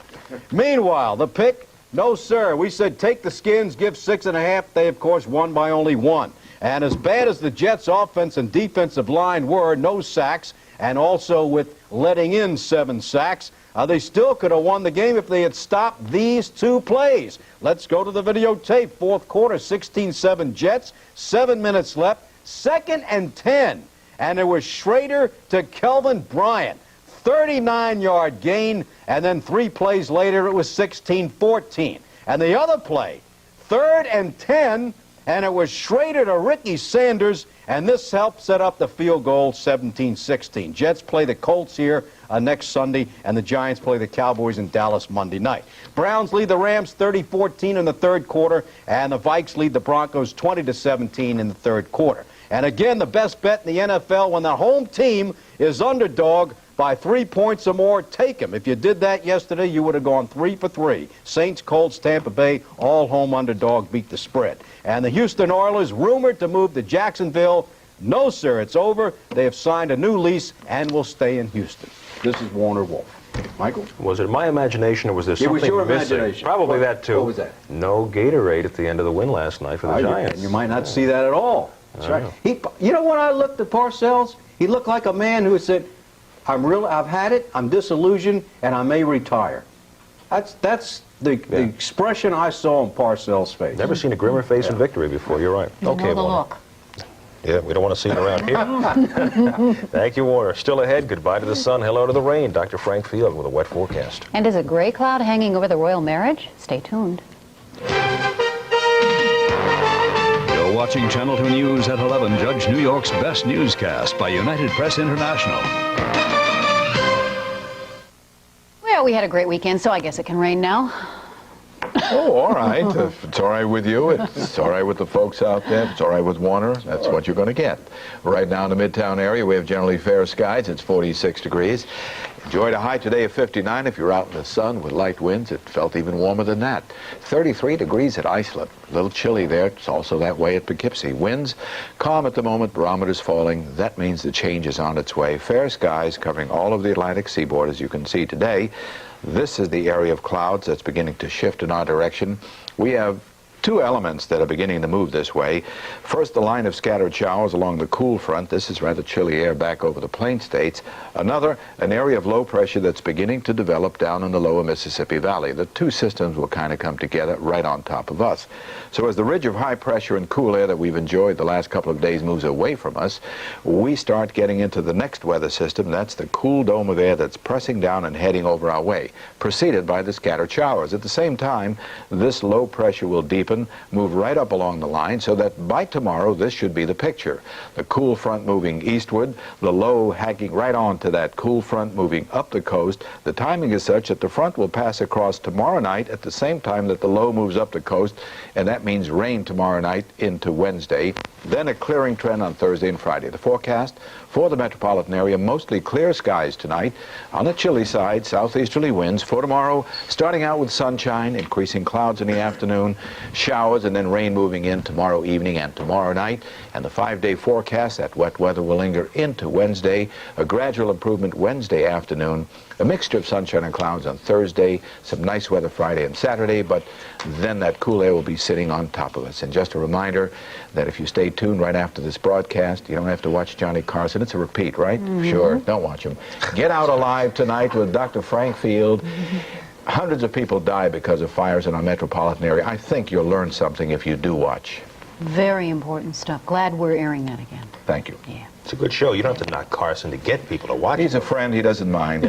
Meanwhile, the pick, no, sir. We said take the Skins, give 6.5. They, of course, won by only 1. And as bad as the Jets' offense and defensive line were, no sacks, and also with letting in 7 sacks, they still could have won the game if they had stopped these 2 plays. Let's go to the videotape. Fourth quarter, 16-7 Jets, 7 minutes left, 2nd and 10. And it was Schrader to Kelvin Bryant. 39-yard gain, and then 3 plays later, it was 16-14. And the other play, 3rd and 10, and it was Schrader to Ricky Sanders, and this helped set up the field goal, 17-16. Jets play the Colts here next Sunday, and the Giants play the Cowboys in Dallas Monday night. Browns lead the Rams 30-14 in the third quarter, and the Vikes lead the Broncos 20-17 in the third quarter. And again, the best bet in the NFL, when the home team is underdog by 3 points or more, take them. If you did that yesterday, you would have gone 3 for 3. Saints, Colts, Tampa Bay, all home underdog beat the spread. And the Houston Oilers, rumored to move to Jacksonville. No, sir, it's over. They have signed a new lease and will stay in Houston. This is Warner Wolf. Michael? Was it my imagination, or was there something missing? It was your missing? imagination. Probably that, too. What was that? No Gatorade at the end of the win last night for the Giants. You might not see that at all. That's right. You know, when I looked at Parcells, he looked like a man who said, I've had it, I'm disillusioned, and I may retire. That's the expression I saw on Parcells' face. Never seen a grimmer face in victory before. You're right. You know the look. Yeah, we don't want to see it around here. Thank you, Warner. Still ahead, goodbye to the sun, hello to the rain. Dr. Frank Field with a wet forecast. And is a gray cloud hanging over the royal marriage? Stay tuned. You're watching Channel 2 News at 11. Judge New York's best newscast by United Press International. Well, we had a great weekend, so I guess it can rain now. Oh, all right. If it's all right with you, it's all right with the folks out there, if it's all right with Warner, that's what you're going to get. Right now in the Midtown area, we have generally fair skies. It's 46 degrees. Enjoyed a high today of 59. If you're out in the sun with light winds, it felt even warmer than that. 33 degrees at Islip. A little chilly there. It's also that way at Poughkeepsie. Winds calm at the moment. Barometers falling. That means the change is on its way. Fair skies covering all of the Atlantic seaboard, as you can see today. This is the area of clouds that's beginning to shift in our direction. We have 2 elements that are beginning to move this way. First, the line of scattered showers along the cool front. This is rather chilly air back over the plain states. Another, an area of low pressure that's beginning to develop down in the lower Mississippi Valley. The 2 systems will kind of come together right on top of us. So as the ridge of high pressure and cool air that we've enjoyed the last couple of days moves away from us, we start getting into the next weather system. That's the cool dome of air that's pressing down and heading over our way, preceded by the scattered showers. At the same time, this low pressure will deepen, move right up along the line, so that by tomorrow this should be the picture. The cool front moving eastward, the low hacking right on to that cool front moving up the coast. The timing is such that the front will pass across tomorrow night at the same time that the low moves up the coast, and that means rain tomorrow night into Wednesday. Then a clearing trend on Thursday and Friday. The forecast for the metropolitan area, mostly clear skies tonight. On the chilly side, southeasterly winds. For tomorrow, starting out with sunshine, increasing clouds in the afternoon, showers, and then rain moving in tomorrow evening and tomorrow night. And the 5-day forecast, that wet weather will linger into Wednesday. A gradual improvement Wednesday afternoon. A mixture of sunshine and clouds on Thursday, some nice weather Friday and Saturday, but then that cool air will be sitting on top of us. And just a reminder that if you stay tuned right after this broadcast, you don't have to watch Johnny Carson. It's a repeat, right? Sure, don't watch him. Get Out Alive tonight with Dr. Frank Field. Hundreds of people die because of fires in our metropolitan area. I think you'll learn something if you do watch. Very important stuff. Glad we're airing that again. Thank you. Yeah. It's a good show. You don't have to knock Carson to get people to watch it. He's a friend. He doesn't mind.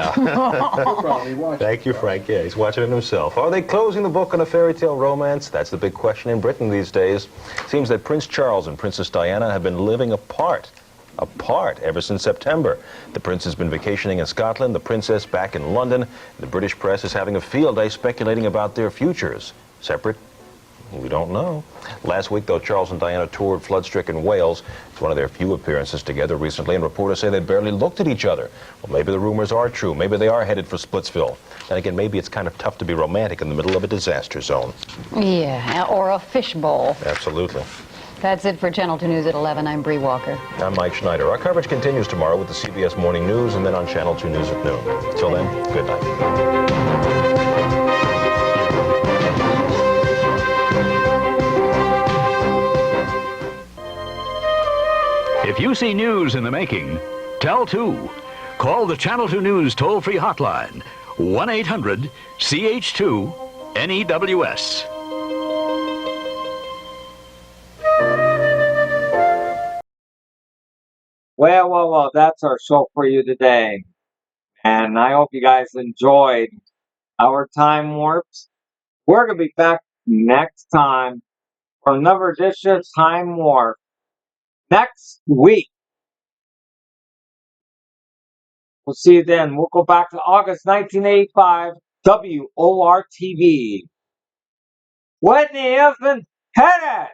Thank you, Frank. Yeah, he's watching it himself. Are they closing the book on a fairy tale romance? That's the big question in Britain these days. Seems that Prince Charles and Princess Diana have been living apart ever since September. The prince has been vacationing in Scotland, the princess back in London. The British press is having a field day speculating about their futures. Separate? We don't know. Last week, though, Charles and Diana toured flood-stricken Wales. It's one of their few appearances together recently, and reporters say they barely looked at each other. Well, maybe the rumors are true. Maybe they are headed for Splitsville. And again, maybe it's kind of tough to be romantic in the middle of a disaster zone. Yeah, or a fishbowl. Absolutely. That's it for Channel 2 News at 11. I'm Bree Walker. I'm Mike Schneider. Our coverage continues tomorrow with the CBS Morning News and then on Channel 2 News at noon. Till then, good night. If you see news in the making, tell 2. Call the Channel 2 News toll-free hotline, 1-800-CH2-NEWS. Well, that's our show for you today. And I hope you guys enjoyed our time warps. We're going to be back next time for another edition of Time Warp next week. We'll see you then. We'll go back to August 1985, WORTV. Whitney Houston, hit it!